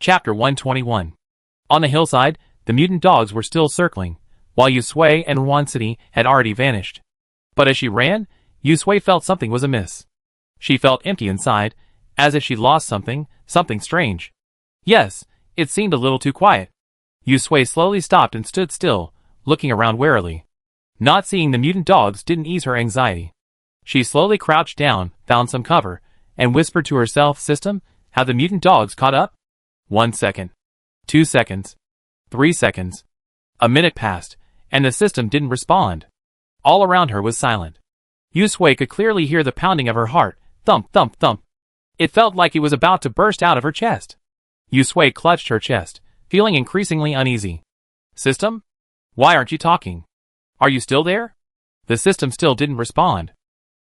Chapter 121. On the hillside, the mutant dogs were still circling, while Yusui and Wansity had already vanished. But as she ran, Yusui felt something was amiss. She felt empty inside, as if she'd lost something strange. Yes, it seemed a little too quiet. Yusui slowly stopped and stood still, looking around warily. Not seeing the mutant dogs didn't ease her anxiety. She slowly crouched down, found some cover, and whispered to herself, "System, have the mutant dogs caught up?" 1 second. 2 seconds. 3 seconds. A minute passed, and the system didn't respond. All around her was silent. Yusui could clearly hear the pounding of her heart, thump, thump, thump. It felt like it was about to burst out of her chest. Yusui clutched her chest, feeling increasingly uneasy. "System? Why aren't you talking? Are you still there?" The system still didn't respond.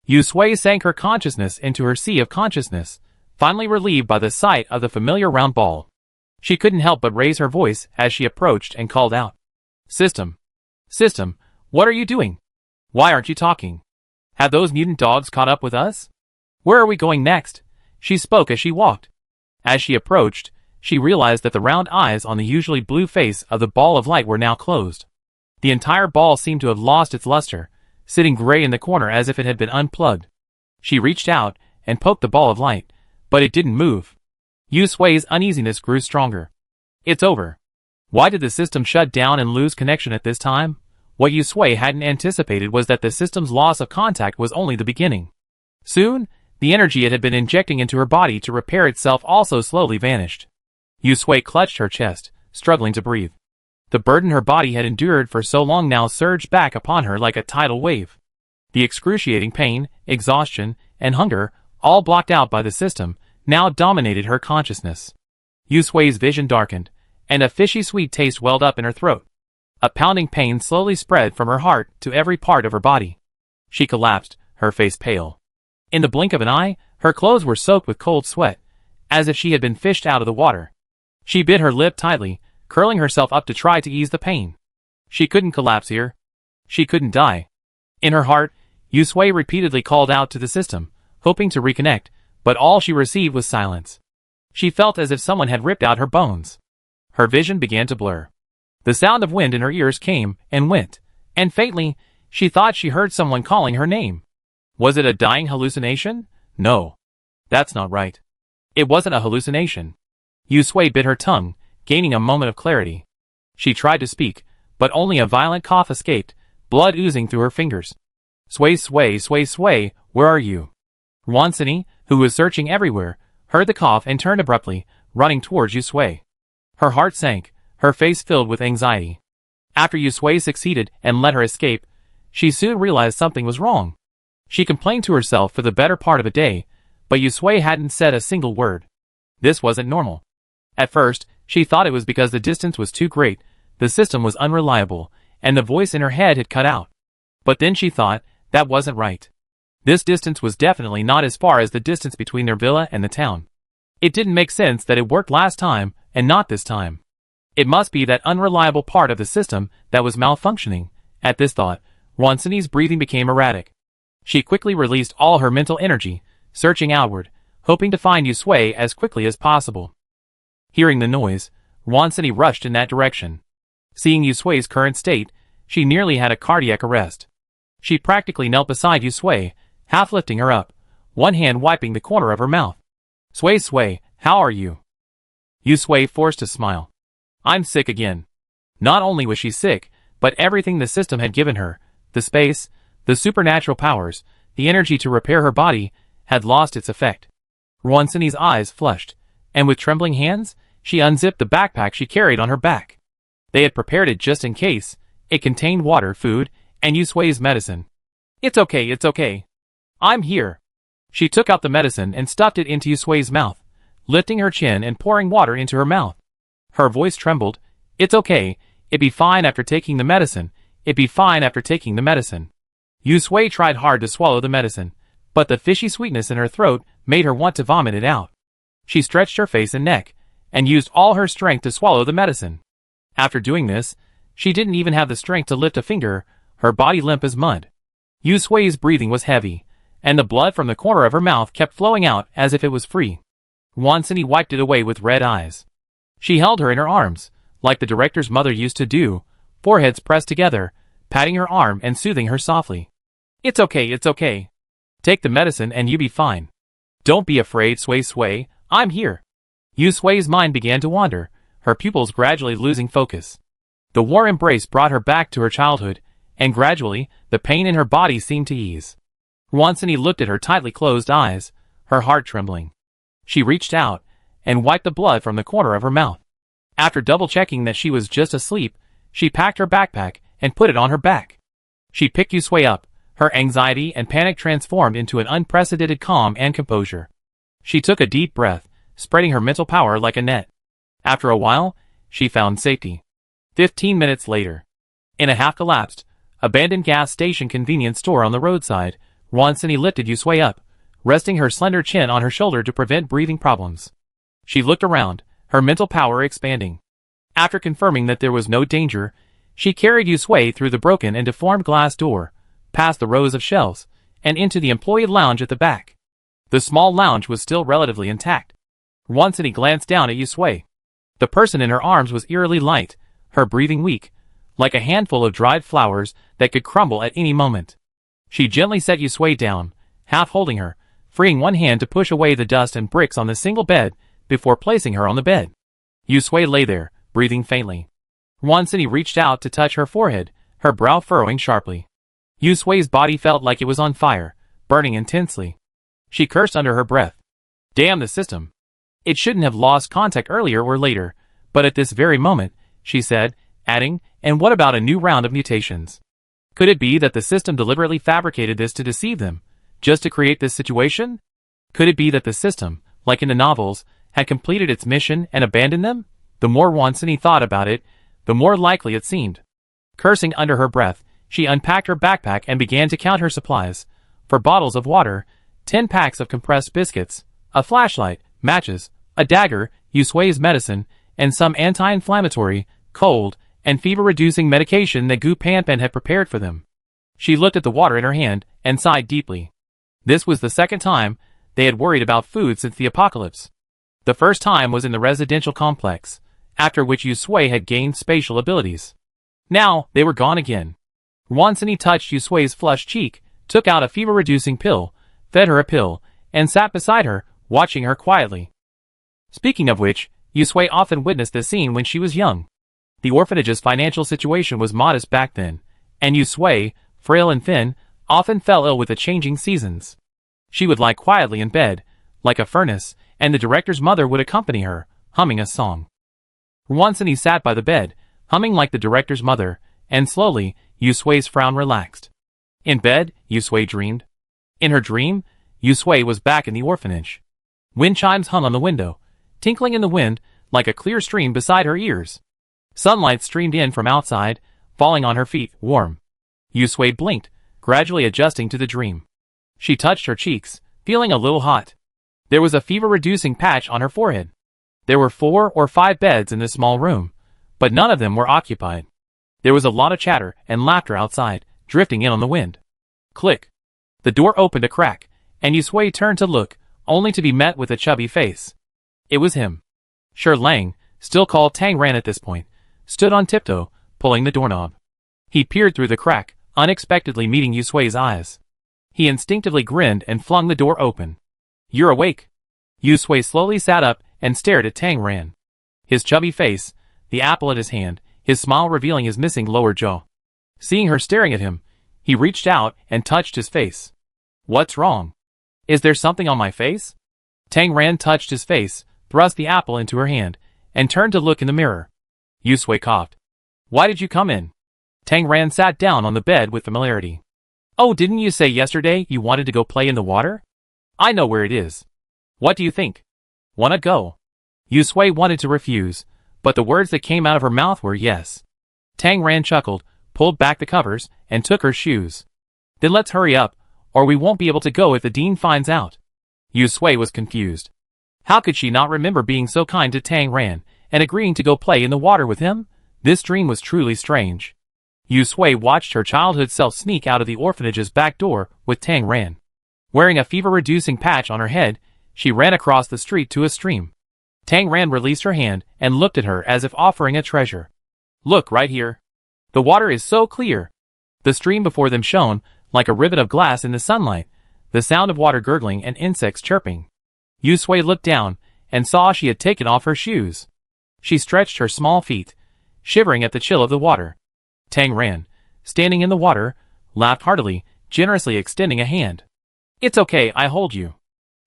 Yusui sank her consciousness into her sea of consciousness, finally relieved by the sight of the familiar round ball. She couldn't help but raise her voice as she approached and called out. "System! System, what are you doing? Why aren't you talking? Have those mutant dogs caught up with us? Where are we going next?" She spoke as she walked. As she approached, she realized that the round eyes on the usually blue face of the ball of light were now closed. The entire ball seemed to have lost its luster, sitting gray in the corner as if it had been unplugged. She reached out and poked the ball of light, but it didn't move. Yusui's uneasiness grew stronger. It's over. Why did the system shut down and lose connection at this time? What Yusui hadn't anticipated was that the system's loss of contact was only the beginning. Soon, the energy it had been injecting into her body to repair itself also slowly vanished. Yusui clutched her chest, struggling to breathe. The burden her body had endured for so long now surged back upon her like a tidal wave. The excruciating pain, exhaustion, and hunger, all blocked out by the system, now dominated her consciousness. Yusui's vision darkened, and a fishy sweet taste welled up in her throat. A pounding pain slowly spread from her heart to every part of her body. She collapsed, her face pale. In the blink of an eye, her clothes were soaked with cold sweat, as if she had been fished out of the water. She bit her lip tightly, curling herself up to try to ease the pain. She couldn't collapse here. She couldn't die. In her heart, Yusui repeatedly called out to the system, hoping to reconnect, but all she received was silence. She felt as if someone had ripped out her bones. Her vision began to blur. The sound of wind in her ears came and went, and faintly, she thought she heard someone calling her name. Was it a dying hallucination? No. That's not right. It wasn't a hallucination. Yusui bit her tongue, gaining a moment of clarity. She tried to speak, but only a violent cough escaped, blood oozing through her fingers. "Sway, sway, sway, sway, where are you?" Wansity, who was searching everywhere, heard the cough and turned abruptly, running towards Yusui. Her heart sank, her face filled with anxiety. After Yusui succeeded and let her escape, she soon realized something was wrong. She complained to herself for the better part of a day, but Yusui hadn't said a single word. This wasn't normal. At first, she thought it was because the distance was too great, the system was unreliable, and the voice in her head had cut out. But then she thought, that wasn't right. This distance was definitely not as far as the distance between their villa and the town. It didn't make sense that it worked last time, and not this time. It must be that unreliable part of the system that was malfunctioning. At this thought, Wansity's breathing became erratic. She quickly released all her mental energy, searching outward, hoping to find Yusui as quickly as possible. Hearing the noise, Wansity rushed in that direction. Seeing Yusui's current state, she nearly had a cardiac arrest. She practically knelt beside Yusui, half lifting her up, one hand wiping the corner of her mouth. "Sway, Sway, how are you?" Yusui forced a smile. "I'm sick again." Not only was she sick, but everything the system had given her, the space, the supernatural powers, the energy to repair her body, had lost its effect. Wansity's eyes flushed, and with trembling hands, she unzipped the backpack she carried on her back. They had prepared it just in case. It contained water, food, and Yusui's medicine. It's okay. I'm here." She took out the medicine and stuffed it into Yusui's mouth, lifting her chin and pouring water into her mouth. Her voice trembled. "It's okay. It'd be fine after taking the medicine. It'd be fine after taking the medicine." Yusui tried hard to swallow the medicine, but the fishy sweetness in her throat made her want to vomit it out. She stretched her face and neck, and used all her strength to swallow the medicine. After doing this, she didn't even have the strength to lift a finger, her body limp as mud. Yusui's breathing was heavy, and the blood from the corner of her mouth kept flowing out as if it was free. Wansity wiped it away with red eyes. She held her in her arms, like the director's mother used to do, foreheads pressed together, patting her arm and soothing her softly. It's okay, it's okay. Take the medicine and you be fine. Don't be afraid, Sway, I'm here. Yu Sui's mind began to wander, her pupils gradually losing focus. The warm embrace brought her back to her childhood, and gradually, the pain in her body seemed to ease. Wansini looked at her tightly closed eyes, her heart trembling. She reached out, and wiped the blood from the corner of her mouth. After double-checking that she was just asleep, she packed her backpack and put it on her back. She picked Yu Sui up, her anxiety and panic transformed into an unprecedented calm and composure. She took a deep breath, spreading her mental power like a net. After a while, she found safety. 15 minutes later. In a half-collapsed, abandoned gas station convenience store on the roadside, Wansini lifted Yu Sui up, resting her slender chin on her shoulder to prevent breathing problems. She looked around, her mental power expanding. After confirming that there was no danger, she carried Yu Sui through the broken and deformed glass door, past the rows of shelves, and into the employee lounge at the back. The small lounge was still relatively intact. Wansini glanced down at Yu Sui. The person in her arms was eerily light, her breathing weak, like a handful of dried flowers that could crumble at any moment. She gently set Yu Sui down, half holding her, freeing one hand to push away the dust and bricks on the single bed before placing her on the bed. Yu Sui lay there, breathing faintly. Wansini reached out to touch her forehead, her brow furrowing sharply. Yu Sui's body felt like it was on fire, burning intensely. She cursed under her breath. Damn the system. It shouldn't have lost contact earlier or later, but at this very moment, she said, adding, and what about a new round of mutations? Could it be that the system deliberately fabricated this to deceive them, just to create this situation? Could it be that the system, like in the novels, had completed its mission and abandoned them? The more Wansini thought about it, the more likely it seemed. Cursing under her breath, she unpacked her backpack and began to count her supplies. 4 bottles of water, 10 packs of compressed biscuits, a flashlight, matches, a dagger, Yu Sui's medicine, and some anti-inflammatory, cold, and fever-reducing medication that Gu Panpan had prepared for them. She looked at the water in her hand and sighed deeply. This was the second time they had worried about food since the apocalypse. The first time was in the residential complex, after which Yu Sui had gained spatial abilities. Now, they were gone again. Wansini touched Yu Sui's flushed cheek, took out a fever-reducing pill, fed her a pill, and sat beside her, watching her quietly. Speaking of which, Yu Sui often witnessed this scene when she was young. The orphanage's financial situation was modest back then, and Yu Sui, frail and thin, often fell ill with the changing seasons. She would lie quietly in bed, like a furnace, and the director's mother would accompany her, humming a song. Wansini sat by the bed, humming like the director's mother, and slowly, Yu Sui's frown relaxed. In bed, Yu Sui dreamed. In her dream, Yu Sui was back in the orphanage. Wind chimes hung on the window, tinkling in the wind like a clear stream beside her ears. Sunlight streamed in from outside, falling on her feet, warm. Yu Sui blinked, gradually adjusting to the dream. She touched her cheeks, feeling a little hot. There was a fever-reducing patch on her forehead. There were 4 or 5 beds in this small room, but none of them were occupied. There was a lot of chatter and laughter outside, drifting in on the wind. Click. The door opened a crack, and Yu Sui turned to look, only to be met with a chubby face. It was him. Shi Lang, still called Tang Ran at this point, stood on tiptoe, pulling the doorknob. He peered through the crack, unexpectedly meeting Yu Sui's eyes. He instinctively grinned and flung the door open. You're awake. Yu Sui slowly sat up and stared at Tang Ran. His chubby face, the apple in his hand, his smile revealing his missing lower jaw. Seeing her staring at him, he reached out and touched his face. What's wrong? Is there something on my face? Tang Ran touched his face, thrust the apple into her hand, and turned to look in the mirror. Yu Sui coughed. Why did you come in? Tang Ran sat down on the bed with familiarity. Oh, didn't you say yesterday you wanted to go play in the water? I know where it is. What do you think? Wanna go? Yu Sui wanted to refuse, but the words that came out of her mouth were yes. Tang Ran chuckled, pulled back the covers, and took her shoes. Then let's hurry up, or we won't be able to go if the dean finds out. Yu Sui was confused. How could she not remember being so kind to Tang Ran, and agreeing to go play in the water with him? This dream was truly strange. Yu Sui watched her childhood self sneak out of the orphanage's back door with Tang Ran. Wearing a fever-reducing patch on her head, she ran across the street to a stream. Tang Ran released her hand and looked at her as if offering a treasure. Look right here. The water is so clear. The stream before them shone like a rivet of glass in the sunlight, the sound of water gurgling and insects chirping. Yu Sui looked down and saw she had taken off her shoes. She stretched her small feet, shivering at the chill of the water. Tang Ran, standing in the water, laughed heartily, generously extending a hand. It's okay, I hold you.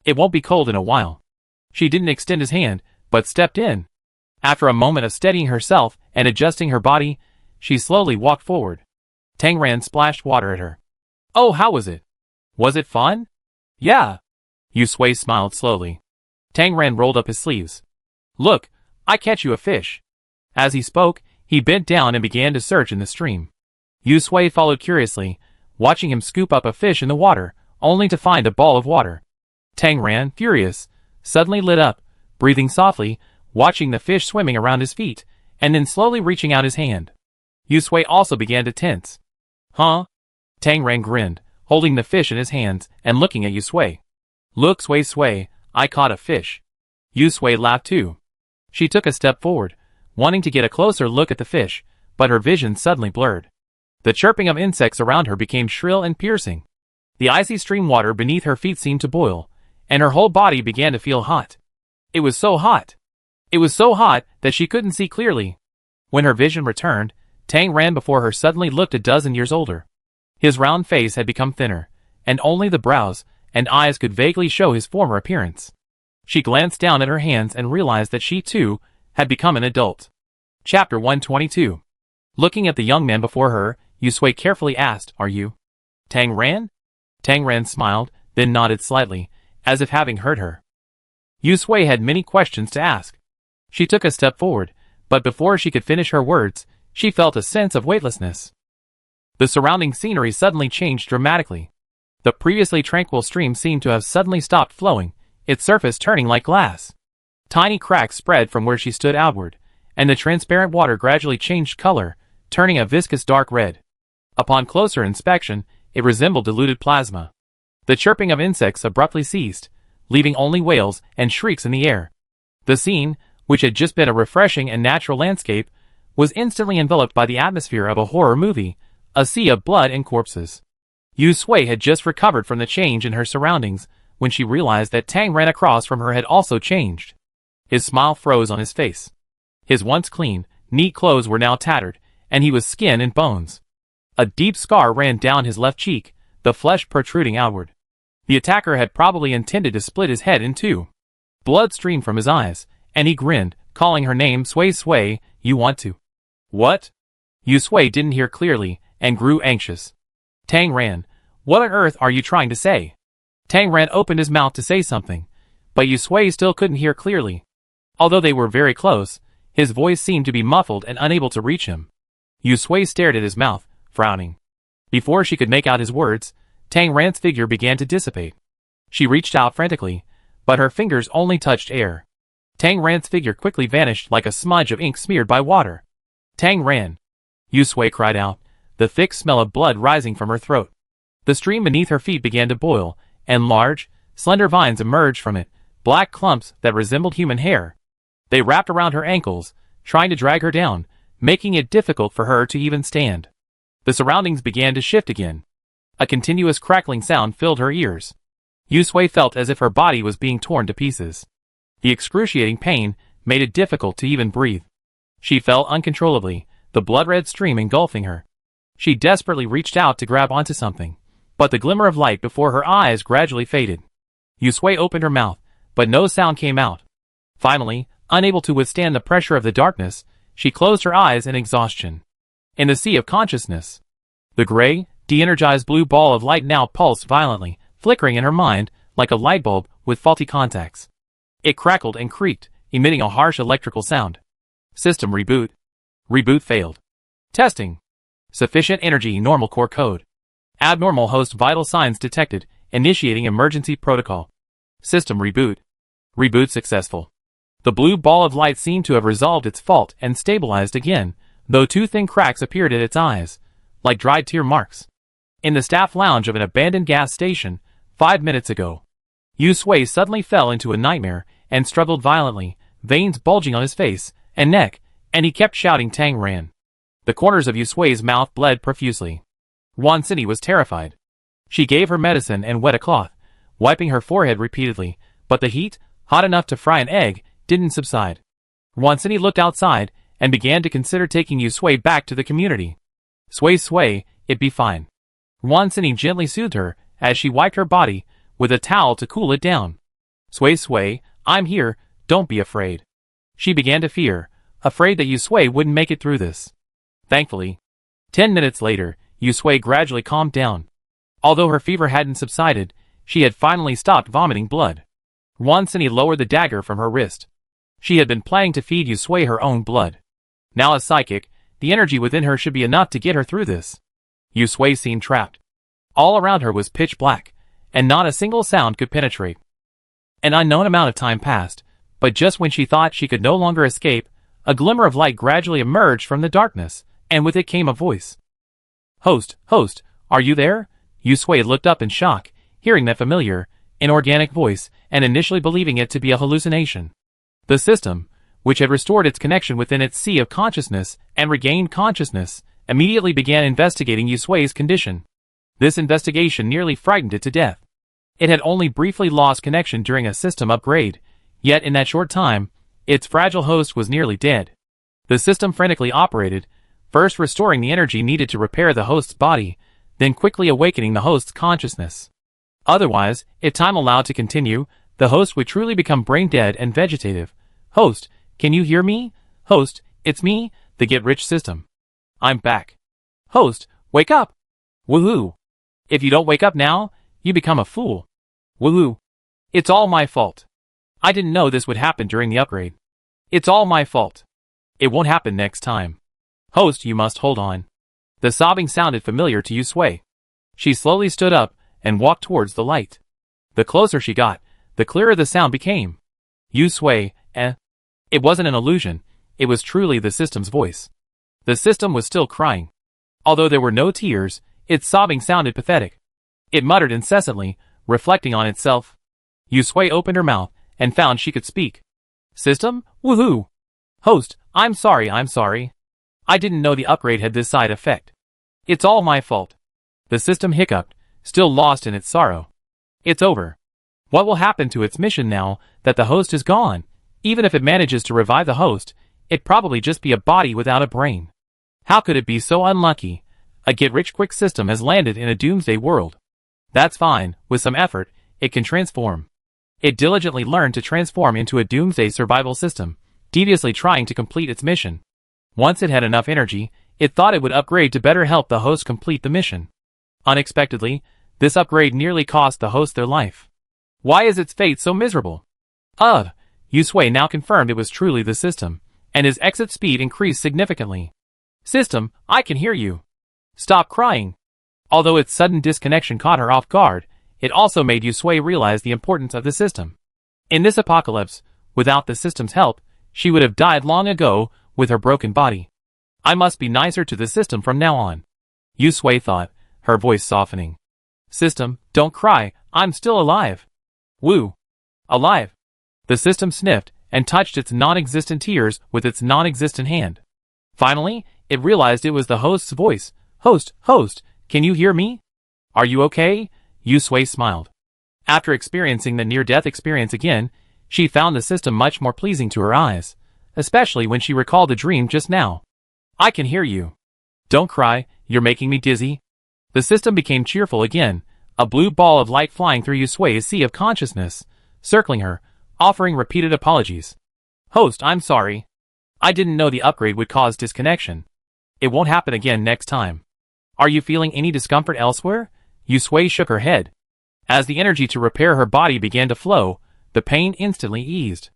It won't be cold in a while. She didn't extend his hand, but stepped in. After a moment of steadying herself and adjusting her body, she slowly walked forward. Tang Ran splashed water at her. Oh, how was it? Was it fun? Yeah. Yu Sui smiled slowly. Tang Ran rolled up his sleeves. Look, I catch you a fish. As he spoke, he bent down and began to search in the stream. Yu Sui followed curiously, watching him scoop up a fish in the water, only to find a ball of water. Tang Ran, furious, suddenly lit up, breathing softly, watching the fish swimming around his feet, and then slowly reaching out his hand. Yu Sui also began to tense. Huh? Tang Ran grinned, holding the fish in his hands and looking at Yu Sui. Look, Sui, I caught a fish. Yu Sui laughed too. She took a step forward, wanting to get a closer look at the fish, but her vision suddenly blurred. The chirping of insects around her became shrill and piercing. The icy stream water beneath her feet seemed to boil, and her whole body began to feel hot. It was so hot. It was so hot that she couldn't see clearly. When her vision returned, Tang Ran before her suddenly looked a dozen years older. His round face had become thinner, and only the brows and eyes could vaguely show his former appearance. She glanced down at her hands and realized that she, too, had become an adult. Chapter 122. Looking at the young man before her, Yu Sui carefully asked, Are you Tang Ran? Tang Ran smiled, then nodded slightly, as if having heard her. Yu Sui had many questions to ask. She took a step forward, but before she could finish her words, she felt a sense of weightlessness. The surrounding scenery suddenly changed dramatically. The previously tranquil stream seemed to have suddenly stopped flowing, its surface turning like glass. Tiny cracks spread from where she stood outward, and the transparent water gradually changed color, turning a viscous dark red. Upon closer inspection, it resembled diluted plasma. The chirping of insects abruptly ceased, leaving only wails and shrieks in the air. The scene, which had just been a refreshing and natural landscape, was instantly enveloped by the atmosphere of a horror movie, a sea of blood and corpses. Yu Sui had just recovered from the change in her surroundings when she realized that Tang Ran across from her had also changed. His smile froze on his face. His once clean, neat clothes were now tattered, and he was skin and bones. A deep scar ran down his left cheek, the flesh protruding outward. The attacker had probably intended to split his head in two. Blood streamed from his eyes, and he grinned, calling her name Sui, you want to? What? Yu Sui didn't hear clearly, and grew anxious. Tang Ran, what on earth are you trying to say? Tang Ran opened his mouth to say something, but Yu Sui still couldn't hear clearly. Although they were very close, his voice seemed to be muffled and unable to reach him. Yu Sui stared at his mouth, frowning. Before she could make out his words, Tang Ran's figure began to dissipate. She reached out frantically, but her fingers only touched air. Tang Ran's figure quickly vanished like a smudge of ink smeared by water. Tang Ran! Yu Sui cried out, the thick smell of blood rising from her throat. The stream beneath her feet began to boil, and large, slender vines emerged from it, black clumps that resembled human hair. They wrapped around her ankles, trying to drag her down, making it difficult for her to even stand. The surroundings began to shift again. A continuous crackling sound filled her ears. Yu Sui felt as if her body was being torn to pieces. The excruciating pain made it difficult to even breathe. She fell uncontrollably, the blood-red stream engulfing her. She desperately reached out to grab onto something, but the glimmer of light before her eyes gradually faded. Yu Sui opened her mouth, but no sound came out. Finally, unable to withstand the pressure of the darkness, she closed her eyes in exhaustion. In the sea of consciousness, the gray, de-energized blue ball of light now pulsed violently, flickering in her mind like a light bulb with faulty contacts. It crackled and creaked, emitting a harsh electrical sound. System reboot. Reboot failed. Testing. Sufficient energy normal core code. Abnormal host vital signs detected, initiating emergency protocol. System reboot. Reboot successful. The blue ball of light seemed to have resolved its fault and stabilized again, though two thin cracks appeared at its eyes, like dried tear marks. In the staff lounge of an abandoned gas station, 5 minutes ago, Yu Sui suddenly fell into a nightmare and struggled violently, veins bulging on his face and neck, and he kept shouting Tang Ran. The corners of Yusui's mouth bled profusely. Wansini was terrified. She gave her medicine and wet a cloth, wiping her forehead repeatedly, but the heat, hot enough to fry an egg, didn't subside. Wansini looked outside and began to consider taking Yusui back to the community. Sui, it'd be fine. Wansini gently soothed her as she wiped her body with a towel to cool it down. Sui, I'm here, don't be afraid. She began to fear, afraid that Yusui wouldn't make it through this. Thankfully, 10 minutes later, Yusui gradually calmed down. Although her fever hadn't subsided, she had finally stopped vomiting blood. Wansini lowered the dagger from her wrist. She had been planning to feed Yusui her own blood. Now as psychic, the energy within her should be enough to get her through this. Yusui seemed trapped. All around her was pitch black, and not a single sound could penetrate. An unknown amount of time passed, but just when she thought she could no longer escape, a glimmer of light gradually emerged from the darkness, and with it came a voice. Host, are you there? Yusui looked up in shock, hearing that familiar, inorganic voice, and initially believing it to be a hallucination. The system, which had restored its connection within its sea of consciousness and regained consciousness, immediately began investigating Yusui's condition. This investigation nearly frightened it to death. It had only briefly lost connection during a system upgrade, yet in that short time, its fragile host was nearly dead. The system frantically operated, first restoring the energy needed to repair the host's body, then quickly awakening the host's consciousness. Otherwise, if time allowed to continue, the host would truly become brain-dead and vegetative. Host, can you hear me? Host, it's me, the get-rich system. I'm back. Host, wake up! Woohoo! If you don't wake up now, you become a fool. Woohoo! It's all my fault. I didn't know this would happen during the upgrade. It's all my fault. It won't happen next time. Host, you must hold on. The sobbing sounded familiar to Yusui. She slowly stood up and walked towards the light. The closer she got, the clearer the sound became. Yusui, It wasn't an illusion, it was truly the system's voice. The system was still crying. Although there were no tears, its sobbing sounded pathetic. It muttered incessantly, reflecting on itself. Yusui opened her mouth and found she could speak. System? Woohoo! Host, I'm sorry. I didn't know the upgrade had this side effect. It's all my fault. The system hiccuped, still lost in its sorrow. It's over. What will happen to its mission now that the host is gone? Even if it manages to revive the host, it'd probably just be a body without a brain. How could it be so unlucky? A get-rich-quick system has landed in a Doomsday world. That's fine, with some effort, it can transform. It diligently learned to transform into a Doomsday survival system, deviously trying to complete its mission. Once it had enough energy, it thought it would upgrade to better help the host complete the mission. Unexpectedly, this upgrade nearly cost the host their life. Why is its fate so miserable? Yusui now confirmed it was truly the system, and his exit speed increased significantly. System, I can hear you. Stop crying. Although its sudden disconnection caught her off guard, it also made Yusui realize the importance of the system. In this apocalypse, without the system's help, she would have died long ago with her broken body. I must be nicer to the system from now on. Yusui thought, her voice softening. System, don't cry, I'm still alive. Woo. Alive. The system sniffed and touched its non-existent tears with its non-existent hand. Finally, it realized it was the host's voice. Host, can you hear me? Are you okay? Yusui smiled. After experiencing the near-death experience again, she found the system much more pleasing to her eyes, especially when she recalled the dream just now. I can hear you. Don't cry, you're making me dizzy. The system became cheerful again, a blue ball of light flying through Yusui's sea of consciousness, circling her, offering repeated apologies. Host, I'm sorry. I didn't know the upgrade would cause disconnection. It won't happen again next time. Are you feeling any discomfort elsewhere? Yusui shook her head. As the energy to repair her body began to flow, the pain instantly eased.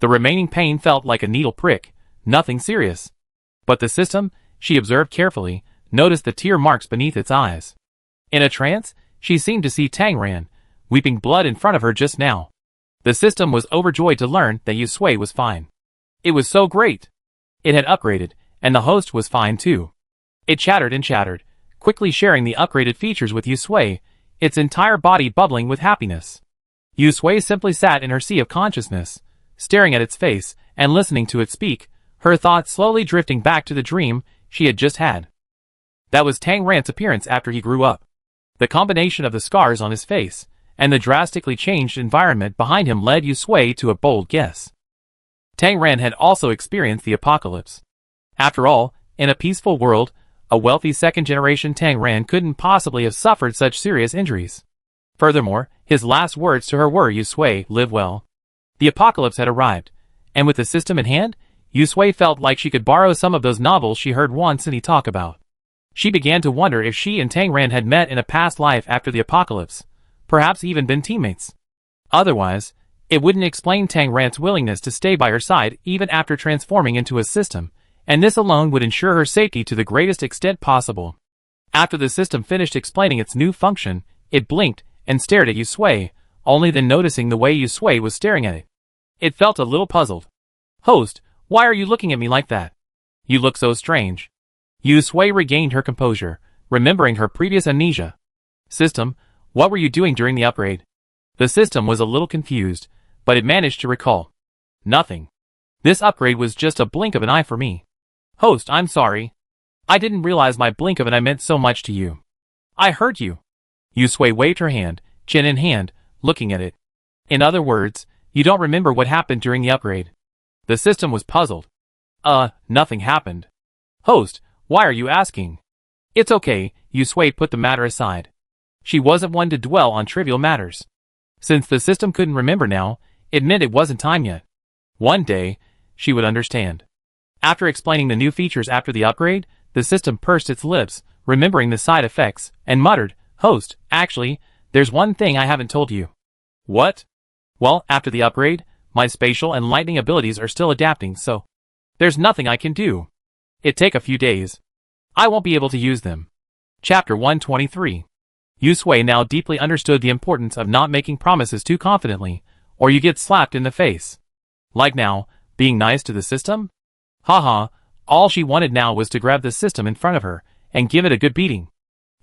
The remaining pain felt like a needle prick, nothing serious. But the system, she observed carefully, noticed the tear marks beneath its eyes. In a trance, she seemed to see Tangran, weeping blood in front of her just now. The system was overjoyed to learn that Yusui was fine. It was so great. It had upgraded, and the host was fine too. It chattered and chattered, quickly sharing the upgraded features with Yusui, its entire body bubbling with happiness. Yusui simply sat in her sea of consciousness, staring at its face and listening to it speak, her thoughts slowly drifting back to the dream she had just had. That was Tang Ran's appearance after he grew up. The combination of the scars on his face and the drastically changed environment behind him led Yusui to a bold guess. Tang Ran had also experienced the apocalypse. After all, in a peaceful world, a wealthy second-generation Tang Ran couldn't possibly have suffered such serious injuries. Furthermore, his last words to her were, "Yusui, live well." The apocalypse had arrived, and with the system in hand, Yusui felt like she could borrow some of those novels she heard Wan Cini talk about. She began to wonder if she and Tang Ran had met in a past life after the apocalypse, perhaps even been teammates. Otherwise, it wouldn't explain Tang Ran's willingness to stay by her side even after transforming into a system, and this alone would ensure her safety to the greatest extent possible. After the system finished explaining its new function, it blinked and stared at Yusui, only then noticing the way Yusui was staring at it. It felt a little puzzled. "Host, why are you looking at me like that? You look so strange." Yusui regained her composure, remembering her previous amnesia. "System, what were you doing during the upgrade?" The system was a little confused, but it managed to recall. "Nothing. This upgrade was just a blink of an eye for me." "Host, I'm sorry. I didn't realize my blink of an eye meant so much to you. I hurt you." Yusui waved her hand, chin in hand, looking at it. "In other words, you don't remember what happened during the upgrade?" The system was puzzled. Nothing happened." "Host, why are you asking?" "It's okay," Yusui put the matter aside. She wasn't one to dwell on trivial matters. Since the system couldn't remember now, it meant it wasn't time yet. One day, she would understand. After explaining the new features after the upgrade, the system pursed its lips, remembering the side effects, and muttered, "Host, actually, there's one thing I haven't told you." "What?" "Well, after the upgrade, my spatial and lightning abilities are still adapting, so there's nothing I can do. It'll take a few days. I won't be able to use them." Chapter 123. Yusui now deeply understood the importance of not making promises too confidently, or you get slapped in the face. Like now, being nice to the system? Haha, all she wanted now was to grab the system in front of her, and give it a good beating.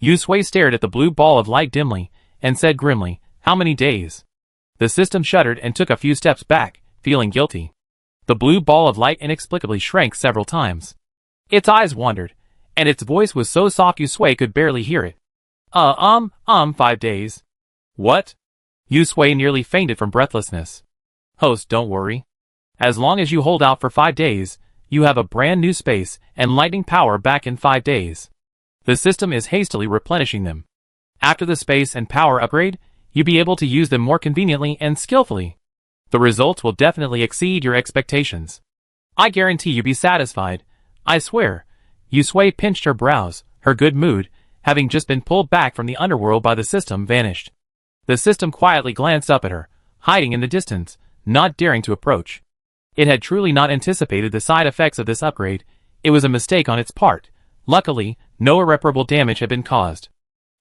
Yusui stared at the blue ball of light dimly, and said grimly, "How many days?" The system shuddered and took a few steps back, feeling guilty. The blue ball of light inexplicably shrank several times. Its eyes wandered, and its voice was so soft Yusui could barely hear it. 5 days." "What?" Yusui nearly fainted from breathlessness. "Host, don't worry. As long as you hold out for 5 days, you have a brand new space and lightning power back in 5 days. The system is hastily replenishing them. After the space and power upgrade, you'll be able to use them more conveniently and skillfully. The results will definitely exceed your expectations. I guarantee you'll be satisfied. I swear." Yusui pinched her brows, her good mood, having just been pulled back from the underworld by the system, vanished. The system quietly glanced up at her, hiding in the distance, not daring to approach. It had truly not anticipated the side effects of this upgrade. It was a mistake on its part. Luckily, no irreparable damage had been caused.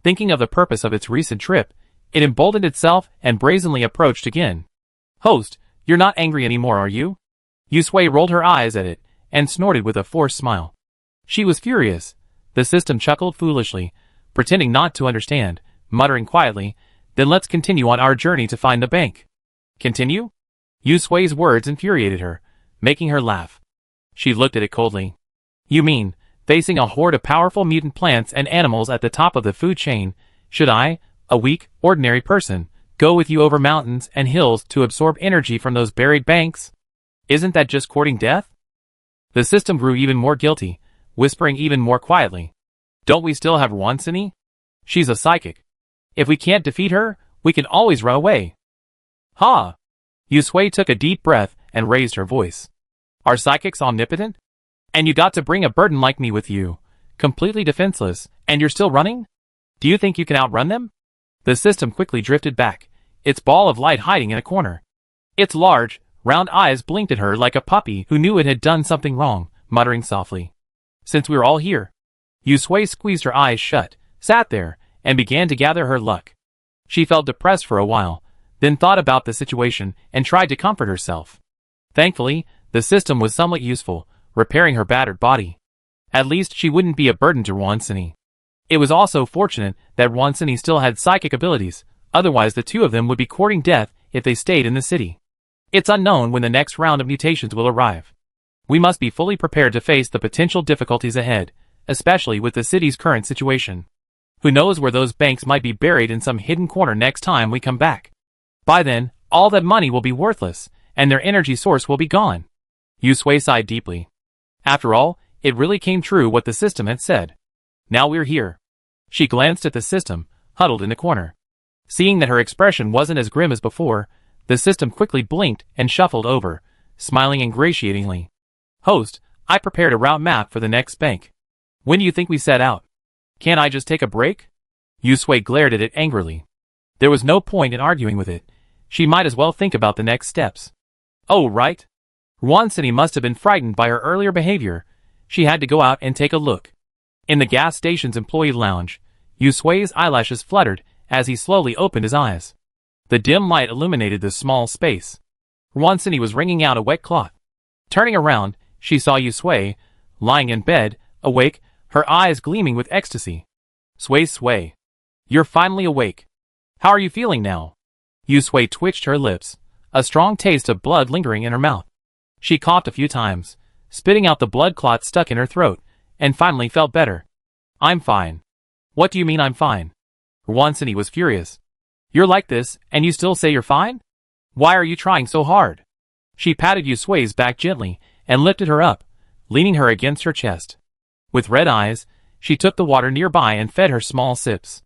Thinking of the purpose of its recent trip, it emboldened itself and brazenly approached again. "Host, you're not angry anymore, are you?" Yusui rolled her eyes at it, and snorted with a forced smile. She was furious. The system chuckled foolishly, pretending not to understand, muttering quietly, "Then let's continue on our journey to find the bank." "Continue?" Yusui's words infuriated her, making her laugh. She looked at it coldly. "You mean, facing a horde of powerful mutant plants and animals at the top of the food chain, should I, a weak, ordinary person, go with you over mountains and hills to absorb energy from those buried banks? Isn't that just courting death?" The system grew even more guilty, whispering even more quietly. "Don't we still have Wan Cini? She's a psychic. If we can't defeat her, we can always run away." "Ha!" Yusui took a deep breath and raised her voice. "Are psychics omnipotent? And you got to bring a burden like me with you, completely defenseless, and you're still running? Do you think you can outrun them?" The system quickly drifted back, its ball of light hiding in a corner. Its large, round eyes blinked at her like a puppy who knew it had done something wrong, muttering softly, "Since we're all here." Yusui squeezed her eyes shut, sat there, and began to gather her luck. She felt depressed for a while, then thought about the situation and tried to comfort herself. Thankfully, the system was somewhat useful, repairing her battered body. At least she wouldn't be a burden to Wan Cini. It was also fortunate that Wan Cini still had psychic abilities, otherwise the two of them would be courting death if they stayed in the city. It's unknown when the next round of mutations will arrive. We must be fully prepared to face the potential difficulties ahead, especially with the city's current situation. Who knows where those banks might be buried in some hidden corner next time we come back. By then, all that money will be worthless, and their energy source will be gone. Yusui sighed deeply. After all, it really came true what the system had said. Now we're here. She glanced at the system, huddled in the corner. Seeing that her expression wasn't as grim as before, the system quickly blinked and shuffled over, smiling ingratiatingly. Host, I prepared a route map for the next bank. When do you think we set out? Can't I just take a break? Yusui glared at it angrily. There was no point in arguing with it. She might as well think about the next steps. Oh, right. Ruansini must have been frightened by her earlier behavior. She had to go out and take a look. In the gas station's employee lounge, Yusui's eyelashes fluttered as he slowly opened his eyes. The dim light illuminated the small space. Ruansini was wringing out a wet cloth. Turning around, she saw Yusui, lying in bed, awake, her eyes gleaming with ecstasy. Sway. You're finally awake. How are you feeling now? Yusui twitched her lips, a strong taste of blood lingering in her mouth. She coughed a few times, spitting out the blood clot stuck in her throat, and finally felt better. I'm fine. What do you mean I'm fine? Ruansini was furious. You're like this, and you still say you're fine? Why are you trying so hard? She patted Yusui's back gently, and lifted her up, leaning her against her chest. With red eyes, she took the water nearby and fed her small sips.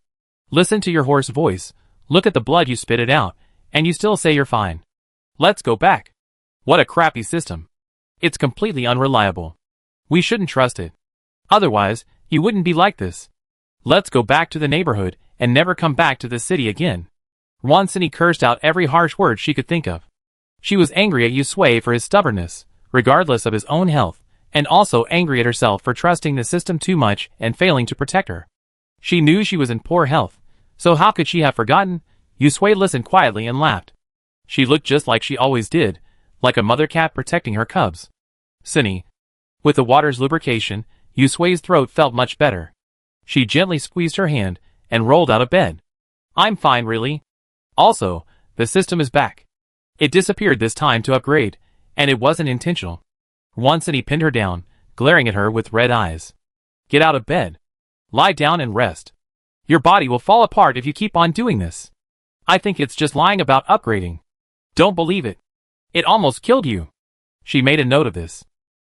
Listen to your hoarse voice, look at the blood you spitted out, and you still say you're fine. Let's go back. What a crappy system. It's completely unreliable. We shouldn't trust it. Otherwise, you wouldn't be like this. Let's go back to the neighborhood and never come back to the city again. Ruansini cursed out every harsh word she could think of. She was angry at Yusui for his stubbornness, regardless of his own health, and also angry at herself for trusting the system too much and failing to protect her. She knew she was in poor health, so how could she have forgotten? Yusui listened quietly and laughed. She looked just like she always did, like a mother cat protecting her cubs. Cine. With the water's lubrication, Yusui's throat felt much better. She gently squeezed her hand and rolled out of bed. I'm fine, really. Also, the system is back. It disappeared this time to upgrade, and it wasn't intentional. Ruansini pinned her down, glaring at her with red eyes. Get out of bed. Lie down and rest. Your body will fall apart if you keep on doing this. I think it's just lying about upgrading. Don't believe it. It almost killed you. She made a note of this.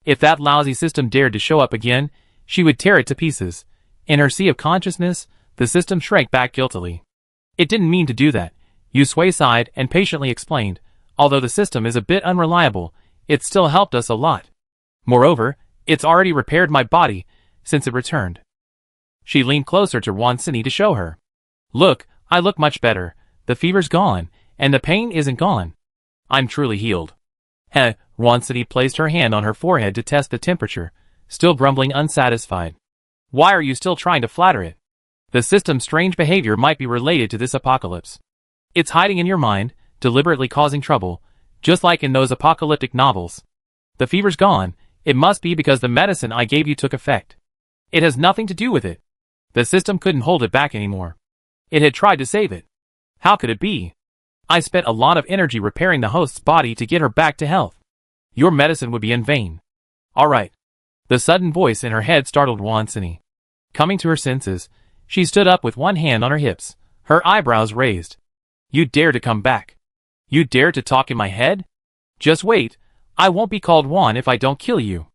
If that lousy system dared to show up again, she would tear it to pieces. In her sea of consciousness, the system shrank back guiltily. It didn't mean to do that. Yusui sighed and patiently explained, although the system is a bit unreliable, it still helped us a lot. Moreover, it's already repaired my body since it returned. She leaned closer to Ruansini to show her. Look, I look much better. The fever's gone, and the pain isn't gone. I'm truly healed. Ruansini placed her hand on her forehead to test the temperature, still grumbling unsatisfied. Why are you still trying to flatter it? The system's strange behavior might be related to this apocalypse. It's hiding in your mind, deliberately causing trouble, just like in those apocalyptic novels. The fever's gone, it must be because the medicine I gave you took effect. It has nothing to do with it. The system couldn't hold it back anymore. It had tried to save it. How could it be? I spent a lot of energy repairing the host's body to get her back to health. Your medicine would be in vain. All right. The sudden voice in her head startled Ruansini. Coming to her senses, she stood up with one hand on her hips, her eyebrows raised. You dare to come back? You dare to talk in my head? Just wait, I won't be called Juan if I don't kill you.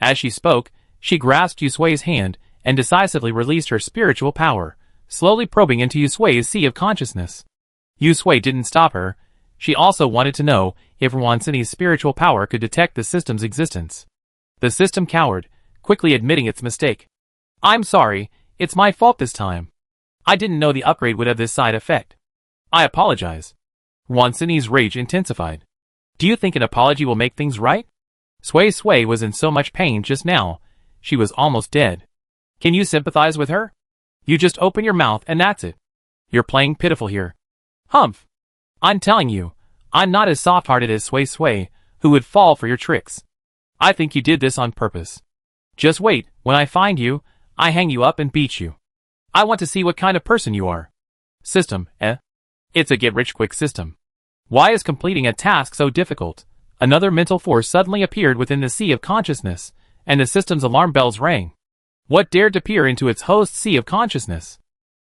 As she spoke, she grasped Yusui's hand and decisively released her spiritual power, slowly probing into Yusui's sea of consciousness. Yusui didn't stop her. She also wanted to know if Ruansini's spiritual power could detect the system's existence. The system cowered, quickly admitting its mistake. I'm sorry, it's my fault this time. I didn't know the upgrade would have this side effect. I apologize. Ruansini's rage intensified. Do you think an apology will make things right? Sui was in so much pain just now, she was almost dead. Can you sympathize with her? You just open your mouth and that's it. You're playing pitiful here. Humph. I'm telling you, I'm not as soft-hearted as Sui, who would fall for your tricks. I think you did this on purpose. Just wait, when I find you, I hang you up and beat you. I want to see what kind of person you are. System, eh? It's a get-rich-quick system. Why is completing a task so difficult? Another mental force suddenly appeared within the sea of consciousness, and the system's alarm bells rang. What dared to peer into its host's sea of consciousness?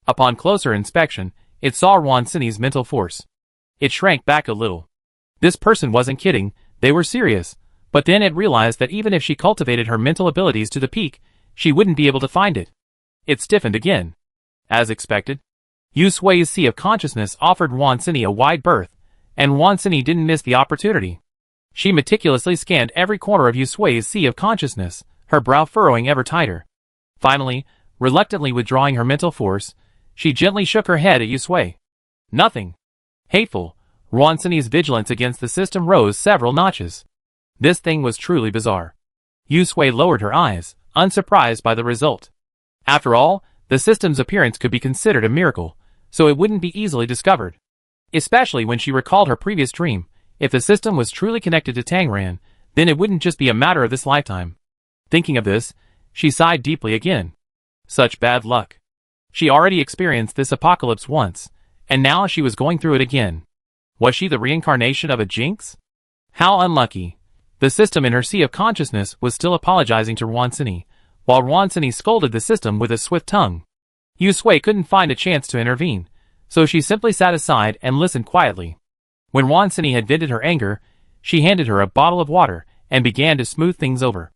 Upon closer inspection, it saw Wansini's mental force. It shrank back a little. This person wasn't kidding, they were serious, but then it realized that even if she cultivated her mental abilities to the peak, she wouldn't be able to find it. It stiffened again. As expected, Yu Sui's sea of consciousness offered Wansini a wide berth, and Wansini didn't miss the opportunity. She meticulously scanned every corner of Yu Sui's sea of consciousness, her brow furrowing ever tighter. Finally, reluctantly withdrawing her mental force, she gently shook her head at Yu Sui. Nothing. Hateful. Wansini's vigilance against the system rose several notches. This thing was truly bizarre. Yu Sui lowered her eyes, unsurprised by the result. After all, the system's appearance could be considered a miracle, so it wouldn't be easily discovered. Especially when she recalled her previous dream, if the system was truly connected to Tangran, then it wouldn't just be a matter of this lifetime. Thinking of this, she sighed deeply again. Such bad luck. She already experienced this apocalypse once, and now she was going through it again. Was she the reincarnation of a jinx? How unlucky. The system in her sea of consciousness was still apologizing to Wansini, while Wansini scolded the system with a swift tongue. Yu Sui couldn't find a chance to intervene, so she simply sat aside and listened quietly. When Wansini had vented her anger, she handed her a bottle of water and began to smooth things over.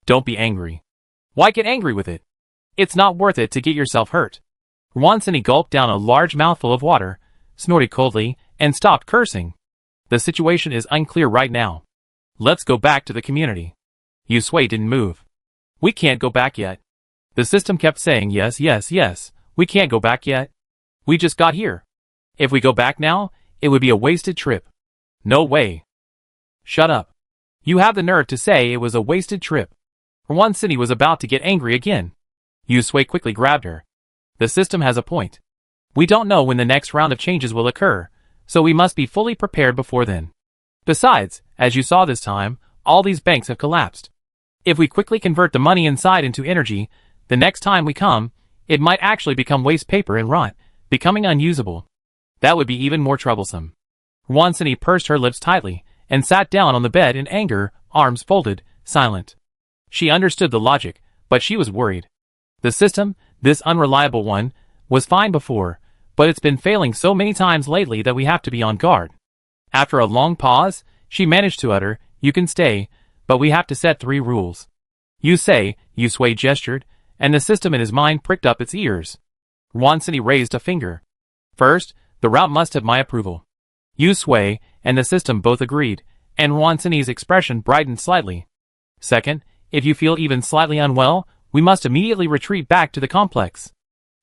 Don't be angry. Why get angry with it? It's not worth it to get yourself hurt. Wansini gulped down a large mouthful of water, snorted coldly, and stopped cursing. The situation is unclear right now. Let's go back to the community. Yu Sui didn't move. We can't go back yet. The system kept saying yes, yes, yes. We can't go back yet. We just got here. If we go back now, it would be a wasted trip. No way. Shut up. You have the nerve to say it was a wasted trip. Wansini was about to get angry again. Yu Sui quickly grabbed her. The system has a point. We don't know when the next round of changes will occur, so we must be fully prepared before then. Besides, as you saw this time, all these banks have collapsed. If we quickly convert the money inside into energy, the next time we come, it might actually become waste paper and rot, becoming unusable. That would be even more troublesome. Wansini pursed her lips tightly and sat down on the bed in anger, arms folded, silent. She understood the logic, but she was worried. The system, this unreliable one, was fine before, but it's been failing so many times lately that we have to be on guard. After a long pause, she managed to utter, "You can stay, but we have to set 3 rules." "You say," Yu Sui gestured, and the system in his mind pricked up its ears. Wansini raised a finger. "First, the route must have my approval." Yu Sui and the system both agreed, and Wansini's expression brightened slightly. "Second, if you feel even slightly unwell, we must immediately retreat back to the complex.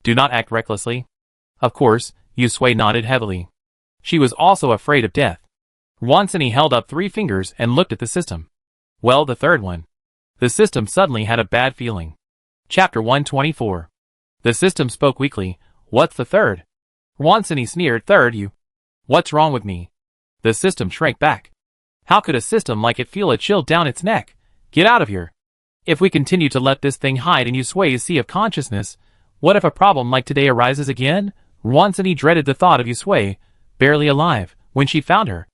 Do not act recklessly." Of course, Yu Sui nodded heavily. She was also afraid of death. Wansini held up 3 fingers and looked at the system. Well, the third one. The system suddenly had a bad feeling. Chapter 124. The system spoke weakly. "What's the third?" Wansini sneered. "Third, you. What's wrong with me?" The system shrank back. How could a system like it feel a chill down its neck? Get out of here. If we continue to let this thing hide in Yu Sui's sea of consciousness, what if a problem like today arises again? Wansini dreaded the thought of Yu Sui, barely alive, when she found her.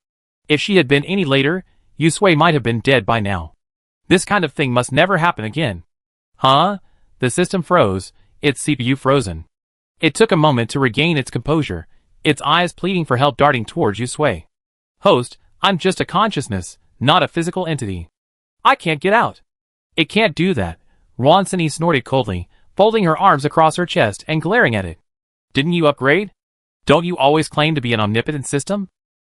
If she had been any later, Yu Sui might have been dead by now. This kind of thing must never happen again. Huh? The system froze, its CPU frozen. It took a moment to regain its composure, its eyes pleading for help darting towards Yu Sui. "Host, I'm just a consciousness, not a physical entity. I can't get out." "It can't do that." Wansini snorted coldly, folding her arms across her chest and glaring at it. "Didn't you upgrade? Don't you always claim to be an omnipotent system?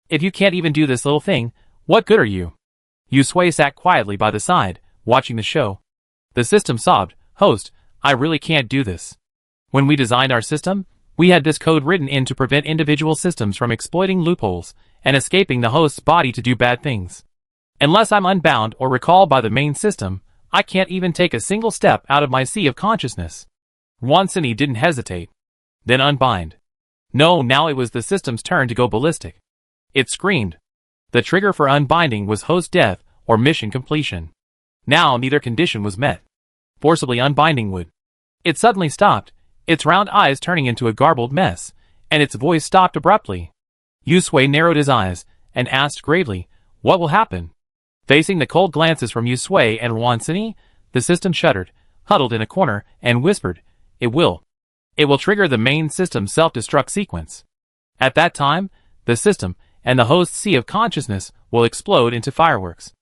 If you can't even do this little thing, what good are you?" Yu Sui sat quietly by the side, watching the show. The system sobbed, "Host, I really can't do this. When we designed our system, we had this code written in to prevent individual systems from exploiting loopholes and escaping the host's body to do bad things. Unless I'm unbound or recalled by the main system, I can't even take a single step out of my sea of consciousness." Wansini didn't hesitate. Then unbind. No, now it was the system's turn to go ballistic. It screamed. The trigger for unbinding was host death or mission completion. Now neither condition was met. Forcibly unbinding would. It suddenly stopped, its round eyes turning into a garbled mess, and its voice stopped abruptly. Yu Sui narrowed his eyes, and asked gravely, "What will happen?" Facing the cold glances from Yusui and Wansini, the system shuddered, huddled in a corner, and whispered, It will trigger the main system self-destruct sequence. At that time, the system and the host's sea of consciousness will explode into fireworks."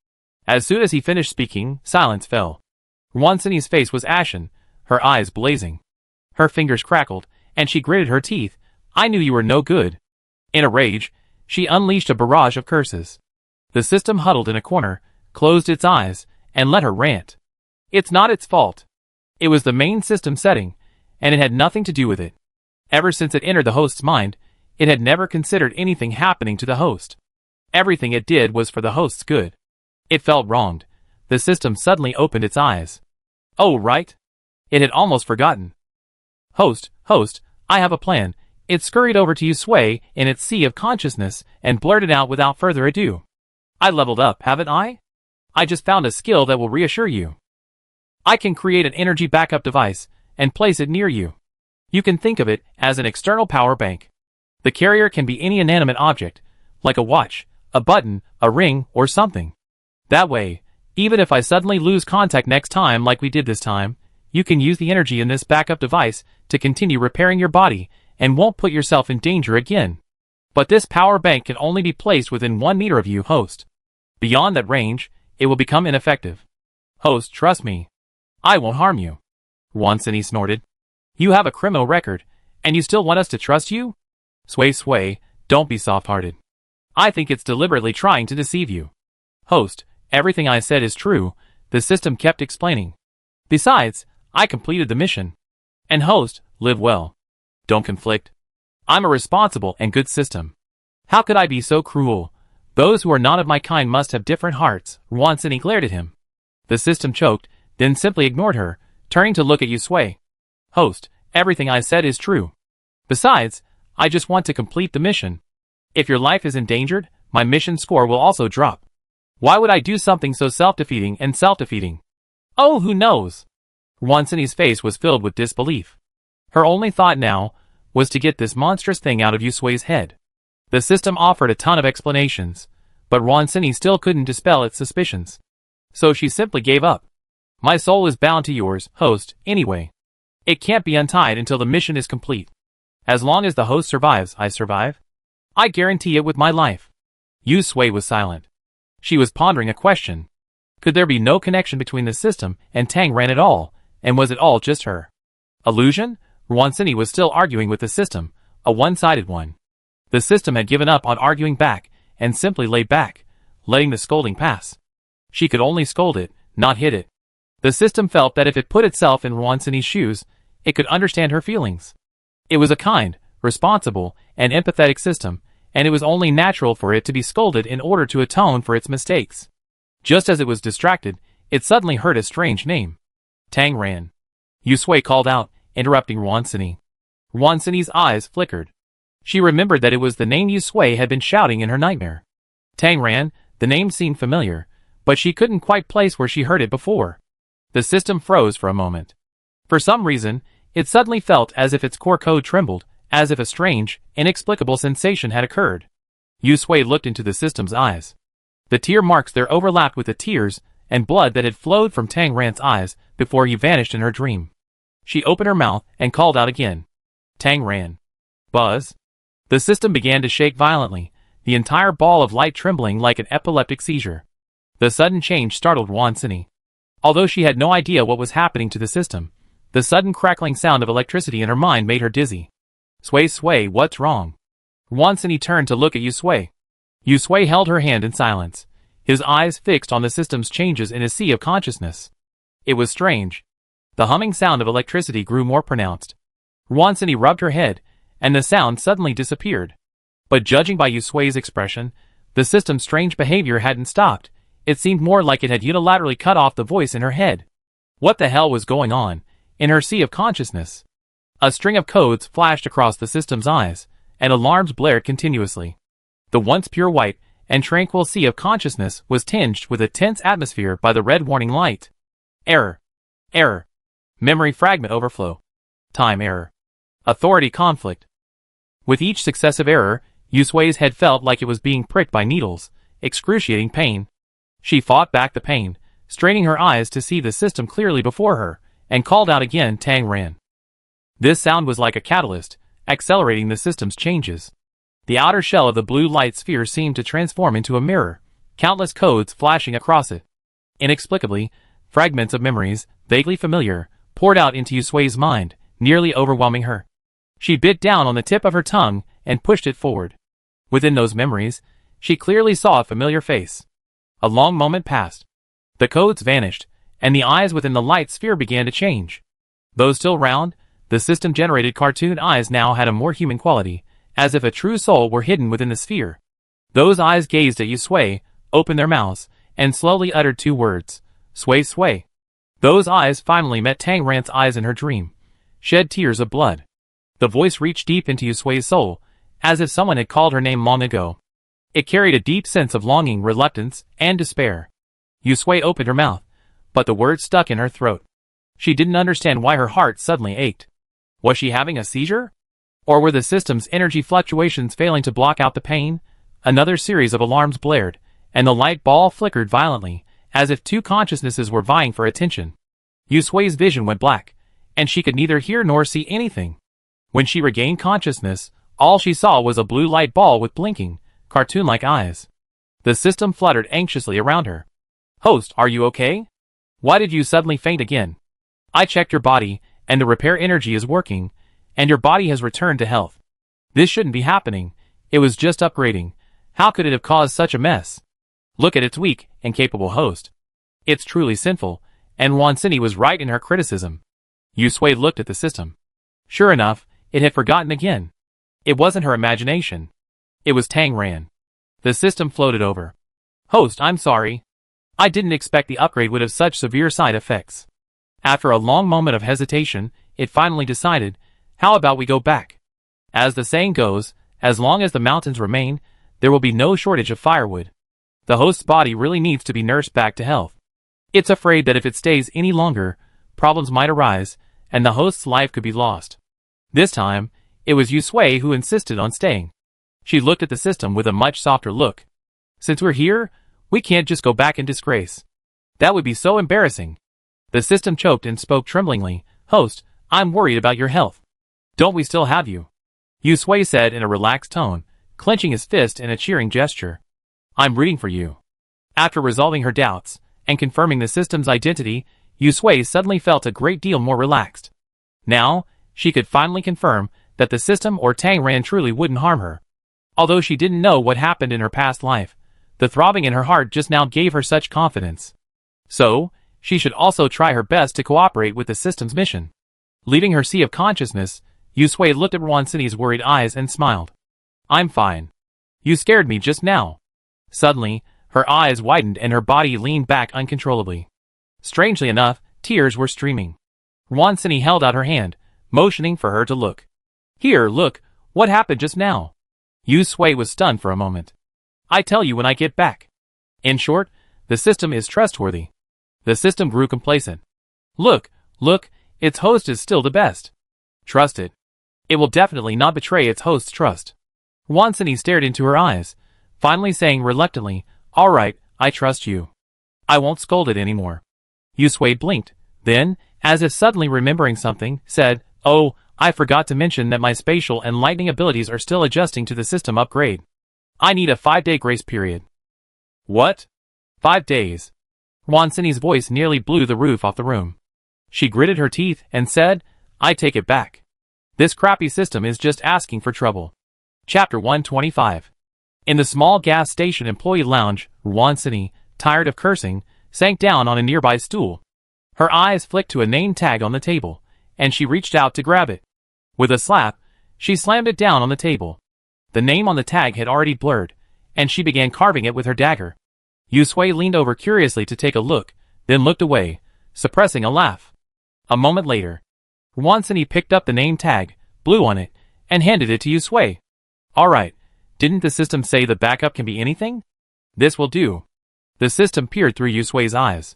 As soon as he finished speaking, silence fell. Wansini's face was ashen, her eyes blazing. Her fingers crackled, and she gritted her teeth. "I knew you were no good." In a rage, she unleashed a barrage of curses. The system huddled in a corner, closed its eyes, and let her rant. It's not its fault. It was the main system setting, and it had nothing to do with it. Ever since it entered the host's mind, it had never considered anything happening to the host. Everything it did was for the host's good. It felt wronged. The system suddenly opened its eyes. Oh, right. It had almost forgotten. Host, I have a plan." It scurried over to Yusui in its sea of consciousness and blurted out without further ado. "I leveled up, haven't I? I just found a skill that will reassure you. I can create an energy backup device and place it near you. You can think of it as an external power bank. The carrier can be any inanimate object, like a watch, a button, a ring, or something. That way, even if I suddenly lose contact next time like we did this time, you can use the energy in this backup device to continue repairing your body and won't put yourself in danger again. But this power bank can only be placed within 1 meter of you, host. Beyond that range, it will become ineffective. Host, trust me. I won't harm you." Wansini snorted. "You have a criminal record, and you still want us to trust you? Sway, don't be soft-hearted. I think it's deliberately trying to deceive you." "Host, everything I said is true," the system kept explaining. "Besides, I completed the mission. And host, live well. Don't conflict. I'm a responsible and good system. How could I be so cruel? Those who are not of my kind must have different hearts." Wansini glared at him. The system choked, then simply ignored her, turning to look at Yusui. "Host, everything I said is true. Besides, I just want to complete the mission. If your life is endangered, my mission score will also drop. Why would I do something so self-defeating and self-defeating?" "Oh, who knows?" Wansini's face was filled with disbelief. Her only thought now was to get this monstrous thing out of Yusui's head. The system offered a ton of explanations, but Wansini still couldn't dispel its suspicions. So she simply gave up. "My soul is bound to yours, host, anyway. It can't be untied until the mission is complete. As long as the host survives, I survive. I guarantee it with my life." Yusui was silent. She was pondering a question. Could there be no connection between the system and Tang Ran at all, and was it all just her illusion? Wansini was still arguing with the system, a one-sided one. The system had given up on arguing back, and simply lay back, letting the scolding pass. She could only scold it, not hit it. The system felt that if it put itself in Wansini's shoes, it could understand her feelings. It was a kind, responsible, and empathetic system, and it was only natural for it to be scolded in order to atone for its mistakes. Just as it was distracted, it suddenly heard a strange name. "Tang Ran." Yusui called out, interrupting Wansini. Wansini's eyes flickered. She remembered that it was the name Yusui had been shouting in her nightmare. Tang Ran, the name seemed familiar, but she couldn't quite place where she heard it before. The system froze for a moment. For some reason, it suddenly felt as if its core code trembled, as if a strange, inexplicable sensation had occurred. Yusui looked into the system's eyes. The tear marks there overlapped with the tears and blood that had flowed from Tang Ran's eyes before he vanished in her dream. She opened her mouth and called out again. "Tang Ran." "Buzz." The system began to shake violently, the entire ball of light trembling like an epileptic seizure. The sudden change startled Wansini. Although she had no idea what was happening to the system, the sudden crackling sound of electricity in her mind made her dizzy. Sway, what's wrong?" Wansini turned to look at Yusui. Yusui held her hand in silence, his eyes fixed on the system's changes in his sea of consciousness. It was strange. The humming sound of electricity grew more pronounced. Wansini rubbed her head, and the sound suddenly disappeared. But judging by Yusui's expression, the system's strange behavior hadn't stopped. It seemed more like it had unilaterally cut off the voice in her head. What the hell was going on in her sea of consciousness? A string of codes flashed across the system's eyes, and alarms blared continuously. The once pure white and tranquil sea of consciousness was tinged with a tense atmosphere by the red warning light. Error. Memory fragment overflow. Time error. Authority conflict. With each successive error, Yusui's head felt like it was being pricked by needles, excruciating pain. She fought back the pain, straining her eyes to see the system clearly before her, and called out again. Tang ran. This sound was like a catalyst, accelerating the system's changes. The outer shell of the blue light sphere seemed to transform into a mirror, countless codes flashing across it. Inexplicably, fragments of memories, vaguely familiar, poured out into Yusui's mind, nearly overwhelming her. She bit down on the tip of her tongue and pushed it forward. Within those memories, she clearly saw a familiar face. A long moment passed. The codes vanished, and the eyes within the light sphere began to change. Though still round, the system-generated cartoon eyes now had a more human quality, as if a true soul were hidden within the sphere. Those eyes gazed at Yusui, opened their mouths, and slowly uttered two words, "Sway, sway." Those eyes finally met Tang Ran's eyes in her dream, shed tears of blood. The voice reached deep into Yusui's soul, as if someone had called her name long ago. It carried a deep sense of longing, reluctance, and despair. Yusui opened her mouth, but the words stuck in her throat. She didn't understand why her heart suddenly ached. Was she having a seizure? Or were the system's energy fluctuations failing to block out the pain? Another series of alarms blared, and the light ball flickered violently, as if two consciousnesses were vying for attention. Yusui's vision went black, and she could neither hear nor see anything. When she regained consciousness, all she saw was a blue light ball with blinking, cartoon-like eyes. The system fluttered anxiously around her. "Host, are you okay? Why did you suddenly faint again? I checked your body, and the repair energy is working, and your body has returned to health. This shouldn't be happening. It was just upgrading. How could it have caused such a mess? Look at its weak, incapable host. It's truly sinful," and Wansini was right in her criticism. Yusui looked at the system. Sure enough, it had forgotten again. It wasn't her imagination. It was Tang Ran. The system floated over. "Host, I'm sorry. I didn't expect the upgrade would have such severe side effects." After a long moment of hesitation, it finally decided, "How about we go back? As the saying goes, as long as the mountains remain, there will be no shortage of firewood. The host's body really needs to be nursed back to health. It's afraid that if it stays any longer, problems might arise, and the host's life could be lost." This time, it was Yusui who insisted on staying. She looked at the system with a much softer look. "Since we're here, we can't just go back in disgrace. That would be so embarrassing." The system choked and spoke tremblingly. "Host, I'm worried about your health. Don't we still have you?" Yusui said in a relaxed tone, clenching his fist in a cheering gesture. "I'm rooting for you." After resolving her doubts, and confirming the system's identity, Yusui suddenly felt a great deal more relaxed. Now, she could finally confirm that the system or Tang Ran truly wouldn't harm her. Although she didn't know what happened in her past life, the throbbing in her heart just now gave her such confidence. So, she should also try her best to cooperate with the system's mission. Leaving her sea of consciousness, Yusui looked at Wansini's worried eyes and smiled. "I'm fine. You scared me just now." Suddenly, her eyes widened and her body leaned back uncontrollably. Strangely enough, tears were streaming. Wansini held out her hand, motioning for her to look. "Here, look, what happened just now?" Yusui was stunned for a moment. "I tell you when I get back." In short, the system is trustworthy. The system grew complacent. Look, its host is still the best. Trust it. It will definitely not betray its host's trust." Wansini stared into her eyes, finally saying reluctantly, "All right, I trust you. I won't scold it anymore." Yusui blinked, then, as if suddenly remembering something, said, "Oh, I forgot to mention that my spatial and lightning abilities are still adjusting to the system upgrade. I need a 5-day grace period." "What? 5 days?" Wansini's voice nearly blew the roof off the room. She gritted her teeth and said, "I take it back. This crappy system is just asking for trouble." Chapter 125. In the small gas station employee lounge, Wansini, tired of cursing, sank down on a nearby stool. Her eyes flicked to a name tag on the table, and she reached out to grab it. With a slap, she slammed it down on the table. The name on the tag had already blurred, and she began carving it with her dagger. Yusui leaned over curiously to take a look, then looked away, suppressing a laugh. A moment later, Wansini picked up the name tag, blew on it, and handed it to Yusui. "All right, didn't the system say the backup can be anything? This will do." The system peered through Yusui's eyes.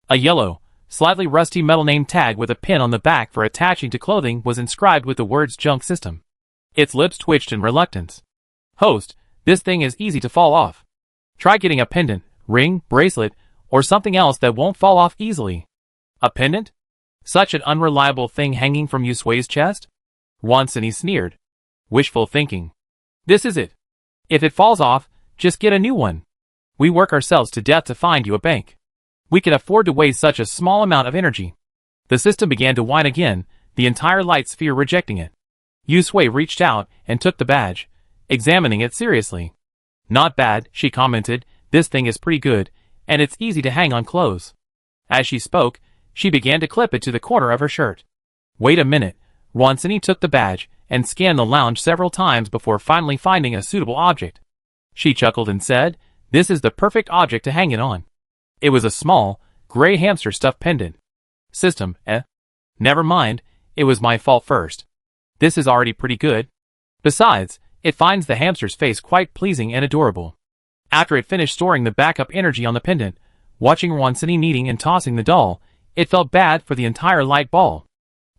A yellow, slightly rusty metal name tag with a pin on the back for attaching to clothing was inscribed with the words "Junk System." Its lips twitched in reluctance. Host, this thing is easy to fall off. Try getting a pendant, ring, bracelet, or something else that won't fall off easily. A pendant? Such an unreliable thing hanging from Yusue's chest? Wansini sneered. Wishful thinking. This is it. If it falls off, just get a new one. We work ourselves to death to find you a bank. We can afford to waste such a small amount of energy. The system began to whine again, the entire light sphere rejecting it. Yusui reached out and took the badge, examining it seriously. Not bad, she commented, this thing is pretty good, and it's easy to hang on clothes. As she spoke, she began to clip it to the corner of her shirt. Wait a minute, Wansini took the badge and scanned the lounge several times before finally finding a suitable object. She chuckled and said, this is the perfect object to hang it on. It was a small, gray hamster stuffed pendant. System, eh? Never mind, it was my fault first. This is already pretty good. Besides, it finds the hamster's face quite pleasing and adorable. After it finished storing the backup energy on the pendant, watching Wansini kneading and tossing the doll, it felt bad for the entire light ball.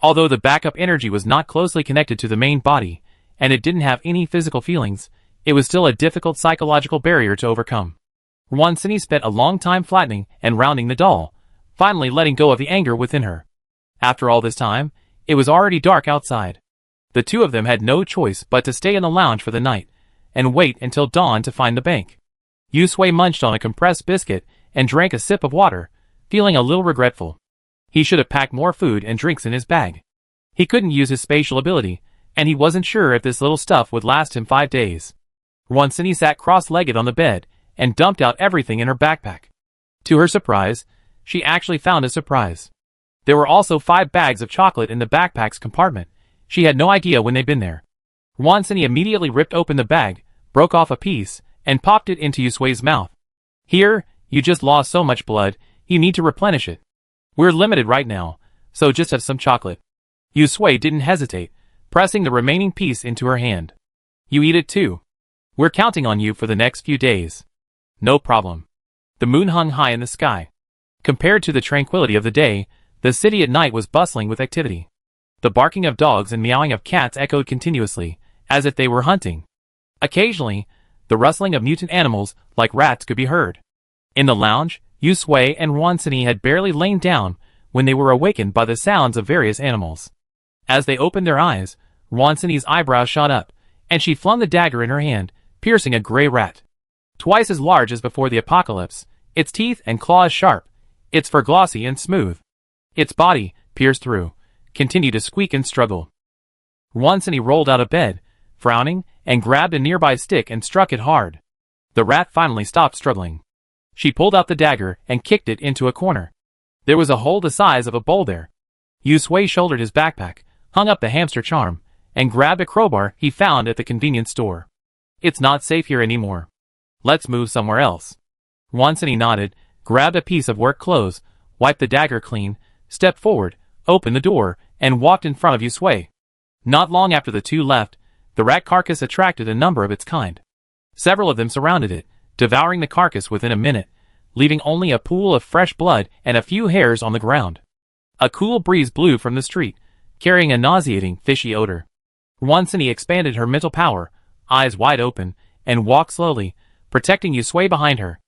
Although the backup energy was not closely connected to the main body, and it didn't have any physical feelings, it was still a difficult psychological barrier to overcome. Wansini spent a long time flattening and rounding the doll, finally letting go of the anger within her. After all this time, it was already dark outside. The two of them had no choice but to stay in the lounge for the night, and wait until dawn to find the bank. Yusui munched on a compressed biscuit and drank a sip of water, feeling a little regretful. He should have packed more food and drinks in his bag. He couldn't use his spatial ability, and he wasn't sure if this little stuff would last him 5 days. Wansini sat cross-legged on the bed and dumped out everything in her backpack. To her surprise, she actually found a surprise. There were also 5 bags of chocolate in the backpack's compartment. She had no idea when they'd been there. Wansini immediately ripped open the bag, broke off a piece, and popped it into Yusui's mouth. Here, you just lost so much blood, you need to replenish it. We're limited right now, so just have some chocolate. Yusui didn't hesitate, pressing the remaining piece into her hand. You eat it too. We're counting on you for the next few days. No problem. The moon hung high in the sky. Compared to the tranquility of the day, the city at night was bustling with activity. The barking of dogs and meowing of cats echoed continuously, as if they were hunting. Occasionally, the rustling of mutant animals, like rats, could be heard. In the lounge, Yusui and Wansini had barely lain down when they were awakened by the sounds of various animals. As they opened their eyes, Wansini's eyebrows shot up, and she flung the dagger in her hand, piercing a gray rat. Twice as large as before the apocalypse, its teeth and claws sharp, its fur glossy and smooth. Its body, pierced through, continued to squeak and struggle. Wansini rolled out of bed, frowning, and grabbed a nearby stick and struck it hard. The rat finally stopped struggling. She pulled out the dagger and kicked it into a corner. There was a hole the size of a bowl there. Yusui shouldered his backpack, hung up the hamster charm, and grabbed a crowbar he found at the convenience store. It's not safe here anymore. Let's move somewhere else. Wansini nodded, grabbed a piece of work clothes, wiped the dagger clean, stepped forward, opened the door, and walked in front of Yusui. Not long after the two left, the rat carcass attracted a number of its kind. Several of them surrounded it, devouring the carcass within a minute, leaving only a pool of fresh blood and a few hairs on the ground. A cool breeze blew from the street, carrying a nauseating, fishy odor. Wansini expanded her mental power, eyes wide open, and walked slowly, protecting Yusui behind her.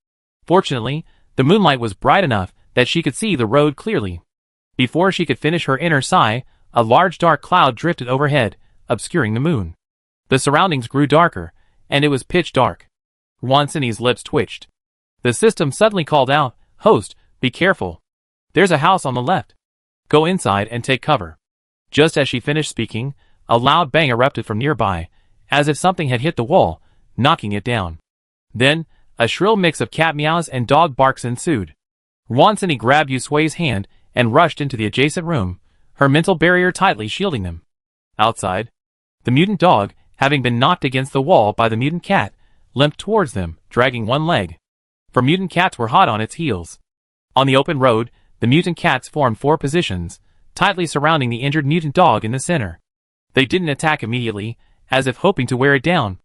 Fortunately, the moonlight was bright enough that she could see the road clearly. Before she could finish her inner sigh, a large dark cloud drifted overhead, obscuring the moon. The surroundings grew darker, and it was pitch dark. Wansini's lips twitched. The system suddenly called out, "Host, be careful. There's a house on the left. Go inside and take cover." Just as she finished speaking, a loud bang erupted from nearby, as if something had hit the wall, knocking it down. Then, a shrill mix of cat meows and dog barks ensued. Wansini grabbed Yusui's hand and rushed into the adjacent room, her mental barrier tightly shielding them. Outside, the mutant dog, having been knocked against the wall by the mutant cat, limped towards them, dragging one leg. For mutant cats were hot on its heels. On the open road, the mutant cats formed 4 positions, tightly surrounding the injured mutant dog in the center. They didn't attack immediately, as if hoping to wear it down.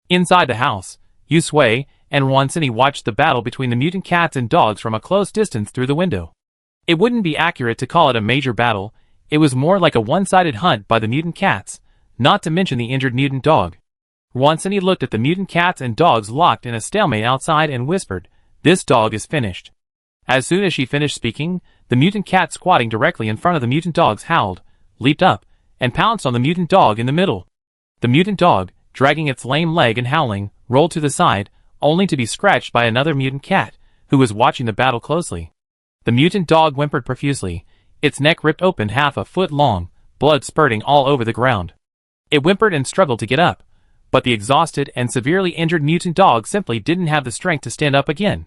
Inside the house, Yusui and Wansini watched the battle between the mutant cats and dogs from a close distance through the window. It wouldn't be accurate to call it a major battle, it was more like a one-sided hunt by the mutant cats, not to mention the injured mutant dog. Wansini looked at the mutant cats and dogs locked in a stalemate outside and whispered, "This dog is finished." As soon as she finished speaking, the mutant cat squatting directly in front of the mutant dogs howled, leaped up, and pounced on the mutant dog in the middle. The mutant dog, dragging its lame leg and howling, rolled to the side, only to be scratched by another mutant cat, who was watching the battle closely. The mutant dog whimpered profusely, its neck ripped open half a foot long, blood spurting all over the ground. It whimpered and struggled to get up, but the exhausted and severely injured mutant dog simply didn't have the strength to stand up again.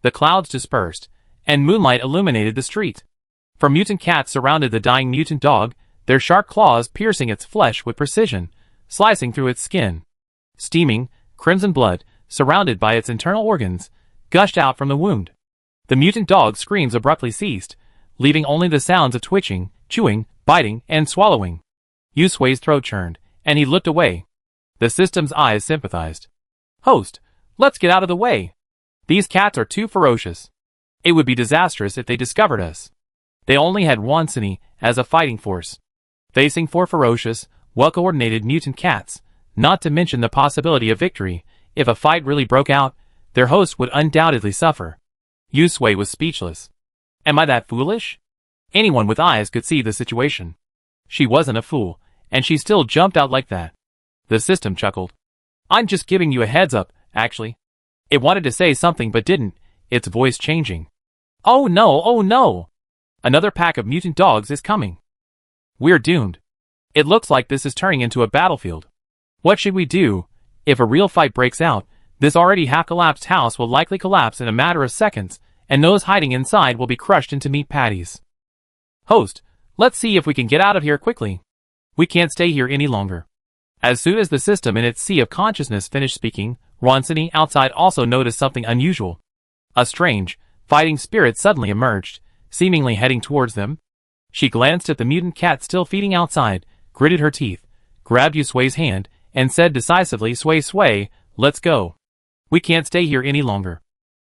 The clouds dispersed, and moonlight illuminated the street. 4 mutant cats surrounded the dying mutant dog, their sharp claws piercing its flesh with precision, slicing through its skin. Steaming, crimson blood, surrounded by its internal organs, gushed out from the wound. The mutant dog's screams abruptly ceased, leaving only the sounds of twitching, chewing, biting, and swallowing. Yusue's throat churned, and he looked away. The system's eyes sympathized. "Host, let's get out of the way. These cats are too ferocious. It would be disastrous if they discovered us." They only had Wansini as a fighting force. Facing 4 ferocious, well-coordinated mutant cats, not to mention the possibility of victory, if a fight really broke out, their host would undoubtedly suffer. Yusue was speechless. Am I that foolish? Anyone with eyes could see the situation. She wasn't a fool, and she still jumped out like that. The system chuckled. "I'm just giving you a heads up, actually." It wanted to say something but didn't, its voice changing. "Oh no, oh no! Another pack of mutant dogs is coming. We're doomed. It looks like this is turning into a battlefield. What should we do? If a real fight breaks out, this already half-collapsed house will likely collapse in a matter of seconds, and those hiding inside will be crushed into meat patties. Host, let's see if we can get out of here quickly. We can't stay here any longer." As soon as the system in its sea of consciousness finished speaking, Wansini outside also noticed something unusual. A strange, fighting spirit suddenly emerged, seemingly heading towards them. She glanced at the mutant cat still feeding outside, gritted her teeth, grabbed Yusue's hand, and said decisively, Sway, let's go. We can't stay here any longer.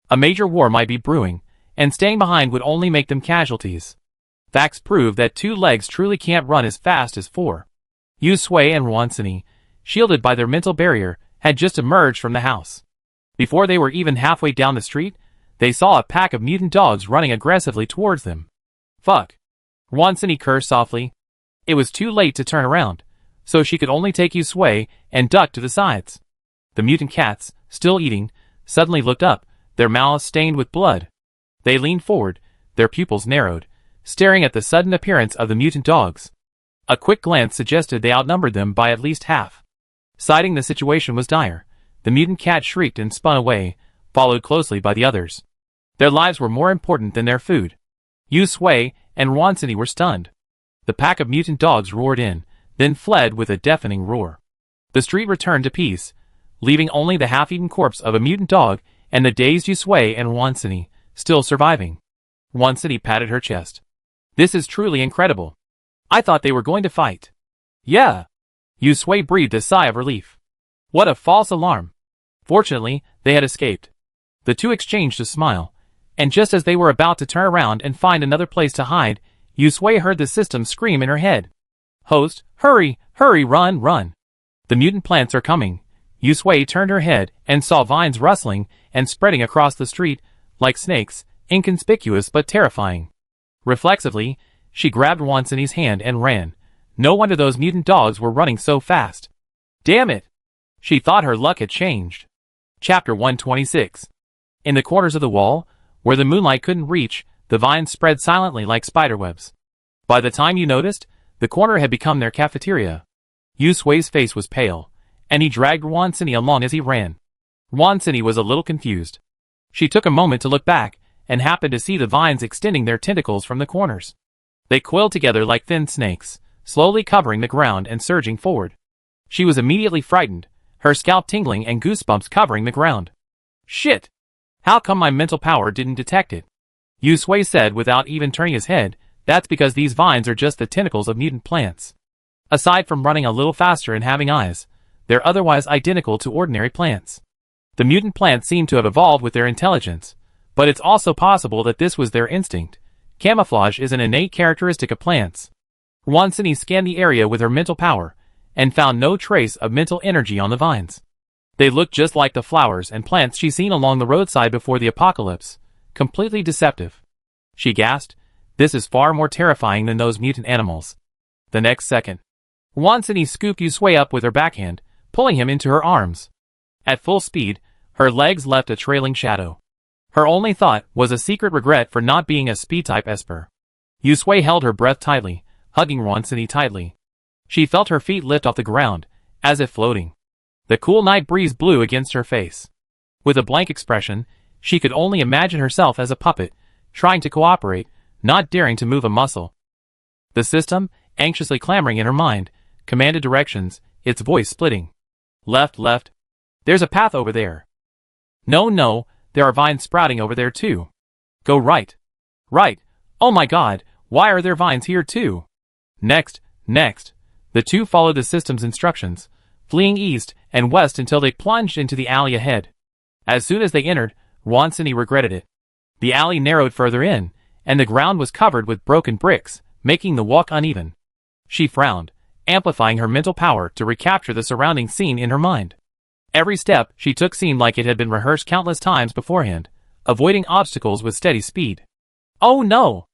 A major war might be brewing, and staying behind would only make them casualties. Facts prove that 2 legs truly can't run as fast as 4. Yusue and Wansini, shielded by their mental barrier, had just emerged from the house. Before they were even halfway down the street, they saw a pack of mutant dogs running aggressively towards them. Fuck. Wansini cursed softly. It was too late to turn around, so she could only take Yusue and duck to the sides. The mutant cats, still eating, suddenly looked up, their mouths stained with blood. They leaned forward, their pupils narrowed, staring at the sudden appearance of the mutant dogs. A quick glance suggested they outnumbered them by at least half. Citing the situation was dire, the mutant cat shrieked and spun away, followed closely by the others. Their lives were more important than their food. Yusue and Wansini were stunned. The pack of mutant dogs roared in, then fled with a deafening roar. The street returned to peace, leaving only the half-eaten corpse of a mutant dog and the dazed Yusue and Wansini, still surviving. Wansini patted her chest. This is truly incredible. I thought they were going to fight. Yeah. Yusue breathed a sigh of relief. What a false alarm. Fortunately, they had escaped. The two exchanged a smile, and just as they were about to turn around and find another place to hide, Yusue heard the system scream in her head. Host, hurry, run. The mutant plants are coming. Yusue turned her head and saw vines rustling and spreading across the street, like snakes, inconspicuous but terrifying. Reflexively, she grabbed Wansini's hand and ran. No wonder those mutant dogs were running so fast. Damn it! She thought her luck had changed. Chapter 126. In the corners of the wall, where the moonlight couldn't reach, the vines spread silently like spiderwebs. By the time you noticed, the corner had become their cafeteria. Yusue's face was pale, and he dragged Wansini along as he ran. Wansini was a little confused. She took a moment to look back, and happened to see the vines extending their tentacles from the corners. They coiled together like thin snakes, slowly covering the ground and surging forward. She was immediately frightened, her scalp tingling and goosebumps covering the ground. Shit! How come my mental power didn't detect it? Yusue said without even turning his head, that's because these vines are just the tentacles of mutant plants. Aside from running a little faster and having eyes, they're otherwise identical to ordinary plants. The mutant plants seem to have evolved with their intelligence, but it's also possible that this was their instinct. Camouflage is an innate characteristic of plants. Wansini scanned the area with her mental power, and found no trace of mental energy on the vines. They looked just like the flowers and plants she'd seen along the roadside before the apocalypse, completely deceptive. She gasped, "This is far more terrifying than those mutant animals." The next second, Wansini scooped Yusui up with her backhand, pulling him into her arms. At full speed, her legs left a trailing shadow. Her only thought was a secret regret for not being a speed-type Esper. Yusui held her breath tightly, hugging Wansini tightly. She felt her feet lift off the ground, as if floating. The cool night breeze blew against her face. With a blank expression, she could only imagine herself as a puppet, trying to cooperate, not daring to move a muscle. The system, anxiously clamoring in her mind, commanded directions, its voice splitting. "Left, left. There's a path over there. No, no, there are vines sprouting over there too. Go right. Right. Oh my god, why are there vines here too? Next, next." The two followed the system's instructions, fleeing east and west until they plunged into the alley ahead. As soon as they entered, Wansini regretted it. The alley narrowed further in, and the ground was covered with broken bricks, making the walk uneven. She frowned, amplifying her mental power to recapture the surrounding scene in her mind. Every step she took seemed like it had been rehearsed countless times beforehand, avoiding obstacles with steady speed. "Oh no!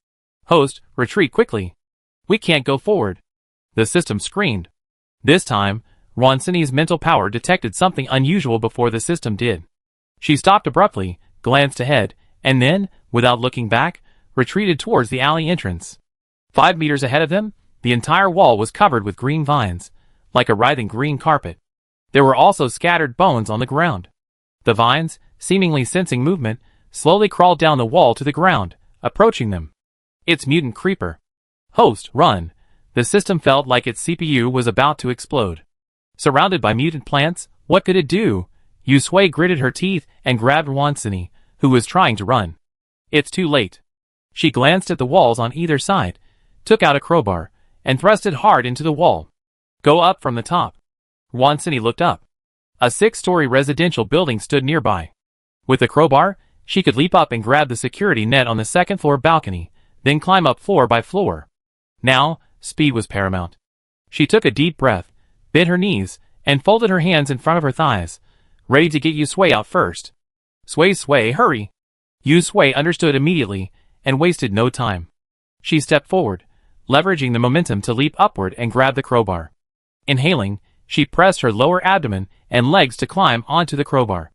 Host, retreat quickly. We can't go forward," the system screamed. This time, Wansini's mental power detected something unusual before the system did. She stopped abruptly, glanced ahead, and then, without looking back, retreated towards the alley entrance. 5 meters ahead of them, the entire wall was covered with green vines, like a writhing green carpet. There were also scattered bones on the ground. The vines, seemingly sensing movement, slowly crawled down the wall to the ground, approaching them. "It's Mutant Creeper. Host, run!" The system felt like its CPU was about to explode. Surrounded by mutant plants, what could it do? Yusui gritted her teeth and grabbed Wansini, who was trying to run. It's too late. She glanced at the walls on either side, took out a crowbar, and thrust it hard into the wall. "Go up from the top." Wansini looked up. A 6-story residential building stood nearby. With the crowbar, she could leap up and grab the security net on the second-floor balcony, then climb up floor by floor. Now, speed was paramount. She took a deep breath, bent her knees, and folded her hands in front of her thighs, ready to get Yusui out first. Sway, hurry! Yusui understood immediately, and wasted no time. She stepped forward, leveraging the momentum to leap upward and grab the crowbar. Inhaling, she pressed her lower abdomen and legs to climb onto the crowbar.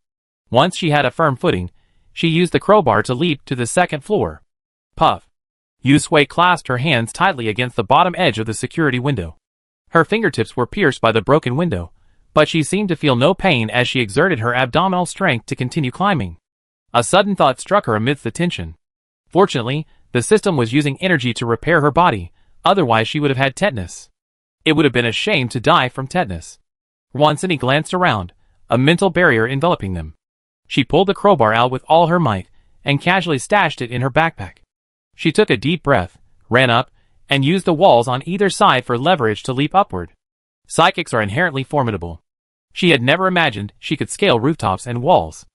Once she had a firm footing, she used the crowbar to leap to the second floor. Puff! Yusui clasped her hands tightly against the bottom edge of the security window. Her fingertips were pierced by the broken window, but she seemed to feel no pain as she exerted her abdominal strength to continue climbing. A sudden thought struck her amidst the tension. Fortunately, the system was using energy to repair her body, otherwise she would have had tetanus. It would have been a shame to die from tetanus. Wansini glanced around, a mental barrier enveloping them. She pulled the crowbar out with all her might, and casually stashed it in her backpack. She took a deep breath, ran up, and used the walls on either side for leverage to leap upward. Psychics are inherently formidable. She had never imagined she could scale rooftops and walls.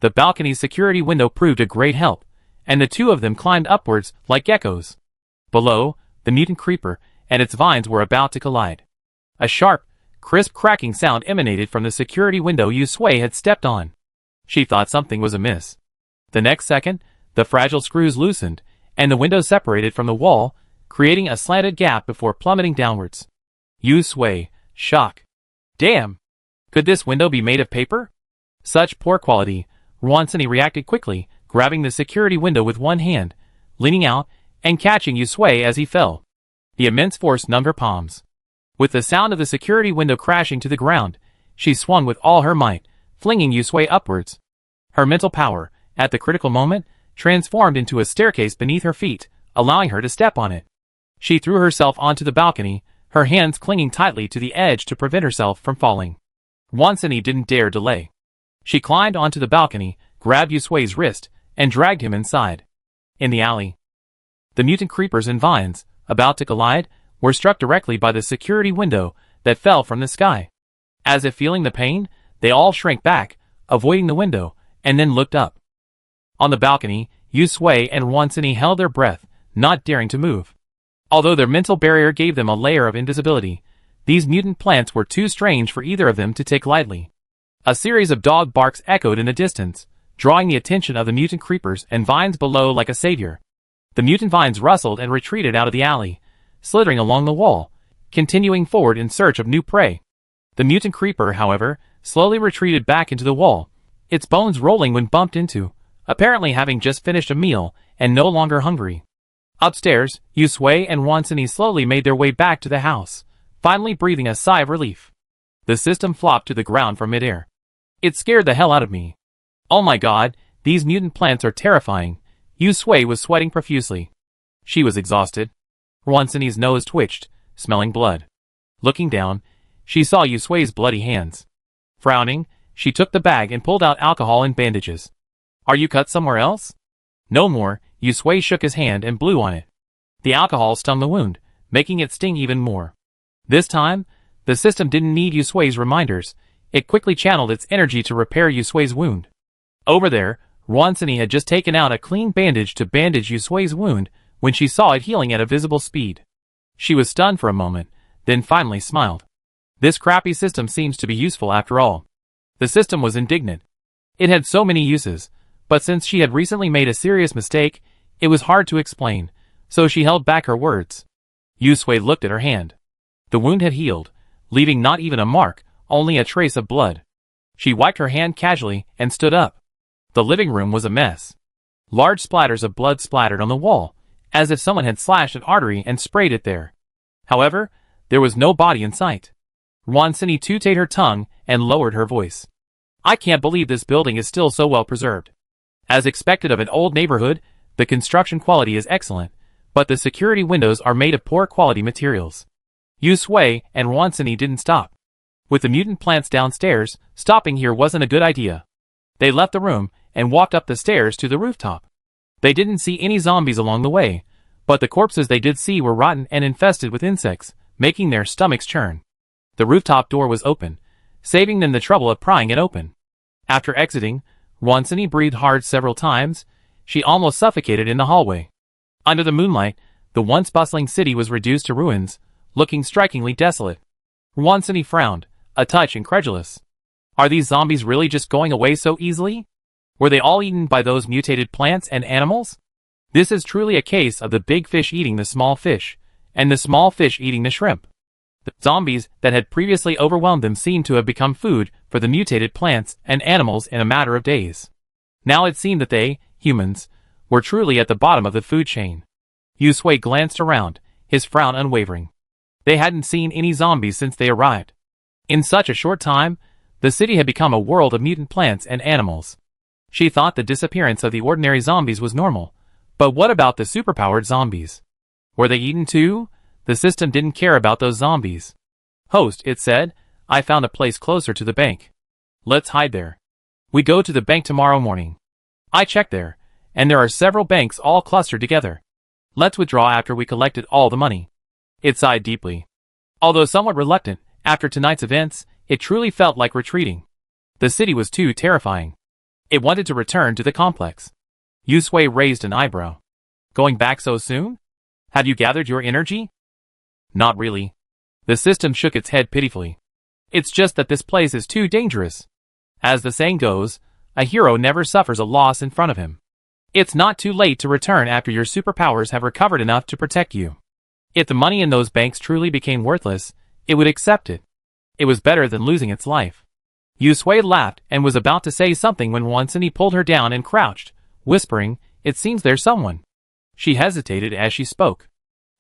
The balcony's security window proved a great help, and the two of them climbed upwards like geckos. Below, the mutant creeper and its vines were about to collide. A sharp, crisp cracking sound emanated from the security window Yusui had stepped on. She thought something was amiss. The next second, the fragile screws loosened, and the window separated from the wall, creating a slanted gap before plummeting downwards. Yusui, shock. Damn! Could this window be made of paper? Such poor quality. Wansini reacted quickly, grabbing the security window with one hand, leaning out, and catching Yusui as he fell. The immense force numbed her palms. With the sound of the security window crashing to the ground, she swung with all her might, flinging Yusui upwards. Her mental power, at the critical moment, transformed into a staircase beneath her feet, allowing her to step on it. She threw herself onto the balcony, her hands clinging tightly to the edge to prevent herself from falling. Wansini didn't dare delay. She climbed onto the balcony, grabbed Yusui's wrist, and dragged him inside. In the alley, the mutant creepers and vines, about to collide, were struck directly by the security window that fell from the sky. As if feeling the pain, they all shrank back, avoiding the window, and then looked up. On the balcony, Yusui and Wansini held their breath, not daring to move. Although their mental barrier gave them a layer of invisibility, These mutant plants were too strange for either of them to take lightly. A series of dog barks echoed in the distance, drawing the attention of the mutant creepers and vines below like a savior. The mutant vines rustled and retreated out of the alley, slithering along the wall, continuing forward in search of new prey. The mutant creeper, however, slowly retreated back into the wall, its bones rolling when bumped into, apparently having just finished a meal and no longer hungry. Upstairs, Yusui and Wansini slowly made their way back to the house, finally breathing a sigh of relief. The system flopped to the ground from midair. It scared the hell out of me. Oh my god, these mutant plants are terrifying. Yusui was sweating profusely. She was exhausted. Wansini's nose twitched, smelling blood. Looking down, she saw Yusui's bloody hands. Frowning, she took the bag and pulled out alcohol and bandages. Are you cut somewhere else? No more. Yusui shook his hand and blew on it. The alcohol stung the wound, making it sting even more. This time, the system didn't need Yusui's reminders. It quickly channeled its energy to repair Yusui's wound. Over there, Wansini had just taken out a clean bandage to bandage Yusui's wound when she saw it healing at a visible speed. She was stunned for a moment, then finally smiled. This crappy system seems to be useful after all. The system was indignant. It had so many uses, but since she had recently made a serious mistake, it was hard to explain, so she held back her words. Yusui looked at her hand. The wound had healed, leaving not even a mark, only a trace of blood. She wiped her hand casually and stood up. The living room was a mess. Large splatters of blood splattered on the wall, as if someone had slashed an artery and sprayed it there. However, there was no body in sight. Wansini tooted her tongue and lowered her voice. I can't believe this building is still so well preserved. As expected of an old neighborhood, the construction quality is excellent, but the security windows are made of poor quality materials. Yusui and Wansini didn't stop. With the mutant plants downstairs, stopping here wasn't a good idea. They left the room and walked up the stairs to the rooftop. They didn't see any zombies along the way, but the corpses they did see were rotten and infested with insects, making their stomachs churn. The rooftop door was open, saving them the trouble of prying it open. After exiting, Wansini breathed hard several times. She almost suffocated in the hallway. Under the moonlight, the once bustling city was reduced to ruins, looking strikingly desolate. Wansini frowned, a touch incredulous. Are these zombies really just going away so easily? Were they all eaten by those mutated plants and animals? This is truly a case of the big fish eating the small fish, and the small fish eating the shrimp. The zombies that had previously overwhelmed them seemed to have become food for the mutated plants and animals in a matter of days. Now it seemed that they, humans, were truly at the bottom of the food chain. Yusui glanced around, his frown unwavering. They hadn't seen any zombies since they arrived. In such a short time, the city had become a world of mutant plants and animals. She thought the disappearance of the ordinary zombies was normal, but what about the superpowered zombies? Were they eaten too? The system didn't care about those zombies. Host, it said, I found a place closer to the bank. Let's hide there. We go to the bank tomorrow morning. I checked there, and there are several banks all clustered together. Let's withdraw after we collected all the money. It sighed deeply. Although somewhat reluctant, after tonight's events, it truly felt like retreating. The city was too terrifying. It wanted to return to the complex. Yusui raised an eyebrow. Going back so soon? Have you gathered your energy? Not really. The system shook its head pitifully. It's just that this place is too dangerous. As the saying goes, a hero never suffers a loss in front of him. It's not too late to return after your superpowers have recovered enough to protect you. If the money in those banks truly became worthless, it would accept it. It was better than losing its life. Yusui laughed and was about to say something when Wansini pulled her down and crouched, whispering, It seems there's someone. She hesitated as she spoke.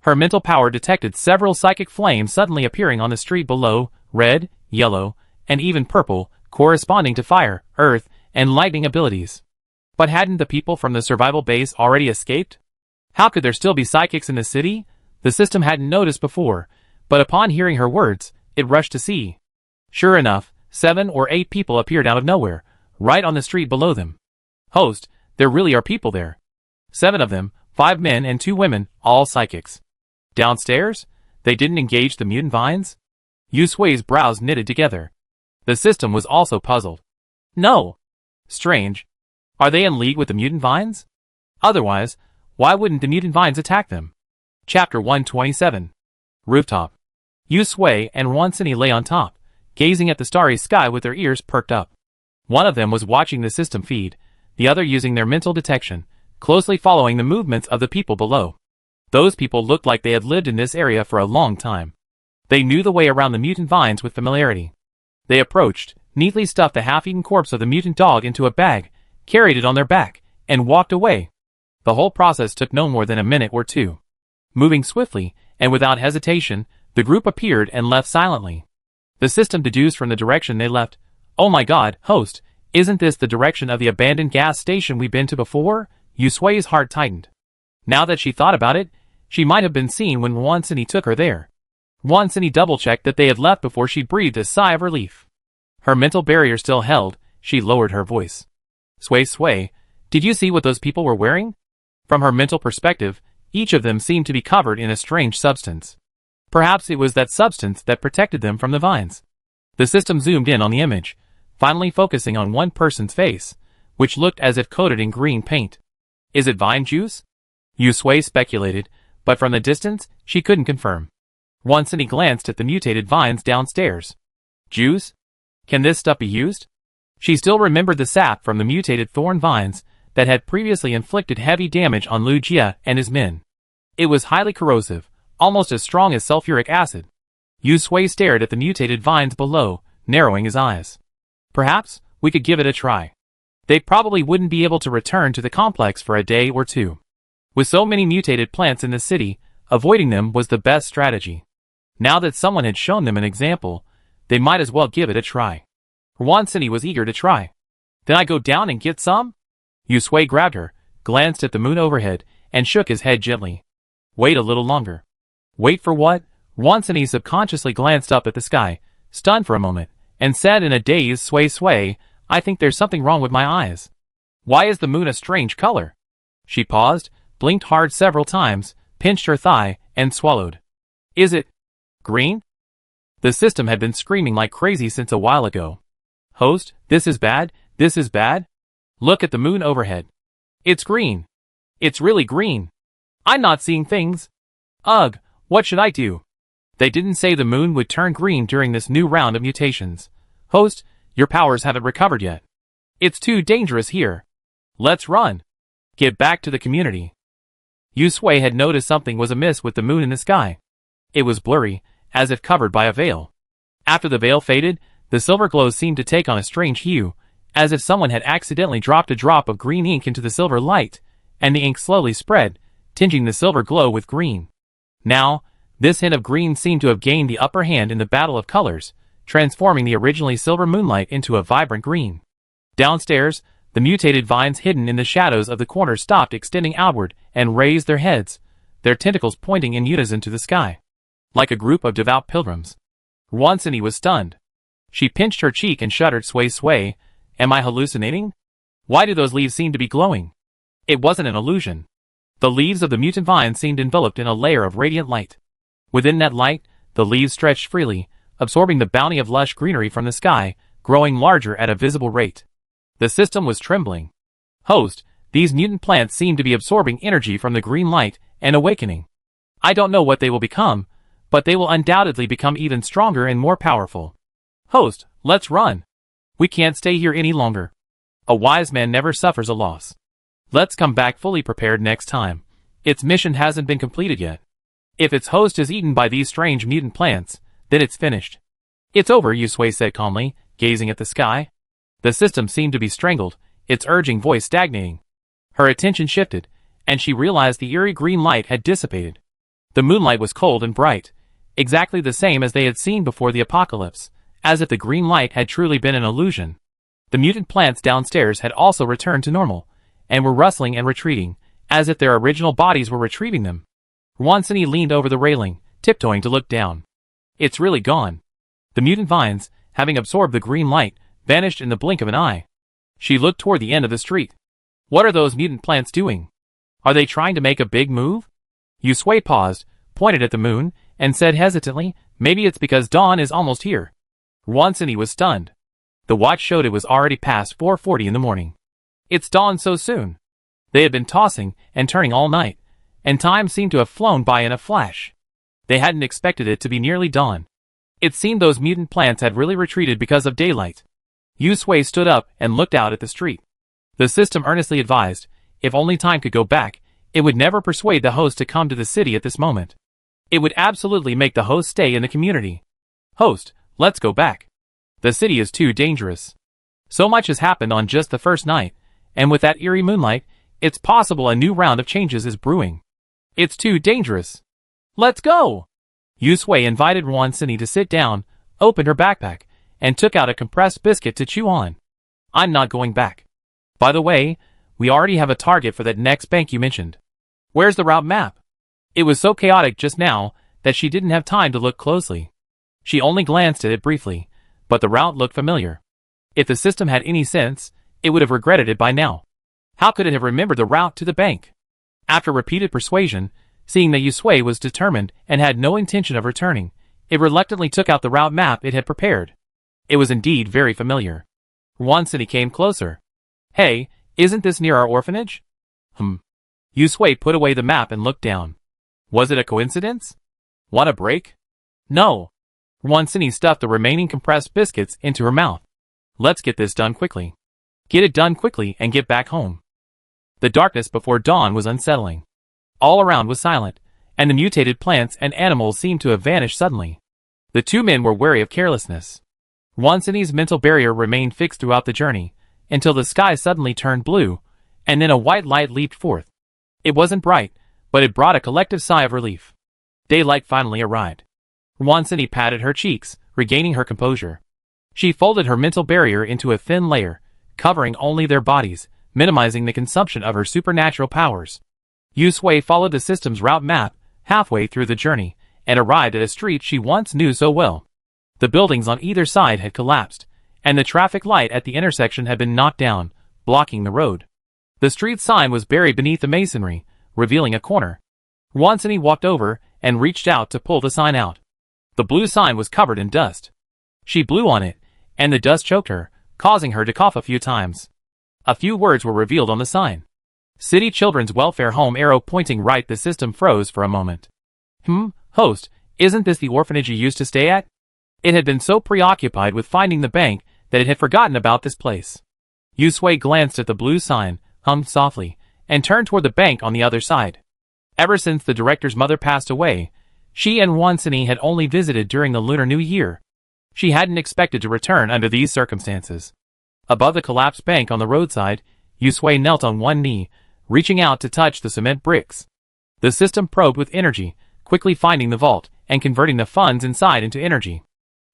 Her mental power detected several psychic flames suddenly appearing on the street below, red, yellow, and even purple, corresponding to fire, earth, and lightning abilities. But hadn't the people from the survival base already escaped? How could there still be psychics in the city? The system hadn't noticed before, but upon hearing her words, it rushed to see. Sure enough, 7 or 8 people appeared out of nowhere, right on the street below them. Host, there really are people there. 7 of them, 5 men and 2 women, all psychics. Downstairs? They didn't engage the mutant vines? Yusui's brows knitted together. The system was also puzzled. No. Strange. Are they in league with the mutant vines? Otherwise, why wouldn't the mutant vines attack them? Chapter 127. Rooftop. Yu Sui and Wansini lay on top, gazing at the starry sky with their ears perked up. One of them was watching the system feed, the other using their mental detection, closely following the movements of the people below. Those people looked like they had lived in this area for a long time. They knew the way around the mutant vines with familiarity. They approached, neatly stuffed the half-eaten corpse of the mutant dog into a bag, carried it on their back, and walked away. The whole process took no more than a minute or two. Moving swiftly, and without hesitation, the group appeared and left silently. The system deduced from the direction they left. "Oh my god, host, isn't this the direction of the abandoned gas station we've been to before?" Yu Sui's heart tightened. Now that she thought about it, she might have been seen when Wansini took her there. Wansini double-checked that they had left before she breathed a sigh of relief. Her mental barrier still held, she lowered her voice. Sui, did you see what those people were wearing?" From her mental perspective, each of them seemed to be covered in a strange substance. Perhaps it was that substance that protected them from the vines. The system zoomed in on the image, finally focusing on one person's face, which looked as if coated in green paint. "Is it vine juice?" Yu Sui speculated, but from the distance, she couldn't confirm. Wansini glanced at the mutated vines downstairs. "Juice? Can this stuff be used?" She still remembered the sap from the mutated thorn vines that had previously inflicted heavy damage on Lu Jia and his men. It was highly corrosive, almost as strong as sulfuric acid. Yu Sui stared at the mutated vines below, narrowing his eyes. "Perhaps we could give it a try. They probably wouldn't be able to return to the complex for a day or two. With so many mutated plants in the city, avoiding them was the best strategy. Now that someone had shown them an example, they might as well give it a try." Wansini was eager to try. "Then I go down and get some?" Yu Sui grabbed her, glanced at the moon overhead, and shook his head gently. "Wait a little longer." "Wait for what?" Wansini subconsciously glanced up at the sky, stunned for a moment, and said in a dazed Sui, "I think there's something wrong with my eyes. Why is the moon a strange color?" She paused, blinked hard several times, pinched her thigh, and swallowed. "Is it green?" The system had been screaming like crazy since a while ago. "Host, this is bad, this is bad. Look at the moon overhead. It's green. It's really green. I'm not seeing things. Ugh, what should I do?" They didn't say the moon would turn green during this new round of mutations. "Host, your powers haven't recovered yet. It's too dangerous here. Let's run. Get back to the community." Yu Sui had noticed something was amiss with the moon in the sky. It was blurry, as if covered by a veil. After the veil faded, the silver glow seemed to take on a strange hue, as if someone had accidentally dropped a drop of green ink into the silver light, and the ink slowly spread, tinging the silver glow with green. Now, this hint of green seemed to have gained the upper hand in the battle of colors, transforming the originally silver moonlight into a vibrant green. Downstairs, the mutated vines hidden in the shadows of the corner stopped extending outward and raised their heads, their tentacles pointing in unison to the sky. Like a group of devout pilgrims. Wansini was stunned. She pinched her cheek and shuddered. Sui, am I hallucinating? Why do those leaves seem to be glowing? It wasn't an illusion. The leaves of the mutant vine seemed enveloped in a layer of radiant light. Within that light, the leaves stretched freely, absorbing the bounty of lush greenery from the sky, growing larger at a visible rate. The system was trembling. "Host, these mutant plants seem to be absorbing energy from the green light and awakening. I don't know what they will become, but they will undoubtedly become even stronger and more powerful. Host, let's run. We can't stay here any longer. A wise man never suffers a loss. Let's come back fully prepared next time. Its mission hasn't been completed yet. If its host is eaten by these strange mutant plants, then it's finished." "It's over," Yu Sui said calmly, gazing at the sky. The system seemed to be strangled, its urging voice stagnating. Her attention shifted, and she realized the eerie green light had dissipated. The moonlight was cold and bright, exactly the same as they had seen before the apocalypse, as if the green light had truly been an illusion. The mutant plants downstairs had also returned to normal, and were rustling and retreating, as if their original bodies were retrieving them. Wansini leaned over the railing, tiptoeing to look down. "It's really gone." The mutant vines, having absorbed the green light, vanished in the blink of an eye. She looked toward the end of the street. "What are those mutant plants doing? Are they trying to make a big move?" Yu Sui paused, pointed at the moon, and said hesitantly, "Maybe it's because dawn is almost here." Wansini was stunned. The watch showed it was already past 4:40 in the morning. It's dawn so soon. They had been tossing and turning all night, and time seemed to have flown by in a flash. They hadn't expected it to be nearly dawn. It seemed those mutant plants had really retreated because of daylight. Yusui stood up and looked out at the street. The system earnestly advised, if only time could go back, it would never persuade the host to come to the city at this moment. It would absolutely make the host stay in the community. Host, let's go back. The city is too dangerous. So much has happened on just the first night, and with that eerie moonlight, it's possible a new round of changes is brewing. It's too dangerous. Let's go! Yusui invited Wansini to sit down, opened her backpack, and took out a compressed biscuit to chew on. I'm not going back. By the way, we already have a target for that next bank you mentioned. Where's the route map? It was so chaotic just now that she didn't have time to look closely. She only glanced at it briefly, but the route looked familiar. If the system had any sense, it would have regretted it by now. How could it have remembered the route to the bank? After repeated persuasion, seeing that Yusui was determined and had no intention of returning, it reluctantly took out the route map it had prepared. It was indeed very familiar. Came closer. Hey, isn't this near our orphanage? Yusui put away the map and looked down. Was it a coincidence? Want a break? No. Stuffed the remaining compressed biscuits into her mouth. Let's get this done quickly. Get it done quickly and get back home. The darkness before dawn was unsettling. All around was silent, and the mutated plants and animals seemed to have vanished suddenly. The two men were wary of carelessness. Wansini's mental barrier remained fixed throughout the journey, until the sky suddenly turned blue, and then a white light leaped forth. It wasn't bright, but it brought a collective sigh of relief. Daylight finally arrived. Wansini patted her cheeks, regaining her composure. She folded her mental barrier into a thin layer, covering only their bodies, minimizing the consumption of her supernatural powers. Yusui followed the system's route map halfway through the journey, and arrived at a street she once knew so well. The buildings on either side had collapsed, and the traffic light at the intersection had been knocked down, blocking the road. The street sign was buried beneath the masonry, revealing a corner. Wansini walked over and reached out to pull the sign out. The blue sign was covered in dust. She blew on it, and the dust choked her, causing her to cough a few times. A few words were revealed on the sign. City Children's Welfare Home, arrow pointing right. The system froze for a moment. Host, isn't this the orphanage you used to stay at? It had been so preoccupied with finding the bank that it had forgotten about this place. Yusui glanced at the blue sign, hummed softly, and turned toward the bank on the other side. Ever since the director's mother passed away, she and Wansini had only visited during the Lunar New Year. She hadn't expected to return under these circumstances. Above the collapsed bank on the roadside, Yusui knelt on one knee, reaching out to touch the cement bricks. The system probed with energy, quickly finding the vault and converting the funds inside into energy.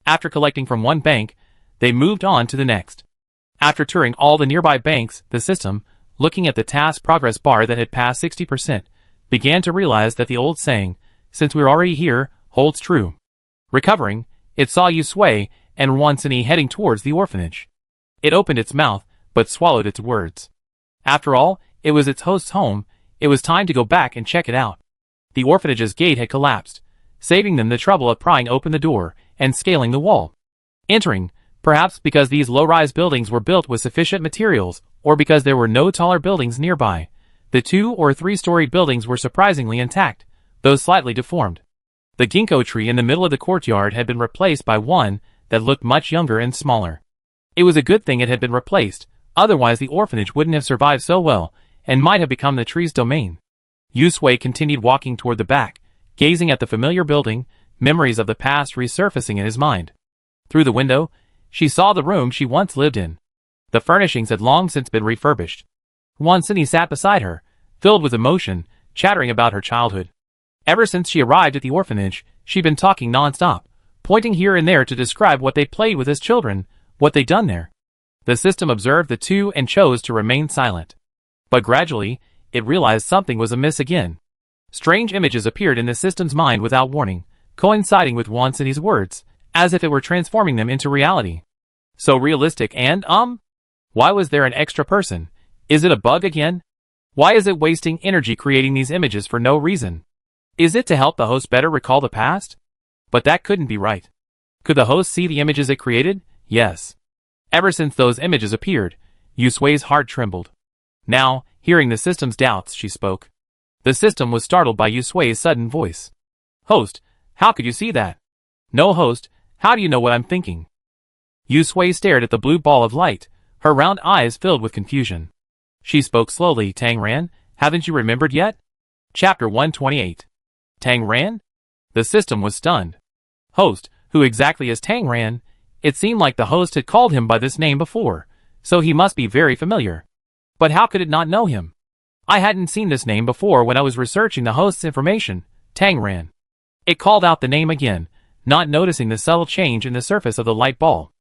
After collecting from one bank, they moved on to the next. After touring all the nearby banks, the system, looking at the task progress bar that had passed 60%, began to realize that the old saying, "Since we're already here," holds true. Recovering, it saw Yusui and Wansini heading towards the orphanage. It opened its mouth, but swallowed its words. After all, it was its host's home. It was time to go back and check it out. The orphanage's gate had collapsed, saving them the trouble of prying open the door and scaling the wall. Entering, perhaps because these low-rise buildings were built with sufficient materials, or because there were no taller buildings nearby, the 2- or 3-storied buildings were surprisingly intact, though slightly deformed. The ginkgo tree in the middle of the courtyard had been replaced by one that looked much younger and smaller. It was a good thing it had been replaced, otherwise the orphanage wouldn't have survived so well, and might have become the tree's domain. Yusui continued walking toward the back, gazing at the familiar building, memories of the past resurfacing in his mind. Through the window, she saw the room she once lived in. The furnishings had long since been refurbished. Wansini sat beside her, filled with emotion, chattering about her childhood. Ever since she arrived at the orphanage, she'd been talking non-stop, pointing here and there to describe what they'd played with as children, what they'd done there. The system observed the two and chose to remain silent. But gradually, it realized something was amiss again. Strange images appeared in the system's mind without warning, coinciding with Wansini's words, as if it were transforming them into reality. So realistic and, why was there an extra person? Is it a bug again? Why is it wasting energy creating these images for no reason? Is it to help the host better recall the past? But that couldn't be right. Could the host see the images it created? Yes. Ever since those images appeared, Yusui's heart trembled. Now, hearing the system's doubts, she spoke. The system was startled by Yusui's sudden voice. Host, How could you see that? No, host, how do you know what I'm thinking? Yusui stared at the blue ball of light, her round eyes filled with confusion. She spoke slowly. Tang Ran, haven't you remembered yet? Chapter 128. Tang Ran? The system was stunned. Host, who exactly is Tang Ran? It seemed like the host had called him by this name before, so he must be very familiar. But how could it not know him? I hadn't seen this name before when I was researching the host's information. Tang Ran. It called out the name again, not noticing the subtle change in the surface of the light ball.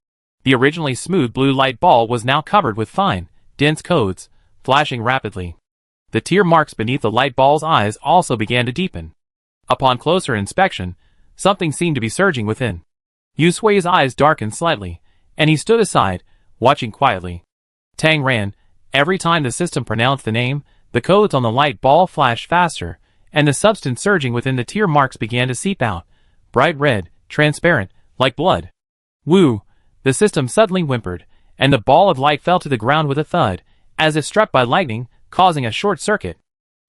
The originally smooth blue light ball was now covered with fine, dense codes, flashing rapidly. The tear marks beneath the light ball's eyes also began to deepen. Upon closer inspection, something seemed to be surging within. Yusui's eyes darkened slightly, and he stood aside, watching quietly. Tang Ran, every time the system pronounced the name, the codes on the light ball flashed faster, and the substance surging within the tear marks began to seep out, bright red, transparent, like blood. Woo! The system suddenly whimpered, and the ball of light fell to the ground with a thud, as if struck by lightning, causing a short circuit.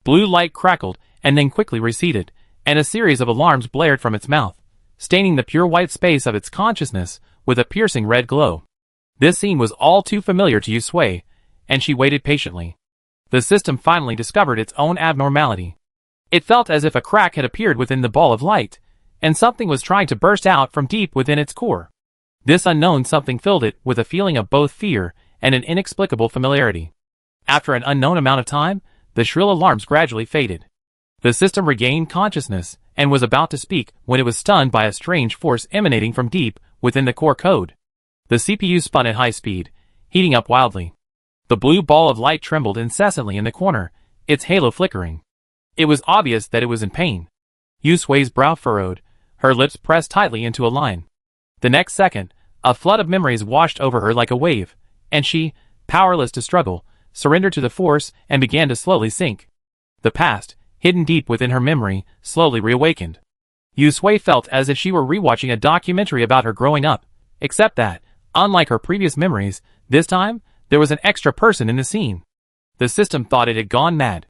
Blue light crackled, and then quickly receded, and a series of alarms blared from its mouth, staining the pure white space of its consciousness with a piercing red glow. This scene was all too familiar to Yusui, and she waited patiently. The system finally discovered its own abnormality. It felt as if a crack had appeared within the ball of light, and something was trying to burst out from deep within its core. This unknown something filled it with a feeling of both fear and an inexplicable familiarity. After an unknown amount of time, the shrill alarms gradually faded. The system regained consciousness and was about to speak when it was stunned by a strange force emanating from deep within the core code. The CPU spun at high speed, heating up wildly. The blue ball of light trembled incessantly in the corner, its halo flickering. It was obvious that it was in pain. Yusui's brow furrowed, her lips pressed tightly into a line. The next second, a flood of memories washed over her like a wave, and she, powerless to struggle, surrendered to the force and began to slowly sink. The past, hidden deep within her memory, slowly reawakened. Yusui felt as if she were rewatching a documentary about her growing up, except that, unlike her previous memories, this time, there was an extra person in the scene. The system thought it had gone mad.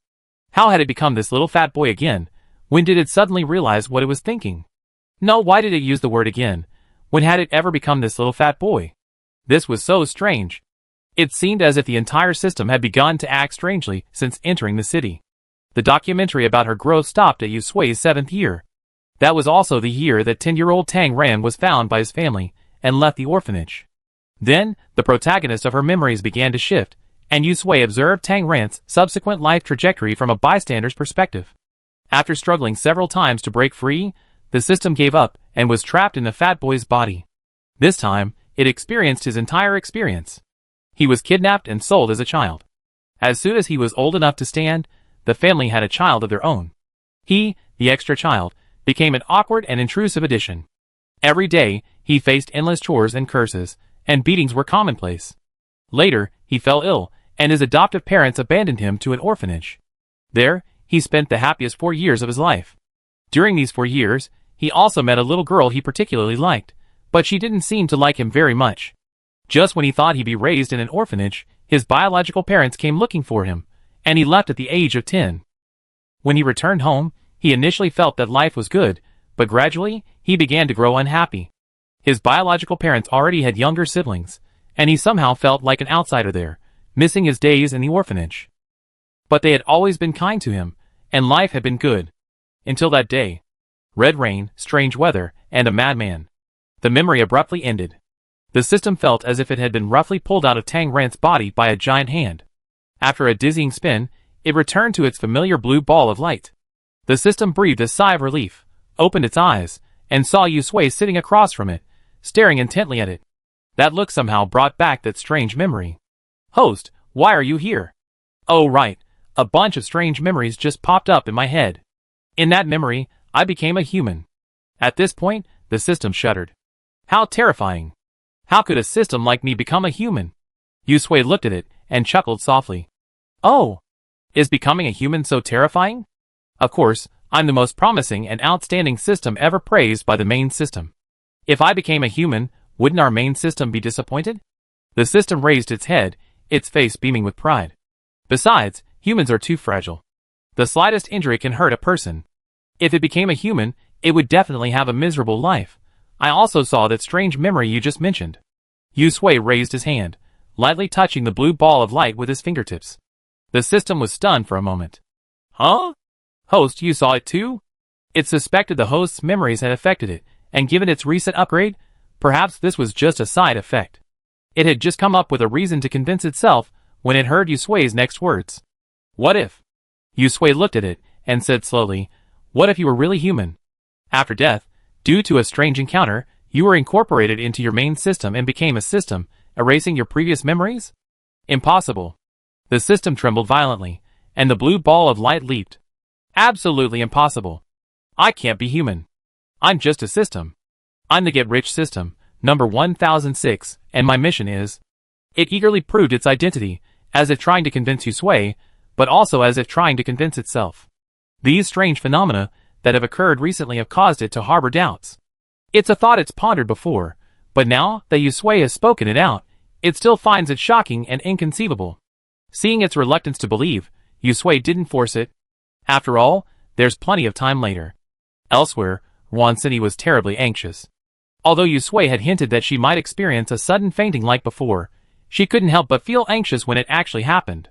How had it become this little fat boy again? When did it suddenly realize what it was thinking? No, why did it use the word again? When had it ever become this little fat boy? This was so strange. It seemed as if the entire system had begun to act strangely since entering the city. The documentary about her growth stopped at Yusui's 7th year. That was also the year that 10-year-old Tang Ran was found by his family and left the orphanage. Then, the protagonist of her memories began to shift, and Yusui observed Tang Ran's subsequent life trajectory from a bystander's perspective. After struggling several times to break free, the system gave up and was trapped in the fat boy's body. This time, it experienced his entire experience. He was kidnapped and sold as a child. As soon as he was old enough to stand, the family had a child of their own. He, the extra child, became an awkward and intrusive addition. Every day, he faced endless chores and curses, and beatings were commonplace. Later, he fell ill, and his adoptive parents abandoned him to an orphanage. There, he spent the happiest 4 years of his life. During these 4 years, he also met a little girl he particularly liked, but she didn't seem to like him very much. Just when he thought he'd be raised in an orphanage, his biological parents came looking for him, and he left at the age of 10. When he returned home, he initially felt that life was good, but gradually, he began to grow unhappy. His biological parents already had younger siblings, and he somehow felt like an outsider there, missing his days in the orphanage. But they had always been kind to him, and life had been good. Until that day. Red rain, strange weather, and a madman. The memory abruptly ended. The system felt as if it had been roughly pulled out of Tang Ran's body by a giant hand. After a dizzying spin, it returned to its familiar blue ball of light. The system breathed a sigh of relief, opened its eyes, and saw Yusui sitting across from it, staring intently at it. That look somehow brought back that strange memory. Host, why are you here? Oh right, a bunch of strange memories just popped up in my head. In that memory, I became a human. At this point, the system shuddered. How terrifying. How could a system like me become a human? Yusui looked at it and chuckled softly. Oh, is becoming a human so terrifying? Of course, I'm the most promising and outstanding system ever praised by the main system. If I became a human, wouldn't our main system be disappointed? The system raised its head, its face beaming with pride. Besides, humans are too fragile. The slightest injury can hurt a person. If it became a human, It would definitely have a miserable life. I also saw that strange memory you just mentioned. Yusui raised his hand, lightly touching the blue ball of light with his fingertips. The system was stunned for a moment. Huh? Host, you saw it too? It suspected the host's memories had affected it, and given its recent upgrade, perhaps this was just a side effect. It had just come up with a reason to convince itself when it heard Yusui's next words. What if? Yusui looked at it and said slowly, what if you were really human? After death, due to a strange encounter, you were incorporated into your main system and became a system, erasing your previous memories? Impossible. The system trembled violently, and the blue ball of light leaped. Absolutely impossible. I can't be human. I'm just a system. I'm the get-rich system, number 1006, and my mission is... It eagerly proved its identity, as if trying to convince Yusui, but also as if trying to convince itself. These strange phenomena that have occurred recently have caused it to harbor doubts. It's a thought it's pondered before, but now that Yusui has spoken it out, it still finds it shocking and inconceivable. Seeing its reluctance to believe, Yusui didn't force it. After all, there's plenty of time later. Elsewhere, Wansini was terribly anxious. Although Yusui had hinted that she might experience a sudden fainting like before, she couldn't help but feel anxious when it actually happened.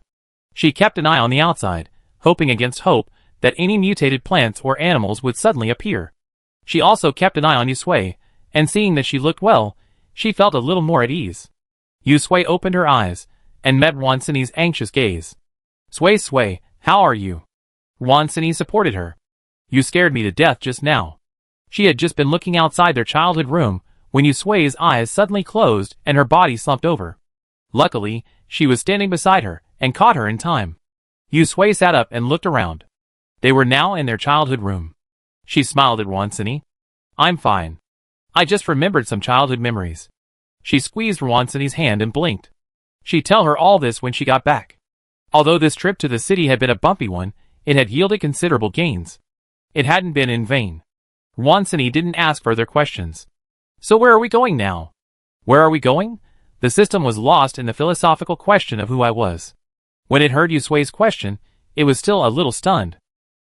She kept an eye on the outside, hoping against hope that any mutated plants or animals would suddenly appear. She also kept an eye on Yusui, and seeing that she looked well, she felt a little more at ease. Yusui opened her eyes, and met Wansini's anxious gaze. Sui, how are you? Wansini supported her. You scared me to death just now. She had just been looking outside their childhood room, when Yusui's eyes suddenly closed and her body slumped over. Luckily, she was standing beside her, and caught her in time. Yusui sat up and looked around. They were now in their childhood room. She smiled at Wansini. I'm fine. I just remembered some childhood memories. She squeezed Wansini's hand and blinked. She'd tell her all this when she got back. Although this trip to the city had been a bumpy one, it had yielded considerable gains. It hadn't been in vain. Wansini didn't ask further questions. So where are we going now? Where are we going? The system was lost in the philosophical question of who I was. When it heard Yusui's question, it was still a little stunned.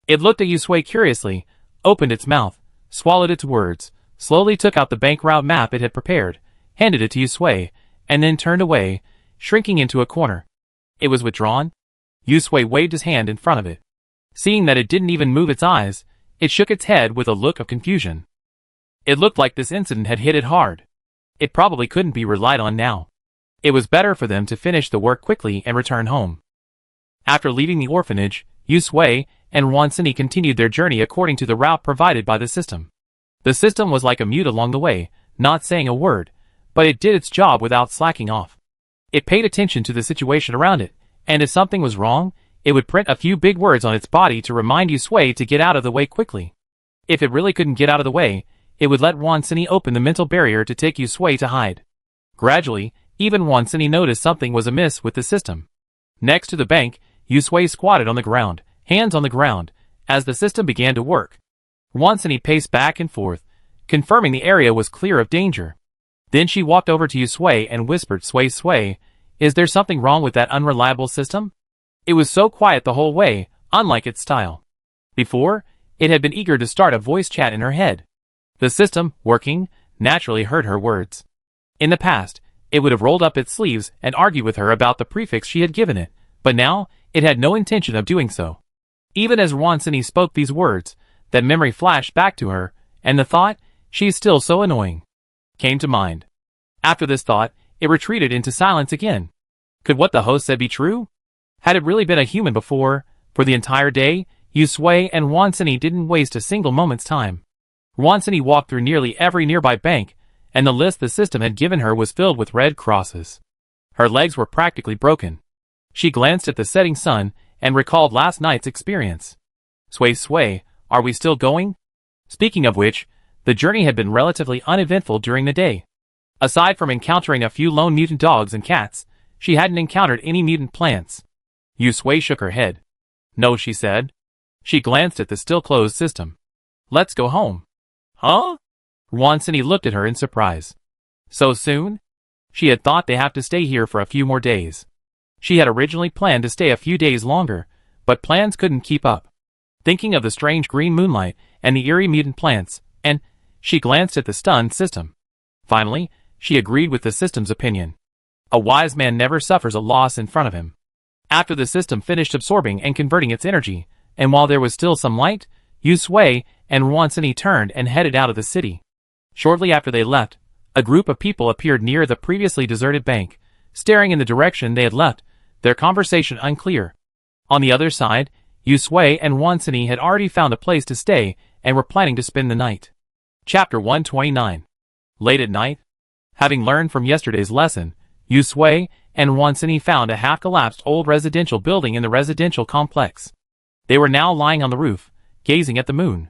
It looked at Yusui curiously, opened its mouth, swallowed its words, slowly took out the bank route map it had prepared, handed it to Yusui, and then turned away, shrinking into a corner. It was withdrawn. Yusui waved his hand in front of it. Seeing that it didn't even move its eyes, it shook its head with a look of confusion. It looked like this incident had hit it hard. It probably couldn't be relied on now. It was better for them to finish the work quickly and return home. After leaving the orphanage, Yusui and Wansini continued their journey according to the route provided by the system. The system was like a mute along the way, not saying a word, but it did its job without slacking off. It paid attention to the situation around it, and if something was wrong, it would print a few big words on its body to remind Yusui to get out of the way quickly. If it really couldn't get out of the way, it would let Wansini open the mental barrier to take Yusui to hide. Gradually, even Wansini noticed something was amiss with the system. Next to the bank, Yusui squatted on the ground, hands on the ground, as the system began to work. Wansini paced back and forth, confirming the area was clear of danger. Then she walked over to Yusui and whispered, Sui, is there something wrong with that unreliable system? It was so quiet the whole way, unlike its style. Before, it had been eager to start a voice chat in her head. The system, working, naturally heard her words. In the past, it would have rolled up its sleeves and argued with her about the prefix she had given it, but now, it had no intention of doing so. Even as Wansini spoke these words, that memory flashed back to her, and the thought, she's still so annoying, came to mind. After this thought, it retreated into silence again. Could what the host said be true? Had it really been a human before? For the entire day, Yusui and Wansini didn't waste a single moment's time. Wansini walked through nearly every nearby bank, and the list the system had given her was filled with red crosses. Her legs were practically broken. She glanced at the setting sun, and recalled last night's experience. Sui, are we still going? Speaking of which, the journey had been relatively uneventful during the day. Aside from encountering a few lone mutant dogs and cats, she hadn't encountered any mutant plants. Yusui shook her head. No, she said. She glanced at the still-closed system. Let's go home. Huh? Wansini looked at her in surprise. So soon? She had thought they have to stay here for a few more days. She had originally planned to stay a few days longer, but plans couldn't keep up. Thinking of the strange green moonlight and the eerie mutant plants, and she glanced at the stunned system. Finally, she agreed with the system's opinion. A wise man never suffers a loss in front of him. After the system finished absorbing and converting its energy, and while there was still some light, Yusui and Wansini turned and headed out of the city. Shortly after they left, a group of people appeared near the previously deserted bank, staring in the direction they had left, their conversation unclear. On the other side, Yusui and Wansini had already found a place to stay and were planning to spend the night. Chapter 129. Late at night, having learned from yesterday's lesson, Yusui and Wansini found a half-collapsed old residential building in the residential complex. They were now lying on the roof, gazing at the moon.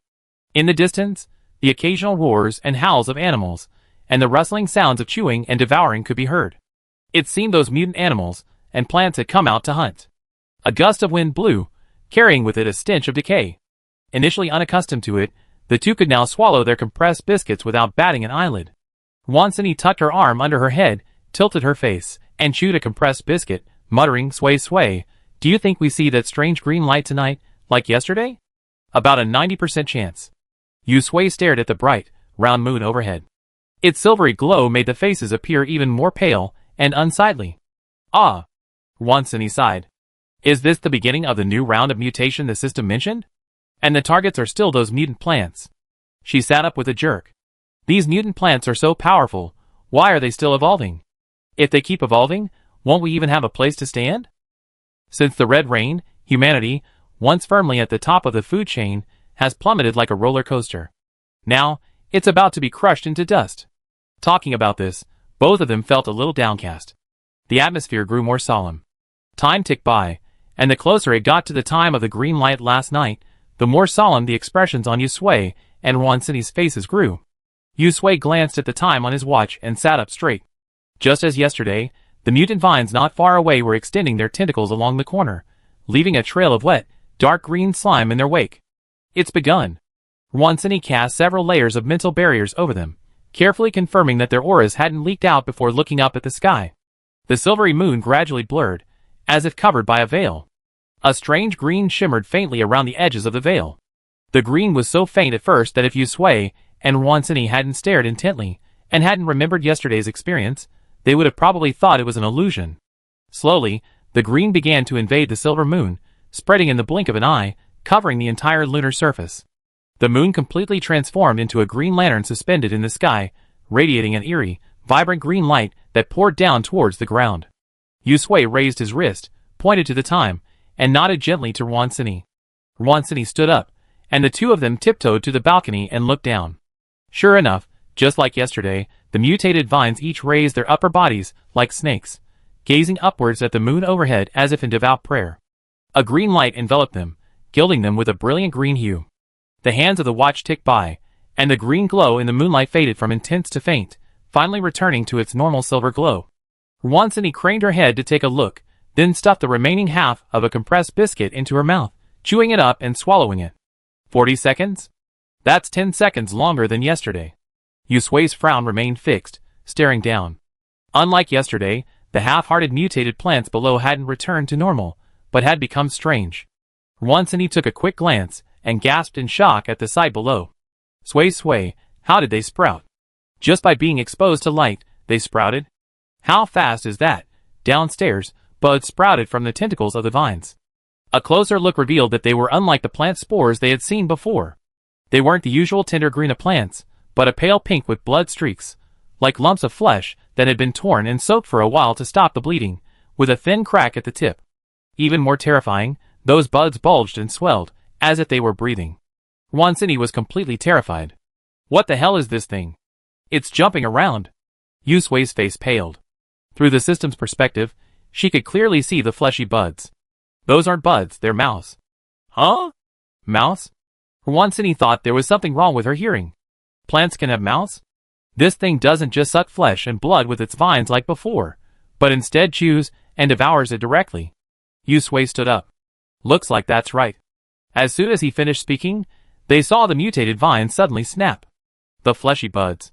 In the distance, the occasional roars and howls of animals, and the rustling sounds of chewing and devouring could be heard. It seemed those mutant animals and plants had come out to hunt. A gust of wind blew, carrying with it a stench of decay. Initially unaccustomed to it, the two could now swallow their compressed biscuits without batting an eyelid. Wansini tucked her arm under her head, tilted her face, and chewed a compressed biscuit, muttering, "Sway, sway, do you think we see that strange green light tonight, like yesterday?" "About a 90% chance." Yusui stared at the bright, round moon overhead. Its silvery glow made the faces appear even more pale and unsightly. "Ah," Wansini sighed. "Is this the beginning of the new round of mutation the system mentioned? And the targets are still those mutant plants?" She sat up with a jerk. "These mutant plants are so powerful, why are they still evolving? If they keep evolving, won't we even have a place to stand?" Since the Red Rain, humanity, once firmly at the top of the food chain, has plummeted like a roller coaster. Now, it's about to be crushed into dust. Talking about this, both of them felt a little downcast. The atmosphere grew more solemn. Time ticked by, and the closer it got to the time of the green light last night, the more solemn the expressions on Yusui and Wansini's faces grew. Yusui glanced at the time on his watch and sat up straight. Just as yesterday, the mutant vines not far away were extending their tentacles along the corner, leaving a trail of wet, dark green slime in their wake. "It's begun." Wansini cast several layers of mental barriers over them, carefully confirming that their auras hadn't leaked out before looking up at the sky. The silvery moon gradually blurred, as if covered by a veil. A strange green shimmered faintly around the edges of the veil. The green was so faint at first that if Yusui and Wansini hadn't stared intently, and hadn't remembered yesterday's experience, they would have probably thought it was an illusion. Slowly, the green began to invade the silver moon, spreading in the blink of an eye, covering the entire lunar surface. The moon completely transformed into a green lantern suspended in the sky, radiating an eerie, vibrant green light that poured down towards the ground. Yusui raised his wrist, pointed to the time, and nodded gently to Wansini. Wansini stood up, and the two of them tiptoed to the balcony and looked down. Sure enough, just like yesterday, the mutated vines each raised their upper bodies, like snakes, gazing upwards at the moon overhead as if in devout prayer. A green light enveloped them, gilding them with a brilliant green hue. The hands of the watch ticked by, and the green glow in the moonlight faded from intense to faint, finally returning to its normal silver glow. Wansini craned her head to take a look, then stuffed the remaining half of a compressed biscuit into her mouth, chewing it up and swallowing it. 40 seconds? That's 10 seconds longer than yesterday. Yusui's frown remained fixed, staring down. Unlike yesterday, the half-hearted mutated plants below hadn't returned to normal, but had become strange. Wansini took a quick glance, and gasped in shock at the sight below. Sway, sway, how did they sprout? Just by being exposed to light, they sprouted? How fast is that? Downstairs, buds sprouted from the tentacles of the vines. A closer look revealed that they were unlike the plant spores they had seen before. They weren't the usual tender green of plants, but a pale pink with blood streaks, like lumps of flesh that had been torn and soaked for a while to stop the bleeding, with a thin crack at the tip. Even more terrifying, those buds bulged and swelled, as if they were breathing. Wansini was completely terrified. What the hell is this thing? It's jumping around. Yusui's face paled. Through the system's perspective, she could clearly see the fleshy buds. Those aren't buds, they're mouse. Huh? Mouse? Wansini thought there was something wrong with her hearing. Plants can have mouse? This thing doesn't just suck flesh and blood with its vines like before, but instead chews and devours it directly. Yusui stood up. Looks like that's right. As soon as he finished speaking, they saw the mutated vines suddenly snap. The fleshy buds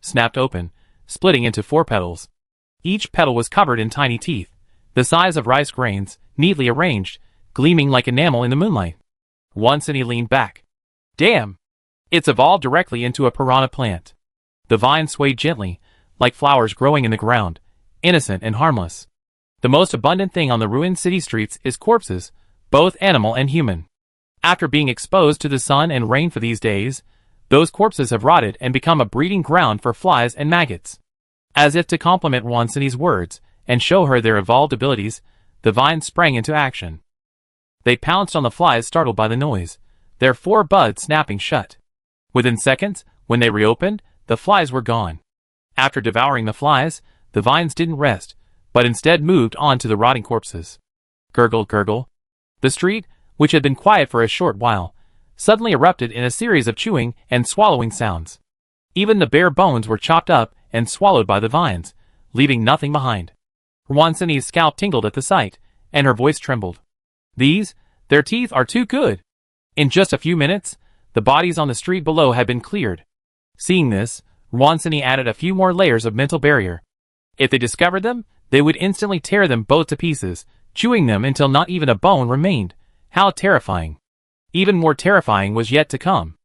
snapped open, splitting into 4 petals. Each petal was covered in tiny teeth, the size of rice grains, neatly arranged, gleaming like enamel in the moonlight. Wansini leaned back. Damn! It's evolved directly into a piranha plant. The vines swayed gently, like flowers growing in the ground, innocent and harmless. The most abundant thing on the ruined city streets is corpses, both animal and human. After being exposed to the sun and rain for these days, those corpses have rotted and become a breeding ground for flies and maggots. As if to compliment Wansini's words and show her their evolved abilities, the vines sprang into action. They pounced on the flies, startled by the noise, their 4 buds snapping shut. Within seconds, when they reopened, the flies were gone. After devouring the flies, the vines didn't rest, but instead moved on to the rotting corpses. Gurgle, gurgle. The street, which had been quiet for a short while, suddenly erupted in a series of chewing and swallowing sounds. Even the bare bones were chopped up and swallowed by the vines, leaving nothing behind. Wansini's scalp tingled at the sight, and her voice trembled. Their teeth are too good. In just a few minutes, the bodies on the street below had been cleared. Seeing this, Wansini added a few more layers of mental barrier. If they discovered them, they would instantly tear them both to pieces, chewing them until not even a bone remained. How terrifying. Even more terrifying was yet to come.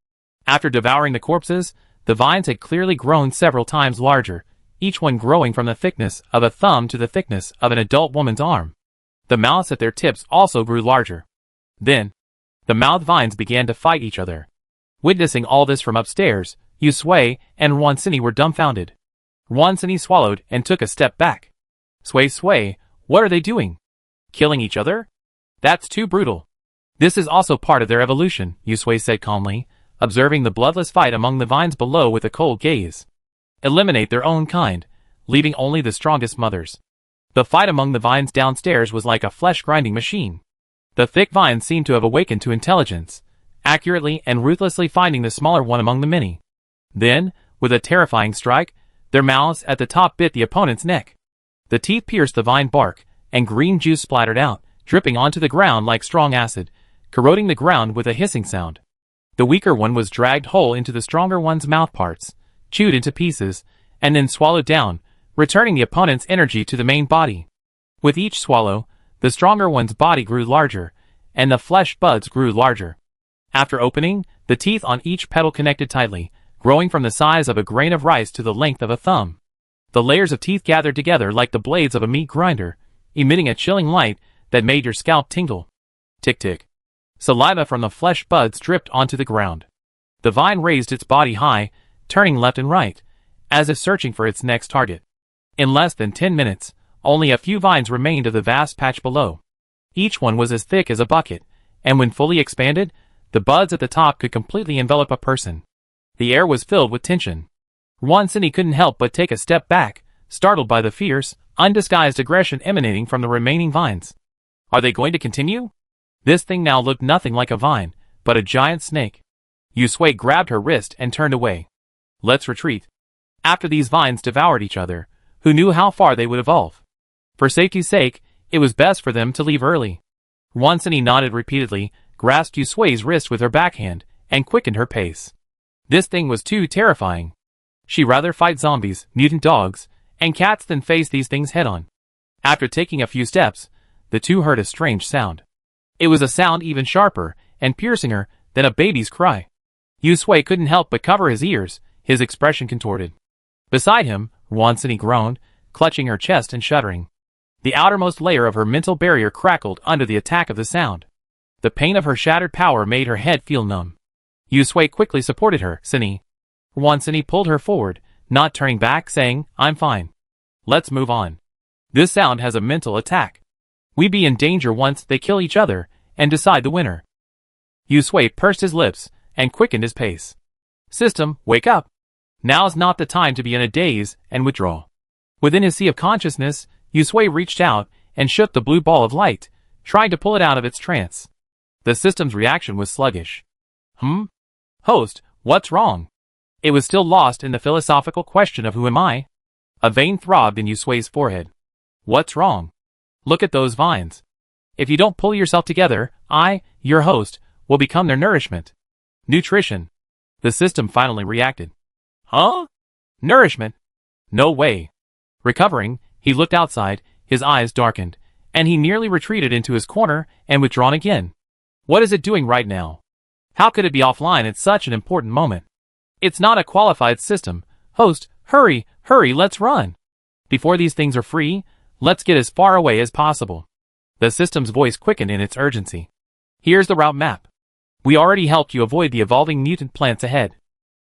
After devouring the corpses, the vines had clearly grown several times larger, each one growing from the thickness of a thumb to the thickness of an adult woman's arm. The mouths at their tips also grew larger. Then, the mouthed vines began to fight each other. Witnessing all this from upstairs, Yusui and Wansini were dumbfounded. Wansini swallowed and took a step back. Sway, what are they doing? Killing each other? That's too brutal. This is also part of their evolution, Yusui said calmly, observing the bloodless fight among the vines below with a cold gaze. Eliminate their own kind, leaving only the strongest mothers. The fight among the vines downstairs was like a flesh-grinding machine. The thick vines seemed to have awakened to intelligence, accurately and ruthlessly finding the smaller one among the many. Then, with a terrifying strike, their mouths at the top bit the opponent's neck. The teeth pierced the vine bark, and green juice splattered out, dripping onto the ground like strong acid, corroding the ground with a hissing sound. The weaker one was dragged whole into the stronger one's mouth parts, chewed into pieces, and then swallowed down, returning the opponent's energy to the main body. With each swallow, the stronger one's body grew larger, and the flesh buds grew larger. After opening, the teeth on each petal connected tightly, growing from the size of a grain of rice to the length of a thumb. The layers of teeth gathered together like the blades of a meat grinder, emitting a chilling light that made your scalp tingle. Tick-tick. Saliva from the flesh buds dripped onto the ground. The vine raised its body high, turning left and right, as if searching for its next target. In less than 10 minutes, only a few vines remained of the vast patch below. Each one was as thick as a bucket, and when fully expanded, the buds at the top could completely envelop a person. The air was filled with tension. Wansini couldn't help but take a step back, startled by the fierce, undisguised aggression emanating from the remaining vines. Are they going to continue? This thing now looked nothing like a vine, but a giant snake. Yusui grabbed her wrist and turned away. Let's retreat. After these vines devoured each other, who knew how far they would evolve? For safety's sake, it was best for them to leave early. Wansini nodded repeatedly, grasped Yusui's wrist with her backhand, and quickened her pace. This thing was too terrifying. She'd rather fight zombies, mutant dogs, and cats than face these things head-on. After taking a few steps, the two heard a strange sound. It was a sound even sharper and piercinger than a baby's cry. Yusui couldn't help but cover his ears, his expression contorted. Beside him, Wansini groaned, clutching her chest and shuddering. The outermost layer of her mental barrier crackled under the attack of the sound. The pain of her shattered power made her head feel numb. Yusui quickly supported her, Wansini pulled her forward, not turning back, saying, I'm fine. Let's move on. This sound has a mental attack. We'd be in danger once they kill each other and decide the winner. Yusui pursed his lips and quickened his pace. System, wake up. Now's not the time to be in a daze and withdraw. Within his sea of consciousness, Yusui reached out and shook the blue ball of light, trying to pull it out of its trance. The system's reaction was sluggish. Host, what's wrong? It was still lost in the philosophical question of who am I? A vein throbbed in Yusui's forehead. What's wrong? Look at those vines. If you don't pull yourself together, I, your host, will become their nourishment. Nutrition. The system finally reacted. Huh? Nourishment? No way. Recovering, he looked outside, his eyes darkened, and he nearly retreated into his corner and withdrawn again. What is it doing right now? How could it be offline at such an important moment? It's not a qualified system. Host, hurry, hurry, let's run. Before these things are free, let's get as far away as possible. The system's voice quickened in its urgency. Here's the route map. We already helped you avoid the evolving mutant plants ahead.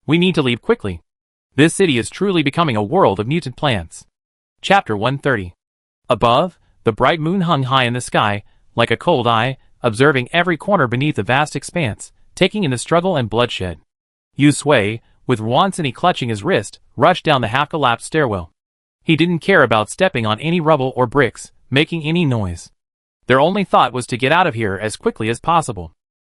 We need to leave quickly. This city is truly becoming a world of mutant plants. Chapter 130. Above, the bright moon hung high in the sky, like a cold eye, observing every corner beneath the vast expanse, taking in the struggle and bloodshed. Yusui, with Wansini clutching his wrist, rushed down the half-collapsed stairwell. He didn't care about stepping on any rubble or bricks, making any noise. Their only thought was to get out of here as quickly as possible.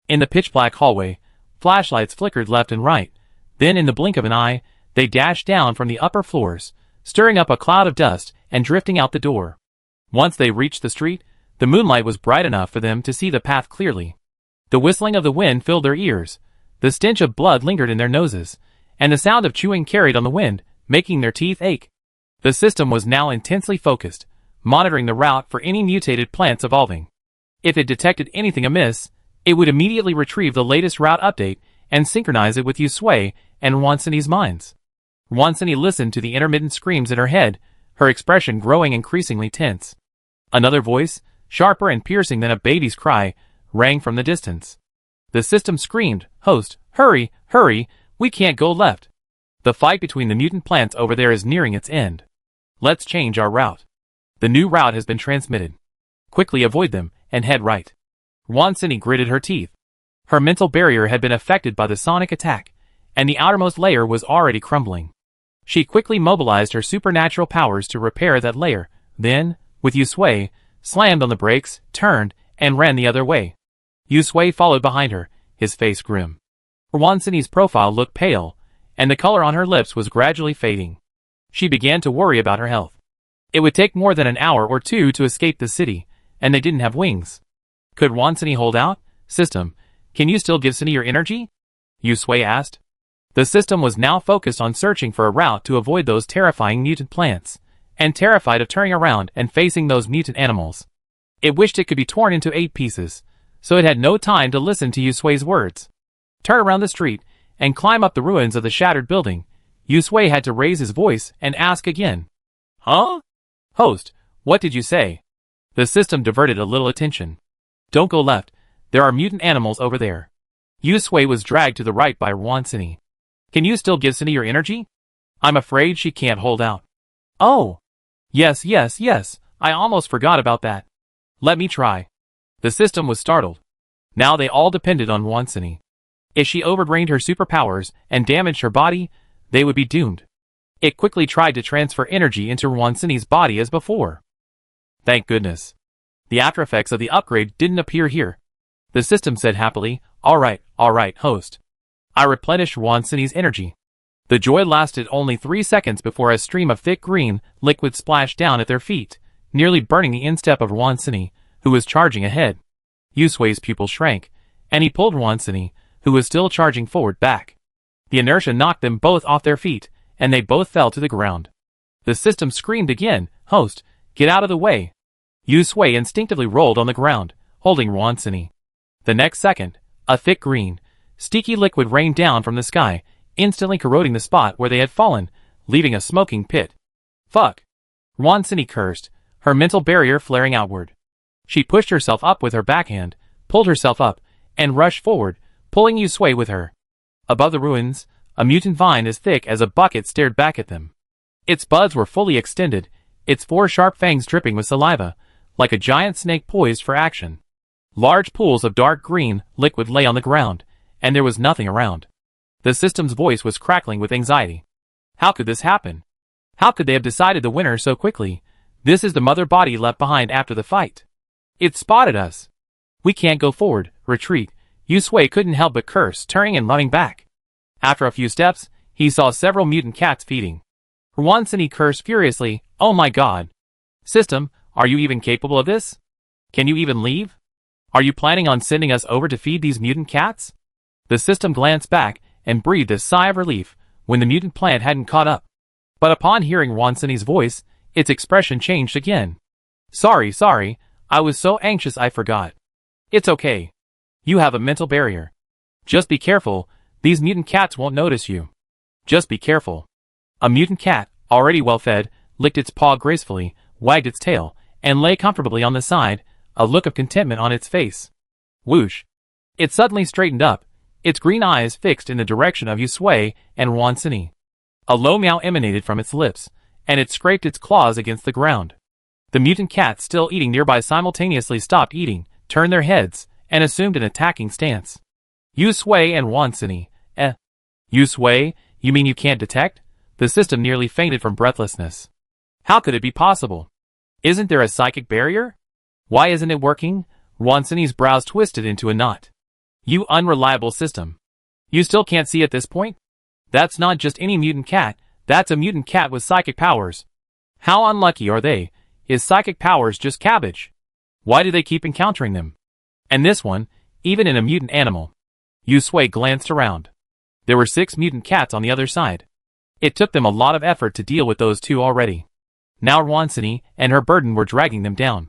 In the pitch-black hallway, flashlights flickered left and right. Then in the blink of an eye, they dashed down from the upper floors, stirring up a cloud of dust and drifting out the door. Once they reached the street, the moonlight was bright enough for them to see the path clearly. The whistling of the wind filled their ears, the stench of blood lingered in their noses, and the sound of chewing carried on the wind, making their teeth ache. The system was now intensely focused, monitoring the route for any mutated plants evolving. If it detected anything amiss, it would immediately retrieve the latest route update and synchronize it with Yusui and Wansini's minds. Wansini listened to the intermittent screams in her head, her expression growing increasingly tense. Another voice, sharper and piercing than a baby's cry, rang from the distance. The system screamed, "Host, hurry, hurry, we can't go left. The fight between the mutant plants over there is nearing its end. Let's change our route. The new route has been transmitted. Quickly avoid them, and head right." Wansini gritted her teeth. Her mental barrier had been affected by the sonic attack, and the outermost layer was already crumbling. She quickly mobilized her supernatural powers to repair that layer, then, with Yusui, slammed on the brakes, turned, and ran the other way. Yusui followed behind her, his face grim. Wansini's profile looked pale, and the color on her lips was gradually fading. She began to worry about her health. It would take more than an hour or two to escape the city, and they didn't have wings. Could Wansini hold out? System, can you still give Sini your energy? Yusui asked. The system was now focused on searching for a route to avoid those terrifying mutant plants, and terrified of turning around and facing those mutant animals. It wished it could be torn into 8 pieces, so it had no time to listen to Yusui's words. Turn around the street, and climb up the ruins of the shattered building. Yusui had to raise his voice and ask again. Huh? Host, what did you say? The system diverted a little attention. Don't go left, there are mutant animals over there. Yusui was dragged to the right by Wansini. Can you still give Sini your energy? I'm afraid she can't hold out. Oh! Yes, I almost forgot about that. Let me try. The system was startled. Now they all depended on Wansini. If she overdrained her superpowers and damaged her body, they would be doomed. It quickly tried to transfer energy into Wansini's body as before. Thank goodness. The after effects of the upgrade didn't appear here. The system said happily, all right, host. I replenished Wansini's energy. The joy lasted only 3 seconds before a stream of thick green liquid splashed down at their feet, nearly burning the instep of Wansini, who was charging ahead. Yusui's pupil shrank, and he pulled Wansini, who was still charging forward, back. The inertia knocked them both off their feet, and they both fell to the ground. The system screamed again, Host, get out of the way. Yusui instinctively rolled on the ground, holding Wansini. The next second, a thick green, sticky liquid rained down from the sky, instantly corroding the spot where they had fallen, leaving a smoking pit. Fuck! Wansini cursed, her mental barrier flaring outward. She pushed herself up with her backhand, pulled herself up, and rushed forward, pulling Yusui with her. Above the ruins, a mutant vine as thick as a bucket stared back at them. Its buds were fully extended, its 4 sharp fangs dripping with saliva, like a giant snake poised for action. Large pools of dark green liquid lay on the ground, and there was nothing around. The system's voice was crackling with anxiety. How could this happen? How could they have decided the winner so quickly? This is the mother body left behind after the fight. It spotted us. We can't go forward, retreat. Yusui couldn't help but curse, turning and running back. After a few steps, he saw several mutant cats feeding. Wansini cursed furiously, oh my god. System, are you even capable of this? Can you even leave? Are you planning on sending us over to feed these mutant cats? The system glanced back and breathed a sigh of relief when the mutant plant hadn't caught up. But upon hearing Wansini's voice, its expression changed again. Sorry, I was so anxious I forgot. It's okay. You have a mental barrier. Just be careful, these mutant cats won't notice you. Just be careful. A mutant cat, already well fed, licked its paw gracefully, wagged its tail, and lay comfortably on the side, a look of contentment on its face. Whoosh. It suddenly straightened up, its green eyes fixed in the direction of Yusui and Wansini. A low meow emanated from its lips, and it scraped its claws against the ground. The mutant cats still eating nearby simultaneously stopped eating, turned their heads, and assumed an attacking stance. Yusui and Wansini, Yusui, you mean you can't detect? The system nearly fainted from breathlessness. How could it be possible? Isn't there a psychic barrier? Why isn't it working? Wansini's brows twisted into a knot. You unreliable system. You still can't see at this point? That's not just any mutant cat, that's a mutant cat with psychic powers. How unlucky are they? Is psychic powers just cabbage? Why do they keep encountering them? And this one, even in a mutant animal. Yusui glanced around. There were 6 mutant cats on the other side. It took them a lot of effort to deal with those 2 already. Now Wansini and her burden were dragging them down.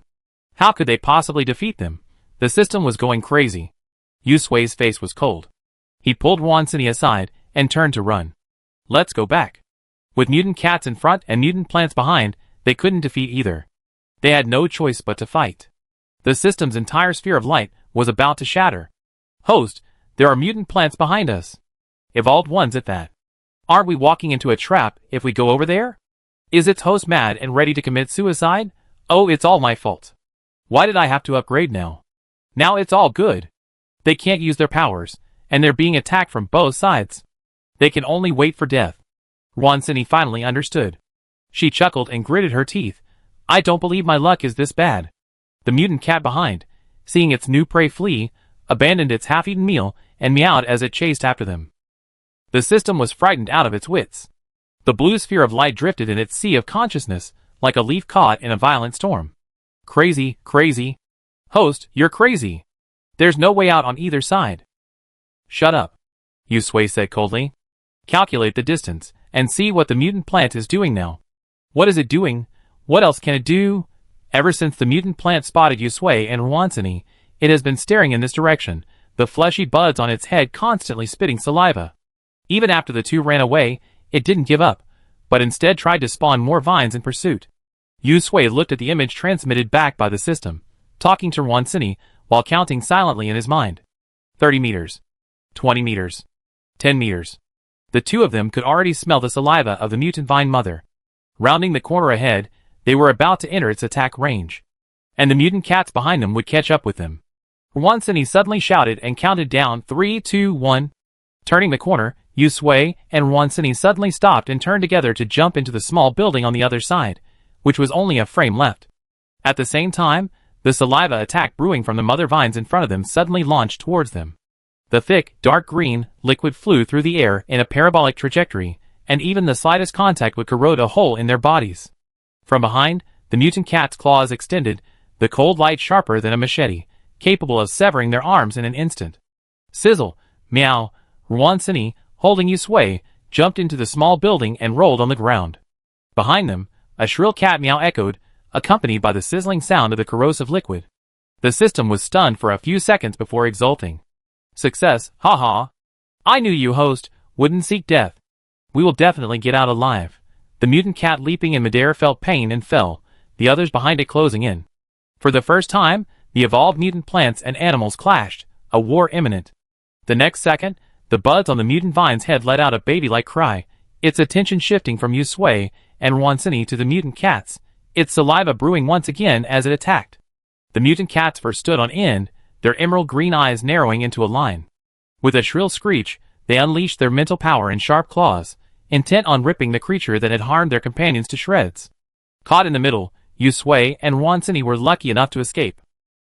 How could they possibly defeat them? The system was going crazy. Yusui's face was cold. He pulled Wansini aside and turned to run. Let's go back. With mutant cats in front and mutant plants behind, they couldn't defeat either. They had no choice but to fight. The system's entire sphere of light was about to shatter. Host, there are mutant plants behind us. Evolved ones at that. Aren't we walking into a trap if we go over there? Is its host mad and ready to commit suicide? Oh, it's all my fault. Why did I have to upgrade now? Now it's all good. They can't use their powers, and they're being attacked from both sides. They can only wait for death. Wansini finally understood. She chuckled and gritted her teeth. I don't believe my luck is this bad. The mutant cat behind, seeing its new prey flee, abandoned its half-eaten meal and meowed as it chased after them. The system was frightened out of its wits. The blue sphere of light drifted in its sea of consciousness, like a leaf caught in a violent storm. Crazy, crazy. Host, you're crazy. There's no way out on either side. Shut up, Yusui said coldly. Calculate the distance, and see what the mutant plant is doing now. What is it doing? What else can it do? Ever since the mutant plant spotted Yusui and Wansini, it has been staring in this direction, the fleshy buds on its head constantly spitting saliva. Even after the 2 ran away, it didn't give up, but instead tried to spawn more vines in pursuit. Yusui looked at the image transmitted back by the system, talking to Wansini while counting silently in his mind. 30 meters. 20 meters. 10 meters. The 2 of them could already smell the saliva of the mutant vine mother. Rounding the corner ahead, they were about to enter its attack range. And the mutant cats behind them would catch up with them. Wansini suddenly shouted and counted down 3, 2, 1. Turning the corner, Yusui and Wansini suddenly stopped and turned together to jump into the small building on the other side, which was only a frame left. At the same time, the saliva attack brewing from the mother vines in front of them suddenly launched towards them. The thick, dark green liquid flew through the air in a parabolic trajectory, and even the slightest contact would corrode a hole in their bodies. From behind, the mutant cat's claws extended, the cold light sharper than a machete, capable of severing their arms in an instant. Sizzle, meow, Wansini, holding Yusui, jumped into the small building and rolled on the ground. Behind them, a shrill cat meow echoed, accompanied by the sizzling sound of the corrosive liquid. The system was stunned for a few seconds before exulting. Success, haha. I knew you, host, wouldn't seek death. We will definitely get out alive. The mutant cat leaping in midair felt pain and fell, the others behind it closing in. For the first time, the evolved mutant plants and animals clashed, a war imminent. The next second, the buds on the mutant vine's head let out a baby-like cry, its attention shifting from Yusui and Wansini to the mutant cats, its saliva brewing once again as it attacked. The mutant cats first stood on end, their emerald green eyes narrowing into a line. With a shrill screech, they unleashed their mental power and sharp claws, intent on ripping the creature that had harmed their companions to shreds. Caught in the middle, Yusui and Wansini were lucky enough to escape.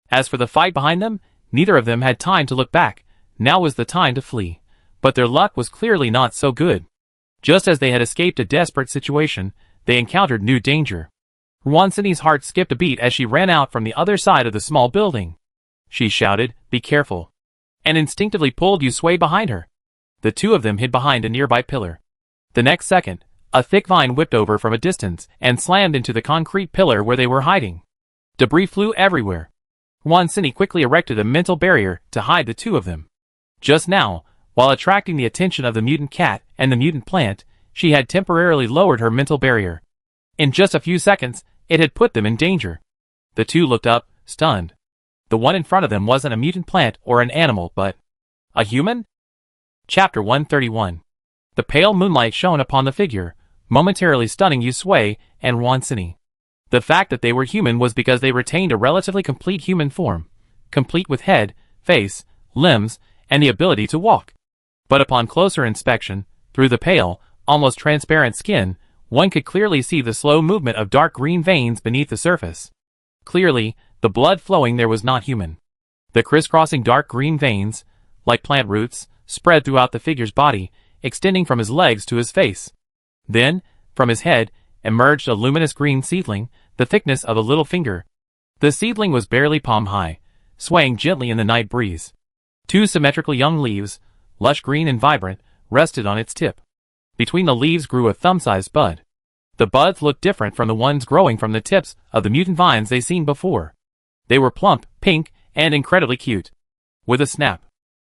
As for the fight behind them, neither of them had time to look back. Now was the time to flee. But their luck was clearly not so good. Just as they had escaped a desperate situation, they encountered new danger. Wansini's heart skipped a beat as she ran out from the other side of the small building. She shouted, "Be careful," and instinctively pulled Yusui behind her. The 2 of them hid behind a nearby pillar. The next second, a thick vine whipped over from a distance and slammed into the concrete pillar where they were hiding. Debris flew everywhere. Wansini quickly erected a mental barrier to hide the 2 of them. Just now, while attracting the attention of the mutant cat and the mutant plant, she had temporarily lowered her mental barrier. In just a few seconds, it had put them in danger. The two looked up, stunned. The one in front of them wasn't a mutant plant or an animal, but a human? Chapter 131. The pale moonlight shone upon the figure, momentarily stunning Yusui and Wansini. The fact that they were human was because they retained a relatively complete human form, complete with head, face, limbs, and the ability to walk. But upon closer inspection, through the pale, almost transparent skin, one could clearly see the slow movement of dark green veins beneath the surface. Clearly, the blood flowing there was not human. The crisscrossing dark green veins, like plant roots, spread throughout the figure's body, extending from his legs to his face. Then, from his head, emerged a luminous green seedling, the thickness of a little finger. The seedling was barely palm-high, swaying gently in the night breeze. Two symmetrical young leaves, lush green and vibrant, rested on its tip. Between the leaves grew a thumb-sized bud. The buds looked different from the ones growing from the tips of the mutant vines they'd seen before. They were plump, pink, and incredibly cute. With a snap,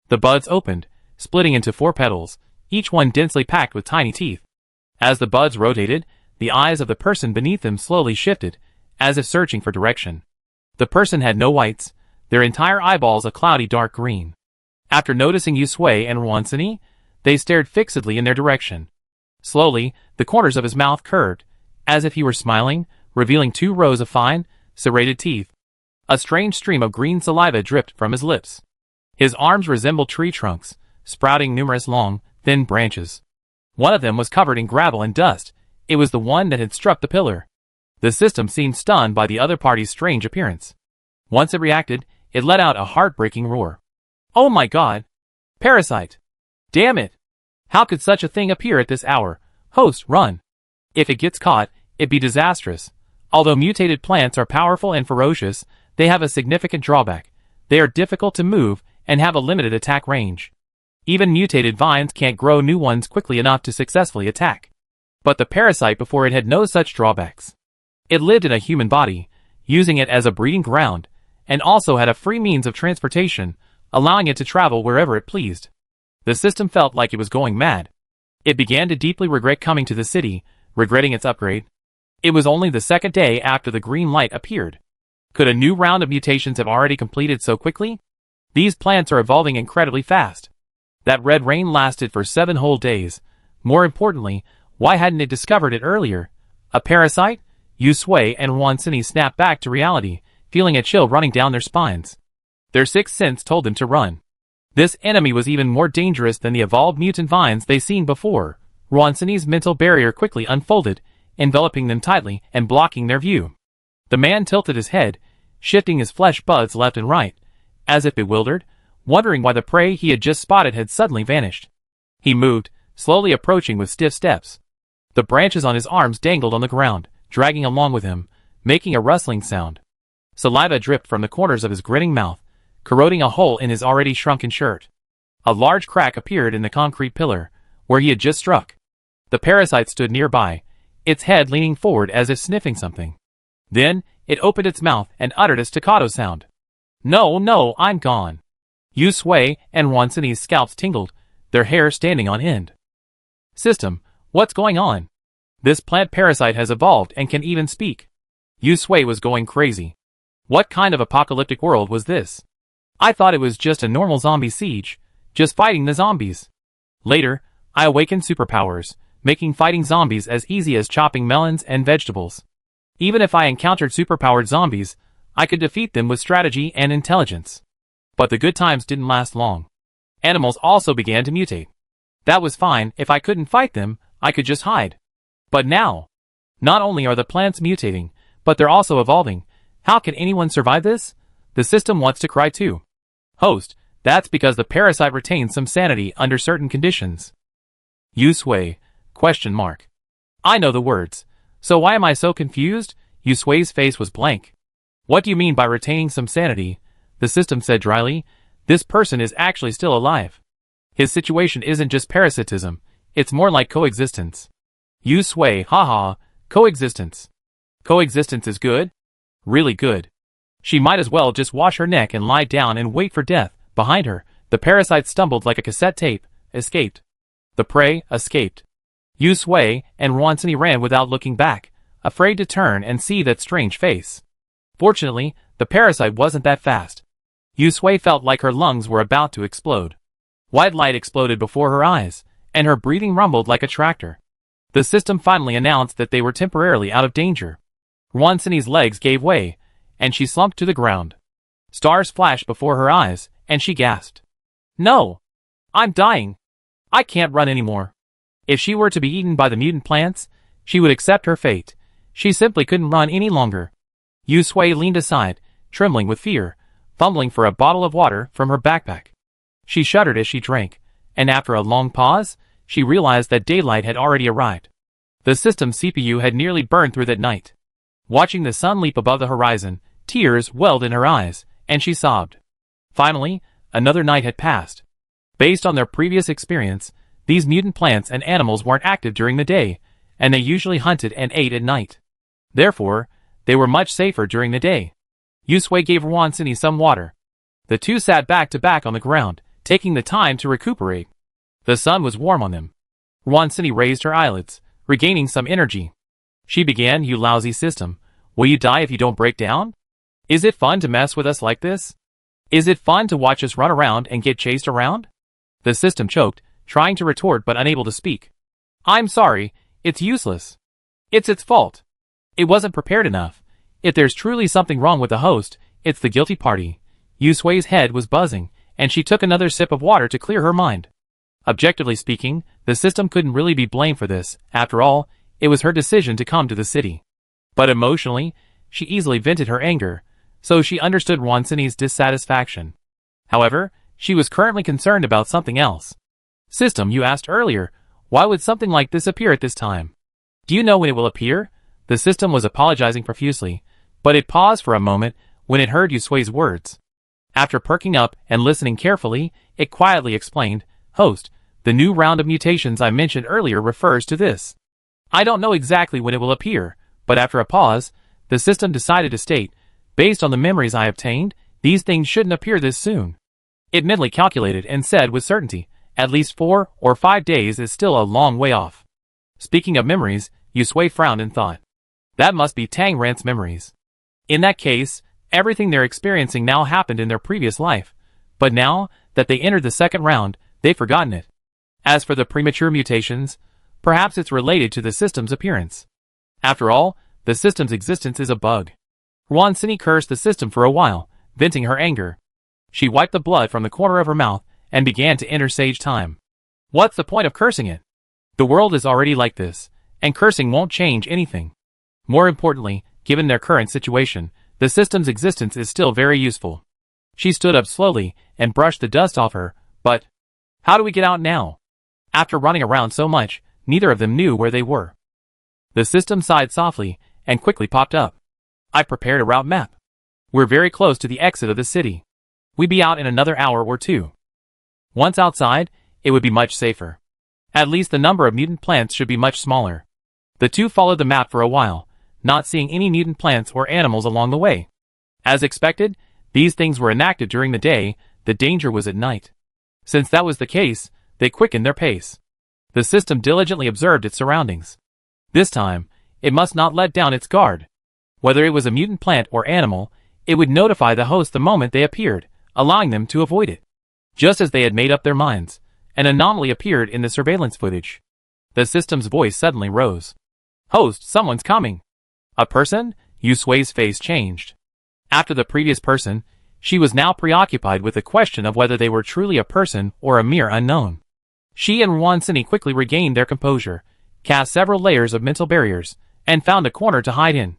the buds opened, splitting into 4 petals, each one densely packed with tiny teeth. As the buds rotated, the eyes of the person beneath them slowly shifted, as if searching for direction. The person had no whites, their entire eyeballs a cloudy dark green. After noticing Yusui and Wansini, they stared fixedly in their direction. Slowly, the corners of his mouth curved, as if he were smiling, revealing 2 rows of fine, serrated teeth. A strange stream of green saliva dripped from his lips. His arms resembled tree trunks, sprouting numerous long, thin branches. One of them was covered in gravel and dust. It was the one that had struck the pillar. The system seemed stunned by the other party's strange appearance. Once it reacted, it let out a heartbreaking roar. Oh my god! Parasite! Damn it! How could such a thing appear at this hour? Host, run! If it gets caught, it'd be disastrous. Although mutated plants are powerful and ferocious, they have a significant drawback. They are difficult to move and have a limited attack range. Even mutated vines can't grow new ones quickly enough to successfully attack. But the parasite before it had no such drawbacks. It lived in a human body, using it as a breeding ground, and also had a free means of transportation, allowing it to travel wherever it pleased. The system felt like it was going mad. It began to deeply regret coming to the city, regretting its upgrade. It was only the second day after the green light appeared. Could a new round of mutations have already completed so quickly? These plants are evolving incredibly fast. That red rain lasted for 7 whole days. More importantly, why hadn't it discovered it earlier? A parasite? Yusui and Wansini snapped back to reality, feeling a chill running down their spines. Their sixth sense told them to run. This enemy was even more dangerous than the evolved mutant vines they seen before. Wansini's mental barrier quickly unfolded, enveloping them tightly and blocking their view. The man tilted his head, shifting his flesh buds left and right, as if bewildered, wondering why the prey he had just spotted had suddenly vanished. He moved, slowly approaching with stiff steps. The branches on his arms dangled on the ground, dragging along with him, making a rustling sound. Saliva dripped from the corners of his grinning mouth, corroding a hole in his already shrunken shirt. A large crack appeared in the concrete pillar, where he had just struck. The parasite stood nearby, its head leaning forward as if sniffing something. Then, it opened its mouth and uttered a staccato sound. No, I'm gone. Yusui and Wansini's scalps tingled, their hair standing on end. System, what's going on? This plant parasite has evolved and can even speak. Yusui was going crazy. What kind of apocalyptic world was this? I thought it was just a normal zombie siege, just fighting the zombies. Later, I awakened superpowers, making fighting zombies as easy as chopping melons and vegetables. Even if I encountered superpowered zombies, I could defeat them with strategy and intelligence. But the good times didn't last long. Animals also began to mutate. That was fine. If I couldn't fight them, I could just hide. But now, not only are the plants mutating, but they're also evolving. How can anyone survive this? The system wants to cry too. Host, that's because the parasite retains some sanity under certain conditions. Yusui, ? I know the words. So why am I so confused? Yusui's face was blank. What do you mean by retaining some sanity? The system said dryly. This person is actually still alive. His situation isn't just parasitism, it's more like coexistence. Yusui, haha, coexistence. Coexistence is good? Really good. She might as well just wash her neck and lie down and wait for death. Behind her, the parasite stumbled like a cassette tape, escaped. The prey escaped. Yu Sui and Wansini ran without looking back, afraid to turn and see that strange face. Fortunately, the parasite wasn't that fast. Yu Sui felt like her lungs were about to explode. White light exploded before her eyes, and her breathing rumbled like a tractor. The system finally announced that they were temporarily out of danger. Wansini's legs gave way, and she slumped to the ground. Stars flashed before her eyes, and she gasped. No! I'm dying! I can't run anymore. If she were to be eaten by the mutant plants, she would accept her fate. She simply couldn't run any longer. Yu Sui leaned aside, trembling with fear, fumbling for a bottle of water from her backpack. She shuddered as she drank, and after a long pause, she realized that daylight had already arrived. The system's CPU had nearly burned through that night. Watching the sun leap above the horizon, tears welled in her eyes, and she sobbed. Finally, another night had passed. Based on their previous experience, these mutant plants and animals weren't active during the day, and they usually hunted and ate at night. Therefore, they were much safer during the day. Yu Sui gave Wansini some water. The two sat back to back on the ground, taking the time to recuperate. The sun was warm on them. Wansini raised her eyelids, regaining some energy. She began, "You lousy system. Will you die if you don't break down? Is it fun to mess with us like this? Is it fun to watch us run around and get chased around?" The system choked, trying to retort but unable to speak. "I'm sorry, it's useless. It's its fault. It wasn't prepared enough. If there's truly something wrong with the host, it's the guilty party." Yu Sui's head was buzzing, and she took another sip of water to clear her mind. Objectively speaking, the system couldn't really be blamed for this. After all, it was her decision to come to the city. But emotionally, she easily vented her anger, so she understood Wansini's dissatisfaction. However, she was currently concerned about something else. "System, you asked earlier, why would something like this appear at this time? Do you know when it will appear?" The system was apologizing profusely, but it paused for a moment when it heard Yu Sui's words. After perking up and listening carefully, it quietly explained, "Host, the new round of mutations I mentioned earlier refers to this. I don't know exactly when it will appear, but after a pause, the system decided to state, based on the memories I obtained, these things shouldn't appear this soon." It mentally calculated and said with certainty, at least 4 or 5 days is still a long way off. Speaking of memories, Yu Sui frowned and thought, that must be Tang Rant's memories. In that case, everything they're experiencing now happened in their previous life, but now that they entered the second round, they've forgotten it. As for the premature mutations, perhaps it's related to the system's appearance. After all, the system's existence is a bug. Wansini cursed the system for a while, venting her anger. She wiped the blood from the corner of her mouth and began to enter sage time. What's the point of cursing it? The world is already like this, and cursing won't change anything. More importantly, given their current situation, the system's existence is still very useful. She stood up slowly and brushed the dust off her, but how do we get out now? After running around so much, neither of them knew where they were. The system sighed softly and quickly popped up. I prepared a route map. We're very close to the exit of the city. We'd be out in another hour or two. Once outside, it would be much safer. At least the number of mutant plants should be much smaller. The two followed the map for a while, not seeing any mutant plants or animals along the way. As expected, these things were inactive during the day, the danger was at night. Since that was the case, they quickened their pace. The system diligently observed its surroundings. This time, it must not let down its guard. Whether it was a mutant plant or animal, it would notify the host the moment they appeared, allowing them to avoid it. Just as they had made up their minds, an anomaly appeared in the surveillance footage. The system's voice suddenly rose. Host, someone's coming. A person? Yu Sui's face changed. After the previous person, she was now preoccupied with the question of whether they were truly a person or a mere unknown. She and Wansini quickly regained their composure, cast several layers of mental barriers, and found a corner to hide in.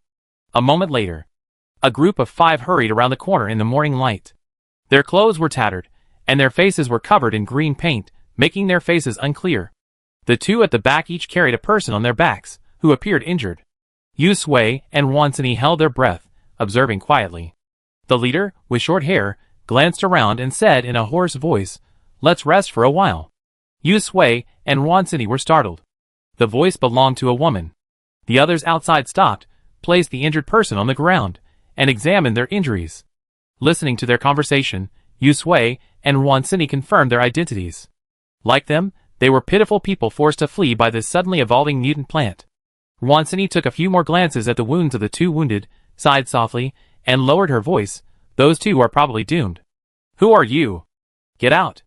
A moment later, a group of 5 hurried around the corner in the morning light. Their clothes were tattered, and their faces were covered in green paint, making their faces unclear. The two at the back each carried a person on their backs, who appeared injured. Yu Sui and Wansini held their breath, observing quietly. The leader, with short hair, glanced around and said in a hoarse voice, "Let's rest for a while." Yu Sui and Wansini were startled. The voice belonged to a woman. The others outside stopped, placed the injured person on the ground, and examined their injuries. Listening to their conversation, Yu Sui and Wansini confirmed their identities. Like them, they were pitiful people forced to flee by this suddenly evolving mutant plant. Wansini took a few more glances at the wounds of the two wounded, sighed softly, and lowered her voice. Those two are probably doomed. Who are you? Get out.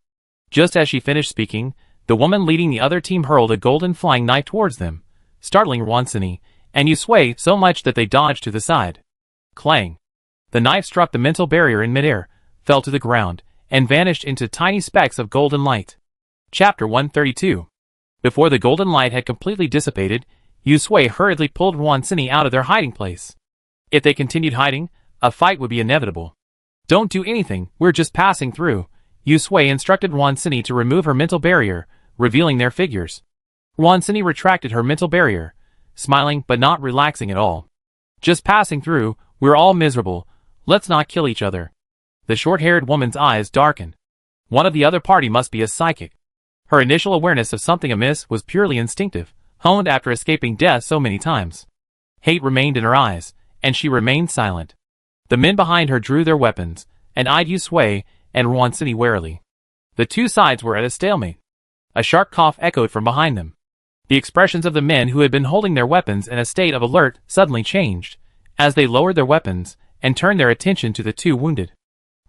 Just as she finished speaking, the woman leading the other team hurled a golden flying knife towards them, startling Wansini and Yusui so much that they dodged to the side. Clang. The knife struck the mental barrier in midair, fell to the ground, and vanished into tiny specks of golden light. Chapter 132. Before the golden light had completely dissipated, Yusui hurriedly pulled Wansini out of their hiding place. If they continued hiding, a fight would be inevitable. Don't do anything, we're just passing through. Yusui instructed Wansini to remove her mental barrier, revealing their figures. Wansini retracted her mental barrier, smiling but not relaxing at all. Just passing through, we're all miserable, let's not kill each other. The short-haired woman's eyes darkened. One of the other party must be a psychic. Her initial awareness of something amiss was purely instinctive, honed after escaping death so many times. Hate remained in her eyes, and she remained silent. The men behind her drew their weapons, and eyed Yusui and Wansini warily. The two sides were at a stalemate. A sharp cough echoed from behind them. The expressions of the men who had been holding their weapons in a state of alert suddenly changed, as they lowered their weapons and turned their attention to the two wounded.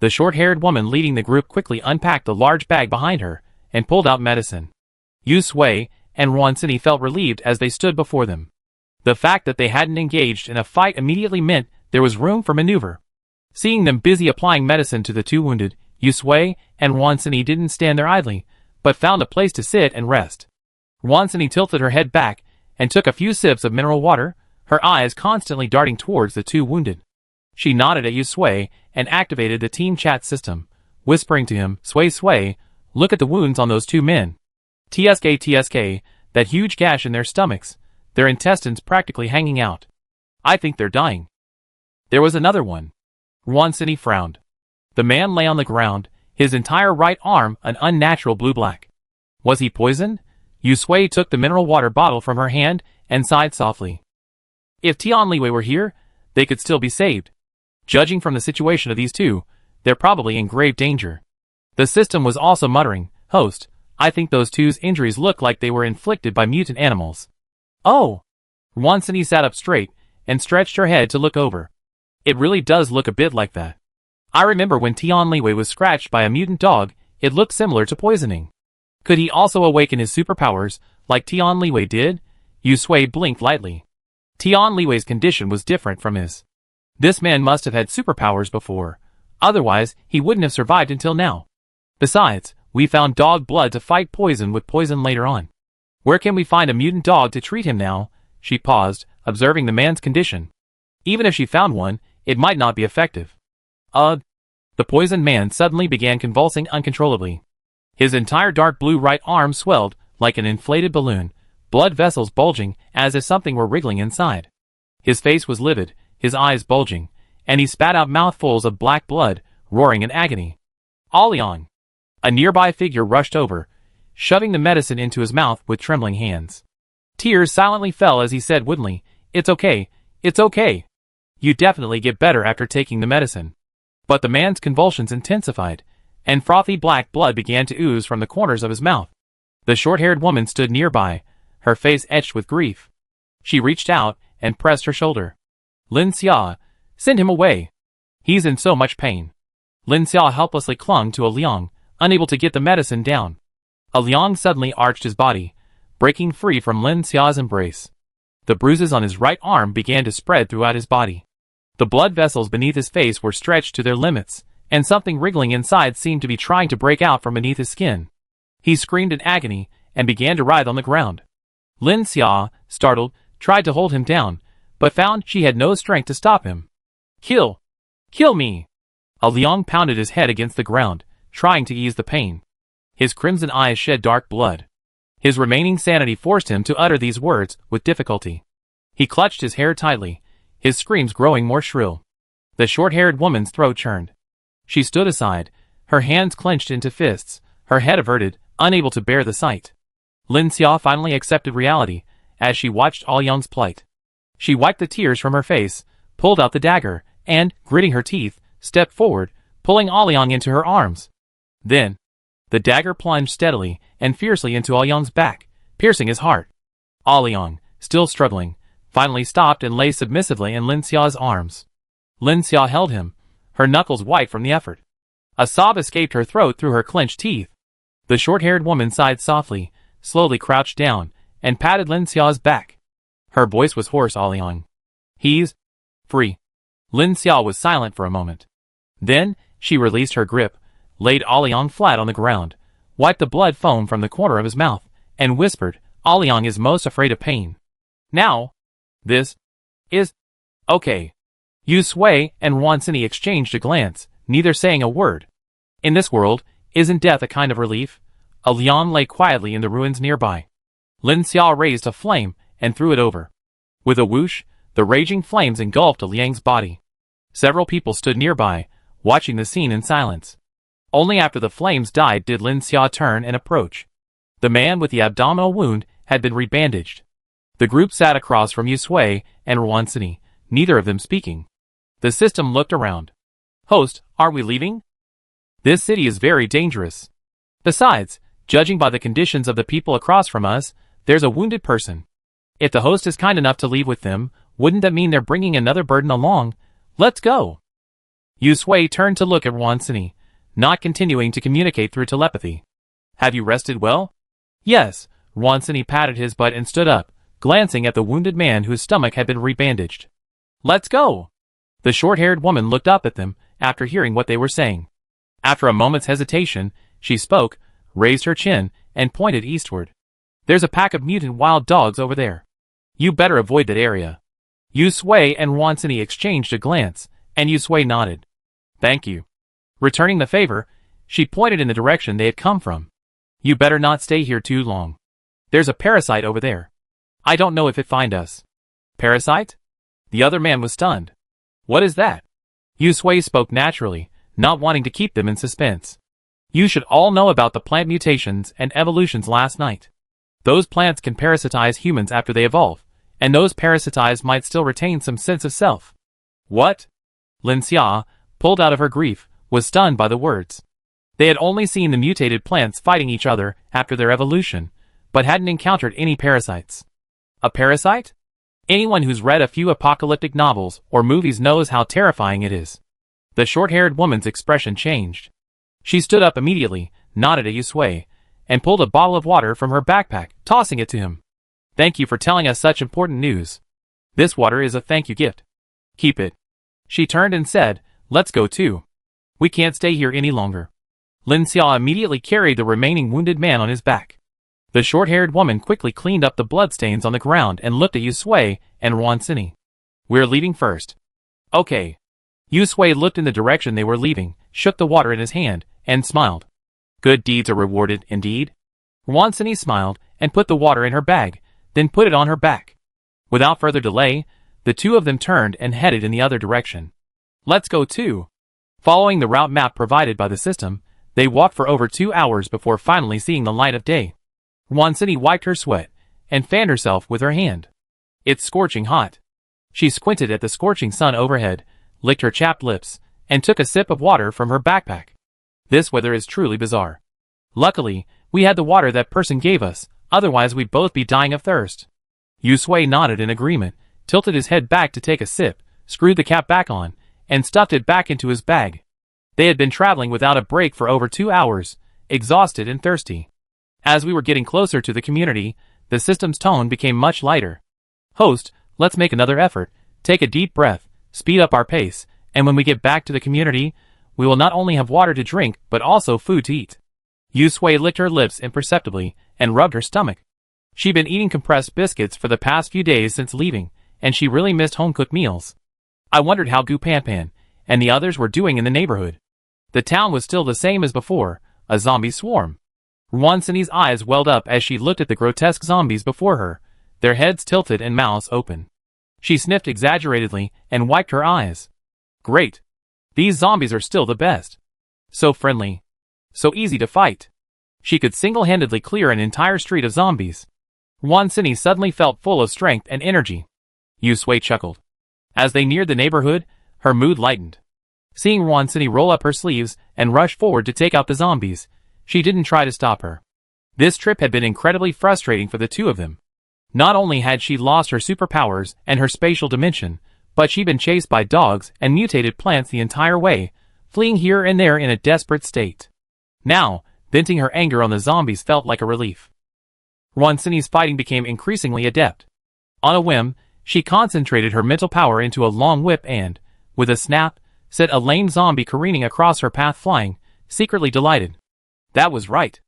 The short-haired woman leading the group quickly unpacked the large bag behind her and pulled out medicine. Yusui and Wansini felt relieved as they stood before them. The fact that they hadn't engaged in a fight immediately meant there was room for maneuver. Seeing them busy applying medicine to the two wounded, Yusui and Wansini didn't stand there idly, but found a place to sit and rest. Wansini tilted her head back and took a few sips of mineral water, her eyes constantly darting towards the two wounded. She nodded at Yusui and activated the team chat system, whispering to him, Sway, look at the wounds on those two men. TSK, that huge gash in their stomachs, their intestines practically hanging out. I think they're dying. There was another one. Wansini frowned. The man lay on the ground, his entire right arm an unnatural blue-black. Was he poisoned? Yusui took the mineral water bottle from her hand and sighed softly. If Tianliwei were here, they could still be saved. Judging from the situation of these two, they're probably in grave danger. The system was also muttering, Host, I think those two's injuries look like they were inflicted by mutant animals. Oh! Wansini sat up straight and stretched her head to look over. It really does look a bit like that. I remember when Tianliwei was scratched by a mutant dog, it looked similar to poisoning. Could he also awaken his superpowers, like Tianliwei did? Yusui blinked lightly. Tianliwei's condition was different from his. This man must have had superpowers before. Otherwise, he wouldn't have survived until now. Besides, we found dog blood to fight poison with poison later on. Where can we find a mutant dog to treat him now? She paused, observing the man's condition. Even if she found one, it might not be effective. The poisoned man suddenly began convulsing uncontrollably. His entire dark blue right arm swelled like an inflated balloon, blood vessels bulging as if something were wriggling inside. His face was livid, his eyes bulging, and he spat out mouthfuls of black blood, roaring in agony. Aliang! A nearby figure rushed over, shoving the medicine into his mouth with trembling hands. Tears silently fell as he said woodenly, It's okay. You definitely get better after taking the medicine. But the man's convulsions intensified, and frothy black blood began to ooze from the corners of his mouth. The short-haired woman stood nearby, her face etched with grief. She reached out and pressed her shoulder. Lin Xia, send him away. He's in so much pain. Lin Xia helplessly clung to Aliang, unable to get the medicine down. Aliang suddenly arched his body, breaking free from Lin Xia's embrace. The bruises on his right arm began to spread throughout his body. The blood vessels beneath his face were stretched to their limits, and something wriggling inside seemed to be trying to break out from beneath his skin. He screamed in agony and began to writhe on the ground. Lin Xia, startled, tried to hold him down, but found she had no strength to stop him. Kill me! Aliang pounded his head against the ground, trying to ease the pain. His crimson eyes shed dark blood. His remaining sanity forced him to utter these words with difficulty. He clutched his hair tightly, his screams growing more shrill. The short-haired woman's throat churned. She stood aside, her hands clenched into fists, her head averted, unable to bear the sight. Lin Xia finally accepted reality, as she watched Aliang's plight. She wiped the tears from her face, pulled out the dagger, and, gritting her teeth, stepped forward, pulling Aliang into her arms. Then, the dagger plunged steadily and fiercely into Aoyang's back, piercing his heart. Aoyang, still struggling, finally stopped and lay submissively in Lin Xiao's arms. Lin Xiao held him, her knuckles white from the effort. A sob escaped her throat through her clenched teeth. The short-haired woman sighed softly, slowly crouched down, and patted Lin Xiao's back. Her voice was hoarse. Aoyang. He's free. Lin Xiao was silent for a moment. Then, she released her grip, laid Aoyang flat on the ground, wiped the blood foam from the corner of his mouth, and whispered, Aoyang is most afraid of pain. Now, this is okay. Yu Sui and Wan Sini exchanged a glance, neither saying a word. In this world, isn't death a kind of relief? Aoyang lay quietly in the ruins nearby. Lin Xiao raised a flame and threw it over. With a whoosh, the raging flames engulfed Liang's body. Several people stood nearby, watching the scene in silence. Only after the flames died did Lin Xiao turn and approach. The man with the abdominal wound had been rebandaged. The group sat across from Yu Sui and Wan Sini, neither of them speaking. The system looked around. Host, are we leaving? This city is very dangerous. Besides, judging by the conditions of the people across from us, there's a wounded person. If the host is kind enough to leave with them, wouldn't that mean they're bringing another burden along? Let's go. Yu Sui turned to look at Wan Sini, not continuing to communicate through telepathy. Have you rested well? Yes. Wan Sini patted his butt and stood up, glancing at the wounded man whose stomach had been rebandaged. Let's go. The short-haired woman looked up at them after hearing what they were saying. After a moment's hesitation, she spoke, raised her chin, and pointed eastward. There's a pack of mutant wild dogs over there. You better avoid that area. Yu Sui and Wan Sini exchanged a glance, and Yu Sui nodded. Thank you. Returning the favor, she pointed in the direction they had come from. You better not stay here too long. There's a parasite over there. I don't know if it find us. Parasite? The other man was stunned. What is that? Yu Sui spoke naturally, not wanting to keep them in suspense. You should all know about the plant mutations and evolutions last night. Those plants can parasitize humans after they evolve, and those parasitized might still retain some sense of self. What? Lin Xia, pulled out of her grief, was stunned by the words. They had only seen the mutated plants fighting each other after their evolution, but hadn't encountered any parasites. A parasite? Anyone who's read a few apocalyptic novels or movies knows how terrifying it is. The short-haired woman's expression changed. She stood up immediately, nodded at Yu Sui, and pulled a bottle of water from her backpack, tossing it to him. Thank you for telling us such important news. This water is a thank you gift. Keep it. She turned and said, let's go too. We can't stay here any longer. Lin Xiao immediately carried the remaining wounded man on his back. The short-haired woman quickly cleaned up the bloodstains on the ground and looked at Yu Sui and Wan Sini. We're leaving first. Okay. Yu Sui looked in the direction they were leaving, shook the water in his hand, and smiled. Good deeds are rewarded, indeed. Wan Sini smiled and put the water in her bag, then put it on her back. Without further delay, the two of them turned and headed in the other direction. Let's go too. Following the route map provided by the system, they walked for over 2 hours before finally seeing the light of day. Wan Sini wiped her sweat and fanned herself with her hand. It's scorching hot. She squinted at the scorching sun overhead, licked her chapped lips, and took a sip of water from her backpack. This weather is truly bizarre. Luckily, we had the water that person gave us, otherwise we'd both be dying of thirst. Yu Sui nodded in agreement, tilted his head back to take a sip, screwed the cap back on, and stuffed it back into his bag. They had been traveling without a break for over 2 hours, exhausted and thirsty. As we were getting closer to the community, the system's tone became much lighter. Host, let's make another effort, take a deep breath, speed up our pace, and when we get back to the community, we will not only have water to drink, but also food to eat. Yu Sui licked her lips imperceptibly and rubbed her stomach. She'd been eating compressed biscuits for the past few days since leaving, and she really missed home-cooked meals. I wondered how Gu Panpan and the others were doing in the neighborhood. The town was still the same as before, a zombie swarm. Wan Sini's eyes welled up as she looked at the grotesque zombies before her, their heads tilted and mouths open. She sniffed exaggeratedly and wiped her eyes. Great. These zombies are still the best. So friendly. So easy to fight. She could single-handedly clear an entire street of zombies. Wan Sini suddenly felt full of strength and energy. Yu Sui chuckled. As they neared the neighborhood, her mood lightened. Seeing Wansini roll up her sleeves and rush forward to take out the zombies, she didn't try to stop her. This trip had been incredibly frustrating for the two of them. Not only had she lost her superpowers and her spatial dimension, but she'd been chased by dogs and mutated plants the entire way, fleeing here and there in a desperate state. Now, venting her anger on the zombies felt like a relief. Wansini's fighting became increasingly adept. On a whim, she concentrated her mental power into a long whip and, with a snap, sent a lame zombie careening across her path flying, secretly delighted. That was right.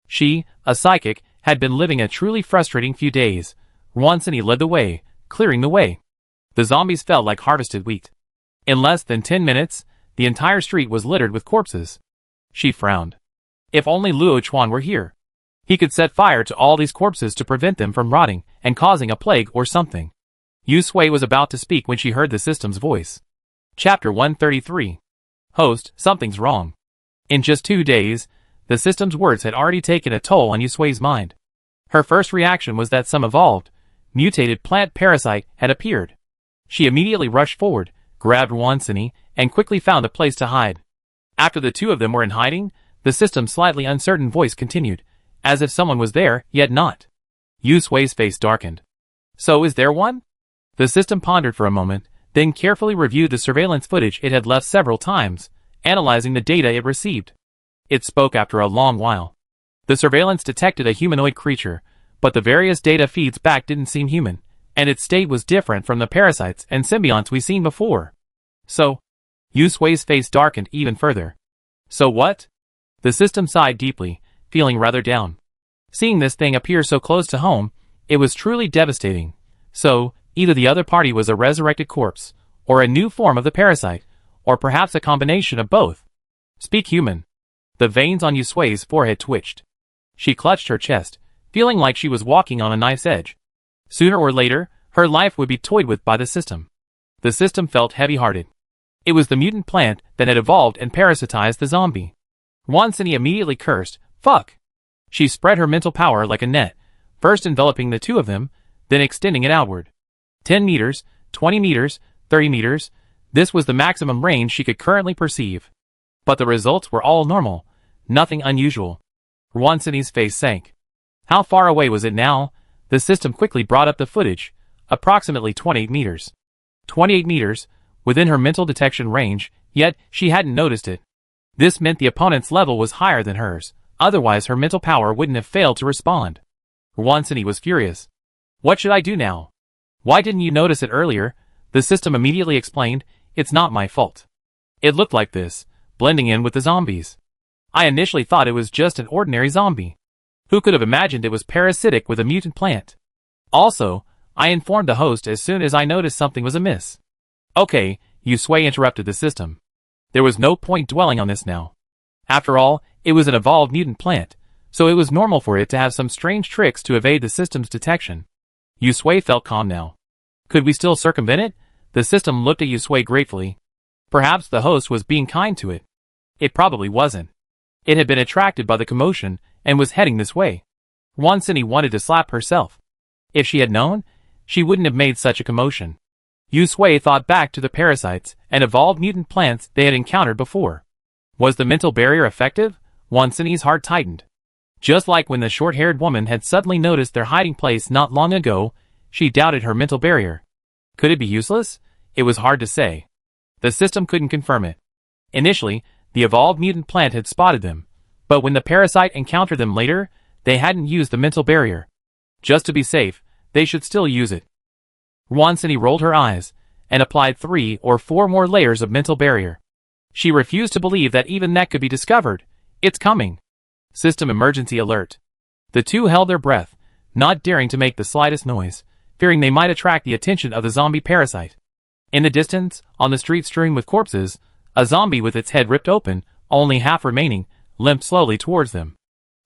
She, a psychic, had been living a truly frustrating few days. Wansini led the way, clearing the way. The zombies felt like harvested wheat. In less than 10 minutes, the entire street was littered with corpses. She frowned. If only Luo Chuan were here. He could set fire to all these corpses to prevent them from rotting and causing a plague or something. Yu Sui was about to speak when she heard the system's voice. Chapter 133. Host, something's wrong. In just 2 days, the system's words had already taken a toll on Yu Sui's mind. Her first reaction was that some evolved, mutated plant parasite had appeared. She immediately rushed forward, grabbed Wansini, and quickly found a place to hide. After the two of them were in hiding, the system's slightly uncertain voice continued, as if someone was there, yet not. Yu Sui's face darkened. So is there one? The system pondered for a moment, then carefully reviewed the surveillance footage it had left several times, analyzing the data it received. It spoke after a long while. The surveillance detected a humanoid creature, but the various data feeds back didn't seem human, and its state was different from the parasites and symbionts we've seen before. So, Yu Sui's face darkened even further. So what? The system sighed deeply, feeling rather down. Seeing this thing appear so close to home, it was truly devastating. So, either the other party was a resurrected corpse, or a new form of the parasite, or perhaps a combination of both. Speak human. The veins on Yu Sui's forehead twitched. She clutched her chest, feeling like she was walking on a knife's edge. Sooner or later, her life would be toyed with by the system. The system felt heavy-hearted. It was the mutant plant that had evolved and parasitized the zombie. Wansini immediately cursed, "Fuck!" She spread her mental power like a net, first enveloping the two of them, then extending it outward. 10 meters, 20 meters, 30 meters, this was the maximum range she could currently perceive. But the results were all normal, nothing unusual. Wansini's face sank. How far away was it now? The system quickly brought up the footage, approximately 28 meters. 28 meters, within her mental detection range, yet she hadn't noticed it. This meant the opponent's level was higher than hers, otherwise her mental power wouldn't have failed to respond. Wansini was furious. What should I do now? Why didn't you notice it earlier? The system immediately explained, it's not my fault. It looked like this, blending in with the zombies. I initially thought it was just an ordinary zombie. Who could have imagined it was parasitic with a mutant plant? Also, I informed the host as soon as I noticed something was amiss. Okay, Yu Sui interrupted the system. There was no point dwelling on this now. After all, it was an evolved mutant plant, so it was normal for it to have some strange tricks to evade the system's detection. Yu Sui felt calm now. Could we still circumvent it? The system looked at Yu Sui gratefully. Perhaps the host was being kind to it. It probably wasn't. It had been attracted by the commotion and was heading this way. Wansini wanted to slap herself. If she had known, she wouldn't have made such a commotion. Yu Sui thought back to the parasites and evolved mutant plants they had encountered before. Was the mental barrier effective? Wansini's heart tightened. Just like when the short-haired woman had suddenly noticed their hiding place not long ago, she doubted her mental barrier. Could it be useless? It was hard to say. The system couldn't confirm it. Initially, the evolved mutant plant had spotted them, but when the parasite encountered them later, they hadn't used the mental barrier. Just to be safe, they should still use it. Wansini rolled her eyes, and applied 3 or 4 more layers of mental barrier. She refused to believe that even that could be discovered. It's coming. System emergency alert. The two held their breath, not daring to make the slightest noise, fearing they might attract the attention of the zombie parasite. In the distance, on the street strewn with corpses, a zombie with its head ripped open, only half remaining, limped slowly towards them.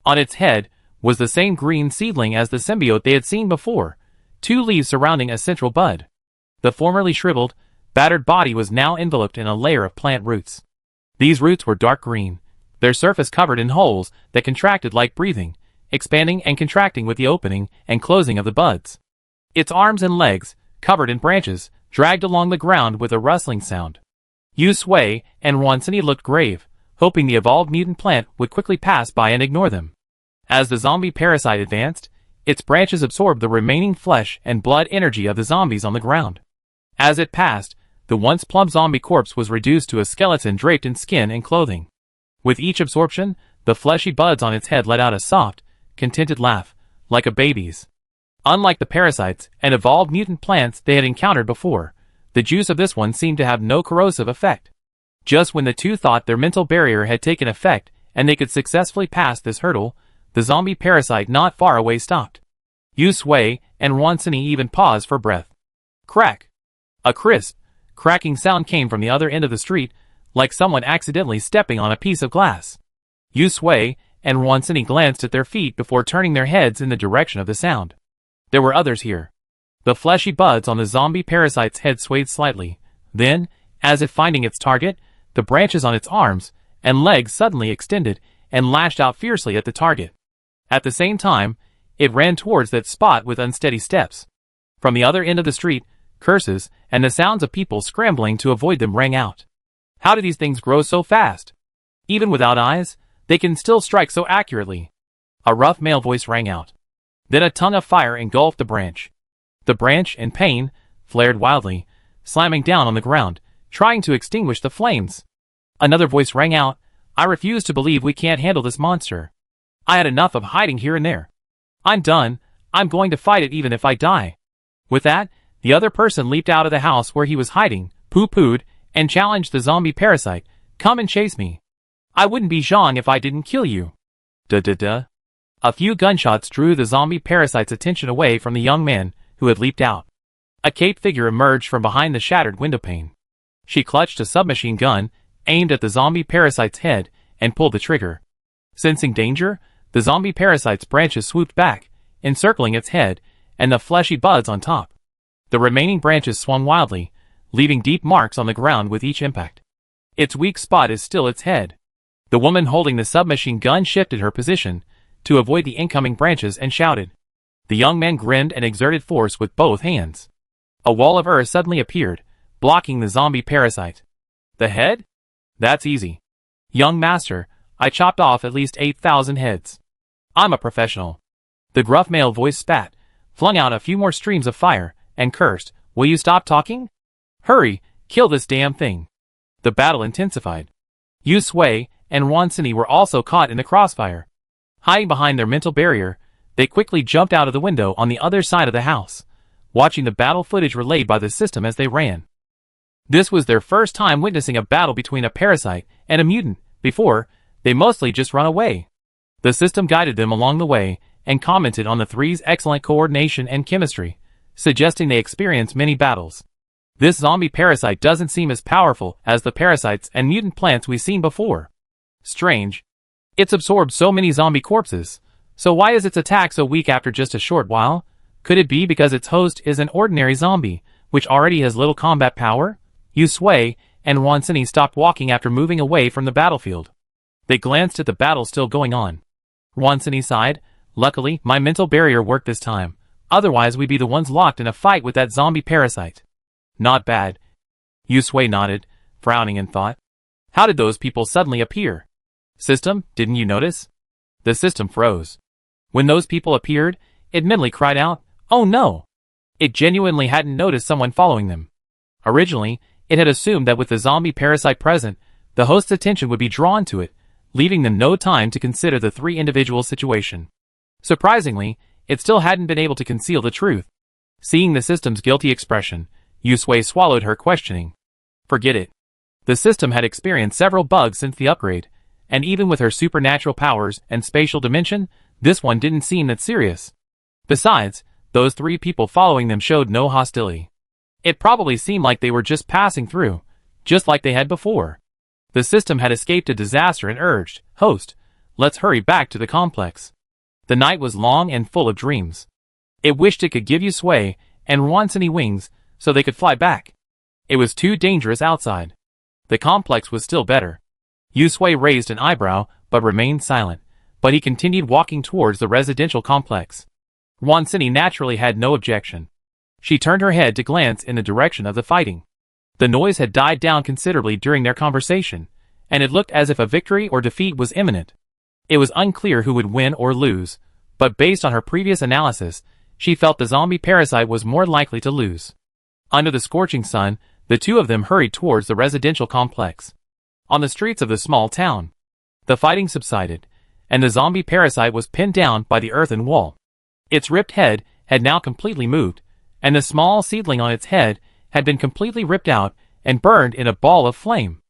On its head was the same green seedling as the symbiote they had seen before, 2 leaves surrounding a central bud. The formerly shriveled, battered body was now enveloped in a layer of plant roots. These roots were dark green, their surface covered in holes that contracted like breathing, expanding and contracting with the opening and closing of the buds. Its arms and legs, covered in branches, dragged along the ground with a rustling sound. Yu Sui and Wansini looked grave, hoping the evolved mutant plant would quickly pass by and ignore them. As the zombie parasite advanced, its branches absorbed the remaining flesh and blood energy of the zombies on the ground. As it passed, the once plump zombie corpse was reduced to a skeleton draped in skin and clothing. With each absorption, the fleshy buds on its head let out a soft, contented laugh, like a baby's. Unlike the parasites and evolved mutant plants they had encountered before, the juice of this one seemed to have no corrosive effect. Just when the two thought their mental barrier had taken effect and they could successfully pass this hurdle, the zombie parasite not far away stopped. Yu Sui and Wansini even paused for breath. Crack! A crisp, cracking sound came from the other end of the street, like someone accidentally stepping on a piece of glass. Yu Sui and Wansini glanced at their feet before turning their heads in the direction of the sound. There were others here. The fleshy buds on the zombie parasite's head swayed slightly. Then, as if finding its target, the branches on its arms and legs suddenly extended and lashed out fiercely at the target. At the same time, it ran towards that spot with unsteady steps. From the other end of the street, curses and the sounds of people scrambling to avoid them rang out. How do these things grow so fast? Even without eyes, they can still strike so accurately. A rough male voice rang out. Then a tongue of fire engulfed the branch. The branch, in pain, flared wildly, slamming down on the ground, trying to extinguish the flames. Another voice rang out, I refuse to believe we can't handle this monster. I had enough of hiding here and there. I'm done, I'm going to fight it even if I die. With that, the other person leaped out of the house where he was hiding, pooh-poohed, and challenged the zombie parasite, come and chase me. I wouldn't be Zhang if I didn't kill you. Duh. A few gunshots drew the zombie parasite's attention away from the young man who had leaped out. A caped figure emerged from behind the shattered windowpane. She clutched a submachine gun, aimed at the zombie parasite's head, and pulled the trigger. Sensing danger, the zombie parasite's branches swooped back, encircling its head and the fleshy buds on top. The remaining branches swung wildly, leaving deep marks on the ground with each impact. Its weak spot is still its head. The woman holding the submachine gun shifted her position to avoid the incoming branches and shouted. The young man grinned and exerted force with both hands. A wall of earth suddenly appeared, blocking the zombie parasite. The head? That's easy. Young master, I chopped off at least 8,000 heads. I'm a professional. The gruff male voice spat, flung out a few more streams of fire, and cursed, will you stop talking? Hurry, kill this damn thing. The battle intensified. Yu Sui and Wansini were also caught in the crossfire. Hiding behind their mental barrier, they quickly jumped out of the window on the other side of the house, watching the battle footage relayed by the system as they ran. This was their first time witnessing a battle between a parasite and a mutant. Before, they mostly just run away. The system guided them along the way and commented on the three's excellent coordination and chemistry, suggesting they experienced many battles. This zombie parasite doesn't seem as powerful as the parasites and mutant plants we've seen before. Strange. It's absorbed so many zombie corpses, so why is its attack so weak after just a short while? Could it be because its host is an ordinary zombie, which already has little combat power? Yu Sui and Wansini stopped walking after moving away from the battlefield. They glanced at the battle still going on. Wansini sighed, luckily, my mental barrier worked this time, otherwise we'd be the ones locked in a fight with that zombie parasite. Not bad. Yu Sui nodded, frowning in thought. How did those people suddenly appear? System, didn't you notice? The system froze. When those people appeared, it mentally cried out, oh no! It genuinely hadn't noticed someone following them. Originally, it had assumed that with the zombie parasite present, the host's attention would be drawn to it, leaving them no time to consider the three individuals' situation. Surprisingly, it still hadn't been able to conceal the truth. Seeing the system's guilty expression, Yu Sui swallowed her questioning. Forget it. The system had experienced several bugs since the upgrade, and even with her supernatural powers and spatial dimension, this one didn't seem that serious. Besides, those three people following them showed no hostility. It probably seemed like they were just passing through, just like they had before. The system had escaped a disaster and urged, host, let's hurry back to the complex. The night was long and full of dreams. It wished it could give Yu Sui and Wansini wings so they could fly back. It was too dangerous outside. The complex was still better. Yu Sui raised an eyebrow but remained silent, but he continued walking towards the residential complex. Wansini naturally had no objection. She turned her head to glance in the direction of the fighting. The noise had died down considerably during their conversation, and it looked as if a victory or defeat was imminent. It was unclear who would win or lose, but based on her previous analysis, she felt the zombie parasite was more likely to lose. Under the scorching sun, the two of them hurried towards the residential complex. On the streets of the small town, the fighting subsided, and the zombie parasite was pinned down by the earthen wall. Its ripped head had now completely moved, and the small seedling on its head had been completely ripped out and burned in a ball of flame.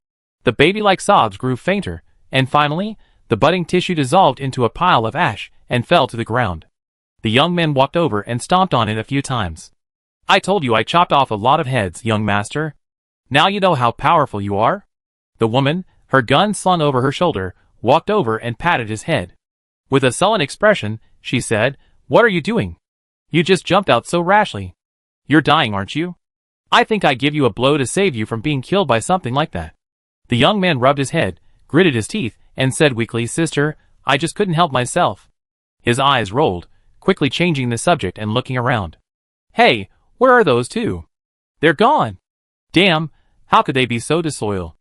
The baby-like sobs grew fainter, and finally, the budding tissue dissolved into a pile of ash and fell to the ground. The young man walked over and stomped on it a few times. "I told you I chopped off a lot of heads, young master. Now you know how powerful you are?" The woman, her gun slung over her shoulder, walked over and patted his head. With a sullen expression, she said, "What are you doing? You just jumped out so rashly. You're dying, aren't you? I think I give you a blow to save you from being killed by something like that." The young man rubbed his head, gritted his teeth, and said weakly, "Sister, I just couldn't help myself." His eyes rolled, quickly changing the subject and looking around. "Hey, where are those two? They're gone. Damn, how could they be so disloyal?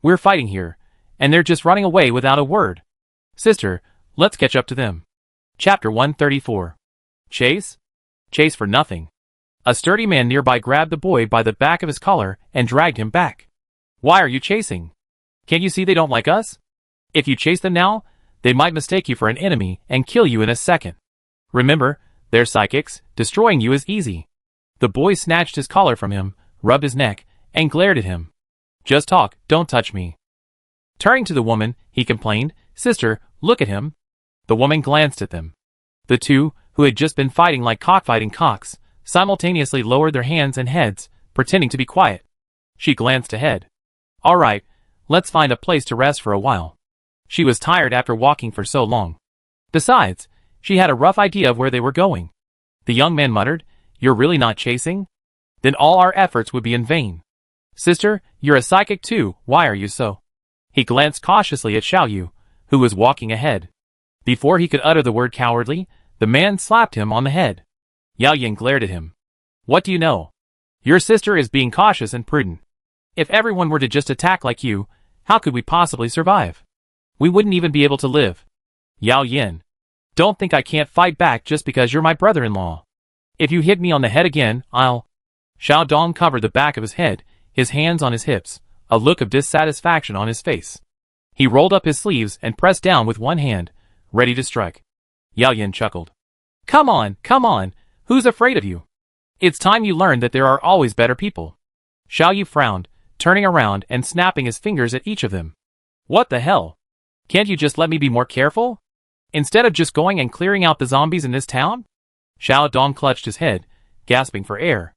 We're fighting here, and they're just running away without a word. Sister, let's catch up to them." Chapter 134. Chase? Chase for nothing. A sturdy man nearby grabbed the boy by the back of his collar and dragged him back. "Why are you chasing? Can't you see they don't like us? If you chase them now, they might mistake you for an enemy and kill you in a second. Remember, they're psychics, destroying you is easy." The boy snatched his collar from him, rubbed his neck, and glared at him. "Just talk, don't touch me." Turning to the woman, he complained, "Sister, look at him." The woman glanced at them. The two, who had just been fighting like cockfighting cocks, simultaneously lowered their hands and heads, pretending to be quiet. She glanced ahead. "All right, let's find a place to rest for a while." She was tired after walking for so long. Besides, she had a rough idea of where they were going. The young man muttered, "You're really not chasing? Then all our efforts would be in vain. Sister, you're a psychic too, why are you so?" He glanced cautiously at Xiaoyu, who was walking ahead. Before he could utter the word cowardly, the man slapped him on the head. Yao Yin glared at him. "What do you know? Your sister is being cautious and prudent. If everyone were to just attack like you, how could we possibly survive? We wouldn't even be able to live." "Yao Yin, don't think I can't fight back just because you're my brother-in-law. If you hit me on the head again, I'll..." Xiao Dong covered the back of his head, his hands on his hips, a look of dissatisfaction on his face. He rolled up his sleeves and pressed down with one hand, ready to strike. Yao Yin chuckled. Come on, who's afraid of you? It's time you learned that there are always better people." Xiao Yu frowned, turning around and snapping his fingers at each of them. "What the hell? Can't you just let me be more careful? Instead of just going and clearing out the zombies in this town?" Xiao Dong clutched his head, gasping for air.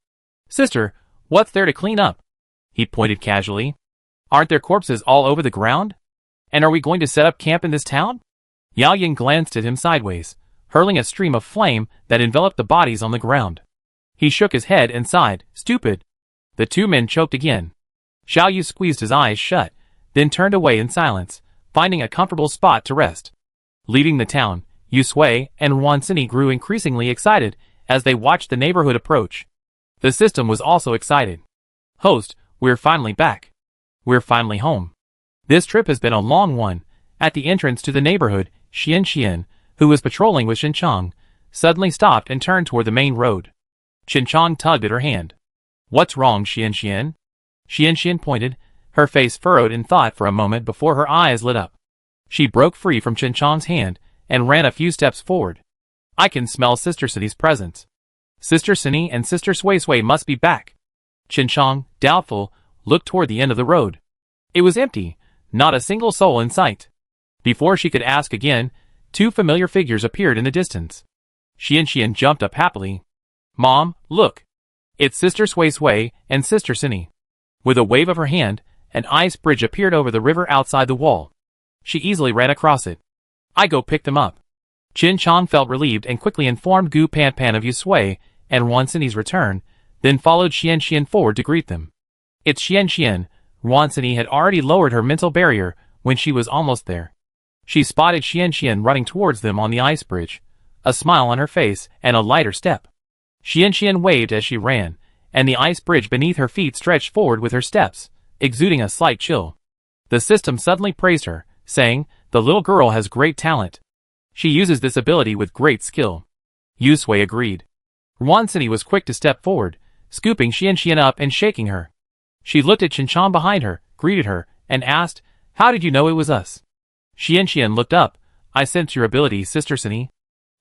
"Sister, what's there to clean up?" He pointed casually. "Aren't there corpses all over the ground? And are we going to set up camp in this town?" Yao Yin glanced at him sideways, hurling a stream of flame that enveloped the bodies on the ground. He shook his head and sighed, "Stupid." The two men choked again. Xiao Yu squeezed his eyes shut, then turned away in silence, finding a comfortable spot to rest. Leaving the town, Yu Sui and Wan Sini grew increasingly excited as they watched the neighborhood approach. The system was also excited. "Host, we're finally back. We're finally home. This trip has been a long one." At the entrance to the neighborhood, Xian, who was patrolling with Xinchang, suddenly stopped and turned toward the main road. Xinchang tugged at her hand. "What's wrong, Xian?" Xian pointed, her face furrowed in thought for a moment before her eyes lit up. She broke free from Xinchang's hand and ran a few steps forward. "I can smell Sister Sini's presence. Sister Sini and Sister Sui must be back." Xinchang, doubtful, looked toward the end of the road. It was empty, not a single soul in sight. Before she could ask again, two familiar figures appeared in the distance. Xian jumped up happily. "Mom, look! It's Sister Sui and Sister Sini." With a wave of her hand, an ice bridge appeared over the river outside the wall. She easily ran across it. "I go pick them up." Xinchang felt relieved and quickly informed Gu Pan of Yu Sui and Wan Sini's return, then followed Xian forward to greet them. "It's Xian." Wan Sini had already lowered her mental barrier when she was almost there. She spotted Xian running towards them on the ice bridge, a smile on her face and a lighter step. Xian waved as she ran, and the ice bridge beneath her feet stretched forward with her steps, exuding a slight chill. The system suddenly praised her, saying, "The little girl has great talent. She uses this ability with great skill." Yusui agreed. Wansini was quick to step forward, scooping Xianxian up and shaking her. She looked at Qinchan behind her, greeted her, and asked, "How did you know it was us?" Xianxian looked up. "I sense your ability, Sister Sini.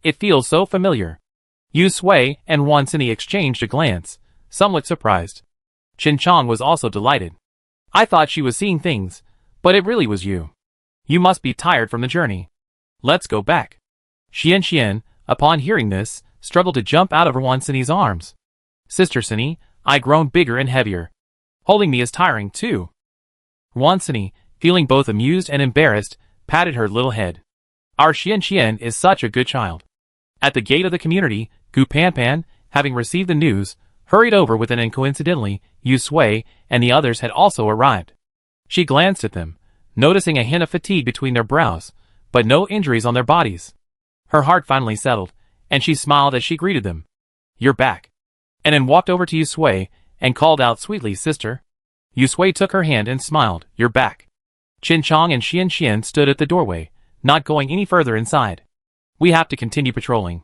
It feels so familiar." Yusui and Wansini exchanged a glance, somewhat surprised. Qinchan was also delighted. "I thought she was seeing things, but it really was you. You must be tired from the journey. Let's go back." Xianxian, upon hearing this, struggled to jump out of Wansini's arms. "Sister Sini, I grown bigger and heavier. Holding me is tiring too." Wansini, feeling both amused and embarrassed, patted her little head. "Our Xianxian is such a good child." At the gate of the community, Gu Panpan, having received the news, hurried over with it, and coincidentally, Yusui and the others had also arrived. She glanced at them, noticing a hint of fatigue between their brows, but no injuries on their bodies. Her heart finally settled, and she smiled as she greeted them. "You're back." And then walked over to Yusui and called out sweetly, "Sister." Yusui took her hand and smiled. "You're back." Qinchan and Xianxian stood at the doorway, not going any further inside. "We have to continue patrolling.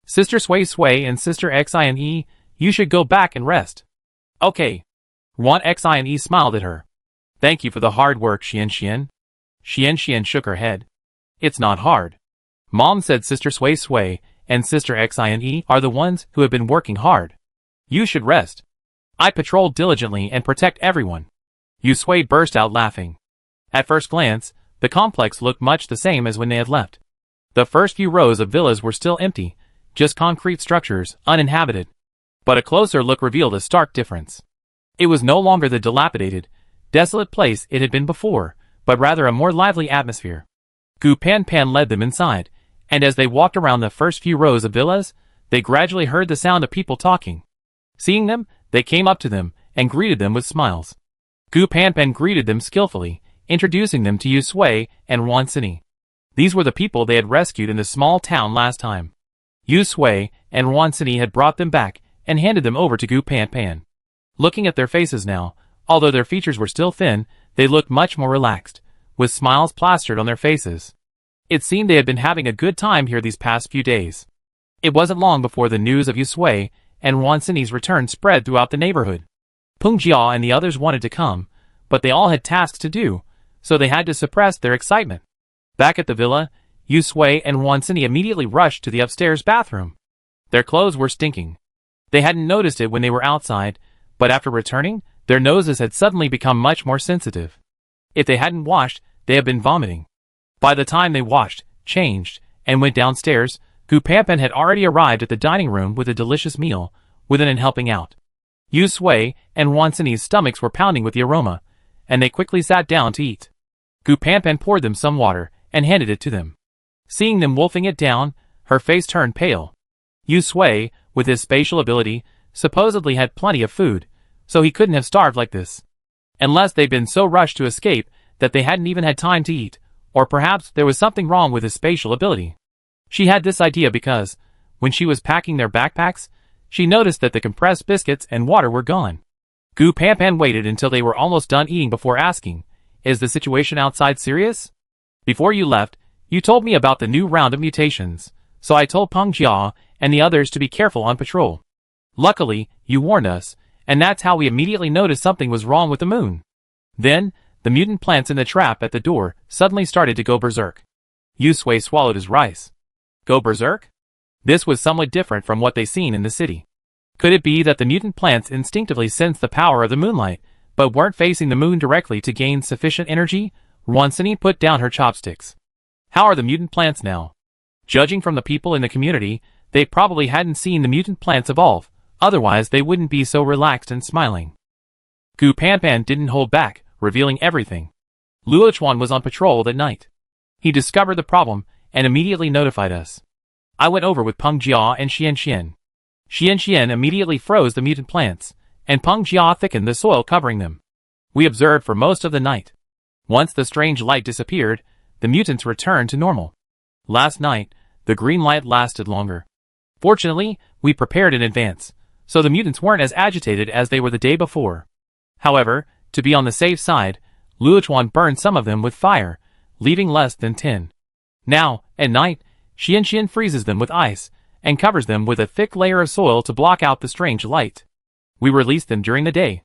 Sister Sui and Sister Xine, you should go back and rest." "Okay." Xine smiled at her. "Thank you for the hard work, Xianxian." Xianxian shook her head. "It's not hard. Mom said Sister Sui and Sister Xine are the ones who have been working hard. You should rest. I patrol diligently and protect everyone." Yusui burst out laughing. At first glance, the complex looked much the same as when they had left. The first few rows of villas were still empty, just concrete structures, uninhabited. But a closer look revealed a stark difference. It was no longer the dilapidated, desolate place it had been before, but rather a more lively atmosphere. Gu Panpan led them inside, and as they walked around the first few rows of villas, they gradually heard the sound of people talking. Seeing them, they came up to them and greeted them with smiles. Gu Panpan greeted them skillfully, introducing them to Yusui and Wansini. These were the people they had rescued in the small town last time. Yusui and Wansini had brought them back and handed them over to Gu Panpan. Looking at their faces now, although their features were still thin, they looked much more relaxed, with smiles plastered on their faces. It seemed they had been having a good time here these past few days. It wasn't long before the news of Yusui and Wansini's return spread throughout the neighborhood. Peng Jia and the others wanted to come, but they all had tasks to do, so they had to suppress their excitement. Back at the villa, Yusui and Wansini immediately rushed to the upstairs bathroom. Their clothes were stinking. They hadn't noticed it when they were outside, but after returning, their noses had suddenly become much more sensitive. If they hadn't washed, they had been vomiting. By the time they washed, changed, and went downstairs, Gu Panpan had already arrived at the dining room with a delicious meal, within and helping out. Yusui and Wansini's stomachs were pounding with the aroma, and they quickly sat down to eat. Gu Panpan poured them some water and handed it to them. Seeing them wolfing it down, her face turned pale. Yusui, with his spatial ability, supposedly had plenty of food, so he couldn't have starved like this. Unless they'd been so rushed to escape that they hadn't even had time to eat, or perhaps there was something wrong with his spatial ability. She had this idea because, when she was packing their backpacks, she noticed that the compressed biscuits and water were gone. Gu Panpan waited until they were almost done eating before asking, "Is the situation outside serious? Before you left, you told me about the new round of mutations, so I told Peng Jia and the others to be careful on patrol. Luckily, you warned us, and that's how we immediately noticed something was wrong with the moon." Then, the mutant plants in the trap at the door suddenly started to go berserk. Yusui swallowed his rice. Go berserk? This was somewhat different from what they seen in the city. Could it be that the mutant plants instinctively sensed the power of the moonlight, but weren't facing the moon directly to gain sufficient energy? Wansini put down her chopsticks. How are the mutant plants now? Judging from the people in the community, they probably hadn't seen the mutant plants evolve, otherwise they wouldn't be so relaxed and smiling. Gu Panpan didn't hold back, revealing everything. Luochuan was on patrol that night. He discovered the problem and immediately notified us. I went over with Peng Jia and Xianxian. Xianxian immediately froze the mutant plants, and Peng Jia thickened the soil covering them. We observed for most of the night. Once the strange light disappeared, the mutants returned to normal. Last night, the green light lasted longer. Fortunately, we prepared in advance, so the mutants weren't as agitated as they were the day before. However, to be on the safe side, Luochuan burned some of them with fire, leaving less than 10. Now, at night, Xian freezes them with ice, and covers them with a thick layer of soil to block out the strange light. We release them during the day.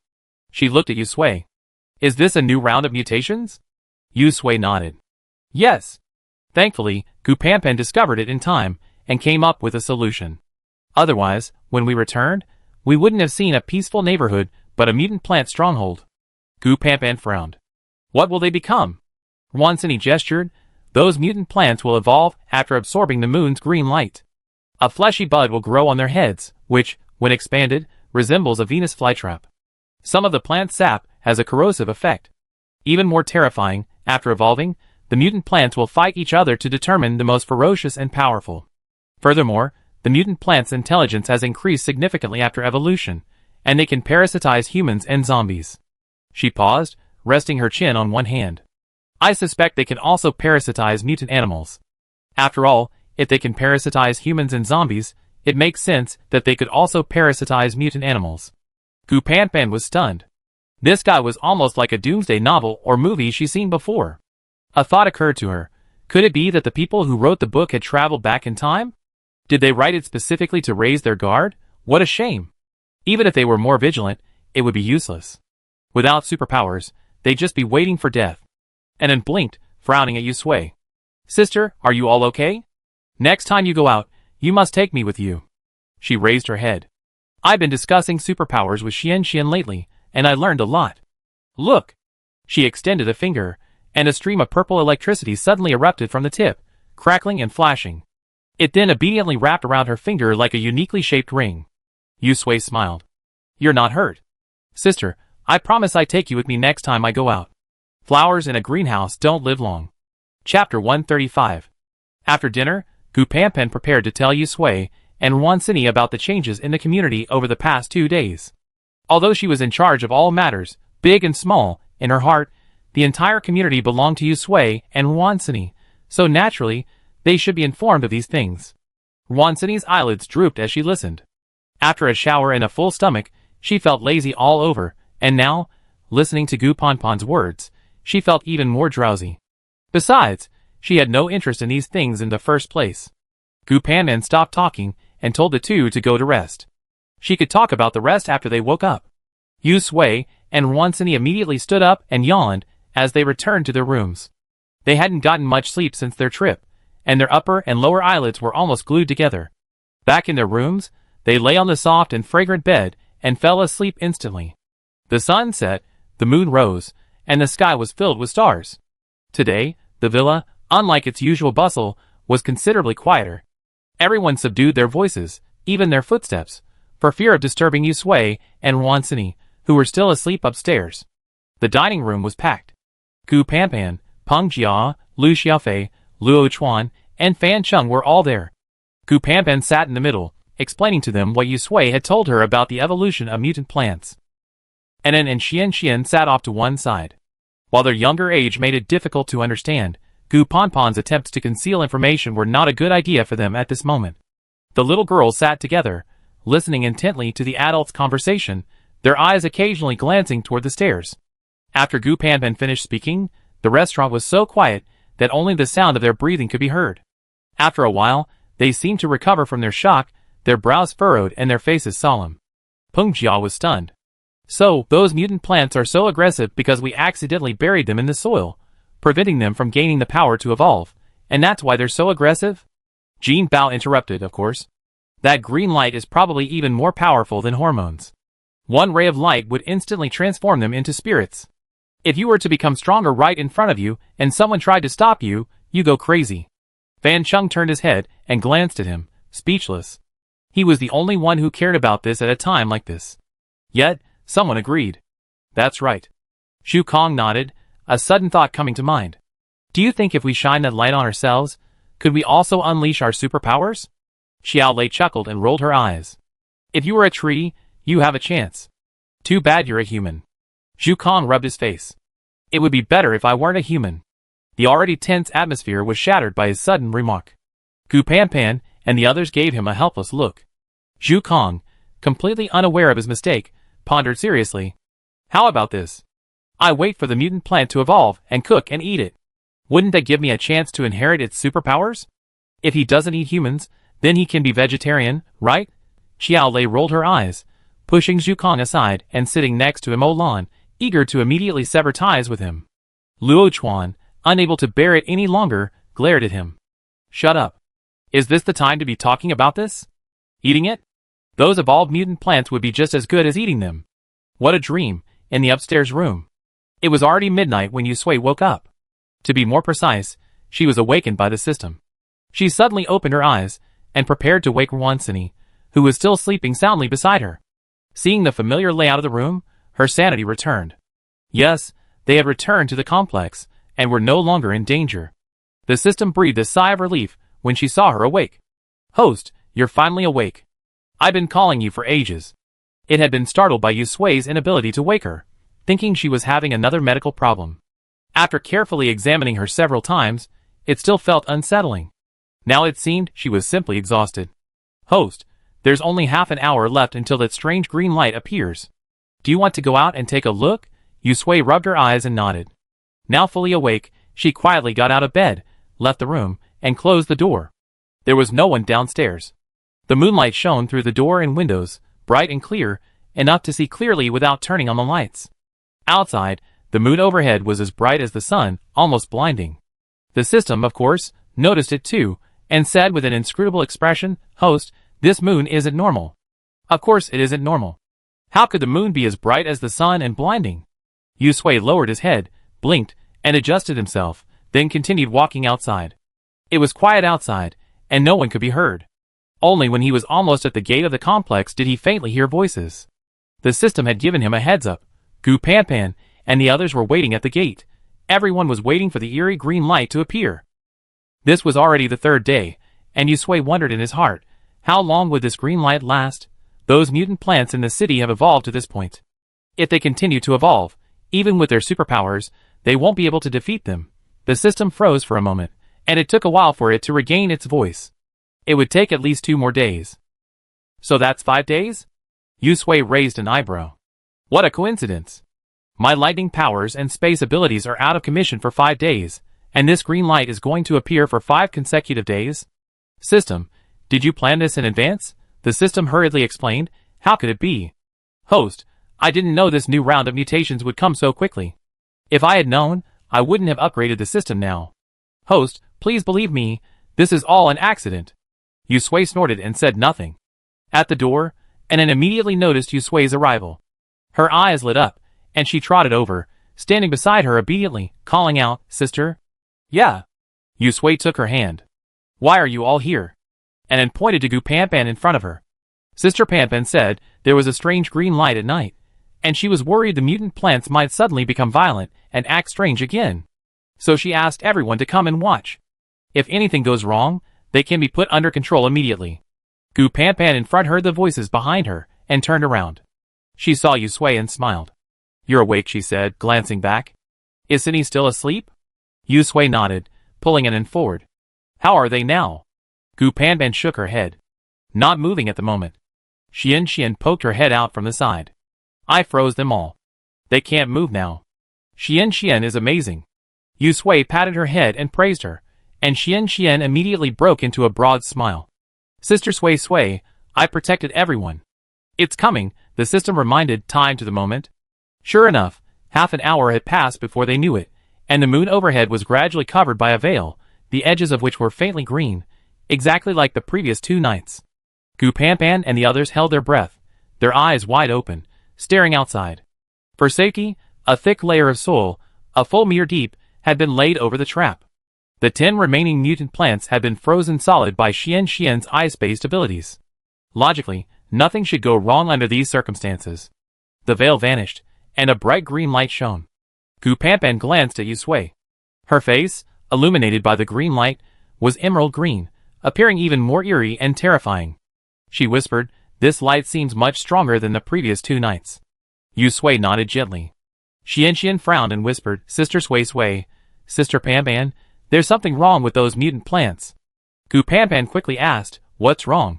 She looked at Yusui. Is this a new round of mutations? Yusui nodded. Yes. Thankfully, Gu Panpan discovered it in time, and came up with a solution. Otherwise, when we returned, we wouldn't have seen a peaceful neighborhood, but a mutant plant stronghold. Gu Panpan frowned. What will they become? Wansini gestured. Those mutant plants will evolve after absorbing the moon's green light. A fleshy bud will grow on their heads, which, when expanded, resembles a Venus flytrap. Some of the plant's sap has a corrosive effect. Even more terrifying, after evolving, the mutant plants will fight each other to determine the most ferocious and powerful. Furthermore, the mutant plant's intelligence has increased significantly after evolution, and they can parasitize humans and zombies. She paused, resting her chin on one hand. I suspect they can also parasitize mutant animals. After all, if they can parasitize humans and zombies, it makes sense that they could also parasitize mutant animals. Gu Panpan was stunned. This guy was almost like a Doomsday novel or movie she's seen before. A thought occurred to her. Could it be that the people who wrote the book had traveled back in time? Did they write it specifically to raise their guard? What a shame. Even if they were more vigilant, it would be useless. Without superpowers, they'd just be waiting for death. And then blinked, frowning at Yusui. Sister, are you all okay? Next time you go out, you must take me with you. She raised her head. I've been discussing superpowers with Xian lately, and I learned a lot. Look! She extended a finger, and a stream of purple electricity suddenly erupted from the tip, crackling and flashing. It then obediently wrapped around her finger like a uniquely shaped ring. Yusui smiled. You're not hurt. Sister, I promise I take you with me next time I go out. Flowers in a greenhouse don't live long. Chapter 135. After dinner, Gu Panpan prepared to tell Yusui and Wansini about the changes in the community over the past 2 days. Although she was in charge of all matters, big and small, in her heart, the entire community belonged to Yusui and Wansini, so naturally, they should be informed of these things. Wansini's eyelids drooped as she listened. After a shower and a full stomach, she felt lazy all over, and now, listening to Gu Panpan's words, she felt even more drowsy. Besides, she had no interest in these things in the first place. Gu Panpan stopped talking and told the two to go to rest. She could talk about the rest after they woke up. Yusui and Wansini immediately stood up and yawned as they returned to their rooms. They hadn't gotten much sleep since their trip, and their upper and lower eyelids were almost glued together. Back in their rooms, they lay on the soft and fragrant bed and fell asleep instantly. The sun set, the moon rose, and the sky was filled with stars. Today, the villa, unlike its usual bustle, was considerably quieter. Everyone subdued their voices, even their footsteps, for fear of disturbing Yusui and Wansini, who were still asleep upstairs. The dining room was packed. Gu Panpan, Peng Jia, Lu Xiaofei, Luo Chuan, and Fan Chung were all there. Gu Panpan sat in the middle, explaining to them what Yusui had told her about the evolution of mutant plants. Enen and Xian sat off to one side. While their younger age made it difficult to understand, Gu Panpan's attempts to conceal information were not a good idea for them at this moment. The little girls sat together, listening intently to the adults' conversation, their eyes occasionally glancing toward the stairs. After Gu Panpan finished speaking, the restaurant was so quiet that only the sound of their breathing could be heard. After a while, they seemed to recover from their shock, their brows furrowed and their faces solemn. Peng Jia was stunned. So, those mutant plants are so aggressive because we accidentally buried them in the soil, preventing them from gaining the power to evolve, and that's why they're so aggressive? Jean Bao interrupted, of course. That green light is probably even more powerful than hormones. One ray of light would instantly transform them into spirits. If you were to become stronger right in front of you, and someone tried to stop you, you go crazy. Fan Chung turned his head and glanced at him, speechless. He was the only one who cared about this at a time like this. Yet, someone agreed. That's right. Xu Kong nodded, a sudden thought coming to mind. Do you think if we shine that light on ourselves, could we also unleash our superpowers? Xiao Lei chuckled and rolled her eyes. If you were a tree, you have a chance. Too bad you're a human. Xu Kong rubbed his face. It would be better if I weren't a human. The already tense atmosphere was shattered by his sudden remark. Gu Panpan and the others gave him a helpless look. Xu Kong, completely unaware of his mistake, pondered seriously. How about this? I wait for the mutant plant to evolve and cook and eat it. Wouldn't that give me a chance to inherit its superpowers? If he doesn't eat humans, then he can be vegetarian, right? Xiao Lei rolled her eyes, pushing Zhu Kong aside and sitting next to him Lan, eager to immediately sever ties with him. Luo Chuan, unable to bear it any longer, glared at him. Shut up. Is this the time to be talking about this? Eating it? Those evolved mutant plants would be just as good as eating them. What a dream, in the upstairs room. It was already midnight when Yusui woke up. To be more precise, she was awakened by the system. She suddenly opened her eyes and prepared to wake Wansini, who was still sleeping soundly beside her. Seeing the familiar layout of the room, her sanity returned. Yes, they had returned to the complex and were no longer in danger. The system breathed a sigh of relief when she saw her awake. Host, you're finally awake. I've been calling you for ages. It had been startled by Yusui's inability to wake her, thinking she was having another medical problem. After carefully examining her several times, it still felt unsettling. Now it seemed she was simply exhausted. Host, there's only half an hour left until that strange green light appears. Do you want to go out and take a look? Yusui rubbed her eyes and nodded. Now fully awake, she quietly got out of bed, left the room, and closed the door. There was no one downstairs. The moonlight shone through the door and windows, bright and clear, enough to see clearly without turning on the lights. Outside, the moon overhead was as bright as the sun, almost blinding. The system, of course, noticed it too, and said with an inscrutable expression, Host, this moon isn't normal. Of course it isn't normal. How could the moon be as bright as the sun and blinding? Yusui lowered his head, blinked, and adjusted himself, then continued walking outside. It was quiet outside, and no one could be heard. Only when he was almost at the gate of the complex did he faintly hear voices. The system had given him a heads-up. Gu Panpan and the others were waiting at the gate. Everyone was waiting for the eerie green light to appear. This was already the third day, and Yusui wondered in his heart, how long would this green light last? Those mutant plants in the city have evolved to this point. If they continue to evolve, even with their superpowers, they won't be able to defeat them. The system froze for a moment, and it took a while for it to regain its voice. It would take at least 2 more days. So that's 5 days? Yusui raised an eyebrow. What a coincidence. My lightning powers and space abilities are out of commission for 5 days, and this green light is going to appear for 5 consecutive days? System, did you plan this in advance? The system hurriedly explained. How could it be? Host, I didn't know this new round of mutations would come so quickly. If I had known, I wouldn't have upgraded the system now. Host, please believe me, this is all an accident. Yusui snorted and said nothing. At the door, Anan immediately noticed Yusui's arrival. Her eyes lit up, and she trotted over, standing beside her obediently, calling out, Sister? Yeah. Yusui took her hand. Why are you all here? Anan pointed to Gu Panpan in front of her. Sister Panpan said there was a strange green light at night, and she was worried the mutant plants might suddenly become violent and act strange again. So she asked everyone to come and watch. If anything goes wrong, they can be put under control immediately. Gu Panpan in front heard the voices behind her and turned around. She saw Yusui and smiled. You're awake, she said, glancing back. Is Cindy still asleep? Yusui nodded, pulling Anan forward. How are they now? Gu Panpan shook her head. Not moving at the moment. Xian poked her head out from the side. I froze them all. They can't move now. Xian is amazing. Yusui patted her head and praised her, and Xian immediately broke into a broad smile. Sister Sui, I protected everyone. It's coming, the system reminded time to the moment. Sure enough, half an hour had passed before they knew it, and the moon overhead was gradually covered by a veil, the edges of which were faintly green, exactly like the previous 2 nights. Gu Panpan and the others held their breath, their eyes wide open, staring outside. For safety, a thick layer of soil, a full meter deep, had been laid over the trap. The 10 remaining mutant plants had been frozen solid by Xian's ice-based abilities. Logically, nothing should go wrong under these circumstances. The veil vanished, and a bright green light shone. Gu Panpan glanced at Yusui. Her face, illuminated by the green light, was emerald green, appearing even more eerie and terrifying. She whispered, This light seems much stronger than the previous 2 nights. Yusui nodded gently. Xian frowned and whispered, Sister Sui, Sister Panpan, there's something wrong with those mutant plants. Gu Panpan quickly asked, What's wrong?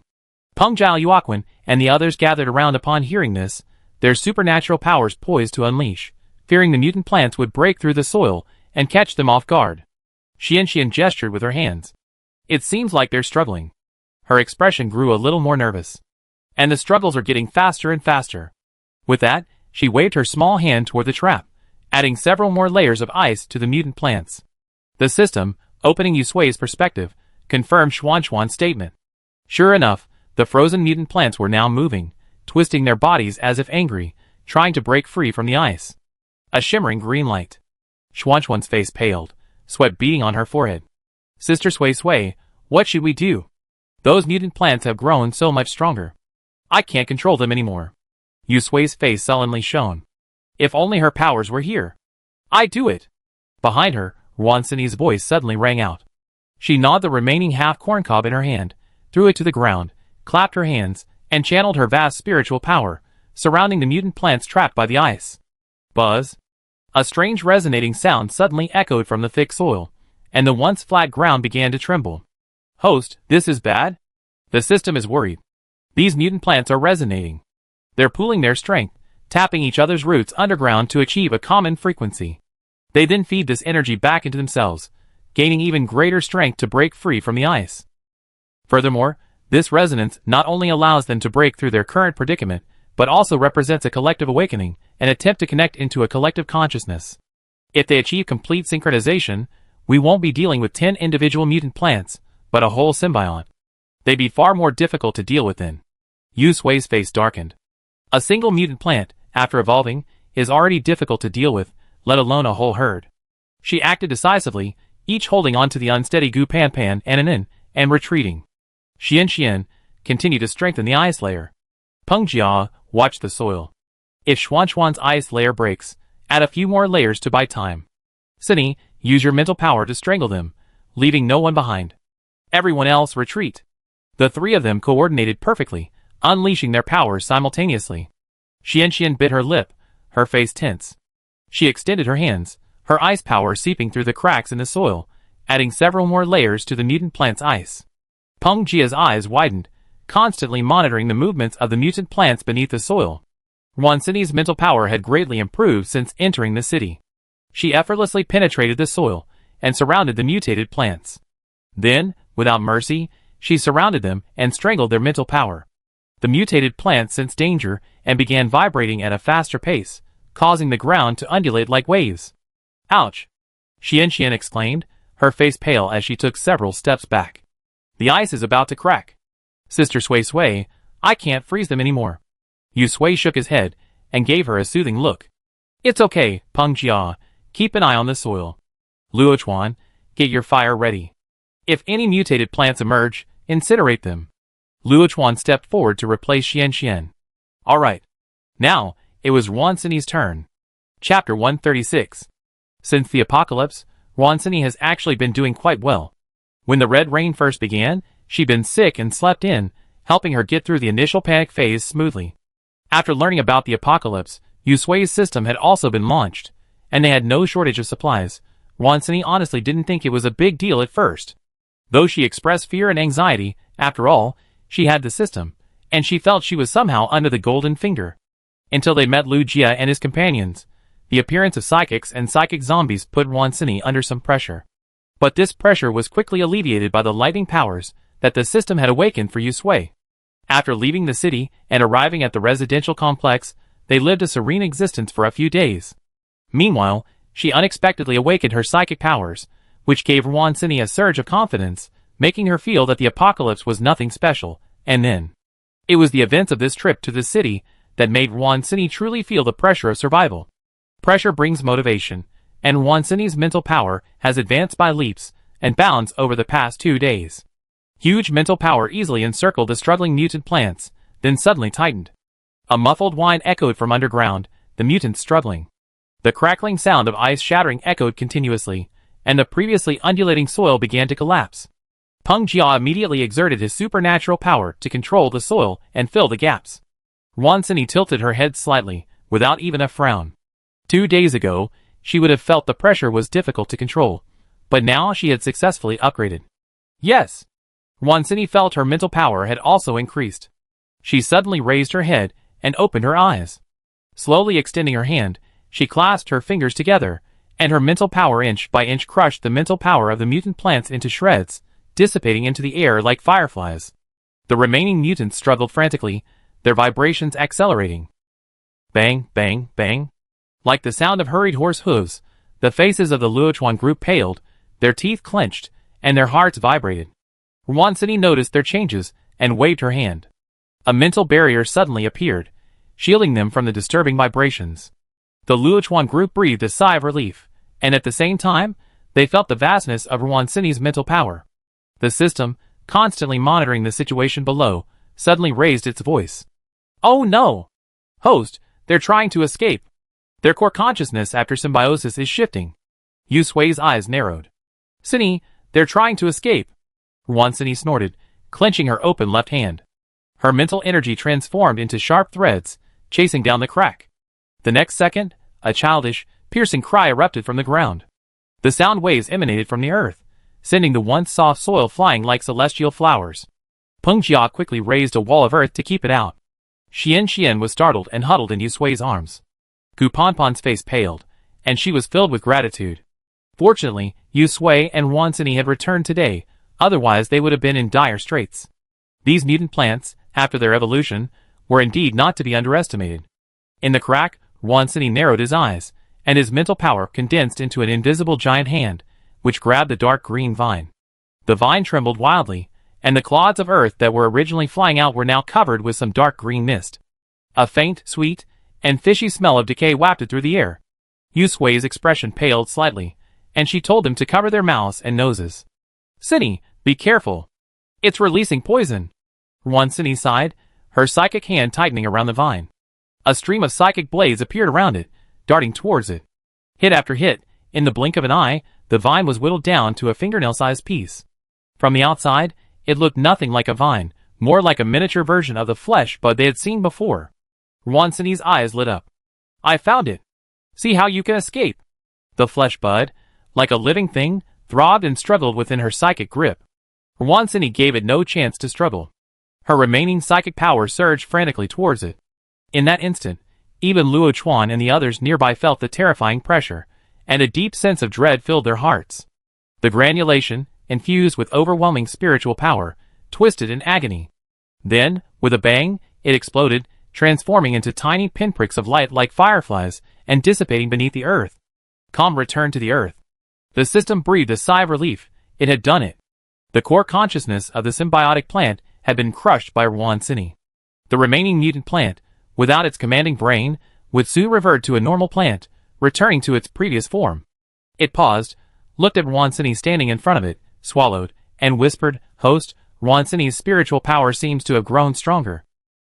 Peng Zhao Yuaquan and the others gathered around upon hearing this, their supernatural powers poised to unleash, fearing the mutant plants would break through the soil and catch them off guard. Xianxian gestured with her hands. It seems like they're struggling. Her expression grew a little more nervous. And the struggles are getting faster and faster. With that, she waved her small hand toward the trap, adding several more layers of ice to the mutant plants. The system, opening Yusui's perspective, confirmed Xuanxuan's statement. Sure enough, the frozen mutant plants were now moving, twisting their bodies as if angry, trying to break free from the ice. A shimmering green light. Xuanxuan's face paled, sweat beading on her forehead. Sister Sui Sui, what should we do? Those mutant plants have grown so much stronger. I can't control them anymore. Yusui's face sullenly shone. If only her powers were here. I'd do it. Behind her, Wansini's voice suddenly rang out. She gnawed the remaining half corncob in her hand, threw it to the ground, clapped her hands, and channeled her vast spiritual power, surrounding the mutant plants trapped by the ice. Buzz. A strange resonating sound suddenly echoed from the thick soil, and the once flat ground began to tremble. Host, this is bad? The system is worried. These mutant plants are resonating. They're pooling their strength, tapping each other's roots underground to achieve a common frequency. They then feed this energy back into themselves, gaining even greater strength to break free from the ice. Furthermore, this resonance not only allows them to break through their current predicament, but also represents a collective awakening, an attempt to connect into a collective consciousness. If they achieve complete synchronization, we won't be dealing with 10 individual mutant plants, but a whole symbiont. They'd be far more difficult to deal with then. Yusui's face darkened. A single mutant plant, after evolving, is already difficult to deal with, let alone a whole herd. She acted decisively, each holding on to the unsteady Gu Pan Pan and Anin, and retreating. Xianxian continued to strengthen the ice layer. Peng Jia watched the soil. If Xuanxuan's ice layer breaks, add a few more layers to buy time. Sini, use your mental power to strangle them, leaving no one behind. Everyone else retreat. The three of them coordinated perfectly, unleashing their powers simultaneously. Xianxian bit her lip, her face tense. She extended her hands, her ice power seeping through the cracks in the soil, adding several more layers to the mutant plant's ice. Peng Jia's eyes widened, constantly monitoring the movements of the mutant plants beneath the soil. Wansini's mental power had greatly improved since entering the city. She effortlessly penetrated the soil and surrounded the mutated plants. Then, without mercy, she surrounded them and strangled their mental power. The mutated plants sensed danger and began vibrating at a faster pace, causing the ground to undulate like waves. Ouch! Xianxian exclaimed, her face pale as she took several steps back. The ice is about to crack. Sister Sui Sui, I can't freeze them anymore. Yusui shook his head and gave her a soothing look. It's okay, Peng Jia, keep an eye on the soil. Luochuan, get your fire ready. If any mutated plants emerge, incinerate them. Luochuan stepped forward to replace Xianxian. Alright. Now, it was Wansini's turn. Chapter 136. Since the apocalypse, Wansini has actually been doing quite well. When the red rain first began, she'd been sick and slept in, helping her get through the initial panic phase smoothly. After learning about the apocalypse, Yusui's system had also been launched, and they had no shortage of supplies. Wansini honestly didn't think it was a big deal at first. Though she expressed fear and anxiety, after all, she had the system, and she felt she was somehow under the golden finger. Until they met Lu Jia and his companions. The appearance of psychics and psychic zombies put Wansini under some pressure. But this pressure was quickly alleviated by the lightning powers that the system had awakened for Yusui. After leaving the city and arriving at the residential complex, they lived a serene existence for a few days. Meanwhile, she unexpectedly awakened her psychic powers, which gave Wansini a surge of confidence, making her feel that the apocalypse was nothing special, and then. It was the events of this trip to the city that made Wansini truly feel the pressure of survival. Pressure brings motivation, and Wansini's mental power has advanced by leaps and bounds over the past 2 days. Huge mental power easily encircled the struggling mutant plants, then suddenly tightened. A muffled whine echoed from underground, the mutants struggling. The crackling sound of ice shattering echoed continuously, and the previously undulating soil began to collapse. Peng Jia immediately exerted his supernatural power to control the soil and fill the gaps. Wansini tilted her head slightly, without even a frown. 2 days ago, she would have felt the pressure was difficult to control, but now she had successfully upgraded. Yes! Wansini felt her mental power had also increased. She suddenly raised her head and opened her eyes. Slowly extending her hand, she clasped her fingers together, and her mental power inch by inch crushed the mental power of the mutant plants into shreds, dissipating into the air like fireflies. The remaining mutants struggled frantically, their vibrations accelerating. Bang, bang, bang. Like the sound of hurried horse hooves, the faces of the Luochuan group paled, their teeth clenched, and their hearts vibrated. Wansini noticed their changes and waved her hand. A mental barrier suddenly appeared, shielding them from the disturbing vibrations. The Luochuan group breathed a sigh of relief, and at the same time, they felt the vastness of Wansini's mental power. The system, constantly monitoring the situation below, suddenly raised its voice. "Oh no! Host, they're trying to escape. Their core consciousness after symbiosis is shifting." Yu Sui's eyes narrowed. "Sini, they're trying to escape." Wansini snorted, clenching her open left hand. Her mental energy transformed into sharp threads, chasing down the crack. The next second, a childish, piercing cry erupted from the ground. The sound waves emanated from the earth, sending the once soft soil flying like celestial flowers. Peng Jia quickly raised a wall of earth to keep it out. Xian was startled and huddled in Yu Sui's arms. Gu Panpan's face paled, and she was filled with gratitude. Fortunately, Yu Sui and Wansini had returned today, otherwise they would have been in dire straits. These mutant plants, after their evolution, were indeed not to be underestimated. In the crack, Wansini narrowed his eyes, and his mental power condensed into an invisible giant hand, which grabbed the dark green vine. The vine trembled wildly, and the clods of earth that were originally flying out were now covered with some dark green mist. A faint, sweet, and fishy smell of decay wafted through the air. Yu Sui's expression paled slightly, and she told them to cover their mouths and noses. "Sini, be careful. It's releasing poison." Wansini sighed, her psychic hand tightening around the vine. A stream of psychic blades appeared around it, darting towards it. Hit after hit, in the blink of an eye, the vine was whittled down to a fingernail-sized piece. From the outside, it looked nothing like a vine, more like a miniature version of the flesh bud they had seen before. Wansini's eyes lit up. "I found it. See how you can escape." The flesh bud, like a living thing, throbbed and struggled within her psychic grip. Wansini gave it no chance to struggle. Her remaining psychic power surged frantically towards it. In that instant, even Luochuan and the others nearby felt the terrifying pressure, and a deep sense of dread filled their hearts. The granulation, infused with overwhelming spiritual power, twisted in agony. Then, with a bang, it exploded, transforming into tiny pinpricks of light like fireflies, and dissipating beneath the earth. Calm returned to the earth. The system breathed a sigh of relief. It had done it. The core consciousness of the symbiotic plant had been crushed by Wansini. The remaining mutant plant, without its commanding brain, would soon revert to a normal plant, returning to its previous form. It paused, looked at Wansini standing in front of it, swallowed, and whispered, "Host, Wansini's spiritual power seems to have grown stronger."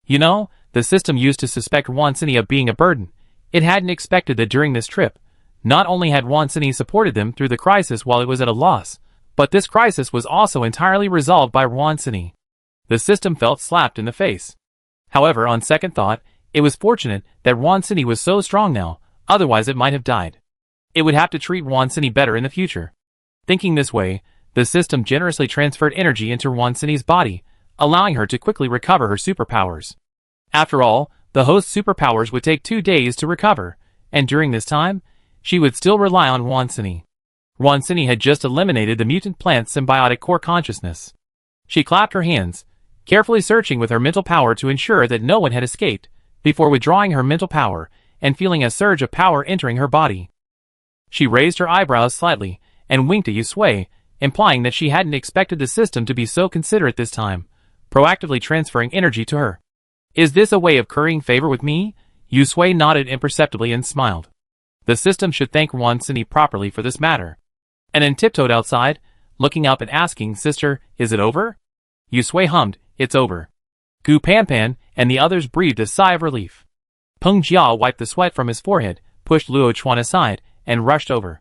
You know, the system used to suspect Wansini of being a burden. It hadn't expected that during this trip, not only had Wansini supported them through the crisis while it was at a loss, but this crisis was also entirely resolved by Wansini. The system felt slapped in the face. However, on second thought, it was fortunate that Wansini was so strong now, otherwise it might have died. It would have to treat Wansini better in the future. Thinking this way, the system generously transferred energy into Wansini's body, allowing her to quickly recover her superpowers. After all, the host's superpowers would take 2 days to recover, and during this time, she would still rely on Wansini. Wansini had just eliminated the mutant plant's symbiotic core consciousness. She clapped her hands, carefully searching with her mental power to ensure that no one had escaped, before withdrawing her mental power and feeling a surge of power entering her body. She raised her eyebrows slightly and winked at Yu Sui, implying that she hadn't expected the system to be so considerate this time, proactively transferring energy to her. "Is this a way of currying favor with me?" Yu Sui nodded imperceptibly and smiled. The system should thank Wansini properly for this matter. And then tiptoed outside, looking up and asking, "Sister, is it over?" Yu Sui hummed, "It's over." Gu Panpan and the others breathed a sigh of relief. Peng Jia wiped the sweat from his forehead, pushed Luochuan aside, and rushed over.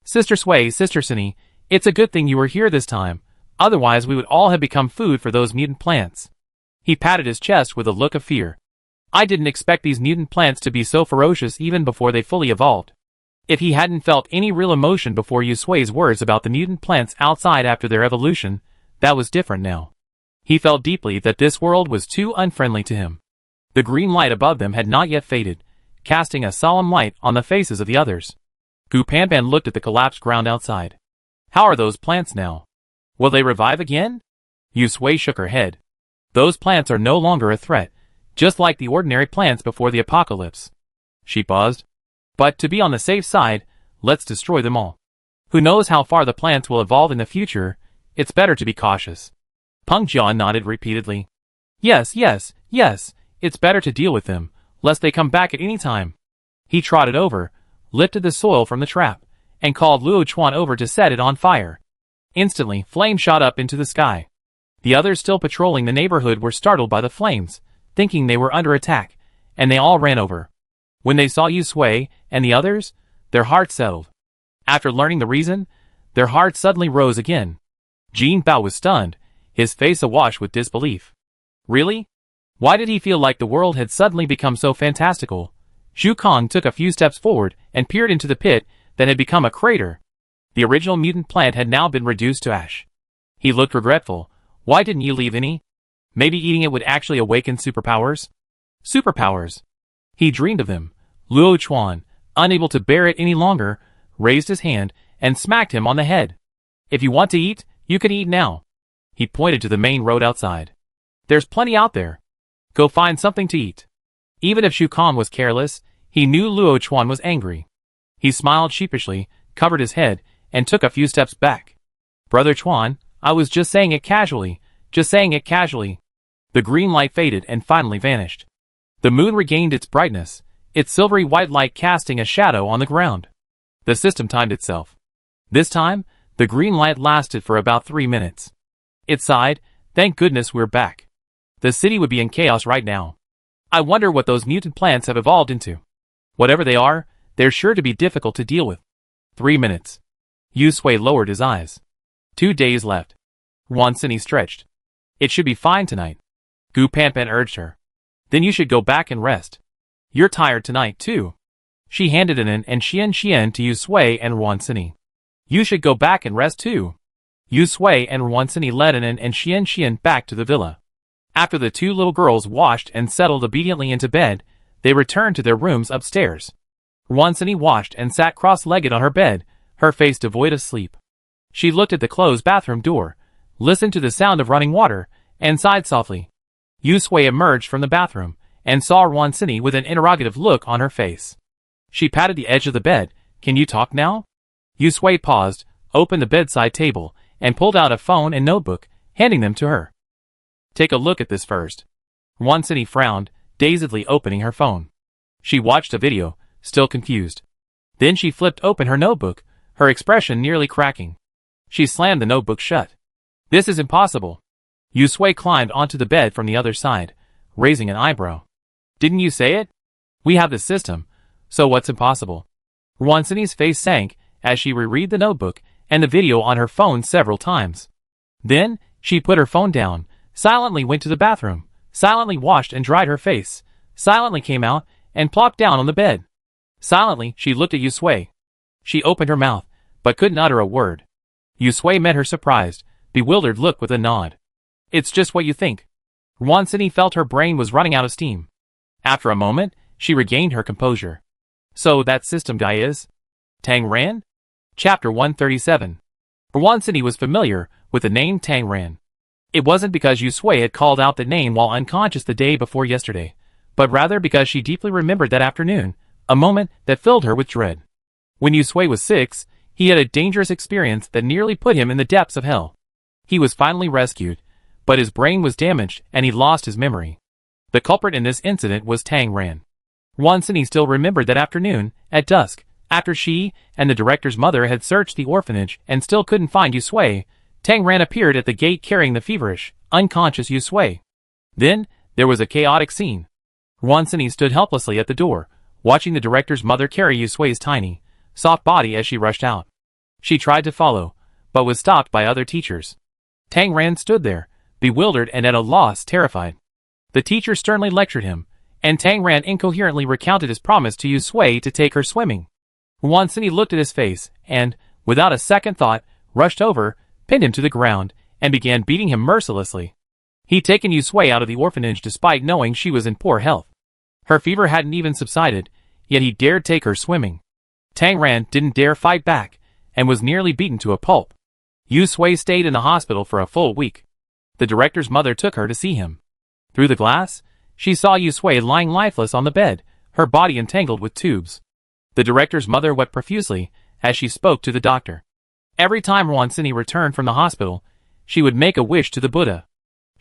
"Sister Sui, Sister Sini, it's a good thing you were here this time, otherwise we would all have become food for those mutant plants." He patted his chest with a look of fear. "I didn't expect these mutant plants to be so ferocious even before they fully evolved." If he hadn't felt any real emotion before Yu Sui's words about the mutant plants outside after their evolution, that was different now. He felt deeply that this world was too unfriendly to him. The green light above them had not yet faded, casting a solemn light on the faces of the others. Gu Panpan looked at the collapsed ground outside. How are those plants now? Will they revive again? Yu Sui shook her head. Those plants are no longer a threat, just like the ordinary plants before the apocalypse. She paused. But to be on the safe side, let's destroy them all. Who knows how far the plants will evolve in the future? It's better to be cautious. Peng Jian nodded repeatedly. Yes, yes, yes, it's better to deal with them, lest they come back at any time. He trotted over, lifted the soil from the trap, and called Luo Chuan over to set it on fire. Instantly, flames shot up into the sky. The others still patrolling the neighborhood were startled by the flames, thinking they were under attack, and they all ran over. When they saw Yu Sui and the others, their hearts settled. After learning the reason, their hearts suddenly rose again. Jin Bao was stunned, his face awash with disbelief. Really? Why did he feel like the world had suddenly become so fantastical? Zhu Kong took a few steps forward and peered into the pit that had become a crater. The original mutant plant had now been reduced to ash. He looked regretful. Why didn't you leave any? Maybe eating it would actually awaken superpowers? Superpowers. He dreamed of them. Luo Chuan, unable to bear it any longer, raised his hand and smacked him on the head. If you want to eat, you can eat now. He pointed to the main road outside. There's plenty out there. Go find something to eat. Even if Zhu Kong was careless, he knew Luo Chuan was angry. He smiled sheepishly, covered his head, and took a few steps back. Brother Chuan, I was just saying it casually, just saying it casually. The green light faded and finally vanished. The moon regained its brightness, its silvery white light casting a shadow on the ground. The system timed itself. This time, the green light lasted for about 3 minutes. It sighed, thank goodness we're back. The city would be in chaos right now. I wonder what those mutant plants have evolved into. Whatever they are, they're sure to be difficult to deal with. 3 minutes. Yu Sui lowered his eyes. 2 days left. Wan Sini stretched. It should be fine tonight. Gu Panpan urged her. Then you should go back and rest. You're tired tonight too. She handed an and Xian to Yu Sui and Wan Sini. You should go back and rest too. Yu Sui and Wan Sini led an and Xian back to the villa. After the 2 little girls washed and settled obediently into bed, they returned to their rooms upstairs. Wan Sini washed and sat cross-legged on her bed, her face devoid of sleep. She looked at the closed bathroom door, listened to the sound of running water, and sighed softly. Yu Sui emerged from the bathroom, and saw Wan Sini with an interrogative look on her face. She patted the edge of the bed. Can you talk now? Yu Sui paused, opened the bedside table, and pulled out a phone and notebook, handing them to her. Take a look at this first. Wan Sini frowned, dazedly opening her phone. She watched a video, still confused. Then she flipped open her notebook, her expression nearly cracking. She slammed the notebook shut. This is impossible. Yu Sui climbed onto the bed from the other side, raising an eyebrow. Didn't you say it? We have the system, so what's impossible? Wan Sini's face sank as she reread the notebook and the video on her phone several times. Then, she put her phone down, silently went to the bathroom, silently washed and dried her face, silently came out and plopped down on the bed. Silently, she looked at Yu Sui. She opened her mouth, but couldn't utter a word. Yu Sui met her surprised, bewildered look with a nod. It's just what you think. Wan Sini felt her brain was running out of steam. After a moment, she regained her composure. So that system guy is? Tang Ran? Chapter 137. Wan Sini was familiar with the name Tang Ran. It wasn't because Yu Sui had called out the name while unconscious the day before yesterday, but rather because she deeply remembered that afternoon, a moment that filled her with dread. When Yu Sui was 6, he had a dangerous experience that nearly put him in the depths of hell. He was finally rescued, but his brain was damaged and he lost his memory. The culprit in this incident was Tang Ran. Wan Sini still remembered that afternoon, at dusk, after she and the director's mother had searched the orphanage and still couldn't find Yu Sui, Tang Ran appeared at the gate carrying the feverish, unconscious Yu Sui. Then, there was a chaotic scene. Wan Sini stood helplessly at the door, watching the director's mother carry Yu Sui's tiny, soft body as she rushed out. She tried to follow, but was stopped by other teachers. Tang Ran stood there, bewildered and at a loss, terrified. The teacher sternly lectured him, and Tang Ran incoherently recounted his promise to Yu Sui to take her swimming. Wan Sini looked at his face, and, without a second thought, rushed over, pinned him to the ground, and began beating him mercilessly. He'd taken Yusui out of the orphanage despite knowing she was in poor health. Her fever hadn't even subsided, yet he dared take her swimming. Tang Ran didn't dare fight back, and was nearly beaten to a pulp. Yusui stayed in the hospital for a full week. The director's mother took her to see him. Through the glass, she saw Yusui lying lifeless on the bed, her body entangled with tubes. The director's mother wept profusely as she spoke to the doctor. Every time Wansini returned from the hospital, she would make a wish to the Buddha.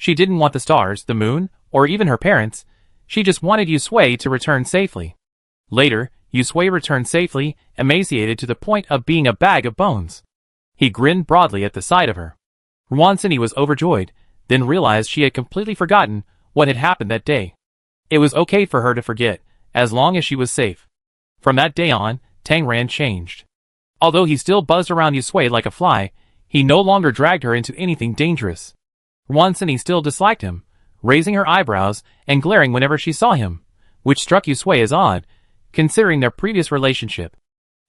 She didn't want the stars, the moon, or even her parents. She just wanted Yusui to return safely. Later, Yusui returned safely, emaciated to the point of being a bag of bones. He grinned broadly at the sight of her. Wansini was overjoyed, then realized she had completely forgotten what had happened that day. It was okay for her to forget, as long as she was safe. From that day on, Tang Ran changed. Although he still buzzed around Yusui like a fly, he no longer dragged her into anything dangerous. Wansini still disliked him, raising her eyebrows and glaring whenever she saw him, which struck Yusui as odd, considering their previous relationship.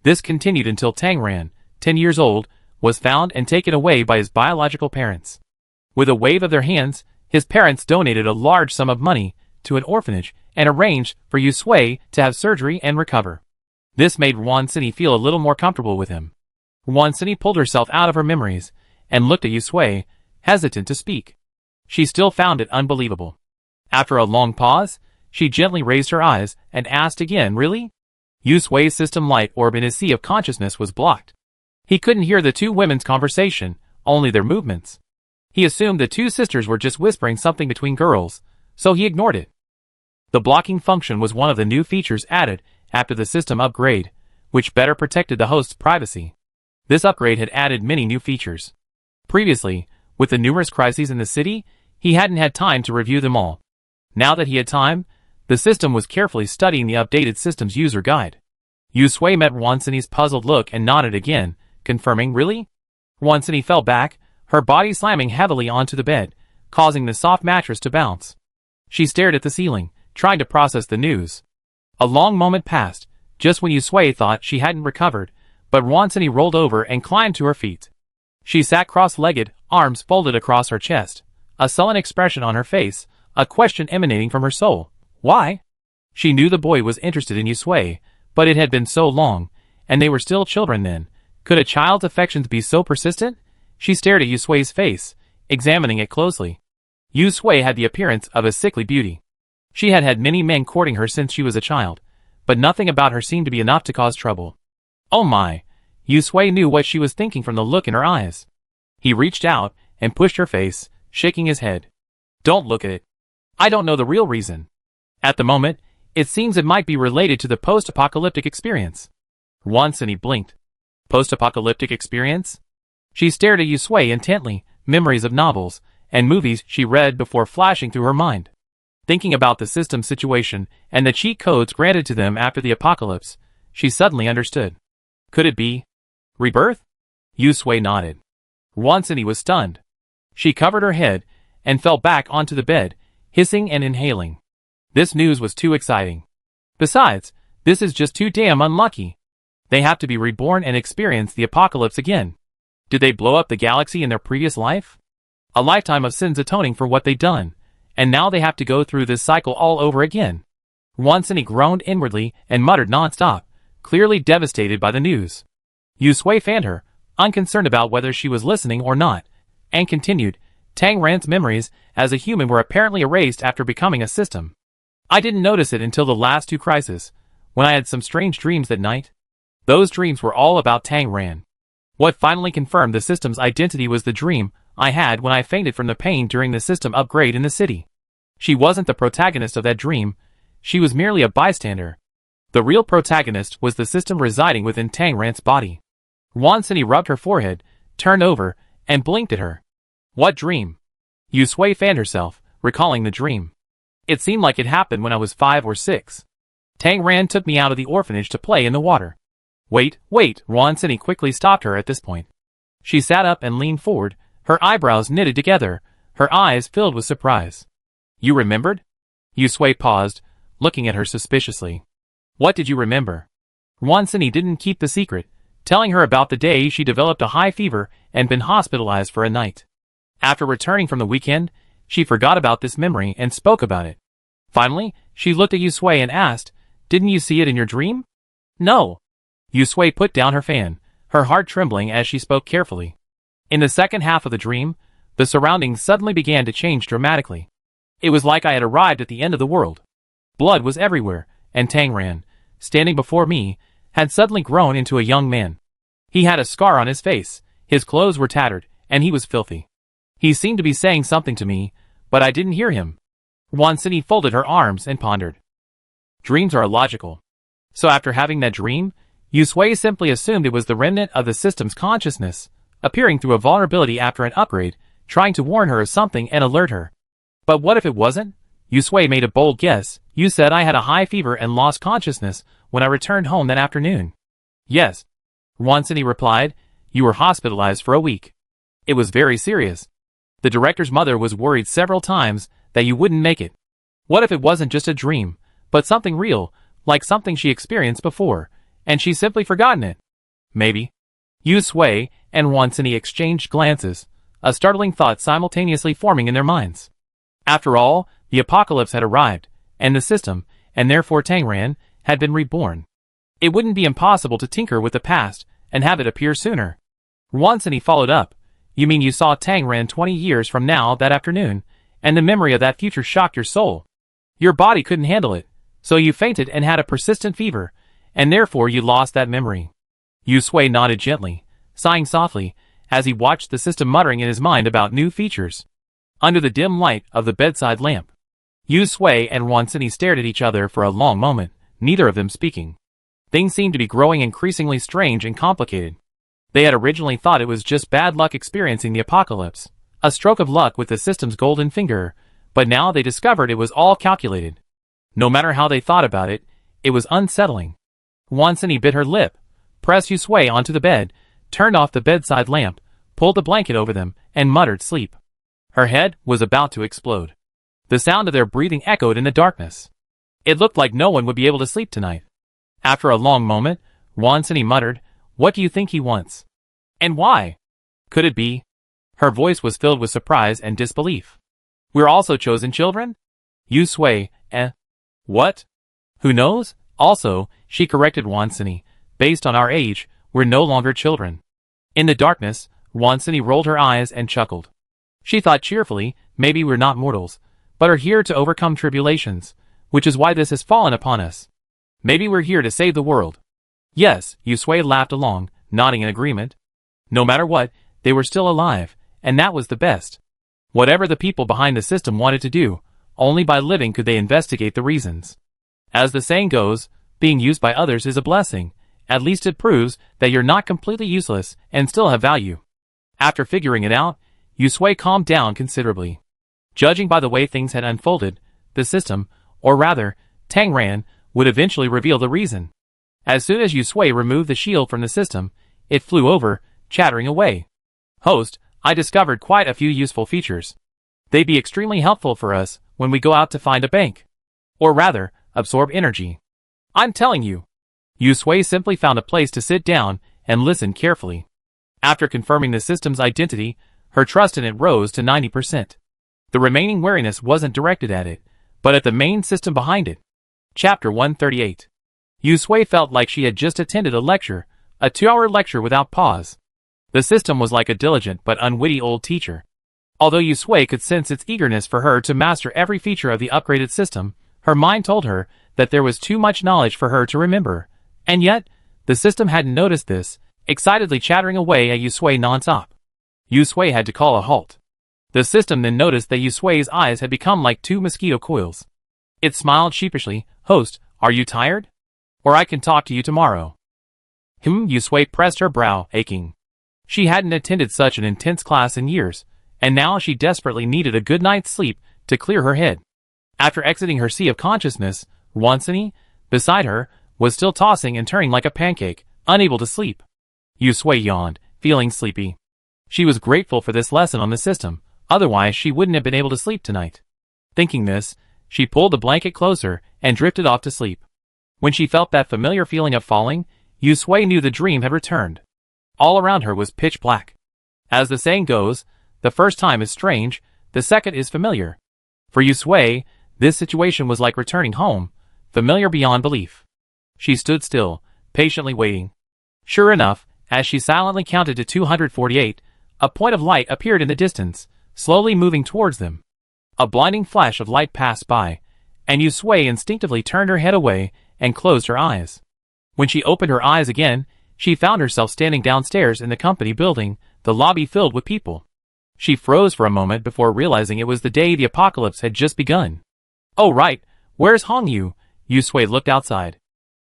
This continued until Tang Ran, 10 years old, was found and taken away by his biological parents. With a wave of their hands, his parents donated a large sum of money to an orphanage and arranged for Yusui to have surgery and recover. This made Wansini feel a little more comfortable with him. Wansini pulled herself out of her memories and looked at Yusui, hesitant to speak. She still found it unbelievable. After a long pause, she gently raised her eyes and asked again, "Really?" Yusui's system light orb in his sea of consciousness was blocked. He couldn't hear the two women's conversation, only their movements. He assumed the two sisters were just whispering something between girls, so he ignored it. The blocking function was one of the new features added after the system upgrade, which better protected the host's privacy. This upgrade had added many new features. Previously, with the numerous crises in the city, he hadn't had time to review them all. Now that he had time, the system was carefully studying the updated system's user guide. Yusui met Wansini's puzzled look and nodded again, confirming, "Really?" Wansini fell back, her body slamming heavily onto the bed, causing the soft mattress to bounce. She stared at the ceiling, trying to process the news. A long moment passed, just when Yusui thought she hadn't recovered, but Wansini rolled over and climbed to her feet. She sat cross-legged, arms folded across her chest, a sullen expression on her face, a question emanating from her soul. Why? She knew the boy was interested in Yusui, but it had been so long, and they were still children then. Could a child's affections be so persistent? She stared at Yusui's face, examining it closely. Yusui had the appearance of a sickly beauty. She had had many men courting her since she was a child, but nothing about her seemed to be enough to cause trouble. Oh my! Yusui knew what she was thinking from the look in her eyes. He reached out and pushed her face, shaking his head. Don't look at it. I don't know the real reason. At the moment, it seems it might be related to the post-apocalyptic experience. Wansini blinked. Post-apocalyptic experience? She stared at Yusui intently, memories of novels and movies she read before flashing through her mind. Thinking about the system situation and the cheat codes granted to them after the apocalypse, she suddenly understood. Could it be rebirth? Yusui nodded. Wansini was stunned. She covered her head and fell back onto the bed, hissing and inhaling. This news was too exciting. Besides, this is just too damn unlucky. They have to be reborn and experience the apocalypse again. Did they blow up the galaxy in their previous life? A lifetime of sins atoning for what they'd done, and now they have to go through this cycle all over again. Wansini groaned inwardly and muttered non-stop, clearly devastated by the news. Yusui fanned her, unconcerned about whether she was listening or not, and continued, Tang Ran's memories as a human were apparently erased after becoming a system. I didn't notice it until the last two crises, when I had some strange dreams that night. Those dreams were all about Tang Ran. What finally confirmed the system's identity was the dream I had when I fainted from the pain during the system upgrade in the city. She wasn't the protagonist of that dream, she was merely a bystander. The real protagonist was the system residing within Tang Ran's body. Wansini rubbed her forehead, turned over, and blinked at her. What dream? Yusui fanned herself, recalling the dream. It seemed like it happened when I was 5 or 6. Tang Ran took me out of the orphanage to play in the water. Wait, Wansini quickly stopped her at this point. She sat up and leaned forward, her eyebrows knitted together, her eyes filled with surprise. You remembered? Yusui paused, looking at her suspiciously. What did you remember? Wansini didn't keep the secret, telling her about the day she developed a high fever and been hospitalized for a night. After returning from the weekend, She forgot about this memory and spoke about it. Finally, she looked at Yusui and asked, "Didn't you see it in your dream?" "No." Yusui put down her fan, her heart trembling as she spoke carefully. In the second half of the dream, the surroundings suddenly began to change dramatically. It was like I had arrived at the end of the world. Blood was everywhere, and Tangran, standing before me, had suddenly grown into a young man. He had a scar on his face, his clothes were tattered, and he was filthy. He seemed to be saying something to me, but I didn't hear him. Wansini folded her arms and pondered. Dreams are illogical. So after having that dream, Yusui simply assumed it was the remnant of the system's consciousness, appearing through a vulnerability after an upgrade, trying to warn her of something and alert her. But what if it wasn't? Yusui made a bold guess. "You said I had a high fever and lost consciousness when I returned home that afternoon." "Yes," Wansini replied. "You were hospitalized for a week. It was very serious. The director's mother was worried several times that you wouldn't make it. What if it wasn't just a dream, but something real, like something she experienced before, and she's simply forgotten it?" "Maybe." Yusui and Wansini exchanged glances, a startling thought simultaneously forming in their minds. After all, the apocalypse had arrived, and the system, and therefore Tangran, had been reborn. It wouldn't be impossible to tinker with the past and have it appear sooner. Wansini followed up. "You mean you saw Tangran 20 years from now that afternoon, and the memory of that future shocked your soul? Your body couldn't handle it, so you fainted and had a persistent fever, and therefore you lost that memory." Yusui nodded gently, sighing softly, as he watched the system muttering in his mind about new features. Under the dim light of the bedside lamp, Yusui and Wansini stared at each other for a long moment, neither of them speaking. Things seemed to be growing increasingly strange and complicated. They had originally thought it was just bad luck experiencing the apocalypse, a stroke of luck with the system's golden finger, but now they discovered it was all calculated. No matter how they thought about it, it was unsettling. Wansini bit her lip, pressed Yusui onto the bed, turned off the bedside lamp, pulled the blanket over them, and muttered sleep. Her head was about to explode. The sound of their breathing echoed in the darkness. It looked like no one would be able to sleep tonight. After a long moment, Wansini muttered, "What do you think he wants? And why? Could it be?" Her voice was filled with surprise and disbelief. "We're also chosen children?" Yusui, What? Who knows? Also, she corrected Wansini, based on our age, we're no longer children. In the darkness, Wansini rolled her eyes and chuckled. She thought cheerfully, maybe we're not mortals, but are here to overcome tribulations, which is why this has fallen upon us. Maybe we're here to save the world. Yes, Yusui laughed along, nodding in agreement. No matter what, they were still alive, and that was the best. Whatever the people behind the system wanted to do, only by living could they investigate the reasons. As the saying goes, being used by others is a blessing. At least it proves that you're not completely useless and still have value. After figuring it out, Yusui calmed down considerably. Judging by the way things had unfolded, the system, or rather, Tangran, would eventually reveal the reason. As soon as Yusui removed the shield from the system, it flew over, chattering away. "Host, I discovered quite a few useful features. They'd be extremely helpful for us when we go out to find a bank. Or rather, absorb energy. I'm telling you." Yusui simply found a place to sit down and listen carefully. After confirming the system's identity, her trust in it rose to 90%. The remaining wariness wasn't directed at it, but at the main system behind it. Chapter 138. Yusui felt like she had just attended a lecture, a 2-hour lecture without pause. The system was like a diligent but unwitty old teacher. Although Yusui could sense its eagerness for her to master every feature of the upgraded system, her mind told her that there was too much knowledge for her to remember. And yet, the system hadn't noticed this, excitedly chattering away at Yusui non-stop. Yusui had to call a halt. The system then noticed that Yusui's eyes had become like 2 mosquito coils. It smiled sheepishly. "Host, are you tired? Or I can talk to you tomorrow." Yusui pressed her brow, aching. She hadn't attended such an intense class in years, and now she desperately needed a good night's sleep to clear her head. After exiting her sea of consciousness, Wansini, beside her, was still tossing and turning like a pancake, unable to sleep. Yusui yawned, feeling sleepy. She was grateful for this lesson on the system, otherwise she wouldn't have been able to sleep tonight. Thinking this, she pulled the blanket closer and drifted off to sleep. When she felt that familiar feeling of falling, Yusui knew the dream had returned. All around her was pitch black. As the saying goes, the first time is strange, The second is familiar. For Yu Sui, this situation was like returning home, familiar beyond belief. She stood still, patiently waiting. Sure enough, as she silently counted to 248, a point of light appeared in the distance, slowly moving towards them. A blinding flash of light passed by, and Yu Sui instinctively turned her head away and closed her eyes. When she opened her eyes again, she found herself standing downstairs in the company building, the lobby filled with people. She froze for a moment before realizing it was the day the apocalypse had just begun. Oh right, where's Hongyu? Yu Sui looked outside.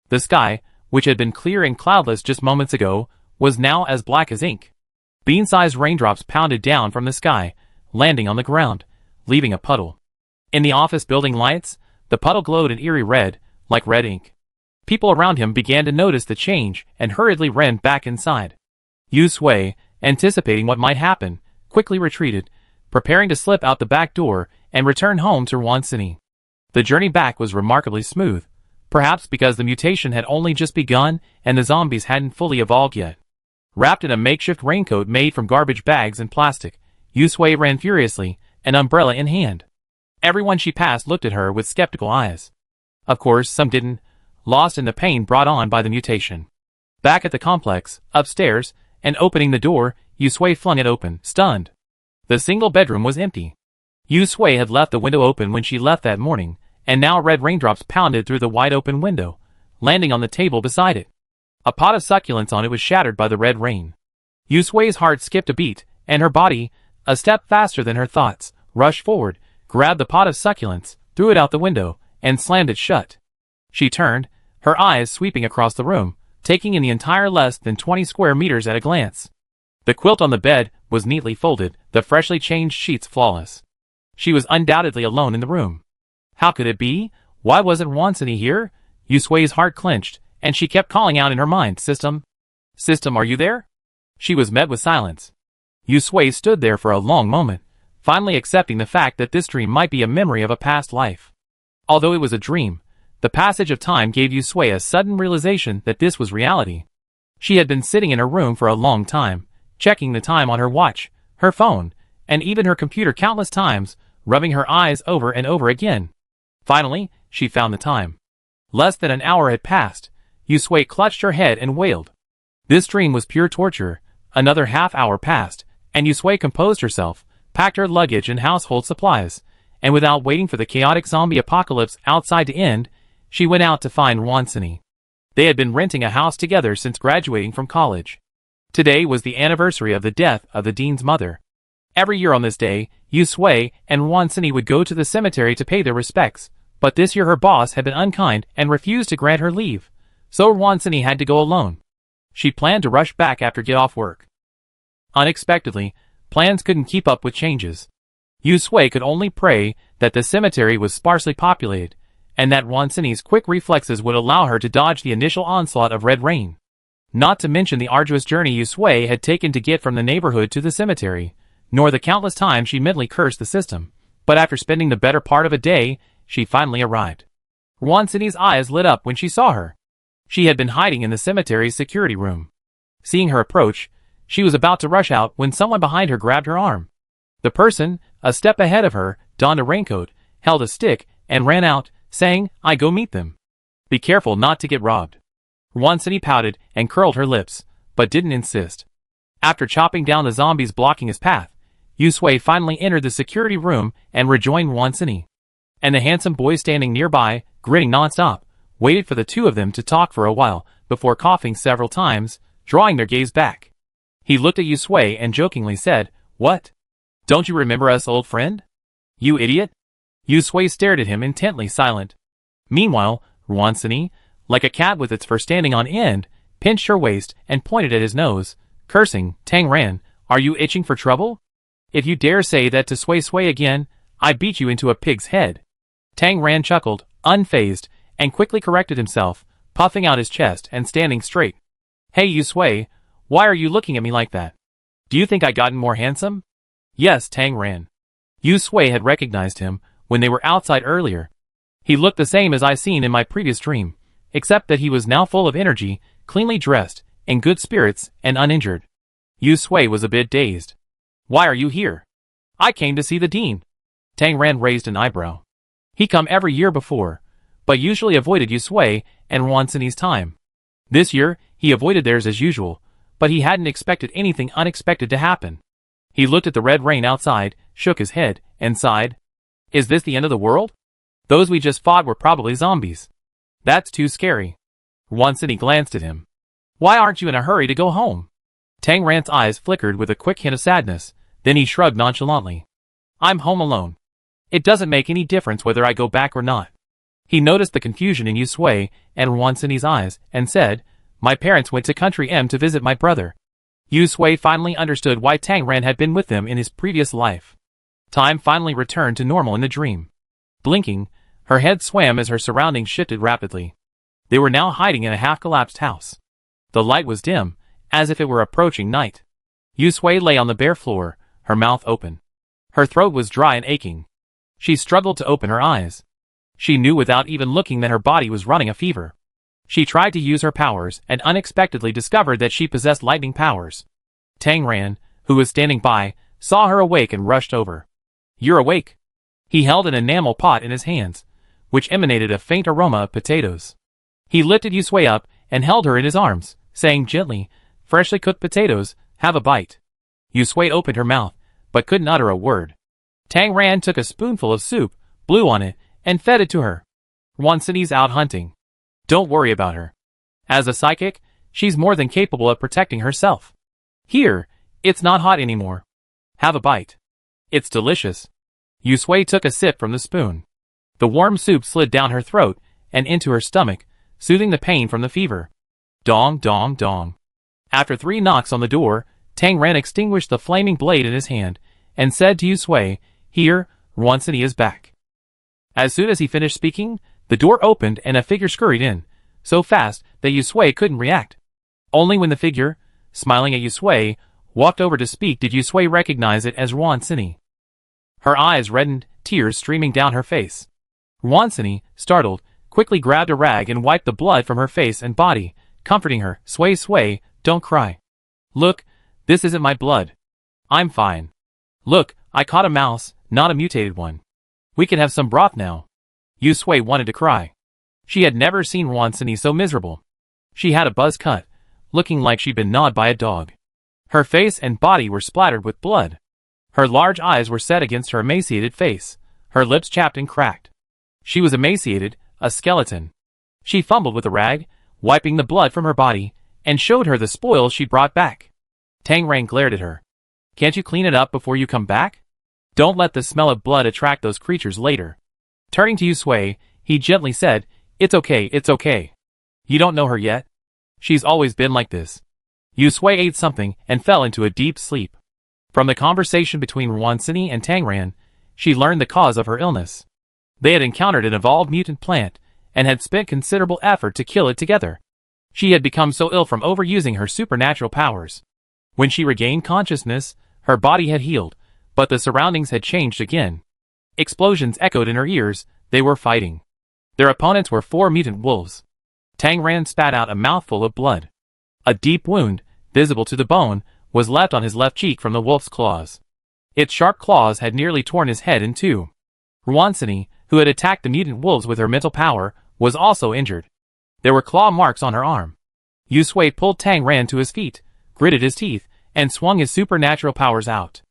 The sky, which had been clear and cloudless just moments ago, was now as black as ink. Bean-sized raindrops pounded down from the sky, landing on the ground, leaving a puddle. In the office building lights, the puddle glowed an eerie red, like red ink. People around him began to notice the change and hurriedly ran back inside. Yu Sui, anticipating what might happen, quickly retreated, preparing to slip out the back door and return home to Ruan City. The journey back was remarkably smooth, perhaps because the mutation had only just begun and the zombies hadn't fully evolved yet. Wrapped in a makeshift raincoat made from garbage bags and plastic, Yu Sui ran furiously, an umbrella in hand. Everyone she passed looked at her with skeptical eyes. Of course, some didn't, lost in the pain brought on by the mutation. Back at the complex, upstairs, and opening the door, Yu Sui flung it open, stunned. The single bedroom was empty. Yu Sui had left the window open when she left that morning, and now red raindrops pounded through the wide-open window, landing on the table beside it. A pot of succulents on it was shattered by the red rain. Yu Sui's heart skipped a beat, and her body, a step faster than her thoughts, rushed forward, grabbed the pot of succulents, threw it out the window, and slammed it shut. She turned, her eyes sweeping across the room, taking in the entire less than 20 square meters at a glance. The quilt on the bed was neatly folded, the freshly changed sheets flawless. She was undoubtedly alone in the room. How could it be? Why wasn't Wansini here? Yu Sui's heart clenched, and she kept calling out in her mind, "System? System, are you there?" She was met with silence. Yu Sui stood there for a long moment, finally accepting the fact that this dream might be a memory of a past life. Although it was a dream, the passage of time gave Yu Sui a sudden realization that this was reality. She had been sitting in her room for a long time, checking the time on her watch, her phone, and even her computer countless times, rubbing her eyes over and over again. Finally, she found the time. Less than an hour had passed. Yu Sui clutched her head and wailed. This dream was pure torture. Another half hour passed, and Yu Sui composed herself, packed her luggage and household supplies, and without waiting for the chaotic zombie apocalypse outside to end, she went out to find Wansini. They had been renting a house together since graduating from college. Today was the anniversary of the death of the dean's mother. Every year on this day, Yu Sui and Wansini would go to the cemetery to pay their respects, but this year her boss had been unkind and refused to grant her leave, so Wansini had to go alone. She planned to rush back after get off work. Unexpectedly, plans couldn't keep up with changes. Yu Sui could only pray that the cemetery was sparsely populated, and that Wansini's quick reflexes would allow her to dodge the initial onslaught of red rain. Not to mention the arduous journey Yu Sui had taken to get from the neighborhood to the cemetery, nor the countless times she mentally cursed the system, but after spending the better part of a day, she finally arrived. Wansini's eyes lit up when she saw her. She had been hiding in the cemetery's security room. Seeing her approach, she was about to rush out when someone behind her grabbed her arm. The person, a step ahead of her, donned a raincoat, held a stick, and ran out, saying, "I go meet them. Be careful not to get robbed." Wansini pouted and curled her lips, but didn't insist. After chopping down the zombies blocking his path, Yu Sui finally entered the security room and rejoined Wansini. And the handsome boy standing nearby, grinning nonstop, waited for the two of them to talk for a while, before coughing several times, drawing their gaze back. He looked at Yu Sui and jokingly said, "What? Don't you remember us, old friend? You idiot?" Yu Sui stared at him intently silent. Meanwhile, Wansini, like a cat with its fur standing on end, pinched her waist and pointed at his nose, cursing, "Tang Ran, are you itching for trouble? If you dare say that to Sui Sui again, I beat you into a pig's head." Tang Ran chuckled, unfazed, and quickly corrected himself, puffing out his chest and standing straight. "Hey Yu Sui, why are you looking at me like that? Do you think I gotten more handsome?" "Yes, Tang Ran." Yu Sui had recognized him when they were outside earlier. He looked the same as I seen in my previous dream, except that he was now full of energy, cleanly dressed, in good spirits, and uninjured. Yu Sui was a bit dazed. "Why are you here?" I came to see the dean. Tang Ran raised an eyebrow. He come every year before, but usually avoided Yusui and Wansini's time. This year, he avoided theirs as usual, but he hadn't expected anything unexpected to happen. He looked at the red rain outside, shook his head, and sighed. Is this the end of the world? Those we just fought were probably zombies. That's too scary. Wansini glanced at him. Why aren't you in a hurry to go home? Tang Ran's eyes flickered with a quick hint of sadness, then he shrugged nonchalantly. I'm home alone. It doesn't make any difference whether I go back or not. He noticed the confusion in Yusui and Wansini's eyes, and said, My parents went to Country M to visit my brother. Yusui finally understood why Tang Ran had been with them in his previous life. Time finally returned to normal in the dream. Blinking, her head swam as her surroundings shifted rapidly. They were now hiding in a half-collapsed house. The light was dim, as if it were approaching night. Yusui lay on the bare floor, her mouth open. Her throat was dry and aching. She struggled to open her eyes. She knew without even looking that her body was running a fever. She tried to use her powers and unexpectedly discovered that she possessed lightning powers. Tang Ran, who was standing by, saw her awake and rushed over. You're awake. He held an enamel pot in his hands, which emanated a faint aroma of potatoes. He lifted Yusui up and held her in his arms, saying gently, Freshly cooked potatoes, have a bite. Yusui opened her mouth, but couldn't utter a word. Tang Ran took a spoonful of soup, blew on it, and fed it to her. Wansini's out hunting. Don't worry about her. As a psychic, she's more than capable of protecting herself. Here, it's not hot anymore. Have a bite. It's delicious. Yusui took a sip from the spoon. The warm soup slid down her throat and into her stomach, soothing the pain from the fever. Dong, dong, dong. After 3 knocks on the door, Tang Ran extinguished the flaming blade in his hand and said to Yusui, Here, Wansini is back. As soon as he finished speaking, the door opened and a figure scurried in, so fast that Yusui couldn't react. Only when the figure, smiling at Yusui, walked over to speak did Yusui recognize it as Wansini. Her eyes reddened, tears streaming down her face. Wansini, startled, quickly grabbed a rag and wiped the blood from her face and body, comforting her, Sui, don't cry. Look, this isn't my blood. I'm fine. Look, I caught a mouse, not a mutated one. We can have some broth now. Yusui wanted to cry. She had never seen Wansini so miserable. She had a buzz cut, looking like she'd been gnawed by a dog. Her face and body were splattered with blood. Her large eyes were set against her emaciated face, her lips chapped and cracked. She was emaciated, a skeleton. She fumbled with a rag, wiping the blood from her body, and showed her the spoils she'd brought back. Tang Ran glared at her. Can't you clean it up before you come back? Don't let the smell of blood attract those creatures later. Turning to Yusui, he gently said, It's okay. You don't know her yet? She's always been like this. Yusui ate something and fell into a deep sleep. From the conversation between Wansini and Tang Ran, she learned the cause of her illness. They had encountered an evolved mutant plant, and had spent considerable effort to kill it together. She had become so ill from overusing her supernatural powers. When she regained consciousness, her body had healed, but the surroundings had changed again. Explosions echoed in her ears, they were fighting. Their opponents were 4 mutant wolves. Tang Ran spat out a mouthful of blood. A deep wound, visible to the bone, was left on his left cheek from the wolf's claws. Its sharp claws had nearly torn his head in 2. Wansini, who had attacked the mutant wolves with her mental power, was also injured. There were claw marks on her arm. Yusui pulled Tang Ran to his feet, gritted his teeth, and swung his supernatural powers out.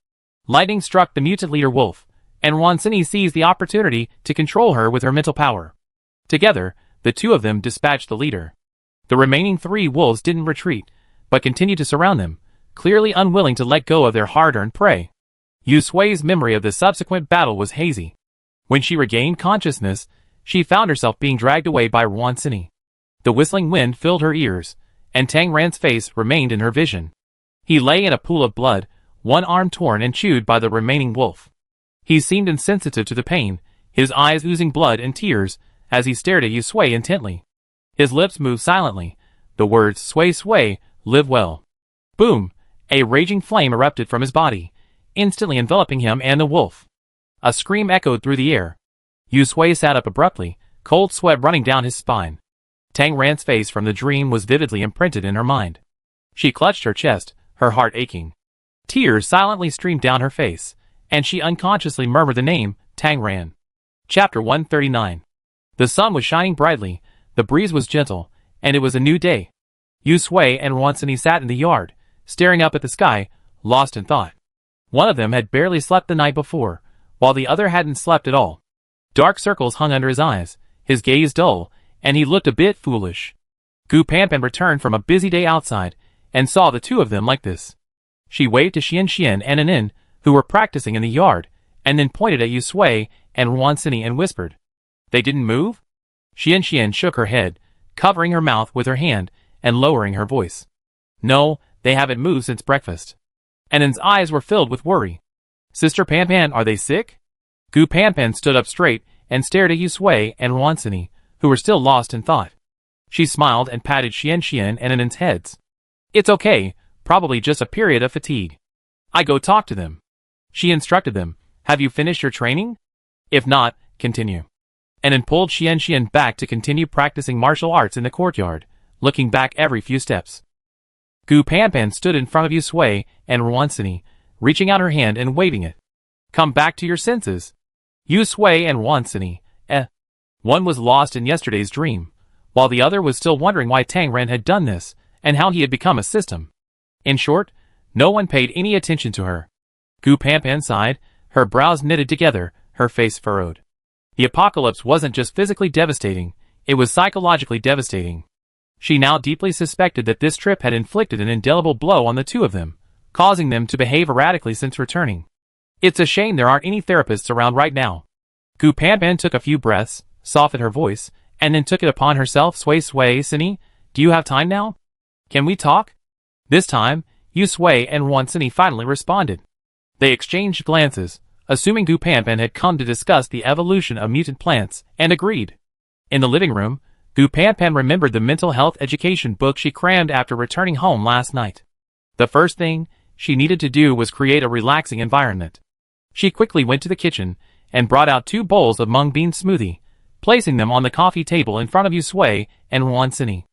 Lightning struck the mutant leader wolf, and Wansini seized the opportunity to control her with her mental power. Together, the 2 of them dispatched the leader. The remaining 3 wolves didn't retreat, but continued to surround them, clearly unwilling to let go of their hard-earned prey. Yusui's memory of the subsequent battle was hazy. When she regained consciousness, she found herself being dragged away by Wansini. The whistling wind filled her ears, and Tang Ran's face remained in her vision. He lay in a pool of blood, one arm torn and chewed by the remaining wolf. He seemed insensitive to the pain, his eyes oozing blood and tears, as he stared at Yusui intently. His lips moved silently, the words Sui, live well. Boom! A raging flame erupted from his body, instantly enveloping him and the wolf. A scream echoed through the air. Yusui sat up abruptly, cold sweat running down his spine. Tang Ran's face from the dream was vividly imprinted in her mind. She clutched her chest, her heart aching. Tears silently streamed down her face, and she unconsciously murmured the name, Tang Ran. Chapter 139. The sun was shining brightly, the breeze was gentle, and it was a new day. Yu Sui and Wansini sat in the yard, staring up at the sky, lost in thought. One of them had barely slept the night before, while the other hadn't slept at all. Dark circles hung under his eyes, his gaze dull, and he looked a bit foolish. Gu Panpan returned from a busy day outside, and saw the two of them like this. She waved to Xian and Anin, who were practicing in the yard, and then pointed at Yu Sui and Wansini and whispered. They didn't move? Xian shook her head, covering her mouth with her hand, and lowering her voice. No, they haven't moved since breakfast. Anin's eyes were filled with worry. Sister Panpan, are they sick? Gu Panpan stood up straight and stared at Yu Sui and Wansini, who were still lost in thought. She smiled and patted Xian and Anin's heads. It's okay, probably just a period of fatigue. I go talk to them. She instructed them. Have you finished your training? If not, continue. Anin pulled Xian back to continue practicing martial arts in the courtyard, looking back every few steps. Gu Panpan stood in front of Yu Sui and Wansini, reaching out her hand and waving it. Come back to your senses. Yu Sui and Wansini, One was lost in yesterday's dream, while the other was still wondering why Tang Ran had done this, and how he had become a system. In short, no one paid any attention to her. Gu Panpan sighed, her brows knitted together, her face furrowed. The apocalypse wasn't just physically devastating, it was psychologically devastating. She now deeply suspected that this trip had inflicted an indelible blow on the two of them, causing them to behave erratically since returning. It's a shame there aren't any therapists around right now. Gu Panpan took a few breaths, softened her voice, and then took it upon herself. Sui, Sini, do you have time now? Can we talk? This time, Yu Sui and Wansini finally responded. They exchanged glances, assuming Gu Panpan had come to discuss the evolution of mutant plants, and agreed. In the living room, Gu Panpan remembered the mental health education book she crammed after returning home last night. The first thing she needed to do was create a relaxing environment. She quickly went to the kitchen and brought out 2 bowls of mung bean smoothie, placing them on the coffee table in front of Yu Sui and Wansini.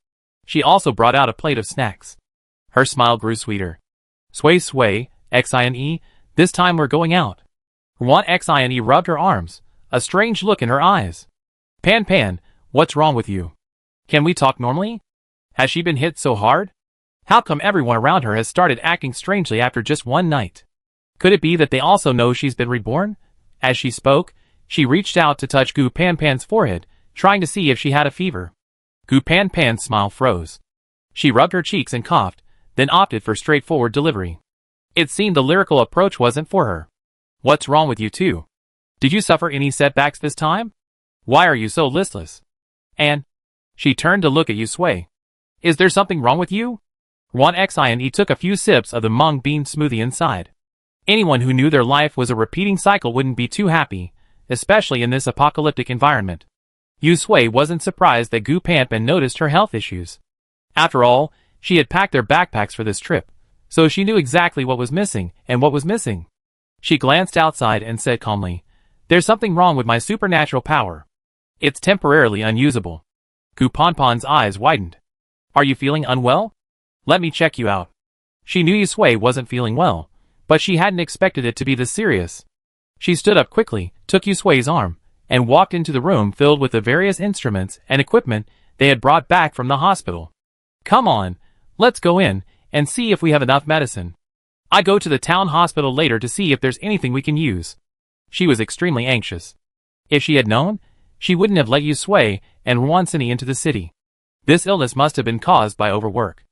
She also brought out a plate of snacks. Her smile grew sweeter. Sui, Xine, this time we're going out. Xine rubbed her arms, a strange look in her eyes. Pan, what's wrong with you? Can we talk normally? Has she been hit so hard? How come everyone around her has started acting strangely after just one night? Could it be that they also know she's been reborn? As she spoke, she reached out to touch Gu Panpan's forehead, trying to see if she had a fever. Gu Panpan's smile froze. She rubbed her cheeks and coughed, then opted for straightforward delivery. It seemed the lyrical approach wasn't for her. What's wrong with you two? Did you suffer any setbacks this time? Why are you so listless? And she turned to look at Yu Sui. Is there something wrong with you? Xine took a few sips of the mung bean smoothie inside. Anyone who knew their life was a repeating cycle wouldn't be too happy, especially in this apocalyptic environment. Yu Sui wasn't surprised that Gu Panpan noticed her health issues. After all, she had packed their backpacks for this trip, so she knew exactly what was missing and what was missing. She glanced outside and said calmly, There's something wrong with my supernatural power. It's temporarily unusable. Gu Panpan's eyes widened. Are you feeling unwell? Let me check you out. She knew Yu Sui wasn't feeling well, but she hadn't expected it to be this serious. She stood up quickly, took Yu Sui's arm, and walked into the room filled with the various instruments and equipment they had brought back from the hospital. Come on, let's go in and see if we have enough medicine. I go to the town hospital later to see if there's anything we can use. She was extremely anxious. If she had known, she wouldn't have let Yu Sui and Wansini into the city. This illness must have been caused by overwork.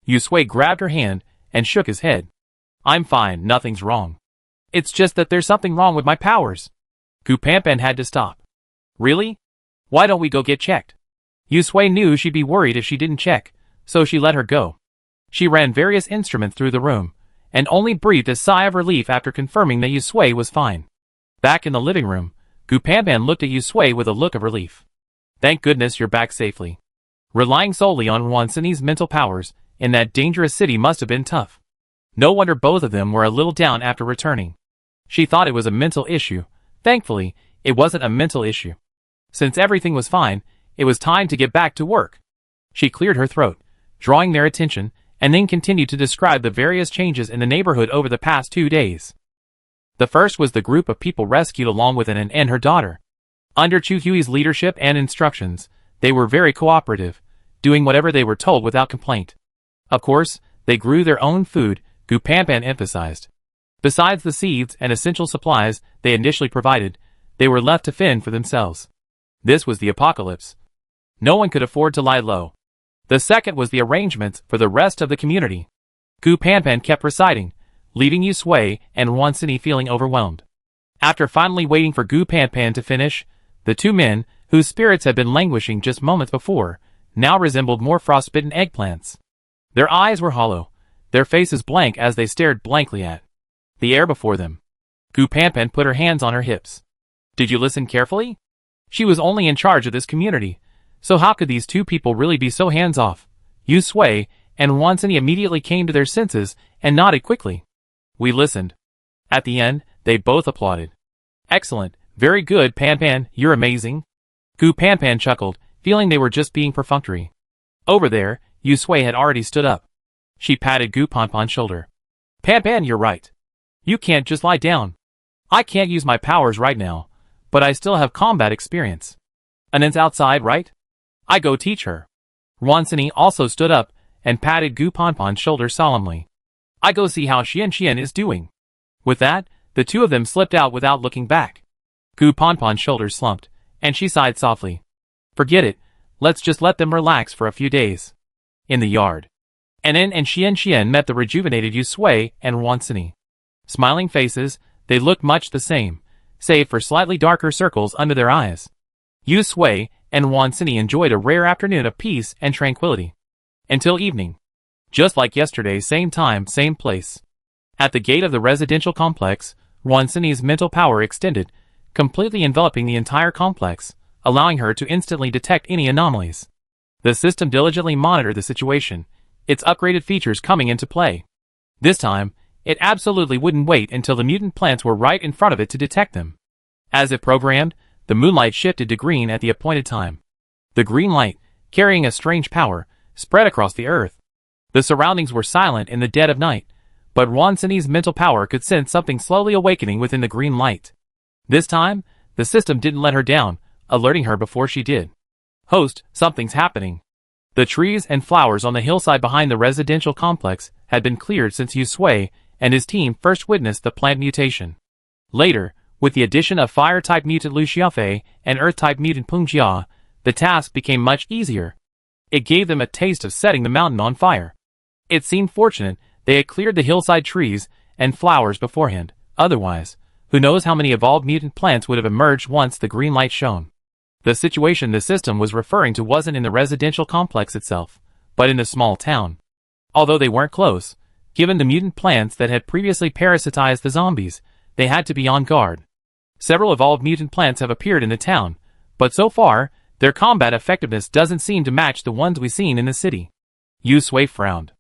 Yu Sui grabbed her hand and shook his head. I'm fine, nothing's wrong. It's just that there's something wrong with my powers. Gu Panpan had to stop. Really? Why don't we go get checked? Yu Sui knew she'd be worried if she didn't check, so she let her go. She ran various instruments through the room, and only breathed a sigh of relief after confirming that Yu Sui was fine. Back in the living room, Gu Panpan looked at Yu Sui with a look of relief. Thank goodness you're back safely. Relying solely on Wansini's mental powers in that dangerous city must have been tough. No wonder both of them were a little down after returning. She thought it was a mental issue. Thankfully, it wasn't a mental issue. Since everything was fine, it was time to get back to work. She cleared her throat, drawing their attention, and then continued to describe the various changes in the neighborhood over the past 2 days. The first was the group of people rescued along with An and her daughter. Under Chu Hui's leadership and instructions, they were very cooperative, doing whatever they were told without complaint. Of course, they grew their own food, Gu Panpan emphasized. Besides the seeds and essential supplies they initially provided, they were left to fend for themselves. This was the apocalypse. No one could afford to lie low. The second was the arrangements for the rest of the community. Gu Panpan kept reciting, leaving Yu Sui and Wan Sini feeling overwhelmed. After finally waiting for Gu Panpan to finish, the two men, whose spirits had been languishing just moments before, now resembled more frostbitten eggplants. Their eyes were hollow, their faces blank as they stared blankly at the air before them. Gu Panpan put her hands on her hips. Did you listen carefully? She was only in charge of this community, so how could these two people really be so hands-off? Yu Sui and Wan Sini immediately came to their senses and nodded quickly. We listened. At the end, they both applauded. Excellent, very good Panpan, you're amazing. Gu Panpan chuckled, feeling they were just being perfunctory. Over there, Yu Sui had already stood up. She patted Gu Panpan's shoulder. Panpan, you're right. You can't just lie down. I can't use my powers right now, but I still have combat experience. Anan's outside, right? I go teach her. Wan Sini also stood up and patted Gu Panpan's shoulder solemnly. I go see how Xian is doing. With that, the two of them slipped out without looking back. Gu Panpan's shoulders slumped, and she sighed softly. Forget it, let's just let them relax for a few days. In the yard, Anan and Xian met the rejuvenated Yu Sui and Wan Sini. Smiling faces, they looked much the same, save for slightly darker circles under their eyes. Yu Sui and Wan Sini enjoyed a rare afternoon of peace and tranquility. Until evening. Just like yesterday, same time, same place. At the gate of the residential complex, Wan Sini's mental power extended, completely enveloping the entire complex, allowing her to instantly detect any anomalies. The system diligently monitored the situation, its upgraded features coming into play. This time, it absolutely wouldn't wait until the mutant plants were right in front of it to detect them. As if programmed, the moonlight shifted to green at the appointed time. The green light, carrying a strange power, spread across the earth. The surroundings were silent in the dead of night, but Wan Sini's mental power could sense something slowly awakening within the green light. This time, the system didn't let her down, alerting her before she did. Host, something's happening. The trees and flowers on the hillside behind the residential complex had been cleared since Yu Sui and his team first witnessed the plant mutation. Later, with the addition of fire-type mutant Lu Xiaofei and earth-type mutant Peng Jia, the task became much easier. It gave them a taste of setting the mountain on fire. It seemed fortunate they had cleared the hillside trees and flowers beforehand, otherwise, who knows how many evolved mutant plants would have emerged once the green light shone. The situation the system was referring to wasn't in the residential complex itself, but in the small town. Although they weren't close, given the mutant plants that had previously parasitized the zombies, they had to be on guard. Several evolved mutant plants have appeared in the town, but so far, their combat effectiveness doesn't seem to match the ones we've seen in the city. Yu Sui frowned.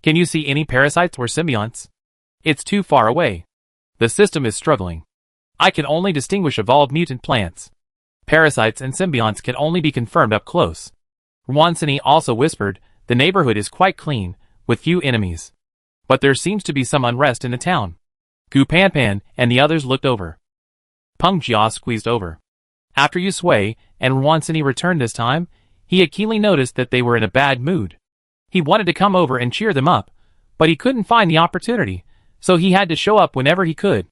Can you see any parasites or symbionts? It's too far away. The system is struggling. I can only distinguish evolved mutant plants. Parasites and symbionts can only be confirmed up close. Wan Sini also whispered, the neighborhood is quite clean, with few enemies. But there seems to be some unrest in the town. Gu Panpan and the others looked over. Peng Jia squeezed over. After Yu Sui and Wan Sini returned this time, he had keenly noticed that they were in a bad mood. He wanted to come over and cheer them up, but he couldn't find the opportunity, so he had to show up whenever he could.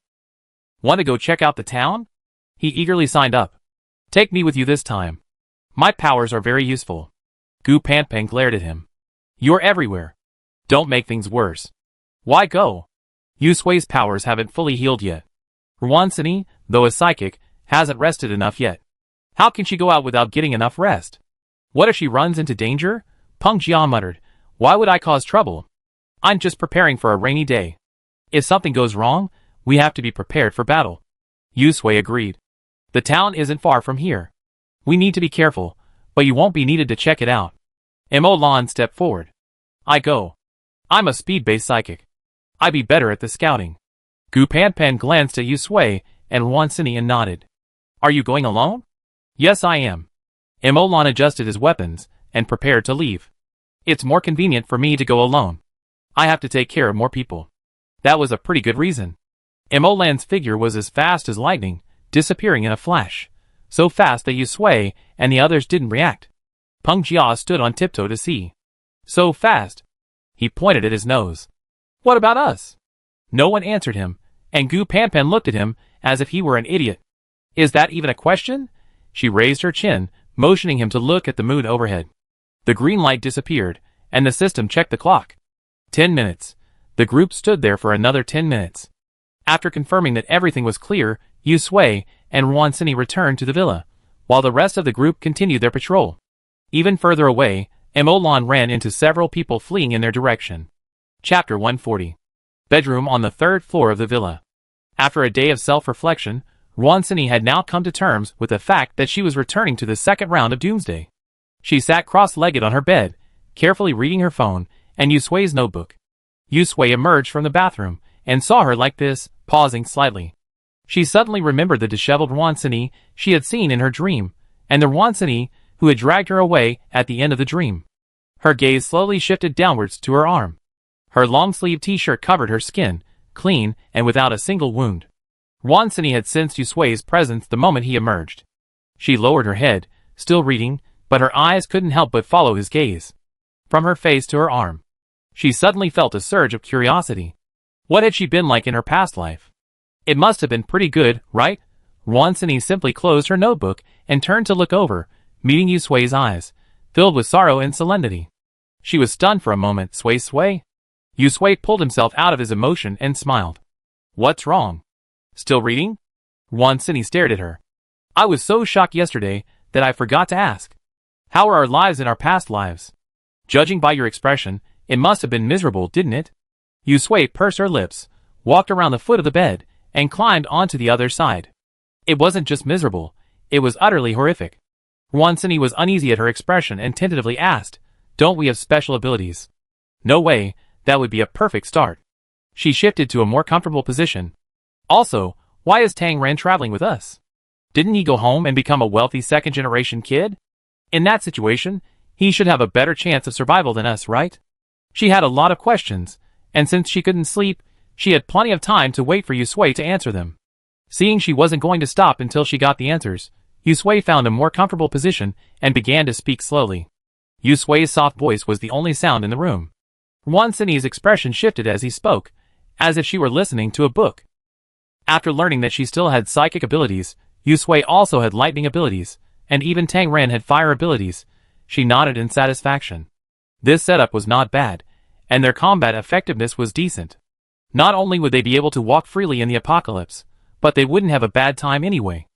Want to go check out the town? He eagerly signed up. Take me with you this time. My powers are very useful. Gu Panpan glared at him. You're everywhere. Don't make things worse. Why go? Yu Sui's powers haven't fully healed yet. Wan Sini, though a psychic, hasn't rested enough yet. How can she go out without getting enough rest? What if she runs into danger? Peng Jia muttered. Why would I cause trouble? I'm just preparing for a rainy day. If something goes wrong, we have to be prepared for battle. Yu Sui agreed. The town isn't far from here. We need to be careful, but you won't be needed to check it out. Mo Lan stepped forward. I go. I'm a speed-based psychic. I'd be better at the scouting. Gu Panpan glanced at Yu Sui and Wan Sini and nodded. Are you going alone? Yes, I am. Mo Lan adjusted his weapons and prepared to leave. It's more convenient for me to go alone. I have to take care of more people. That was a pretty good reason. Imolan's figure was as fast as lightning, disappearing in a flash. So fast that Yusui and the others didn't react. Peng Jia stood on tiptoe to see. So fast. He pointed at his nose. What about us? No one answered him, and Gu Panpan looked at him as if he were an idiot. Is that even a question? She raised her chin, motioning him to look at the moon overhead. The green light disappeared, and the system checked the clock. 10 minutes. The group stood there for another 10 minutes. After confirming that everything was clear, Yusui and Ruansini returned to the villa, while the rest of the group continued their patrol. Even further away, Imolan ran into several people fleeing in their direction. Chapter 140. Bedroom on the third floor of the villa. After a day of self-reflection, Ruansini had now come to terms with the fact that she was returning to the second round of Doomsday. She sat cross-legged on her bed, carefully reading her phone and Yusui's notebook. Yusui emerged from the bathroom and saw her like this, pausing slightly. She suddenly remembered the disheveled Ruansini she had seen in her dream, and the Ruansini who had dragged her away at the end of the dream. Her gaze slowly shifted downwards to her arm. Her long-sleeved t-shirt covered her skin, clean and without a single wound. Ruansini had sensed Yusui's presence the moment he emerged. She lowered her head, still reading, but her eyes couldn't help but follow his gaze. From her face to her arm. She suddenly felt a surge of curiosity. What had she been like in her past life? It must have been pretty good, right? Ruansini simply closed her notebook and turned to look over, meeting Yusui's eyes, filled with sorrow and solemnity. She was stunned for a moment. Sway. Yusui pulled himself out of his emotion and smiled. What's wrong? Still reading? Ruansini stared at her. I was so shocked yesterday that I forgot to ask. How are our lives in our past lives? Judging by your expression, it must have been miserable, didn't it? Yusui pursed her lips, walked around the foot of the bed, and climbed onto the other side. It wasn't just miserable, it was utterly horrific. Ruansini was uneasy at her expression and tentatively asked, Don't we have special abilities? No way, that would be a perfect start. She shifted to a more comfortable position. Also, why is Tang Ren traveling with us? Didn't he go home and become a wealthy second-generation kid? In that situation, he should have a better chance of survival than us, right? She had a lot of questions, and since she couldn't sleep, she had plenty of time to wait for Yusui to answer them. Seeing she wasn't going to stop until she got the answers, Yusui found a more comfortable position and began to speak slowly. Yusui's soft voice was the only sound in the room. Ruansini's expression shifted as he spoke, as if she were listening to a book. After learning that she still had psychic abilities, Yusui also had lightning abilities, and even Tang Ren had fire abilities, she nodded in satisfaction. This setup was not bad, and their combat effectiveness was decent. Not only would they be able to walk freely in the apocalypse, but they wouldn't have a bad time anyway.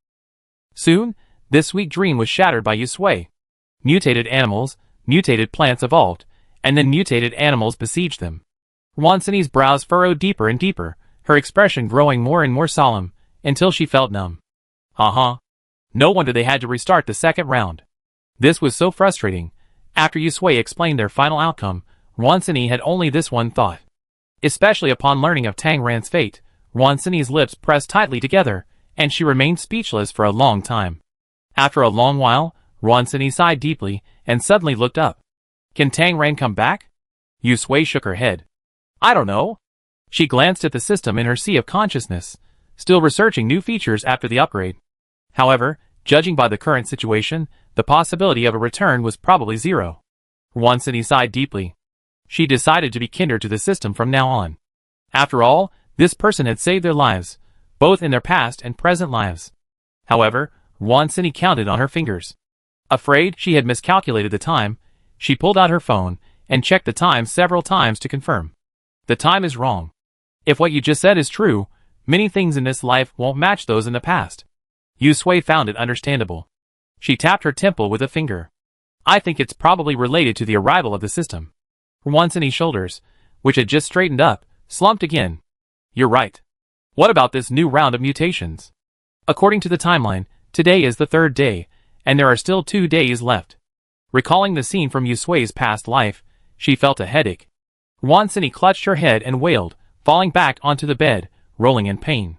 Soon, this sweet dream was shattered by Yusui. Mutated animals, mutated plants evolved, and then mutated animals besieged them. Ruansini's brows furrowed deeper and deeper, her expression growing more and more solemn, until she felt numb. No wonder they had to restart the second round. This was so frustrating. After Yusui explained their final outcome, Ruansini had only this one thought. Especially upon learning of Tang Ran's fate, Ruansini's lips pressed tightly together, and she remained speechless for a long time. After a long while, Ruansini sighed deeply, and suddenly looked up. Can Tang Ran come back? Yusui shook her head. I don't know. She glanced at the system in her sea of consciousness, still researching new features after the upgrade. However, judging by the current situation, the possibility of a return was probably zero. Ruansini sighed deeply. She decided to be kinder to the system from now on. After all, this person had saved their lives, both in their past and present lives. However, Ruansini counted on her fingers. Afraid she had miscalculated the time, she pulled out her phone and checked the time several times to confirm. The time is wrong. If what you just said is true, many things in this life won't match those in the past. Yusui found it understandable. She tapped her temple with a finger. I think it's probably related to the arrival of the system. Ruansini's shoulders, which had just straightened up, slumped again. You're right. What about this new round of mutations? According to the timeline, today is the third day, and there are still 2 days left. Recalling the scene from Yusui's past life, she felt a headache. Ruansini clutched her head and wailed, falling back onto the bed, rolling in pain.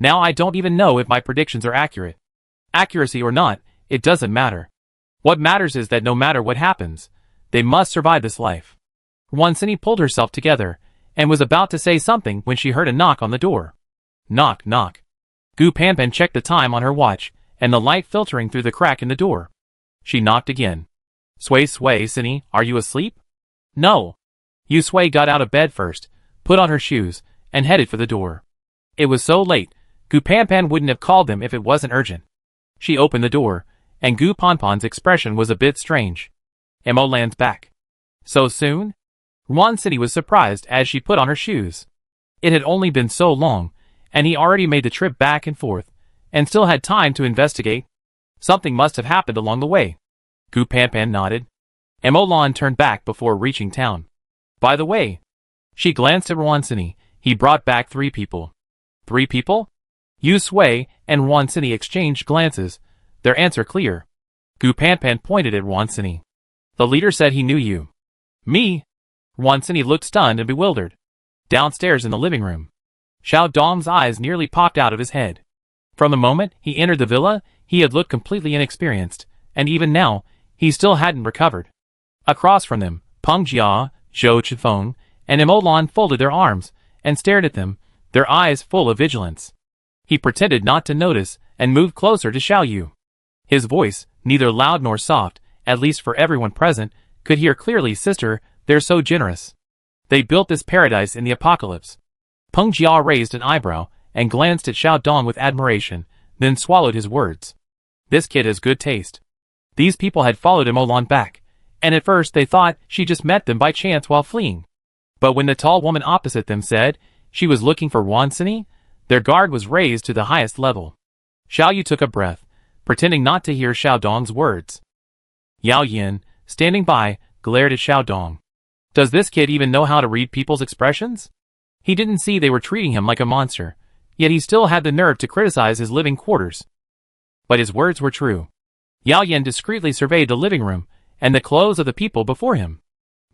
Now I don't even know if my predictions are accurate. Accuracy or not, it doesn't matter. What matters is that no matter what happens, they must survive this life. Ruansini pulled herself together, and was about to say something when she heard a knock on the door. Knock, knock. Gu Panpan checked the time on her watch, and the light filtering through the crack in the door. She knocked again. Sway, Cinny, are you asleep? No. Yu Sui got out of bed first, put on her shoes, and headed for the door. It was so late, Gu Panpan wouldn't have called them if it wasn't urgent. She opened the door, and Gu Panpan's expression was a bit strange. Emolan's back. So soon? Ruan City was surprised as she put on her shoes. It had only been so long, and he already made the trip back and forth, and still had time to investigate. Something must have happened along the way. Gu Panpan nodded. Emolan turned back before reaching town. By the way, she glanced at Ruan City. He brought back 3 people. 3 people? Yu Sui and Ruan City exchanged glances, their answer clear. Gu Panpan pointed at Ruan City. The leader said he knew you. Me? Ruan City looked stunned and bewildered. Downstairs in the living room, Xiao Dong's eyes nearly popped out of his head. From the moment he entered the villa, he had looked completely inexperienced, and even now, he still hadn't recovered. Across from them, Peng Jia, Zhou Chifeng, and Emolan folded their arms and stared at them, their eyes full of vigilance. He pretended not to notice and moved closer to Xiao Yu. His voice, neither loud nor soft, at least for everyone present, could hear clearly, "Sister, they're so generous. They built this paradise in the apocalypse." Peng Jia raised an eyebrow and glanced at Xiao Dong with admiration, then swallowed his words. This kid has good taste. These people had followed Emolan back, and at first they thought she just met them by chance while fleeing. But when the tall woman opposite them said she was looking for Ruan City, their guard was raised to the highest level. Xiao Yu took a breath, pretending not to hear Xiao Dong's words. Yao Yin, standing by, glared at Xiao Dong. Does this kid even know how to read people's expressions? He didn't see they were treating him like a monster, yet he still had the nerve to criticize his living quarters. But his words were true. Yao Yin discreetly surveyed the living room and the clothes of the people before him.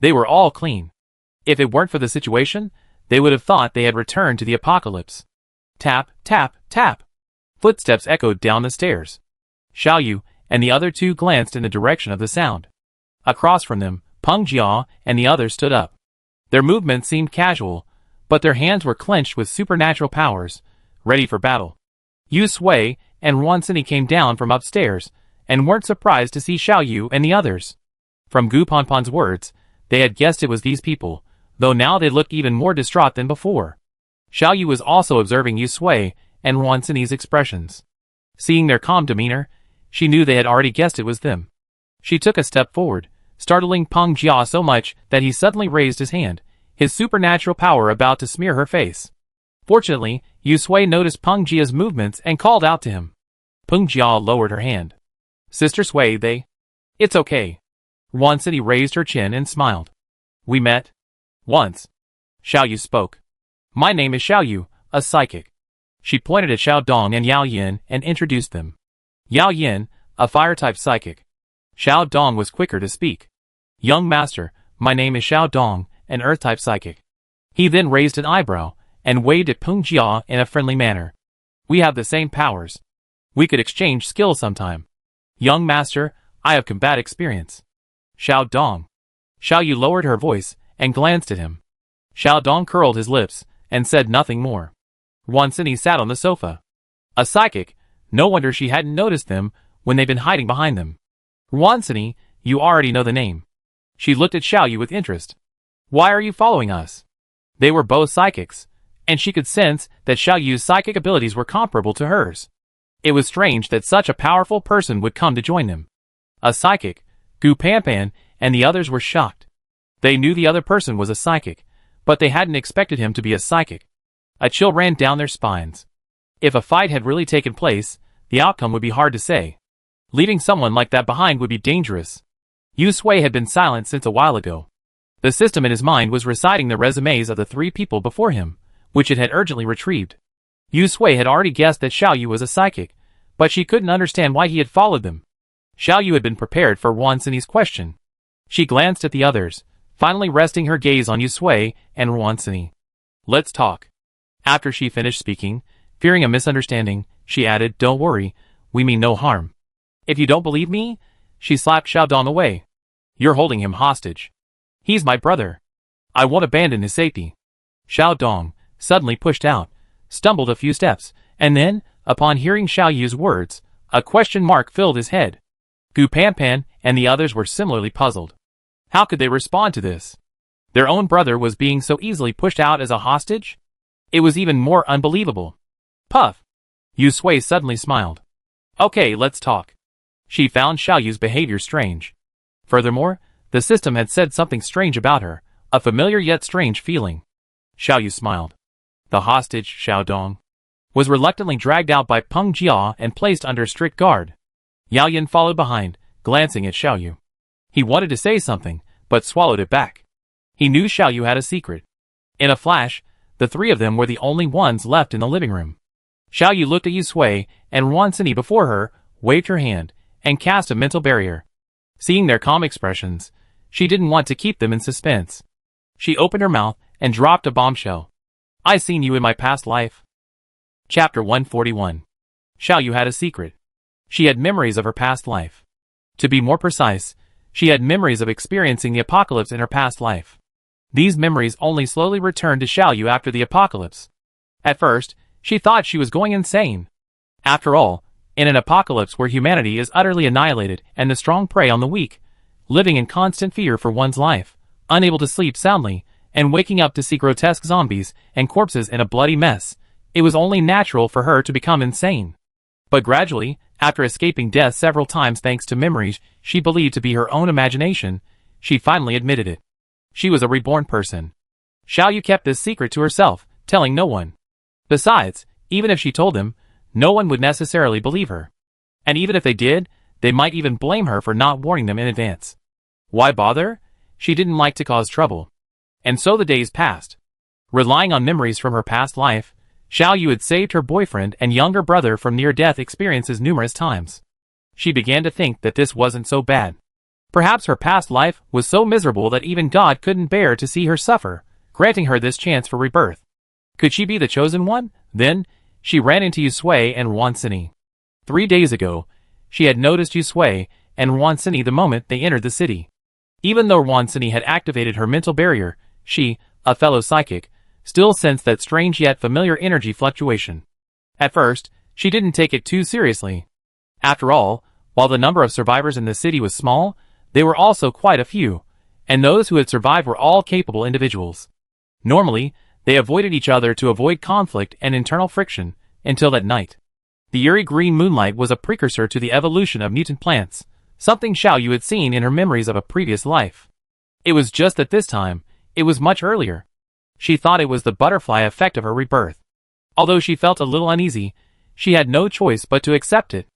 They were all clean. If it weren't for the situation, they would have thought they had returned to the apocalypse. Tap, tap, tap. Footsteps echoed down the stairs. Xiao Yu and the other 2 glanced in the direction of the sound. Across from them, Peng Jia and the others stood up. Their movements seemed casual, but their hands were clenched with supernatural powers, ready for battle. Yu Sui and Ruan City came down from upstairs, and weren't surprised to see Xiao Yu and the others. From Gu Panpan's words, they had guessed it was these people, though now they looked even more distraught than before. Xiao Yu was also observing Yu Sui and Ruan City's expressions. Seeing their calm demeanor, she knew they had already guessed it was them. She took a step forward, startling Peng Jia so much that he suddenly raised his hand, his supernatural power about to smear her face. Fortunately, Yu Sui noticed Peng Jia's movements and called out to him. Peng Jia lowered her hand. Sister Sui, It's okay. Ruan City raised her chin and smiled. We met? Once. Xiao Yu spoke. My name is Xiao Yu, a psychic. She pointed at Xiao Dong and Yao Yin and introduced them. Yao Yin, a fire-type psychic. Xiao Dong was quicker to speak. Young master, my name is Xiao Dong, an earth-type psychic. He then raised an eyebrow and waved at Peng Jia in a friendly manner. We have the same powers. We could exchange skills sometime. Young master, I have combat experience. Xiao Dong. Xiao Yu lowered her voice and glanced at him. Xiao Dong curled his lips and said nothing more. Ruan City sat on the sofa. A psychic, no wonder she hadn't noticed them when they'd been hiding behind them. Ruan City, you already know the name. She looked at Xiao Yu with interest. Why are you following us? They were both psychics, and she could sense that Xiao Yu's psychic abilities were comparable to hers. It was strange that such a powerful person would come to join them. A psychic, Gu Panpan, and the others were shocked. They knew the other person was a psychic, but they hadn't expected him to be a psychic. A chill ran down their spines. If a fight had really taken place, the outcome would be hard to say. Leaving someone like that behind would be dangerous. Yu Sui had been silent since a while ago. The system in his mind was reciting the resumes of the 3 people before him, which it had urgently retrieved. Yu Sui had already guessed that Xiao Yu was a psychic, but she couldn't understand why he had followed them. Xiao Yu had been prepared for Ruan City's question. She glanced at the others, finally resting her gaze on Yu Sui and Ruan City. Let's talk. After she finished speaking, fearing a misunderstanding, she added, Don't worry, we mean no harm. If you don't believe me, she slapped Xiao Dong away. You're holding him hostage. He's my brother. I won't abandon his safety. Xiao Dong, suddenly pushed out, stumbled a few steps, and then, upon hearing Xiao Yu's words, a question mark filled his head. Gu Panpan and the others were similarly puzzled. How could they respond to this? Their own brother was being so easily pushed out as a hostage? It was even more unbelievable. Puff! Yu Sui suddenly smiled. Okay, let's talk. She found Xiao Yu's behavior strange. Furthermore, the system had said something strange about her, a familiar yet strange feeling. Xiao Yu smiled. The hostage, Xiao Dong, was reluctantly dragged out by Peng Jia and placed under strict guard. Yao Yin followed behind, glancing at Xiao Yu. He wanted to say something, but swallowed it back. He knew Xiao Yu had a secret. In a flash, the three of them were the only ones left in the living room. Xiao Yu looked at Yu Sui, and Wan Sini before her, waved her hand, and cast a mental barrier. Seeing their calm expressions, she didn't want to keep them in suspense. She opened her mouth and dropped a bombshell. I seen you in my past life. Chapter 141. Xiao Yu had a secret. She had memories of her past life. To be more precise, she had memories of experiencing the apocalypse in her past life. These memories only slowly returned to Xiao Yu after the apocalypse. At first, she thought she was going insane. After all, in an apocalypse where humanity is utterly annihilated and the strong prey on the weak, living in constant fear for one's life, unable to sleep soundly, and waking up to see grotesque zombies and corpses in a bloody mess, it was only natural for her to become insane. But gradually, after escaping death several times thanks to memories she believed to be her own imagination, she finally admitted it. She was a reborn person. Xiao Yu kept this secret to herself, telling no one. Besides, even if she told them, no one would necessarily believe her. And even if they did, they might even blame her for not warning them in advance. Why bother? She didn't like to cause trouble. And so the days passed. Relying on memories from her past life, Xiao Yu had saved her boyfriend and younger brother from near-death experiences numerous times. She began to think that this wasn't so bad. Perhaps her past life was so miserable that even God couldn't bear to see her suffer, granting her this chance for rebirth. Could she be the chosen one? Then, she ran into Yu Sui and Wan Sini. 3 days ago, she had noticed Yu Sui and Wan Sini the moment they entered the city. Even though Wan Sini had activated her mental barrier, she, a fellow psychic, still sensed that strange yet familiar energy fluctuation. At first, she didn't take it too seriously. After all, while the number of survivors in the city was small, they were also quite a few, and those who had survived were all capable individuals. Normally, they avoided each other to avoid conflict and internal friction, until that night. The eerie green moonlight was a precursor to the evolution of mutant plants, something Xiao Yu had seen in her memories of a previous life. It was just that this time, it was much earlier. She thought it was the butterfly effect of her rebirth. Although she felt a little uneasy, she had no choice but to accept it.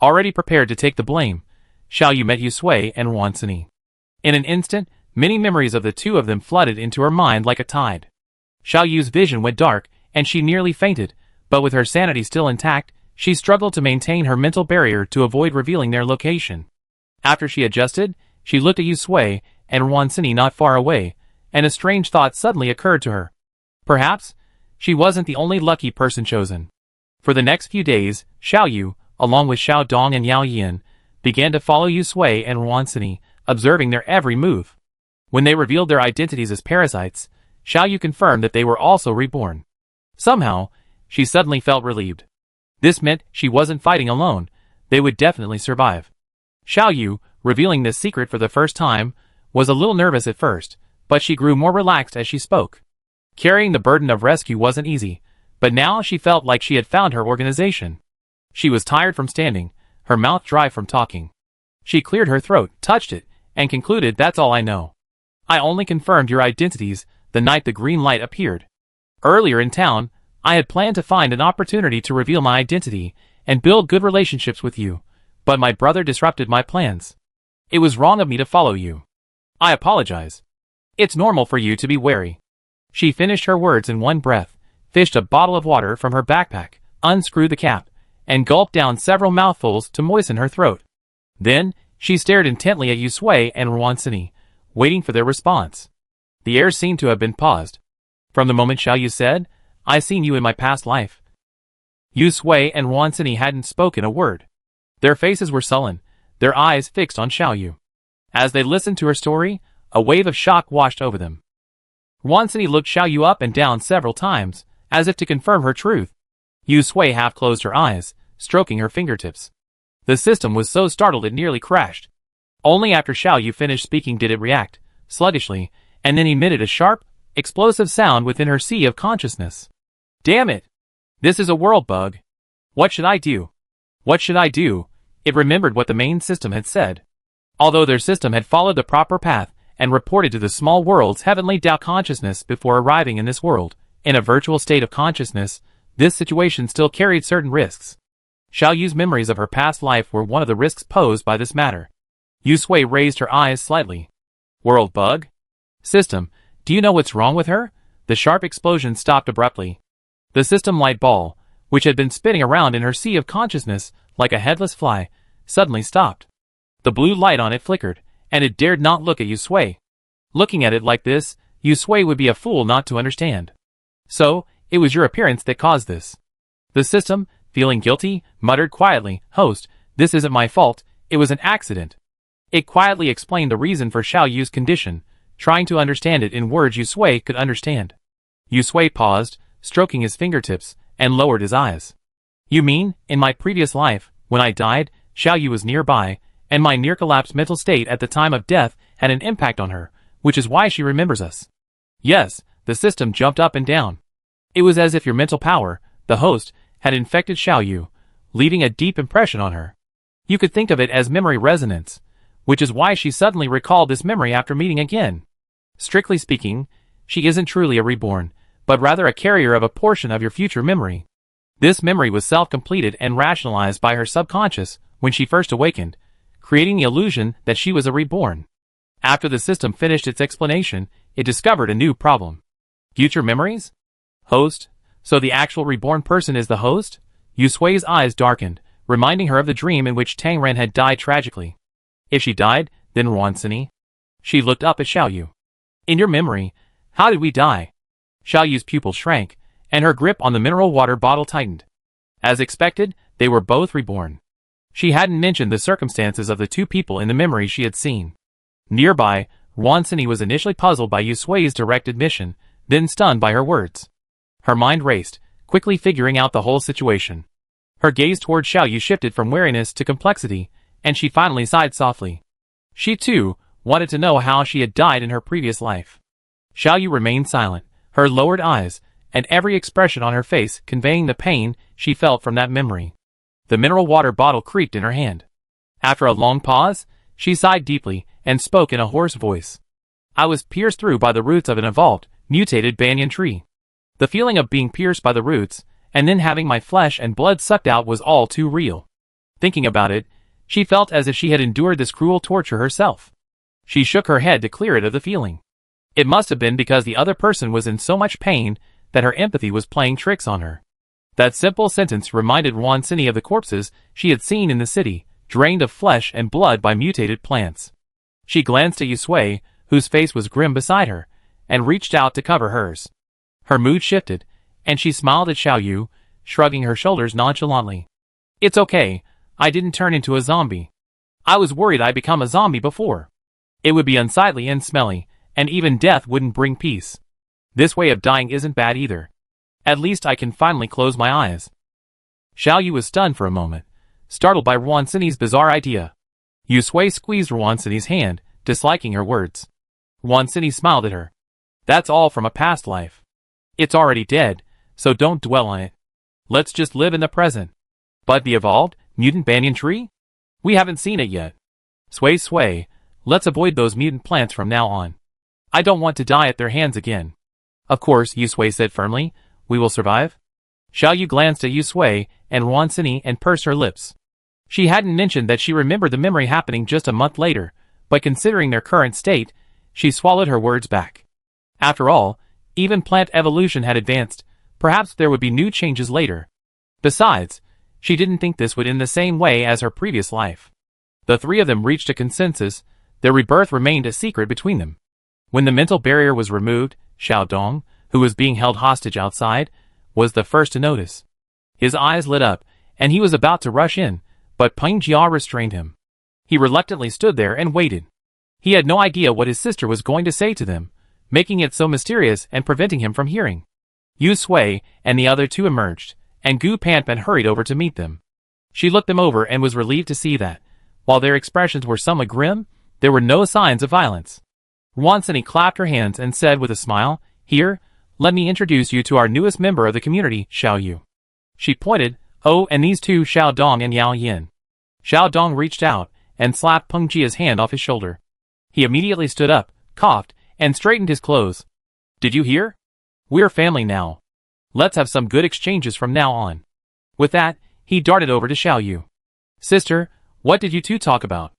Already prepared to take the blame, Xiao Yu met Yu Sui and Wan Sini. In an instant, many memories of the two of them flooded into her mind like a tide. Xiao Yu's vision went dark, and she nearly fainted, but with her sanity still intact, she struggled to maintain her mental barrier to avoid revealing their location. After she adjusted, she looked at Yu Sui and Wan Sini not far away, and a strange thought suddenly occurred to her. Perhaps, she wasn't the only lucky person chosen. For the next few days, Xiao Yu, along with Xiao Dong and Yao Yin, began to follow Yu Sui and Wan Sini, observing their every move. When they revealed their identities as parasites, Xiao Yu confirmed that they were also reborn. Somehow, she suddenly felt relieved. This meant she wasn't fighting alone. They would definitely survive. Xiao Yu, revealing this secret for the first time, was a little nervous at first, but she grew more relaxed as she spoke. Carrying the burden of rescue wasn't easy, but now she felt like she had found her organization. She was tired from standing, her mouth dry from talking. She cleared her throat, touched it, and concluded, that's all I know. I only confirmed your identities the night the green light appeared. Earlier in town, I had planned to find an opportunity to reveal my identity and build good relationships with you, but my brother disrupted my plans. It was wrong of me to follow you. I apologize. It's normal for you to be wary. She finished her words in one breath, fished a bottle of water from her backpack, unscrewed the cap, and gulped down several mouthfuls to moisten her throat. Then, she stared intently at Yu Sui and Wan Sini, waiting for their response. The air seemed to have been paused. From the moment Xiao Yu said, I seen you in my past life, Yu Sui and Wan Sini hadn't spoken a word. Their faces were sullen, their eyes fixed on Xiao Yu. As they listened to her story, a wave of shock washed over them. Wan Sini looked Xiao Yu up and down several times, as if to confirm her truth. Yu Sui half closed her eyes, stroking her fingertips. The system was so startled it nearly crashed. Only after Xiao Yu finished speaking did it react, sluggishly, and then emitted a sharp, explosive sound within her sea of consciousness. Damn it! This is a world bug. What should I do? What should I do? It remembered what the main system had said. Although their system had followed the proper path and reported to the small world's heavenly Tao consciousness before arriving in this world, in a virtual state of consciousness, this situation still carried certain risks. Xiao Yu's memories of her past life were one of the risks posed by this matter. Yu Sui raised her eyes slightly. World bug? System, do you know what's wrong with her? The sharp explosion stopped abruptly. The system light ball, which had been spinning around in her sea of consciousness like a headless fly, suddenly stopped. The blue light on it flickered, and it dared not look at Yu Sui. Looking at it like this, Yu Sui would be a fool not to understand. So, it was your appearance that caused this. The system, feeling guilty, muttered quietly, Host, this isn't my fault, it was an accident. It quietly explained the reason for Xiao Yu's condition, trying to understand it in words Yu Sui could understand. Yu Sui paused, stroking his fingertips, and lowered his eyes. You mean, in my previous life, when I died, Xiao Yu was nearby, and my near-collapsed mental state at the time of death had an impact on her, which is why she remembers us. Yes, the system jumped up and down. It was as if your mental power, the host, had infected Xiao Yu, leaving a deep impression on her. You could think of it as memory resonance, which is why she suddenly recalled this memory after meeting again. Strictly speaking, she isn't truly a reborn, but rather a carrier of a portion of your future memory. This memory was self-completed and rationalized by her subconscious when she first awakened, creating the illusion that she was a reborn. After the system finished its explanation, it discovered a new problem. Future memories? Host? So the actual reborn person is the host? Yu Sui's eyes darkened, reminding her of the dream in which Tang Ren had died tragically. If she died, then Ruansini? She looked up at Xiao Yu. In your memory, how did we die? Xiao Yu's pupil shrank, and her grip on the mineral water bottle tightened. As expected, they were both reborn. She hadn't mentioned the circumstances of the two people in the memory she had seen. Nearby, Ruansini was initially puzzled by Yu Sui's direct admission, then stunned by her words. Her mind raced, quickly figuring out the whole situation. Her gaze toward Xiao Yu shifted from wariness to complexity, and she finally sighed softly. She, too, wanted to know how she had died in her previous life. Xiao Yu remained silent, her lowered eyes, and every expression on her face conveying the pain she felt from that memory. The mineral water bottle creaked in her hand. After a long pause, she sighed deeply and spoke in a hoarse voice. I was pierced through by the roots of an evolved, mutated banyan tree. The feeling of being pierced by the roots, and then having my flesh and blood sucked out was all too real. Thinking about it, she felt as if she had endured this cruel torture herself. She shook her head to clear it of the feeling. It must have been because the other person was in so much pain that her empathy was playing tricks on her. That simple sentence reminded Ruansini of the corpses she had seen in the city, drained of flesh and blood by mutated plants. She glanced at Yu Sui, whose face was grim beside her, and reached out to cover hers. Her mood shifted, and she smiled at Xiao Yu, shrugging her shoulders nonchalantly. It's okay, I didn't turn into a zombie. I was worried I'd become a zombie before. It would be unsightly and smelly, and even death wouldn't bring peace. This way of dying isn't bad either. At least I can finally close my eyes. Xiao Yu was stunned for a moment, startled by Ruansini's bizarre idea. Yu Sui squeezed Ruansini's hand, disliking her words. Ruansini smiled at her. That's all from a past life. It's already dead, so don't dwell on it. Let's just live in the present. But the evolved, mutant banyan tree? We haven't seen it yet. Sui, let's avoid those mutant plants from now on. I don't want to die at their hands again. Of course, Yu Sui said firmly, we will survive. Xiao Yu glanced at Yu Sui and Ruansini and pursed her lips. She hadn't mentioned that she remembered the memory happening just a month later, but considering their current state, she swallowed her words back. After all, even plant evolution had advanced, perhaps there would be new changes later. Besides, she didn't think this would end the same way as her previous life. The three of them reached a consensus, their rebirth remained a secret between them. When the mental barrier was removed, Xiao Dong, who was being held hostage outside, was the first to notice. His eyes lit up, and he was about to rush in, but Peng Jia restrained him. He reluctantly stood there and waited. He had no idea what his sister was going to say to them, making it so mysterious and preventing him from hearing. Yu Sui and the other two emerged, and Gu Panpan hurried over to meet them. She looked them over and was relieved to see that, while their expressions were somewhat grim, there were no signs of violence. Wansini clapped her hands and said with a smile, "Here, let me introduce you to our newest member of the community, Xiao Yu." She pointed, "Oh, and these two, Xiao Dong and Yao Yin." Xiao Dong reached out and slapped Peng Jia's hand off his shoulder. He immediately stood up, coughed, and straightened his clothes. "Did you hear? We're family now. Let's have some good exchanges from now on." With that, he darted over to Xiao Yu. "Sister, what did you two talk about?"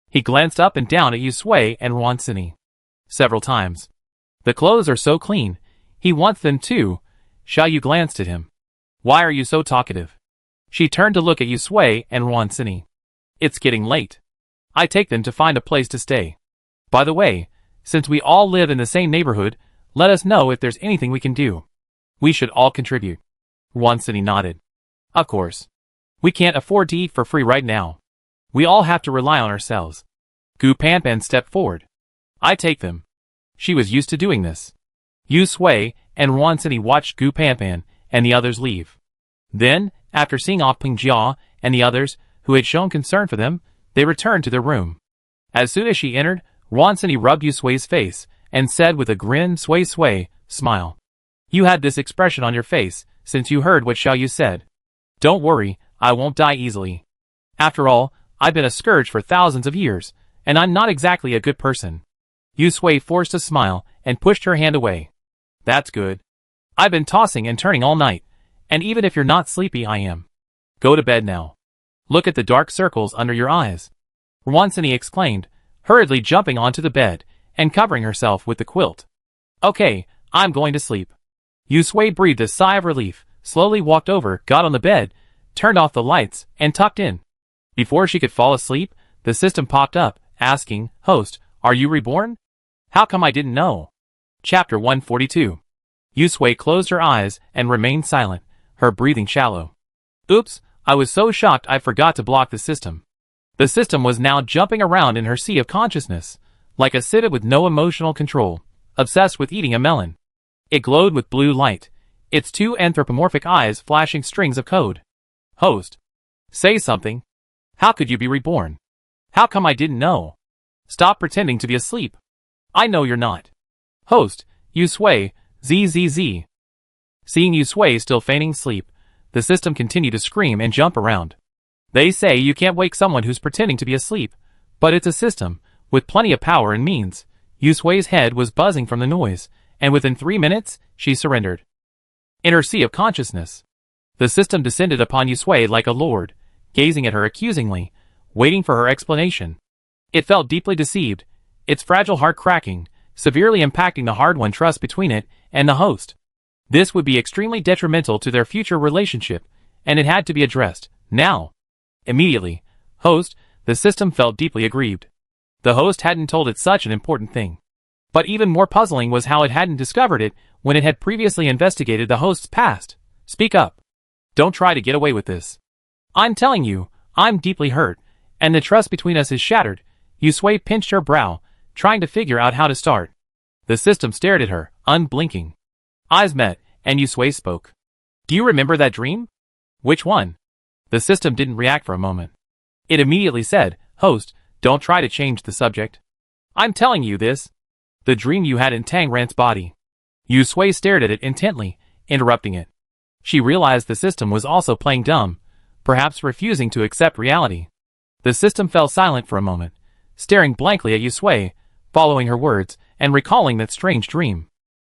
He glanced up and down at Yu Sui and Wansini. Several times. "The clothes are so clean. He wants them too." Xiao Yu glanced at him. "Why are you so talkative?" She turned to look at Yu Sui and Wansini. "It's getting late. I take them to find a place to stay. By the way, since we all live in the same neighborhood, let us know if there's anything we can do. We should all contribute." Wansini nodded. "Of course. We can't afford to eat for free right now. We all have to rely on ourselves." Gu Panpan stepped forward. "I take them." She was used to doing this. Yu Sui and Wansini watched Gu Panpan and the others leave. Then, after seeing off Peng Jia and the others, who had shown concern for them, they returned to their room. As soon as she entered, Wansini rubbed Yu Sui's face and said with a grin, "Sui, smile. You had this expression on your face since you heard what Xiao Yu said. Don't worry, I won't die easily. After all, I've been a scourge for thousands of years, and I'm not exactly a good person." Yu Sui forced a smile and pushed her hand away. "That's good. I've been tossing and turning all night, and even if you're not sleepy, I am. Go to bed now. Look at the dark circles under your eyes." Wansini exclaimed, hurriedly jumping onto the bed and covering herself with the quilt. "Okay, I'm going to sleep." Yu Sui breathed a sigh of relief, slowly walked over, got on the bed, turned off the lights, and tucked in. Before she could fall asleep, the system popped up, asking, "Host, are you reborn? How come I didn't know?" Chapter 142. Yu Sui closed her eyes and remained silent, her breathing shallow. "Oops, I was so shocked I forgot to block the system." The system was now jumping around in her sea of consciousness, like a civet with no emotional control, obsessed with eating a melon. It glowed with blue light, its two anthropomorphic eyes flashing strings of code. "Host, say something. How could you be reborn? How come I didn't know? Stop pretending to be asleep. I know you're not. Host, Yu Sui, zzz." Seeing Yu Sui still feigning sleep, the system continued to scream and jump around. They say you can't wake someone who's pretending to be asleep, but it's a system, with plenty of power and means. Yu Sui's head was buzzing from the noise, and within 3 minutes, she surrendered. In her sea of consciousness, the system descended upon Yu Sui like a lord, gazing at her accusingly, waiting for her explanation. It felt deeply deceived, its fragile heart cracking, severely impacting the hard-won trust between it and the host. This would be extremely detrimental to their future relationship, and it had to be addressed, now. Immediately, host, the system felt deeply aggrieved. The host hadn't told it such an important thing. But even more puzzling was how it hadn't discovered it when it had previously investigated the host's past. "Speak up. Don't try to get away with this. I'm telling you, I'm deeply hurt, and the trust between us is shattered." Yu Sui pinched her brow, trying to figure out how to start. The system stared at her, unblinking. Eyes met, and Yu Sui spoke. "Do you remember that dream?" "Which one?" The system didn't react for a moment. It immediately said, "Host, don't try to change the subject. I'm telling you this. The dream you had in Tang Rant's body." Yu Sui stared at it intently, interrupting it. She realized the system was also playing dumb, perhaps refusing to accept reality. The system fell silent for a moment, staring blankly at Yu Sui, following her words, and recalling that strange dream.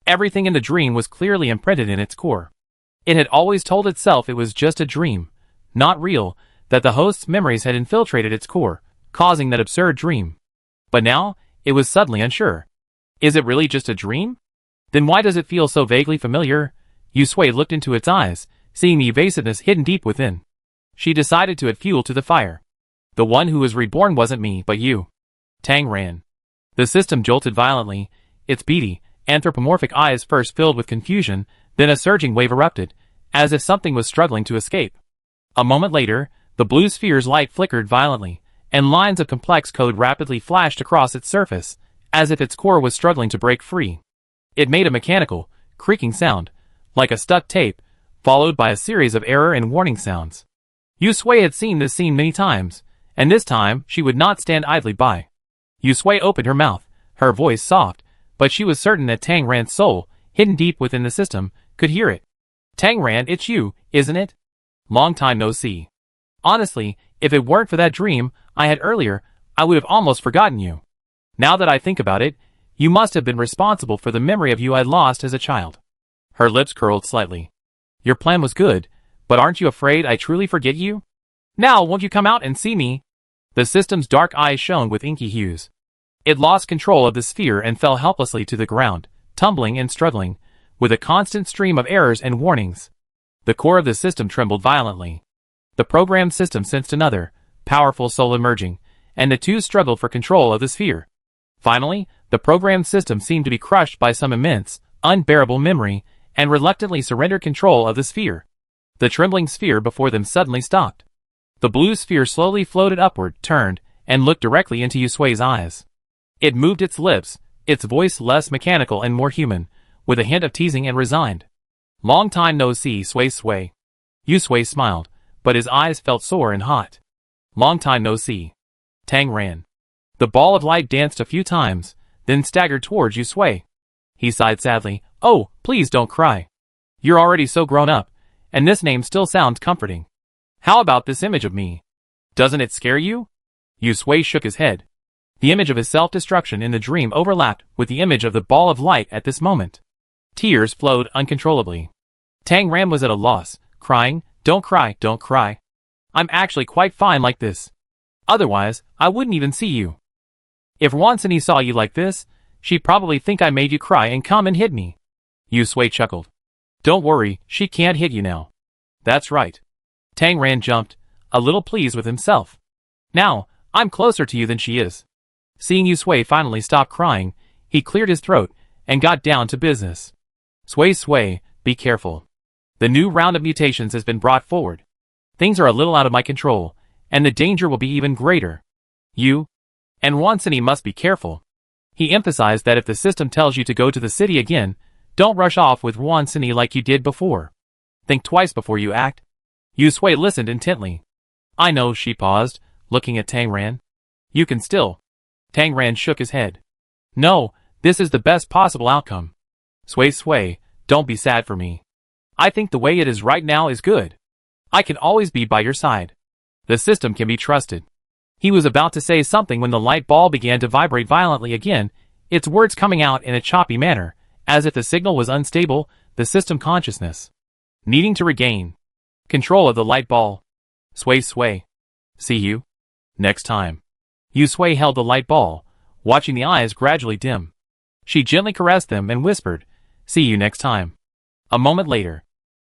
Everything in the dream was clearly imprinted in its core. It had always told itself it was just a dream, not real, that the host's memories had infiltrated its core, causing that absurd dream. But now, it was suddenly unsure. Is it really just a dream? Then why does it feel so vaguely familiar? Yu Sui looked into its eyes, seeing the evasiveness hidden deep within. She decided to add fuel to the fire. "The one who was reborn wasn't me, but you." Tang ran. The system jolted violently, its beady, anthropomorphic eyes first filled with confusion, then a surging wave erupted, as if something was struggling to escape. A moment later, the blue sphere's light flickered violently, and lines of complex code rapidly flashed across its surface, as if its core was struggling to break free. It made a mechanical, creaking sound, like a stuck tape, followed by a series of error and warning sounds. Yusui had seen this scene many times, and this time she would not stand idly by. Yusui opened her mouth, her voice soft, but she was certain that Tang Ran's soul, hidden deep within the system, could hear it. Tang Ran, it's you, isn't it? Long time no see. Honestly, if it weren't for that dream I had earlier, I would have almost forgotten you. Now that I think about it, you must have been responsible for the memory of you I'd lost as a child. Her lips curled slightly. Your plan was good, but aren't you afraid I truly forget you? Now won't you come out and see me? The system's dark eyes shone with inky hues. It lost control of the sphere and fell helplessly to the ground, tumbling and struggling, with a constant stream of errors and warnings. The core of the system trembled violently. The programmed system sensed another, powerful soul emerging, and the two struggled for control of the sphere. Finally, the programmed system seemed to be crushed by some immense, unbearable memory, and reluctantly surrendered control of the sphere. The trembling sphere before them suddenly stopped. The blue sphere slowly floated upward, turned, and looked directly into Yusui's eyes. It moved its lips, its voice less mechanical and more human, with a hint of teasing and resigned. Long time no see, Sui. Yusui smiled, but his eyes felt sore and hot. Long time no see. Tang Ran. The ball of light danced a few times, then staggered towards Yusui. He sighed sadly. Oh, please don't cry. You're already so grown up, and this name still sounds comforting. How about this image of me? Doesn't it scare you? Yusui shook his head. The image of his self-destruction in the dream overlapped with the image of the ball of light at this moment. Tears flowed uncontrollably. Tang Ran was at a loss, crying, Don't cry, don't cry. I'm actually quite fine like this. Otherwise, I wouldn't even see you. If Wansini saw you like this, she'd probably think I made you cry and come and hit me. Yusui chuckled. Don't worry, she can't hit you now. That's right. Tang Ran jumped, a little pleased with himself. Now, I'm closer to you than she is. Seeing Yusui finally stop crying, he cleared his throat and got down to business. Sui, be careful. The new round of mutations has been brought forward. Things are a little out of my control, and the danger will be even greater. You and Wansini must be careful. He emphasized that if the system tells you to go to the city again, don't rush off with Wansini like you did before. Think twice before you act. Yusui listened intently. I know, she paused, looking at Tang Ran. You can still. Tang Ran shook his head. No, this is the best possible outcome. Sui, don't be sad for me. I think the way it is right now is good. I can always be by your side. The system can be trusted. He was about to say something when the light ball began to vibrate violently again, its words coming out in a choppy manner, as if the signal was unstable, the system consciousness needing to regain control of the light ball. Sui. See you next time. Yusui held the light ball, watching the eyes gradually dim. She gently caressed them and whispered, See you next time. A moment later,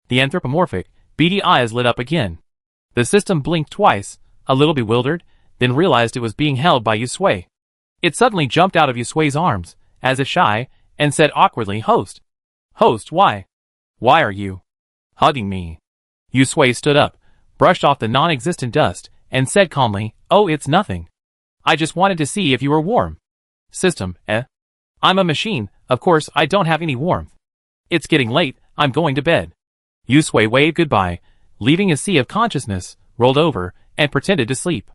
the anthropomorphic, beady eyes lit up again. The system blinked twice, a little bewildered, then realized it was being held by Yusui. It suddenly jumped out of Yusui's arms, as if shy, and said awkwardly, Host, why? Why are you hugging me? Yusui stood up, brushed off the non-existent dust, and said calmly, Oh, it's nothing. I just wanted to see if you were warm. System, I'm a machine, of course I don't have any warmth. It's getting late, I'm going to bed. Yusui waved goodbye, leaving a sea of consciousness, rolled over, and pretended to sleep.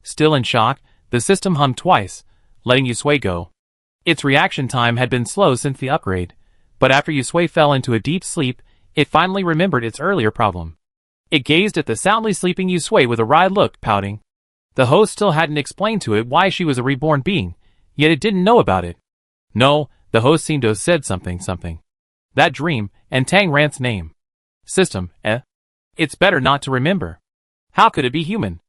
Still in shock, the system hummed twice, letting Yusui go. Its reaction time had been slow since the upgrade, but after Yusui fell into a deep sleep, it finally remembered its earlier problem. It gazed at the soundly sleeping Yusui with a wry look, pouting. The host still hadn't explained to it why she was a reborn being, yet it didn't know about it. No, the host seemed to have said something. That dream, and Tang Ran's name. System, It's better not to remember. How could it be human?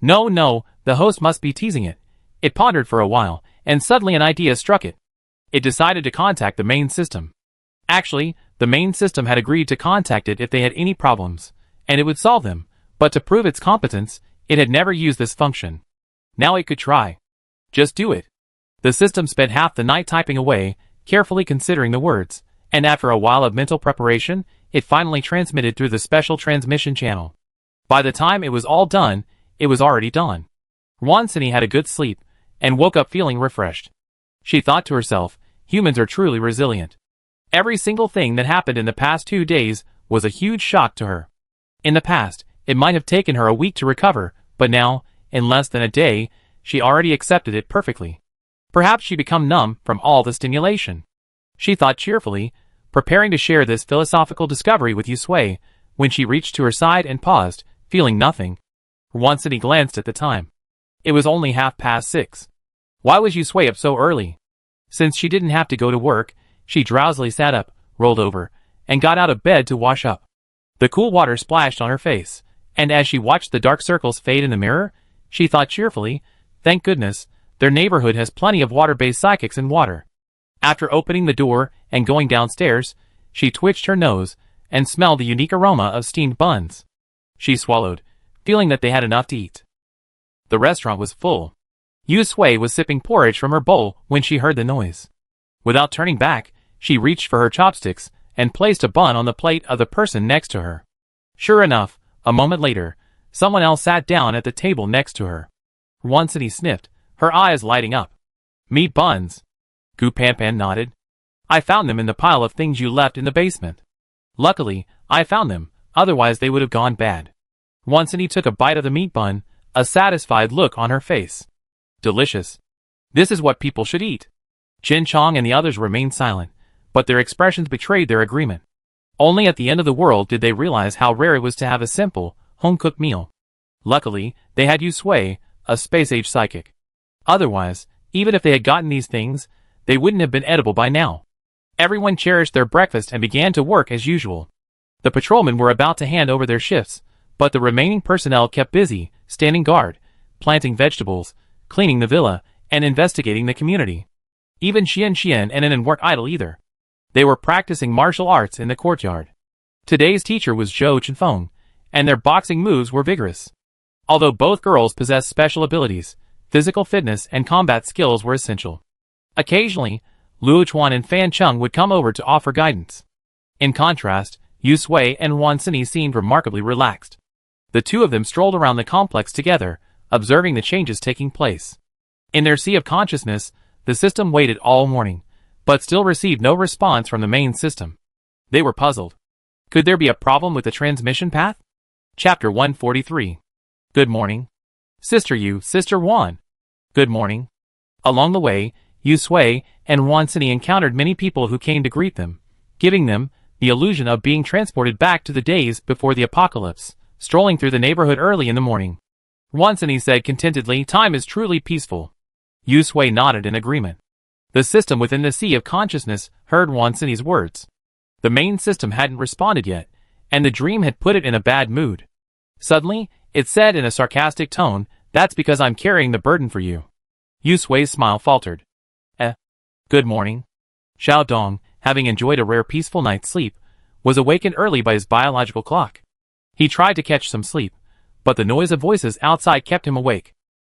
No, the host must be teasing it. It pondered for a while, and suddenly an idea struck it. It decided to contact the main system. Actually, the main system had agreed to contact it if they had any problems, and it would solve them, but to prove its competence, it had never used this function. Now it could try. Just do it. The system spent half the night typing away, carefully considering the words, and after a while of mental preparation, it finally transmitted through the special transmission channel. By the time it was all done, it was already dawn. Wansini had a good sleep, and woke up feeling refreshed. She thought to herself, humans are truly resilient. Every single thing that happened in the past 2 days was a huge shock to her. In the past, it might have taken her a week to recover, but now, in less than a day, she already accepted it perfectly. Perhaps she'd become numb from all the stimulation. She thought cheerfully, preparing to share this philosophical discovery with Yusui, when she reached to her side and paused, feeling nothing. Once he glanced at the time. It was only 6:30. Why was Yusui up so early? Since she didn't have to go to work, she drowsily sat up, rolled over, and got out of bed to wash up. The cool water splashed on her face, and as she watched the dark circles fade in the mirror, she thought cheerfully, thank goodness, their neighborhood has plenty of water-based psychics in water. After opening the door and going downstairs, she twitched her nose and smelled the unique aroma of steamed buns. She swallowed, feeling that they had enough to eat. The restaurant was full. Yusui was sipping porridge from her bowl when she heard the noise. Without turning back, she reached for her chopsticks and placed a bun on the plate of the person next to her. Sure enough, a moment later, someone else sat down at the table next to her. Once he sniffed, her eyes lighting up. Meat buns. Gu Panpan nodded. I found them in the pile of things you left in the basement. Luckily, I found them, otherwise they would have gone bad. Once he took a bite of the meat bun, a satisfied look on her face. Delicious. This is what people should eat. Jin Chong and the others remained silent, but their expressions betrayed their agreement. Only at the end of the world did they realize how rare it was to have a simple, home-cooked meal. Luckily, they had Yusui, a space-age psychic. Otherwise, even if they had gotten these things, they wouldn't have been edible by now. Everyone cherished their breakfast and began to work as usual. The patrolmen were about to hand over their shifts, but the remaining personnel kept busy, standing guard, planting vegetables, cleaning the villa, and investigating the community. Even Xian and Nen weren't idle either. They were practicing martial arts in the courtyard. Today's teacher was Zhou Chenfeng, and their boxing moves were vigorous. Although both girls possessed special abilities, physical fitness and combat skills were essential. Occasionally, Luo Chuan and Fan Chung would come over to offer guidance. In contrast, Yusui and Wan Sini seemed remarkably relaxed. The two of them strolled around the complex together, observing the changes taking place. In their sea of consciousness, the system waited all morning, but still received no response from the main system. They were puzzled. Could there be a problem with the transmission path? Chapter 143. Good morning. Sister Yu, Sister Wan. Good morning. Along the way, Yusui and Wan Sini encountered many people who came to greet them, giving them the illusion of being transported back to the days before the apocalypse, strolling through the neighborhood early in the morning. Wan Sini said contentedly, time is truly peaceful. Yusui nodded in agreement. The system within the sea of consciousness heard Wan Sini's words. The main system hadn't responded yet, and the dream had put it in a bad mood. Suddenly, it said in a sarcastic tone, that's because I'm carrying the burden for you. Yusui's smile faltered. Good morning. Xiao Dong, having enjoyed a rare peaceful night's sleep, was awakened early by his biological clock. He tried to catch some sleep, but the noise of voices outside kept him awake.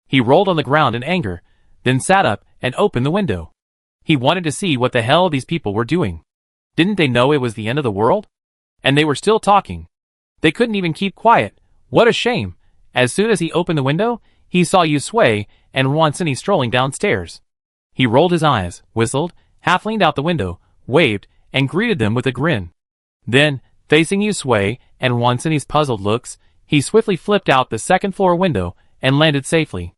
He rolled on the ground in anger, then sat up and opened the window. He wanted to see what the hell these people were doing. Didn't they know it was the end of the world? And they were still talking. They couldn't even keep quiet. What a shame. As soon as he opened the window, he saw Yusui and Wan Sini strolling downstairs. He rolled his eyes, whistled, half leaned out the window, waved, and greeted them with a grin. Then, facing Yusui and Wan Sini's puzzled looks, he swiftly flipped out the second-floor window and landed safely.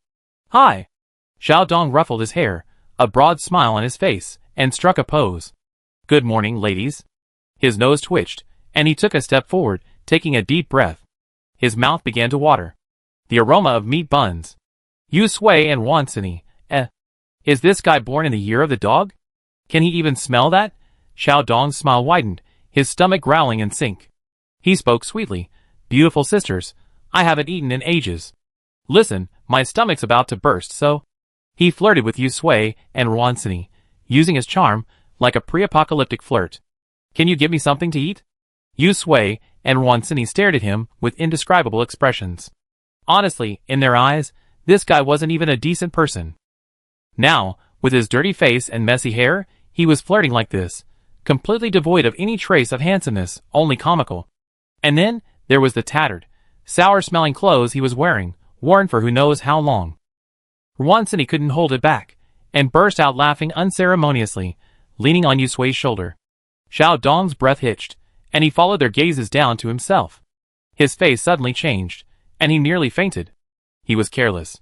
Hi! Xiao Dong ruffled his hair, a broad smile on his face, and struck a pose. Good morning, ladies. His nose twitched, and he took a step forward, taking a deep breath. His mouth began to water. The aroma of meat buns. Yusui and Wan Sini. Is this guy born in the year of the dog? Can he even smell that? Xiao Dong's smile widened, his stomach growling in sync. He spoke sweetly. Beautiful sisters, I haven't eaten in ages. Listen, my stomach's about to burst, so... He flirted with Yusui and Wan Sini, using his charm, like a pre-apocalyptic flirt. Can you give me something to eat? Yusui and Wan Sini stared at him with indescribable expressions. Honestly, in their eyes, this guy wasn't even a decent person. Now, with his dirty face and messy hair, he was flirting like this, completely devoid of any trace of handsomeness, only comical. And then, there was the tattered, sour-smelling clothes he was wearing, worn for who knows how long. Wan Sini couldn't hold it back, and burst out laughing unceremoniously, leaning on Yusui's shoulder. Xiao Dong's breath hitched, and he followed their gazes down to himself. His face suddenly changed, and he nearly fainted. He was careless.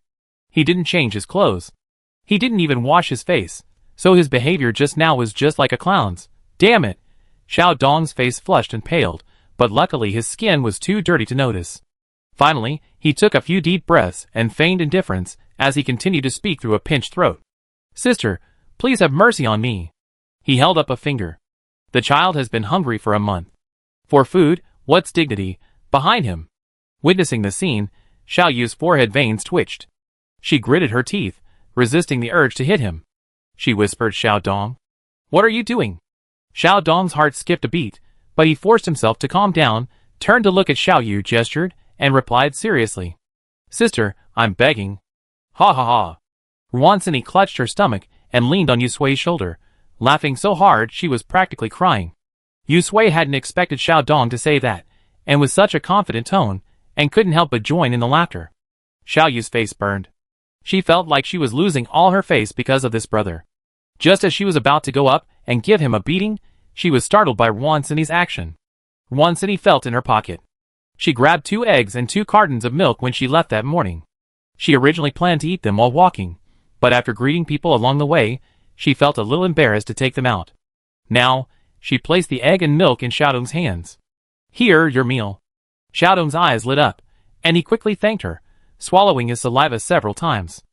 He didn't change his clothes. He didn't even wash his face, so his behavior just now was just like a clown's. Damn it! Xiao Dong's face flushed and paled, but luckily his skin was too dirty to notice. Finally, he took a few deep breaths and feigned indifference as he continued to speak through a pinched throat. Sister, please have mercy on me. He held up a finger. The child has been hungry for a month. For food, what's dignity? Behind him. Witnessing the scene, Xiao Yu's forehead veins twitched. She gritted her teeth, resisting the urge to hit him. She whispered, Xiao Dong. What are you doing? Xiao Dong's heart skipped a beat, but he forced himself to calm down, turned to look at Xiao Yu, gestured, and replied seriously. Sister, I'm begging. Ha ha ha. Ruansini clutched her stomach and leaned on Yusui's shoulder, laughing so hard she was practically crying. Yusui hadn't expected Xiao Dong to say that, and with such a confident tone, and couldn't help but join in the laughter. Xiao Yu's face burned. She felt like she was losing all her face because of this brother. Just as she was about to go up and give him a beating, she was startled by Ruansini's action. Ruansini felt in her pocket. She grabbed 2 eggs and 2 cartons of milk when she left that morning. She originally planned to eat them while walking, but after greeting people along the way, she felt a little embarrassed to take them out. Now, she placed the egg and milk in Xiaodong's hands. Here, your meal. Xiaodong's eyes lit up, and he quickly thanked her, swallowing his saliva several times.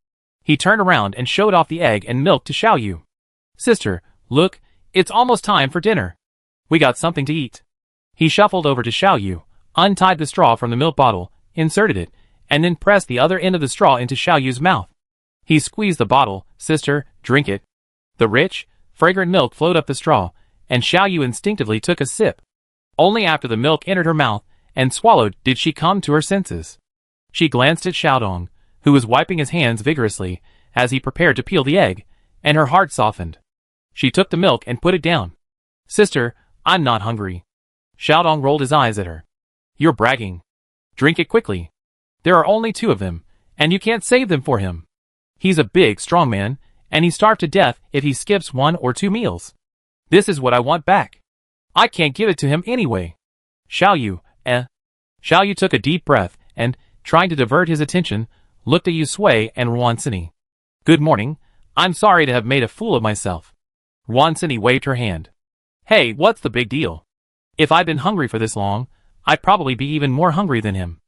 He turned around and showed off the egg and milk to Xiao Yu. Sister, look, it's almost time for dinner. We got something to eat. He shuffled over to Xiao Yu, untied the straw from the milk bottle, inserted it, and then pressed the other end of the straw into Xiao Yu's mouth. He squeezed the bottle. Sister, drink it. The rich, fragrant milk flowed up the straw, and Xiao Yu instinctively took a sip. Only after the milk entered her mouth and swallowed did she come to her senses. She glanced at Xiaodong, who was wiping his hands vigorously as he prepared to peel the egg, and her heart softened. She took the milk and put it down. Sister, I'm not hungry. Xiaodong rolled his eyes at her. You're bragging. Drink it quickly. There are only 2 of them, and you can't save them for him. He's a big, strong man, and he's starved to death if he skips 1 or 2 meals. This is what I want back. I can't give it to him anyway. Xiao Yu, Xiao Yu took a deep breath and, trying to divert his attention, looked at Yusui and Ruansini. Good morning. I'm sorry to have made a fool of myself. Ruansini waved her hand. Hey, what's the big deal? If I'd been hungry for this long, I'd probably be even more hungry than him.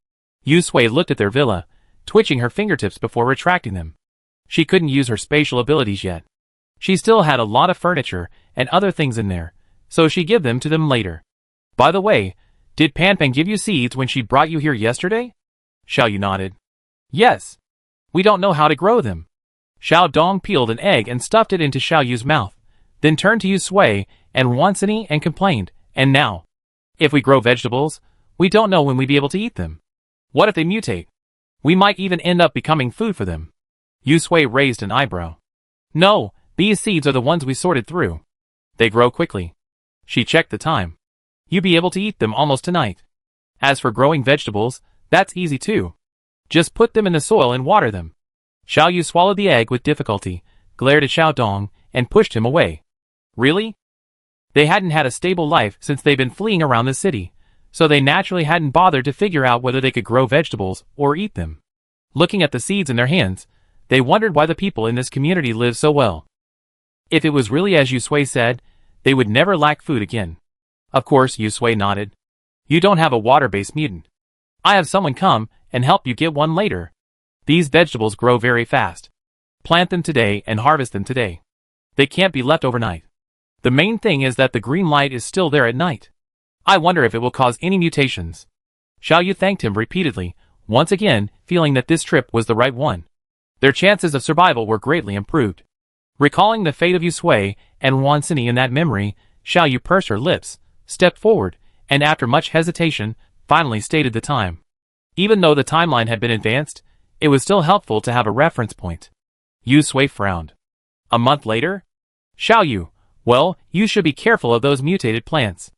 Yusui looked at their villa, twitching her fingertips before retracting them. She couldn't use her spatial abilities yet. She still had a lot of furniture and other things in there, so she'd give them to them later. By the way, did Panpang give you seeds when she brought you here yesterday? Xiao Yu nodded. Yes. We don't know how to grow them. Xiao Dong peeled an egg and stuffed it into Xiao Yu's mouth, then turned to Yusui and Ruansini and complained, and now? If we grow vegetables, we don't know when we'd be able to eat them. What if they mutate? We might even end up becoming food for them. Yusui raised an eyebrow. No, these seeds are the ones we sorted through. They grow quickly. She checked the time. You'd be able to eat them almost tonight. As for growing vegetables, that's easy too. Just put them in the soil and water them. Xiao Yu swallowed the egg with difficulty, glared at Xiao Dong, and pushed him away. Really? They hadn't had a stable life since they'd been fleeing around the city, so they naturally hadn't bothered to figure out whether they could grow vegetables or eat them. Looking at the seeds in their hands, they wondered why the people in this community lived so well. If it was really as Yusui said, they would never lack food again. Of course, Yusui nodded. You don't have a water-based mutant. I have someone come and help you get one later. These vegetables grow very fast. Plant them today and harvest them today. They can't be left overnight. The main thing is that the green light is still there at night. I wonder if it will cause any mutations. Xiao Yu thanked him repeatedly, once again feeling that this trip was the right one. Their chances of survival were greatly improved. Recalling the fate of Yusui and Ruansini in that memory, Xiao Yu pursed her lips, stepped forward, and after much hesitation, finally stated the time. Even though the timeline had been advanced, it was still helpful to have a reference point. Yusui frowned. A month later? Xiao Yu, well, you should be careful of those mutated plants.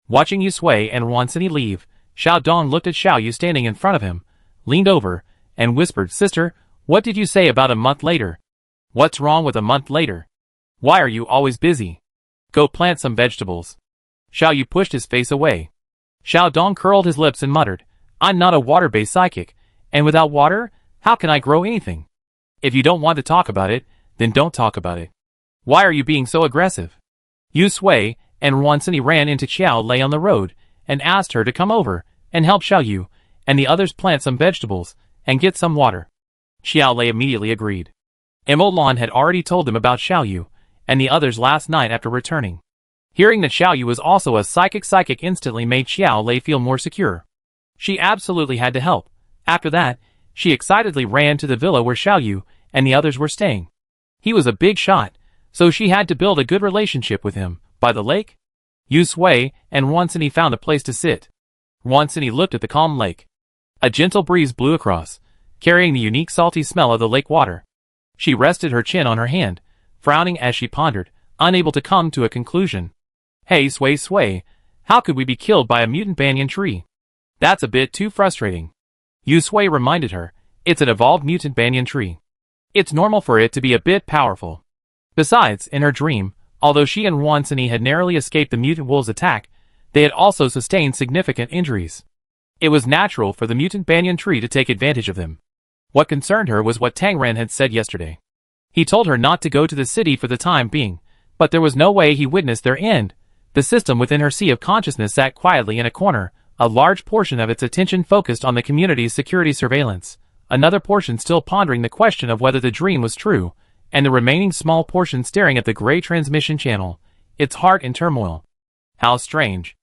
Watching Yusui and Ruansini leave, Xiao Dong looked at Xiao Yu standing in front of him, leaned over, and whispered, Sister, what did you say about a month later? What's wrong with a month later? Why are you always busy? Go plant some vegetables. Xiao Yu pushed his face away. Xiao Dong curled his lips and muttered, I'm not a water-based psychic, and without water, how can I grow anything? If you don't want to talk about it, then don't talk about it. Why are you being so aggressive? Yu Sui and Wansini ran into Xiao Lei on the road and asked her to come over and help Xiao Yu and the others plant some vegetables and get some water. Xiao Lei immediately agreed. Imo Lan had already told them about Xiao Yu and the others last night after returning. Hearing that Xiao Yu was also a psychic instantly made Xiao Lei feel more secure. She absolutely had to help. After that, she excitedly ran to the villa where Xiao Yu and the others were staying. He was a big shot, so she had to build a good relationship with him. By the lake, Yu Sui and Wansini found a place to sit. Wansini looked at the calm lake. A gentle breeze blew across, carrying the unique salty smell of the lake water. She rested her chin on her hand, frowning as she pondered, unable to come to a conclusion. Hey Sui, how could we be killed by a mutant banyan tree? That's a bit too frustrating. Yu Sui reminded her, it's an evolved mutant banyan tree. It's normal for it to be a bit powerful. Besides, in her dream, although she and Wansini had narrowly escaped the mutant wolves' attack, they had also sustained significant injuries. It was natural for the mutant banyan tree to take advantage of them. What concerned her was what Tang Ren had said yesterday. He told her not to go to the city for the time being, but there was no way he witnessed their end. The system within her sea of consciousness sat quietly in a corner, a large portion of its attention focused on the community's security surveillance, another portion still pondering the question of whether the dream was true, and the remaining small portion staring at the gray transmission channel, its heart in turmoil. How strange.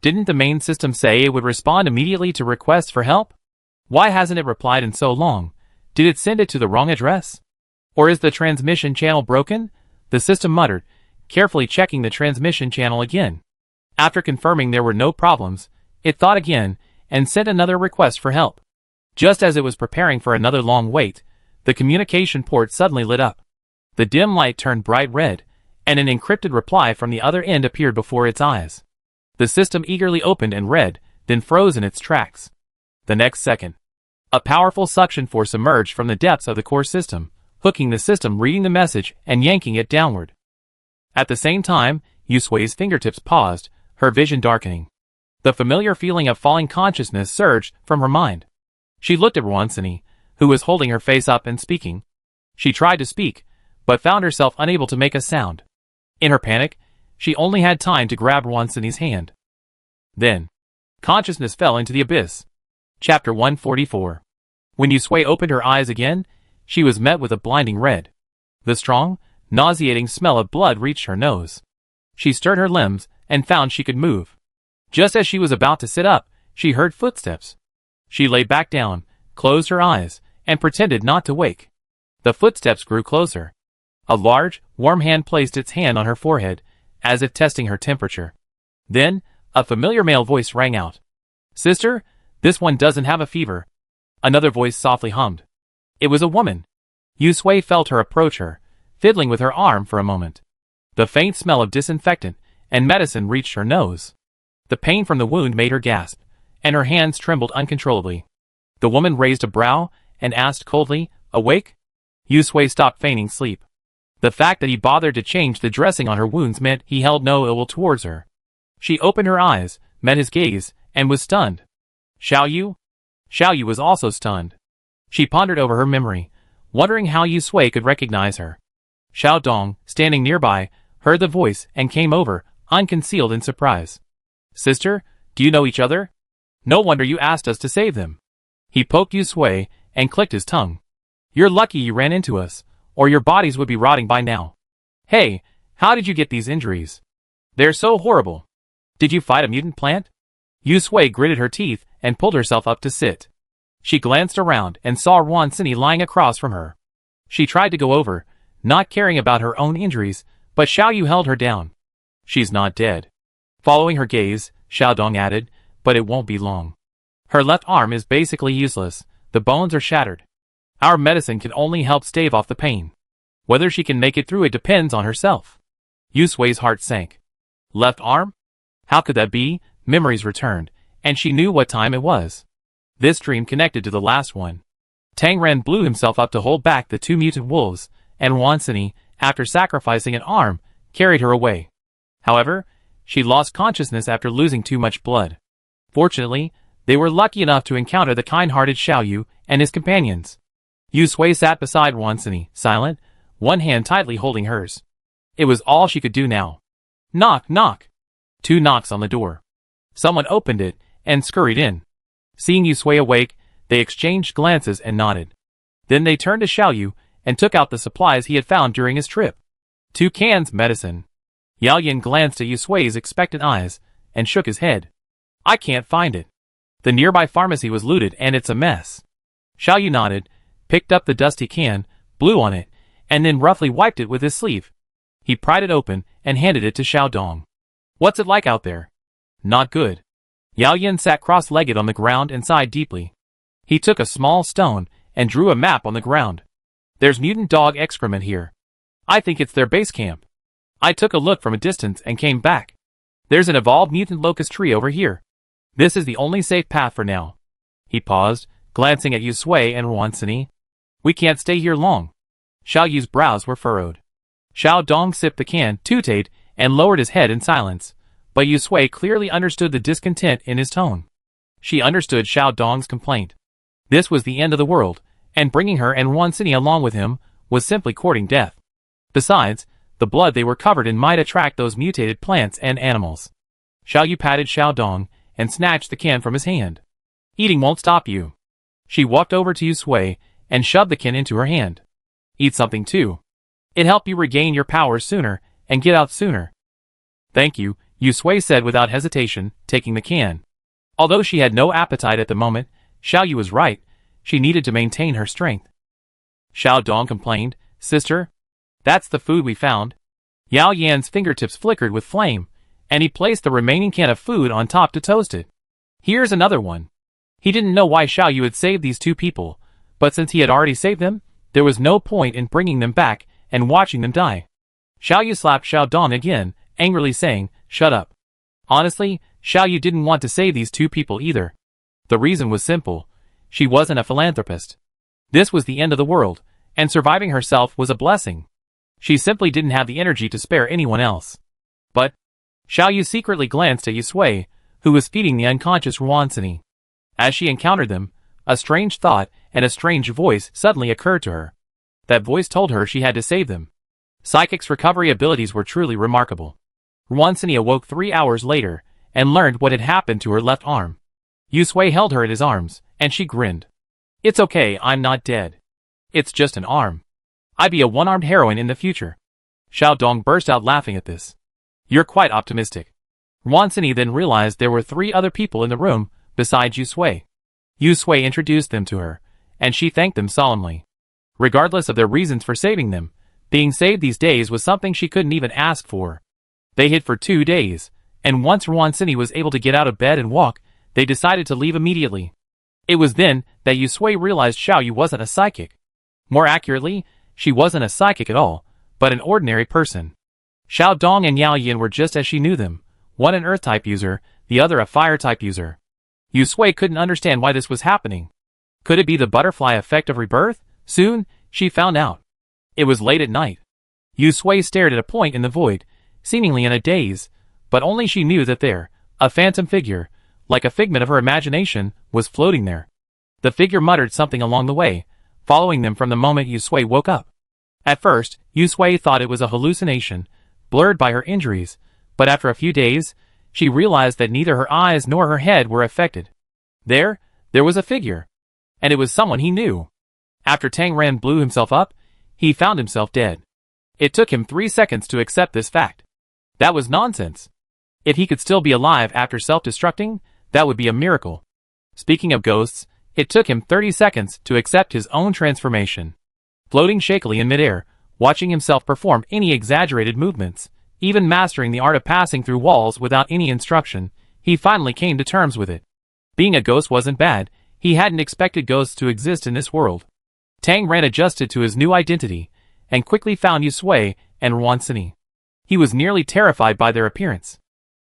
Didn't the main system say it would respond immediately to requests for help? Why hasn't it replied in so long? Did it send it to the wrong address? Or is the transmission channel broken? The system muttered, carefully checking the transmission channel again. After confirming there were no problems, it thought again, and sent another request for help. Just as it was preparing for another long wait, the communication port suddenly lit up. The dim light turned bright red, and an encrypted reply from the other end appeared before its eyes. The system eagerly opened and read, then froze in its tracks. The next second, a powerful suction force emerged from the depths of the core system, hooking the system reading the message and yanking it downward. At the same time, Yu Sui's fingertips paused, her vision darkening. The familiar feeling of falling consciousness surged from her mind. She looked at Wansini, who was holding her face up and speaking. She tried to speak, but found herself unable to make a sound. In her panic, she only had time to grab Wansini's hand. Then, consciousness fell into the abyss. Chapter 144. When Yu Sui opened her eyes again, she was met with a blinding red. The strong, nauseating smell of blood reached her nose. She stirred her limbs and found she could move. Just as she was about to sit up, she heard footsteps. She lay back down, closed her eyes, and pretended not to wake. The footsteps grew closer. A large, warm hand placed its hand on her forehead, as if testing her temperature. Then, a familiar male voice rang out. Sister, this one doesn't have a fever. Another voice softly hummed. It was a woman. Yu Sui felt her approach her, fiddling with her arm for a moment. The faint smell of disinfectant and medicine reached her nose. The pain from the wound made her gasp, and her hands trembled uncontrollably. The woman raised a brow and asked coldly, Awake? Yu Sui stopped feigning sleep. The fact that he bothered to change the dressing on her wounds meant he held no ill will towards her. She opened her eyes, met his gaze, and was stunned. Xiao Yu? Xiao Yu was also stunned. She pondered over her memory, wondering how Yu Sui could recognize her. Xiao Dong, standing nearby, heard the voice and came over, unconcealed in surprise. Sister, do you know each other? No wonder you asked us to save them. He poked Yu Sui and clicked his tongue. You're lucky you ran into us, or your bodies would be rotting by now. Hey, how did you get these injuries? They're so horrible. Did you fight a mutant plant? Yu Sui gritted her teeth and pulled herself up to sit. She glanced around and saw Wansini lying across from her. She tried to go over, not caring about her own injuries, but Xiao Yu held her down. She's not dead. Following her gaze, Xiao Dong added, but it won't be long. Her left arm is basically useless, the bones are shattered. Our medicine can only help stave off the pain. Whether she can make it through it depends on herself. Yu Sui's heart sank. Left arm? How could that be? Memories returned, and she knew what time it was. This dream connected to the last one. Tang Ren blew himself up to hold back the two mutant wolves, and Wansini, after sacrificing an arm, carried her away. However, She lost consciousness after losing too much blood. Fortunately, they were lucky enough to encounter the kind-hearted Xiao Yu and his companions. Yu Sui sat beside Wansini, silent, one hand tightly holding hers. It was all she could do now. Knock, knock. 2 knocks on the door. Someone opened it and scurried in. Seeing Yu Sui awake, they exchanged glances and nodded. Then they turned to Xiao Yu and took out the supplies he had found during his trip. 2 cans medicine. Yao Yin glanced at Yu Sui's expectant eyes and shook his head. I can't find it. The nearby pharmacy was looted and it's a mess. Xiao Yu nodded, picked up the dusty can, blew on it, and then roughly wiped it with his sleeve. He pried it open and handed it to Xiao Dong. What's it like out there? Not good. Yao Yin sat cross-legged on the ground and sighed deeply. He took a small stone and drew a map on the ground. There's mutant dog excrement here. I think it's their base camp. I took a look from a distance and came back. There's an evolved mutant locust tree over here. This is the only safe path for now. He paused, glancing at Yu Sui and Wansini. We can't stay here long. Xiao Yu's brows were furrowed. Xiao Dong sipped the can, tooted, and lowered his head in silence, but Yu Sui clearly understood the discontent in his tone. She understood Xiao Dong's complaint. This was the end of the world, and bringing her and Wansini along with him was simply courting death. Besides, the blood they were covered in might attract those mutated plants and animals. Xiao Yu patted Xiao Dong and snatched the can from his hand. Eating won't stop you. She walked over to Yu Sui and shoved the can into her hand. Eat something too. It helped you regain your powers sooner and get out sooner. Thank you, Yu Sui said without hesitation, taking the can. Although she had no appetite at the moment, Xiao Yu was right. She needed to maintain her strength. Xiao Dong complained, Sister? That's the food we found. Yao Yan's fingertips flickered with flame, and he placed the remaining can of food on top to toast it. Here's another one. He didn't know why Xiao Yu had saved these 2 people, but since he had already saved them, there was no point in bringing them back and watching them die. Xiao Yu slapped Xiao Dong again, angrily saying, Shut up. Honestly, Xiao Yu didn't want to save these 2 people either. The reason was simple. She wasn't a philanthropist. This was the end of the world, and surviving herself was a blessing. She simply didn't have the energy to spare anyone else. But Xiao Yu secretly glanced at Yu Sui, who was feeding the unconscious Wansini. As she encountered them, a strange thought and a strange voice suddenly occurred to her. That voice told her she had to save them. Psychic's recovery abilities were truly remarkable. Wansini awoke 3 hours later and learned what had happened to her left arm. Yu Sui held her in his arms, and she grinned. It's okay, I'm not dead. It's just an arm. I'd be a one-armed heroine in the future. Xiao Dong burst out laughing at this. You're quite optimistic. Wansini then realized there were 3 other people in the room besides Yu Sui. Yu Sui introduced them to her, and she thanked them solemnly. Regardless of their reasons for saving them, being saved these days was something she couldn't even ask for. They hid for 2 days, and once Wansini was able to get out of bed and walk, they decided to leave immediately. It was then that Yu Sui realized Xiao Yu wasn't a psychic. More accurately, she wasn't a psychic at all, but an ordinary person. Xiao Dong and Yao Yin were just as she knew them, one an Earth-type user, the other a Fire-type user. Yu Sui couldn't understand why this was happening. Could it be the butterfly effect of rebirth? Soon, she found out. It was late at night. Yu Sui stared at a point in the void, seemingly in a daze, but only she knew that there, a phantom figure, like a figment of her imagination, was floating there. The figure muttered something along the way, following them from the moment Yu Sui woke up. At first, Yu Sui thought it was a hallucination, blurred by her injuries, but after a few days, she realized that neither her eyes nor her head were affected. There was a figure. And it was someone he knew. After Tang Ran blew himself up, he found himself dead. It took him 3 seconds to accept this fact. That was nonsense. If he could still be alive after self-destructing, that would be a miracle. Speaking of ghosts, it took him 30 seconds to accept his own transformation. Floating shakily in midair, watching himself perform any exaggerated movements, even mastering the art of passing through walls without any instruction, he finally came to terms with it. Being a ghost wasn't bad, he hadn't expected ghosts to exist in this world. Tang Ran adjusted to his new identity, and quickly found Yu Sui and Wansini. He was nearly terrified by their appearance.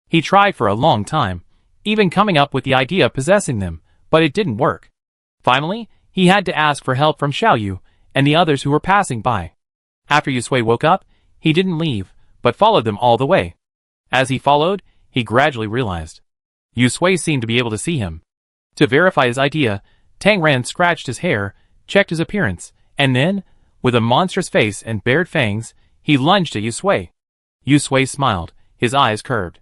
He tried for a long time, even coming up with the idea of possessing them, but it didn't work. Finally, he had to ask for help from Xiao Yu and the others who were passing by. After Yu Sui woke up, he didn't leave, but followed them all the way. As he followed, he gradually realized. Yu Sui seemed to be able to see him. To verify his idea, Tang Ran scratched his hair, checked his appearance, and then, with a monstrous face and bared fangs, he lunged at Yu Sui. Yu Sui smiled, his eyes curved.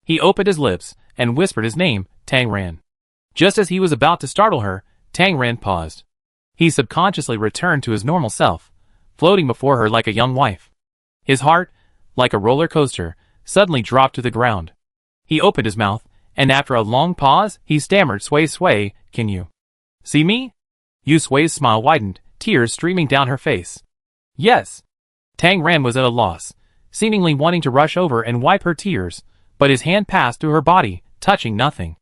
He opened his lips and whispered his name, Tang Ran. Just as he was about to startle her, Tang Ran paused. He subconsciously returned to his normal self, floating before her like a young wife. His heart, like a roller coaster, suddenly dropped to the ground. He opened his mouth, and after a long pause, he stammered, Sui, can you see me? Yu Sui's smile widened, tears streaming down her face. Yes. Tang Ran was at a loss, seemingly wanting to rush over and wipe her tears, but his hand passed through her body, touching nothing.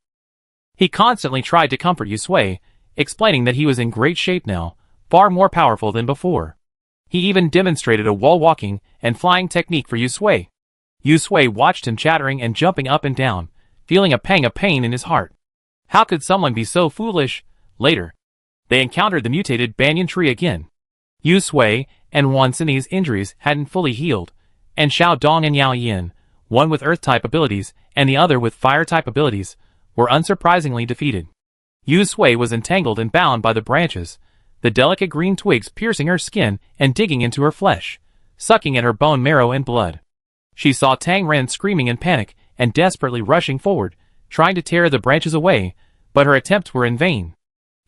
He constantly tried to comfort Yu Sui, explaining that he was in great shape now, far more powerful than before. He even demonstrated a wall-walking and flying technique for Yu Sui. Yu Sui watched him chattering and jumping up and down, feeling a pang of pain in his heart. How could someone be so foolish? Later, they encountered the mutated banyan tree again. Yu Sui and Wan Sini's injuries hadn't fully healed, and Xiao Dong and Yao Yin, one with earth-type abilities and the other with fire-type abilities, were unsurprisingly defeated. Yu Sui was entangled and bound by the branches, the delicate green twigs piercing her skin and digging into her flesh, sucking at her bone marrow and blood. She saw Tang Ran screaming in panic and desperately rushing forward, trying to tear the branches away, but her attempts were in vain.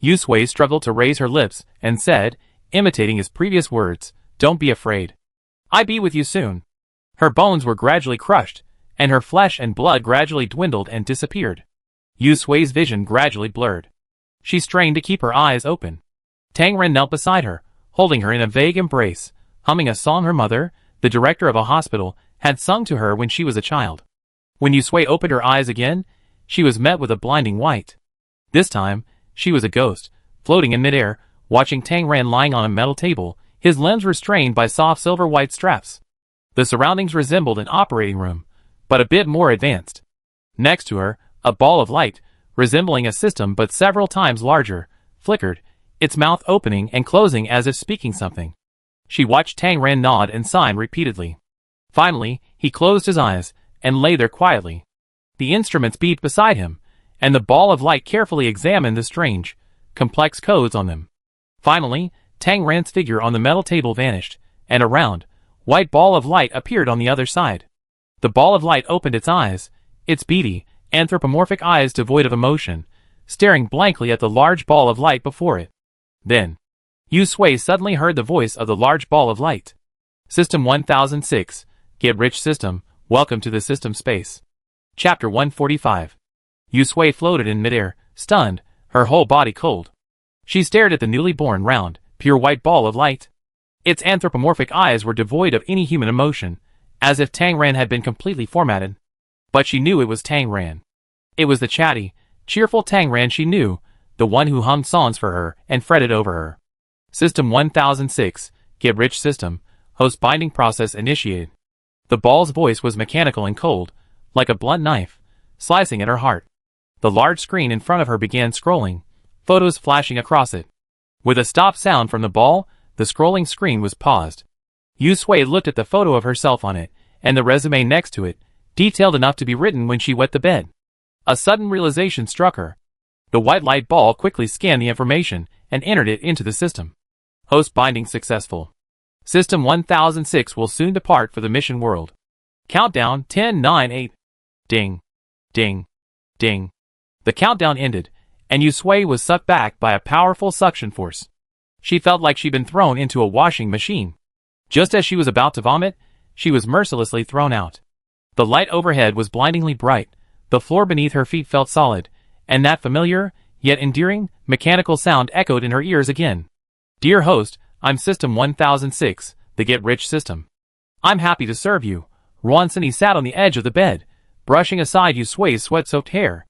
Yu Sui struggled to raise her lips and said, imitating his previous words, "Don't be afraid. I'll be with you soon." Her bones were gradually crushed, and her flesh and blood gradually dwindled and disappeared. Yu Sui's vision gradually blurred. She strained to keep her eyes open. Tang Ran knelt beside her, holding her in a vague embrace, humming a song her mother, the director of a hospital, had sung to her when she was a child. When Yu Sui opened her eyes again, she was met with a blinding white. This time, she was a ghost, floating in midair, watching Tang Ran lying on a metal table, his limbs restrained by soft silver-white straps. The surroundings resembled an operating room, but a bit more advanced. Next to her, a ball of light, resembling a system but several times larger, flickered, its mouth opening and closing as if speaking something. She watched Tang Ran nod and sign repeatedly. Finally, he closed his eyes and lay there quietly. The instruments beeped beside him, and the ball of light carefully examined the strange, complex codes on them. Finally, Tang Ran's figure on the metal table vanished, and a round, white ball of light appeared on the other side. The ball of light opened its eyes, its beady, anthropomorphic eyes devoid of emotion, staring blankly at the large ball of light before it. Then, Yu Sui suddenly heard the voice of the large ball of light. System 1006, Get Rich System, welcome to the system space. Chapter 145. Yu Sui floated in midair, stunned, her whole body cold. She stared at the newly born round, pure white ball of light. Its anthropomorphic eyes were devoid of any human emotion, as if Tang Ran had been completely formatted. But she knew it was Tang Ran. It was the chatty, cheerful Tang Ran she knew, the one who hummed songs for her and fretted over her. System 1006, Get Rich System, host binding process initiated. The ball's voice was mechanical and cold, like a blunt knife, slicing at her heart. The large screen in front of her began scrolling, photos flashing across it. With a stop sound from the ball, the scrolling screen was paused. Yu Sui looked at the photo of herself on it, and the resume next to it, detailed enough to be written when she wet the bed. A sudden realization struck her. The white light ball quickly scanned the information and entered it into the system. Host binding successful. System 1006 will soon depart for the mission world. Countdown 10, 9, 8. Ding. Ding. Ding. The countdown ended, and Yu Sui was sucked back by a powerful suction force. She felt like she'd been thrown into a washing machine. Just as she was about to vomit, she was mercilessly thrown out. The light overhead was blindingly bright, the floor beneath her feet felt solid, and that familiar, yet endearing, mechanical sound echoed in her ears again. Dear host, I'm System 1006, the Get Rich System. I'm happy to serve you. Sini sat on the edge of the bed, brushing aside Yu Sui's sweat-soaked hair.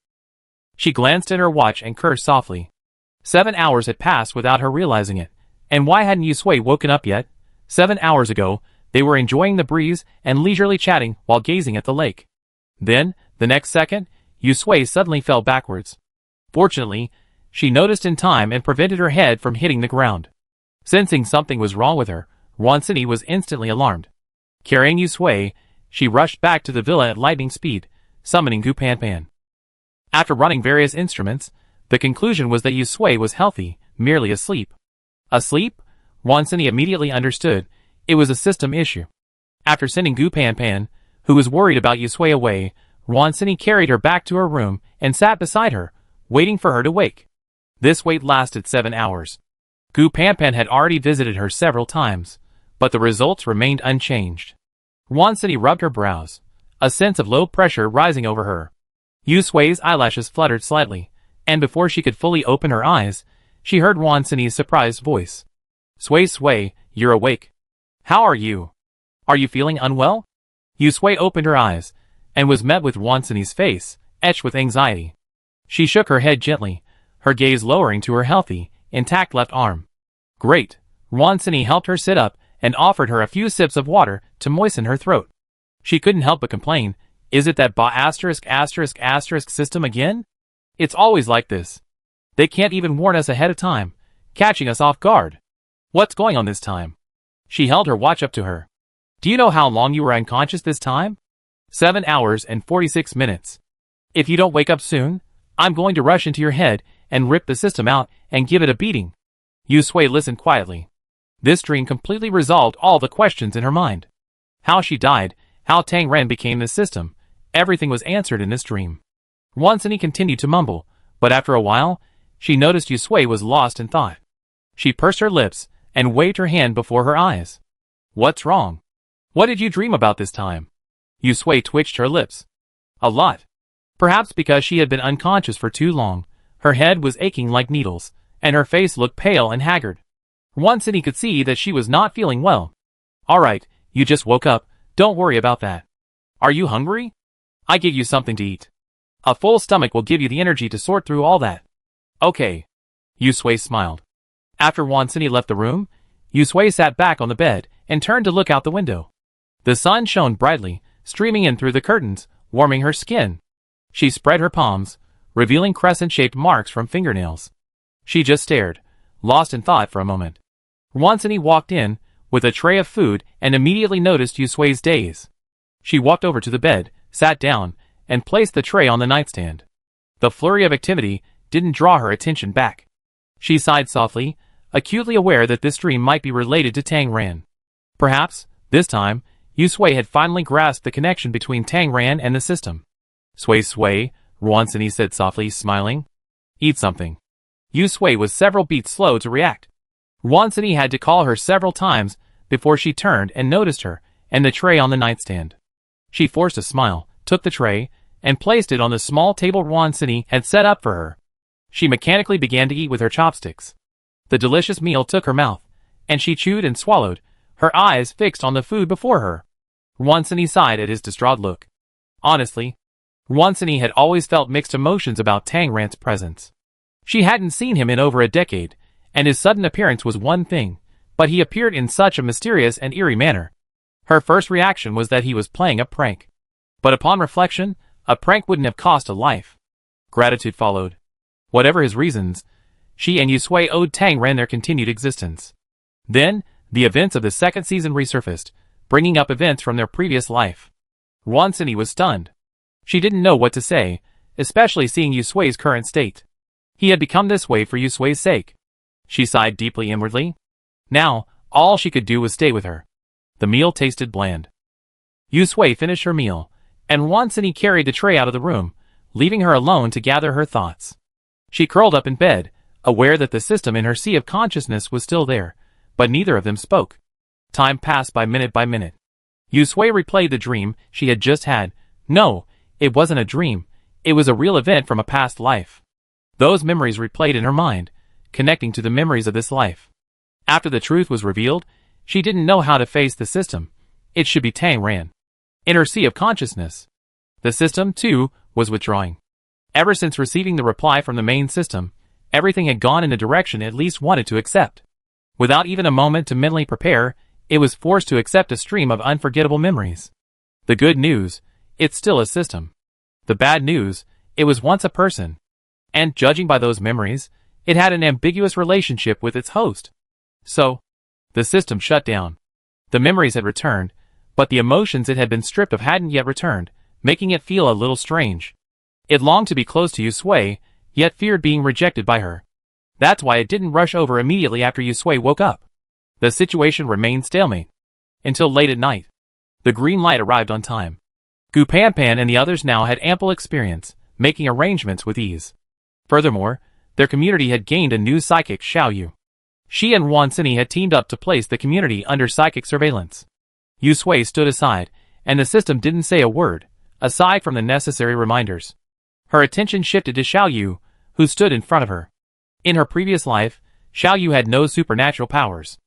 She glanced at her watch and cursed softly. 7 hours had passed without her realizing it, and why hadn't Yu Sui woken up yet? 7 hours ago, they were enjoying the breeze and leisurely chatting while gazing at the lake. Then, the next second, Yu Sui suddenly fell backwards. Fortunately, she noticed in time and prevented her head from hitting the ground. Sensing something was wrong with her, Sini was instantly alarmed. Carrying Yu Sui, she rushed back to the villa at lightning speed, summoning Gu Panpan. After running various instruments, the conclusion was that Yusui was healthy, merely asleep. Asleep? Wansini immediately understood. It was a system issue. After sending Gu Panpan, who was worried about Yusui away, Wansini carried her back to her room and sat beside her, waiting for her to wake. This wait lasted 7 hours. Gu Panpan had already visited her several times, but the results remained unchanged. Wansini rubbed her brows, a sense of low pressure rising over her. Yusui's eyelashes fluttered slightly, and before she could fully open her eyes, she heard Wansini's surprised voice. Sui, you're awake. How are you? Are you feeling unwell? Yusui opened her eyes, and was met with Wansini's face, etched with anxiety. She shook her head gently, her gaze lowering to her healthy, intact left arm. Great. Wansini helped her sit up and offered her a few sips of water to moisten her throat. She couldn't help but complain, is it that system again? It's always like this. They can't even warn us ahead of time, catching us off guard. What's going on this time? She held her watch up to her. Do you know how long you were unconscious this time? 7 hours and 46 minutes. If you don't wake up soon, I'm going to rush into your head and rip the system out and give it a beating. Yusui listened quietly. This dream completely resolved all the questions in her mind. How she died, how Tang Ren became the system, everything was answered in this dream. Wansini continued to mumble, but after a while, she noticed Yusui was lost in thought. She pursed her lips and waved her hand before her eyes. What's wrong? What did you dream about this time? Yusui twitched her lips. A lot. Perhaps because she had been unconscious for too long, her head was aching like needles, and her face looked pale and haggard. Wansini could see that she was not feeling well. Alright, you just woke up, don't worry about that. Are you hungry? I give you something to eat. A full stomach will give you the energy to sort through all that. Okay. Yusui smiled. After Wansini left the room, Yusui sat back on the bed and turned to look out the window. The sun shone brightly, streaming in through the curtains, warming her skin. She spread her palms, revealing crescent-shaped marks from fingernails. She just stared, lost in thought for a moment. Wansini walked in, with a tray of food and immediately noticed Yusui's daze. She walked over to the bed, sat down, and placed the tray on the nightstand. The flurry of activity didn't draw her attention back. She sighed softly, acutely aware that this dream might be related to Tang Ren. Perhaps, this time, Yusui had finally grasped the connection between Tang Ren and the system. Sui, Wansini said softly, smiling. Eat something. Yusui was several beats slow to react. Wansini had to call her several times before she turned and noticed her and the tray on the nightstand. She forced a smile, took the tray, and placed it on the small table Wansini had set up for her. She mechanically began to eat with her chopsticks. The delicious meal took her mouth, and she chewed and swallowed, her eyes fixed on the food before her. Wansini sighed at his distraught look. Honestly, Wansini had always felt mixed emotions about Tang Ren's presence. She hadn't seen him in over a decade, and his sudden appearance was one thing, but he appeared in such a mysterious and eerie manner. Her first reaction was that he was playing a prank. But upon reflection, a prank wouldn't have cost a life. Gratitude followed. Whatever his reasons, she and Yusui owed Tang Ren their continued existence. Then, the events of the second season resurfaced, bringing up events from their previous life. Wansini was stunned. She didn't know what to say, especially seeing Yusui's current state. He had become this way for Yusui's sake. She sighed deeply inwardly. Now, all she could do was stay with her. The meal tasted bland. Yusui finished her meal, and Wansini carried the tray out of the room, leaving her alone to gather her thoughts. She curled up in bed, aware that the system in her sea of consciousness was still there, but neither of them spoke. Time passed by minute by minute. Yusui replayed the dream she had just had. No, it wasn't a dream, it was a real event from a past life. Those memories replayed in her mind, connecting to the memories of this life. After the truth was revealed, she didn't know how to face the system. It should be Tang Ren. In her sea of consciousness, the system, too, was withdrawing. Ever since receiving the reply from the main system, everything had gone in a direction it least wanted to accept. Without even a moment to mentally prepare, it was forced to accept a stream of unforgettable memories. The good news, it's still a system. The bad news, it was once a person. And judging by those memories, it had an ambiguous relationship with its host. So, the system shut down. The memories had returned, but the emotions it had been stripped of hadn't yet returned, making it feel a little strange. It longed to be close to Yusui, yet feared being rejected by her. That's why it didn't rush over immediately after Yusui woke up. The situation remained stalemate. Until late at night. The green light arrived on time. Gu Panpan and the others now had ample experience, making arrangements with ease. Furthermore, their community had gained a new psychic, Xiaoyu. She and Wan Sini had teamed up to place the community under psychic surveillance. Yusui stood aside, and the system didn't say a word, aside from the necessary reminders. Her attention shifted to Xiaoyu, who stood in front of her. In her previous life, Xiaoyu had no supernatural powers.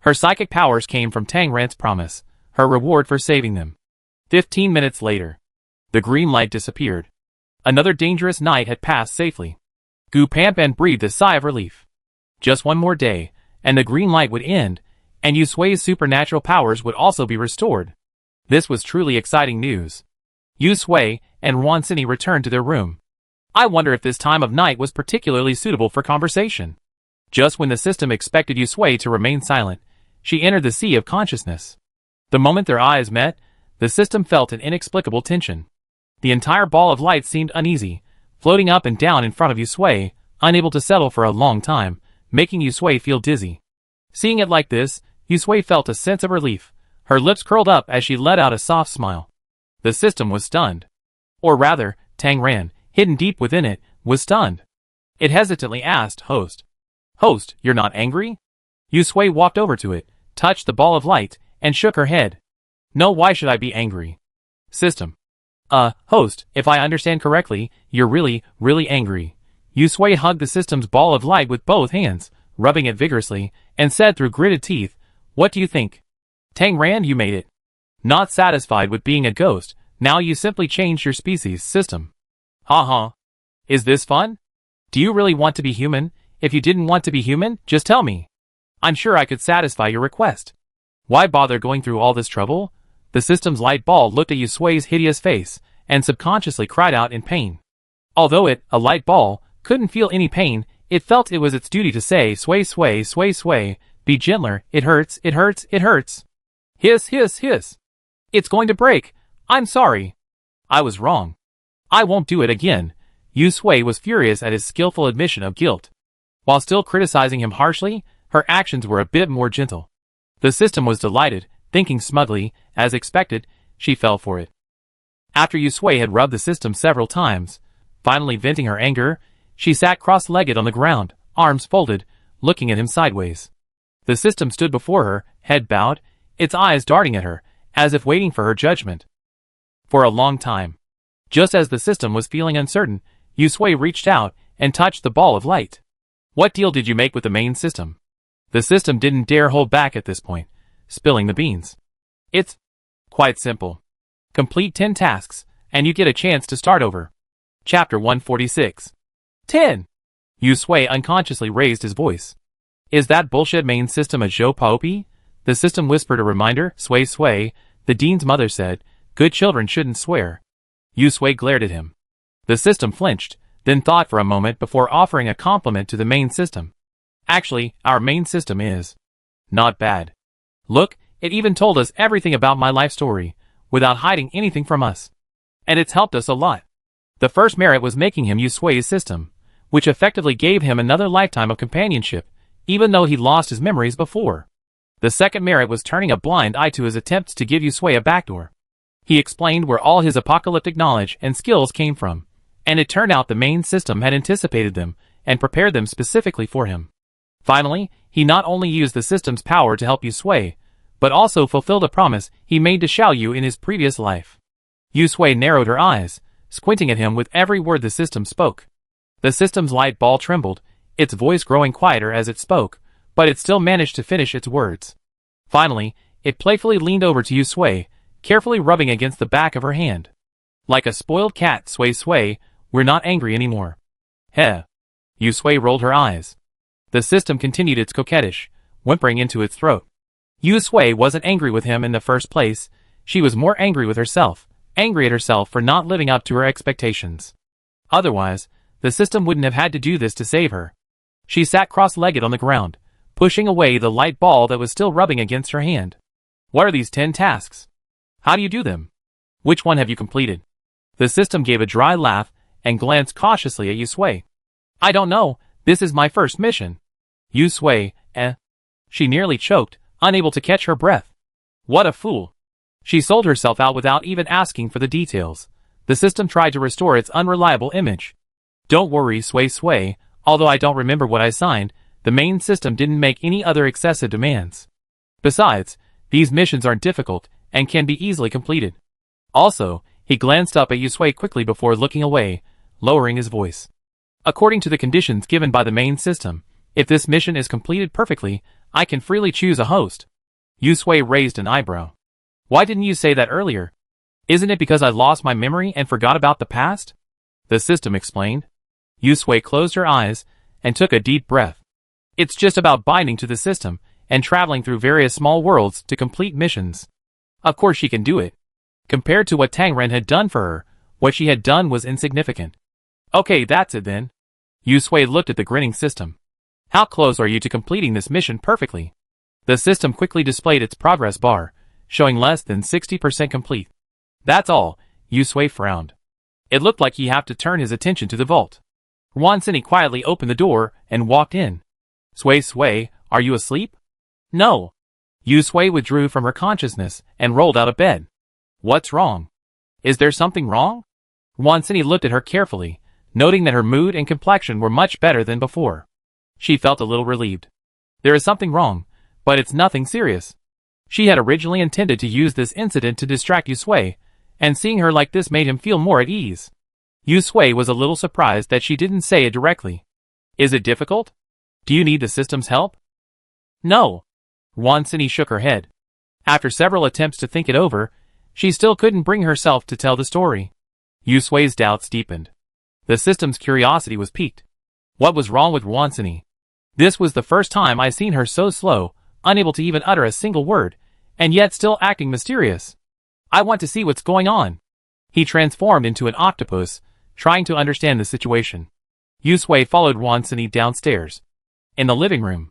Her psychic powers came from Tang Ran's promise, her reward for saving them. 15 minutes later. The green light disappeared. Another dangerous night had passed safely. Gu Panpan breathed a sigh of relief. Just one more day, and the green light would end, and Yusui's supernatural powers would also be restored. This was truly exciting news. Yusui and Wan Sini returned to their room. I wonder if this time of night was particularly suitable for conversation. Just when the system expected Yusui to remain silent, she entered the sea of consciousness. The moment their eyes met, the system felt an inexplicable tension. The entire ball of light seemed uneasy, floating up and down in front of Yusui, unable to settle for a long time, making Yusui feel dizzy. Seeing it like this, Yusui felt a sense of relief. Her lips curled up as she let out a soft smile. The system was stunned. Or rather, Tang Ran, hidden deep within it, was stunned. It hesitantly asked, Host, you're not angry? Yusui walked over to it, touched the ball of light, and shook her head. No, why should I be angry? System. Host, if I understand correctly, you're really, really angry. Yusui hugged the system's ball of light with both hands, rubbing it vigorously, and said through gritted teeth, What do you think? Tang Ran, you made it. Not satisfied with being a ghost, now you simply changed your species, system. Ha. Is this fun? Do you really want to be human? If you didn't want to be human, just tell me. I'm sure I could satisfy your request. Why bother going through all this trouble? The system's light ball looked at Yusui's hideous face, and subconsciously cried out in pain. Although it, a light ball, couldn't feel any pain, it felt it was its duty to say, sway, be gentler, it hurts. Hiss. It's going to break. I'm sorry. I was wrong. I won't do it again. Yusui was furious at his skillful admission of guilt. While still criticizing him harshly, her actions were a bit more gentle. The system was delighted, thinking smugly, as expected, she fell for it. After Yusui had rubbed the system several times, finally venting her anger, she sat cross-legged on the ground, arms folded, looking at him sideways. The system stood before her, head bowed, its eyes darting at her, as if waiting for her judgment. For a long time. Just as the system was feeling uncertain, Yusui reached out and touched the ball of light. What deal did you make with the main system? The system didn't dare hold back at this point, spilling the beans. It's quite simple. Complete 10 tasks, and you get a chance to start over. Chapter 146. 10. Yusui unconsciously raised his voice. Is that bullshit main system a Zhou Paopi? The system whispered a reminder, sway. The dean's mother said, good children shouldn't swear. Yusui glared at him. The system flinched, then thought for a moment before offering a compliment to the main system. Actually, our main system is not bad. Look, it even told us everything about my life story, without hiding anything from us. And it's helped us a lot. The first merit was making him Yusui's system, which effectively gave him another lifetime of companionship, even though he lost his memories before. The second merit was turning a blind eye to his attempts to give Yusui a backdoor. He explained where all his apocalyptic knowledge and skills came from, and it turned out the main system had anticipated them and prepared them specifically for him. Finally, he not only used the system's power to help Yusui, but also fulfilled a promise he made to Xiaoyu in his previous life. Yusui narrowed her eyes, squinting at him with every word the system spoke. The system's light ball trembled, its voice growing quieter as it spoke, but it still managed to finish its words. Finally, it playfully leaned over to Yusui, carefully rubbing against the back of her hand. Like a spoiled cat, sway, we're not angry anymore. Heh. Yusui rolled her eyes. The system continued its coquettish, whimpering into its throat. Yusui wasn't angry with him in the first place, she was more angry with herself, angry at herself for not living up to her expectations. Otherwise, the system wouldn't have had to do this to save her. She sat cross-legged on the ground, pushing away the light ball that was still rubbing against her hand. What are these 10 tasks? How do you do them? Which one have you completed? The system gave a dry laugh and glanced cautiously at Yusui. I don't know, this is my first mission. Yusui, She nearly choked, unable to catch her breath. What a fool. She sold herself out without even asking for the details. The system tried to restore its unreliable image. Don't worry, Sui, although I don't remember what I signed, the main system didn't make any other excessive demands. Besides, these missions aren't difficult and can be easily completed. Also, he glanced up at Yusui quickly before looking away, lowering his voice. According to the conditions given by the main system, if this mission is completed perfectly, I can freely choose a host. Yusui raised an eyebrow. Why didn't you say that earlier? Isn't it because I lost my memory and forgot about the past? The system explained. Yusui closed her eyes and took a deep breath. It's just about binding to the system and traveling through various small worlds to complete missions. Of course she can do it. Compared to what Tang Ren had done for her, what she had done was insignificant. Okay, that's it then. Yusui looked at the grinning system. How close are you to completing this mission perfectly? The system quickly displayed its progress bar, showing less than 60% complete. That's all, Yusui frowned. It looked like he had to turn his attention to the vault. Wansini quietly opened the door and walked in. Sui, are you asleep? No. Yusui withdrew from her consciousness and rolled out of bed. What's wrong? Is there something wrong? Wansini looked at her carefully, noting that her mood and complexion were much better than before. She felt a little relieved. There is something wrong, but it's nothing serious. She had originally intended to use this incident to distract Yusui, and seeing her like this made him feel more at ease. Yusui was a little surprised that she didn't say it directly. Is it difficult? Do you need the system's help? No. Wansini shook her head. After several attempts to think it over, she still couldn't bring herself to tell the story. Yusui's doubts deepened. The system's curiosity was piqued. What was wrong with Wansini? This was the first time I'd seen her so slow, unable to even utter a single word, and yet still acting mysterious. I want to see what's going on. He transformed into an octopus, trying to understand the situation. Yusui followed Wansini downstairs. In the living room,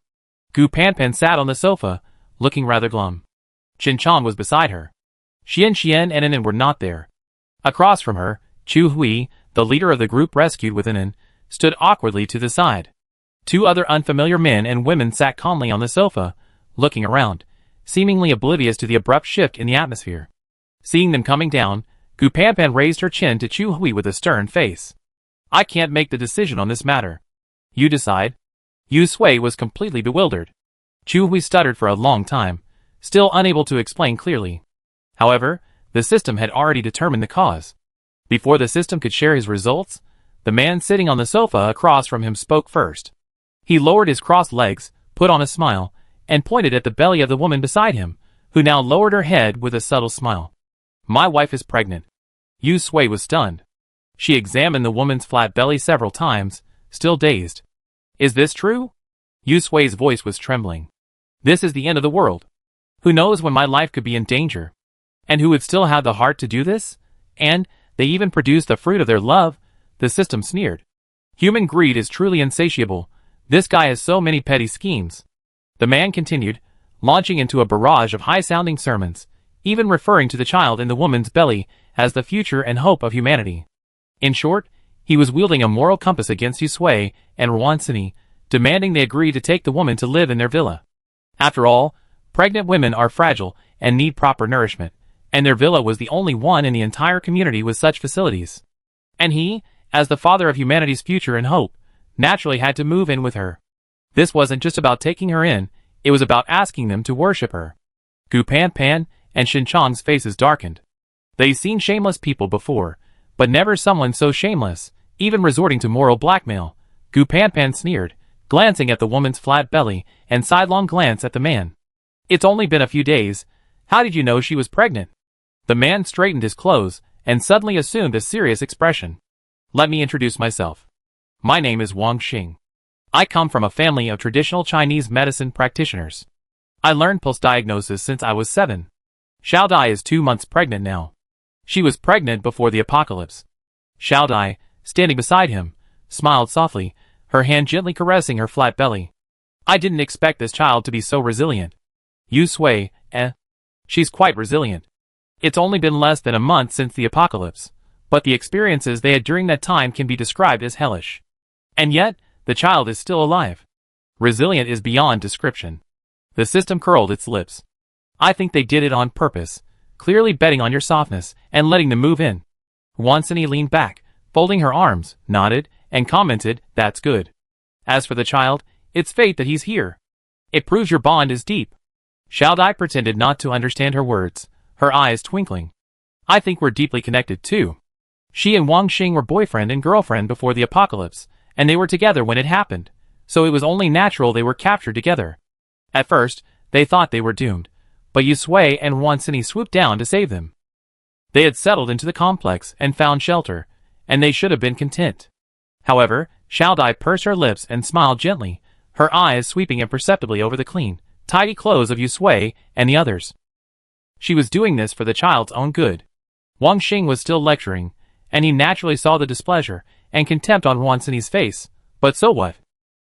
Gu Panpan sat on the sofa, looking rather glum. Chin-chan was beside her. Xian and Anan were not there. Across from her, Chu Hui, the leader of the group rescued with Anan, stood awkwardly to the side. Two other unfamiliar men and women sat calmly on the sofa, looking around, seemingly oblivious to the abrupt shift in the atmosphere. Seeing them coming down, Gu Panpan raised her chin to Chu Hui with a stern face. I can't make the decision on this matter. You decide. Yusui was completely bewildered. Chu Hui stuttered for a long time, still unable to explain clearly. However, the system had already determined the cause. Before the system could share his results, the man sitting on the sofa across from him spoke first. He lowered his crossed legs, put on a smile, and pointed at the belly of the woman beside him, who now lowered her head with a subtle smile. My wife is pregnant. Yusui was stunned. She examined the woman's flat belly several times, still dazed. Is this true? Yusui's voice was trembling. This is the end of the world. Who knows when my life could be in danger? And who would still have the heart to do this? And they even produce the fruit of their love, the system sneered. Human greed is truly insatiable. This guy has so many petty schemes. The man continued, launching into a barrage of high-sounding sermons, even referring to the child in the woman's belly as the future and hope of humanity. In short, he was wielding a moral compass against Yusui and Wansini, demanding they agree to take the woman to live in their villa. After all, pregnant women are fragile and need proper nourishment, and their villa was the only one in the entire community with such facilities. And he, as the father of humanity's future and hope, naturally had to move in with her. This wasn't just about taking her in, it was about asking them to worship her. Gu Panpan and Shin-chan's faces darkened. They'd seen shameless people before, but never someone so shameless, even resorting to moral blackmail. Gu Panpan sneered, glancing at the woman's flat belly and sidelong glance at the man. It's only been a few days. How did you know she was pregnant? The man straightened his clothes and suddenly assumed a serious expression. Let me introduce myself. My name is Wang Xing. I come from a family of traditional Chinese medicine practitioners. I learned pulse diagnosis since I was 7. Xiao Dai is 2 months pregnant now. She was pregnant before the apocalypse. Xiao Dai, standing beside him, smiled softly, her hand gently caressing her flat belly. I didn't expect this child to be so resilient. Yusui, She's quite resilient. It's only been less than a month since the apocalypse, but the experiences they had during that time can be described as hellish. And yet, the child is still alive. Resilient is beyond description. The system curled its lips. I think they did it on purpose, clearly betting on your softness and letting them move in. Wansini leaned back, folding her arms, nodded, and commented, "That's good. As for the child, it's fate that he's here. It proves your bond is deep." Xiao Dai pretended not to understand her words, her eyes twinkling. "I think we're deeply connected too. She and Wang Xing were boyfriend and girlfriend before the apocalypse, and they were together when it happened, so it was only natural they were captured together. At first, they thought they were doomed, but Yu Sui and Wansini swooped down to save them. They had settled into the complex and found shelter, and they should have been content. However, Xiao Dai pursed her lips and smiled gently, her eyes sweeping imperceptibly over the clean, tidy clothes of Yu Sui and the others. She was doing this for the child's own good. Wang Xing was still lecturing, and he naturally saw the displeasure and contempt on Wansini's face, but so what?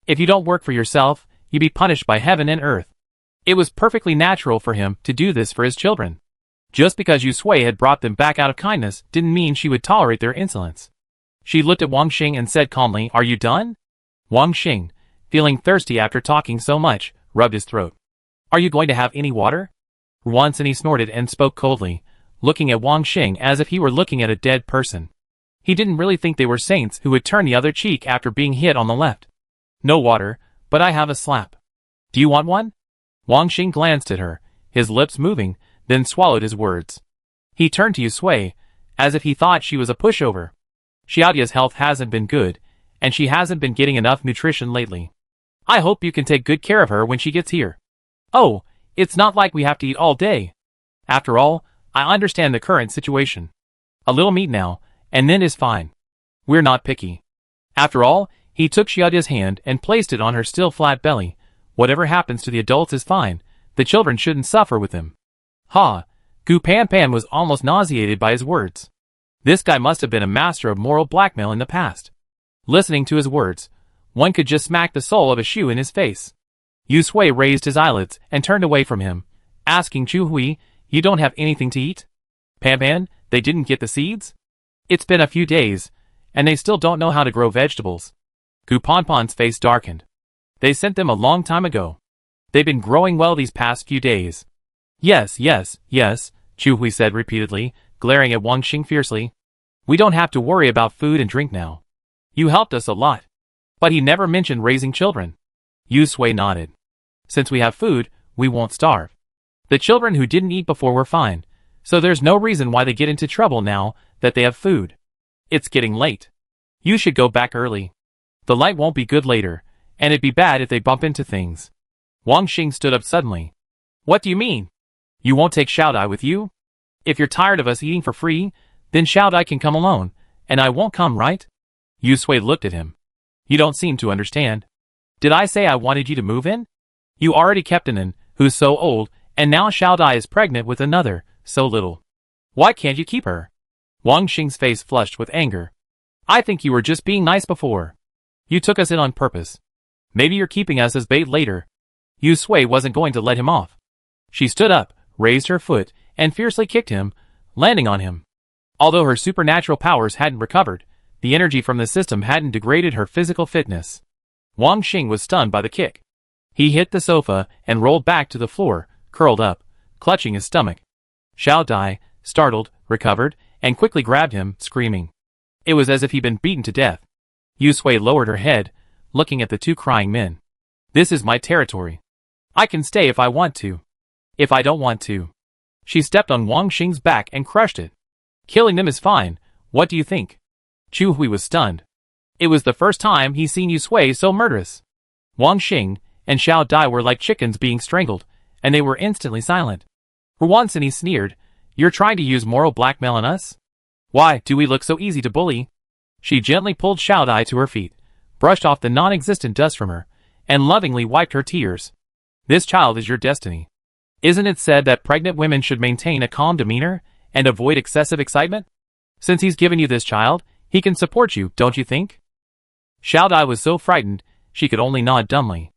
If you don't work for yourself, you be punished by heaven and earth. It was perfectly natural for him to do this for his children. Just because Yu Sui had brought them back out of kindness didn't mean she would tolerate their insolence. She looked at Wang Xing and said calmly, "Are you done?" Wang Xing, feeling thirsty after talking so much, rubbed his throat. "Are you going to have any water?" Wansini snorted and spoke coldly, looking at Wang Xing as if he were looking at a dead person. He didn't really think they were saints who would turn the other cheek after being hit on the left. "No water, but I have a slap. Do you want one?" Wang Xing glanced at her, his lips moving, then swallowed his words. He turned to Yu Sui, as if he thought she was a pushover. "Xiaodia's health hasn't been good, and she hasn't been getting enough nutrition lately. I hope you can take good care of her when she gets here. Oh, it's not like we have to eat all day. After all, I understand the current situation. A little meat now, and then is fine. We're not picky." After all, he took Xiaodia's hand and placed it on her still flat belly. Whatever happens to the adults is fine, the children shouldn't suffer with him. Ha! Gu Pan Pan was almost nauseated by his words. This guy must have been a master of moral blackmail in the past. Listening to his words, one could just smack the sole of a shoe in his face. Yu Sui raised his eyelids and turned away from him, asking Chu Hui, "You don't have anything to eat? Pan Pan, they didn't get the seeds? It's been a few days, and they still don't know how to grow vegetables." Gu Pan Pan's face darkened. "They sent them a long time ago. They've been growing well these past few days." Yes, Chu Hui said repeatedly, glaring at Wang Xing fiercely. "We don't have to worry about food and drink now. You helped us a lot." But he never mentioned raising children. Yu Sui nodded. "Since we have food, we won't starve. The children who didn't eat before were fine, so there's no reason why they get into trouble now that they have food. It's getting late. You should go back early. The light won't be good later, and it'd be bad if they bump into things." Wang Xing stood up suddenly. "What do you mean? You won't take Xiao Dai with you? If you're tired of us eating for free, then Xiao Dai can come alone, and I won't come, right?" Yu Sui looked at him. "You don't seem to understand. Did I say I wanted you to move in? You already kept an in, who's so old, and now Xiao Dai is pregnant with another, so little. Why can't you keep her?" Wang Xing's face flushed with anger. "I think you were just being nice before. You took us in on purpose. Maybe you're keeping us as bait later." Yu Sui wasn't going to let him off. She stood up, raised her foot, and fiercely kicked him, landing on him. Although her supernatural powers hadn't recovered, the energy from the system hadn't degraded her physical fitness. Wang Xing was stunned by the kick. He hit the sofa and rolled back to the floor, curled up, clutching his stomach. Xiao Dai, startled, recovered, and quickly grabbed him, screaming. It was as if he'd been beaten to death. Yu Sui lowered her head, looking at the two crying men. "This is my territory. I can stay if I want to. If I don't want to." She stepped on Wang Xing's back and crushed it. "Killing them is fine, what do you think?" Chu Hui was stunned. It was the first time he'd seen Yu Sui so murderous. Wang Xing and Xiao Dai were like chickens being strangled, and they were instantly silent. Wansini sneered, "You're trying to use moral blackmail on us? Why do we look so easy to bully?" She gently pulled Xiao Dai to her feet, brushed off the non-existent dust from her, and lovingly wiped her tears. "This child is your destiny. Isn't it said that pregnant women should maintain a calm demeanor and avoid excessive excitement? Since he's given you this child, he can support you, don't you think?" Xiao Dai was so frightened, she could only nod dumbly.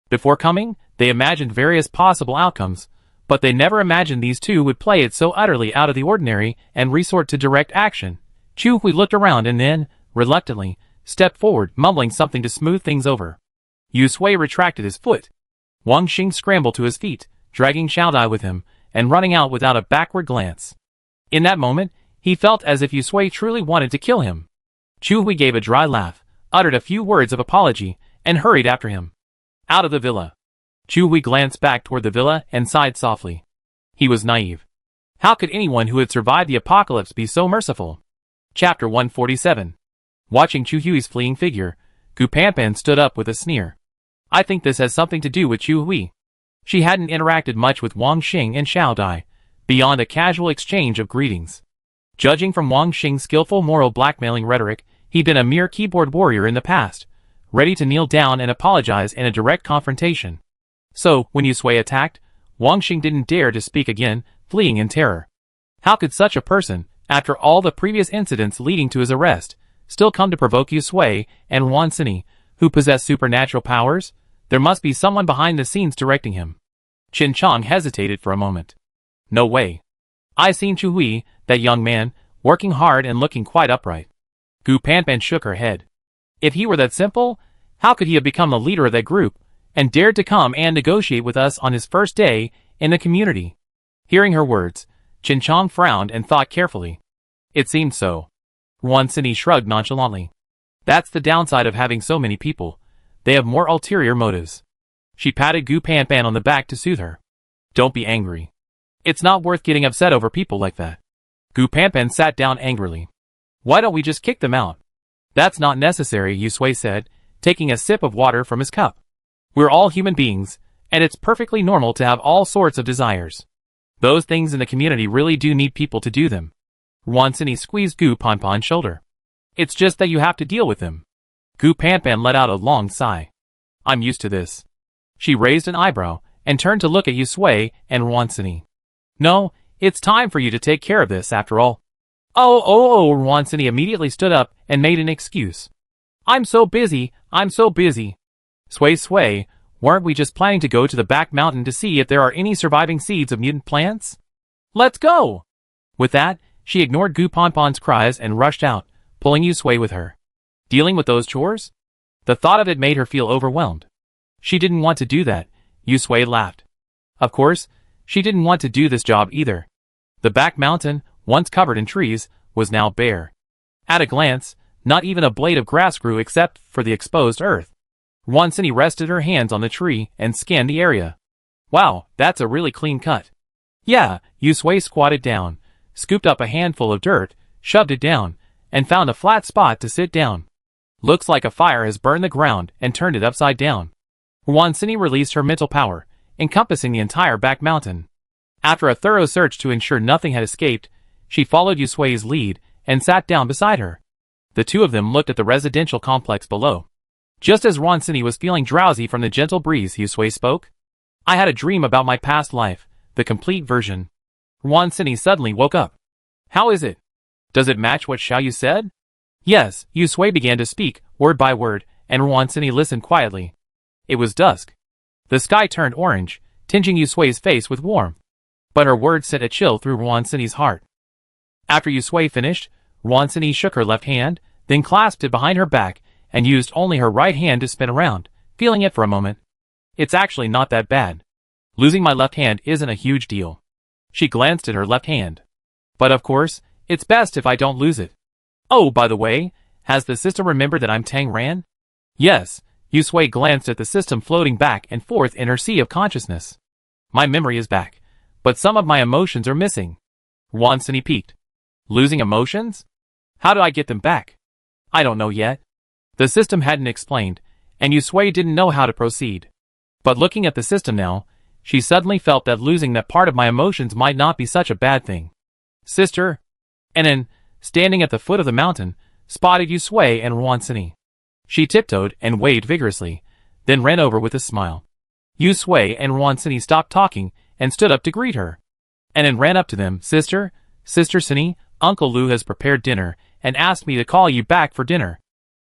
Before coming, they imagined various possible outcomes, but they never imagined these two would play it so utterly out of the ordinary and resort to direct action, Chu Hui looked around and then, reluctantly, stepped forward, mumbling something to smooth things over. Yu Sui retracted his foot. Wang Xing scrambled to his feet, dragging Xiao Dai with him, and running out without a backward glance. In that moment, he felt as if Yu Sui truly wanted to kill him. Chu Hui gave a dry laugh, uttered a few words of apology, and hurried after him. Out of the villa. Chu Hui glanced back toward the villa and sighed softly. He was naive. How could anyone who had survived the apocalypse be so merciful? Chapter 147. Watching Chu Hui's fleeing figure, Gu Panpan stood up with a sneer. I think this has something to do with Chu Hui. She hadn't interacted much with Wang Xing and Xiao Dai, beyond a casual exchange of greetings. Judging from Wang Xing's skillful moral blackmailing rhetoric, he'd been a mere keyboard warrior in the past, ready to kneel down and apologize in a direct confrontation. So, when Yu Sui attacked, Wang Xing didn't dare to speak again, fleeing in terror. How could such a person, after all the previous incidents leading to his arrest, still come to provoke Yu Sui and Wan Sini, who possess supernatural powers? There must be someone behind the scenes directing him. Qin Chang hesitated for a moment. No way. I seen Chu Hui, that young man, working hard and looking quite upright. Gu Panpan shook her head. If he were that simple, how could he have become the leader of that group, and dared to come and negotiate with us on his first day in the community? Hearing her words, Qin Chang frowned and thought carefully. It seemed so. Wan Sini shrugged nonchalantly. That's the downside of having so many people. They have more ulterior motives. She patted Gu Panpan on the back to soothe her. Don't be angry. It's not worth getting upset over people like that. Gu Panpan sat down angrily. Why don't we just kick them out? That's not necessary, Yu Sui said, taking a sip of water from his cup. We're all human beings, and it's perfectly normal to have all sorts of desires. Those things in the community really do need people to do them. Wan Sini squeezed Gu Panpan's shoulder. It's just that you have to deal with them. Gu Panpan let out a long sigh. I'm used to this. She raised an eyebrow and turned to look at Yu Sui and Wan Sini. No, it's time for you to take care of this after all. Oh, Wan Sini immediately stood up and made an excuse. I'm so busy. Sui, weren't we just planning to go to the back mountain to see if there are any surviving seeds of mutant plants? Let's go! With that, she ignored Gu Panpan's cries and rushed out, pulling Yu Sui with her. Dealing with those chores? The thought of it made her feel overwhelmed. She didn't want to do that, Yu Sui laughed. Of course, she didn't want to do this job either. The back mountain, once covered in trees, was now bare. At a glance, not even a blade of grass grew except for the exposed earth. Wan Sini rested her hands on the tree and scanned the area. Wow, that's a really clean cut. Yeah, Yu Sui squatted down, scooped up a handful of dirt, shoved it down, and found a flat spot to sit down. Looks like a fire has burned the ground and turned it upside down. Wan Sini released her mental power, encompassing the entire back mountain. After a thorough search to ensure nothing had escaped, she followed Yu Sui's lead and sat down beside her. The two of them looked at the residential complex below. Just as Wan Sini was feeling drowsy from the gentle breeze, Yu Sui spoke. I had a dream about my past life, the complete version. Wan Sini suddenly woke up. How is it? Does it match what Xiao Yu said? Yes, Yu Sui began to speak, word by word, and Wan Sini listened quietly. It was dusk. The sky turned orange, tinging Yu Sui's face with warmth. But her words sent a chill through Wan Sini's heart. After Yu Sui finished, Wan Sini shook her left hand, then clasped it behind her back, and used only her right hand to spin around, feeling it for a moment. It's actually not that bad. Losing my left hand isn't a huge deal. She glanced at her left hand. But of course, it's best if I don't lose it. Oh, by the way, has the system remembered that I'm Tang Ran? Yes, Yu Sui glanced at the system floating back and forth in her sea of consciousness. My memory is back, but some of my emotions are missing. Wan Sini peeked. Losing emotions? How do I get them back? I don't know yet. The system hadn't explained, and Yu Sui didn't know how to proceed. But looking at the system now, she suddenly felt that losing that part of my emotions might not be such a bad thing. Sister? And then, standing at the foot of the mountain, spotted Yu Sui and Wan Sini. She tiptoed and waved vigorously, then ran over with a smile. Yu Sui and Wan Sini stopped talking and stood up to greet her. And then ran up to them. Sister Sini, Uncle Lu has prepared dinner and asked me to call you back for dinner.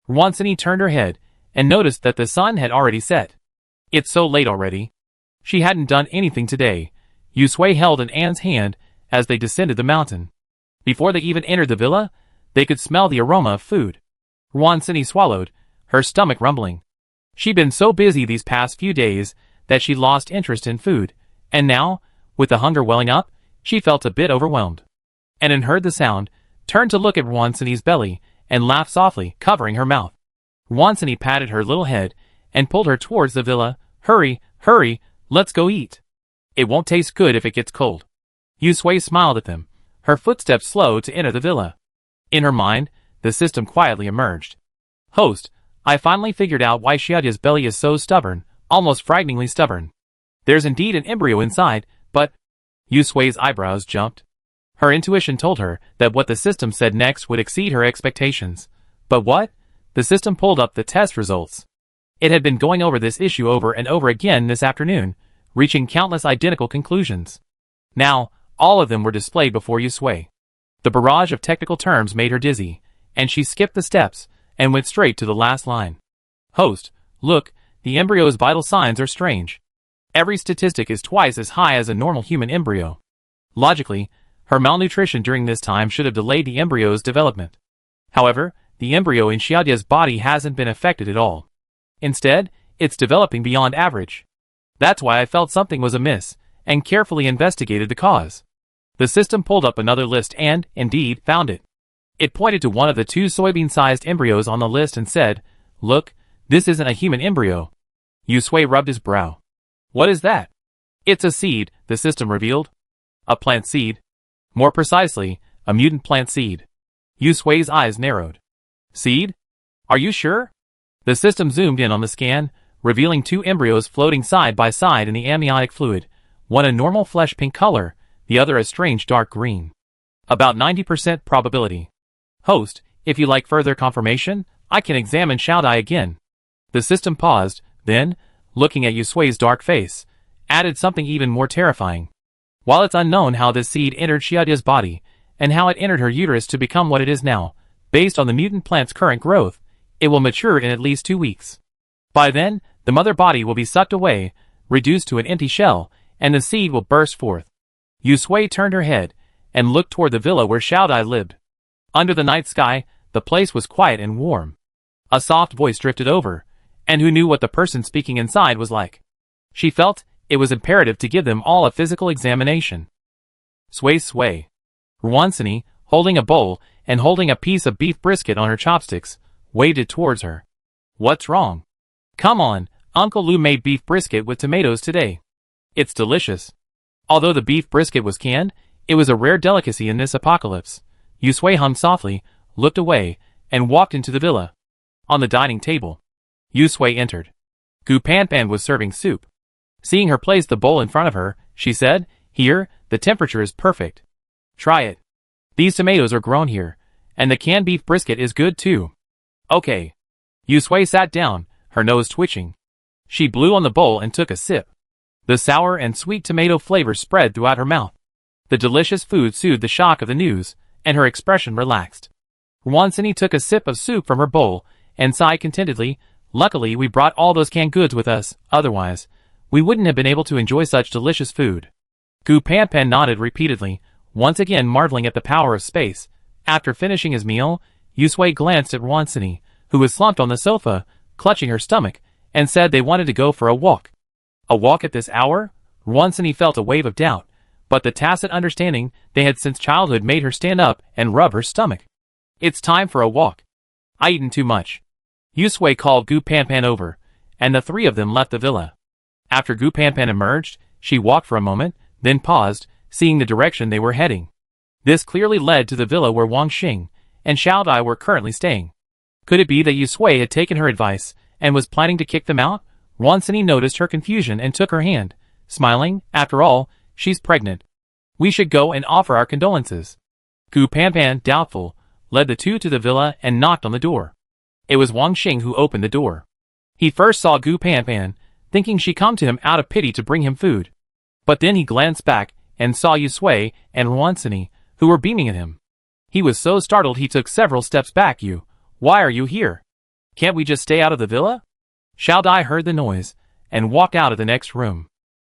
Wan Sini turned her head and noticed that the sun had already set. It's so late already. She hadn't done anything today. Yu Sui held Anne's hand as they descended the mountain. Before they even entered the villa, They could smell the aroma of food. Rwansini swallowed, her stomach rumbling. She'd been so busy these past few days that she lost interest in food, and now, with the hunger welling up, she felt a bit overwhelmed. And then heard the sound, turned to look at Rwansini's belly, and laughed softly, covering her mouth. Rwansini patted her little head and pulled her towards the villa. Hurry, hurry, let's go eat. It won't taste good if it gets cold. Yusui smiled at them, her footsteps slow to enter the villa. In her mind, the system quietly emerged. Host, I finally figured out why Xiaodia's belly is so stubborn, almost frighteningly stubborn. There's indeed an embryo inside, but... Yusui's eyebrows jumped. Her intuition told her that what the system said next would exceed her expectations. But what? The system pulled up the test results. It had been going over this issue over and over again this afternoon, reaching countless identical conclusions. Now, all of them were displayed before Yusui. The barrage of technical terms made her dizzy, and she skipped the steps and went straight to the last line. Host, look, the embryo's vital signs are strange. Every statistic is twice as high as a normal human embryo. Logically, her malnutrition during this time should have delayed the embryo's development. However, the embryo in Xiaodia's body hasn't been affected at all. Instead, it's developing beyond average. That's why I felt something was amiss, and carefully investigated the cause. The system pulled up another list and, indeed, found it. It pointed to one of the 2 soybean-sized embryos on the list and said, Look, this isn't a human embryo. Yusui rubbed his brow. What is that? It's a seed, the system revealed. A plant seed. More precisely, a mutant plant seed. Yusui's eyes narrowed. Seed? Are you sure? The system zoomed in on the scan, revealing 2 embryos floating side by side in the amniotic fluid, one a normal flesh pink color, the other a strange dark green. About 90% probability. Host, if you like further confirmation, I can examine Xiaodai again. The system paused, then, looking at Yusui's dark face, added something even more terrifying. While it's unknown how this seed entered Xiaodia's body, and how it entered her uterus to become what it is now, based on the mutant plant's current growth, it will mature in at least 2 weeks. By then, the mother body will be sucked away, reduced to an empty shell, and the seed will burst forth. Yusui turned her head, and looked toward the villa where Xiaodai lived. Under the night sky, the place was quiet and warm. A soft voice drifted over, and who knew what the person speaking inside was like. She felt it was imperative to give them all a physical examination. Sway. Rwansini, holding a bowl, and holding a piece of beef brisket on her chopsticks, waved it towards her. What's wrong? Come on, Uncle Lou made beef brisket with tomatoes today. It's delicious. Although the beef brisket was canned, it was a rare delicacy in this apocalypse. Yusui hummed softly, looked away, and walked into the villa. On the dining table, Yusui entered. Gu Panpan was serving soup. Seeing her place the bowl in front of her, she said, Here, the temperature is perfect. Try it. These tomatoes are grown here, and the canned beef brisket is good too. Okay. Yusui sat down, her nose twitching. She blew on the bowl and took a sip. The sour and sweet tomato flavor spread throughout her mouth. The delicious food soothed the shock of the news, and her expression relaxed. Rwansini took a sip of soup from her bowl, and sighed contentedly, Luckily we brought all those canned goods with us, otherwise, we wouldn't have been able to enjoy such delicious food. Gu Panpan nodded repeatedly, once again marveling at the power of space. After finishing his meal, Yusui glanced at Rwansini, who was slumped on the sofa, clutching her stomach, and said they wanted to go for a walk. A walk at this hour? Rwansini felt a wave of doubt, but the tacit understanding they had since childhood made her stand up and rub her stomach. It's time for a walk. I eaten too much. Yusui called Gu Panpan over, and the 3 of them left the villa. After Gu Panpan emerged, she walked for a moment, then paused, seeing the direction they were heading. This clearly led to the villa where Wang Xing and Xiaodai were currently staying. Could it be that Yusui had taken her advice and was planning to kick them out? Rwansini noticed her confusion and took her hand, smiling. After all, she's pregnant. We should go and offer our condolences. Gu Panpan, doubtful, led the 2 to the villa and knocked on the door. It was Wang Xing who opened the door. He first saw Gu Panpan, thinking she'd come to him out of pity to bring him food. But then he glanced back and saw Yusui and Rwansini, who were beaming at him. He was so startled he took several steps back. Why are you here? Can't we just stay out of the villa? Xiaodai heard the noise, and walked out of the next room.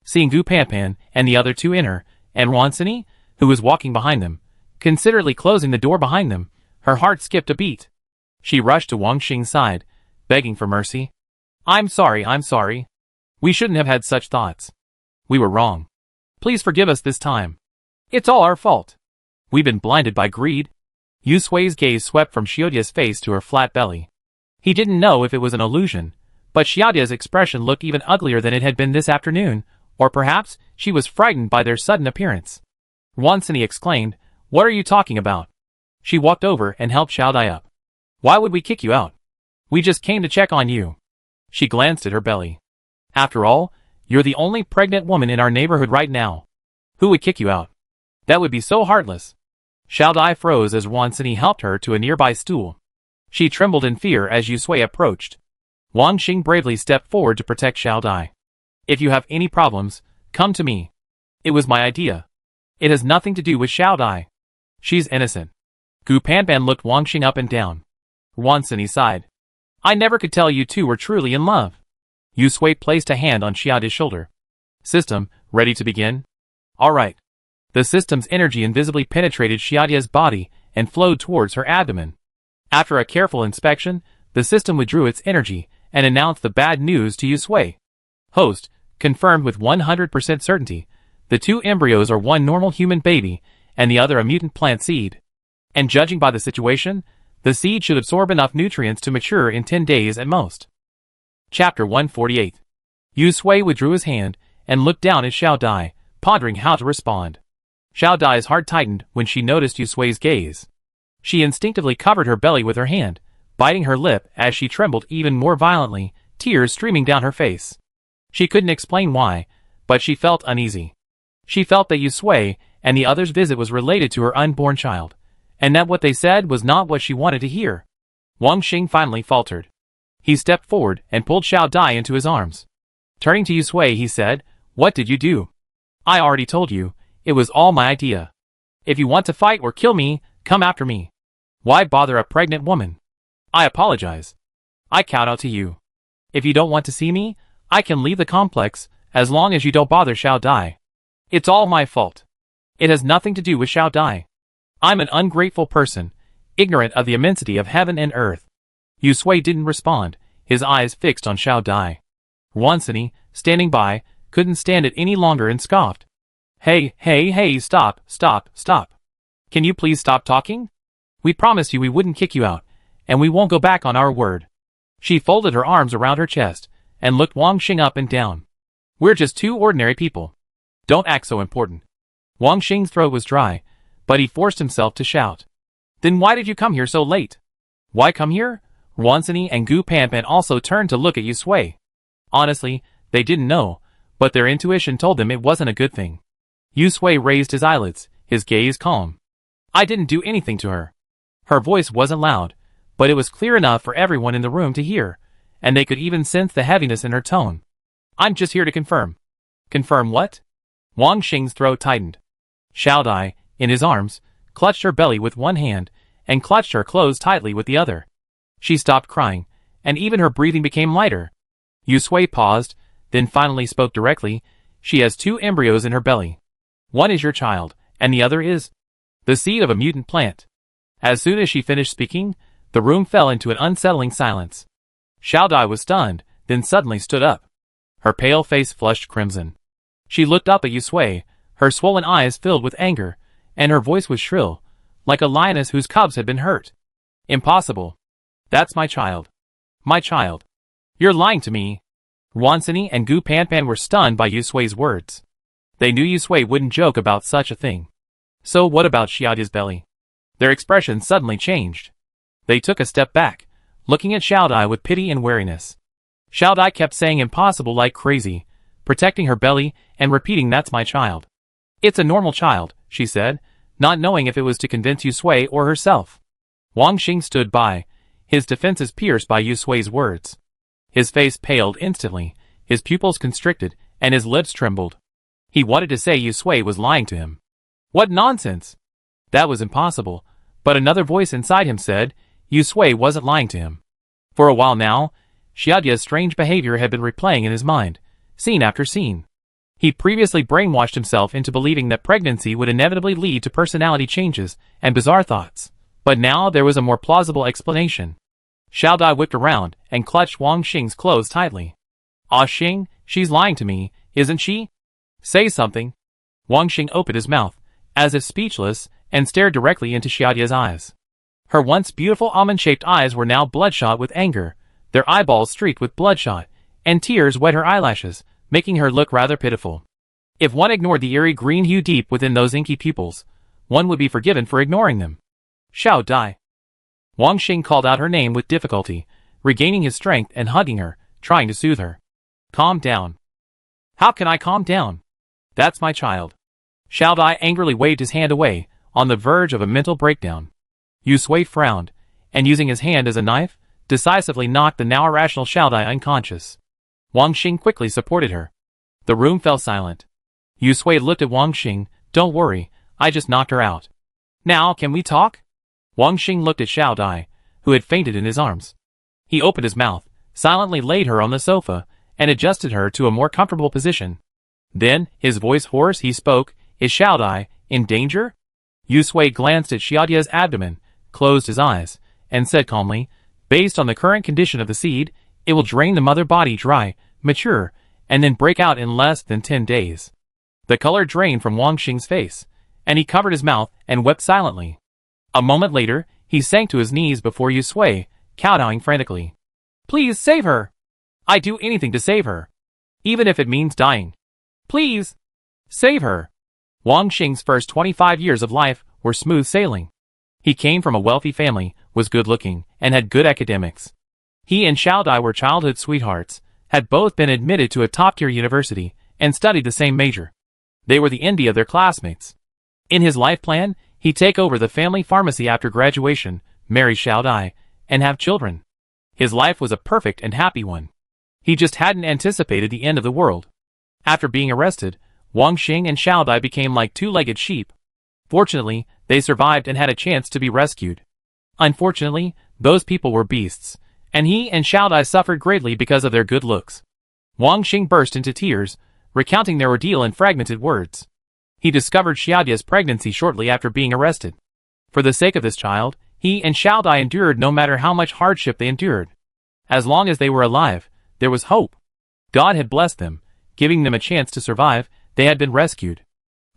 Seeing Gu Panpan and the other 2 enter, and Rwansini, who was walking behind them, considerately closing the door behind them, Her heart skipped a beat. She rushed to Wang Xing's side, begging for mercy. I'm sorry. We shouldn't have had such thoughts. We were wrong. Please forgive us this time. It's all our fault. We've been blinded by greed. Yu Sui's gaze swept from Xiaodia's face to her flat belly. He didn't know if it was an illusion, but Xiaodia's expression looked even uglier than it had been this afternoon, or perhaps she was frightened by their sudden appearance. Wansini exclaimed, "What are you talking about?" She walked over and helped Xiaodai up. "Why would we kick you out? We just came to check on you." She glanced at her belly. "After all, you're the only pregnant woman in our neighborhood right now. Who would kick you out? That would be so heartless." Xiaodai froze as Wansini helped her to a nearby stool. She trembled in fear as Yu Sui approached. Wang Xing bravely stepped forward to protect Xiaodai. "If you have any problems, come to me. It was my idea. It has nothing to do with Xiaodai. She's innocent." Gu Panpan looked Wang Xing up and down. Wansini sighed. "I never could tell you two were truly in love." Yu Sui placed a hand on Xiaodia's shoulder. "System, ready to begin?" "All right." The system's energy invisibly penetrated Xiaodia's body and flowed towards her abdomen. After a careful inspection, the system withdrew its energy and announced the bad news to Yu Sui. "Host, confirmed with 100% certainty, the two embryos are one normal human baby and the other a mutant plant seed. And judging by the situation, the seed should absorb enough nutrients to mature in 10 days at most." Chapter 148. Yu Sui withdrew his hand and looked down at Xiaodai, pondering how to respond. Xiaodai's heart tightened when she noticed Yu Sui's gaze. She instinctively covered her belly with her hand, biting her lip as she trembled even more violently, tears streaming down her face. She couldn't explain why, but she felt uneasy. She felt that Yu Sui and the other's visit was related to her unborn child, and that what they said was not what she wanted to hear. Wang Xing finally faltered. He stepped forward and pulled Xiaodai into his arms. Turning to Yu Sui, he said, "What did you do?" "I already told you, it was all my idea. If you want to fight or kill me, come after me. Why bother a pregnant woman? I apologize. I count out to you. If you don't want to see me, I can leave the complex, as long as you don't bother Xiaodai. It's all my fault. It has nothing to do with Xiaodai. I'm an ungrateful person, ignorant of the immensity of heaven and earth." Yu Sui didn't respond, his eyes fixed on Xiaodai. Wansini, standing by, couldn't stand it any longer and scoffed. Hey, stop. Can you please stop talking? We promised you we wouldn't kick you out, and we won't go back on our word." She folded her arms around her chest and looked Wang Xing up and down. "We're just two ordinary people. Don't act so important." Wang Xing's throat was dry, but he forced himself to shout. "Then why did you come here so late?" "Why come here?" Wansini and Gu Panpan also turned to look at Yu Sui. Honestly, they didn't know, but their intuition told them it wasn't a good thing. Yu Sui raised his eyelids, his gaze calm. "I didn't do anything to her." Her voice wasn't loud, but it was clear enough for everyone in the room to hear, and they could even sense the heaviness in her tone. "I'm just here to confirm." "Confirm what?" Wang Xing's throat tightened. Xiaodai, in his arms, clutched her belly with one hand, and clutched her closed tightly with the other. She stopped crying, and even her breathing became lighter. Yu Sui paused, then finally spoke directly. "She has two embryos in her belly. One is your child, and the other is the seed of a mutant plant." As soon as she finished speaking, the room fell into an unsettling silence. Xiaodai was stunned, then suddenly stood up. Her pale face flushed crimson. She looked up at Yu Sui, her swollen eyes filled with anger, and her voice was shrill, like a lioness whose cubs had been hurt. "Impossible. That's my child. My child. You're lying to me." Wansini and Gu Panpan were stunned by Yu Sui's words. They knew Yu Sui wouldn't joke about such a thing. So what about Xiaodia's belly? Their expressions suddenly changed. They took a step back, looking at Xiaodai with pity and wariness. Xiaodai kept saying impossible like crazy, protecting her belly and repeating, "That's my child." "It's a normal child," she said, not knowing if it was to convince Yu Sui or herself. Wang Xing stood by, his defenses pierced by Yu Sui's words. His face paled instantly, his pupils constricted, and his lips trembled. He wanted to say Yu Sui was lying to him. What nonsense! That was impossible, but another voice inside him said Yu Sui wasn't lying to him. For a while now, Xiaodia's strange behavior had been replaying in his mind, scene after scene. He'd previously brainwashed himself into believing that pregnancy would inevitably lead to personality changes and bizarre thoughts. But now there was a more plausible explanation. Xiao Dai whipped around and clutched Wang Xing's clothes tightly. Ah Xing, she's lying to me, isn't she? Say something. Wang Xing opened his mouth, as if speechless, and stared directly into Xiaodia's eyes. Her once beautiful almond-shaped eyes were now bloodshot with anger, their eyeballs streaked with bloodshot, and tears wet her eyelashes, making her look rather pitiful. If one ignored the eerie green hue deep within those inky pupils, one would be forgiven for ignoring them. Xiao Dai. Wang Xing called out her name with difficulty, regaining his strength and hugging her, trying to soothe her. Calm down. How can I calm down? That's my child. Xiao Dai angrily waved his hand away, on the verge of a mental breakdown. Yu Sui frowned, and using his hand as a knife, decisively knocked the now irrational Xiao Dai unconscious. Wang Xing quickly supported her. The room fell silent. Yu Sui looked at Wang Xing. Don't worry, I just knocked her out. Now can we talk? Wang Xing looked at Xiao Dai, who had fainted in his arms. He opened his mouth, silently laid her on the sofa, and adjusted her to a more comfortable position. Then, his voice hoarse, he spoke, Is Xiao Dai in danger? Yu Sui glanced at Xiaodia's abdomen, closed his eyes, and said calmly, Based on the current condition of the seed, it will drain the mother body dry, mature, and then break out in less than 10 days. The color drained from Wang Xing's face, and he covered his mouth and wept silently. A moment later, he sank to his knees before Yu Sui, kowtowing frantically. Please save her! I'd do anything to save her. Even if it means dying. Please! Save her! Wang Xing's first 25 years of life were smooth sailing. He came from a wealthy family, was good-looking, and had good academics. He and Xiao Dai were childhood sweethearts, had both been admitted to a top-tier university, and studied the same major. They were the envy of their classmates. In his life plan, he'd take over the family pharmacy after graduation, marry Xiao Dai, and have children. His life was a perfect and happy one. He just hadn't anticipated the end of the world. After being arrested, Wang Xing and Xiao Dai became like two-legged sheep. Fortunately, they survived and had a chance to be rescued. Unfortunately, those people were beasts, and he and Xiao Dai suffered greatly because of their good looks. Wang Xing burst into tears, recounting their ordeal in fragmented words. He discovered Xiaodia's pregnancy shortly after being arrested. For the sake of this child, he and Xiao Dai endured no matter how much hardship they endured. As long as they were alive, there was hope. God had blessed them, giving them a chance to survive. They had been rescued.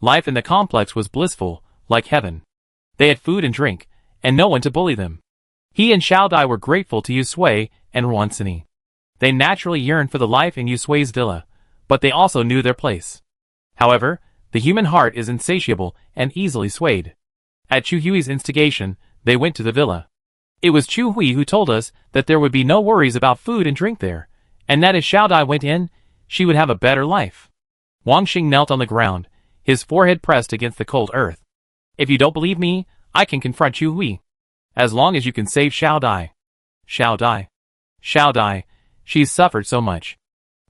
Life in the complex was blissful, like heaven. They had food and drink, and no one to bully them. He and Xiao Dai were grateful to Yu Sui and Ruansini. They naturally yearned for the life in Yu Sui's villa, but they also knew their place. However, the human heart is insatiable and easily swayed. At Chu Hui's instigation, they went to the villa. It was Chu Hui who told us that there would be no worries about food and drink there, and that if Xiao Dai went in, she would have a better life. Wang Xing knelt on the ground, his forehead pressed against the cold earth. If you don't believe me, I can confront Chu Hui. As long as you can save Xiao Dai. Xiao Dai. Xiao Dai. She's suffered so much.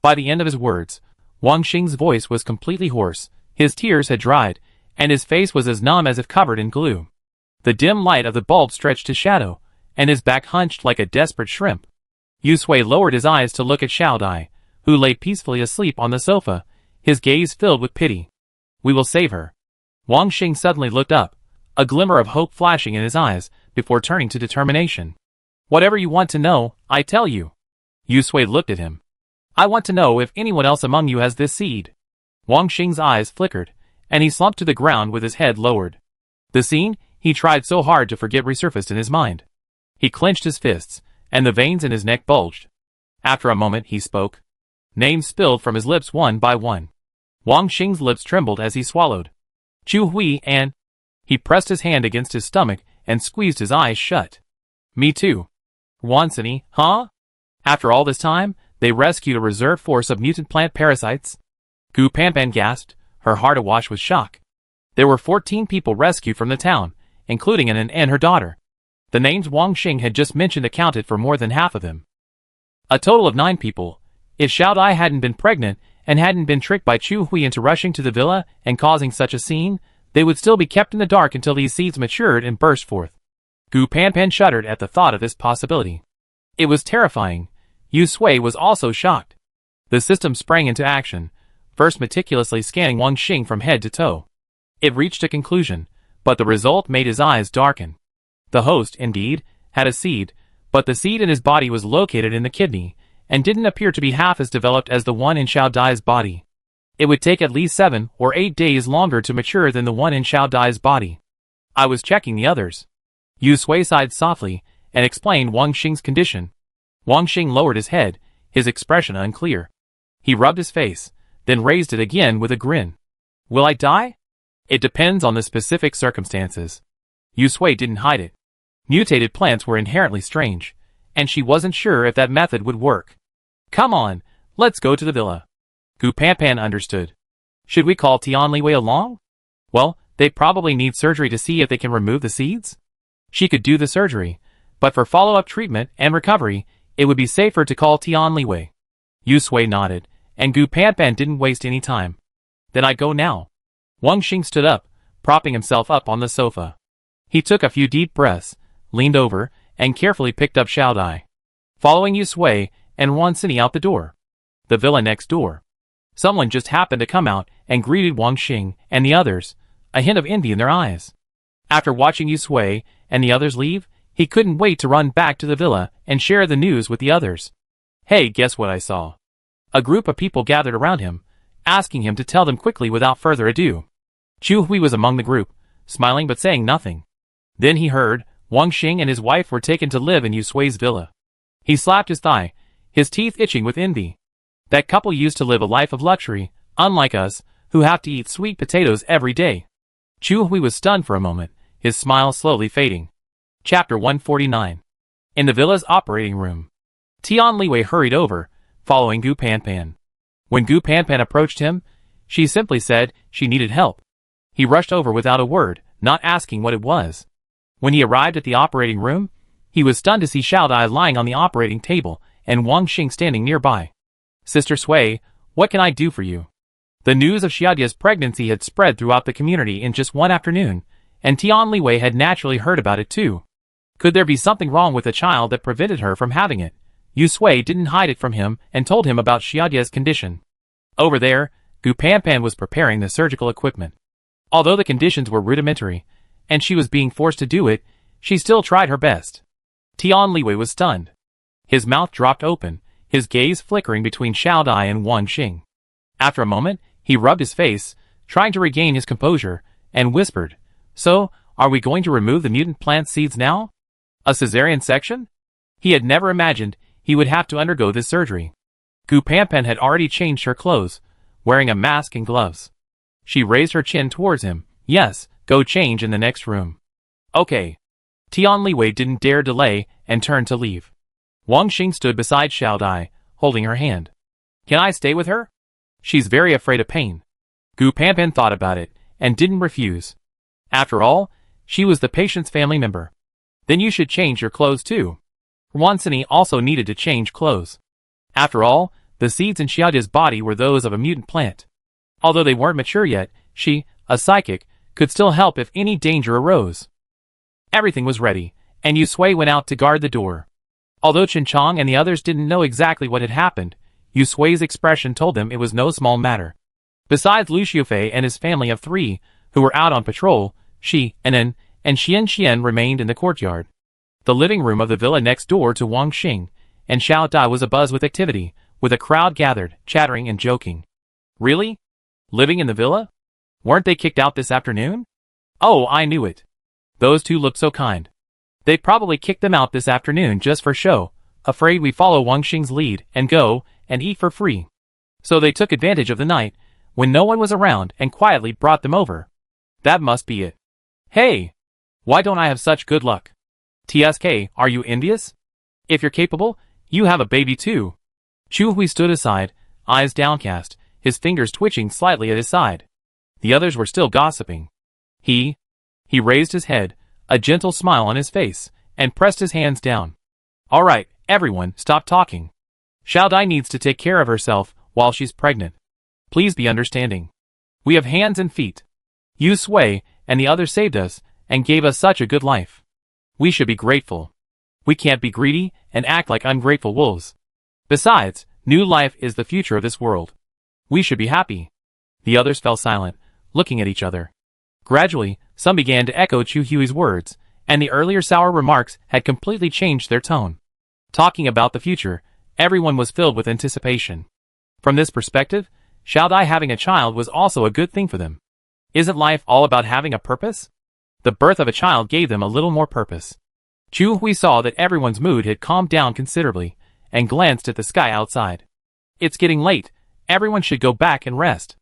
By the end of his words, Wang Xing's voice was completely hoarse, his tears had dried, and his face was as numb as if covered in glue. The dim light of the bulb stretched his shadow, and his back hunched like a desperate shrimp. Yu Sui lowered his eyes to look at Xiao Dai, who lay peacefully asleep on the sofa, his gaze filled with pity. We will save her. Wang Xing suddenly looked up, a glimmer of hope flashing in his eyes, before turning to determination. Whatever you want to know, I tell you. Yu Sui looked at him. I want to know if anyone else among you has this seed. Wang Xing's eyes flickered, and he slumped to the ground with his head lowered. The scene he tried so hard to forget resurfaced in his mind. He clenched his fists, and the veins in his neck bulged. After a moment he spoke. Names spilled from his lips one by one. Wang Xing's lips trembled as he swallowed. Chu Hui and... He pressed his hand against his stomach and squeezed his eyes shut. Me too. Ruansini, huh? After all this time, they rescued a reserve force of mutant plant parasites? Gu Panpan gasped, her heart awash with shock. There were 14 people rescued from the town, including An and her daughter. The names Wang Xing had just mentioned accounted for more than half of them. A total of 9 people. If Xiao Dai hadn't been pregnant and hadn't been tricked by Chu Hui into rushing to the villa and causing such a scene, they would still be kept in the dark until these seeds matured and burst forth. Gu Panpan shuddered at the thought of this possibility. It was terrifying. Yu Sui was also shocked. The system sprang into action, first meticulously scanning Wang Xing from head to toe. It reached a conclusion, but the result made his eyes darken. The host, indeed, had a seed, but the seed in his body was located in the kidney, and didn't appear to be half as developed as the one in Xiao Dai's body. It would take at least 7 or 8 days longer to mature than the one in Xiao Dai's body. I was checking the others. Yu Sui sighed softly, and explained Wang Xing's condition. Wang Xing lowered his head, his expression unclear. He rubbed his face, then raised it again with a grin. Will I die? It depends on the specific circumstances. Yu Sui didn't hide it. Mutated plants were inherently strange, and she wasn't sure if that method would work. Come on, let's go to the villa. Gu Panpan understood. Should we call Tian Liwei along? Well, they probably need surgery to see if they can remove the seeds. She could do the surgery, but for follow-up treatment and recovery, it would be safer to call Tian Liwei. Yu Sui nodded, and Gu Panpan didn't waste any time. Then I go now. Wang Xing stood up, propping himself up on the sofa. He took a few deep breaths, leaned over, and carefully picked up Xiao Dai, following Yu Sui and Wan Sini out the door. The villa next door. Someone just happened to come out and greeted Wang Xing and the others, a hint of envy in their eyes. After watching Yu Sui and the others leave, he couldn't wait to run back to the villa and share the news with the others. Hey, guess what I saw? A group of people gathered around him, asking him to tell them quickly without further ado. Chu Hui was among the group, smiling but saying nothing. Then he heard Wang Xing and his wife were taken to live in Yu Sui's villa. He slapped his thigh, his teeth itching with envy. That couple used to live a life of luxury, unlike us, who have to eat sweet potatoes every day. Chu Hui was stunned for a moment, his smile slowly fading. Chapter 149. In the villa's operating room. Tian Liwei hurried over, following Gu Panpan. When Gu Panpan approached him, she simply said she needed help. He rushed over without a word, not asking what it was. When he arrived at the operating room, he was stunned to see Xiao Dai lying on the operating table and Wang Xing standing nearby. Sister Sui, what can I do for you? The news of Xiaodia's pregnancy had spread throughout the community in just one afternoon, and Tian Liwei had naturally heard about it too. Could there be something wrong with the child that prevented her from having it? Yu Sui didn't hide it from him and told him about Xiaodia's condition. Over there, Gu Panpan was preparing the surgical equipment. Although the conditions were rudimentary, and she was being forced to do it, she still tried her best. Tian Liwei was stunned. His mouth dropped open, his gaze flickering between Xiao Dai and Wang Xing. After a moment, he rubbed his face, trying to regain his composure, and whispered, So, are we going to remove the mutant plant seeds now? A cesarean section? He had never imagined he would have to undergo this surgery. Gu Panpan had already changed her clothes, wearing a mask and gloves. She raised her chin towards him. Yes, go change in the next room. Okay. Tian Liwei didn't dare delay and turned to leave. Wang Xing stood beside Xiao Dai, holding her hand. Can I stay with her? She's very afraid of pain. Gu Panpan thought about it, and didn't refuse. After all, she was the patient's family member. Then you should change your clothes too. Wan Sini also needed to change clothes. After all, the seeds in Xiaodia's body were those of a mutant plant. Although they weren't mature yet, she, a psychic, could still help if any danger arose. Everything was ready, and Yu Sui went out to guard the door. Although Chen Chong and the others didn't know exactly what had happened, Yu Sui's expression told them it was no small matter. Besides Lu Xiufei and his family of 3, who were out on patrol, she, and Xian remained in the courtyard. The living room of the villa next door to Wang Xing and Xiao Dai was abuzz with activity, with a crowd gathered, chattering and joking. Really? Living in the villa? Weren't they kicked out this afternoon? Oh, I knew it. Those two looked so kind. They probably kicked them out this afternoon just for show, afraid we follow Wang Xing's lead and go and eat for free. So they took advantage of the night, when no one was around, and quietly brought them over. That must be it. Hey! Why don't I have such good luck? TSK, are you envious? If you're capable, you have a baby too. Chu Hui stood aside, eyes downcast, his fingers twitching slightly at his side. The others were still gossiping. He raised his head, a gentle smile on his face, and pressed his hands down. All right, everyone, stop talking. Xiao Dai needs to take care of herself while she's pregnant. Please be understanding. We have hands and feet. Yu Sui and the others saved us and gave us such a good life. We should be grateful. We can't be greedy and act like ungrateful wolves. Besides, new life is the future of this world. We should be happy. The others fell silent, looking at each other. Gradually, some began to echo Chu Hui's words, and the earlier sour remarks had completely changed their tone. Talking about the future, everyone was filled with anticipation. From this perspective, Xiaodai having a child was also a good thing for them. Isn't life all about having a purpose? The birth of a child gave them a little more purpose. Chu Hui saw that everyone's mood had calmed down considerably, and glanced at the sky outside. It's getting late, everyone should go back and rest.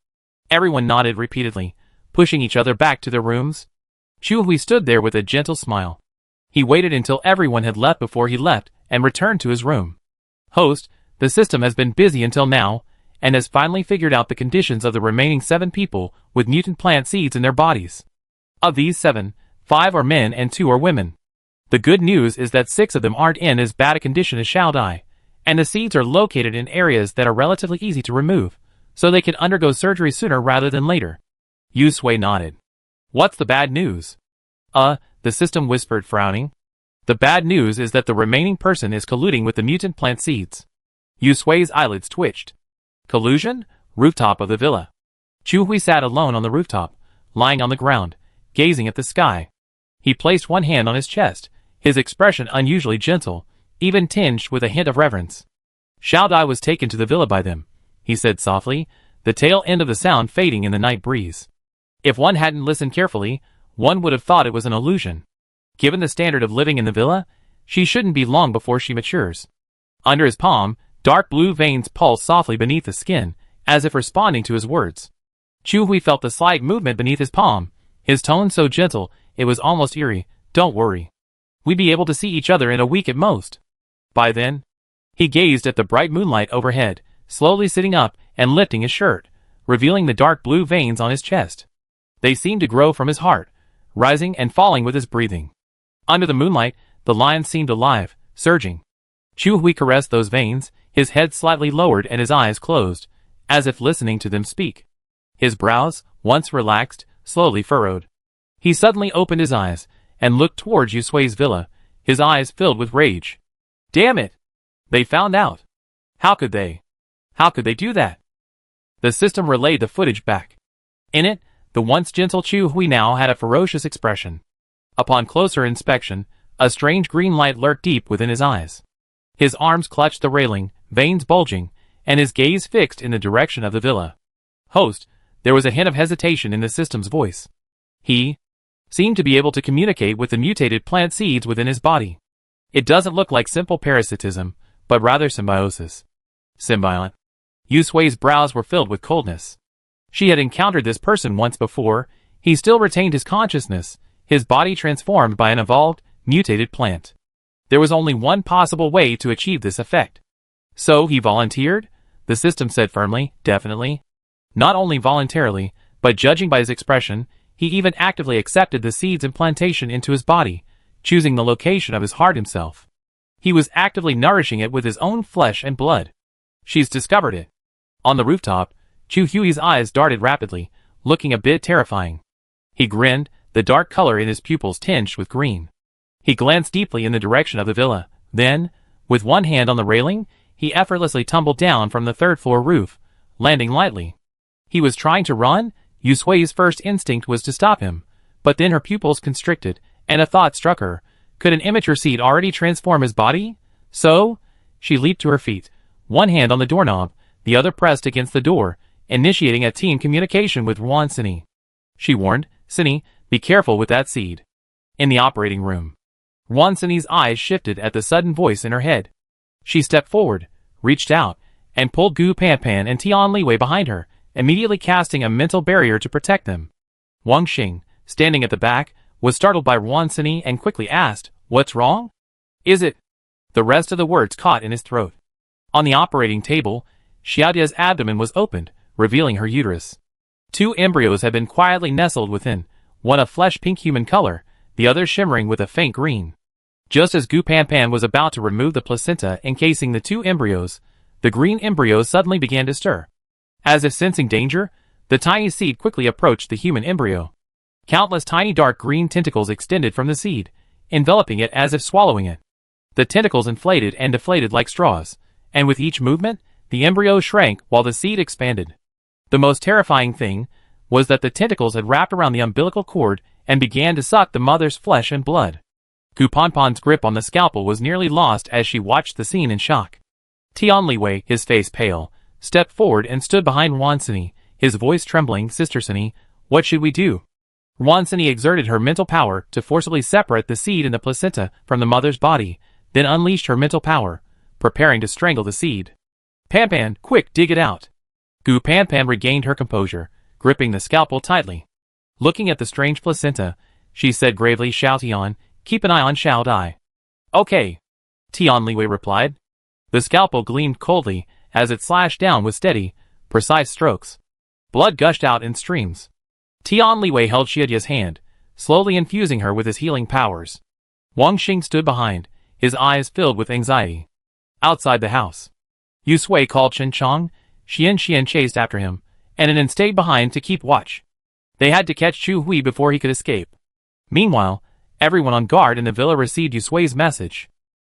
Everyone nodded repeatedly, pushing each other back to their rooms. Chu Hui stood there with a gentle smile. He waited until everyone had left before he left and returned to his room. Host, the system has been busy until now, and has finally figured out the conditions of the remaining 7 people with mutant plant seeds in their bodies. Of these 7, 5 are men and 2 are women. The good news is that 6 of them aren't in as bad a condition as Xiaodai, and the seeds are located in areas that are relatively easy to remove, so they can undergo surgery sooner rather than later. Yu Sui nodded. What's the bad news? The system whispered, frowning. The bad news is that the remaining person is colluding with the mutant plant seeds. Yu Sui's eyelids twitched. Collusion? Rooftop of the villa. Chu Hui sat alone on the rooftop, lying on the ground, gazing at the sky. He placed one hand on his chest, his expression unusually gentle, even tinged with a hint of reverence. Xiaodai was taken to the villa by them, he said softly, the tail end of the sound fading in the night breeze. If one hadn't listened carefully, one would have thought it was an illusion. Given the standard of living in the villa, she shouldn't be long before she matures. Under his palm, dark blue veins pulsed softly beneath the skin, as if responding to his words. Chu Hui felt the slight movement beneath his palm, his tone so gentle it was almost eerie. Don't worry. We'd be able to see each other in a week at most. By then, he gazed at the bright moonlight overhead, slowly sitting up and lifting his shirt, revealing the dark blue veins on his chest. They seemed to grow from his heart, rising and falling with his breathing. Under the moonlight, the lion seemed alive, surging. Chu Hui caressed those veins, his head slightly lowered and his eyes closed, as if listening to them speak. His brows, once relaxed, slowly furrowed. He suddenly opened his eyes, and looked towards Yu Sui's villa, his eyes filled with rage. Damn it! They found out. How could they? How could they do that? The system relayed the footage back. In it, the once gentle Chu Hui now had a ferocious expression. Upon closer inspection, a strange green light lurked deep within his eyes. His arms clutched the railing, veins bulging, and his gaze fixed in the direction of the villa. Host, there was a hint of hesitation in the system's voice. He seemed to be able to communicate with the mutated plant seeds within his body. It doesn't look like simple parasitism, but rather symbiosis. Symbiont. Yu Sui's brows were filled with coldness. She had encountered this person once before. He still retained his consciousness, his body transformed by an evolved, mutated plant. There was only one possible way to achieve this effect. So he volunteered? The system said firmly, definitely. Not only voluntarily, but judging by his expression, he even actively accepted the seed's implantation into his body, choosing the location of his heart himself. He was actively nourishing it with his own flesh and blood. She's discovered it. On the rooftop, Chu Hui's eyes darted rapidly, looking a bit terrifying. He grinned, the dark color in his pupils tinged with green. He glanced deeply in the direction of the villa, then, with one hand on the railing, he effortlessly tumbled down from the third-floor roof, landing lightly. He was trying to run. Yu Sui's first instinct was to stop him, but then her pupils constricted, and a thought struck her. Could an immature seed already transform his body? So, she leaped to her feet, one hand on the doorknob, the other pressed against the door, initiating a team communication with Wan Sini. She warned, Sini, be careful with that seed. In the operating room, Wan Sini's eyes shifted at the sudden voice in her head. She stepped forward, reached out, and pulled Gu Panpan and Tian Liwei behind her, immediately casting a mental barrier to protect them. Wang Xing, standing at the back, was startled by Wan Sini and quickly asked, What's wrong? Is it? The rest of the words caught in his throat. On the operating table, Xiaodia's abdomen was opened, revealing her uterus. 2 embryos had been quietly nestled within, one a flesh-pink human color, the other shimmering with a faint green. Just as Gu Panpan was about to remove the placenta encasing the 2 embryos, the green embryos suddenly began to stir. As if sensing danger, the tiny seed quickly approached the human embryo. Countless tiny dark green tentacles extended from the seed, enveloping it as if swallowing it. The tentacles inflated and deflated like straws, and with each movement, the embryo shrank while the seed expanded. The most terrifying thing was that the tentacles had wrapped around the umbilical cord and began to suck the mother's flesh and blood. Gu Ponpon's grip on the scalpel was nearly lost as she watched the scene in shock. Tian Liwei, his face pale, stepped forward and stood behind Wan Sini, his voice trembling. Sister Sini, what should we do? Wan Sini exerted her mental power to forcibly separate the seed in the placenta from the mother's body, then unleashed her mental power, preparing to strangle the seed. Panpan, quick, dig it out. Gu Panpan regained her composure, gripping the scalpel tightly. Looking at the strange placenta, she said gravely, Xiao Tian, keep an eye on Xiao Dai. Okay. Tian Liwei replied. The scalpel gleamed coldly as it slashed down with steady, precise strokes. Blood gushed out in streams. Tian Liwei held Xiaojia's hand, slowly infusing her with his healing powers. Wang Xing stood behind, his eyes filled with anxiety. Outside the house, Yu Sui called Chen Chong. Xian chased after him, and Anan stayed behind to keep watch. They had to catch Chu Hui before he could escape. Meanwhile, everyone on guard in the villa received Yu Sui's message.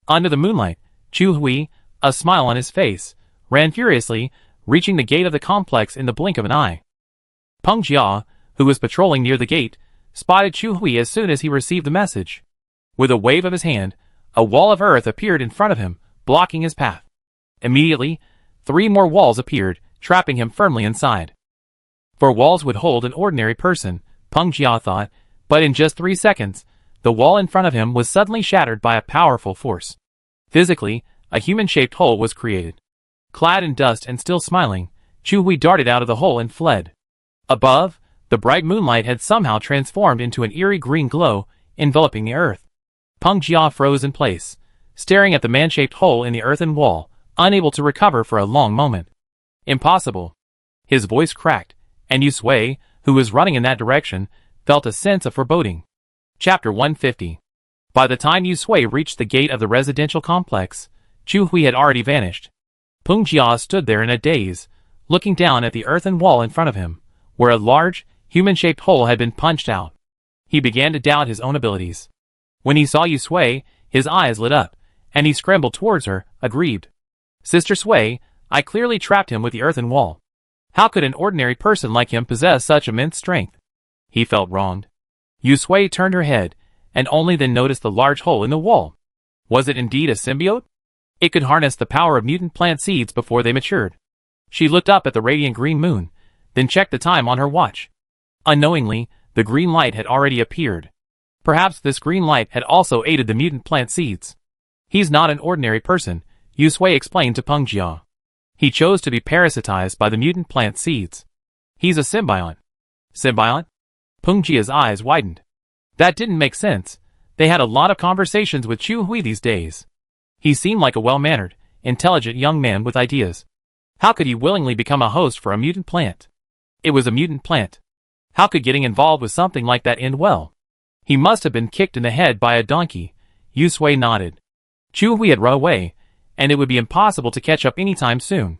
Under the moonlight, Chu Hui, a smile on his face, ran furiously, reaching the gate of the complex in the blink of an eye. Peng Jia, who was patrolling near the gate, spotted Chu Hui as soon as he received the message. With a wave of his hand, a wall of earth appeared in front of him, blocking his path. Immediately, 3 more walls appeared, trapping him firmly inside. 4 walls would hold an ordinary person, Peng Jia thought, but in just 3 seconds, the wall in front of him was suddenly shattered by a powerful force. Physically, a human-shaped hole was created. Clad in dust and still smiling, Chu Hui darted out of the hole and fled. Above, the bright moonlight had somehow transformed into an eerie green glow, enveloping the earth. Peng Jia froze in place, staring at the man-shaped hole in the earthen wall, unable to recover for a long moment. Impossible. His voice cracked, and Yu Sui, who was running in that direction, felt a sense of foreboding. Chapter 150. By the time Yu Sui reached the gate of the residential complex, Chu Hui had already vanished. Peng Jia stood there in a daze, looking down at the earthen wall in front of him, where a large, human-shaped hole had been punched out. He began to doubt his own abilities. When he saw Yu Sui, his eyes lit up, and he scrambled towards her, aggrieved. Sister Sui, I clearly trapped him with the earthen wall. How could an ordinary person like him possess such immense strength? He felt wronged. Yu Sui turned her head, and only then noticed the large hole in the wall. Was it indeed a symbiote? It could harness the power of mutant plant seeds before they matured. She looked up at the radiant green moon, then checked the time on her watch. Unknowingly, the green light had already appeared. Perhaps this green light had also aided the mutant plant seeds. He's not an ordinary person, Yu Sui explained to Peng Jia. He chose to be parasitized by the mutant plant seeds. He's a symbiont. Symbiont? Peng Jia's eyes widened. That didn't make sense. They had a lot of conversations with Chu Hui these days. He seemed like a well-mannered, intelligent young man with ideas. How could he willingly become a host for a mutant plant? It was a mutant plant. How could getting involved with something like that end well? He must have been kicked in the head by a donkey. Yu Sui nodded. Chu Hui had run away, and it would be impossible to catch up anytime soon.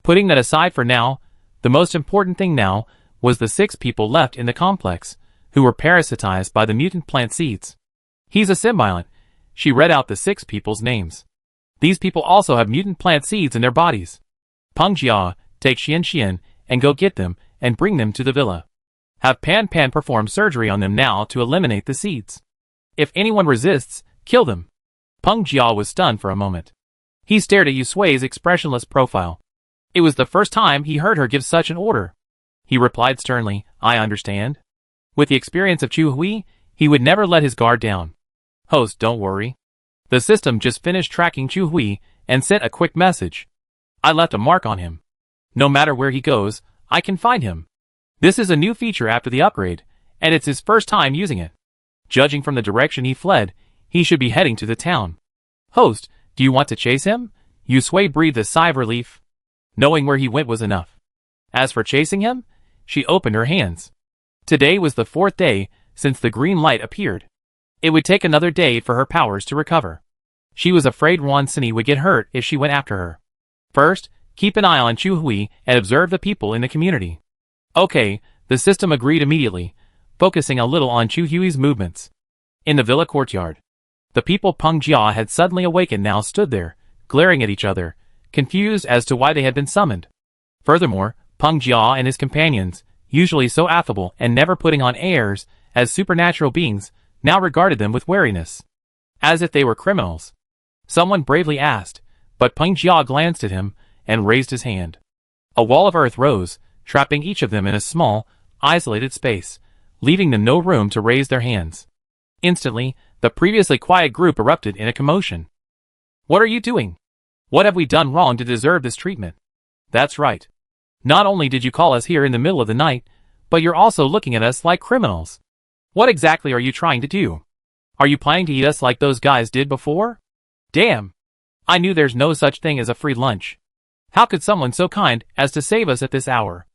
Putting that aside for now, the most important thing now was the 6 people left in the complex, who were parasitized by the mutant plant seeds. He's a symbiont. She read out the 6 people's names. These people also have mutant plant seeds in their bodies. Peng Jia, take Xian and go get them and bring them to the villa. Have Pan perform surgery on them now to eliminate the seeds. If anyone resists, kill them. Peng Jia was stunned for a moment. He stared at Yu Sui's expressionless profile. It was the first time he heard her give such an order. He replied sternly, I understand. With the experience of Chu Hui, he would never let his guard down. Host, don't worry. The system just finished tracking Chu Hui and sent a quick message. I left a mark on him. No matter where he goes, I can find him. This is a new feature after the upgrade, and it's his first time using it. Judging from the direction he fled, he should be heading to the town. Host, do you want to chase him? Yu Sui breathed a sigh of relief. Knowing where he went was enough. As for chasing him, she opened her hands. Today was the 4th day since the green light appeared. It would take another day for her powers to recover. She was afraid Wan Sini would get hurt if she went after her. First, keep an eye on Chu Hui and observe the people in the community. Okay, the system agreed immediately, focusing a little on Chu Hui's movements. In the villa courtyard, the people Peng Jia had suddenly awakened now stood there, glaring at each other, confused as to why they had been summoned. Furthermore, Peng Jia and his companions, usually so affable and never putting on airs as supernatural beings, now regarded them with wariness. as if they were criminals. Someone bravely asked, but Peng Jia glanced at him and raised his hand. A wall of earth rose, trapping each of them in a small, isolated space, leaving them no room to raise their hands. Instantly, the previously quiet group erupted in a commotion. What are you doing? What have we done wrong to deserve this treatment? That's right. Not only did you call us here in the middle of the night, but you're also looking at us like criminals. What exactly are you trying to do? Are you planning to eat us like those guys did before? Damn! I knew there's no such thing as a free lunch. How could someone so kind as to save us at this hour?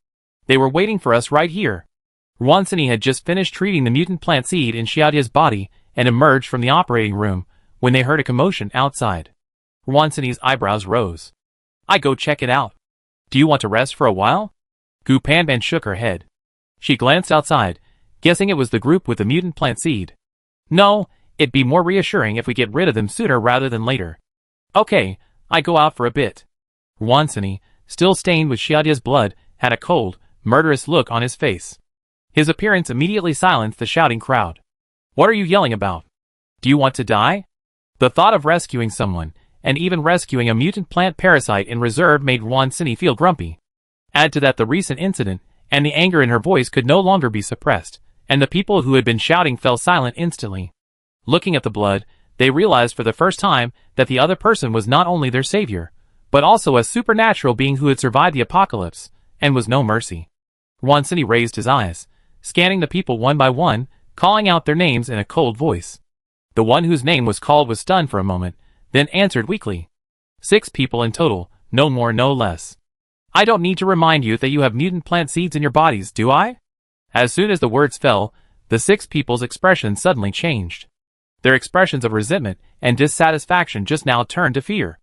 They were waiting for us right here. Wansini had just finished treating the mutant plant seed in Xiaodia's body and emerged from the operating room when they heard a commotion outside. Wansini's eyebrows rose. I go check it out. Do you want to rest for a while? Gu Panban shook her head. She glanced outside, guessing it was the group with the mutant plant seed. No, it'd be more reassuring if we get rid of them sooner rather than later. Okay, I go out for a bit. Wansini, still stained with Xiaodia's blood, had a cold, murderous look on his face. His appearance immediately silenced the shouting crowd. What are you yelling about? Do you want to die? The thought of rescuing someone, and even rescuing a mutant plant parasite in reserve made Wansini feel grumpy. Add to that the recent incident, and the anger in her voice could no longer be suppressed, and the people who had been shouting fell silent instantly. Looking at the blood, they realized for the first time that the other person was not only their savior, but also a supernatural being who had survived the apocalypse, and was no mercy. Wansini raised his eyes, scanning the people one by one, calling out their names in a cold voice. The one whose name was called was stunned for a moment, then answered weakly. 6 people in total, no more no less. I don't need to remind you that you have mutant plant seeds in your bodies, do I? As soon as the words fell, the 6 people's expressions suddenly changed. Their expressions of resentment and dissatisfaction just now turned to fear.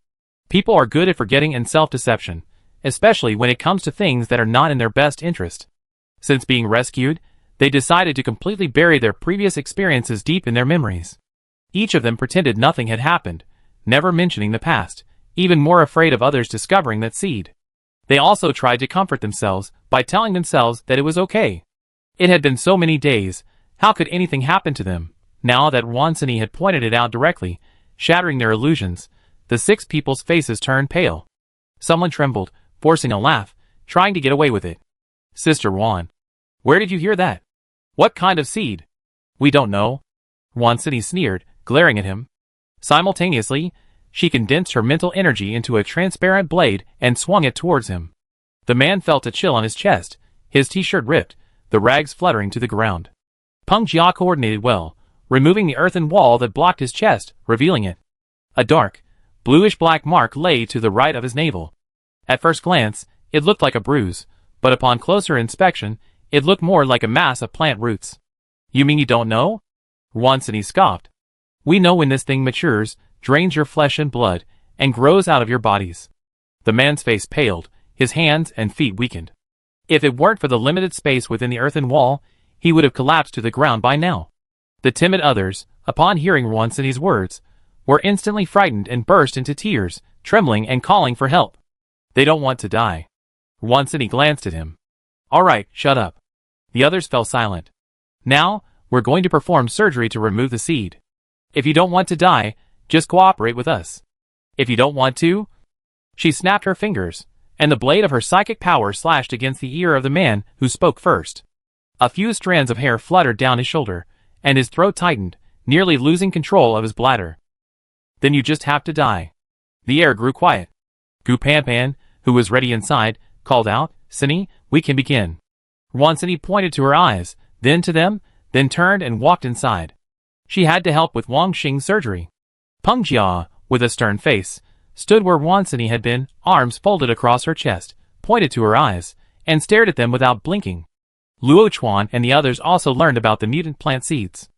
People are good at forgetting and self-deception, especially when it comes to things that are not in their best interest. Since being rescued, they decided to completely bury their previous experiences deep in their memories. Each of them pretended nothing had happened, never mentioning the past, even more afraid of others discovering that seed. They also tried to comfort themselves by telling themselves that it was okay. It had been so many days, how could anything happen to them? Now that Wansini had pointed it out directly, shattering their illusions, the 6 people's faces turned pale. Someone trembled, forcing a laugh, trying to get away with it. Sister Wan, where did you hear that? What kind of seed? We don't know. Wansini sneered, glaring at him. Simultaneously, she condensed her mental energy into a transparent blade and swung it towards him. The man felt a chill on his chest, his t-shirt ripped, the rags fluttering to the ground. Peng Jia coordinated well, removing the earthen wall that blocked his chest, revealing it. A dark, bluish-black mark lay to the right of his navel. At first glance, it looked like a bruise, but upon closer inspection, it looked more like a mass of plant roots. You mean you don't know? Wansini scoffed. We know when this thing matures, drains your flesh and blood, and grows out of your bodies. The man's face paled, his hands and feet weakened. If it weren't for the limited space within the earthen wall, he would have collapsed to the ground by now. The timid others, upon hearing Wansini's words, were instantly frightened and burst into tears, trembling and calling for help. They don't want to die. Wansini glanced at him. All right, shut up. The others fell silent. Now, we're going to perform surgery to remove the seed. If you don't want to die, just cooperate with us. If you don't want to... She snapped her fingers, and the blade of her psychic power slashed against the ear of the man who spoke first. A few strands of hair fluttered down his shoulder, and his throat tightened, nearly losing control of his bladder. Then you just have to die. The air grew quiet. Gu Panpan, who was ready inside, called out, Sini, we can begin. Wansini pointed to her eyes, then to them, then turned and walked inside. She had to help with Wang Xing's surgery. Peng Jia, with a stern face, stood where Wansini had been, arms folded across her chest, pointed to her eyes, and stared at them without blinking. Luo Chuan and the others also learned about the mutant plant seeds.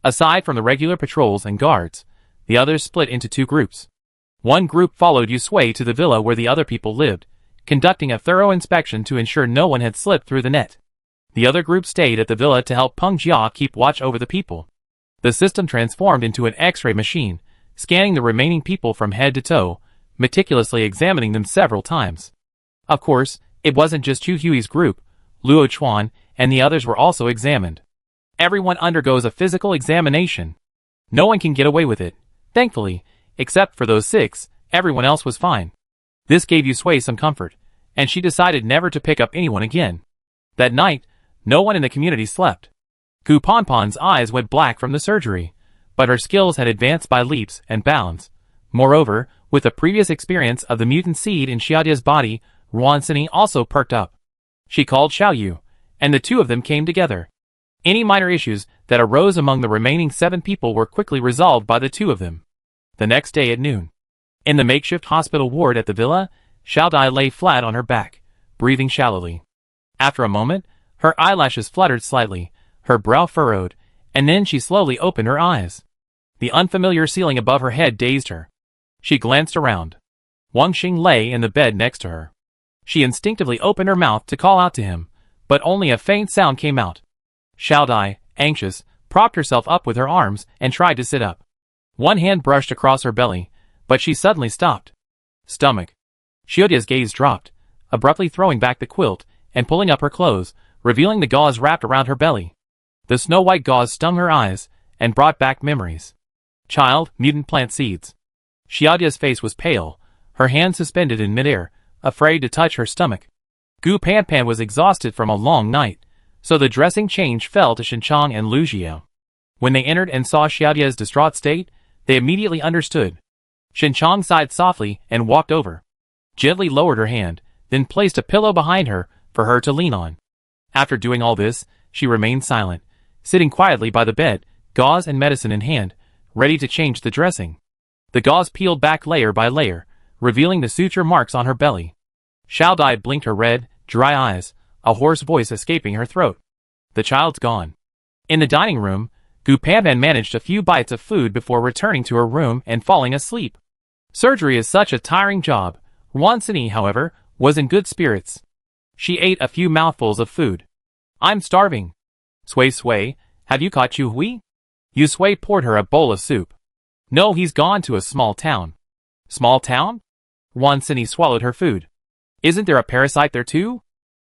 Aside from the regular patrols and guards, the others split into 2 groups. One group followed Yu Sui to the villa where the other people lived, conducting a thorough inspection to ensure no one had slipped through the net. The other group stayed at the villa to help Peng Jia keep watch over the people. The system transformed into an X-ray machine, scanning the remaining people from head to toe, meticulously examining them several times. Of course, it wasn't just Chu Hui's group. Luo Chuan and the others were also examined. Everyone undergoes a physical examination. No one can get away with it, Thankfully, except for those 6, everyone else was fine. This gave Yusui some comfort, and she decided never to pick up anyone again. That night, no one in the community slept. Gu Ponpon's eyes went black from the surgery, but her skills had advanced by leaps and bounds. Moreover, with the previous experience of the mutant seed in Xiaodia's body, Ruansini also perked up. She called Xiaoyu, and the two of them came together. Any minor issues that arose among the remaining 7 people were quickly resolved by the two of them. The next day at noon, in the makeshift hospital ward at the villa, Xiaodai lay flat on her back, breathing shallowly. After a moment, her eyelashes fluttered slightly, her brow furrowed, and then she slowly opened her eyes. The unfamiliar ceiling above her head dazed her. She glanced around. Wang Xing lay in the bed next to her. She instinctively opened her mouth to call out to him, but only a faint sound came out. Xiaodai, anxious, propped herself up with her arms and tried to sit up. One hand brushed across her belly, but she suddenly stopped. Stomach. Xiaodia's gaze dropped, abruptly throwing back the quilt and pulling up her clothes, revealing the gauze wrapped around her belly. The snow-white gauze stung her eyes and brought back memories. Child, mutant plant seeds. Xiaodia's face was pale, her hands suspended in midair, afraid to touch her stomach. Gu Panpan was exhausted from a long night, so the dressing change fell to Shinchang and Lu Jiao. When they entered and saw Xiaodia's distraught state, they immediately understood. Shinchang sighed softly and walked over. Gently lowered her hand, then placed a pillow behind her for her to lean on. After doing all this, she remained silent, sitting quietly by the bed, gauze and medicine in hand, ready to change the dressing. The gauze peeled back layer by layer, revealing the suture marks on her belly. Xiaodai blinked her red, dry eyes, a hoarse voice escaping her throat. The child's gone. In the dining room, Gu Panpan managed a few bites of food before returning to her room and falling asleep. Surgery is such a tiring job. Ruansini, however, was in good spirits. She ate a few mouthfuls of food. I'm starving. Sui, have you caught Chu Hui? Yusui poured her a bowl of soup. No, he's gone to a small town. Small town? Ruansini swallowed her food. Isn't there a parasite there too?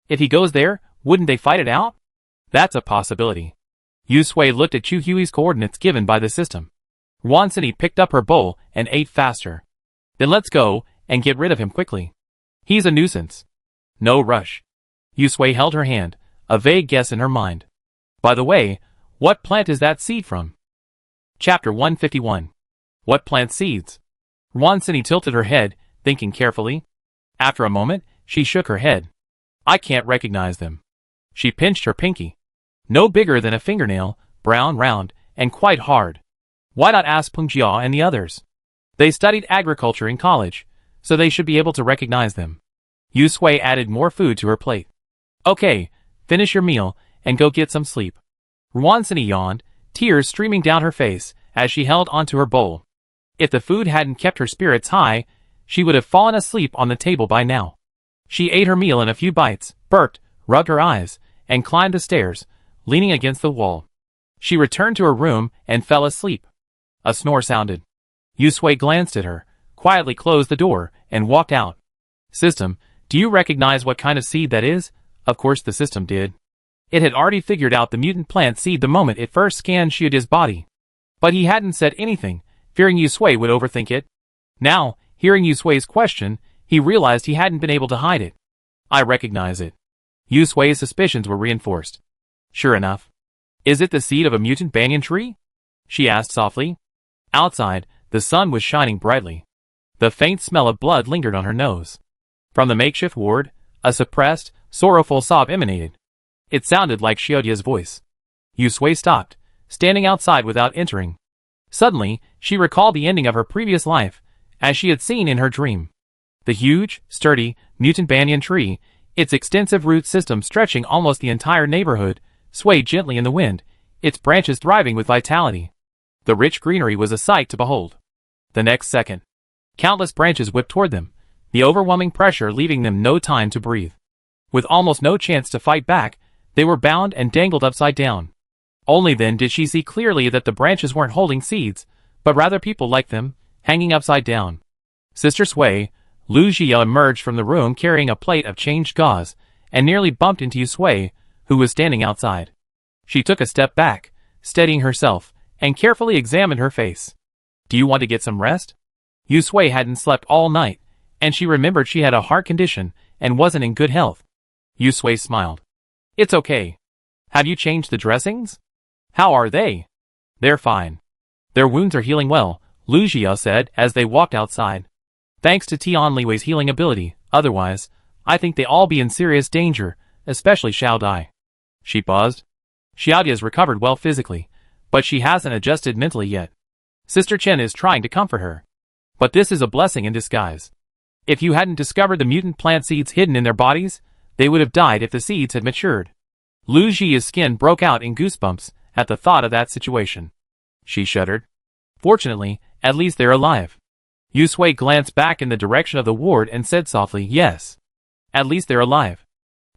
If he goes there, wouldn't they fight it out? That's a possibility. Yusui looked at Chu Hui's coordinates given by the system. Ruansini picked up her bowl and ate faster. Then let's go and get rid of him quickly. He's a nuisance. No rush. Yusui held her hand, a vague guess in her mind. By the way, what plant is that seed from? Chapter 151. What plant seeds? Ruansini tilted her head, thinking carefully. After a moment, she shook her head. I can't recognize them. She pinched her pinky. No bigger than a fingernail, brown, round, and quite hard. Why not ask Peng Jia and the others? They studied agriculture in college, so they should be able to recognize them. Yusui added more food to her plate. Okay, finish your meal and go get some sleep. Ruansini yawned, tears streaming down her face as she held onto her bowl. If the food hadn't kept her spirits high, she would have fallen asleep on the table by now. She ate her meal in a few bites, burped, rubbed her eyes, and climbed the stairs, leaning against the wall. She returned to her room and fell asleep. A snore sounded. Yusui glanced at her, quietly closed the door, and walked out. System, do you recognize what kind of seed that is? Of course the system did. It had already figured out the mutant plant seed the moment it first scanned Xiaodia's body. But he hadn't said anything, fearing Yusui would overthink it. Now, hearing Yusui's question, he realized he hadn't been able to hide it. I recognize it. Yusui's suspicions were reinforced. Sure enough. Is it the seed of a mutant banyan tree? She asked softly. Outside, the sun was shining brightly. The faint smell of blood lingered on her nose. From the makeshift ward, a suppressed, sorrowful sob emanated. It sounded like Xiaodia's voice. Yusui stopped, standing outside without entering. Suddenly, she recalled the ending of her previous life, as she had seen in her dream. The huge, sturdy, mutant banyan tree, its extensive root system stretching almost the entire neighborhood, swayed gently in the wind, its branches thriving with vitality. The rich greenery was a sight to behold. The next second, countless branches whipped toward them, the overwhelming pressure leaving them no time to breathe. With almost no chance to fight back, they were bound and dangled upside down. Only then did she see clearly that the branches weren't holding seeds, but rather people like them, hanging upside down. Sister Sui, Lu Jia emerged from the room carrying a plate of changed gauze, and nearly bumped into Yusui, who was standing outside. She took a step back, steadying herself, and carefully examined her face. Do you want to get some rest? Yu Sui hadn't slept all night, and she remembered she had a heart condition and wasn't in good health. Yu Sui smiled. It's okay. Have you changed the dressings? How are they? They're fine. Their wounds are healing well, Lu Jia said as they walked outside. Thanks to Tian Liwei's healing ability, otherwise, I think they all be in serious danger, especially Xiao Dai. She paused. Xiaodia's recovered well physically, but she hasn't adjusted mentally yet. Sister Chen is trying to comfort her. But this is a blessing in disguise. If you hadn't discovered the mutant plant seeds hidden in their bodies, they would have died if the seeds had matured. Lu Jia's skin broke out in goosebumps at the thought of that situation. She shuddered. Fortunately, at least they're alive. Yu Sui glanced back in the direction of the ward and said softly, yes. At least they're alive.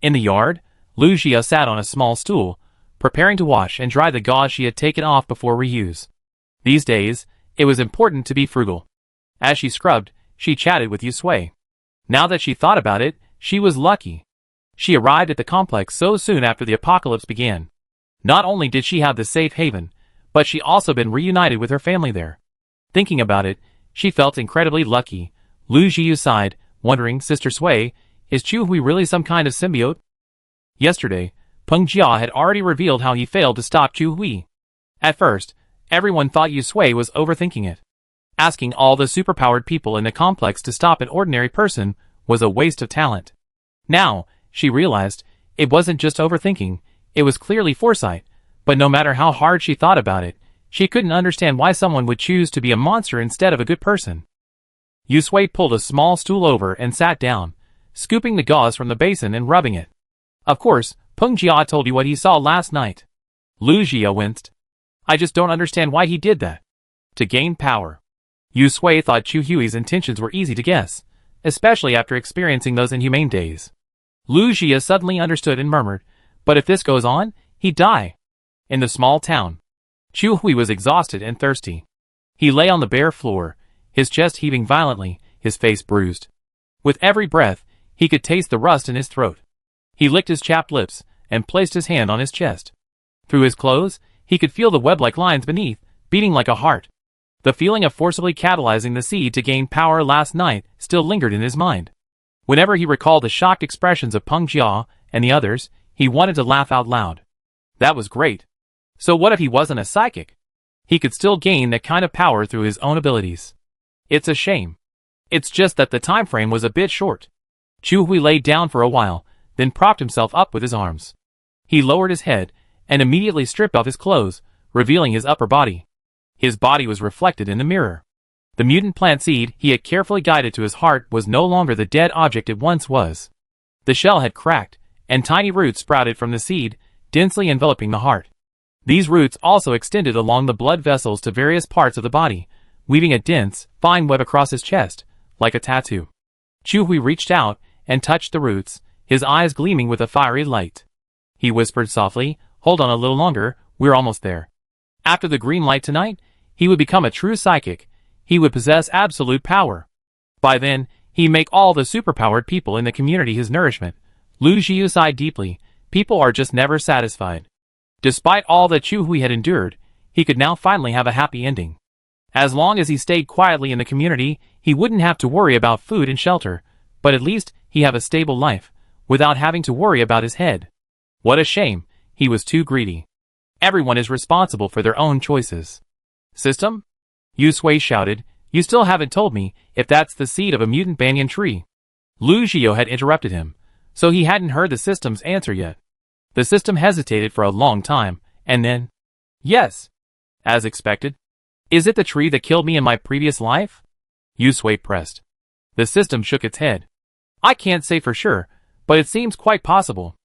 In the yard, Lu Jia sat on a small stool, preparing to wash and dry the gauze she had taken off before reuse. These days, it was important to be frugal. As she scrubbed, she chatted with Yu Sui. Now that she thought about it, she was lucky. She arrived at the complex so soon after the apocalypse began. Not only did she have the safe haven, but she also been reunited with her family there. Thinking about it, she felt incredibly lucky. Lu Jiu sighed, wondering, Sister Sui, is Chu Hui really some kind of symbiote? Yesterday, Peng Jia had already revealed how he failed to stop Chu Hui. At first, everyone thought Yu Sui was overthinking it. Asking all the superpowered people in the complex to stop an ordinary person was a waste of talent. Now, she realized, it wasn't just overthinking, it was clearly foresight, but no matter how hard she thought about it, she couldn't understand why someone would choose to be a monster instead of a good person. Yu Sui pulled a small stool over and sat down, scooping the gauze from the basin and rubbing it. Of course, Peng Jia told you what he saw last night. Lu Jia winced. I just don't understand why he did that. To gain power. Yu Sui thought Chu Hui's intentions were easy to guess, especially after experiencing those inhumane days. Lu Jia suddenly understood and murmured, but if this goes on, he'd die. In the small town, Chu Hui was exhausted and thirsty. He lay on the bare floor, his chest heaving violently, his face bruised. With every breath, he could taste the rust in his throat. He licked his chapped lips and placed his hand on his chest. Through his clothes, he could feel the web-like lines beneath, beating like a heart. The feeling of forcibly catalyzing the seed to gain power last night still lingered in his mind. Whenever he recalled the shocked expressions of Peng Jia and the others, he wanted to laugh out loud. That was great. So what if he wasn't a psychic? He could still gain that kind of power through his own abilities. It's a shame. It's just that the time frame was a bit short. Chu Hui lay down for a while, then propped himself up with his arms. He lowered his head and immediately stripped off his clothes, revealing his upper body. His body was reflected in the mirror. The mutant plant seed he had carefully guided to his heart was no longer the dead object it once was. The shell had cracked, and tiny roots sprouted from the seed, densely enveloping the heart. These roots also extended along the blood vessels to various parts of the body, weaving a dense, fine web across his chest, like a tattoo. Chu Hui reached out and touched the roots, his eyes gleaming with a fiery light. He whispered softly, hold on a little longer, we're almost there. After the green light tonight, he would become a true psychic. He would possess absolute power. By then, he'd make all the superpowered people in the community his nourishment. Lu Jiu sighed deeply. People are just never satisfied. Despite all that Chu Hui had endured, he could now finally have a happy ending. As long as he stayed quietly in the community, he wouldn't have to worry about food and shelter, but at least he'd have a stable life, without having to worry about his head. What a shame, he was too greedy. Everyone is responsible for their own choices. System? Yu Sui shouted, you still haven't told me if that's the seed of a mutant banyan tree. Lu Jia had interrupted him, so he hadn't heard the system's answer yet. The system hesitated for a long time, and then, yes. As expected. Is it the tree that killed me in my previous life? Yu Sui pressed. The system shook its head. I can't say for sure, but it seems quite possible.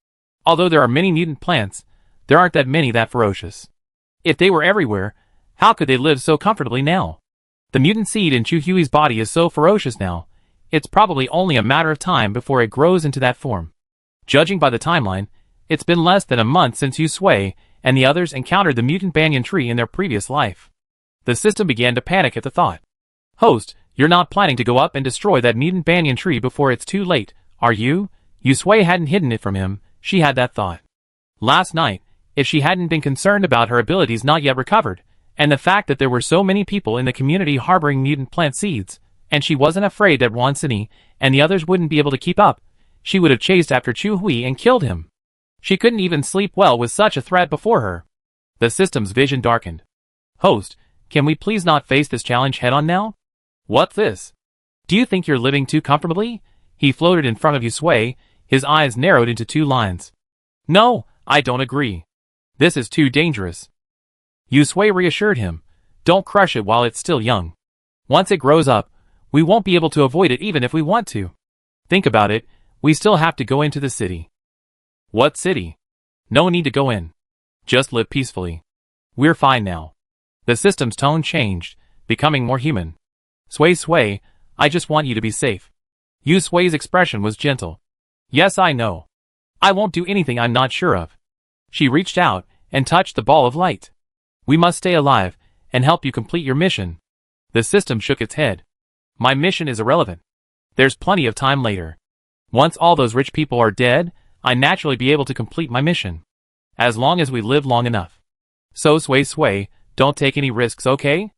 Although there are many mutant plants, there aren't that many that ferocious. If they were everywhere, how could they live so comfortably now? The mutant seed in Chu Hui's body is so ferocious now, it's probably only a matter of time before it grows into that form. Judging by the timeline, it's been less than a month since Yu Sui and the others encountered the mutant banyan tree in their previous life. The system began to panic at the thought. Host, you're not planning to go up and destroy that mutant banyan tree before it's too late, are you? Yu Sui hadn't hidden it from him, she had that thought. Last night, if she hadn't been concerned about her abilities not yet recovered, And the fact that there were so many people in the community harboring mutant plant seeds, and she wasn't afraid that Wan Cini and the others wouldn't be able to keep up, she would have chased after Chu Hui and killed him. She couldn't even sleep well with such a threat before her. The system's vision darkened. Host, can we please not face this challenge head-on now? What's this? Do you think you're living too comfortably? He floated in front of Yusui, his eyes narrowed into two lines. No, I don't agree. This is too dangerous. Yusui reassured him. Don't crush it while it's still young. Once it grows up, we won't be able to avoid it even if we want to. Think about it, we still have to go into the city. What city? No need to go in. Just live peacefully. We're fine now. The system's tone changed, becoming more human. Sui, I just want you to be safe. Yusui's expression was gentle. Yes, I know. I won't do anything I'm not sure of. She reached out and touched the ball of light. We must stay alive and help you complete your mission. The system shook its head. My mission is irrelevant. There's plenty of time later. Once all those rich people are dead, I naturally be able to complete my mission. As long as we live long enough. So Sui, don't take any risks, okay?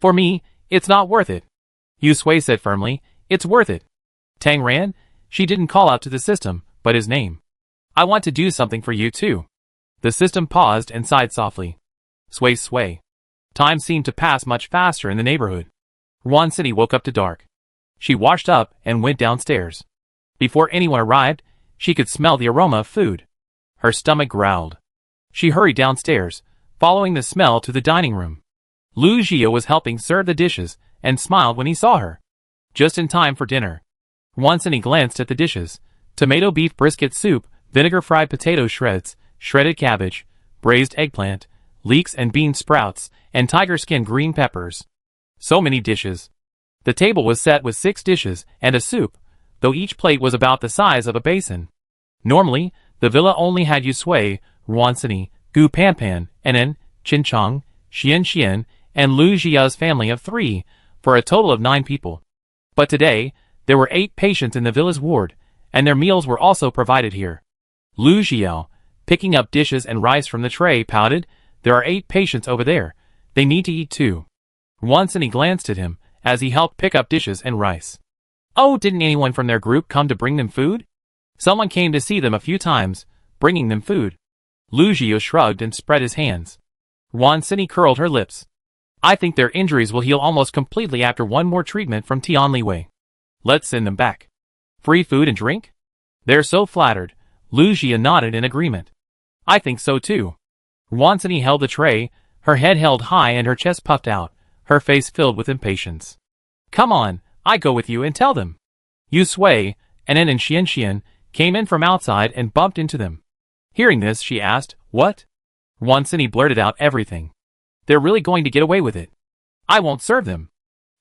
For me, it's not worth it. Yusui said firmly, it's worth it. Tang Ran, she didn't call out to the system, but his name. I want to do something for you too. The system paused and sighed softly. Sui. Time seemed to pass much faster in the neighborhood. Wan Cini woke up to dark. She washed up and went downstairs. Before anyone arrived, she could smell the aroma of food. Her stomach growled. She hurried downstairs, following the smell to the dining room. Lu Jia was helping serve the dishes and smiled when he saw her. Just in time for dinner. Wan Cini glanced at the dishes. Tomato beef brisket soup, vinegar fried potato shreds, shredded cabbage, braised eggplant, leeks and bean sprouts, and tiger skin green peppers. So many dishes. The table was set with 6 dishes and a soup, though each plate was about the size of a basin. Normally, the villa only had Yusui, Wan Cini, Gu Panpan, Nen, Qin Chang, Xian, and Lu Jia's family of 3, for a total of 9 people. But today, there were 8 patients in the villa's ward, and their meals were also provided here. Lu Jia, picking up dishes and rice from the tray, pouted, there are 8 patients over there. They need to eat too. Wan Cini glanced at him, as he helped pick up dishes and rice. Oh, didn't anyone from their group come to bring them food? Someone came to see them a few times, bringing them food. Lu Jia shrugged and spread his hands. Wan Cini curled her lips. I think their injuries will heal almost completely after one more treatment from Tianliwei. Let's send them back. Free food and drink? They're so flattered. Lu Jia nodded in agreement. I think so too. Wan Cini held the tray, her head held high and her chest puffed out, her face filled with impatience. Come on, I go with you and tell them. Yusui, Nen and Xian came in from outside and bumped into them. Hearing this, she asked, what? Wan Cini blurted out everything. They're really going to get away with it. I won't serve them.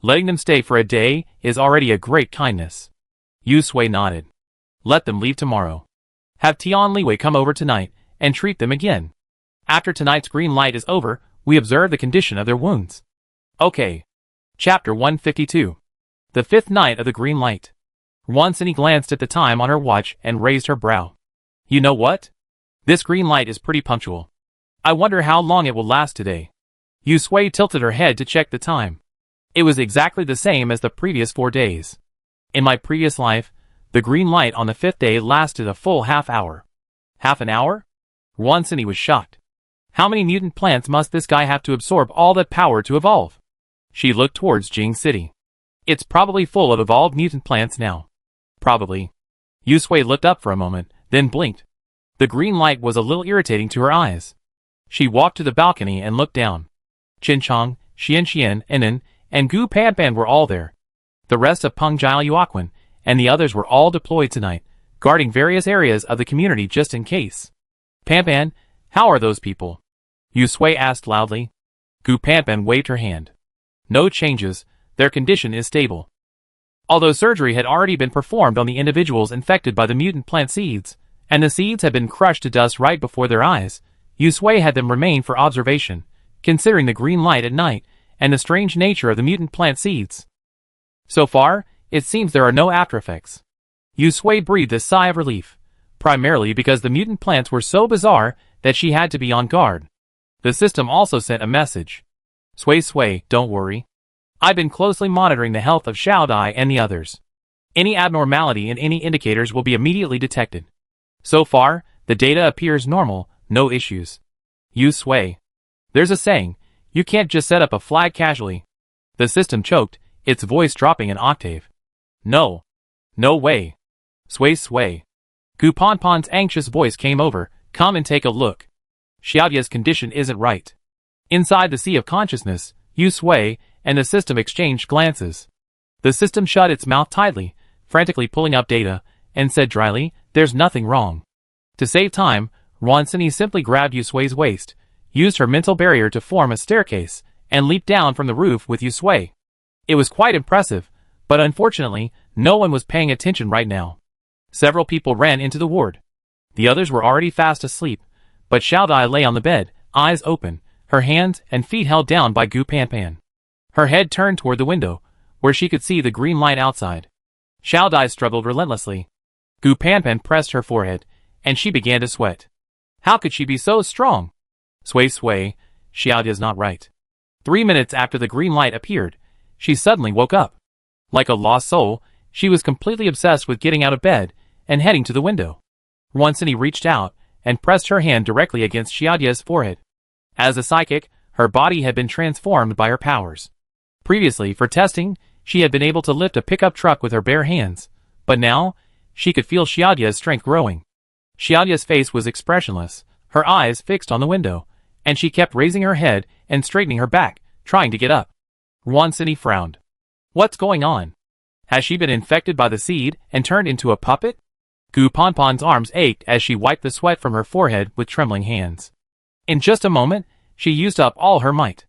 Letting them stay for a day is already a great kindness. Yusui nodded. Let them leave tomorrow. Have Tianliwei come over tonight and treat them again. After tonight's green light is over, we observe the condition of their wounds. Okay. Chapter 152. The 5th night of the green light. Wan Cini glanced at the time on her watch and raised her brow. You know what? This green light is pretty punctual. I wonder how long it will last today. Yusui tilted her head to check the time. It was exactly the same as the previous 4 days. In my previous life, the green light on the 5th day lasted a full half hour. Half an hour? Wan Cini was shocked. How many mutant plants must this guy have to absorb all that power to evolve? She looked towards Jing City. It's probably full of evolved mutant plants now. Probably. Yusui looked up for a moment, then blinked. The green light was a little irritating to her eyes. She walked to the balcony and looked down. Qin Chang, Xian, Nen, and Gu Panpan were all there. The rest of Peng Jiayuaquan and the others were all deployed tonight, guarding various areas of the community just in case. Panpan, how are those people? Yusui asked loudly. Gu Panpan waved her hand. No changes, their condition is stable. Although surgery had already been performed on the individuals infected by the mutant plant seeds, and the seeds had been crushed to dust right before their eyes, Yusui had them remain for observation, considering the green light at night and the strange nature of the mutant plant seeds. So far, it seems there are no aftereffects. Yusui breathed a sigh of relief, primarily because the mutant plants were so bizarre that she had to be on guard. The system also sent a message. Sway, don't worry. I've been closely monitoring the health of Xiao Dai and the others. Any abnormality in any indicators will be immediately detected. So far, the data appears normal, no issues. Sway. There's a saying, you can't just set up a flag casually. The system choked, its voice dropping an octave. No. No way. Sway. Gu Ponpon's anxious voice came over, come and take a look. Xiaodia's condition isn't right. Inside the sea of consciousness, Sway and the system exchanged glances. The system shut its mouth tightly, frantically pulling up data, and said dryly, there's nothing wrong. To save time, Ronsini simply grabbed Sway's waist, used her mental barrier to form a staircase, and leaped down from the roof with Sway. It was quite impressive, but unfortunately, no one was paying attention right now. Several people ran into the ward. The others were already fast asleep, but Xiao Dai lay on the bed, eyes open, her hands and feet held down by Gu Panpan. Her head turned toward the window, where she could see the green light outside. Xiao Dai struggled relentlessly. Gu Panpan pressed her forehead, and she began to sweat. How could she be so strong? Sway, Xiaodia's not right. 3 minutes after the green light appeared, she suddenly woke up. Like a lost soul, she was completely obsessed with getting out of bed and heading to the window. Ronsini reached out and pressed her hand directly against Xiaodia's forehead. As a psychic, her body had been transformed by her powers. Previously, for testing, she had been able to lift a pickup truck with her bare hands, but now, she could feel Xiaodia's strength growing. Xiaodia's face was expressionless, her eyes fixed on the window, and she kept raising her head and straightening her back, trying to get up. Ronsini frowned. What's going on? Has she been infected by the seed and turned into a puppet? Gu Ponpon's arms ached as she wiped the sweat from her forehead with trembling hands. In just a moment, she used up all her might.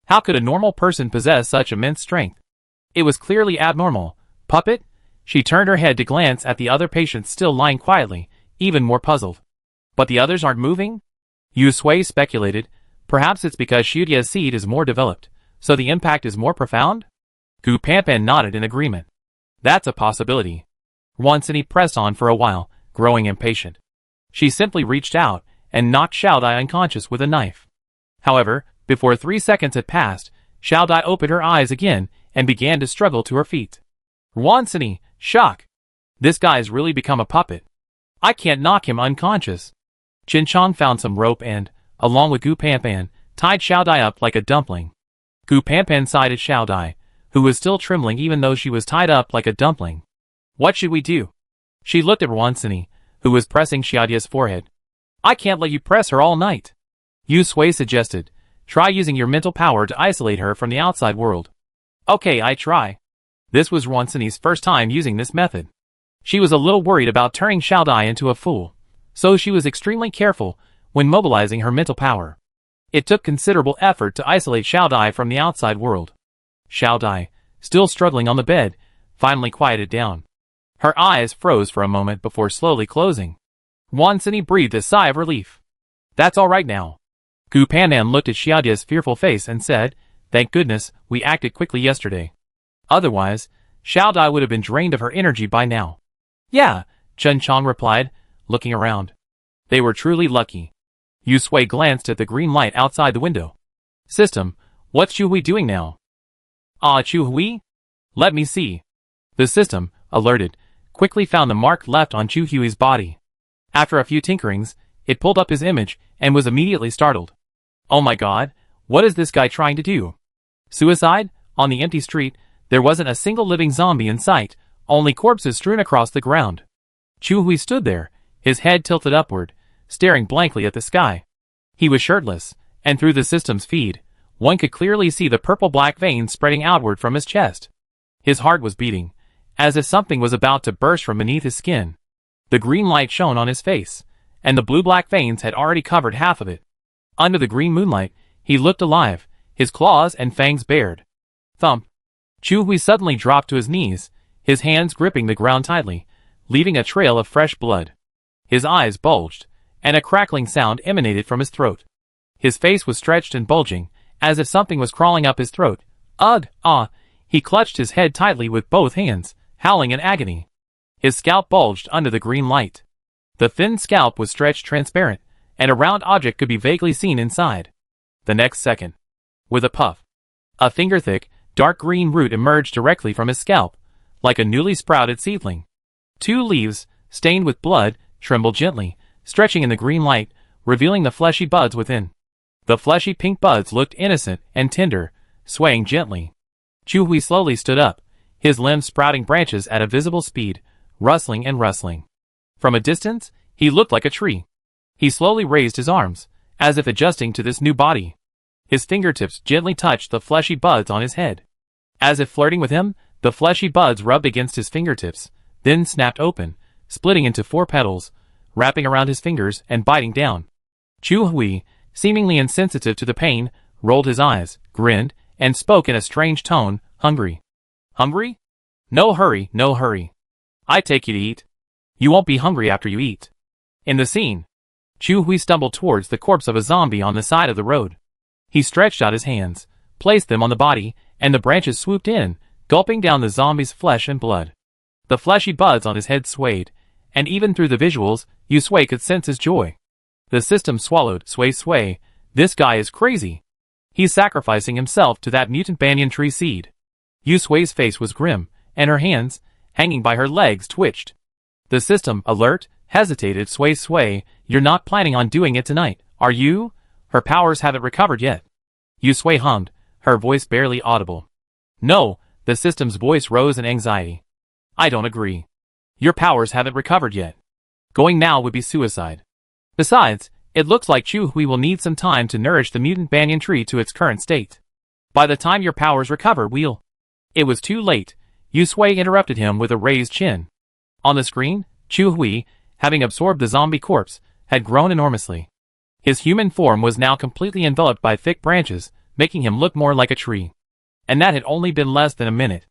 How could a normal person possess such immense strength? It was clearly abnormal. Puppet? She turned her head to glance at the other patients still lying quietly, even more puzzled. But the others aren't moving? Sway speculated. Perhaps it's because Xiaodia's seed is more developed, so the impact is more profound? Gu Panpan nodded in agreement. That's a possibility. Ronsini pressed on for a while, growing impatient. She simply reached out and knocked Xiao Dai unconscious with a knife. However, before 3 seconds had passed, Xiao Dai opened her eyes again and began to struggle to her feet. Ronsini, shock! This guy's really become a puppet. I can't knock him unconscious. Chin Chong found some rope and, along with Gu Panpan, tied Xiao Dai up like a dumpling. Gu Panpan sighed at Xiao Dai, who was still trembling even though she was tied up like a dumpling. What should we do? She looked at Ronsini, who was pressing Xiaodia's forehead. I can't let you press her all night. Sway suggested. Try using your mental power to isolate her from the outside world. Okay, I try. This was Ronsini's first time using this method. She was a little worried about turning Xiao Dai into a fool, so she was extremely careful when mobilizing her mental power. It took considerable effort to isolate Xiao Dai from the outside world. Xiao Dai, still struggling on the bed, finally quieted down. Her eyes froze for a moment before slowly closing. Ronsini breathed a sigh of relief. That's all right now. Gu Panpan looked at Xiaodia's fearful face and said, thank goodness, we acted quickly yesterday. Otherwise, Xiao Dai would have been drained of her energy by now. Yeah, Chen Chong replied, looking around. They were truly lucky. Sway glanced at the green light outside the window. System, what's Chu Hui doing now? Chu Hui? Let me see. The system, alerted, quickly found the mark left on Chu Hui's body. After a few tinkerings, it pulled up his image and was immediately startled. Oh my god, what is this guy trying to do? Suicide? On the empty street, there wasn't a single living zombie in sight, only corpses strewn across the ground. Chu Hui stood there, his head tilted upward, staring blankly at the sky. He was shirtless, and through the system's feed, one could clearly see the purple-black veins spreading outward from his chest. His heart was beating, as if something was about to burst from beneath his skin. The green light shone on his face, and the blue-black veins had already covered half of it. Under the green moonlight, he looked alive, his claws and fangs bared. Thump! Chu Hui suddenly dropped to his knees, his hands gripping the ground tightly, leaving a trail of fresh blood. His eyes bulged, and a crackling sound emanated from his throat. His face was stretched and bulging, as if something was crawling up his throat. Ugh! Ah! He clutched his head tightly with both hands, howling in agony. His scalp bulged under the green light. The thin scalp was stretched transparent, and a round object could be vaguely seen inside. The next second, with a puff, A finger-thick, dark green root emerged directly from his scalp, like a newly sprouted seedling. 2 leaves, stained with blood, trembled gently, stretching in the green light, revealing the fleshy buds within. The fleshy pink buds looked innocent and tender, swaying gently. Chu Hui slowly stood up, his limbs sprouting branches at a visible speed, rustling and rustling. From a distance, he looked like a tree. He slowly raised his arms, as if adjusting to this new body. His fingertips gently touched the fleshy buds on his head. As if flirting with him, the fleshy buds rubbed against his fingertips, then snapped open, splitting into 4 petals, wrapping around his fingers and biting down. Chu Hui, seemingly insensitive to the pain, rolled his eyes, grinned, and spoke in a strange tone, "Hungry? Hungry? No hurry, no hurry. I take you to eat. You won't be hungry after you eat." In the scene, Chu Hui stumbled towards the corpse of a zombie on the side of the road. He stretched out his hands, placed them on the body, and the branches swooped in, gulping down the zombie's flesh and blood. The fleshy buds on his head swayed, and even through the visuals, Yusui could sense his joy. The system swallowed, sway, this guy is crazy. He's sacrificing himself to that mutant banyan tree seed. Yusui's face was grim, and her hands, hanging by her legs, twitched. The system, alert, hesitated. Sway, you're not planning on doing it tonight, are you? Her powers haven't recovered yet. Yusui hummed, her voice barely audible. No, the system's voice rose in anxiety. I don't agree. Your powers haven't recovered yet. Going now would be suicide. Besides, it looks like Chu Hui will need some time to nourish the mutant banyan tree to its current state. By the time your powers recover, we'll... It was too late. Yusui interrupted him with a raised chin. On the screen, Chu Hui, having absorbed the zombie corpse, had grown enormously. His human form was now completely enveloped by thick branches, making him look more like a tree. And that had only been less than a minute.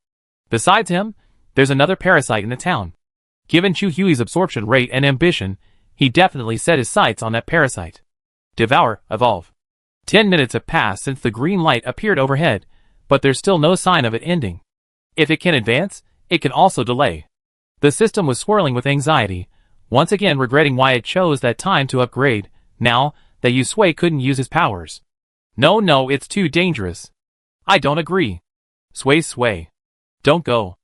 Besides him, there's another parasite in the town. Given Chu Hui's absorption rate and ambition, he definitely set his sights on that parasite. Devour, evolve. 10 minutes have passed since the green light appeared overhead, but there's still no sign of it ending. If it can advance, it can also delay. The system was swirling with anxiety, once again regretting why it chose that time to upgrade, now that Yusui couldn't use his powers. No, it's too dangerous. I don't agree. Sway. Don't go.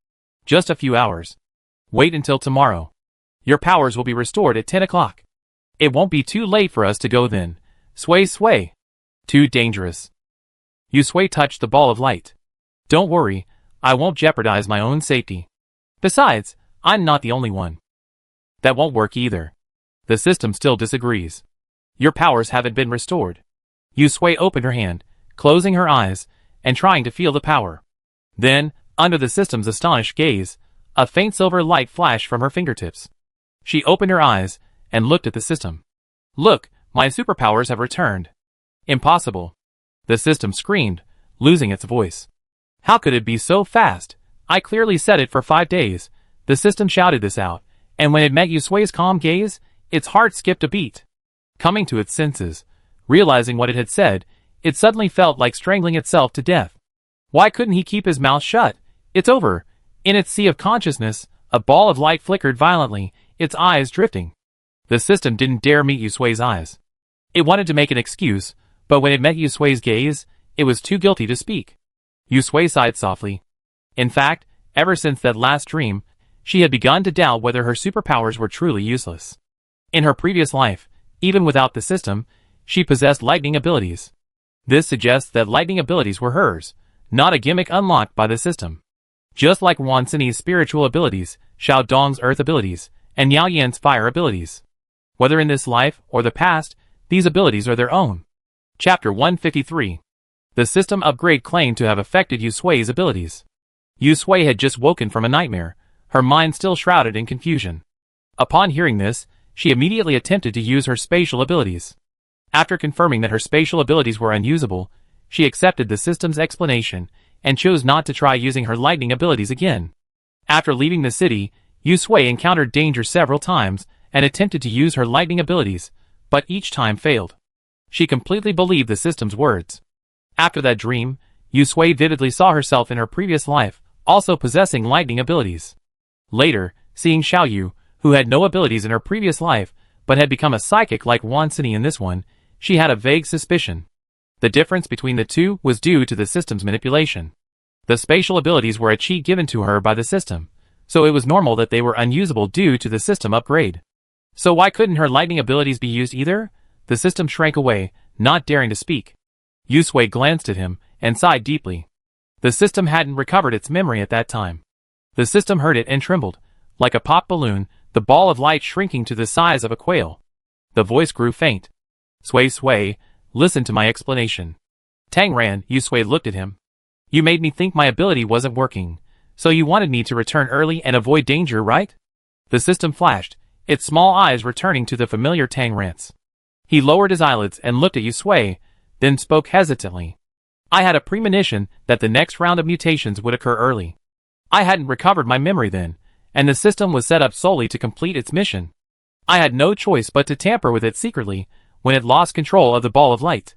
Just a few hours. Wait until tomorrow. Your powers will be restored at 10 o'clock. It won't be too late for us to go then. Sway. Too dangerous. Yusui touched the ball of light. Don't worry, I won't jeopardize my own safety. Besides, I'm not the only one. That won't work either. The system still disagrees. Your powers haven't been restored. Yusui opened her hand, closing her eyes, and trying to feel the power. Then, under the system's astonished gaze, a faint silver light flashed from her fingertips. She opened her eyes, and looked at the system. Look, my superpowers have returned. Impossible. The system screamed, losing its voice. How could it be so fast? I clearly set it for 5 days. The system shouted this out, and when it met Yusui's calm gaze, its heart skipped a beat. Coming to its senses, realizing what it had said, it suddenly felt like strangling itself to death. Why couldn't he keep his mouth shut? It's over. In its sea of consciousness, a ball of light flickered violently, its eyes drifting. The system didn't dare meet Yusui's eyes. It wanted to make an excuse, but when it met Yusui's gaze, it was too guilty to speak. Yusui sighed softly. In fact, ever since that last dream, she had begun to doubt whether her superpowers were truly useless. In her previous life, even without the system, she possessed lightning abilities. This suggests that lightning abilities were hers, not a gimmick unlocked by the system. Just like Wan Sini's spiritual abilities, Xiao Dong's earth abilities, and Yao Yan's fire abilities. Whether in this life or the past, these abilities are their own. Chapter 153. The system upgrade claimed to have affected Yusui's abilities. Yusui had just woken from a nightmare, her mind still shrouded in confusion. Upon hearing this, she immediately attempted to use her spatial abilities. After confirming that her spatial abilities were unusable, she accepted the system's explanation and chose not to try using her lightning abilities again. After leaving the city, Yusui encountered danger several times and attempted to use her lightning abilities, but each time failed. She completely believed the system's words. After that dream, Yusui vividly saw herself in her previous life, also possessing lightning abilities. Later, seeing Xiaoyu, who had no abilities in her previous life, but had become a psychic like Wan Sini in this one, she had a vague suspicion. The difference between the two was due to the system's manipulation. The spatial abilities were a cheat given to her by the system, so it was normal that they were unusable due to the system upgrade. So why couldn't her lightning abilities be used either? The system shrank away, not daring to speak. Yusui glanced at him and sighed deeply. The system hadn't recovered its memory at that time. The system heard it and trembled. Like a pop balloon, the ball of light shrinking to the size of a quail. The voice grew faint. Sui, listen to my explanation. Tang ran. Yusui looked at him. You made me think my ability wasn't working, so you wanted me to return early and avoid danger, right? The system flashed, its small eyes returning to the familiar Tang rants. He lowered his eyelids and looked at Yusui, then spoke hesitantly. I had a premonition that the next round of mutations would occur early. I hadn't recovered my memory then, and the system was set up solely to complete its mission. I had no choice but to tamper with it secretly when it lost control of the ball of light.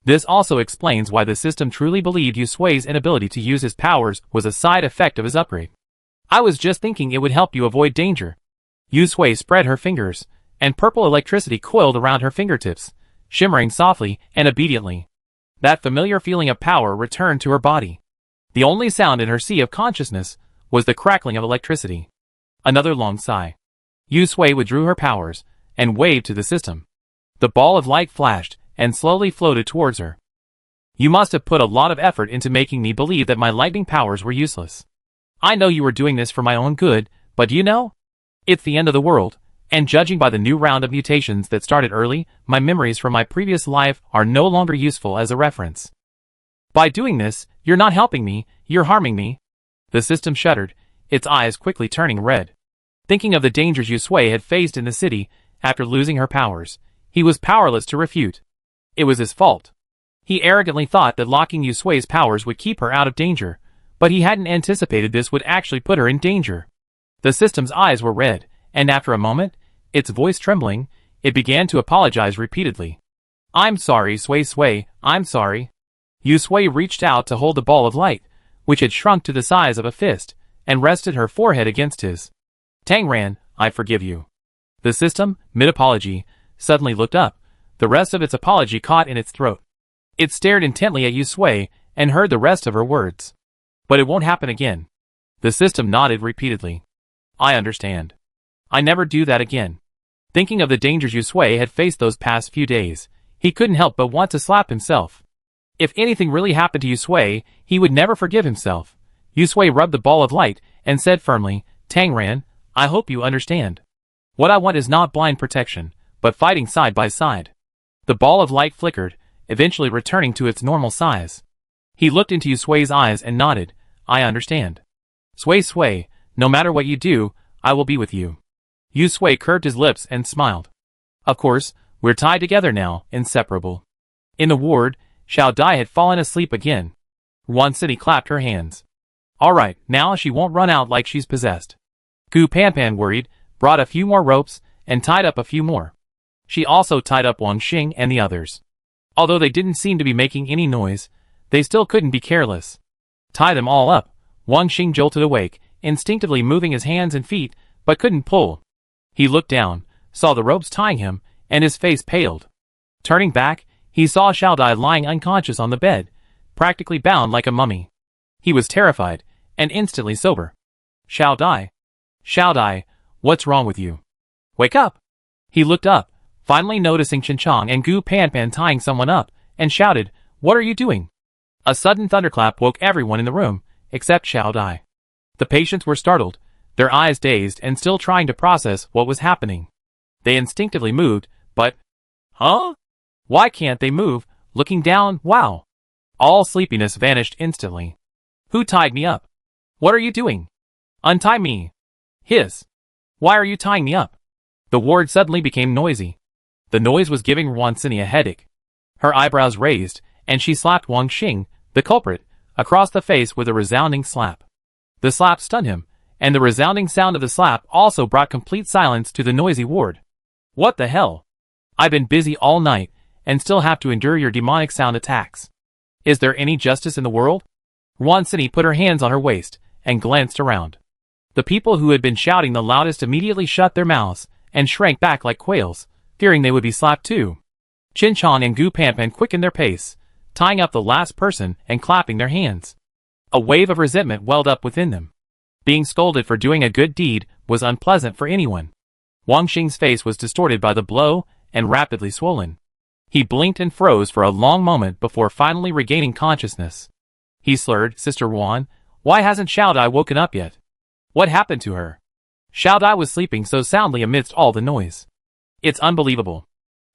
This also explains why the system truly believed Yusui's inability to use his powers was a side effect of his upgrade. I was just thinking it would help you avoid danger. Yusui spread her fingers, and purple electricity coiled around her fingertips, shimmering softly and obediently. That familiar feeling of power returned to her body. The only sound in her sea of consciousness was the crackling of electricity. Another long sigh. Yusui withdrew her powers and waved to the system. The ball of light flashed and slowly floated towards her. You must have put a lot of effort into making me believe that my lightning powers were useless. I know you were doing this for my own good, but you know? It's the end of the world, and judging by the new round of mutations that started early, my memories from my previous life are no longer useful as a reference. By doing this, you're not helping me, you're harming me. The system shuddered, its eyes quickly turning red. Thinking of the dangers Yusui had faced in the city after losing her powers, he was powerless to refute. It was his fault. He arrogantly thought that locking Yusui's powers would keep her out of danger, but he hadn't anticipated this would actually put her in danger. The system's eyes were red, and after a moment, its voice trembling, it began to apologize repeatedly. I'm sorry, Sui, I'm sorry. Yusui reached out to hold the ball of light, which had shrunk to the size of a fist, and rested her forehead against his. Tangran, I forgive you. The system, mid-apology, suddenly looked up, the rest of its apology caught in its throat. It stared intently at Yusui and heard the rest of her words. But it won't happen again. The system nodded repeatedly. I understand. I never do that again. Thinking of the dangers Yusui had faced those past few days, he couldn't help but want to slap himself. If anything really happened to Yusui, he would never forgive himself. Yusui rubbed the ball of light and said firmly, Tangran, I hope you understand. What I want is not blind protection, but fighting side by side. The ball of light flickered, eventually returning to its normal size. He looked into Yusui's eyes and nodded, I understand. Sui, no matter what you do, I will be with you. Yusui curved his lips and smiled. Of course, we're tied together now, inseparable. In the ward, Xiao Dai had fallen asleep again. Wan City clapped her hands. Alright, now she won't run out like she's possessed. Gu Panpan worried, brought a few more ropes, and tied up a few more. She also tied up Wang Xing and the others. Although they didn't seem to be making any noise, they still couldn't be careless. Tie them all up. Wang Xing jolted awake, instinctively moving his hands and feet, but couldn't pull. He looked down, saw the ropes tying him, and his face paled. Turning back, he saw Xiao Dai lying unconscious on the bed, practically bound like a mummy. He was terrified, and instantly sober. Xiao Dai, what's wrong with you? Wake up! He looked up, finally noticing Chinchong and Gu Panpan tying someone up, and shouted, What are you doing? A sudden thunderclap woke everyone in the room, except Xiao Dai. The patients were startled, their eyes dazed and still trying to process what was happening. They instinctively moved, but... Huh? Why can't they move? Looking down, wow! All sleepiness vanished instantly. Who tied me up? What are you doing? Untie me! Hiss! Why are you tying me up? The ward suddenly became noisy. The noise was giving Wansini a headache. Her eyebrows raised, and she slapped Wang Xing, the culprit, across the face with a resounding slap. The slap stunned him, and the resounding sound of the slap also brought complete silence to the noisy ward. What the hell? I've been busy all night, and still have to endure your demonic sound attacks. Is there any justice in the world? Wansini put her hands on her waist, and glanced around. The people who had been shouting the loudest immediately shut their mouths, and shrank back like quails, fearing they would be slapped too. Chinchon and Gu Panpan quickened their pace, tying up the last person and clapping their hands. A wave of resentment welled up within them. Being scolded for doing a good deed was unpleasant for anyone. Wang Xing's face was distorted by the blow and rapidly swollen. He blinked and froze for a long moment before finally regaining consciousness. He slurred, "Sister Wan, why hasn't Xiao Dai woken up yet? What happened to her?" Xiao Dai was sleeping so soundly amidst all the noise. "It's unbelievable."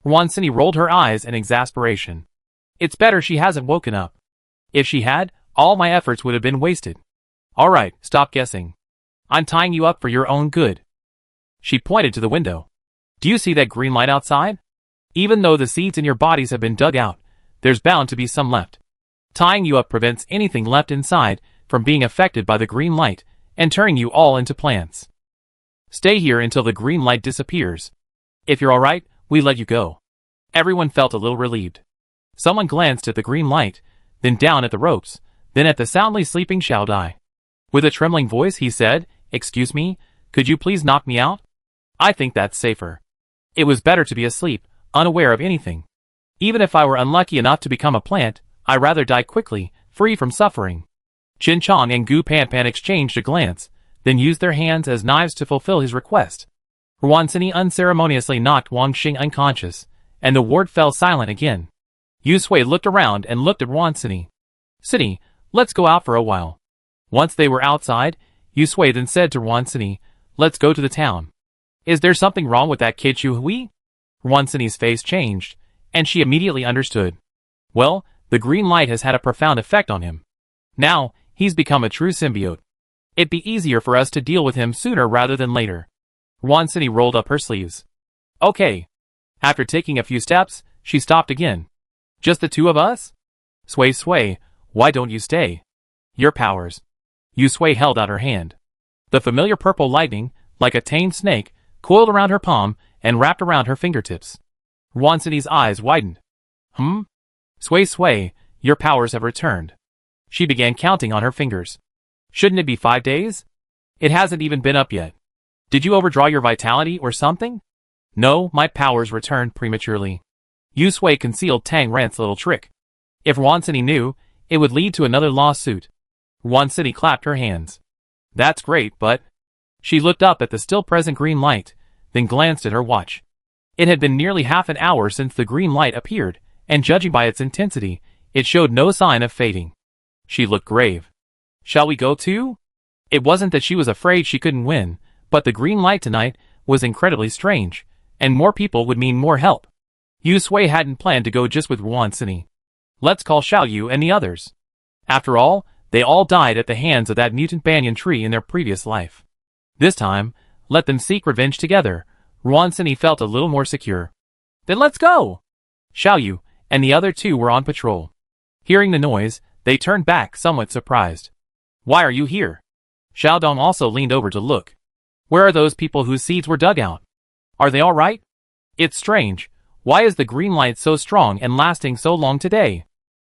Wan Xini rolled her eyes in exasperation. "It's better she hasn't woken up. If she had, all my efforts would have been wasted. All right, stop guessing. I'm tying you up for your own good." She pointed to the window. "Do you see that green light outside? Even though the seeds in your bodies have been dug out, there's bound to be some left. Tying you up prevents anything left inside from being affected by the green light and turning you all into plants. Stay here until the green light disappears. If you're alright, we let you go." Everyone felt a little relieved. Someone glanced at the green light, then down at the ropes, then at the soundly sleeping Xiao Dai. With a trembling voice he said, "Excuse me, could you please knock me out? I think that's safer. It was better to be asleep, unaware of anything. Even if I were unlucky enough to become a plant, I'd rather die quickly, free from suffering." Qin Chong and Gu Panpan exchanged a glance, then used their hands as knives to fulfill his request. Wan Xini unceremoniously knocked Wang Xing unconscious, and the ward fell silent again. Yu Sui looked around and looked at Wan Xini. "Xini, let's go out for a while." Once they were outside, Yu Sui then said to Wan Xini, "Let's go to the town." "Is there something wrong with that kid Chu Hui?" Wan Xini's face changed, and she immediately understood. "Well, the green light has had a profound effect on him. Now, he's become a true symbiote. It'd be easier for us to deal with him sooner rather than later." Wan Xini rolled up her sleeves. "Okay." After taking a few steps, she stopped again. "Just the two of us? Sui, why don't you stay? Your powers." Yu Sui held out her hand. The familiar purple lightning, like a tamed snake, coiled around her palm and wrapped around her fingertips. Wan Xini's eyes widened. Sui, your powers have returned." She began counting on her fingers. "Shouldn't it be 5 days? It hasn't even been up yet. Did you overdraw your vitality or something?" "No, my powers returned prematurely." Yu Sui concealed Tang Rant's little trick. If Wan Xini knew, it would lead to another lawsuit. Wan Xini clapped her hands. "That's great, but..." She looked up at the still present green light, then glanced at her watch. It had been nearly half an hour since the green light appeared, and judging by its intensity, it showed no sign of fading. She looked grave. "Shall we go too?" It wasn't that she was afraid she couldn't win, but the green light tonight was incredibly strange, and more people would mean more help. Yu Sui hadn't planned to go just with Wan Xini. Let's call Xiao Yu and the others. After all, they all died at the hands of that mutant banyan tree in their previous life. This time, let them seek revenge together. Wan Xini felt a little more secure. "Then let's go!" Xiao Yu and the other two were on patrol. Hearing the noise, they turned back somewhat surprised. "Why are you here?" Xiao Dong also leaned over to look. "Where are those people whose seeds were dug out? Are they all right? It's strange. Why is the green light so strong and lasting so long today?"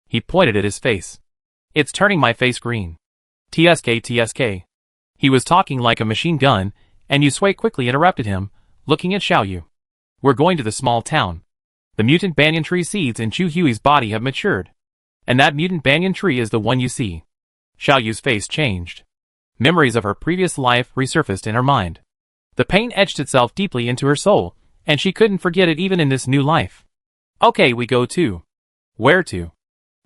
He pointed at his face. "It's turning my face green. TSK. He was talking like a machine gun, and Yu Sui quickly interrupted him, looking at Xiao Yu. "We're going to the small town. The mutant banyan tree seeds in Chu Hui's body have matured. And that mutant banyan tree is the one you see." Xiao Yu's face changed. Memories of her previous life resurfaced in her mind. The pain etched itself deeply into her soul, and she couldn't forget it even in this new life. "Okay, we go too." "Where to?"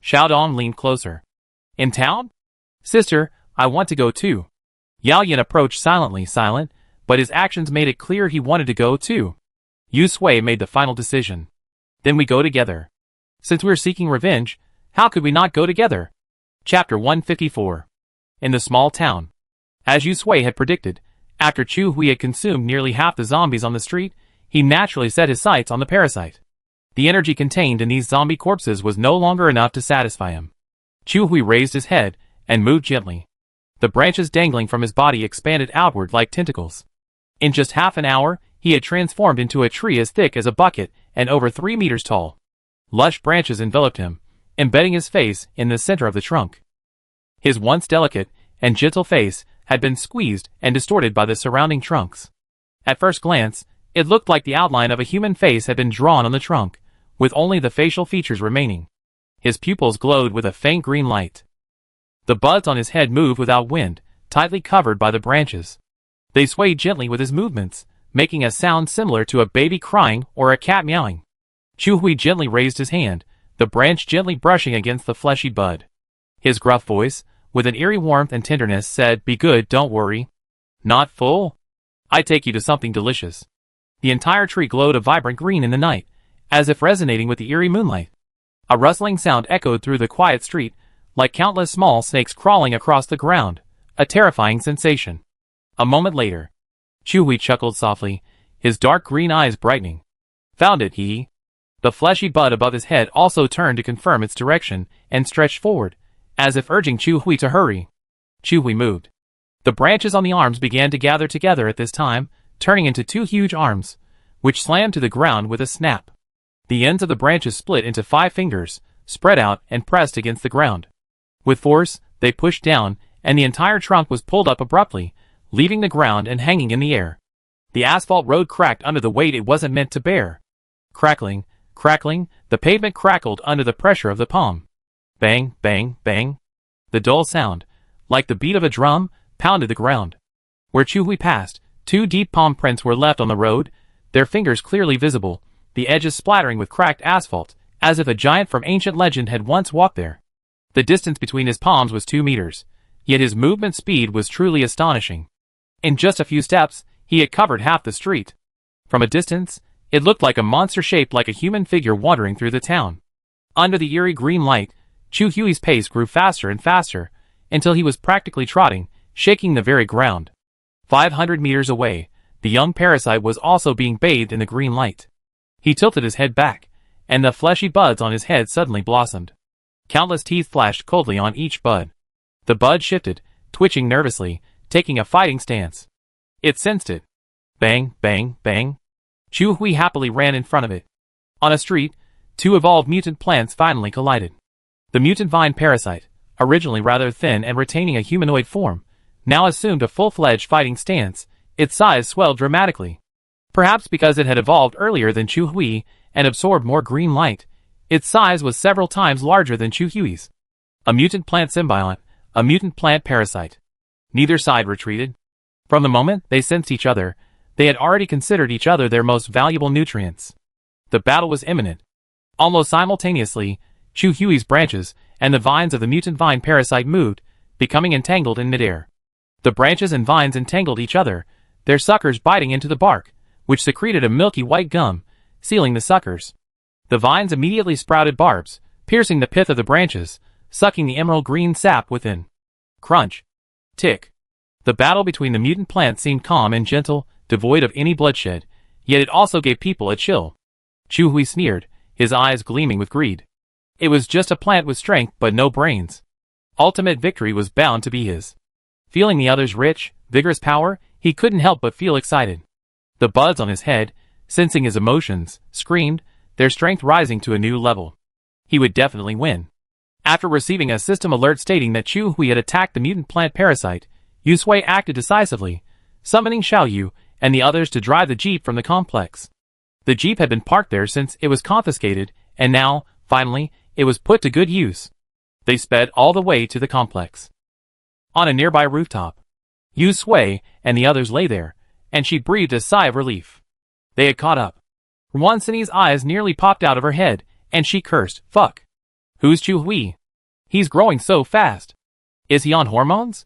Xiao Dong leaned closer. "In town?" "Sister, I want to go too." Yao Yin approached silent, but his actions made it clear he wanted to go too. Yu Sui made the final decision. "Then we go together. Since we're seeking revenge, how could we not go together?" Chapter 154. In the small town. As Yu Sui had predicted, after Chu Hui had consumed nearly half the zombies on the street, he naturally set his sights on the parasite. The energy contained in these zombie corpses was no longer enough to satisfy him. Chu Hui raised his head and moved gently. The branches dangling from his body expanded outward like tentacles. In just half an hour, he had transformed into a tree as thick as a bucket and over 3 meters tall. Lush branches enveloped him, embedding his face in the center of the trunk. His once delicate and gentle face had been squeezed and distorted by the surrounding trunks. At first glance, it looked like the outline of a human face had been drawn on the trunk, with only the facial features remaining. His pupils glowed with a faint green light. The buds on his head moved without wind, tightly covered by the branches. They swayed gently with his movements, making a sound similar to a baby crying or a cat meowing. Chu Hui gently raised his hand, the branch gently brushing against the fleshy bud. His gruff voice, with an eerie warmth and tenderness, said, "Be good, don't worry. Not full? I take you to something delicious." The entire tree glowed a vibrant green in the night, as if resonating with the eerie moonlight. A rustling sound echoed through the quiet street, like countless small snakes crawling across the ground, a terrifying sensation. A moment later, Chu Hui chuckled softly, his dark green eyes brightening. "Found it, he." The fleshy bud above his head also turned to confirm its direction and stretched forward, as if urging Chu Hui to hurry. Chu Hui moved. The branches on the arms began to gather together at this time, turning into two huge arms, which slammed to the ground with a snap. The ends of the branches split into 5 fingers, spread out and pressed against the ground. With force, they pushed down, and the entire trunk was pulled up abruptly, leaving the ground and hanging in the air. The asphalt road cracked under the weight it wasn't meant to bear. Crackling, crackling, the pavement crackled under the pressure of the palm. Bang, bang, bang. The dull sound, like the beat of a drum, pounded the ground. Where Chu Hui passed, 2 deep palm prints were left on the road, their fingers clearly visible, the edges splattering with cracked asphalt, as if a giant from ancient legend had once walked there. The distance between his palms was 2 meters, yet his movement speed was truly astonishing. In just a few steps, he had covered half the street. From a distance, it looked like a monster shaped like a human figure wandering through the town. Under the eerie green light, Chu Hui's pace grew faster and faster, until he was practically trotting, shaking the very ground. 500 meters away, the young parasite was also being bathed in the green light. He tilted his head back, and the fleshy buds on his head suddenly blossomed. Countless teeth flashed coldly on each bud. The bud shifted, twitching nervously, taking a fighting stance. It sensed it. Bang, bang, bang. Chu Hui happily ran in front of it. On a street, 2 evolved mutant plants finally collided. The mutant vine parasite, originally rather thin and retaining a humanoid form, now assumed a full-fledged fighting stance, its size swelled dramatically. Perhaps because it had evolved earlier than Chu Hui and absorbed more green light, its size was several times larger than Chu Hui's. A mutant plant symbiont, a mutant plant parasite. Neither side retreated. From the moment they sensed each other, they had already considered each other their most valuable nutrients. The battle was imminent. Almost simultaneously, Chu Hui's branches and the vines of the mutant vine parasite moved, becoming entangled in midair. The branches and vines entangled each other, their suckers biting into the bark, which secreted a milky white gum, sealing the suckers. The vines immediately sprouted barbs, piercing the pith of the branches, sucking the emerald green sap within. Crunch. Tick. The battle between the mutant plants seemed calm and gentle, devoid of any bloodshed, yet it also gave people a chill. Chu Hui sneered, his eyes gleaming with greed. It was just a plant with strength but no brains. Ultimate victory was bound to be his. Feeling the other's rich, vigorous power, he couldn't help but feel excited. The buds on his head, sensing his emotions, screamed, their strength rising to a new level. He would definitely win. After receiving a system alert stating that Chu Hui had attacked the mutant plant parasite, Yu Sui acted decisively, summoning Xiao Yu and the others to drive the jeep from the complex. The jeep had been parked there since it was confiscated, and now, finally, it was put to good use. They sped all the way to the complex. On a nearby rooftop, Yu Sui and the others lay there, and she breathed a sigh of relief. They had caught up. Wan Sini's eyes nearly popped out of her head, and she cursed, "Fuck. Who's Chu Hui? He's growing so fast. Is he on hormones?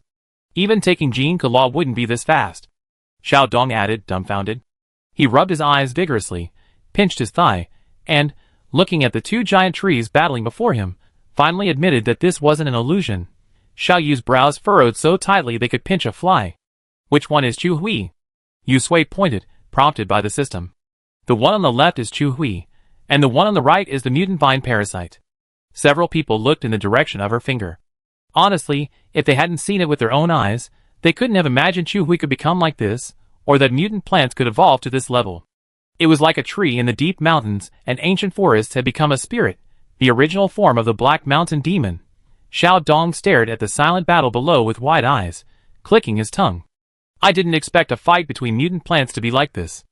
Even taking Jean Kalaw wouldn't be this fast." Xiao Dong added, dumbfounded. He rubbed his eyes vigorously, pinched his thigh, and, looking at the 2 giant trees battling before him, finally admitted that this wasn't an illusion. Xiao Yu's brows furrowed so tightly they could pinch a fly. "Which one is Chu Hui?" Yu Sui pointed, prompted by the system. "The one on the left is Chu Hui, and the one on the right is the mutant vine parasite." Several people looked in the direction of her finger. Honestly, if they hadn't seen it with their own eyes, they couldn't have imagined Chu Hui could become like this, or that mutant plants could evolve to this level. It was like a tree in the deep mountains and ancient forests had become a spirit, the original form of the Black Mountain Demon. Xiao Dong stared at the silent battle below with wide eyes, clicking his tongue. "I didn't expect a fight between mutant plants to be like this.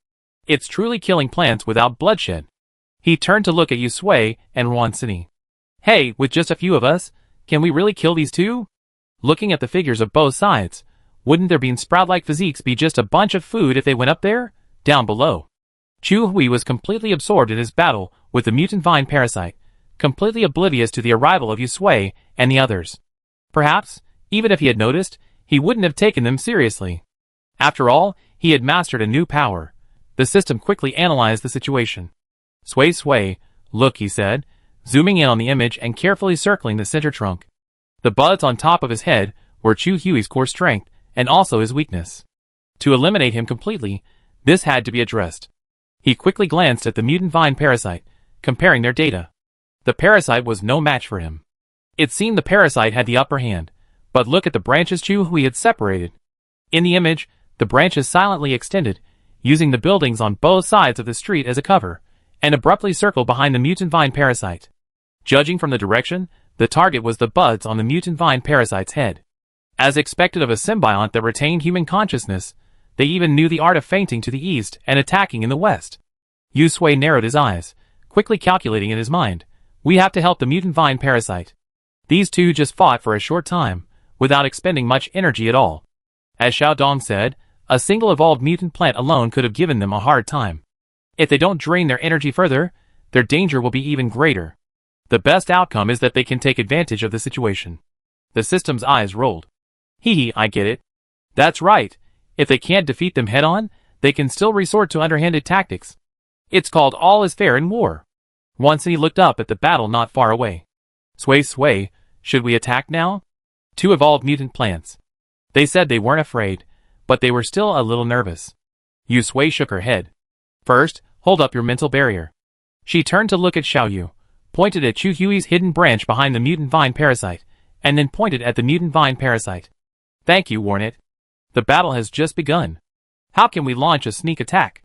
It's truly killing plants without bloodshed." He turned to look at Yu Sui and Wan Sini. Hey, with just a few of us, can we really kill these two? Looking at the figures of both sides, wouldn't their bean sprout-like physiques be just a bunch of food if they went up there? Down below. Chu Hui was completely absorbed in his battle with the mutant vine parasite, completely oblivious to the arrival of Yusui and the others. Perhaps, even if he had noticed, he wouldn't have taken them seriously. After all, he had mastered a new power. The system quickly analyzed the situation. Sui, look, he said, zooming in on the image and carefully circling the center trunk. The buds on top of his head were Chu Hui's core strength and also his weakness. To eliminate him completely, this had to be addressed. He quickly glanced at the mutant vine parasite, comparing their data. The parasite was no match for him. It seemed the parasite had the upper hand, but look at the branches Chu Hui had separated. In the image, the branches silently extended, using the buildings on both sides of the street as a cover, and abruptly circled behind the mutant vine parasite. Judging from the direction, the target was the buds on the mutant vine parasite's head. As expected of a symbiont that retained human consciousness, they even knew the art of feinting to the east and attacking in the west. Yusui narrowed his eyes, quickly calculating in his mind, we have to help the mutant vine parasite. These two just fought for a short time, without expending much energy at all. As Xiaodong said, a single evolved mutant plant alone could have given them a hard time. If they don't drain their energy further, their danger will be even greater. The best outcome is that they can take advantage of the situation. The system's eyes rolled. Hee, I get it. That's right. If they can't defeat them head-on, they can still resort to underhanded tactics. It's called all is fair in war. Once he looked up at the battle not far away. Sui, should we attack now? Two evolved mutant plants. They said they weren't afraid, but they were still a little nervous. Yusui shook her head. First, hold up your mental barrier. She turned to look at Xiaoyu, pointed at Chu Hui's hidden branch behind the mutant vine parasite, and then pointed at the mutant vine parasite. Thank you, Warnet. The battle has just begun. How can we launch a sneak attack?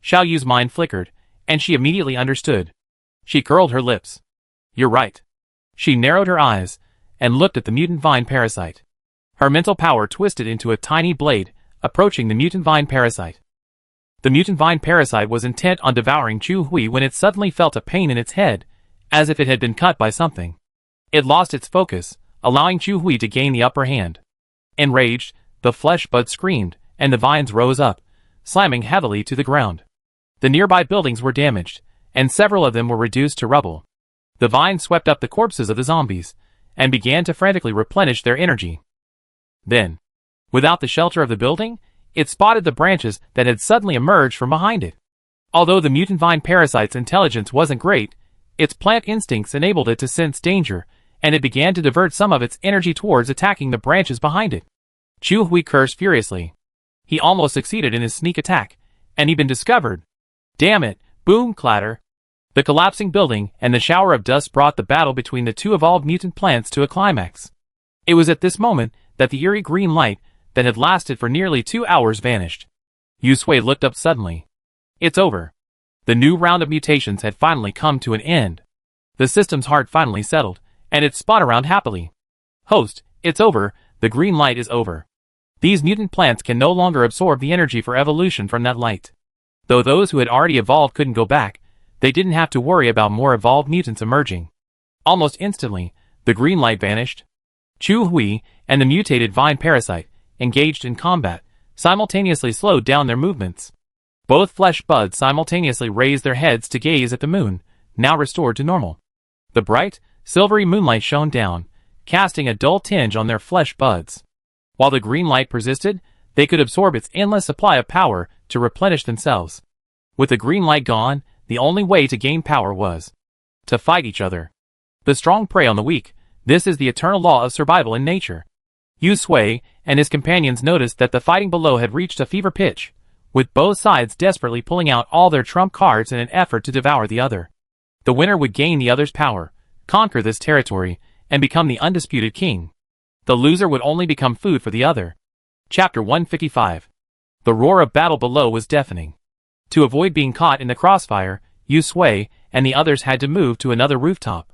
Xiaoyu's mind flickered, and she immediately understood. She curled her lips. You're right. She narrowed her eyes, and looked at the mutant vine parasite. Her mental power twisted into a tiny blade, approaching the mutant vine parasite. The mutant vine parasite was intent on devouring Chu Hui when it suddenly felt a pain in its head, as if it had been cut by something. It lost its focus, allowing Chu Hui to gain the upper hand. Enraged, the flesh bud screamed, and the vines rose up, slamming heavily to the ground. The nearby buildings were damaged, and several of them were reduced to rubble. The vines swept up the corpses of the zombies, and began to frantically replenish their energy. Then, without the shelter of the building, it spotted the branches that had suddenly emerged from behind it. Although the mutant vine parasite's intelligence wasn't great, its plant instincts enabled it to sense danger, and it began to divert some of its energy towards attacking the branches behind it. Chu Hui cursed furiously. He almost succeeded in his sneak attack, and he'd been discovered. Damn it, boom, clatter. The collapsing building and the shower of dust brought the battle between the two evolved mutant plants to a climax. It was at this moment that the eerie green light that had lasted for nearly 2 hours vanished. Yusui looked up suddenly. It's over. The new round of mutations had finally come to an end. The system's heart finally settled, and it spun around happily. Host, it's over, the green light is over. These mutant plants can no longer absorb the energy for evolution from that light. Though those who had already evolved couldn't go back, they didn't have to worry about more evolved mutants emerging. Almost instantly, the green light vanished. Chu Hui and the mutated vine parasite, engaged in combat, simultaneously slowed down their movements. Both flesh buds simultaneously raised their heads to gaze at the moon, now restored to normal. The bright, silvery moonlight shone down, casting a dull tinge on their flesh buds. While the green light persisted, they could absorb its endless supply of power to replenish themselves. With the green light gone, the only way to gain power was to fight each other. The strong prey on the weak. This is the eternal law of survival in nature. Yusui and his companions noticed that the fighting below had reached a fever pitch, with both sides desperately pulling out all their trump cards in an effort to devour the other. The winner would gain the other's power, conquer this territory, and become the undisputed king. The loser would only become food for the other. Chapter 155. The roar of battle below was deafening. To avoid being caught in the crossfire, Yusui and the others had to move to another rooftop.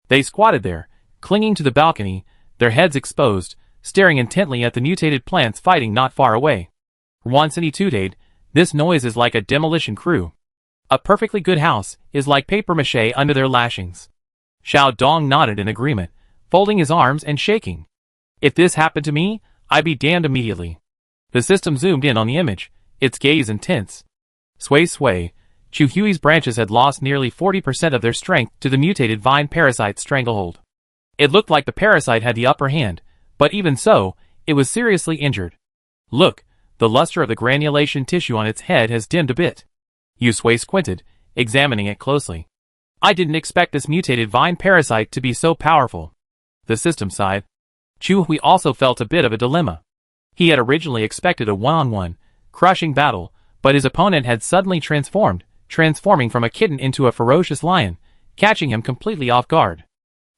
They squatted there, clinging to the balcony, their heads exposed, staring intently at the mutated plants fighting not far away. Wansanitude, this noise is like a demolition crew. A perfectly good house is like papier-mâché under their lashings. Xiao Dong nodded in agreement, folding his arms and shaking. If this happened to me, I'd be damned immediately. The system zoomed in on the image, its gaze intense. Sway sway, Chu Hui's branches had lost nearly 40% of their strength to the mutated vine parasite's stranglehold. It looked like the parasite had the upper hand, but even so, it was seriously injured. Look, the luster of the granulation tissue on its head has dimmed a bit. Yusui squinted, examining it closely. I didn't expect this mutated vine parasite to be so powerful. The system sighed. Chu Hui also felt a bit of a dilemma. He had originally expected a one-on-one, crushing battle, but his opponent had suddenly transforming from a kitten into a ferocious lion, catching him completely off guard.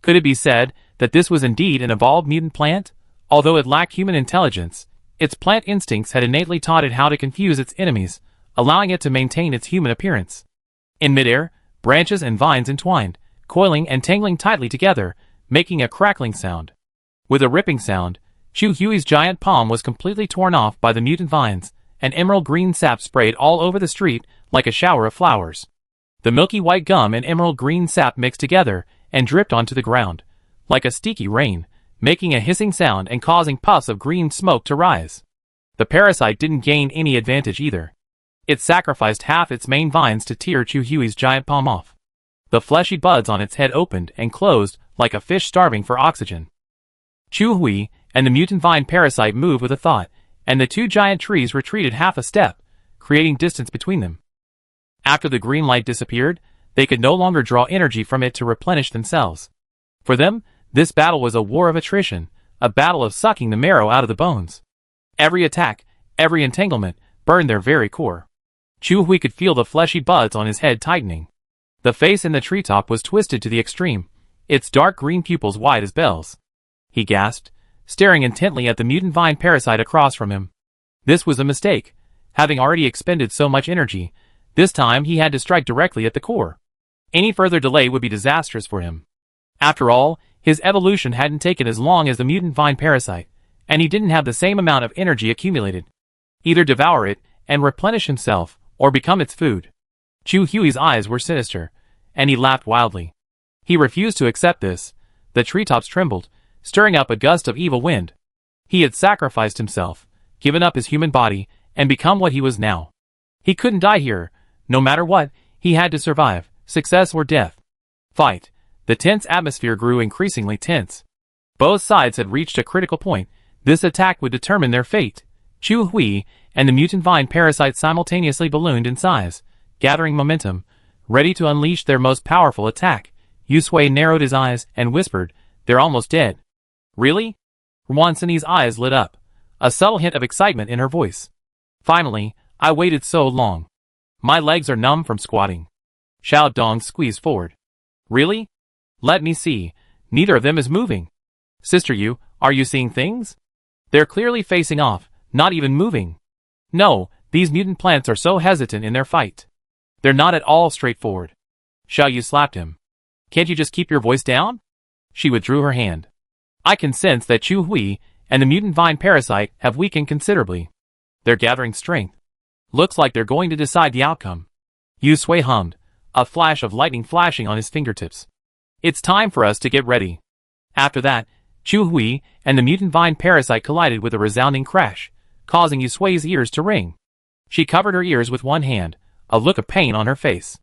Could it be said that this was indeed an evolved mutant plant? Although it lacked human intelligence, its plant instincts had innately taught it how to confuse its enemies, allowing it to maintain its human appearance. In midair, branches and vines entwined, coiling and tangling tightly together, making a crackling sound. With a ripping sound, Chu Hui's giant palm was completely torn off by the mutant vines, and emerald green sap sprayed all over the street like a shower of flowers. The milky white gum and emerald green sap mixed together and dripped onto the ground, like a sticky rain, making a hissing sound and causing puffs of green smoke to rise. The parasite didn't gain any advantage either. It sacrificed half its main vines to tear Chu Hui's giant palm off. The fleshy buds on its head opened and closed like a fish starving for oxygen. Chu Hui and the mutant vine parasite moved with a thought, and the two giant trees retreated half a step, creating distance between them. After the green light disappeared, they could no longer draw energy from it to replenish themselves. For them, this battle was a war of attrition, a battle of sucking the marrow out of the bones. Every attack, every entanglement, burned their very core. Chu Hui could feel the fleshy buds on his head tightening. The face in the treetop was twisted to the extreme, its dark green pupils wide as bells. He gasped, staring intently at the mutant vine parasite across from him. This was a mistake. Having already expended so much energy, this time he had to strike directly at the core. Any further delay would be disastrous for him. After all, his evolution hadn't taken as long as the mutant vine parasite, and he didn't have the same amount of energy accumulated. Either devour it and replenish himself, or become its food. Chu Hui's eyes were sinister, and he laughed wildly. He refused to accept this. The treetops trembled, stirring up a gust of evil wind. He had sacrificed himself, given up his human body, and become what he was now. He couldn't die here. No matter what, he had to survive, success or death. Fight. The tense atmosphere grew increasingly tense. Both sides had reached a critical point. This attack would determine their fate. Chu Hui and the mutant vine parasite simultaneously ballooned in size, gathering momentum, ready to unleash their most powerful attack. Yusui narrowed his eyes and whispered, "They're almost dead." "Really?" Wansini's eyes lit up, a subtle hint of excitement in her voice. "Finally, I waited so long. My legs are numb from squatting." Xiao Dong squeezed forward. "Really? Let me see. Neither of them is moving. Sister Yu, are you seeing things? They're clearly facing off, not even moving. No, these mutant plants are so hesitant in their fight. They're not at all straightforward." Xiao Yu slapped him. "Can't you just keep your voice down?" She withdrew her hand. "I can sense that Chu Hui and the mutant vine parasite have weakened considerably. They're gathering strength. Looks like they're going to decide the outcome." Yusui hummed, a flash of lightning flashing on his fingertips. "It's time for us to get ready." After that, Chu Hui and the mutant vine parasite collided with a resounding crash, causing Yusui's ears to ring. She covered her ears with one hand, a look of pain on her face.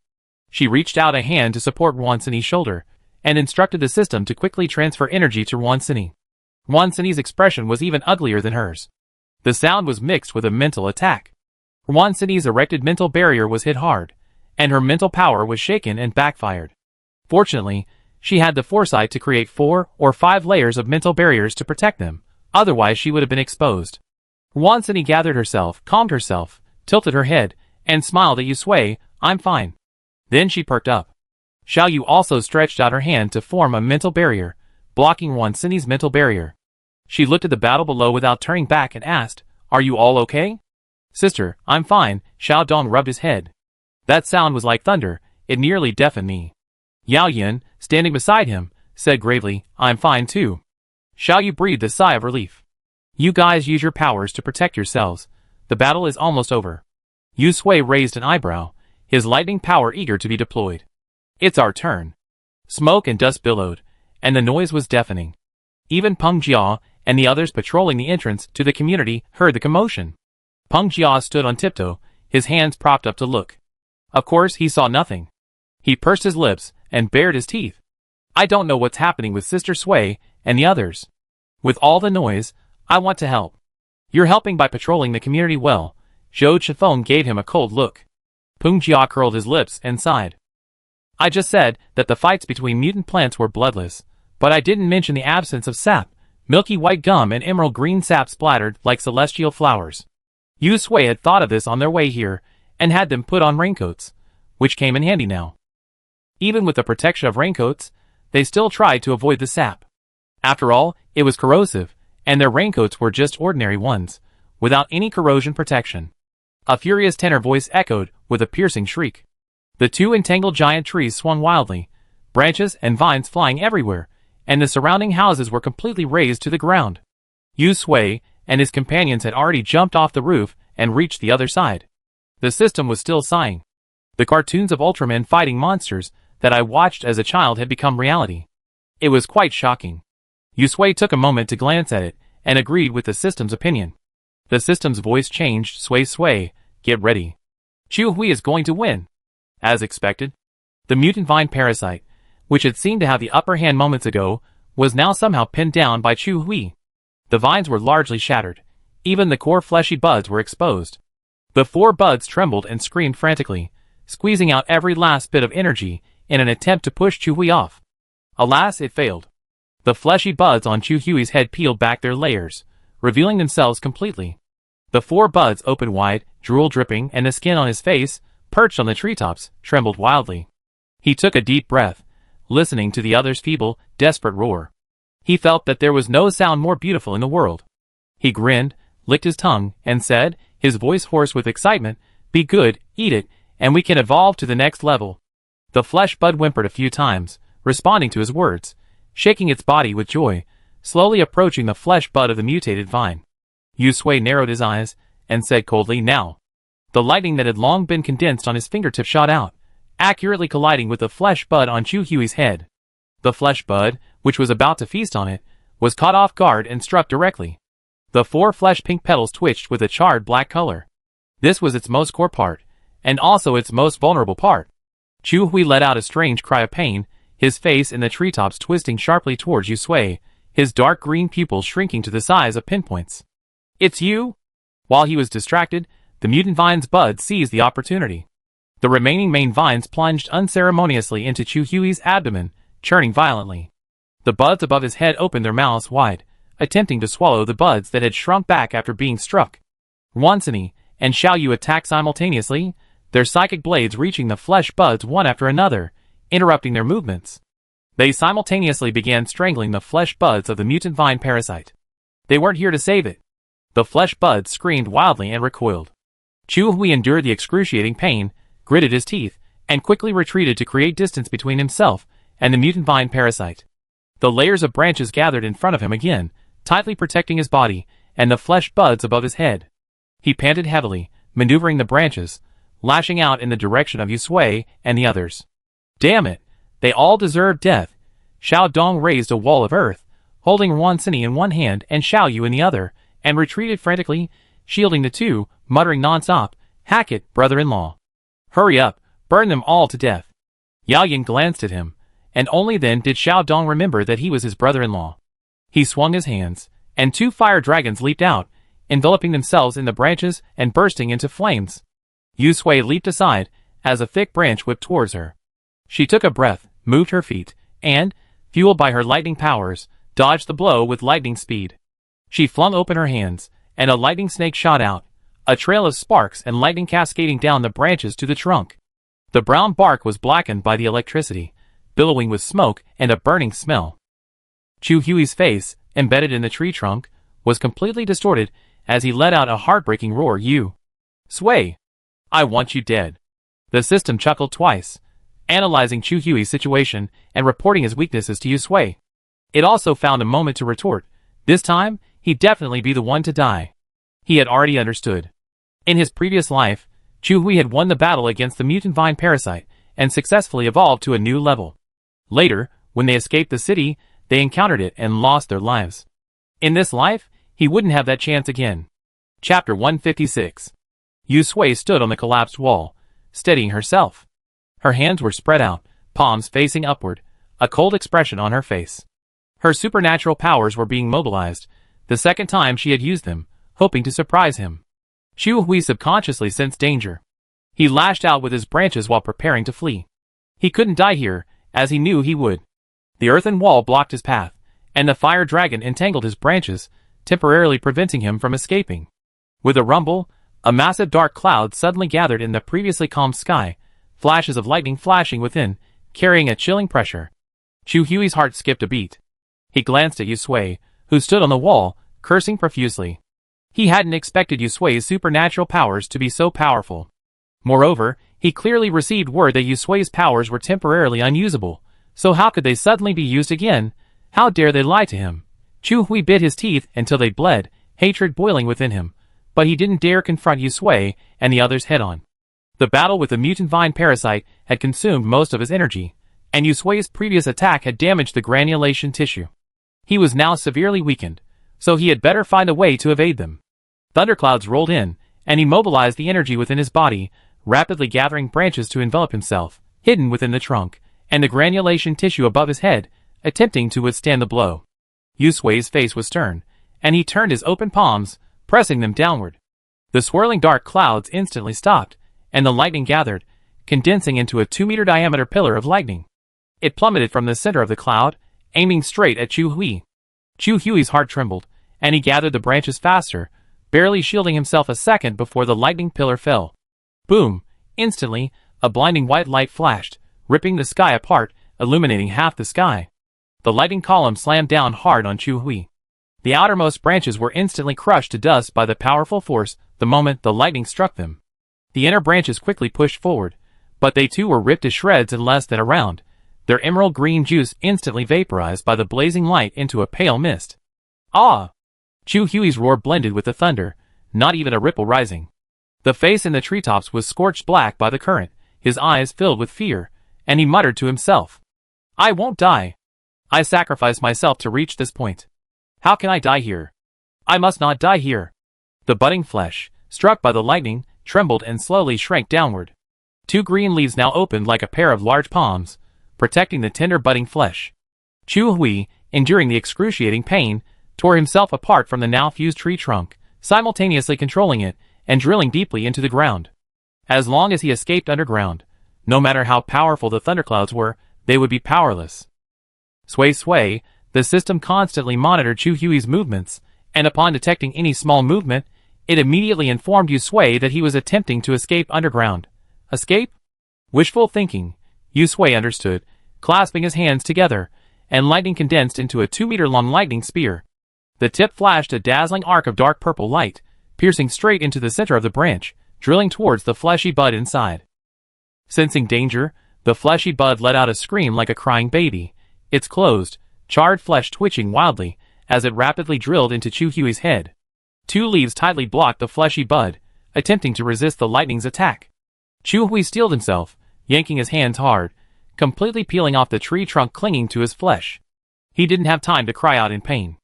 She reached out a hand to support Wansini's shoulder, and instructed the system to quickly transfer energy to Wansini. Wansini's expression was even uglier than hers. The sound was mixed with a mental attack. Wansini's erected mental barrier was hit hard, and her mental power was shaken and backfired. Fortunately, she had the foresight to create 4 or 5 layers of mental barriers to protect them, otherwise she would have been exposed. Wansini gathered herself, calmed herself, tilted her head, and smiled at Yusui. "I'm fine." Then she perked up. Xiao Yu also stretched out her hand to form a mental barrier, blocking Wansini's mental barrier. She looked at the battle below without turning back and asked, "Are you all okay?" "Sister, I'm fine." Xiao Dong rubbed his head. "That sound was like thunder, it nearly deafened me." Yao Yin, standing beside him, said gravely, "I'm fine too." Xiao Yu breathed a sigh of relief. "You guys use your powers to protect yourselves. The battle is almost over." Yusui raised an eyebrow, his lightning power eager to be deployed. "It's our turn." Smoke and dust billowed, and the noise was deafening. Even Peng Jia and the others patrolling the entrance to the community heard the commotion. Peng Jia stood on tiptoe, his hands propped up to look. Of course, he saw nothing. He pursed his lips and bared his teeth. I don't know what's happening with Sister Sui and the others. With all the noise, I want to help. You're helping by patrolling the community well. Zhou Chifeng gave him a cold look. Peng Jia curled his lips and sighed. I just said that the fights between mutant plants were bloodless, but I didn't mention the absence of sap, milky white gum and emerald green sap splattered like celestial flowers. Yu Sui had thought of this on their way here, and had them put on raincoats, which came in handy now. Even with the protection of raincoats, they still tried to avoid the sap. After all, it was corrosive, and their raincoats were just ordinary ones, without any corrosion protection. A furious tenor voice echoed with a piercing shriek. The two entangled giant trees swung wildly, branches and vines flying everywhere, and the surrounding houses were completely razed to the ground. Yu Sui and his companions had already jumped off the roof and reached the other side. The system was still sighing. The cartoons of Ultramen fighting monsters that I watched as a child had become reality. It was quite shocking. Yu Sui took a moment to glance at it, and agreed with the system's opinion. The system's voice changed. Sui, get ready. Chu Hui is going to win. As expected, the mutant vine parasite, which had seemed to have the upper hand moments ago, was now somehow pinned down by Chu Hui. The vines were largely shattered. Even the core fleshy buds were exposed. The 4 buds trembled and screamed frantically, squeezing out every last bit of energy in an attempt to push Chu Hui off. Alas, it failed. The fleshy buds on Chu Hui's head peeled back their layers, revealing themselves completely. The 4 buds opened wide, drool dripping, and the skin on his face, perched on the treetops, trembled wildly. He took a deep breath, listening to the other's feeble, desperate roar. He felt that there was no sound more beautiful in the world. He grinned, licked his tongue, and said, his voice hoarse with excitement, "Be good, eat it, and we can evolve to the next level." The flesh bud whimpered a few times, responding to his words, shaking its body with joy, slowly approaching the flesh bud of the mutated vine. Yu Sui narrowed his eyes, and said coldly, "Now." The lightning that had long been condensed on his fingertip shot out, accurately colliding with the flesh bud on Chu Hui's head. The flesh bud, which was about to feast on it, was caught off guard and struck directly. The 4 flesh pink petals twitched with a charred black color. This was its most core part, and also its most vulnerable part. Chu Hui let out a strange cry of pain, his face in the treetops twisting sharply towards Yu Sui, his dark green pupils shrinking to the size of pinpoints. "It's you?" While he was distracted, the mutant vine's buds seized the opportunity. The remaining main vines plunged unceremoniously into Chu Hui's abdomen, churning violently. The buds above his head opened their mouths wide, attempting to swallow the buds that had shrunk back after being struck. Wansini and Xiao Yu attacked simultaneously, their psychic blades reaching the flesh buds one after another, interrupting their movements. They simultaneously began strangling the flesh buds of the mutant vine parasite. They weren't here to save it. The flesh buds screamed wildly and recoiled. Chu Hui endured the excruciating pain, gritted his teeth, and quickly retreated to create distance between himself and the mutant vine parasite. The layers of branches gathered in front of him again, tightly protecting his body and the flesh buds above his head. He panted heavily, maneuvering the branches, lashing out in the direction of Yu Sui and the others. Damn it! They all deserve death. Xiao Dong raised a wall of earth, holding Wan Sini in one hand and Xiao Yu in the other, and retreated frantically, shielding the two, muttering non-stop, "Hack it, brother-in-law. Hurry up, burn them all to death." Yao Yin glanced at him, and only then did Xiao Dong remember that he was his brother-in-law. He swung his hands, and 2 fire dragons leaped out, enveloping themselves in the branches and bursting into flames. Yu Sui leaped aside, as a thick branch whipped towards her. She took a breath, moved her feet, and, fueled by her lightning powers, dodged the blow with lightning speed. She flung open her hands, and a lightning snake shot out, a trail of sparks and lightning cascading down the branches to the trunk. The brown bark was blackened by the electricity, billowing with smoke and a burning smell. Chu Hui's face, embedded in the tree trunk, was completely distorted as he let out a heartbreaking roar. "Yu Sui, I want you dead." The system chuckled twice, analyzing Chu Hui's situation and reporting his weaknesses to Yu Sui. It also found a moment to retort. This time, he'd definitely be the one to die. He had already understood. In his previous life, Chu Hui had won the battle against the mutant vine parasite and successfully evolved to a new level. Later, when they escaped the city, they encountered it and lost their lives. In this life, he wouldn't have that chance again. Chapter 156. Yu Sui stood on the collapsed wall, steadying herself. Her hands were spread out, palms facing upward, a cold expression on her face. Her supernatural powers were being mobilized, the second time she had used them, hoping to surprise him. Chu Hui subconsciously sensed danger. He lashed out with his branches while preparing to flee. He couldn't die here, as he knew he would. The earthen wall blocked his path, and the fire dragon entangled his branches, temporarily preventing him from escaping. With a rumble, a massive dark cloud suddenly gathered in the previously calm sky, flashes of lightning flashing within, carrying a chilling pressure. Chu Hui's heart skipped a beat. He glanced at Yu Sui, who stood on the wall, cursing profusely. He hadn't expected Yu Sui's supernatural powers to be so powerful. Moreover, he clearly received word that Yu Sui's powers were temporarily unusable, so how could they suddenly be used again? How dare they lie to him? Chu Hui bit his teeth until they bled, hatred boiling within him, but he didn't dare confront Yu Sui and the others head-on. The battle with the mutant vine parasite had consumed most of his energy, and Yu Sui's previous attack had damaged the granulation tissue. He was now severely weakened, so he had better find a way to evade them. Thunderclouds rolled in, and he mobilized the energy within his body, rapidly gathering branches to envelop himself, hidden within the trunk, and the granulation tissue above his head, attempting to withstand the blow. Yu Sui's face was stern, and he turned his open palms, pressing them downward. The swirling dark clouds instantly stopped, and the lightning gathered, condensing into a 2-meter diameter pillar of lightning. It plummeted from the center of the cloud, aiming straight at Chu Hui. Chu Hui's heart trembled, and he gathered the branches faster, barely shielding himself a second before the lightning pillar fell. Boom! Instantly, a blinding white light flashed, ripping the sky apart, illuminating half the sky. The lightning column slammed down hard on Chu Hui. The outermost branches were instantly crushed to dust by the powerful force the moment the lightning struck them. The inner branches quickly pushed forward, but they too were ripped to shreds in less than a round, their emerald green juice instantly vaporized by the blazing light into a pale mist. Ah! Chu Hui's roar blended with the thunder, not even a ripple rising. The face in the treetops was scorched black by the current, his eyes filled with fear, and he muttered to himself. I won't die. I sacrificed myself to reach this point. How can I die here? I must not die here. The budding flesh, struck by the lightning, trembled and slowly shrank downward. 2 green leaves now opened like a pair of large palms, protecting the tender budding flesh. Chu Hui, enduring the excruciating pain, tore himself apart from the now fused tree trunk, simultaneously controlling it and drilling deeply into the ground. As long as he escaped underground, no matter how powerful the thunderclouds were, they would be powerless. Sui, the system constantly monitored Chu Hui's movements, and upon detecting any small movement, it immediately informed Yu Sui that he was attempting to escape underground. Escape? Wishful thinking, Yu Sui understood, clasping his hands together, and lightning condensed into a 2-meter-long lightning spear. The tip flashed a dazzling arc of dark purple light, piercing straight into the center of the branch, drilling towards the fleshy bud inside. Sensing danger, the fleshy bud let out a scream like a crying baby, its closed, charred flesh twitching wildly as it rapidly drilled into Chu Hui's head. 2 leaves tightly blocked the fleshy bud, attempting to resist the lightning's attack. Chu Hui steeled himself, yanking his hands hard, completely peeling off the tree trunk clinging to his flesh. He didn't have time to cry out in pain.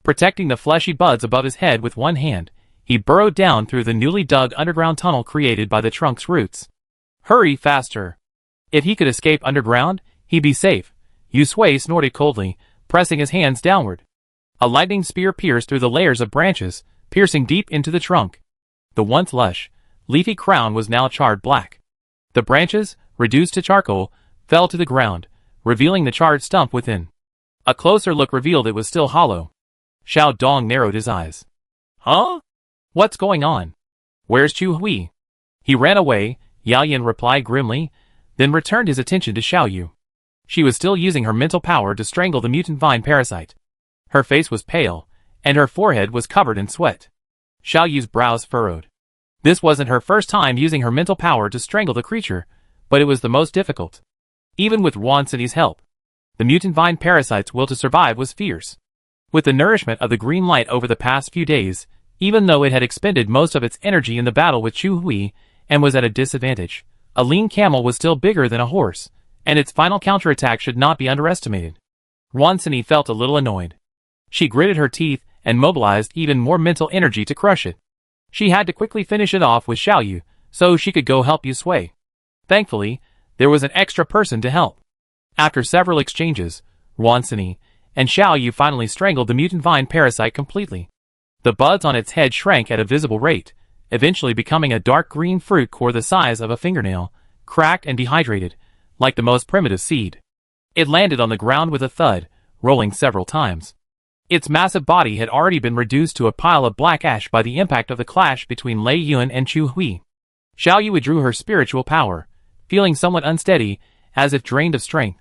Protecting the fleshy buds above his head with one hand, he burrowed down through the newly dug underground tunnel created by the trunk's roots. Hurry faster! If he could escape underground, he'd be safe. Yu Sui snorted coldly, pressing his hands downward. A lightning spear pierced through the layers of branches, piercing deep into the trunk. The once lush, leafy crown was now charred black. The branches, reduced to charcoal, fell to the ground, revealing the charred stump within. A closer look revealed it was still hollow. Xiao Dong narrowed his eyes. Huh? What's going on? Where's Chu Hui? He ran away, Yao Yan replied grimly, then returned his attention to Xiao Yu. She was still using her mental power to strangle the mutant vine parasite. Her face was pale, and her forehead was covered in sweat. Xiao Yu's brows furrowed. This wasn't her first time using her mental power to strangle the creature, but it was the most difficult. Even with Wan City's help, the mutant vine parasite's will to survive was fierce. With the nourishment of the green light over the past few days, even though it had expended most of its energy in the battle with Chu Hui and was at a disadvantage, a lean camel was still bigger than a horse, and its final counterattack should not be underestimated. Wansini felt a little annoyed. She gritted her teeth and mobilized even more mental energy to crush it. She had to quickly finish it off with Xiaoyu, so she could go help Yusui. Thankfully, there was an extra person to help. After several exchanges, Wansini and Xiaoyu finally strangled the mutant vine parasite completely. The buds on its head shrank at a visible rate, eventually becoming a dark green fruit core the size of a fingernail, cracked and dehydrated, like the most primitive seed. It landed on the ground with a thud, rolling several times. Its massive body had already been reduced to a pile of black ash by the impact of the clash between Lei Yun and Chu Hui. Xiaoyu withdrew her spiritual power, feeling somewhat unsteady, as if drained of strength.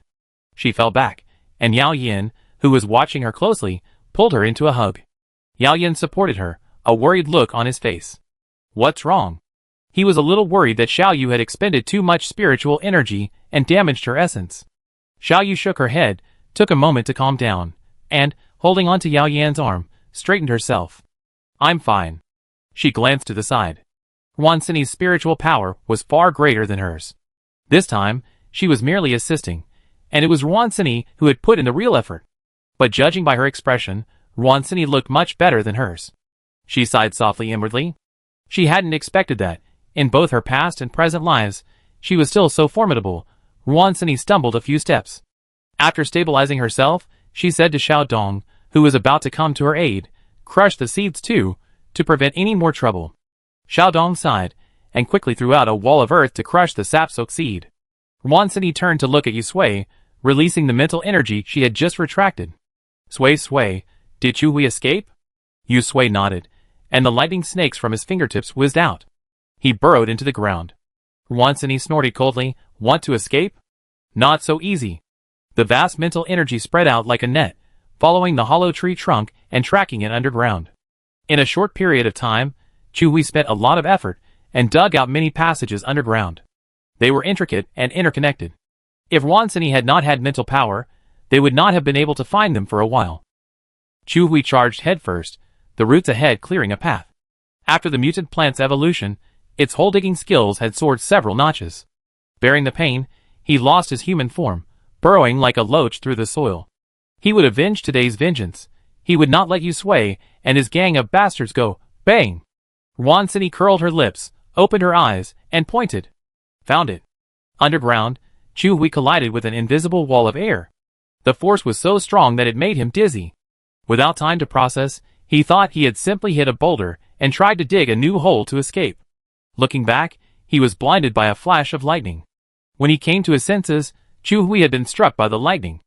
She fell back, and Yao Yin, who was watching her closely, pulled her into a hug. Yao Yin supported her, a worried look on his face. What's wrong? He was a little worried that Xiaoyu had expended too much spiritual energy and damaged her essence. Xiaoyu shook her head, took a moment to calm down, and, holding onto Yao Yan's arm, straightened herself. I'm fine. She glanced to the side. Wansini's spiritual power was far greater than hers. This time, she was merely assisting, and it was Wansini who had put in the real effort. But judging by her expression, Wansini looked much better than hers. She sighed softly inwardly. She hadn't expected that, in both her past and present lives, she was still so formidable. Wansini stumbled a few steps. After stabilizing herself, she said to Xiao Dong, who was about to come to her aid, crush the seeds too, to prevent any more trouble. Xiao Dong sighed, and quickly threw out a wall of earth to crush the sap-soaked seed. Wansini turned to look at Yusui, releasing the mental energy she had just retracted. Sui, did Chu Hui escape? Yusui nodded, and the lightning snakes from his fingertips whizzed out. He burrowed into the ground. Wansini snorted coldly, want to escape? Not so easy. The vast mental energy spread out like a net, following the hollow tree trunk and tracking it underground. In a short period of time, Chu Hui spent a lot of effort and dug out many passages underground. They were intricate and interconnected. If Wansini had not had mental power, they would not have been able to find them for a while. Chu Hui charged headfirst, the roots ahead clearing a path. After the mutant plant's evolution, its hole-digging skills had soared several notches. Bearing the pain, he lost his human form, burrowing like a loach through the soil. He would avenge today's vengeance. He would not let Yusui and his gang of bastards go. Bang! Wansini curled her lips, opened her eyes, and pointed. Found it. Underground, Chu Hui collided with an invisible wall of air. The force was so strong that it made him dizzy. Without time to process, he thought he had simply hit a boulder and tried to dig a new hole to escape. Looking back, he was blinded by a flash of lightning. When he came to his senses, Chu Hui had been struck by the lightning.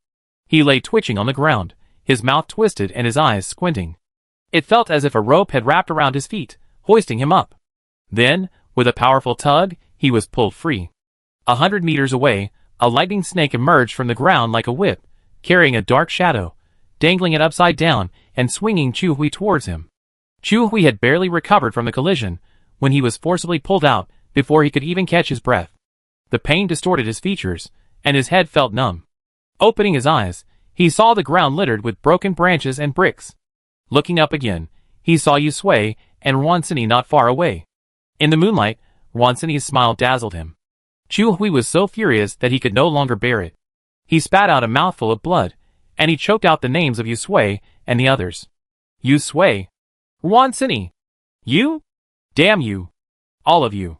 He lay twitching on the ground, his mouth twisted and his eyes squinting. It felt as if a rope had wrapped around his feet, hoisting him up. Then, with a powerful tug, he was pulled free. 100 meters away, a lightning snake emerged from the ground like a whip, carrying a dark shadow, dangling it upside down and swinging Chu Hui towards him. Chu Hui had barely recovered from the collision when he was forcibly pulled out before he could even catch his breath. The pain distorted his features, and his head felt numb. Opening his eyes, he saw the ground littered with broken branches and bricks. Looking up again, he saw Yusui and Wansini not far away. In the moonlight, Wansini's smile dazzled him. Chu Hui was so furious that he could no longer bear it. He spat out a mouthful of blood, and he choked out the names of Yusui and the others. Yusui. Wansini. You? Damn you. All of you.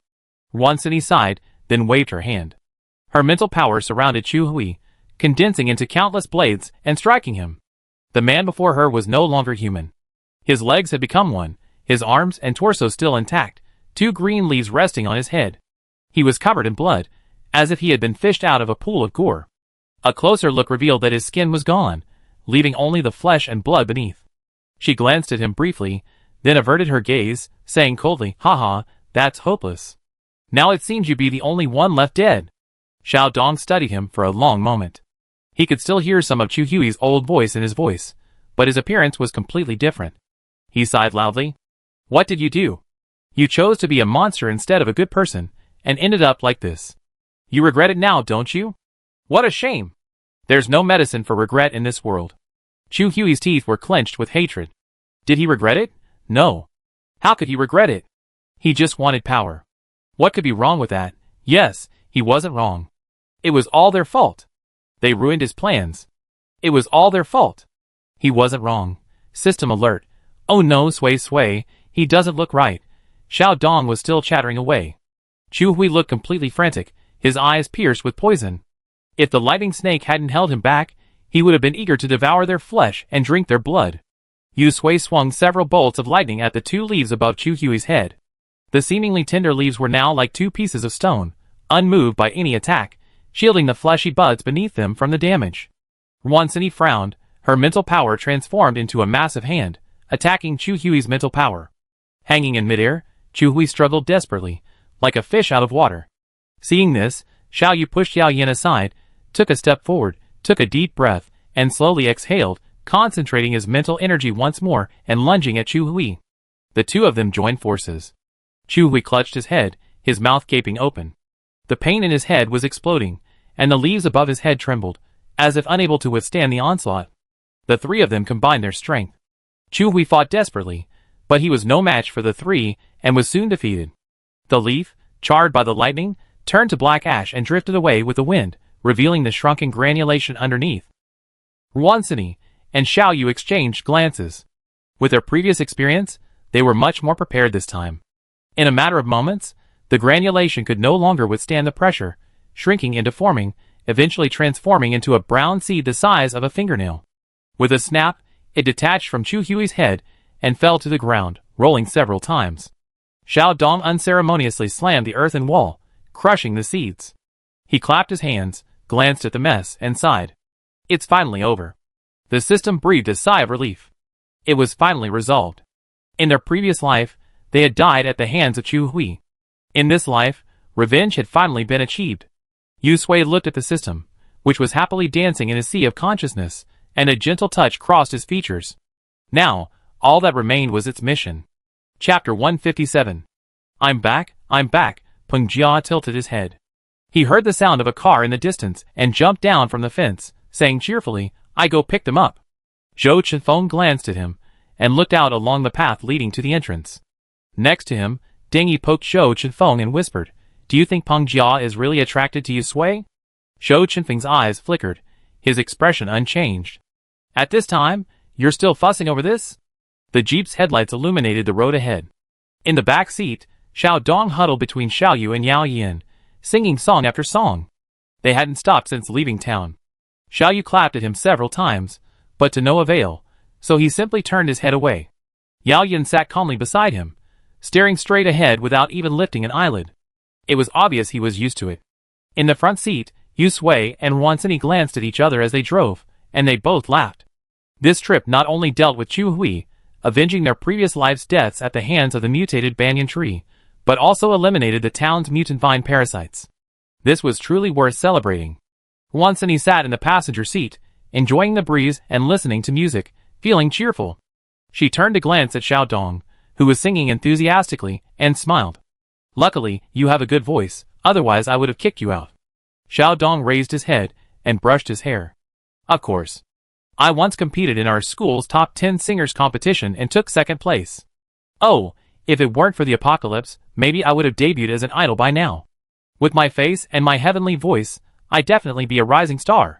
Wansini sighed, then waved her hand. Her mental power surrounded Chu Hui, condensing into countless blades and striking him. The man before her was no longer human. His legs had become one, his arms and torso still intact, 2 green leaves resting on his head. He was covered in blood, as if he had been fished out of a pool of gore. A closer look revealed that his skin was gone, leaving only the flesh and blood beneath. She glanced at him briefly, then averted her gaze, saying coldly, "Haha, that's hopeless. Now it seems you be the only one left dead." Xiao Dong studied him for a long moment. He could still hear some of Chu Hui's old voice in his voice, but his appearance was completely different. He sighed loudly. What did you do? You chose to be a monster instead of a good person, and ended up like this. You regret it now, don't you? What a shame. There's no medicine for regret in this world. Chu Hui's teeth were clenched with hatred. Did he regret it? No. How could he regret it? He just wanted power. What could be wrong with that? Yes, he wasn't wrong. It was all their fault. They ruined his plans. It was all their fault. He wasn't wrong. System alert. Oh no, Sway, he doesn't look right. Xiao Dong was still chattering away. Chu Hui looked completely frantic, his eyes pierced with poison. If the lightning snake hadn't held him back, he would have been eager to devour their flesh and drink their blood. Yu Sui swung several bolts of lightning at the 2 leaves above Chu Hui's head. The seemingly tender leaves were now like 2 pieces of stone, unmoved by any attack, shielding the fleshy buds beneath them from the damage. Wansini frowned, her mental power transformed into a massive hand, attacking Chu Hui's mental power. Hanging in midair, Chu Hui struggled desperately, like a fish out of water. Seeing this, Xiao Yu pushed Yao Yin aside, took a step forward, took a deep breath, and slowly exhaled, concentrating his mental energy once more and lunging at Chu Hui. The 2 of them joined forces. Chu Hui clutched his head, his mouth gaping open. The pain in his head was exploding, and the leaves above his head trembled, as if unable to withstand the onslaught. The 3 of them combined their strength. Chu Hui fought desperately, but he was no match for the 3 and was soon defeated. The leaf, charred by the lightning, turned to black ash and drifted away with the wind, revealing the shrunken granulation underneath. Wansini and Xiao Yu exchanged glances. With their previous experience, they were much more prepared this time. In a matter of moments, the granulation could no longer withstand the pressure, shrinking and deforming, eventually transforming into a brown seed the size of a fingernail. With a snap, it detached from Chu Hui's head and fell to the ground, rolling several times. Xiao Dong unceremoniously slammed the earthen wall, crushing the seeds. He clapped his hands, glanced at the mess, and sighed. It's finally over. The system breathed a sigh of relief. It was finally resolved. In their previous life, they had died at the hands of Chu Hui. In this life, revenge had finally been achieved. Yu Sui looked at the system, which was happily dancing in a sea of consciousness, and a gentle touch crossed his features. Now, all that remained was its mission. Chapter 157. I'm back, Peng Jia tilted his head. He heard the sound of a car in the distance and jumped down from the fence, saying cheerfully, I go pick them up. Zhou Chenfeng glanced at him, and looked out along the path leading to the entrance. Next to him, Deng Yi poked Zhou Chenfeng and whispered, Do you think Peng Jia is really attracted to Yu Sui? Zhou Chenfeng's eyes flickered, his expression unchanged. At this time, you're still fussing over this? The jeep's headlights illuminated the road ahead. In the back seat, Xiao Dong huddled between Xiao Yu and Yao Yin, singing song after song. They hadn't stopped since leaving town. Xiao Yu clapped at him several times, but to no avail, so he simply turned his head away. Yao Yin sat calmly beside him, staring straight ahead without even lifting an eyelid. It was obvious he was used to it. In the front seat, Yu Sui and Wansini glanced at each other as they drove, and they both laughed. This trip not only dealt with Chu Hui, avenging their previous lives' deaths at the hands of the mutated banyan tree, but also eliminated the town's mutant vine parasites. This was truly worth celebrating. Wansini sat in the passenger seat, enjoying the breeze and listening to music, feeling cheerful. She turned to glance at Xiao Dong, who was singing enthusiastically, and smiled. Luckily, you have a good voice, otherwise I would have kicked you out. Xiao Dong raised his head and brushed his hair. Of course. I once competed in our school's top 10 singers competition and took second place. Oh, if it weren't for the apocalypse, maybe I would have debuted as an idol by now. With my face and my heavenly voice, I'd definitely be a rising star.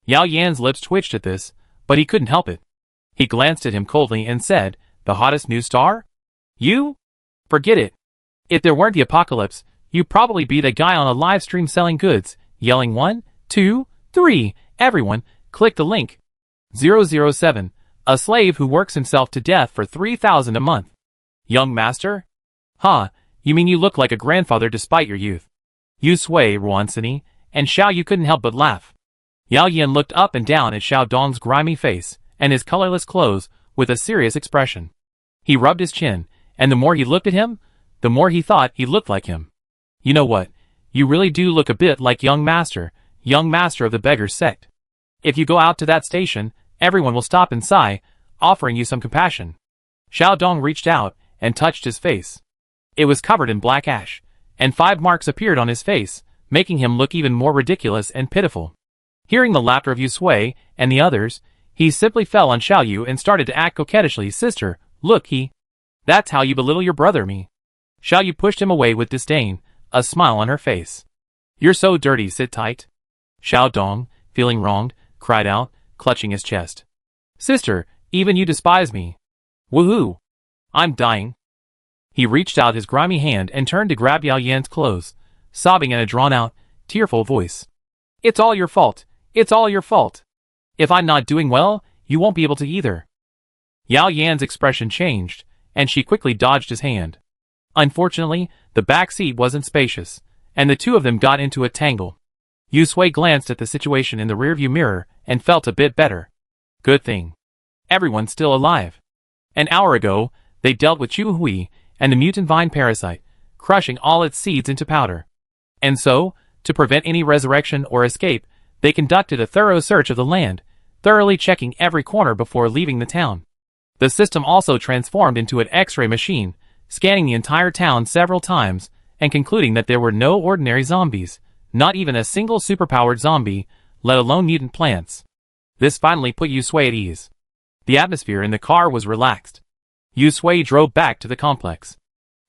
Yao Yan's lips twitched at this, but he couldn't help it. He glanced at him coldly and said, The hottest new star? You? Forget it. If there weren't the apocalypse, you'd probably be the guy on a live stream selling goods, yelling 1, 2, 3, everyone, click the link. 007, a slave who works himself to death for 3,000 a month. Young master? Ha, you mean you look like a grandfather despite your youth. Yu Sui, Wansini, and Xiao Yu couldn't help but laugh. Yao Yin looked up and down at Xiao Dong's grimy face and his colorless clothes with a serious expression. He rubbed his chin, and the more he looked at him, the more he thought he looked like him. You know what? You really do look a bit like young master of the beggar's sect. If you go out to that station, everyone will stop and sigh, offering you some compassion. Xiao Dong reached out and touched his face. It was covered in black ash, and 5 marks appeared on his face, making him look even more ridiculous and pitiful. Hearing the laughter of Yu Sui and the others, he simply fell on Xiao Yu and started to act coquettishly. Sister, look, that's how you belittle your brother, me. Xiao Yu pushed him away with disdain, a smile on her face. You're so dirty, sit tight. Xiao Dong, feeling wronged, cried out, clutching his chest. Sister, even you despise me. Woohoo! I'm dying. He reached out his grimy hand and turned to grab Yao Yan's clothes, sobbing in a drawn-out, tearful voice. It's all your fault. It's all your fault. If I'm not doing well, you won't be able to either. Yao Yan's expression changed, and she quickly dodged his hand. Unfortunately, the back seat wasn't spacious, and the two of them got into a tangle. Yu Sui glanced at the situation in the rearview mirror and felt a bit better. Good thing. Everyone's still alive. An hour ago, they dealt with Chu Hui and the mutant vine parasite, crushing all its seeds into powder. And so, to prevent any resurrection or escape, they conducted a thorough search of the land, thoroughly checking every corner before leaving the town. The system also transformed into an X-ray machine, scanning the entire town several times, and concluding that there were no ordinary zombies, not even a single superpowered zombie, let alone mutant plants. This finally put Yu Sui at ease. The atmosphere in the car was relaxed. Yu Sui drove back to the complex.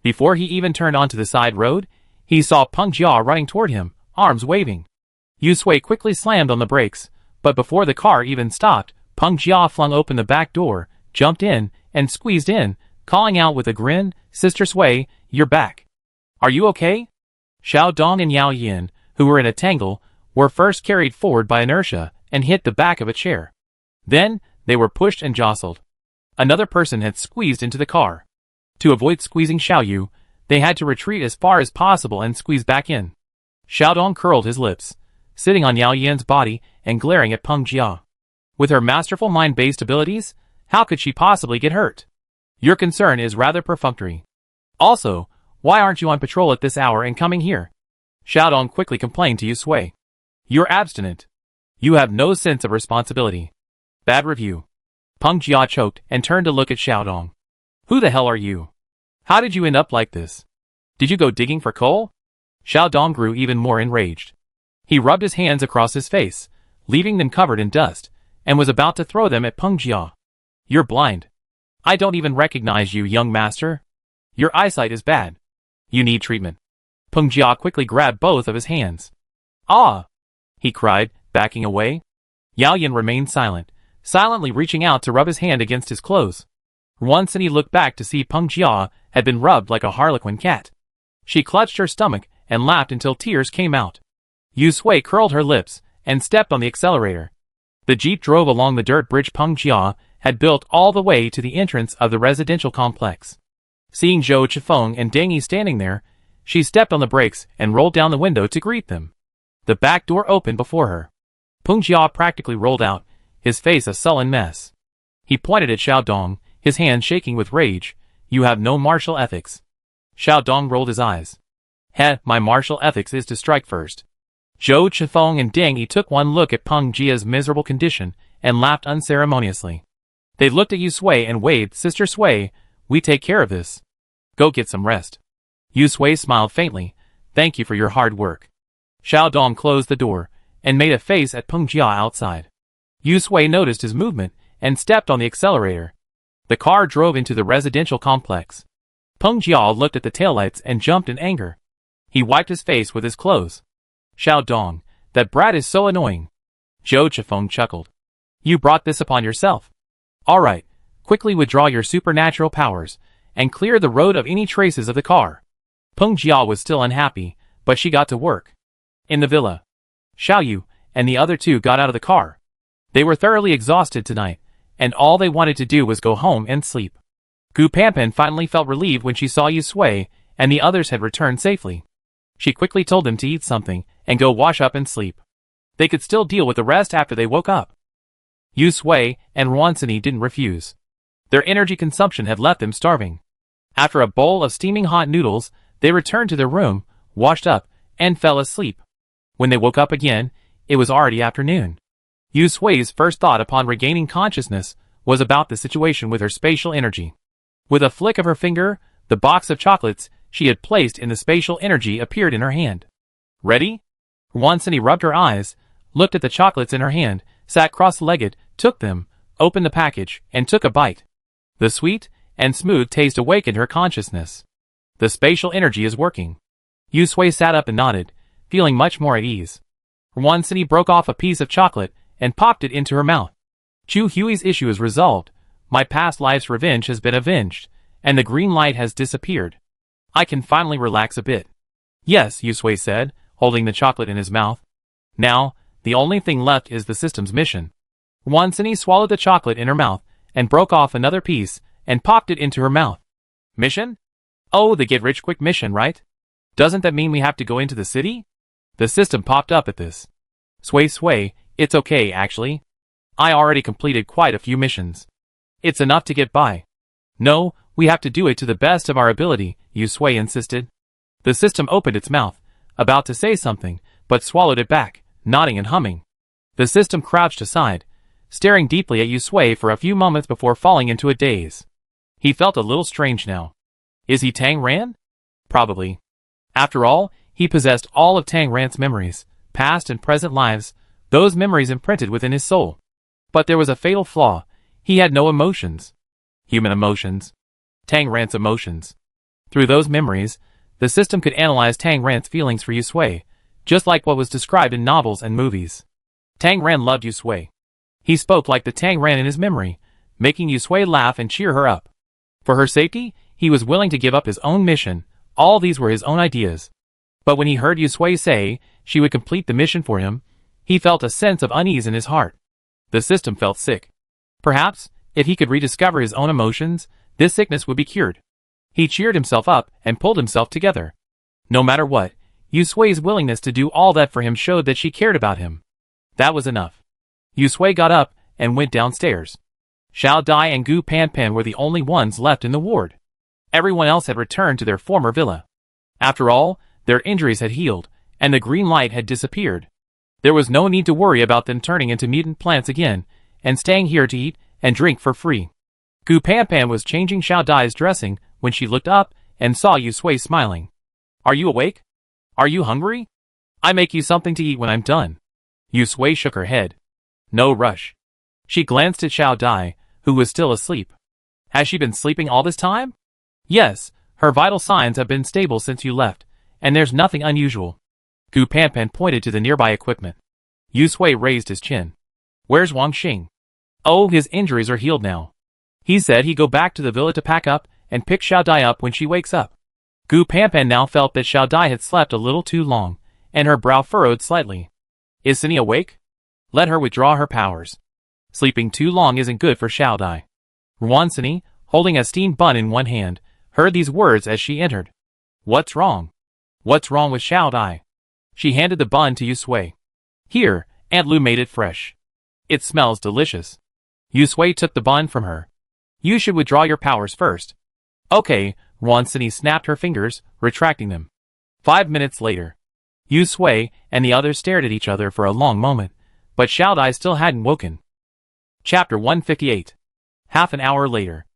Before he even turned onto the side road, he saw Peng Jia running toward him, arms waving. Yu Sui quickly slammed on the brakes, but before the car even stopped, Peng Jia flung open the back door, jumped in, and squeezed in, calling out with a grin, Sister Sui, you're back. Are you okay? Xiao Dong and Yao Yan, who were in a tangle, were first carried forward by inertia and hit the back of a chair. Then, they were pushed and jostled. Another person had squeezed into the car. To avoid squeezing Xiao Yu, they had to retreat as far as possible and squeeze back in. Xiao Dong curled his lips, sitting on Yao Yan's body and glaring at Peng Jia. With her masterful mind-based abilities, how could she possibly get hurt? Your concern is rather perfunctory. Also, why aren't you on patrol at this hour and coming here? Xiao Dong quickly complained to Yu Sui. You're abstinent. You have no sense of responsibility. Bad review. Peng Jia choked and turned to look at Xiao Dong. Who the hell are you? How did you end up like this? Did you go digging for coal? Xiao Dong grew even more enraged. He rubbed his hands across his face, leaving them covered in dust, and was about to throw them at Peng Jia. You're blind. I don't even recognize you, young master. Your eyesight is bad. You need treatment. Peng Jia quickly grabbed both of his hands. Ah! He cried, backing away. Yao Yan remained silent, silently reaching out to rub his hand against his clothes. Once and he looked back to see Peng Jia had been rubbed like a harlequin cat. She clutched her stomach and laughed until tears came out. Yu Sui curled her lips and stepped on the accelerator. The jeep drove along the dirt bridge Peng Jia had built all the way to the entrance of the residential complex. Seeing Zhou Chifeng and Deng Yi standing there, she stepped on the brakes and rolled down the window to greet them. The back door opened before her. Peng Jia practically rolled out, his face a sullen mess. He pointed at Xiao Dong, his hand shaking with rage. You have no martial ethics. Xiao Dong rolled his eyes. My martial ethics is to strike first. Zhou Chifeng and Deng Yi took one look at Peng Jia's miserable condition and laughed unceremoniously. They looked at Yu Sui and waved, Sister Sui, we take care of this. Go get some rest. Yu Sui smiled faintly. Thank you for your hard work. Xiao Dong closed the door and made a face at Peng Jia outside. Yu Sui noticed his movement and stepped on the accelerator. The car drove into the residential complex. Peng Jia looked at the taillights and jumped in anger. He wiped his face with his clothes. Xiao Dong, that brat is so annoying. Zhou Chifeng chuckled. You brought this upon yourself. Alright, quickly withdraw your supernatural powers and clear the road of any traces of the car. Peng Jia was still unhappy, but she got to work. In the villa, Xiao Yu and the other two got out of the car. They were thoroughly exhausted tonight, and all they wanted to do was go home and sleep. Gu Panpan finally felt relieved when she saw Yu Sui and the others had returned safely. She quickly told them to eat something and go wash up and sleep. They could still deal with the rest after they woke up. Yu Sui and Ruansini didn't refuse. Their energy consumption had left them starving. After a bowl of steaming hot noodles, they returned to their room, washed up, and fell asleep. When they woke up again, it was already afternoon. Yu Sui's first thought upon regaining consciousness was about the situation with her spatial energy. With a flick of her finger, the box of chocolates she had placed in the spatial energy appeared in her hand. Ready? Ruansini rubbed her eyes, looked at the chocolates in her hand, sat cross-legged, took them, opened the package, and took a bite. The sweet and smooth taste awakened her consciousness. The spatial energy is working. Yu Sui sat up and nodded, feeling much more at ease. Wansini broke off a piece of chocolate and popped it into her mouth. Chu Hui's issue is resolved. My past life's revenge has been avenged, and the green light has disappeared. I can finally relax a bit. Yes, Yusui said, holding the chocolate in his mouth. Now, the only thing left is the system's mission. Wansini swallowed the chocolate in her mouth and broke off another piece and popped it into her mouth. Mission? Oh, the get-rich-quick mission, right? Doesn't that mean we have to go into the city? The system popped up at this. Sway, it's okay actually. I already completed quite a few missions. It's enough to get by. No, we have to do it to the best of our ability, Yusui insisted. The system opened its mouth, about to say something, but swallowed it back, nodding and humming. The system crouched aside, staring deeply at Yusui for a few moments before falling into a daze. He felt a little strange now. Is he Tang Ran? Probably. After all, he possessed all of Tang Ran's memories, past and present lives, those memories imprinted within his soul. But there was a fatal flaw. He had no emotions. Human emotions. Tang Ran's emotions. Through those memories, the system could analyze Tang Ran's feelings for Yusui, just like what was described in novels and movies. Tang Ran loved Yusui. He spoke like the Tang Ran in his memory, making Yusui laugh and cheer her up. For her safety, he was willing to give up his own mission. All these were his own ideas. But when he heard Yusui say she would complete the mission for him, he felt a sense of unease in his heart. The system felt sick. Perhaps, if he could rediscover his own emotions, this sickness would be cured. He cheered himself up and pulled himself together. No matter what, Yusui's willingness to do all that for him showed that she cared about him. That was enough. Yusui got up and went downstairs. Xiao Dai and Gu Panpan were the only ones left in the ward. Everyone else had returned to their former villa. After all, their injuries had healed, and the green light had disappeared. There was no need to worry about them turning into mutant plants again, and staying here to eat and drink for free. Gu Panpan was changing Xiao Dai's dressing when she looked up and saw Yusui smiling. Are you awake? Are you hungry? I make you something to eat when I'm done. Yusui shook her head. No rush. She glanced at Xiao Dai, who was still asleep. Has she been sleeping all this time? Yes, her vital signs have been stable since you left, and there's nothing unusual. Gu Panpan pointed to the nearby equipment. Yusui raised his chin. Where's Wang Xing? Oh, his injuries are healed now. He said he'd go back to the villa to pack up and pick Xiao Dai up when she wakes up. Gu Panpan now felt that Xiao Dai had slept a little too long, and her brow furrowed slightly. Is Sini awake? Let her withdraw her powers. Sleeping too long isn't good for Xiao Dai. Wansini, holding a steamed bun in one hand, heard these words as she entered. What's wrong? What's wrong with Xiao Dai? She handed the bun to Yusui. Here, Aunt Lu made it fresh. It smells delicious. Yusui took the bun from her. You should withdraw your powers first. Okay, Wansini snapped her fingers, retracting them. 5 minutes later. Yusui and the others stared at each other for a long moment, but Xiao Dai still hadn't woken. Chapter 158. Half an hour later.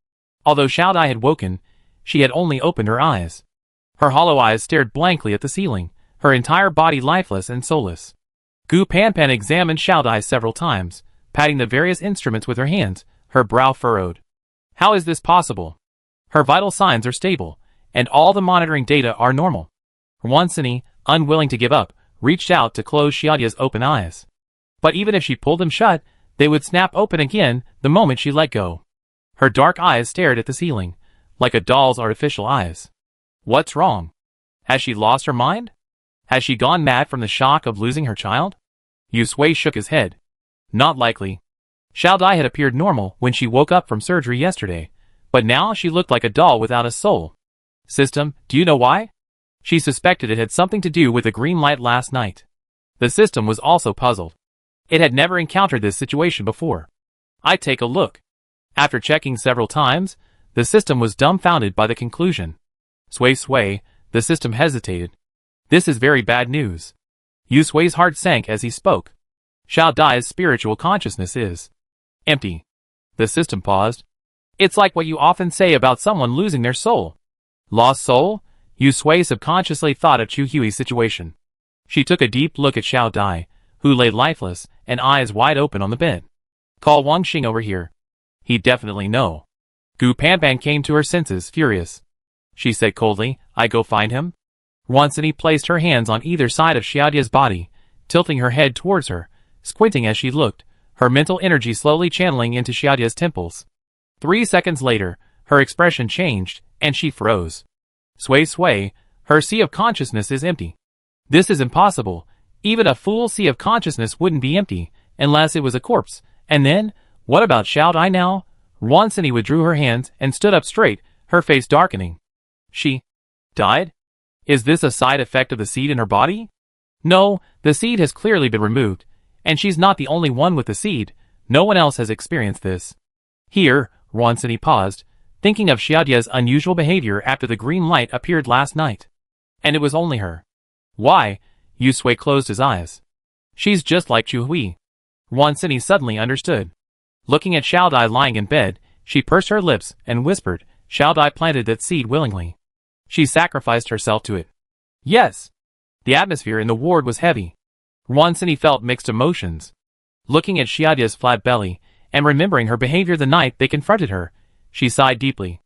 Although Xiao Dai had woken, she had only opened her eyes. Her hollow eyes stared blankly at the ceiling, her entire body lifeless and soulless. Gu Panpan examined Xiao Dai several times, patting the various instruments with her hands, her brow furrowed. How is this possible? Her vital signs are stable, and all the monitoring data are normal. Wansini, unwilling to give up, reached out to close Xiaodia's open eyes. But even if she pulled them shut, they would snap open again the moment she let go. Her dark eyes stared at the ceiling, like a doll's artificial eyes. What's wrong? Has she lost her mind? Has she gone mad from the shock of losing her child? Yusui shook his head. Not likely. Xiao Dai had appeared normal when she woke up from surgery yesterday, but now she looked like a doll without a soul. System, do you know why? She suspected it had something to do with the green light last night. The system was also puzzled. It had never encountered this situation before. I'd take a look. After checking several times, the system was dumbfounded by the conclusion. Sway, the system hesitated. This is very bad news. Yusui's heart sank as he spoke. Xiao Dai's spiritual consciousness is empty. The system paused. It's like what you often say about someone losing their soul. Lost soul? Yusui subconsciously thought of Chu Hui's situation. She took a deep look at Xiao Dai, who lay lifeless and eyes wide open on the bed. Call Wang Xing over here. He'd definitely know. Gu Panpan came to her senses, furious. She said coldly, I go find him? Wansini placed her hands on either side of Xiaodia's body, tilting her head towards her, squinting as she looked, her mental energy slowly channeling into Xiaodia's temples. 3 seconds later, her expression changed, and she froze. Sway, her sea of consciousness is empty. This is impossible. Even a full sea of consciousness wouldn't be empty, unless it was a corpse. And then, what about Xiaodai now? Wansini withdrew her hands and stood up straight, her face darkening. She died? Is this a side effect of the seed in her body? No, the seed has clearly been removed, and she's not the only one with the seed. No one else has experienced this. Here, Wansini paused, thinking of Xiaodia's unusual behavior after the green light appeared last night. And it was only her. Why? Yusui closed his eyes. She's just like Chuhui. Wansini suddenly understood. Looking at Xiaodai lying in bed, she pursed her lips and whispered, Xiaodai planted that seed willingly. She sacrificed herself to it. Yes. The atmosphere in the ward was heavy. Wansini felt mixed emotions. Looking at Xiaodia's flat belly, and remembering her behavior the night they confronted her, she sighed deeply.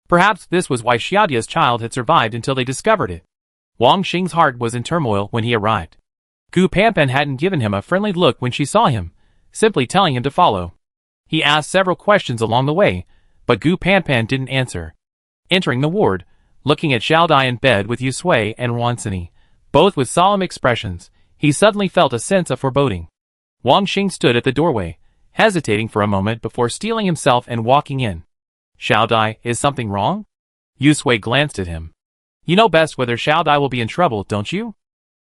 Perhaps this was why Xiaodia's child had survived until they discovered it. Wang Xing's heart was in turmoil when he arrived. Gu Panpan hadn't given him a friendly look when she saw him, simply telling him to follow. He asked several questions along the way, but Gu Panpan didn't answer. Entering the ward, looking at Xiaodai in bed with Yusui and Wansini, both with solemn expressions, he suddenly felt a sense of foreboding. Wang Xing stood at the doorway, hesitating for a moment before steeling himself and walking in. Xiaodai, is something wrong? Yusui glanced at him. You know best whether Xiaodai will be in trouble, don't you?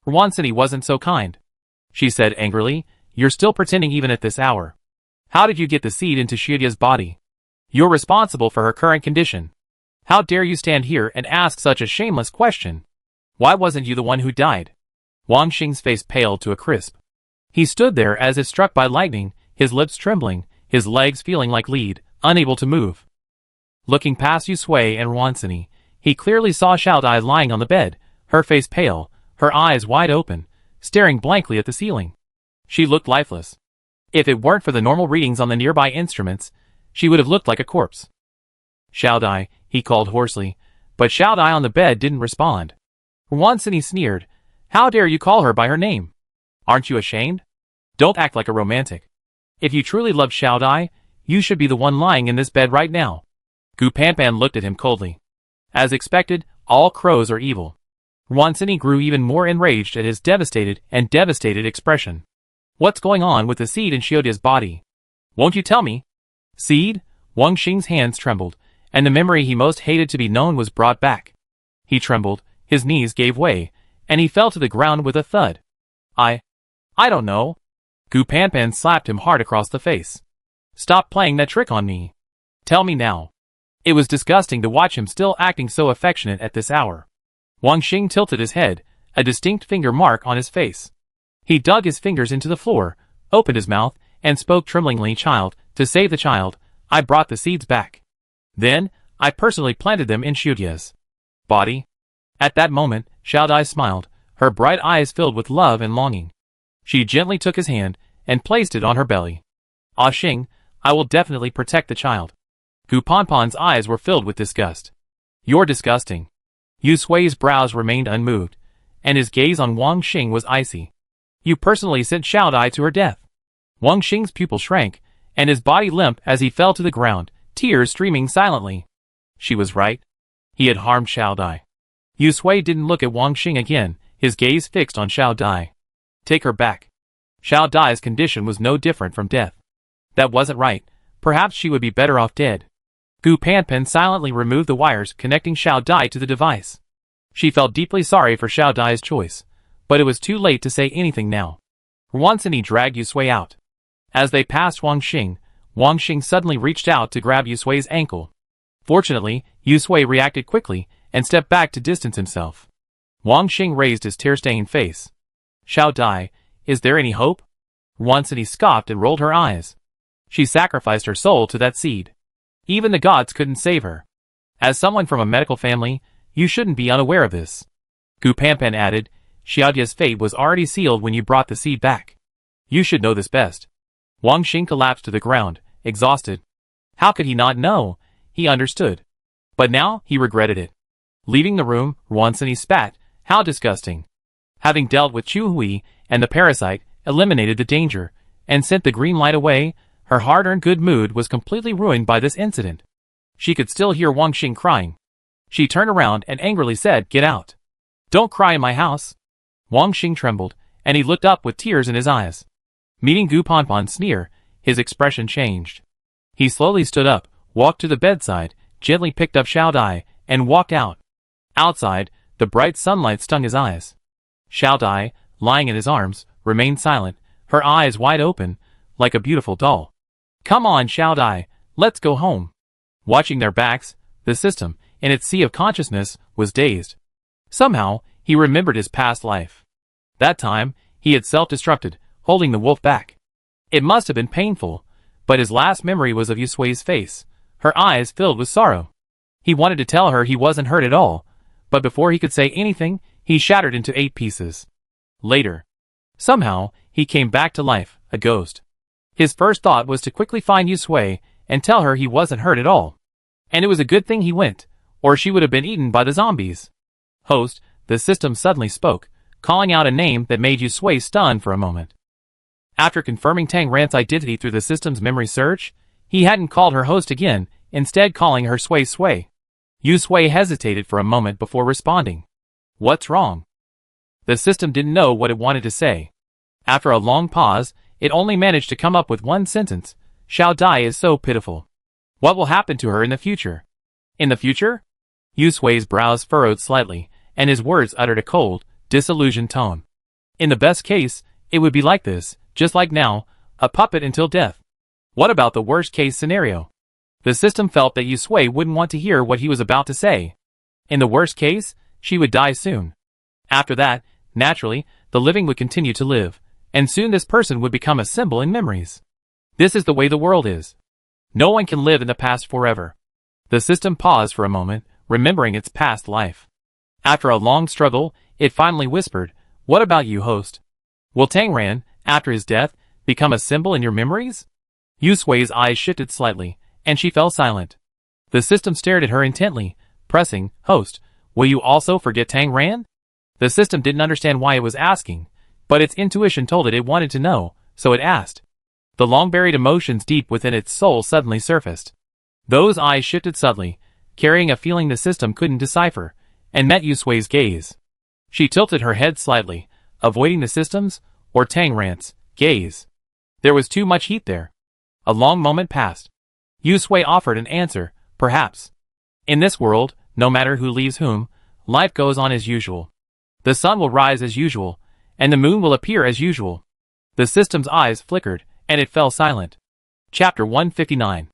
Wansini wasn't so kind. She said angrily, you're still pretending even at this hour. How did you get the seed into Xiaodia's body? You're responsible for her current condition. How dare you stand here and ask such a shameless question? Why wasn't you the one who died? Wang Xing's face paled to a crisp. He stood there as if struck by lightning, his lips trembling, his legs feeling like lead, unable to move. Looking past Yusui and Wansini, he clearly saw Xiaodai lying on the bed, her face pale, her eyes wide open, staring blankly at the ceiling. She looked lifeless. If it weren't for the normal readings on the nearby instruments, she would have looked like a corpse. Xiaodai, he called hoarsely, but Xiaodai on the bed didn't respond. Wansini sneered, how dare you call her by her name? Aren't you ashamed? Don't act like a romantic. If you truly love Xiaodai, you should be the one lying in this bed right now. Gu Panpan looked at him coldly. As expected, all crows are evil. Wansini grew even more enraged at his devastated expression. What's going on with the seed in Xiaodia's body? Won't you tell me? Seed? Wang Xing's hands trembled, and the memory he most hated to be known was brought back. He trembled, his knees gave way, and he fell to the ground with a thud. I don't know. Gu Panpan slapped him hard across the face. Stop playing that trick on me. Tell me now. It was disgusting to watch him still acting so affectionate at this hour. Wang Xing tilted his head, a distinct finger mark on his face. He dug his fingers into the floor, opened his mouth, and spoke tremblingly, child, to save the child, I brought the seeds back. Then, I personally planted them in Xiaodia's body. At that moment, Xiaodai smiled, her bright eyes filled with love and longing. She gently took his hand, and placed it on her belly. Ah Xing, I will definitely protect the child. Gu Panpan's eyes were filled with disgust. You're disgusting. Yusui's brows remained unmoved, and his gaze on Wang Xing was icy. You personally sent Xiaodai to her death. Wang Xing's pupil shrank, and his body limp as he fell to the ground, tears streaming silently. She was right. He had harmed Xiaodai. Yusui didn't look at Wang Xing again, his gaze fixed on Xiaodai. Take her back. Xiaodai's condition was no different from death. That wasn't right. Perhaps she would be better off dead. Gu Panpan silently removed the wires connecting Xiaodai to the device. She felt deeply sorry for Xiaodai's choice, but it was too late to say anything now. Wansini dragged Yusui out. As they passed Wang Xing suddenly reached out to grab Yusui's ankle. Fortunately, Yusui reacted quickly and stepped back to distance himself. Wang Xing raised his tear-stained face. Xiaodai, is there any hope? Wansini scoffed and rolled her eyes. She sacrificed her soul to that seed. Even the gods couldn't save her. As someone from a medical family, you shouldn't be unaware of this. Gu Panpan added, Xiaodia's fate was already sealed when you brought the seed back. You should know this best. Wang Xing collapsed to the ground, exhausted. How could he not know? He understood. But now, he regretted it. Leaving the room, Wansini spat, how disgusting. Having dealt with Chu Hui, and the parasite eliminated the danger and sent the green light away, her hard-earned good mood was completely ruined by this incident. She could still hear Wang Xing crying. She turned around and angrily said, "Get out. Don't cry in my house." Wang Xing trembled, and he looked up with tears in his eyes. Meeting Gu Ponpon's sneer, his expression changed. He slowly stood up, walked to the bedside, gently picked up Xiao Dai, and walked out. Outside, the bright sunlight stung his eyes. Xiao Dai, lying in his arms, remained silent, her eyes wide open, like a beautiful doll. "Come on, Xiao Dai, let's go home." Watching their backs, the system, in its sea of consciousness, was dazed. Somehow, he remembered his past life. That time, he had self-destructed, holding the wolf back. It must have been painful, but his last memory was of Yusui's face, her eyes filled with sorrow. He wanted to tell her he wasn't hurt at all, but before he could say anything, he shattered into 8 pieces. Later, somehow, he came back to life, a ghost. His first thought was to quickly find Yusui and tell her he wasn't hurt at all. And it was a good thing he went, or she would have been eaten by the zombies. Host, the system suddenly spoke, calling out a name that made Yusui stun for a moment. After confirming Tang Ran's identity through the system's memory search, he hadn't called her host again, instead calling her Sui Sui. Yusui hesitated for a moment before responding. "What's wrong?" The system didn't know what it wanted to say. After a long pause, it only managed to come up with one sentence: "Xiao Dai is so pitiful. What will happen to her in the future?" "In the future?" Yusui's brows furrowed slightly, and his words uttered a cold, disillusioned tone. "In the best case, it would be like this, just like now, a puppet until death." "What about the worst-case scenario?" The system felt that Yusui wouldn't want to hear what he was about to say. In the worst case, she would die soon. After that, naturally, the living would continue to live, and soon this person would become a symbol in memories. This is the way the world is. No one can live in the past forever. The system paused for a moment, remembering its past life. After a long struggle, it finally whispered, "What about you, host? Will Tang Ran, after his death, become a symbol in your memories?" Yusui's eyes shifted slightly, and she fell silent. The system stared at her intently, pressing, "Host, will you also forget Tang Ran?" The system didn't understand why it was asking, but its intuition told it wanted to know, so it asked. The long-buried emotions deep within its soul suddenly surfaced. Those eyes shifted subtly, carrying a feeling the system couldn't decipher, and met Yusui's gaze. She tilted her head slightly, avoiding the system's, or Tang Ran's, gaze. There was too much heat there. A long moment passed. Yusui offered an answer, "Perhaps. In this world, no matter who leaves whom, life goes on as usual. The sun will rise as usual, and the moon will appear as usual." The system's eyes flickered, and it fell silent. Chapter 159.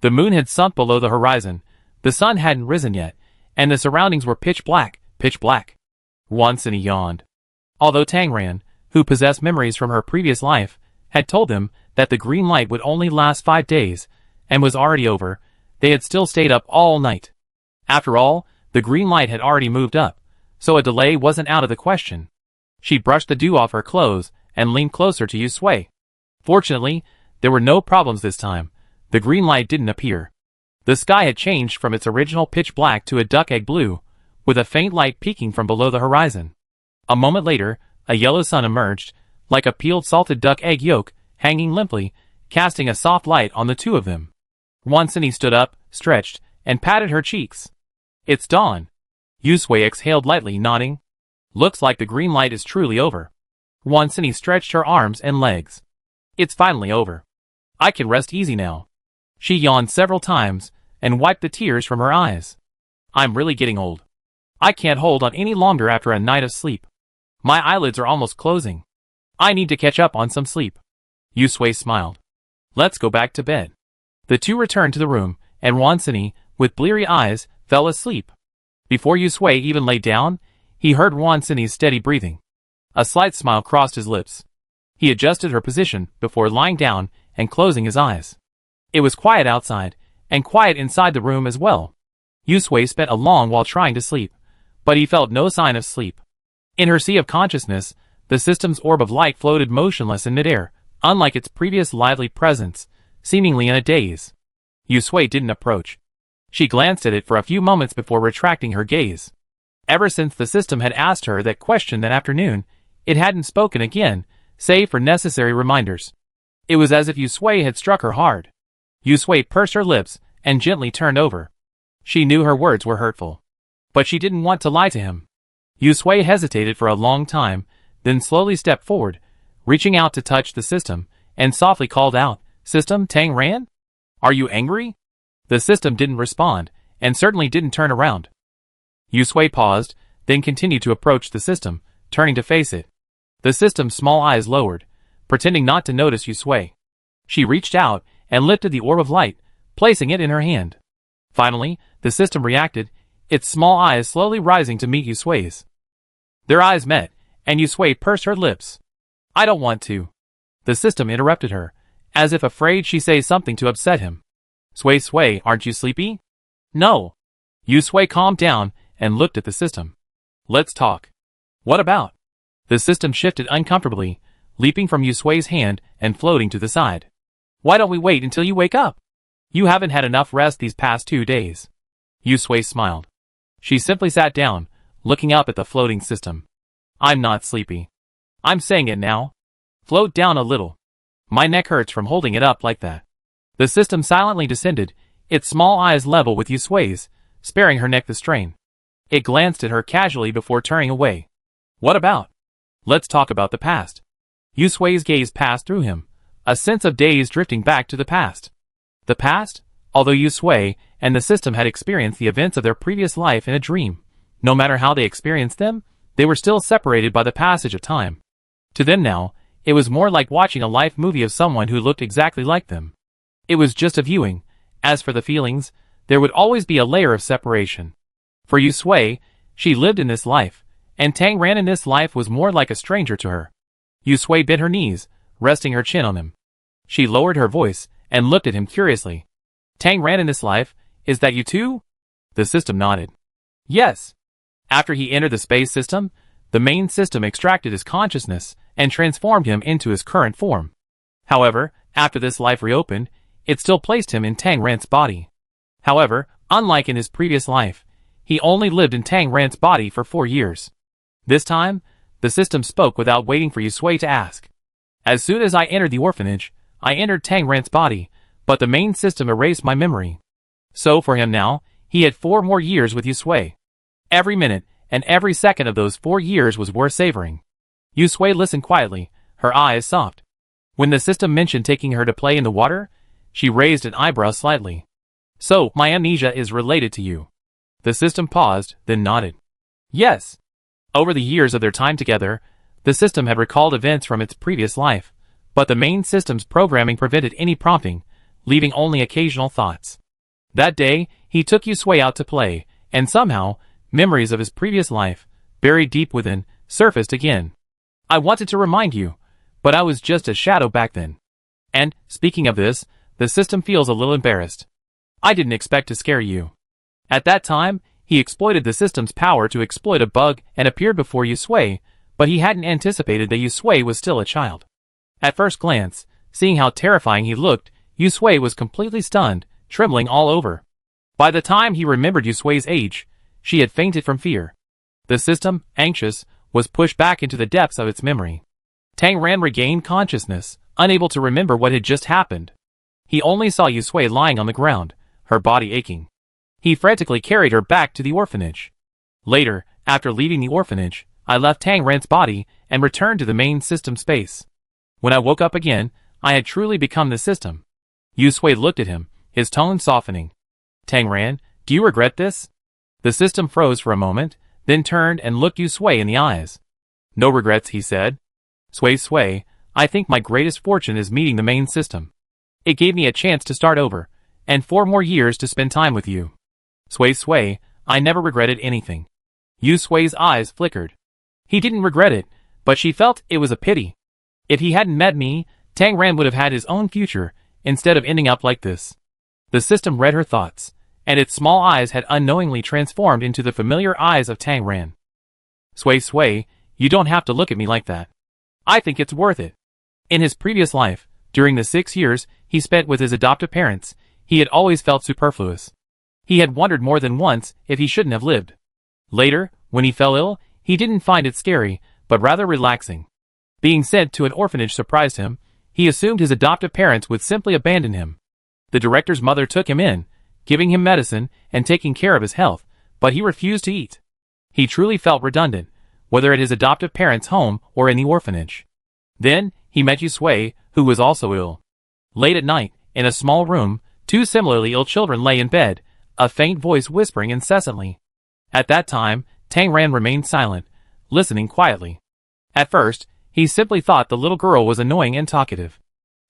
The moon had sunk below the horizon, the sun hadn't risen yet, and the surroundings were pitch black, pitch black. Wansini yawned. Although Tang Ran, who possessed memories from her previous life, had told them that the green light would only last 5 days, and was already over, they had still stayed up all night. After all, the green light had already moved up, so a delay wasn't out of the question. She brushed the dew off her clothes and leaned closer to Yusui. Fortunately, there were no problems this time. The green light didn't appear. The sky had changed from its original pitch black to a duck-egg blue, with a faint light peeking from below the horizon. A moment later, a yellow sun emerged, like a peeled salted duck egg yolk, hanging limply, casting a soft light on the two of them. Wansini stood up, stretched, and patted her cheeks. "It's dawn." Yusui exhaled lightly, nodding. "Looks like the green light is truly over." Wansini stretched her arms and legs. "It's finally over. I can rest easy now." She yawned several times, and wiped the tears from her eyes. "I'm really getting old. I can't hold on any longer after a night of sleep. My eyelids are almost closing. I need to catch up on some sleep." Yusui smiled. "Let's go back to bed." The two returned to the room, and Wansini, with bleary eyes, fell asleep. Before Yusui even lay down, he heard Wansini's steady breathing. A slight smile crossed his lips. He adjusted her position before lying down and closing his eyes. It was quiet outside, and quiet inside the room as well. Yusui spent a long while trying to sleep, but he felt no sign of sleep. In her sea of consciousness, the system's orb of light floated motionless in midair, unlike its previous lively presence, seemingly in a daze. Yusui didn't approach. She glanced at it for a few moments before retracting her gaze. Ever since the system had asked her that question that afternoon, It hadn't spoken again, save for necessary reminders. It was as if Yusui had struck her hard. Yusui pursed her lips and gently turned over. She knew her words were hurtful. But she didn't want to lie to him. Yusui hesitated for a long time, then slowly stepped forward, reaching out to touch the system, and softly called out, "System Tang Ran? Are you angry?" The system didn't respond, and certainly didn't turn around. Yusui paused, then continued to approach the system, turning to face it. The system's small eyes lowered, pretending not to notice Yusui. She reached out and lifted the orb of light, placing it in her hand. Finally, the system reacted, its small eyes slowly rising to meet Yusui's. Their eyes met, and Yusui pursed her lips. "I don't want to." The system interrupted her, as if afraid she'd say something to upset him. "Sui, aren't you sleepy?" "No." Yusui calmed down and looked at the system. "Let's talk." "What about?" The system shifted uncomfortably, leaping from Yusui's hand and floating to the side. "Why don't we wait until you wake up? You haven't had enough rest these past 2 days." Yusui smiled. She simply sat down, looking up at the floating system. "I'm not sleepy. I'm saying it now. Float down a little. My neck hurts from holding it up like that." The system silently descended, its small eyes level with Yusui's, sparing her neck the strain. It glanced at her casually before turning away. "What about?" "Let's talk about the past." Yusui's gaze passed through him, a sense of days drifting back to the past. The past? Although Yusui and the system had experienced the events of their previous life in a dream, no matter how they experienced them, they were still separated by the passage of time. To them now, it was more like watching a life movie of someone who looked exactly like them. It was just a viewing. As for the feelings, there would always be a layer of separation. For Yusui, she lived in this life, and Tang Ran in this life was more like a stranger to her. Yusui bent her knees, resting her chin on him. She lowered her voice and looked at him curiously. "Tang Ran in this life, is that you too?" The system nodded. "Yes." After he entered the space system, the main system extracted his consciousness and transformed him into his current form. However, after this life reopened, it still placed him in Tang Ran's body. However, unlike in his previous life, he only lived in Tang Ran's body for 4 years. This time, the system spoke without waiting for Yusui to ask. "As soon as I entered the orphanage, I entered Tang Ran's body, but the main system erased my memory. So for him now, he had 4 more years with Yusui. Every minute and every second of those 4 years was worth savoring." Yusui listened quietly, her eyes soft. When the system mentioned taking her to play in the water, she raised an eyebrow slightly. "So, my amnesia is related to you." The system paused, then nodded. "Yes." Over the years of their time together, the system had recalled events from its previous life, but the main system's programming prevented any prompting, leaving only occasional thoughts. That day, he took Yusui out to play, and somehow, memories of his previous life, buried deep within, surfaced again. "I wanted to remind you, but I was just a shadow back then. And, speaking of this, the system feels a little embarrassed. I didn't expect to scare you." At that time, he exploited the system's power to exploit a bug and appeared before Yusui, but he hadn't anticipated that Yusui was still a child. At first glance, seeing how terrifying he looked, Yusui was completely stunned, trembling all over. By the time he remembered Yusui's age, she had fainted from fear. The system, anxious, was pushed back into the depths of its memory. Tang Ran regained consciousness, unable to remember what had just happened. He only saw Yusui lying on the ground, her body aching. He frantically carried her back to the orphanage. Later, after leaving the orphanage, I left Tang Ran's body and returned to the main system space. When I woke up again, I had truly become the system. Yusui looked at him, his tone softening. "Tang Ran, do you regret this?" The system froze for a moment, then turned and looked Yusui in the eyes. "No regrets," he said. Sui, I think my greatest fortune is meeting the main system. It gave me a chance to start over, and 4 more years to spend time with you. Sui, I never regretted anything." Yusui's eyes flickered. He didn't regret it, but she felt it was a pity. If he hadn't met me, Tang Ran would have had his own future, instead of ending up like this. The system read her thoughts, and its small eyes had unknowingly transformed into the familiar eyes of Tang Ran. Sui, you don't have to look at me like that. I think it's worth it." In his previous life, during the 6 years he spent with his adoptive parents, he had always felt superfluous. He had wondered more than once if he shouldn't have lived. Later, when he fell ill, he didn't find it scary, but rather relaxing. Being sent to an orphanage surprised him. He assumed his adoptive parents would simply abandon him. The director's mother took him in, giving him medicine and taking care of his health, but he refused to eat. He truly felt redundant, whether at his adoptive parents' home or in the orphanage. Then, he met Yusui, who was also ill. Late at night, in a small room, two similarly ill children lay in bed, a faint voice whispering incessantly. At that time, Tang Ran remained silent, listening quietly. At first, he simply thought the little girl was annoying and talkative.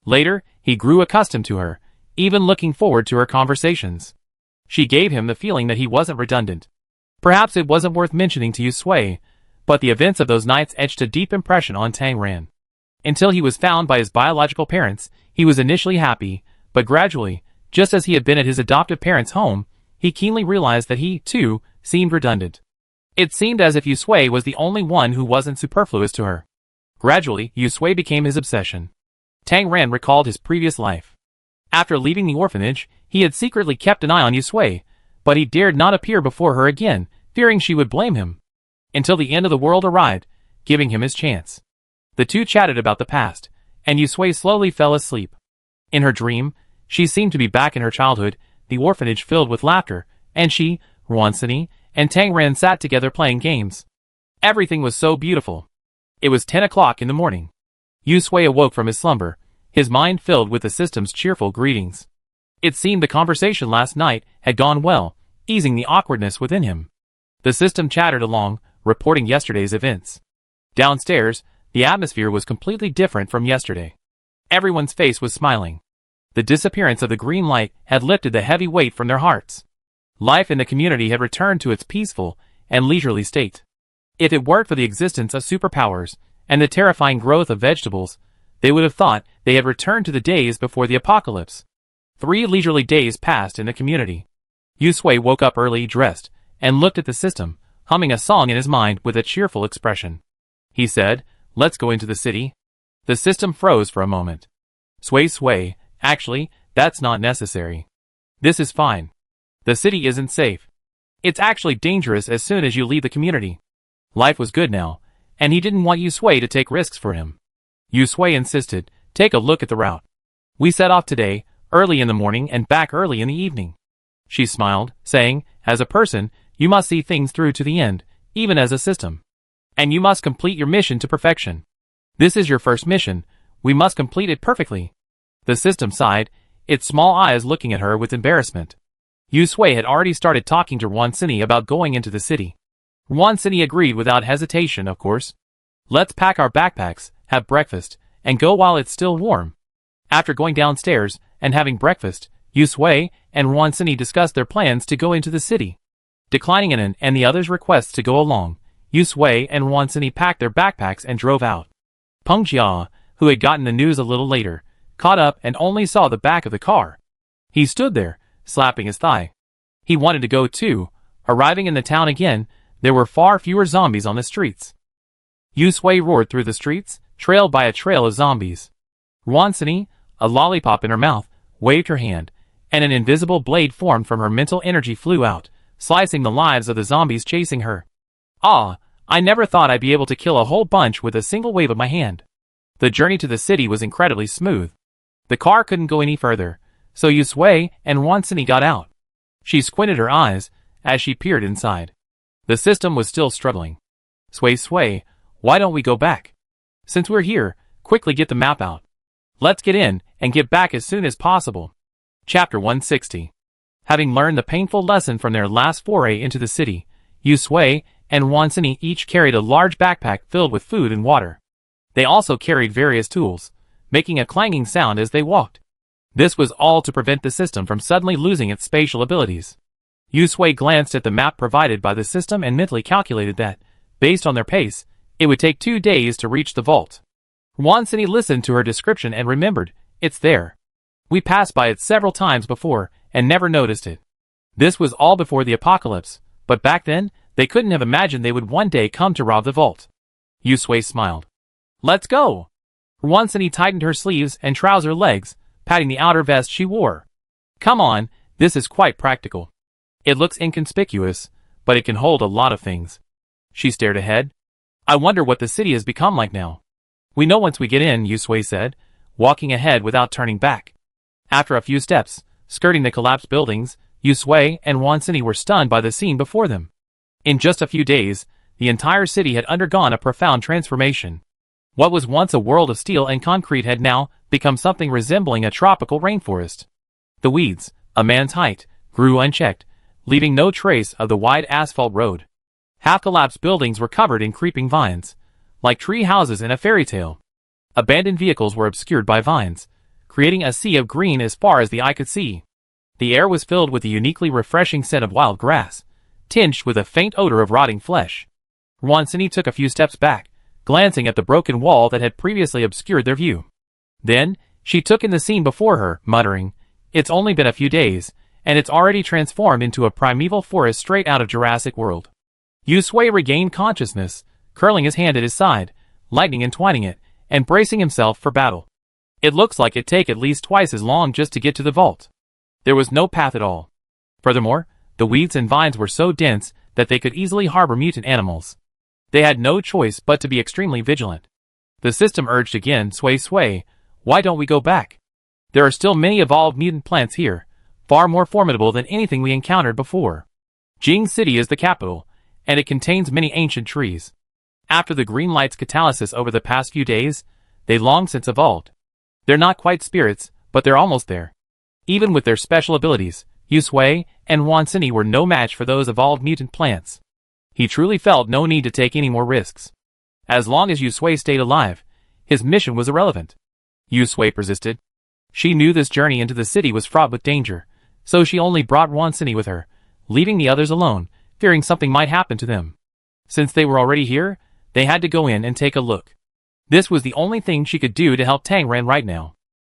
Later, he grew accustomed to her, even looking forward to her conversations. She gave him the feeling that he wasn't redundant. Perhaps it wasn't worth mentioning to Yusui, but the events of those nights etched a deep impression on Tang Ran. Until he was found by his biological parents, he was initially happy, but gradually, just as he had been at his adoptive parents' home, he keenly realized that he, too, seemed redundant. It seemed as if Yusui was the only one who wasn't superfluous to her. Gradually, Yusui became his obsession. Tang Ran recalled his previous life. After leaving the orphanage, he had secretly kept an eye on Yusui, but he dared not appear before her again, fearing she would blame him. Until the end of the world arrived, giving him his chance. The two chatted about the past, and Yusui slowly fell asleep. In her dream, she seemed to be back in her childhood, the orphanage filled with laughter, and she, Ruansini, and Tang Ran sat together playing games. Everything was so beautiful. It was 10 o'clock in the morning. Yusui awoke from his slumber, his mind filled with the system's cheerful greetings. It seemed the conversation last night had gone well, easing the awkwardness within him. The system chattered along, reporting yesterday's events. Downstairs, the atmosphere was completely different from yesterday. Everyone's face was smiling. The disappearance of the green light had lifted the heavy weight from their hearts. Life in the community had returned to its peaceful and leisurely state. If it weren't for the existence of superpowers and the terrifying growth of vegetables, they would have thought they had returned to the days before the apocalypse. 3 leisurely days passed in the community. Yusui woke up early, dressed, and looked at the system, humming a song in his mind with a cheerful expression. He said, "Let's go into the city." The system froze for a moment. Sway, actually, that's not necessary. This is fine. The city isn't safe. It's actually dangerous as soon as you leave the community. Life was good now, and he didn't want Yusui to take risks for him. Yusui insisted, "Take a look at the route. We set off today, early in the morning and back early in the evening." She smiled, saying, "As a person, you must see things through to the end, even as a system. And you must complete your mission to perfection. This is your first mission, we must complete it perfectly." The system sighed, its small eyes looking at her with embarrassment. Yusui had already started talking to Ruansini about going into the city. Ruansini agreed without hesitation, of course. "Let's pack our backpacks, have breakfast, and go while it's still warm." After going downstairs and having breakfast, Yusui and Ruansini discussed their plans to go into the city. Declining Anan and the others' requests to go along, Yusui and Ruansini packed their backpacks and drove out. Peng Jia, who had gotten the news a little later, caught up and only saw the back of the car. He stood there, slapping his thigh. He wanted to go too. Arriving in the town again, there were far fewer zombies on the streets. Yusui roared through the streets, trailed by a trail of zombies. Ruansini, a lollipop in her mouth, waved her hand, and an invisible blade formed from her mental energy flew out, slicing the lives of the zombies chasing her. "Ah, I never thought I'd be able to kill a whole bunch with a single wave of my hand." The journey to the city was incredibly smooth. The car couldn't go any further, so Yusui and Ruansini got out. She squinted her eyes as she peered inside. The system was still struggling. Sway, why don't we go back? Since we're here, quickly get the map out. Let's get in and get back as soon as possible. Chapter 160. Having learned the painful lesson from their last foray into the city, Yusui and Ruansini each carried a large backpack filled with food and water. They also carried various tools, making a clanging sound as they walked. This was all to prevent the system from suddenly losing its spatial abilities. Yusui glanced at the map provided by the system and mentally calculated that, based on their pace, it would take 2 days to reach the vault. Ruansini listened to her description and remembered, "It's there. We passed by it several times before and never noticed it." This was all before the apocalypse, but back then, they couldn't have imagined they would one day come to rob the vault. Yusui smiled. "Let's go!" Ruansini tightened her sleeves and trouser legs, patting the outer vest she wore. "Come on, this is quite practical. It looks inconspicuous, but it can hold a lot of things." She stared ahead. I wonder what the city has become like now. We know once we get in, Yusui said, walking ahead without turning back. After a few steps, skirting the collapsed buildings, Yusui and Wansini were stunned by the scene before them. In just a few days, the entire city had undergone a profound transformation. What was once a world of steel and concrete had now become something resembling a tropical rainforest. The weeds, a man's height, grew unchecked, leaving no trace of the wide asphalt road. Half-collapsed buildings were covered in creeping vines, like tree houses in a fairy tale. Abandoned vehicles were obscured by vines, creating a sea of green as far as the eye could see. The air was filled with a uniquely refreshing scent of wild grass, tinged with a faint odor of rotting flesh. Wansini took a few steps back, glancing at the broken wall that had previously obscured their view. Then, she took in the scene before her, muttering, "It's only been a few days, and it's already transformed into a primeval forest straight out of Jurassic World." Yusui regained consciousness, curling his hand at his side, lightning entwining it, and bracing himself for battle. It looks like it'd take at least twice as long just to get to the vault. There was no path at all. Furthermore, the weeds and vines were so dense that they could easily harbor mutant animals. They had no choice but to be extremely vigilant. The system urged again, Sway, why don't we go back? There are still many evolved mutant plants here, far more formidable than anything we encountered before. Jing City is the capital, and it contains many ancient trees. After the green light's catalysis over the past few days, they long since evolved. They're not quite spirits, but they're almost there. Even with their special abilities, Yusui and Wansini were no match for those evolved mutant plants. He truly felt no need to take any more risks. As long as Yusui stayed alive, his mission was irrelevant. Yusui persisted. She knew this journey into the city was fraught with danger, so she only brought Wansini with her, leaving the others alone, fearing something might happen to them. Since they were already here, they had to go in and take a look. This was the only thing she could do to help Tangran right now.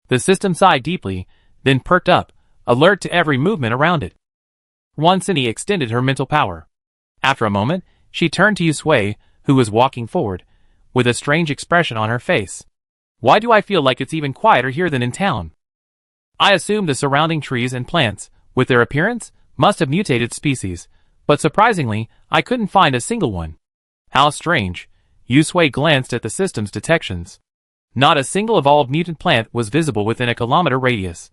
The system sighed deeply, then perked up, alert to every movement around it. Wansini extended her mental power. After a moment, she turned to Yusui, who was walking forward, with a strange expression on her face. Why do I feel like it's even quieter here than in town? I assumed the surrounding trees and plants, with their appearance, must have mutated species, but surprisingly, I couldn't find a single one. How strange. Yusui glanced at the system's detections. Not a single evolved mutant plant was visible within a kilometer radius.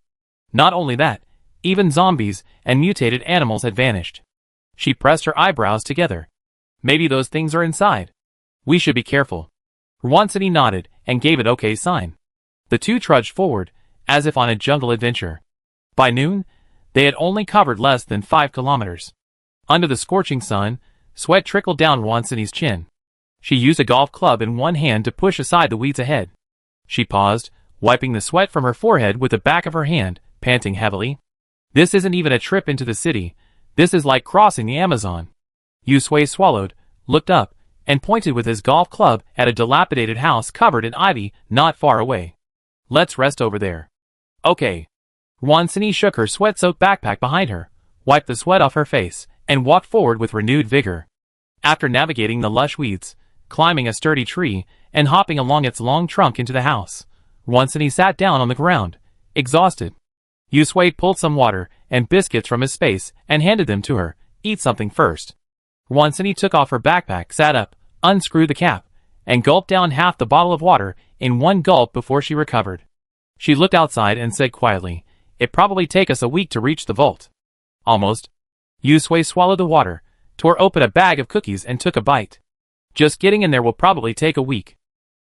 Not only that, even zombies and mutated animals had vanished. She pressed her eyebrows together. Maybe those things are inside. We should be careful. Wansini nodded and gave an okay sign. The two trudged forward, as if on a jungle adventure. By noon, they had only covered less than 5 kilometers. Under the scorching sun, sweat trickled down Wansini's chin. She used a golf club in one hand to push aside the weeds ahead. She paused, wiping the sweat from her forehead with the back of her hand, panting heavily. This isn't even a trip into the city. This is like crossing the Amazon. Yusui swallowed, looked up, and pointed with his golf club at a dilapidated house covered in ivy not far away. Let's rest over there. Okay. Wansini shook her sweat-soaked backpack behind her, wiped the sweat off her face, and walked forward with renewed vigor. After navigating the lush weeds, climbing a sturdy tree, and hopping along its long trunk into the house, Wansini sat down on the ground, exhausted. Yusui pulled some water and biscuits from his space and handed them to her. Eat something first. Wansini took off her backpack, sat up, unscrewed the cap, and gulped down half the bottle of water in one gulp before she recovered. She looked outside and said quietly, "It'd probably take us a week to reach the vault." Almost. Yusui swallowed the water, tore open a bag of cookies and took a bite. Just getting in there will probably take a week.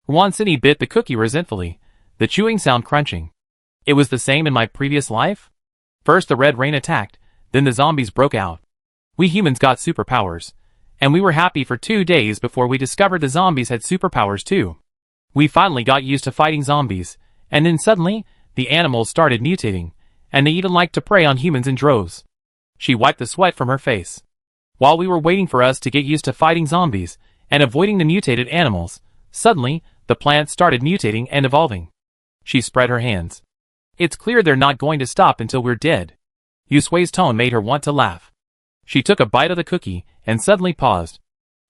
Wansini bit the cookie resentfully, the chewing sound crunching. It was the same in my previous life? First the red rain attacked, then the zombies broke out. We humans got superpowers, and we were happy for 2 days before we discovered the zombies had superpowers too. We finally got used to fighting zombies, and then suddenly, the animals started mutating, and they even liked to prey on humans in droves. She wiped the sweat from her face. While we were waiting for us to get used to fighting zombies, and avoiding the mutated animals, suddenly, the plants started mutating and evolving. She spread her hands. It's clear they're not going to stop until we're dead. Yusui's tone made her want to laugh. She took a bite of the cookie, and suddenly paused.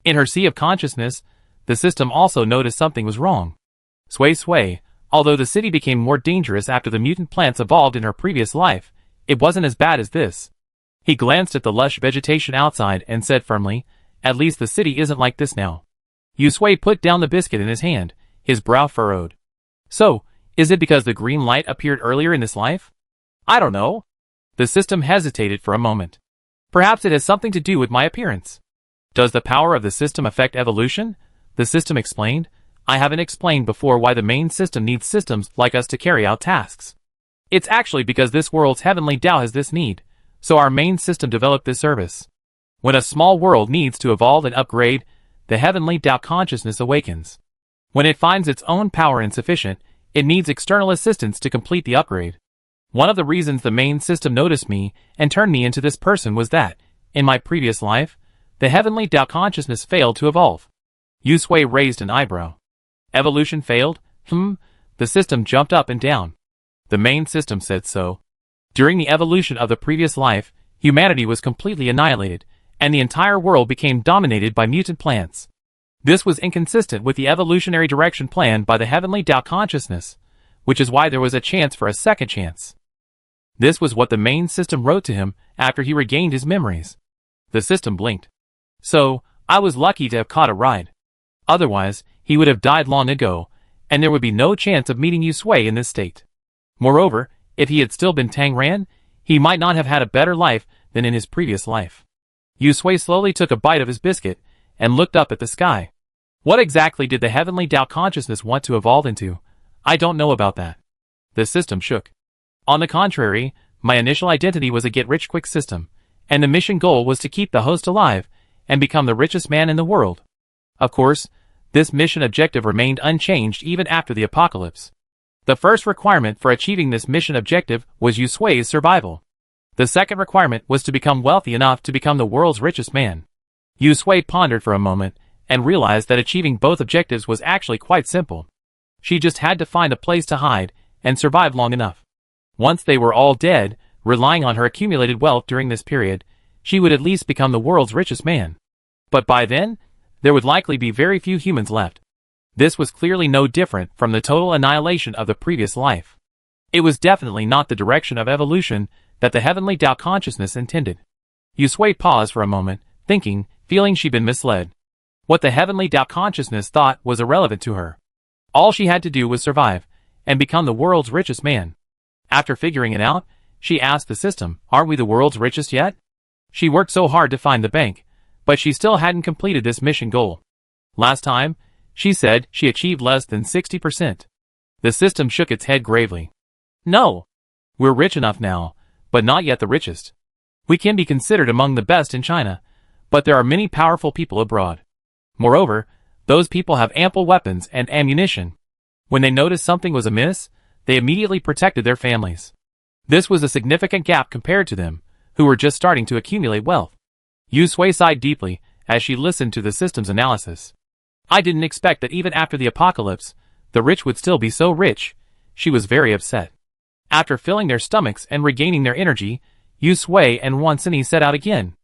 In her sea of consciousness, the system also noticed something was wrong. Sway, although the city became more dangerous after the mutant plants evolved in her previous life, it wasn't as bad as this. He glanced at the lush vegetation outside and said firmly, "At least the city isn't like this now." Yusui put down the biscuit in his hand, his brow furrowed. So, is it because the green light appeared earlier in this life? I don't know. The system hesitated for a moment. Perhaps it has something to do with my appearance. Does the power of the system affect evolution? The system explained. I haven't explained before why the main system needs systems like us to carry out tasks. It's actually because this world's heavenly Tao has this need, so our main system developed this service. When a small world needs to evolve and upgrade, the heavenly Tao consciousness awakens. When it finds its own power insufficient, it needs external assistance to complete the upgrade. One of the reasons the main system noticed me and turned me into this person was that, in my previous life, the heavenly Tao consciousness failed to evolve. Yusui raised an eyebrow. Evolution failed? The system jumped up and down. The main system said so. During the evolution of the previous life, humanity was completely annihilated, and the entire world became dominated by mutant plants. This was inconsistent with the evolutionary direction planned by the heavenly Tao consciousness, which is why there was a chance for a second chance. This was what the main system wrote to him after he regained his memories. The system blinked. So, I was lucky to have caught a ride. Otherwise, he would have died long ago, and there would be no chance of meeting Yusui in this state. Moreover, if he had still been Tang Ran, he might not have had a better life than in his previous life. Yusui slowly took a bite of his biscuit and looked up at the sky. What exactly did the heavenly Tao consciousness want to evolve into? I don't know about that. The system shook. On the contrary, my initial identity was a get-rich-quick system, and the mission goal was to keep the host alive and become the richest man in the world. Of course, this mission objective remained unchanged even after the apocalypse. The first requirement for achieving this mission objective was Yusui's survival. The second requirement was to become wealthy enough to become the world's richest man. Yusui pondered for a moment and realized that achieving both objectives was actually quite simple. She just had to find a place to hide and survive long enough. Once they were all dead, relying on her accumulated wealth during this period, she would at least become the world's richest man. But by then, there would likely be very few humans left. This was clearly no different from the total annihilation of the previous life. It was definitely not the direction of evolution that the heavenly Tao consciousness intended. Yusui paused for a moment, thinking, feeling she'd been misled. What the heavenly Tao consciousness thought was irrelevant to her. All she had to do was survive, and become the world's richest man. After figuring it out, she asked the system, aren't we the world's richest yet? She worked so hard to find the bank, but she still hadn't completed this mission goal. Last time, she said she achieved less than 60%. The system shook its head gravely. No. We're rich enough now, but not yet the richest. We can be considered among the best in China, but there are many powerful people abroad. Moreover, those people have ample weapons and ammunition. When they noticed something was amiss, they immediately protected their families. This was a significant gap compared to them, who were just starting to accumulate wealth. Yusui sighed deeply as she listened to the system's analysis. I didn't expect that even after the apocalypse, the rich would still be so rich. She was very upset. After filling their stomachs and regaining their energy, Yusui and Wansini set out again.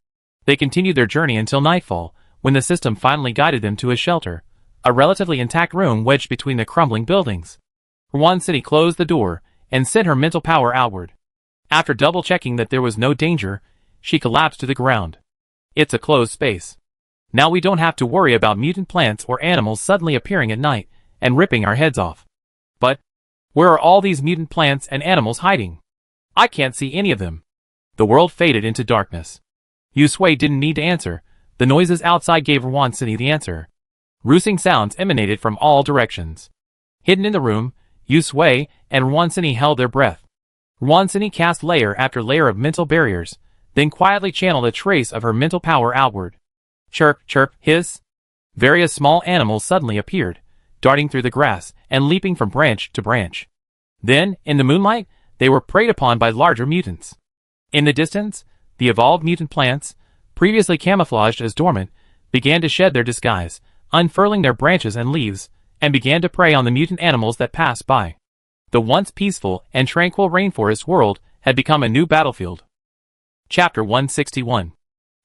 They continued their journey until nightfall, when the system finally guided them to a shelter, a relatively intact room wedged between the crumbling buildings. Wansini closed the door and sent her mental power outward. After double-checking that there was no danger, she collapsed to the ground. It's a closed space. Now we don't have to worry about mutant plants or animals suddenly appearing at night and ripping our heads off. But where are all these mutant plants and animals hiding? I can't see any of them. The world faded into darkness. Yusui didn't need to answer. The noises outside gave Wansini the answer. Roosing sounds emanated from all directions. Hidden in the room, Yusui and Wansini held their breath. Wansini cast layer after layer of mental barriers, then quietly channeled a trace of her mental power outward. Chirp, chirp, hiss. Various small animals suddenly appeared, darting through the grass and leaping from branch to branch. Then, in the moonlight, they were preyed upon by larger mutants. In the distance, the evolved mutant plants, previously camouflaged as dormant, began to shed their disguise, unfurling their branches and leaves, and began to prey on the mutant animals that passed by. The once peaceful and tranquil rainforest world had become a new battlefield. Chapter 161.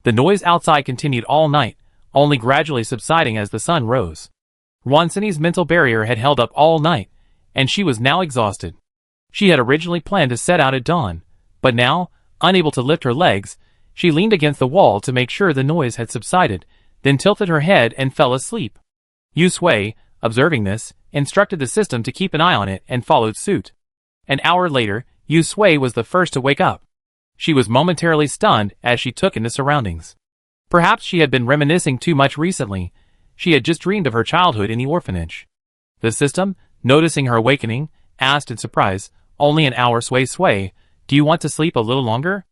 The noise outside continued all night, only gradually subsiding as the sun rose. Wansini's mental barrier had held up all night, and she was now exhausted. She had originally planned to set out at dawn, but now, unable to lift her legs, she leaned against the wall to make sure the noise had subsided, then tilted her head and fell asleep. Yu Sui, observing this, instructed the system to keep an eye on it and followed suit. An hour later, Yu Sui was the first to wake up. She was momentarily stunned as she took in the surroundings. Perhaps she had been reminiscing too much recently. She had just dreamed of her childhood in the orphanage. The system, noticing her awakening, asked in surprise, "Only an hour, Sui. Do you want to sleep a little longer?"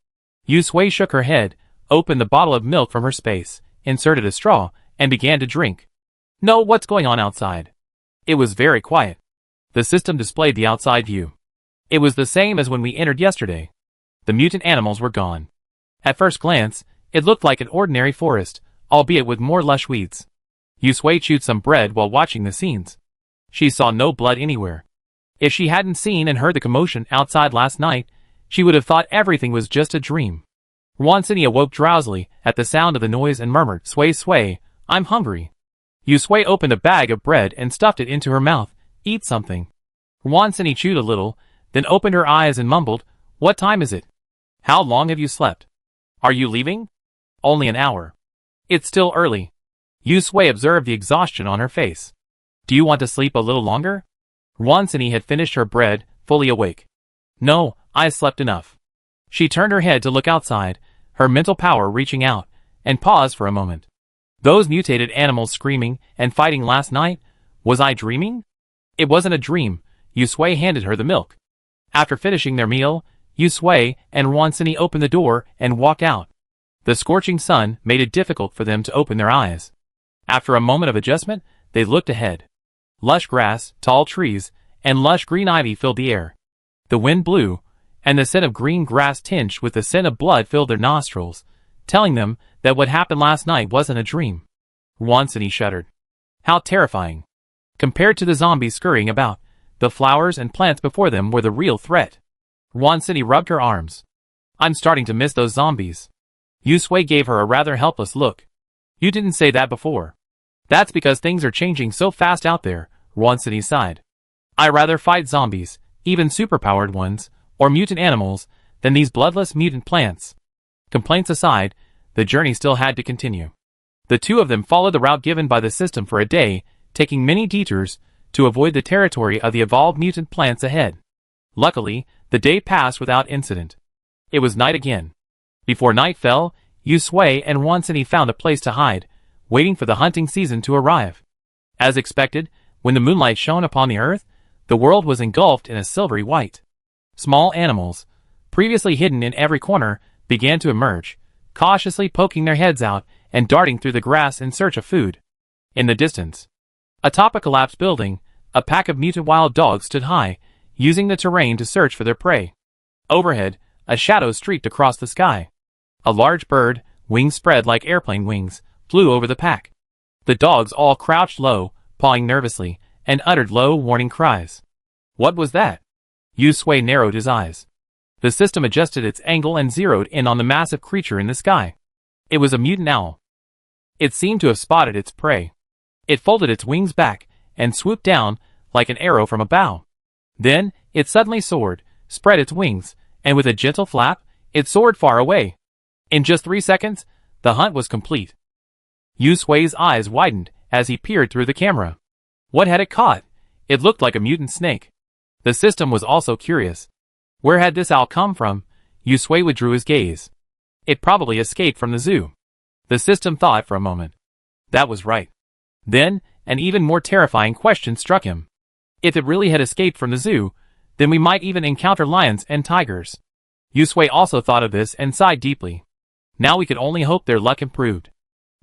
Yu Sui shook her head, opened the bottle of milk from her space, inserted a straw, and began to drink. "No, what's going on outside?" It was very quiet. The system displayed the outside view. It was the same as when we entered yesterday. The mutant animals were gone. At first glance, it looked like an ordinary forest, albeit with more lush weeds. Yu Sui chewed some bread while watching the scenes. She saw no blood anywhere. If she hadn't seen and heard the commotion outside last night, she would have thought everything was just a dream. Wansini awoke drowsily at the sound of the noise and murmured, Sui, I'm hungry." Yu Sui opened a bag of bread and stuffed it into her mouth. "Eat something." Wansini chewed a little, then opened her eyes and mumbled, "What time is it? How long have you slept? Are you leaving?" "Only an hour." "It's still early." Yu Sui observed the exhaustion on her face. "Do you want to sleep a little longer?" Wansini had finished her bread, fully awake. "No, I slept enough." She turned her head to look outside, her mental power reaching out, and paused for a moment. Those mutated animals screaming and fighting last night? Was I dreaming? It wasn't a dream. Yu Sui handed her the milk. After finishing their meal, Yu Sui and Wansini opened the door and walked out. The scorching sun made it difficult for them to open their eyes. After a moment of adjustment, they looked ahead. Lush grass, tall trees, and lush green ivy filled the air. The wind blew, and the scent of green grass tinged with the scent of blood filled their nostrils, telling them that what happened last night wasn't a dream. Wansini shuddered. How terrifying. Compared to the zombies scurrying about, the flowers and plants before them were the real threat. Wansini rubbed her arms. I'm starting to miss those zombies. Yu Sui gave her a rather helpless look. You didn't say that before. That's because things are changing so fast out there, Wansini sighed. I rather fight zombies, even superpowered ones, or mutant animals, than these bloodless mutant plants. Complaints aside, the journey still had to continue. The two of them followed the route given by the system for a day, taking many detours to avoid the territory of the evolved mutant plants ahead. Luckily, the day passed without incident. It was night again. Before night fell, Yu Sui and Wansini found a place to hide, waiting for the hunting season to arrive. As expected, when the moonlight shone upon the earth, the world was engulfed in a silvery white. Small animals, previously hidden in every corner, began to emerge, cautiously poking their heads out and darting through the grass in search of food. In the distance, atop a collapsed building, a pack of mutant wild dogs stood high, using the terrain to search for their prey. Overhead, a shadow streaked across the sky. A large bird, wings spread like airplane wings, flew over the pack. The dogs all crouched low, pawing nervously, and uttered low, warning cries. What was that? Yu Sui narrowed his eyes. The system adjusted its angle and zeroed in on the massive creature in the sky. It was a mutant owl. It seemed to have spotted its prey. It folded its wings back and swooped down like an arrow from a bow. Then, it suddenly soared, spread its wings, and with a gentle flap, it soared far away. In just 3 seconds, the hunt was complete. Yu Sui's eyes widened as he peered through the camera. What had it caught? It looked like a mutant snake. The system was also curious. Where had this owl come from? Yu Sui withdrew his gaze. It probably escaped from the zoo. The system thought for a moment. That was right. Then, an even more terrifying question struck him. If it really had escaped from the zoo, then we might even encounter lions and tigers. Yu Sui also thought of this and sighed deeply. Now we could only hope their luck improved.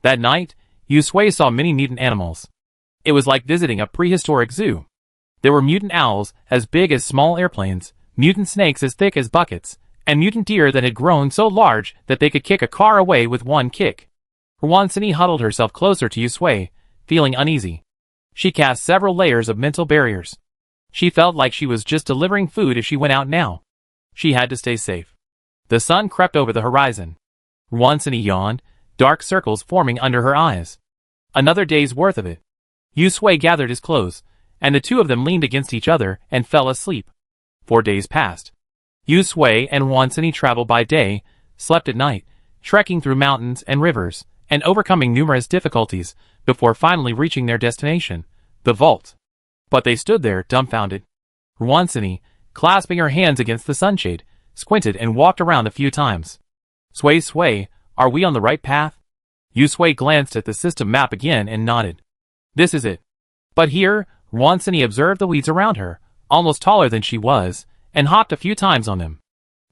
That night, Yu Sui saw many mutant animals. It was like visiting a prehistoric zoo. There were mutant owls as big as small airplanes, mutant snakes as thick as buckets, and mutant deer that had grown so large that they could kick a car away with one kick. Wansini huddled herself closer to Yu Sui, feeling uneasy. She cast several layers of mental barriers. She felt like she was just delivering food if she went out now. She had to stay safe. The sun crept over the horizon. Wansini yawned, dark circles forming under her eyes. Another day's worth of it. Yu Sui gathered his clothes, and the two of them leaned against each other and fell asleep. 4 days passed. Yu Sui and Wansini traveled by day, slept at night, trekking through mountains and rivers, and overcoming numerous difficulties before finally reaching their destination, the vault. But they stood there dumbfounded. Rwansini, clasping her hands against the sunshade, squinted and walked around a few times. Sway, are we on the right path? Yusui glanced at the system map again and nodded. This is it. But here, Rwansini observed the weeds around her, almost taller than she was, and hopped a few times on them.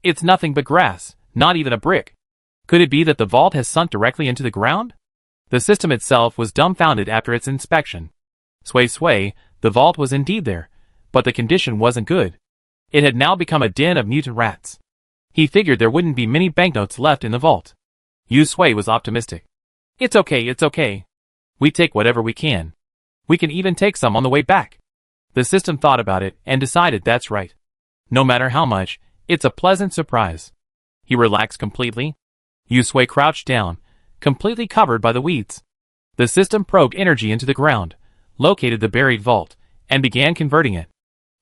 It's nothing but grass, not even a brick. Could it be that the vault has sunk directly into the ground? The system itself was dumbfounded after its inspection. Sway, the vault was indeed there, but the condition wasn't good. It had now become a den of mutant rats. He figured there wouldn't be many banknotes left in the vault. Yusui was optimistic. It's okay. We take whatever we can. We can even take some on the way back. The system thought about it and decided that's right. No matter how much, it's a pleasant surprise. He relaxed completely. Yusui crouched down, completely covered by the weeds. The system probed energy into the ground, located the buried vault, and began converting it.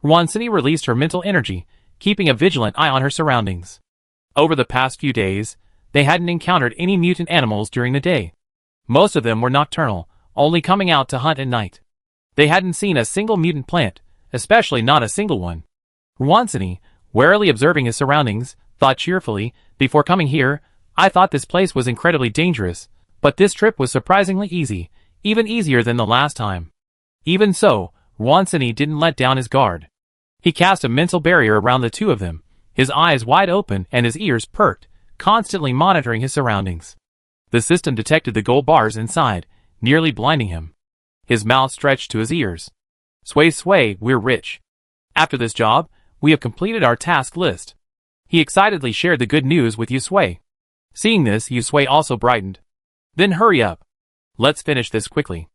Rwansini released her mental energy, keeping a vigilant eye on her surroundings. Over the past few days, they hadn't encountered any mutant animals during the day. Most of them were nocturnal, only coming out to hunt at night. They hadn't seen a single mutant plant, especially not a single one. Rwansini, warily observing his surroundings, thought cheerfully, before coming here, I thought this place was incredibly dangerous, but this trip was surprisingly easy, even easier than the last time. Even so, Rwansini didn't let down his guard. He cast a mental barrier around the two of them, his eyes wide open and his ears perked, constantly monitoring his surroundings. The system detected the gold bars inside, nearly blinding him. His mouth stretched to his ears. Sway, we're rich. After this job, we have completed our task list. He excitedly shared the good news with Yusui. Seeing this, Yusui also brightened. Then hurry up. Let's finish this quickly.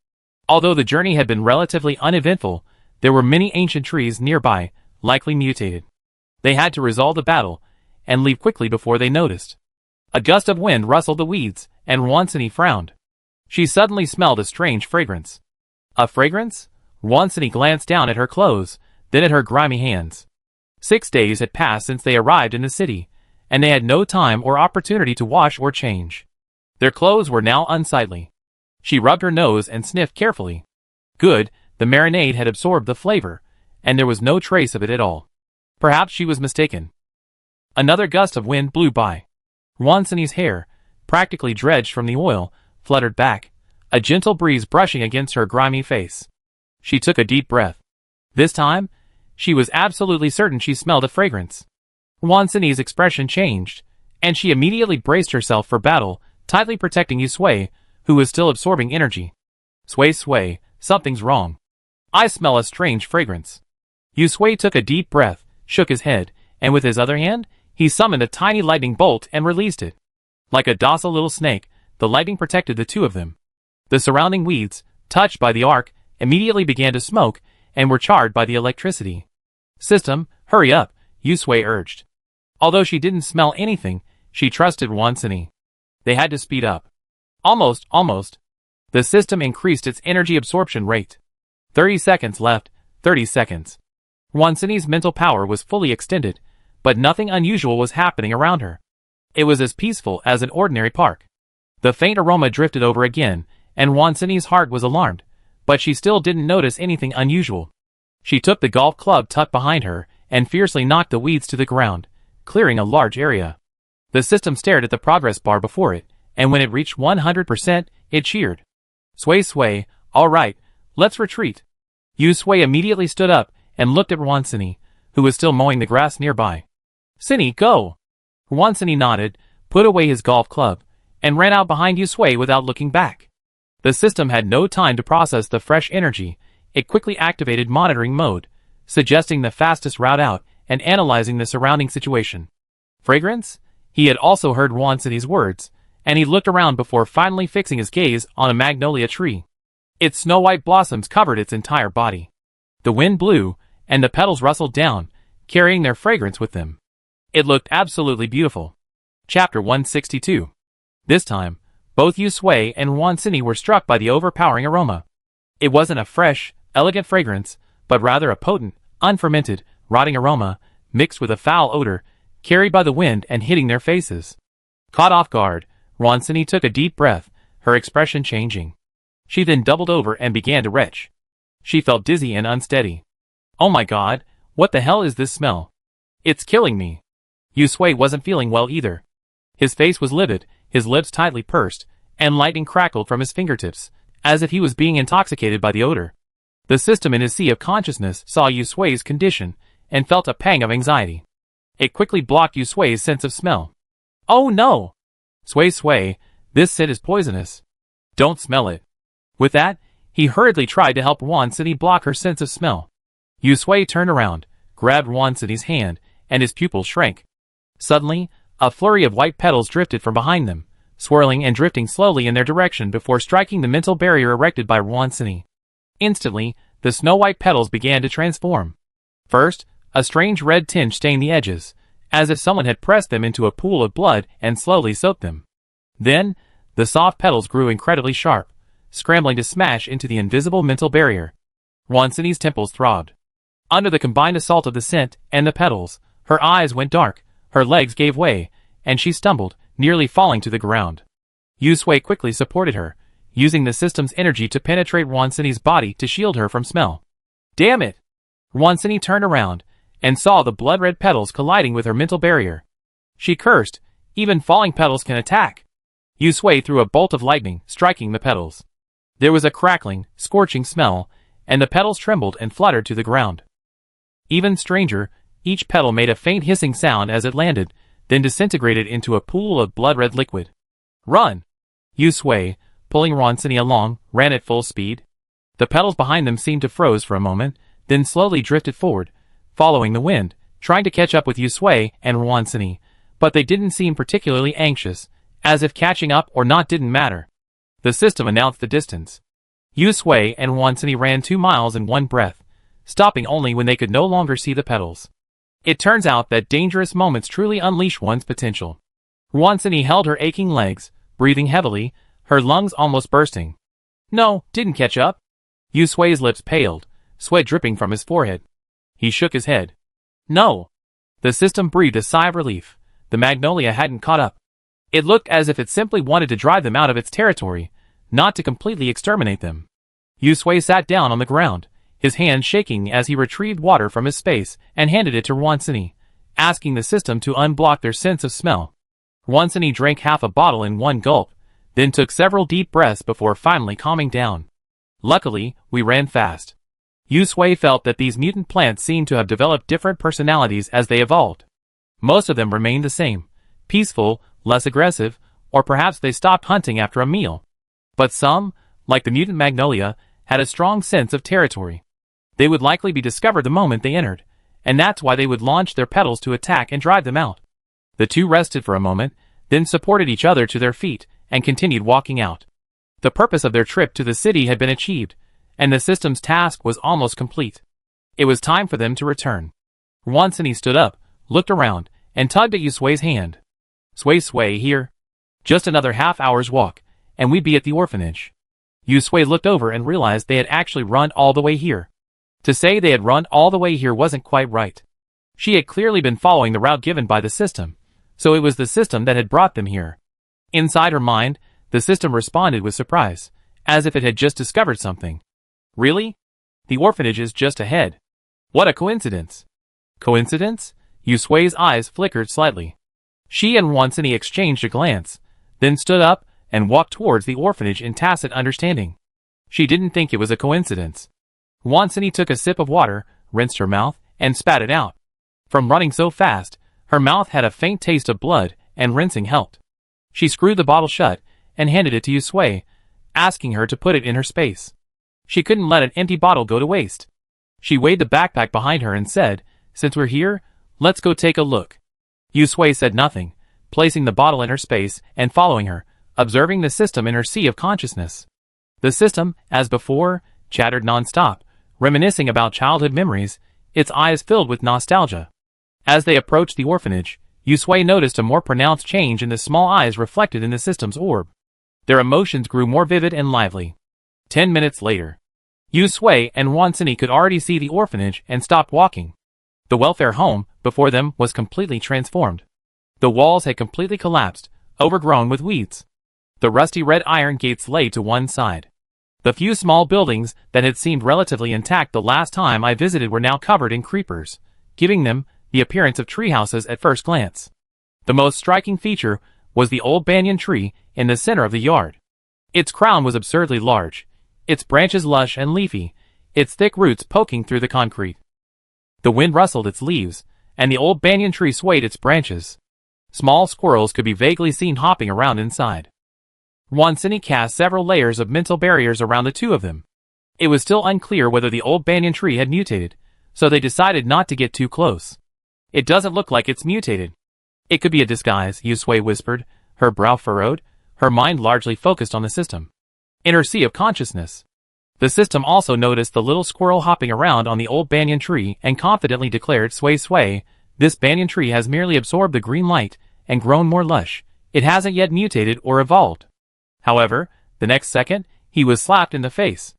Although the journey had been relatively uneventful, there were many ancient trees nearby, likely mutated. They had to resolve the battle, and leave quickly before they noticed. A gust of wind rustled the weeds, and Rwansini frowned. She suddenly smelled a strange fragrance. A fragrance? Rwansini glanced down at her clothes, then at her grimy hands. 6 days had passed since they arrived in the city, and they had no time or opportunity to wash or change. Their clothes were now unsightly. She rubbed her nose and sniffed carefully. Good, the marinade had absorbed the flavor, and there was no trace of it at all. Perhaps she was mistaken. Another gust of wind blew by. Rwansini's hair, practically dredged from the oil, fluttered back, a gentle breeze brushing against her grimy face. She took a deep breath. This time, she was absolutely certain she smelled a fragrance. Rwansini's expression changed, and she immediately braced herself for battle, tightly protecting Yusui, who was still absorbing energy. Sway, something's wrong. I smell a strange fragrance. Yusui took a deep breath, shook his head, and with his other hand, he summoned a tiny lightning bolt and released it. Like a docile little snake, the lightning protected the two of them. The surrounding weeds, touched by the arc, immediately began to smoke, and were charred by the electricity. System, hurry up, Yusui urged. Although she didn't smell anything, she trusted Rwansini. They had to speed up. Almost. The system increased its energy absorption rate. 30 seconds left, 30 seconds. Rwansini's mental power was fully extended, but nothing unusual was happening around her. It was as peaceful as an ordinary park. The faint aroma drifted over again, and Rwansini's heart was alarmed, but she still didn't notice anything unusual. She took the golf club tucked behind her and fiercely knocked the weeds to the ground, clearing a large area. The system stared at the progress bar before it, and when it reached 100%, it cheered. Sway, all right, let's retreat. Yusui immediately stood up and looked at Rwansini, who was still mowing the grass nearby. Sini, go! Rwansini nodded, put away his golf club, and ran out behind Yusui without looking back. The system had no time to process the fresh energy. It quickly activated monitoring mode, suggesting the fastest route out and analyzing the surrounding situation. Fragrance? He had also heard Rwansini's words, and he looked around before finally fixing his gaze on a magnolia tree. Its snow-white blossoms covered its entire body. The wind blew, and the petals rustled down, carrying their fragrance with them. It looked absolutely beautiful. Chapter 162. This time, both Yusui and Rwansini were struck by the overpowering aroma. It wasn't a fresh, elegant fragrance, but rather a potent, unfermented, rotting aroma, mixed with a foul odor, carried by the wind and hitting their faces. Caught off guard, Rwansini took a deep breath, her expression changing. She then doubled over and began to retch. She felt dizzy and unsteady. Oh my god, what the hell is this smell? It's killing me. Yusui wasn't feeling well either. His face was livid, his lips tightly pursed, and lightning crackled from his fingertips, as if he was being intoxicated by the odor. The system in his sea of consciousness saw Yusui's condition, and felt a pang of anxiety. It quickly blocked Yusui's sense of smell. Oh no! Sui, this scent is poisonous. Don't smell it. With that, he hurriedly tried to help Wansini block her sense of smell. Yusui turned around, grabbed Wansini's hand, and his pupils shrank. Suddenly, a flurry of white petals drifted from behind them, swirling and drifting slowly in their direction before striking the mental barrier erected by Wansini. Instantly, the snow-white petals began to transform. First, a strange red tinge stained the edges, as if someone had pressed them into a pool of blood and slowly soaked them. Then, the soft petals grew incredibly sharp, scrambling to smash into the invisible mental barrier. Wansini's temples throbbed. Under the combined assault of the scent and the petals, her eyes went dark, her legs gave way, and she stumbled, nearly falling to the ground. Yusui quickly supported her, using the system's energy to penetrate Wansini's body to shield her from smell. Damn it! Wansini turned around, and saw the blood-red petals colliding with her mental barrier. She cursed, even falling petals can attack. Yusui threw a bolt of lightning, striking the petals. There was a crackling, scorching smell, and the petals trembled and fluttered to the ground. Even stranger, each petal made a faint hissing sound as it landed, then disintegrated into a pool of blood-red liquid. Run! Yusui, pulling Wansini along, ran at full speed. The petals behind them seemed to froze for a moment, then slowly drifted forward, following the wind, trying to catch up with Yusui and Wansini, but they didn't seem particularly anxious, as if catching up or not didn't matter. The system announced the distance. Yusui and Wansini ran 2 miles in one breath, stopping only when they could no longer see the petals. It turns out that dangerous moments truly unleash one's potential. Wansini held her aching legs, breathing heavily, her lungs almost bursting. No, didn't catch up. Yusui's lips paled, sweat dripping from his forehead. He shook his head. No. The system breathed a sigh of relief. The magnolia hadn't caught up. It looked as if it simply wanted to drive them out of its territory, not to completely exterminate them. Yusui sat down on the ground, his hands shaking as he retrieved water from his space and handed it to Wansini, asking the system to unblock their sense of smell. Wansini drank half a bottle in one gulp, then took several deep breaths before finally calming down. Luckily, we ran fast. Yusui felt that these mutant plants seemed to have developed different personalities as they evolved. Most of them remained the same, peaceful, less aggressive, or perhaps they stopped hunting after a meal. But some, like the mutant magnolia, had a strong sense of territory. They would likely be discovered the moment they entered, and that's why they would launch their petals to attack and drive them out. The two rested for a moment, then supported each other to their feet, and continued walking out. The purpose of their trip to the city had been achieved, and the system's task was almost complete. It was time for them to return. Wansini stood up, looked around, and tugged at Yusui's hand. Sui here. Just another half-hour's walk, and we'd be at the orphanage. Yusui looked over and realized they had actually run all the way here. To say they had run all the way here wasn't quite right. She had clearly been following the route given by the system, so it was the system that had brought them here. Inside her mind, the system responded with surprise, as if it had just discovered something. Really? The orphanage is just ahead. What a coincidence. Coincidence? Yusui's eyes flickered slightly. She and Wansini exchanged a glance, then stood up and walked towards the orphanage in tacit understanding. She didn't think it was a coincidence. Wansini took a sip of water, rinsed her mouth, and spat it out. From running so fast, her mouth had a faint taste of blood, and rinsing helped. She screwed the bottle shut and handed it to Yusui, asking her to put it in her space. She couldn't let an empty bottle go to waste. She weighed the backpack behind her and said, "Since we're here, let's go take a look." Yusui said nothing, placing the bottle in her space and following her, observing the system in her sea of consciousness. The system, as before, chattered non-stop, reminiscing about childhood memories, its eyes filled with nostalgia. As they approached the orphanage, Yusui noticed a more pronounced change in the small eyes reflected in the system's orb. Their emotions grew more vivid and lively. 10 minutes later, Yusui and Wansini could already see the orphanage and stopped walking. The welfare home before them was completely transformed. The walls had completely collapsed, overgrown with weeds. The rusty red iron gates lay to one side. The few small buildings that had seemed relatively intact the last time I visited were now covered in creepers, giving them the appearance of treehouses at first glance. The most striking feature was the old banyan tree in the center of the yard. Its crown was absurdly large, its branches lush and leafy, its thick roots poking through the concrete. The wind rustled its leaves, and the old banyan tree swayed its branches. Small squirrels could be vaguely seen hopping around inside. Wansini cast several layers of mental barriers around the two of them. It was still unclear whether the old banyan tree had mutated, so they decided not to get too close. It doesn't look like it's mutated. It could be a disguise, Yusui whispered, her brow furrowed, her mind largely focused on the system. In her sea of consciousness. The system also noticed the little squirrel hopping around on the old banyan tree and confidently declared, "Sway, sway, this banyan tree has merely absorbed the green light and grown more lush. It hasn't yet mutated or evolved." However, the next second, he was slapped in the face.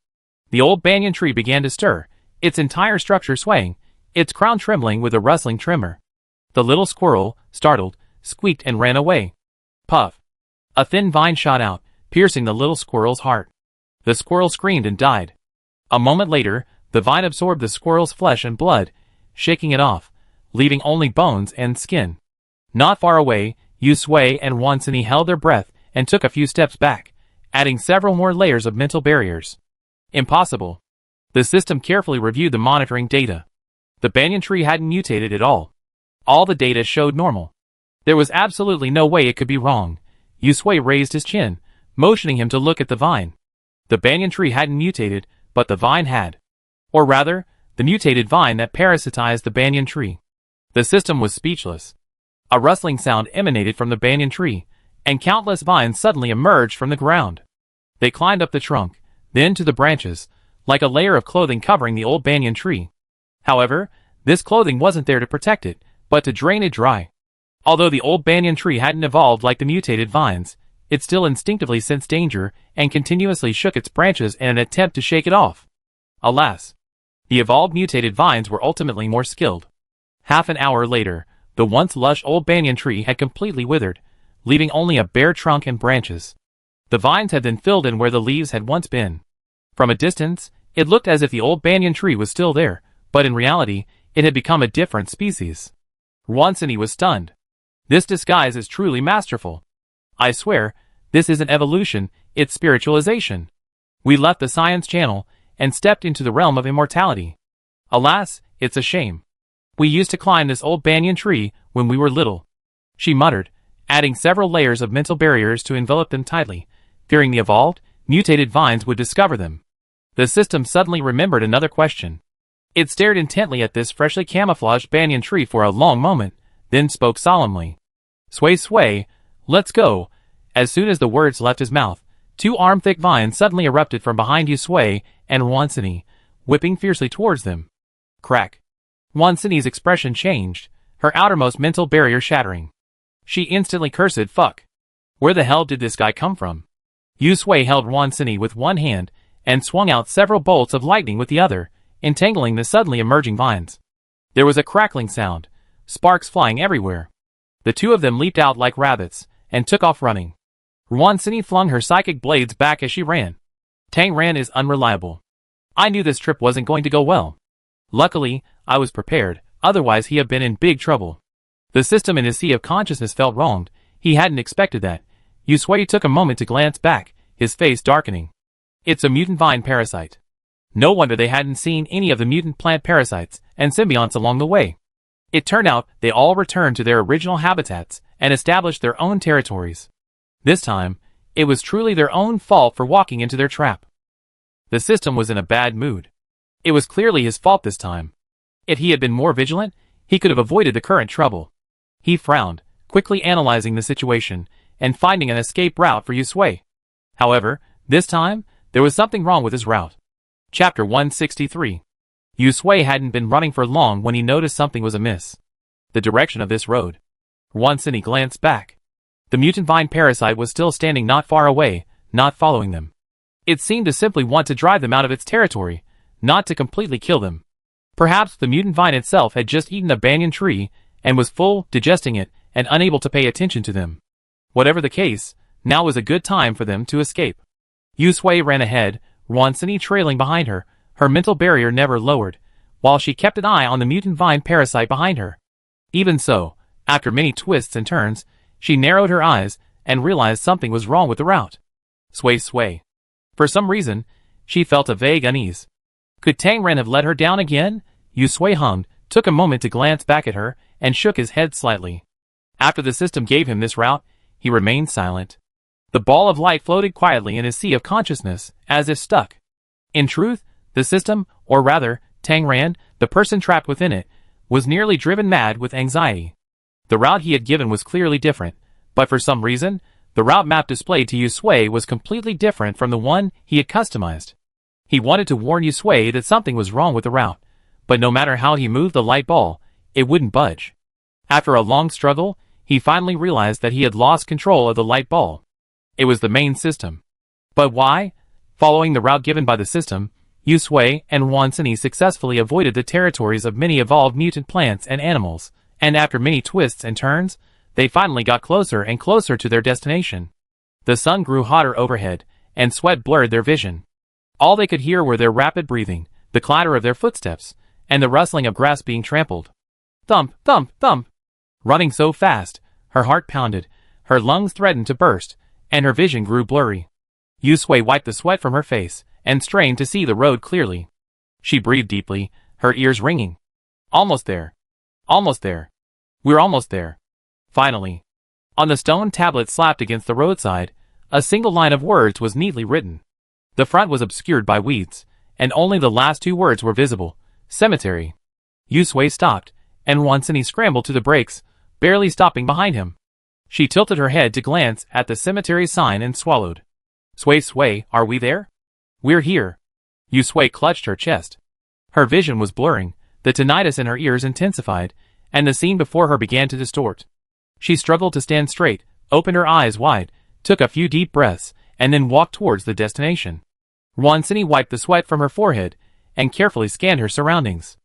The old banyan tree began to stir, its entire structure swaying, its crown trembling with a rustling tremor. The little squirrel, startled, squeaked and ran away. Puff! A thin vine shot out, piercing the little squirrel's heart. The squirrel screamed and died. A moment later, the vine absorbed the squirrel's flesh and blood, shaking it off, leaving only bones and skin. Not far away, Yusui and Wansini held their breath and took a few steps back, adding several more layers of mental barriers. Impossible. The system carefully reviewed the monitoring data. The banyan tree hadn't mutated at all. All the data showed normal. There was absolutely no way it could be wrong. Yusui raised his chin, motioning him to look at the vine. The banyan tree hadn't mutated, but the vine had. Or rather, the mutated vine that parasitized the banyan tree. The system was speechless. A rustling sound emanated from the banyan tree, and countless vines suddenly emerged from the ground. They climbed up the trunk, then to the branches, like a layer of clothing covering the old banyan tree. However, this clothing wasn't there to protect it, but to drain it dry. Although the old banyan tree hadn't evolved like the mutated vines, it still instinctively sensed danger and continuously shook its branches in an attempt to shake it off. Alas! The evolved mutated vines were ultimately more skilled. Half an hour later, the once lush old banyan tree had completely withered, leaving only a bare trunk and branches. The vines had then filled in where the leaves had once been. From a distance, it looked as if the old banyan tree was still there, but in reality, it had become a different species. Wansini was stunned. This disguise is truly masterful. I swear, this isn't evolution, it's spiritualization. We left the science channel and stepped into the realm of immortality. Alas, it's a shame. We used to climb this old banyan tree when we were little. She muttered, adding several layers of mental barriers to envelop them tightly, fearing the evolved, mutated vines would discover them. The system suddenly remembered another question. It stared intently at this freshly camouflaged banyan tree for a long moment, then spoke solemnly. "Sway, sway, let's go." As soon as the words left his mouth, two arm-thick vines suddenly erupted from behind Yusui and Wansini, whipping fiercely towards them. Crack. Wansini's expression changed, her outermost mental barrier shattering. She instantly cursed, "Fuck. Where the hell did this guy come from?" Yusui held Wansini with one hand and swung out several bolts of lightning with the other, entangling the suddenly emerging vines. There was a crackling sound, sparks flying everywhere. The two of them leaped out like rabbits and took off running. Wansini flung her psychic blades back as she ran. Tang Ran is unreliable. I knew this trip wasn't going to go well. Luckily, I was prepared, otherwise he had been in big trouble. The system in his sea of consciousness felt wronged. He hadn't expected that. Yusui took a moment to glance back, his face darkening. It's a mutant vine parasite. No wonder they hadn't seen any of the mutant plant parasites and symbionts along the way. It turned out they all returned to their original habitats and established their own territories. This time, it was truly their own fault for walking into their trap. The system was in a bad mood. It was clearly his fault this time. If he had been more vigilant, he could have avoided the current trouble. He frowned, quickly analyzing the situation and finding an escape route for Yusui. However, this time, there was something wrong with his route. Chapter 163. Yusui hadn't been running for long when he noticed something was amiss. The direction of this road. Wansini glanced back. The mutant vine parasite was still standing not far away, not following them. It seemed to simply want to drive them out of its territory, not to completely kill them. Perhaps the mutant vine itself had just eaten a banyan tree and was full, digesting it, and unable to pay attention to them. Whatever the case, Now was a good time for them to escape. Yusui ran ahead, Wansini trailing behind her, her mental barrier never lowered, while she kept an eye on the mutant vine parasite behind her. Even so, after many twists and turns, she narrowed her eyes and realized something was wrong with the route. Sway sway. For some reason, she felt a vague unease. Could Tang Ren have let her down again? Yusui hummed, took a moment to glance back at her, and shook his head slightly. After the system gave him this route, he remained silent. The ball of light floated quietly in his sea of consciousness, as if stuck. In truth, the system, or rather, Tang Ren, the person trapped within it, was nearly driven mad with anxiety. The route he had given was clearly different, but for some reason, the route map displayed to Yusui was completely different from the one he had customized. He wanted to warn Yusui that something was wrong with the route, but no matter how he moved the light ball, it wouldn't budge. After a long struggle, he finally realized that he had lost control of the light ball. It was the main system. But why? Following the route given by the system, Yusui and Wansini successfully avoided the territories of many evolved mutant plants and animals, and after many twists and turns, they finally got closer and closer to their destination. The sun grew hotter overhead, and sweat blurred their vision. All they could hear were their rapid breathing, the clatter of their footsteps, and the rustling of grass being trampled. Thump, thump, thump. Running so fast, her heart pounded, her lungs threatened to burst, and her vision grew blurry. Yusui wiped the sweat from her face, and strained to see the road clearly. She breathed deeply, her ears ringing. Almost there. Almost there. We're almost there. Finally. On the stone tablet slapped against the roadside, a single line of words was neatly written. The front was obscured by weeds, and only the last two words were visible. Cemetery. Yusui stopped, and Wansini scrambled to the brakes, barely stopping behind him. She tilted her head to glance at the cemetery sign and swallowed. Sway sway, are we there? We're here. Yusui clutched her chest. Her vision was blurring, the tinnitus in her ears intensified, and the scene before her began to distort. She struggled to stand straight, opened her eyes wide, took a few deep breaths, and then walked towards the destination. Wansini wiped the sweat from her forehead, and carefully scanned her surroundings.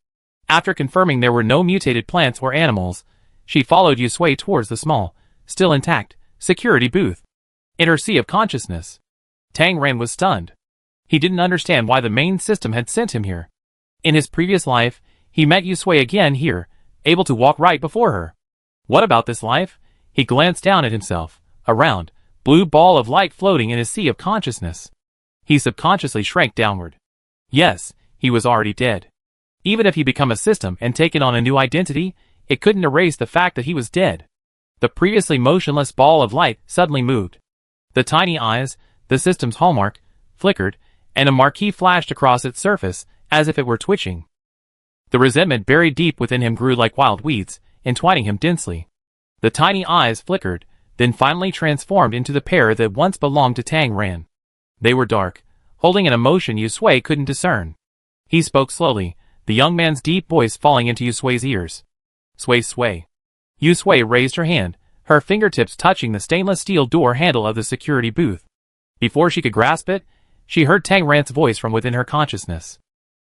After confirming there were no mutated plants or animals, she followed Yusui towards the small, still intact, security booth. In her sea of consciousness, Tang Ren was stunned. He didn't understand why the main system had sent him here. In his previous life, he met Yusui again here, able to walk right before her. What about this life? He glanced down at himself, a round, blue ball of light floating in his sea of consciousness. He subconsciously shrank downward. Yes, he was already dead. Even if he become a system and taken on a new identity, it couldn't erase the fact that he was dead. The previously motionless ball of light suddenly moved. The tiny eyes, the system's hallmark, flickered, and a marquee flashed across its surface, as if it were twitching. The resentment buried deep within him grew like wild weeds, entwining him densely. The tiny eyes flickered, then finally transformed into the pair that once belonged to Tang Ren. They were dark, holding an emotion Yusui couldn't discern. He spoke slowly, the young man's deep voice falling into Yusui's ears. Sway sway. Yusui raised her hand, her fingertips touching the stainless steel door handle of the security booth. Before she could grasp it, she heard Tang Ren's voice from within her consciousness.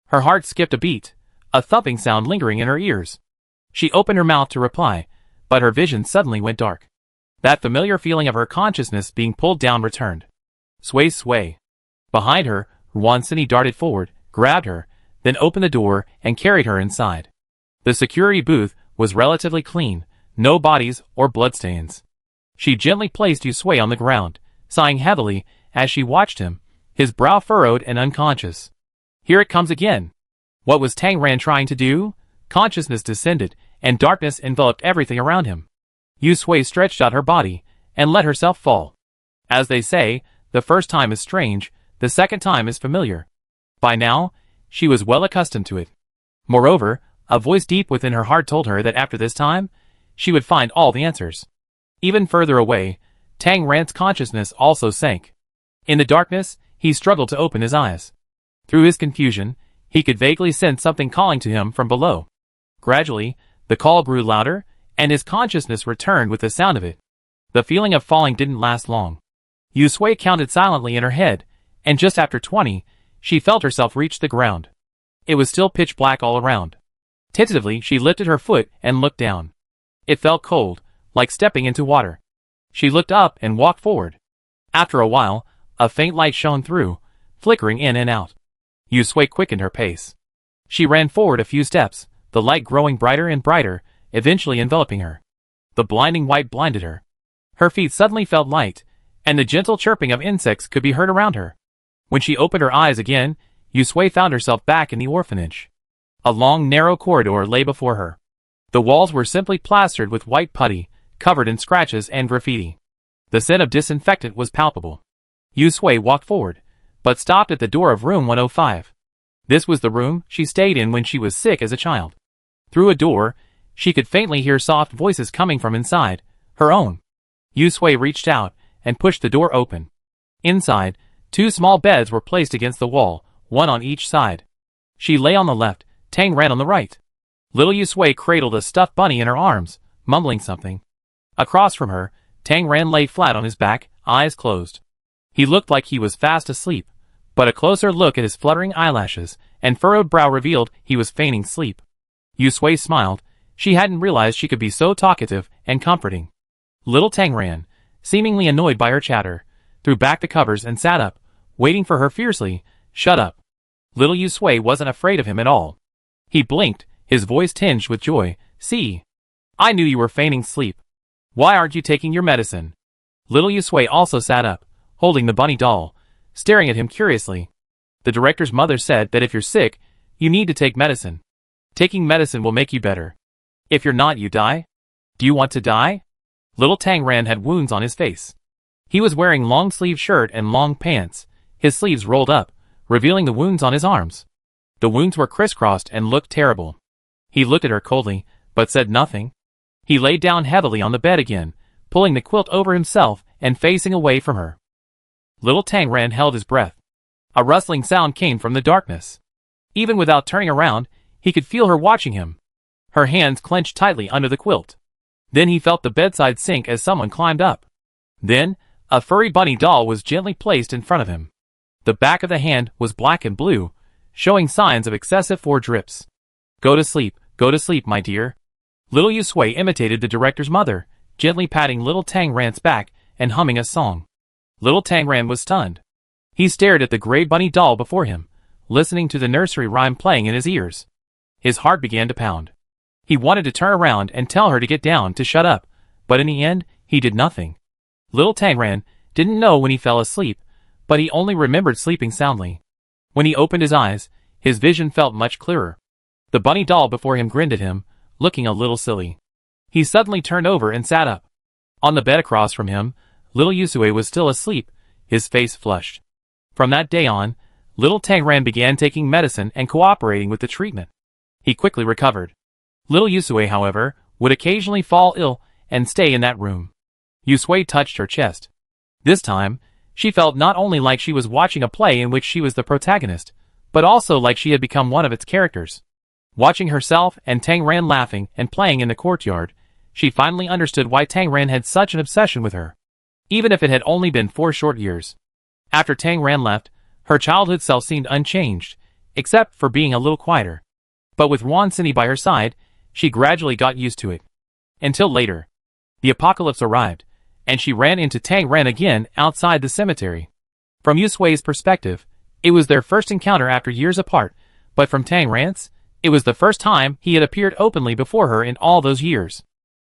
Her heart skipped a beat, a thumping sound lingering in her ears. She opened her mouth to reply, but her vision suddenly went dark. That familiar feeling of her consciousness being pulled down returned. Sway sway. Behind her, Wansini darted forward, grabbed her, then opened the door and carried her inside. The security booth was relatively clean, no bodies or bloodstains. She gently placed Yusui on the ground, sighing heavily as she watched him, his brow furrowed and unconscious. Here it comes again. What was Tang Ren trying to do? Consciousness descended, and darkness enveloped everything around him. Yusui stretched out her body, and let herself fall. As they say, the first time is strange, the second time is familiar. By now, she was well accustomed to it. Moreover, a voice deep within her heart told her that after this time, she would find all the answers. Even further away, Tang Ren's consciousness also sank. In the darkness, he struggled to open his eyes. Through his confusion, he could vaguely sense something calling to him from below. Gradually, the call grew louder, and his consciousness returned with the sound of it. The feeling of falling didn't last long. Yusui counted silently in her head, and just after 20, she felt herself reach the ground. It was still pitch black all around. Tentatively, she lifted her foot and looked down. It felt cold, like stepping into water. She looked up and walked forward. After a while, a faint light shone through, flickering in and out. Yu Sui quickened her pace. She ran forward a few steps, the light growing brighter and brighter, eventually enveloping her. The blinding white blinded her. Her feet suddenly felt light, and the gentle chirping of insects could be heard around her. When she opened her eyes again, Yu Sui found herself back in the orphanage. A long, narrow corridor lay before her. The walls were simply plastered with white putty, covered in scratches and graffiti. The scent of disinfectant was palpable. Yu Sui walked forward, but stopped at the door of room 105. This was the room she stayed in when she was sick as a child. Through a door, she could faintly hear soft voices coming from inside, her own. Yu Sui reached out and pushed the door open. Inside, 2 small beds were placed against the wall, one on each side. She lay on the left, Tang ran on the right. Little Yu Sui cradled a stuffed bunny in her arms, mumbling something. Across from her, Tang Ran lay flat on his back, eyes closed. He looked like he was fast asleep, but a closer look at his fluttering eyelashes and furrowed brow revealed he was feigning sleep. Yu Sui smiled. She hadn't realized she could be so talkative and comforting. Little Tang Ran, seemingly annoyed by her chatter, threw back the covers and sat up, waiting for her fiercely. Shut up. Little Yu Sui wasn't afraid of him at all. He blinked, his voice tinged with joy. See? I knew you were feigning sleep. Why aren't you taking your medicine? Little Yu Sui also sat up, holding the bunny doll, staring at him curiously. The director's mother said that if you're sick, you need to take medicine. Taking medicine will make you better. If you're not, you die? Do you want to die? Little Tang Ran had wounds on his face. He was wearing long-sleeved shirt and long pants, his sleeves rolled up, revealing the wounds on his arms. The wounds were crisscrossed and looked terrible. He looked at her coldly, but said nothing. He lay down heavily on the bed again, pulling the quilt over himself and facing away from her. Little Tang Ran held his breath. A rustling sound came from the darkness. Even without turning around, he could feel her watching him. Her hands clenched tightly under the quilt. Then he felt the bedside sink as someone climbed up. Then, a furry bunny doll was gently placed in front of him. The back of the hand was black and blue, showing signs of excessive drips. Go to sleep, my dear. Little Yu Sui imitated the director's mother, gently patting little Tang Ran's back and humming a song. Little Tang Ran was stunned. He stared at the gray bunny doll before him, listening to the nursery rhyme playing in his ears. His heart began to pound. He wanted to turn around and tell her to get down, to shut up, but in the end, he did nothing. Little Tang Ran didn't know when he fell asleep, but he only remembered sleeping soundly. When he opened his eyes, his vision felt much clearer. The bunny doll before him grinned at him, looking a little silly. He suddenly turned over and sat up. On the bed across from him, little Yu Sui was still asleep, his face flushed. From that day on, little Tang Ran began taking medicine and cooperating with the treatment. He quickly recovered. Little Yu Sui, however, would occasionally fall ill and stay in that room. Yu Sui touched her chest. This time, she felt not only like she was watching a play in which she was the protagonist, but also like she had become one of its characters. Watching herself and Tang Ran laughing and playing in the courtyard, she finally understood why Tang Ran had such an obsession with her. Even if it had only been 4 short years. After Tang Ran left, her childhood self seemed unchanged, except for being a little quieter. But with Wan Cini by her side, she gradually got used to it. Until later. The apocalypse arrived, and she ran into Tang Ran again outside the cemetery. From Yu Sui's perspective, it was their first encounter after years apart, but from Tang Ran's, it was the first time he had appeared openly before her in all those years.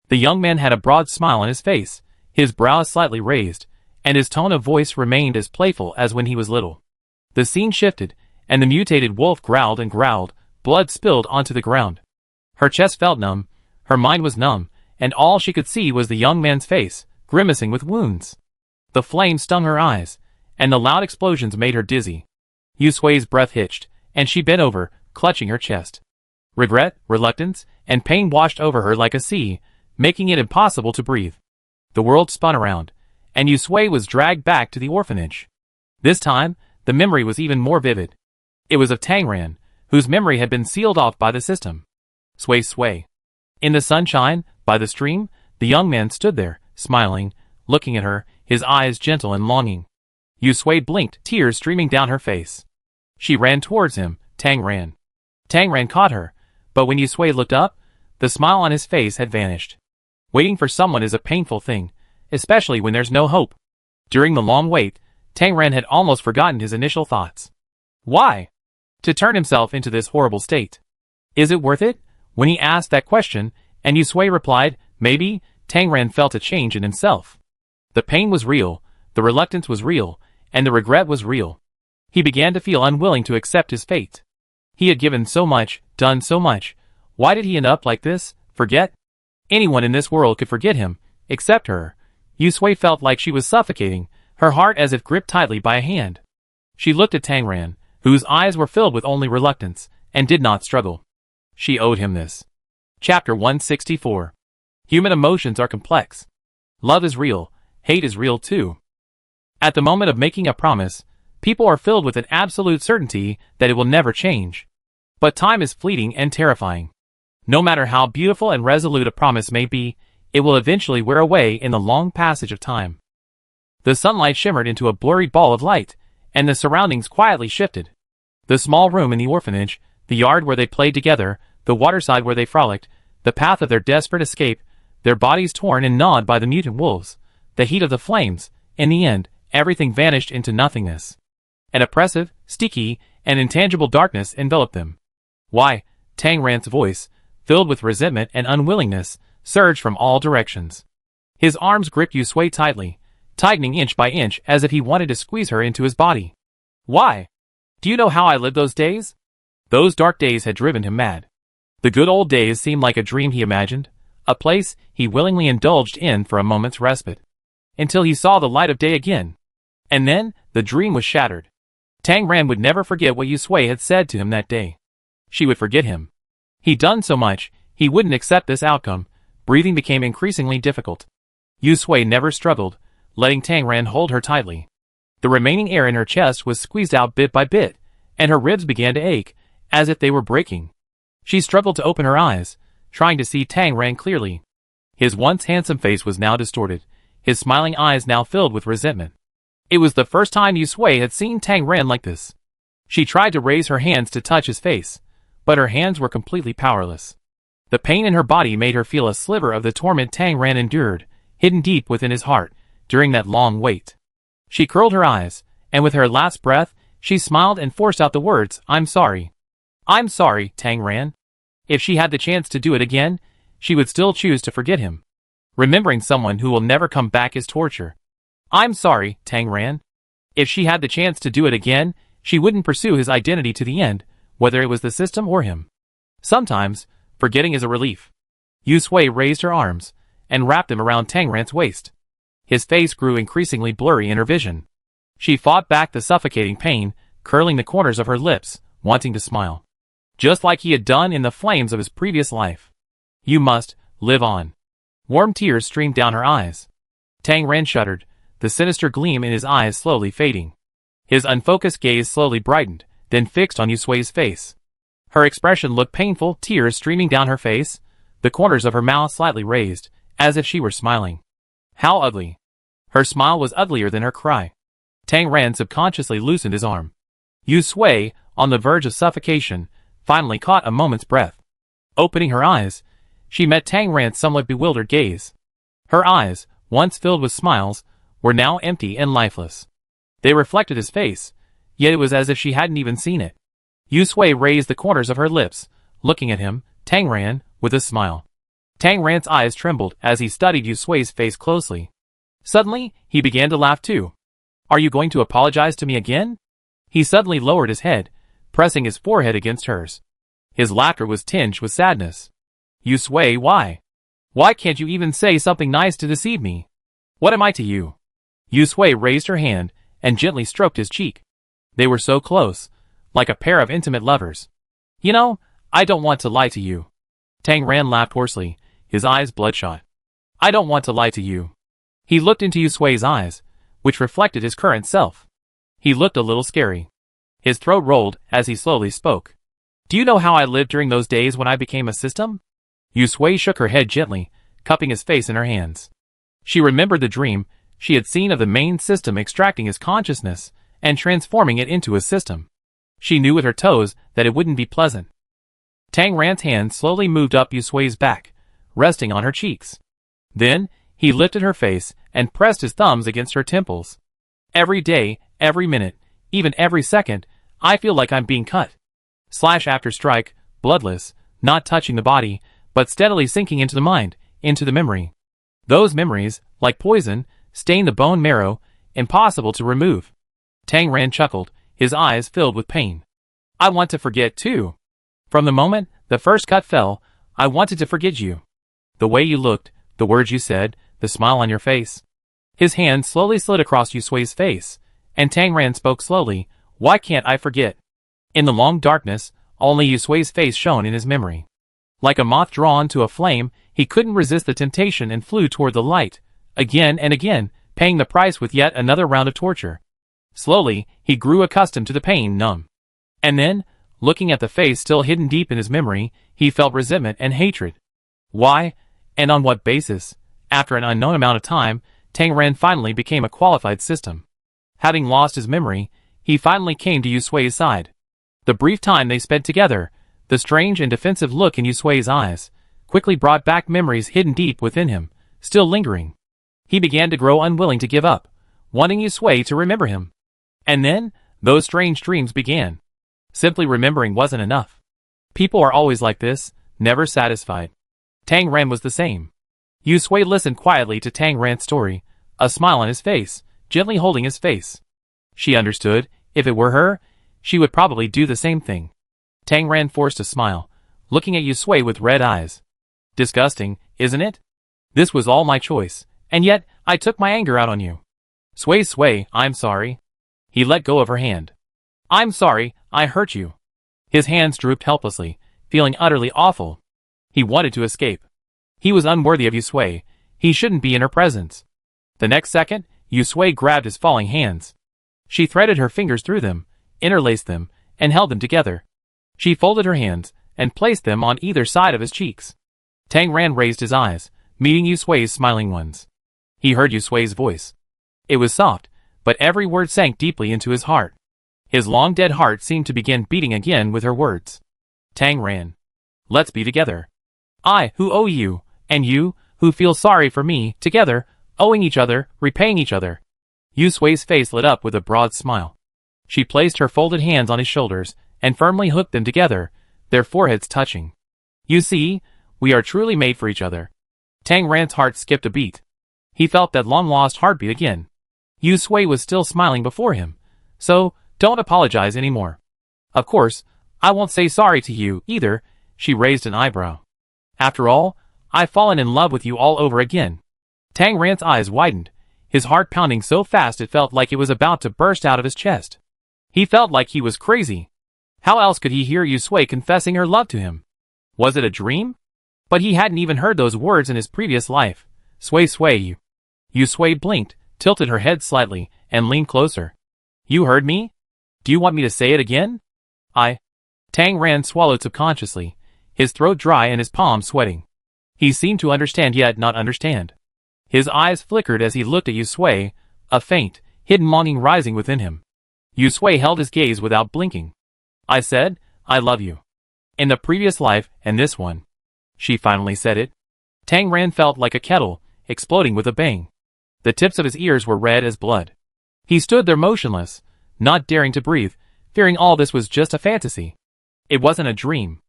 The young man had a broad smile on his face, his brows slightly raised, and his tone of voice remained as playful as when he was little. The scene shifted, and the mutated wolf growled and growled, blood spilled onto the ground. Her chest felt numb, her mind was numb, and all she could see was the young man's face, grimacing with wounds. The flames stung her eyes, and the loud explosions made her dizzy. Yu Sui's breath hitched, and she bent over, clutching her chest. Regret, reluctance, and pain washed over her like a sea, making it impossible to breathe. The world spun around, and Yu Sui was dragged back to the orphanage. This time, the memory was even more vivid. It was of Tang Ran, whose memory had been sealed off by the system. Sui Sui. In the sunshine, by the stream, the young man stood there, smiling, looking at her, his eyes gentle and longing. Yu Sui blinked, tears streaming down her face. She ran towards him, Tang Ran. Tang Ran caught her, but when Yu Sui looked up, the smile on his face had vanished. Waiting for someone is a painful thing, especially when there's no hope. During the long wait, Tang Ran had almost forgotten his initial thoughts. Why? To turn himself into this horrible state. Is it worth it? When he asked that question, and Yusui replied, maybe, Tang Ran felt a change in himself. The pain was real, the reluctance was real, and the regret was real. He began to feel unwilling to accept his fate. He had given so much, done so much. Why did he end up like this? Forget? Anyone in this world could forget him, except her. Yusui felt like she was suffocating, her heart as if gripped tightly by a hand. She looked at Tang Ran, whose eyes were filled with only reluctance, and did not struggle. She owed him this. Chapter 164. Human emotions are complex. Love is real, hate is real too. At the moment of making a promise, people are filled with an absolute certainty that it will never change. But time is fleeting and terrifying. No matter how beautiful and resolute a promise may be, it will eventually wear away in the long passage of time. The sunlight shimmered into a blurry ball of light, and the surroundings quietly shifted. The small room in the orphanage, the yard where they played together, the waterside where they frolicked, the path of their desperate escape, their bodies torn and gnawed by the mutant wolves, the heat of the flames, in the end, everything vanished into nothingness. An oppressive, sticky, and intangible darkness enveloped them. Why? Tang Ran's voice, filled with resentment and unwillingness, surged from all directions. His arms gripped Yusui tightly, tightening inch by inch as if he wanted to squeeze her into his body. Why? Do you know how I lived those days? Those dark days had driven him mad. The good old days seemed like a dream he imagined, a place he willingly indulged in for a moment's respite. Until he saw the light of day again. And then, the dream was shattered. Tang Ran would never forget what Yusui had said to him that day. She would forget him. He'd done so much, he wouldn't accept this outcome. Breathing became increasingly difficult. Yusui never struggled, letting Tang Ran hold her tightly. The remaining air in her chest was squeezed out bit by bit, and her ribs began to ache, as if they were breaking. She struggled to open her eyes, trying to see Tang Ran clearly. His once handsome face was now distorted, his smiling eyes now filled with resentment. It was the first time Yusui had seen Tang Ran like this. She tried to raise her hands to touch his face, but her hands were completely powerless. The pain in her body made her feel a sliver of the torment Tang Ran endured, hidden deep within his heart, during that long wait. She curled her eyes, and with her last breath, she smiled and forced out the words, "I'm sorry." "I'm sorry, Tang Ran." If she had the chance to do it again, she would still choose to forget him. Remembering someone who will never come back is torture. "I'm sorry, Tang Ran." If she had the chance to do it again, she wouldn't pursue his identity to the end, whether it was the system or him. Sometimes, forgetting is a relief. Yusui raised her arms, and wrapped them around Tang Ran's waist. His face grew increasingly blurry in her vision. She fought back the suffocating pain, curling the corners of her lips, wanting to smile. Just like he had done in the flames of his previous life. "You must live on." Warm tears streamed down her eyes. Tang Ran shuddered, the sinister gleam in his eyes slowly fading. His unfocused gaze slowly brightened, then fixed on Yusui's face. Her expression looked painful, tears streaming down her face, the corners of her mouth slightly raised, as if she were smiling. How ugly. Her smile was uglier than her cry. Tang Ran subconsciously loosened his arm. Yusui, on the verge of suffocation, finally caught a moment's breath. Opening her eyes, she met Tang Ran's somewhat bewildered gaze. Her eyes, once filled with smiles, were now empty and lifeless. They reflected his face, yet it was as if she hadn't even seen it. Yusui raised the corners of her lips, looking at him, Tang Ran, with a smile. Tang Ran's eyes trembled as he studied Yusui's face closely. Suddenly, he began to laugh too. "Are you going to apologize to me again?" He suddenly lowered his head, pressing his forehead against hers. His laughter was tinged with sadness. "Yusui, why? Why can't you even say something nice to deceive me? What am I to you?" Yusui raised her hand and gently stroked his cheek. They were so close, like a pair of intimate lovers. "You know, I don't want to lie to you." Tang Ran laughed hoarsely, his eyes bloodshot. "I don't want to lie to you." He looked into Yusui's eyes, which reflected his current self. He looked a little scary. His throat rolled as he slowly spoke. "Do you know how I lived during those days when I became a system?" Yusui shook her head gently, cupping his face in her hands. She remembered the dream she had seen of the main system extracting his consciousness and transforming it into a system. She knew with her toes that it wouldn't be pleasant. Tang Ran's hand slowly moved up Yusui's back, resting on her cheeks. Then, he lifted her face and pressed his thumbs against her temples. Every day, every minute, even every second, I feel like I'm being cut. Slash after strike, bloodless, not touching the body, but steadily sinking into the mind, into the memory. Those memories, like poison, stain the bone marrow, impossible to remove. Tang Ran chuckled, his eyes filled with pain. I want to forget too. From the moment the first cut fell, I wanted to forget you. The way you looked, the words you said, the smile on your face. His hand slowly slid across Yu Sui's face, and Tang Ran spoke slowly, why can't I forget? In the long darkness, only Yu Sui's face shone in his memory. Like a moth drawn to a flame, he couldn't resist the temptation and flew toward the light, again and again, paying the price with yet another round of torture. Slowly, he grew accustomed to the pain numb. And then, looking at the face still hidden deep in his memory, he felt resentment and hatred. Why, and on what basis? After an unknown amount of time, Tang Ran finally became a qualified system. Having lost his memory, he finally came to Yu Sui's side. The brief time they spent together, the strange and defensive look in Yu Sui's eyes, quickly brought back memories hidden deep within him, still lingering. He began to grow unwilling to give up, wanting Yu Sui to remember him. And then, those strange dreams began. Simply remembering wasn't enough. People are always like this, never satisfied. Tang Ran was the same. Yu Sui listened quietly to Tang Ran's story, a smile on his face, gently holding his face. She understood, if it were her, she would probably do the same thing. Tang Ran forced a smile, looking at Yu Sui with red eyes. Disgusting, isn't it? This was all my choice, and yet, I took my anger out on you. Sui, I'm sorry. He let go of her hand. I'm sorry, I hurt you. His hands drooped helplessly, feeling utterly awful. He wanted to escape. He was unworthy of Yu Sui. He shouldn't be in her presence. The next second, Yu Sui grabbed his falling hands. She threaded her fingers through them, interlaced them, and held them together. She folded her hands, and placed them on either side of his cheeks. Tang Ran raised his eyes, meeting Yu Sui's smiling ones. He heard Yu Sui's voice. It was soft, but every word sank deeply into his heart. His long dead heart seemed to begin beating again with her words. Tang Ran. Let's be together. I, who owe you, and you, who feel sorry for me, together, owing each other, repaying each other. Yu Sui's face lit up with a broad smile. She placed her folded hands on his shoulders, and firmly hooked them together, their foreheads touching. You see, we are truly made for each other. Tang Ran's heart skipped a beat. He felt that long-lost heartbeat again. Yu Sui was still smiling before him, so don't apologize anymore. Of course, I won't say sorry to you either. She raised an eyebrow. After all, I've fallen in love with you all over again. Tang Ran's eyes widened, his heart pounding so fast it felt like it was about to burst out of his chest. He felt like he was crazy. How else could he hear Yu Sui confessing her love to him? Was it a dream? But he hadn't even heard those words in his previous life. Sui you. Yu Sui blinked, tilted her head slightly, and leaned closer. You heard me? Do you want me to say it again? Tang Ran swallowed subconsciously, his throat dry and his palms sweating. He seemed to understand yet not understand. His eyes flickered as he looked at Yu Sui, a faint, hidden longing rising within him. Yu Sui held his gaze without blinking. I said, I love you. In the previous life and this one. She finally said it. Tang Ran felt like a kettle, exploding with a bang. The tips of his ears were red as blood. He stood there motionless, not daring to breathe, fearing all this was just a fantasy. It wasn't a dream.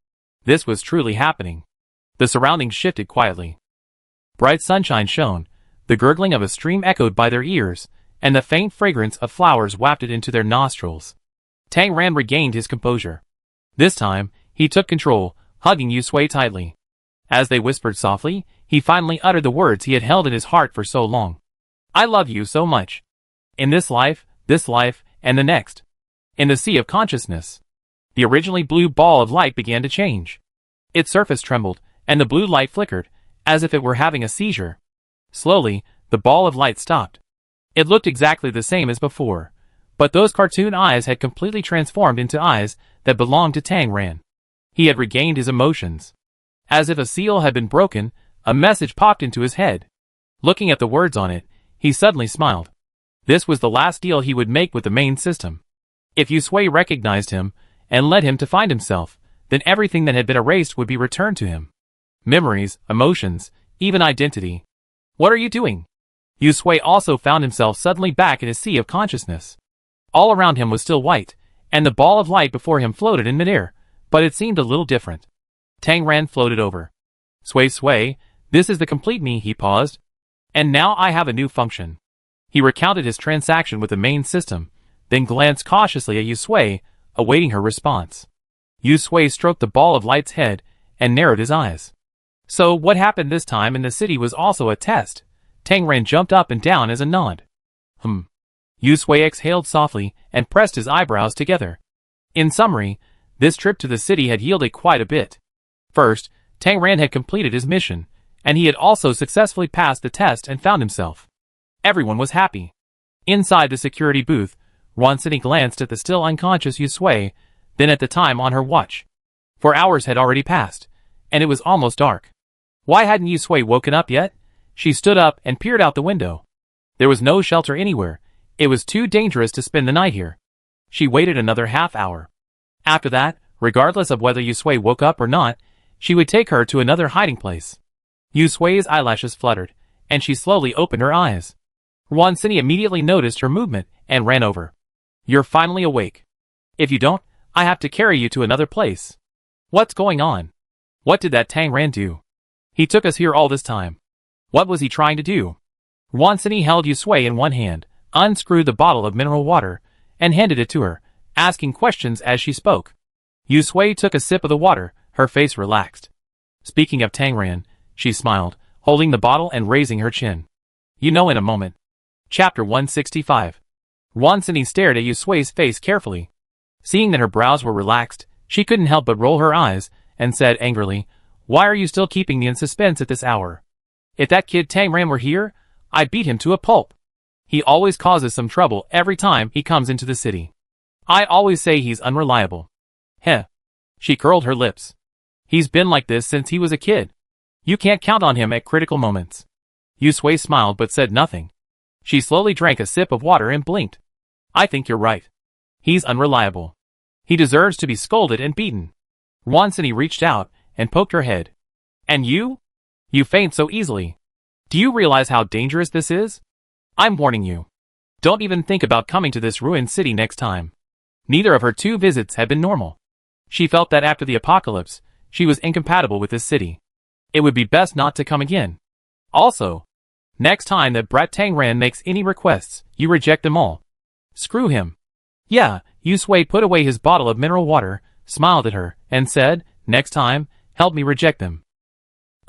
This was truly happening. The surroundings shifted quietly. Bright sunshine shone, the gurgling of a stream echoed by their ears, and the faint fragrance of flowers wafted into their nostrils. Tang Ran regained his composure. This time, he took control, hugging Yu Sui tightly. As they whispered softly, he finally uttered the words he had held in his heart for so long. I love you so much. In this life, and the next. In the sea of consciousness. The originally blue ball of light began to change. Its surface trembled, and the blue light flickered, as if it were having a seizure. Slowly, the ball of light stopped. It looked exactly the same as before, but those cartoon eyes had completely transformed into eyes that belonged to Tang Ran. He had regained his emotions. As if a seal had been broken, a message popped into his head. Looking at the words on it, he suddenly smiled. This was the last deal he would make with the main system. If Yu Sui recognized him, and led him to find himself, then everything that had been erased would be returned to him. Memories, emotions, even identity. What are you doing? Yu Sui also found himself suddenly back in his sea of consciousness. All around him was still white, and the ball of light before him floated in midair, but it seemed a little different. Tang Ran floated over. Sui, this is the complete me, he paused. And now I have a new function. He recounted his transaction with the main system, then glanced cautiously at Yu Sui, awaiting her response. Yu Sui stroked the ball of light's head and narrowed his eyes. So what happened this time in the city was also a test. Tang Ran jumped up and down as a nod. Yu Sui exhaled softly and pressed his eyebrows together. In summary, this trip to the city had yielded quite a bit. First, Tang Ran had completed his mission, and he had also successfully passed the test and found himself. Everyone was happy. Inside the security booth, Wansini glanced at the still unconscious Yu Sui, then at the time on her watch. 4 hours had already passed, and it was almost dark. Why hadn't Yu Sui woken up yet? She stood up and peered out the window. There was no shelter anywhere. It was too dangerous to spend the night here. She waited another half hour. After that, regardless of whether Yu Sui woke up or not, she would take her to another hiding place. Yu Sui's eyelashes fluttered, and she slowly opened her eyes. Wansini immediately noticed her movement and ran over. You're finally awake. If you don't, I have to carry you to another place. What's going on? What did that Tang Ran do? He took us here all this time. What was he trying to do? Wansini held Yu Sui in one hand, unscrewed the bottle of mineral water, and handed it to her, asking questions as she spoke. Yu Sui took a sip of the water, her face relaxed. Speaking of Tang Ran, she smiled, holding the bottle and raising her chin. You know in a moment. Chapter 165. Wansini stared at Yu Sui's face carefully. Seeing that her brows were relaxed, she couldn't help but roll her eyes, and said angrily, Why are you still keeping me in suspense at this hour? If that kid Tang Ran were here, I'd beat him to a pulp. He always causes some trouble every time he comes into the city. I always say he's unreliable. Heh. She curled her lips. He's been like this since he was a kid. You can't count on him at critical moments. Yu Sui smiled but said nothing. She slowly drank a sip of water and blinked. I think you're right. He's unreliable. He deserves to be scolded and beaten. Wansini reached out and poked her head. And you? You faint so easily. Do you realize how dangerous this is? I'm warning you. Don't even think about coming to this ruined city next time. Neither of her 2 visits had been normal. She felt that after the apocalypse, she was incompatible with this city. It would be best not to come again. Also, next time that brat Tang Ran makes any requests, you reject them all. Screw him. Yeah, Yu Sui put away his bottle of mineral water, smiled at her, and said, Next time, help me reject them.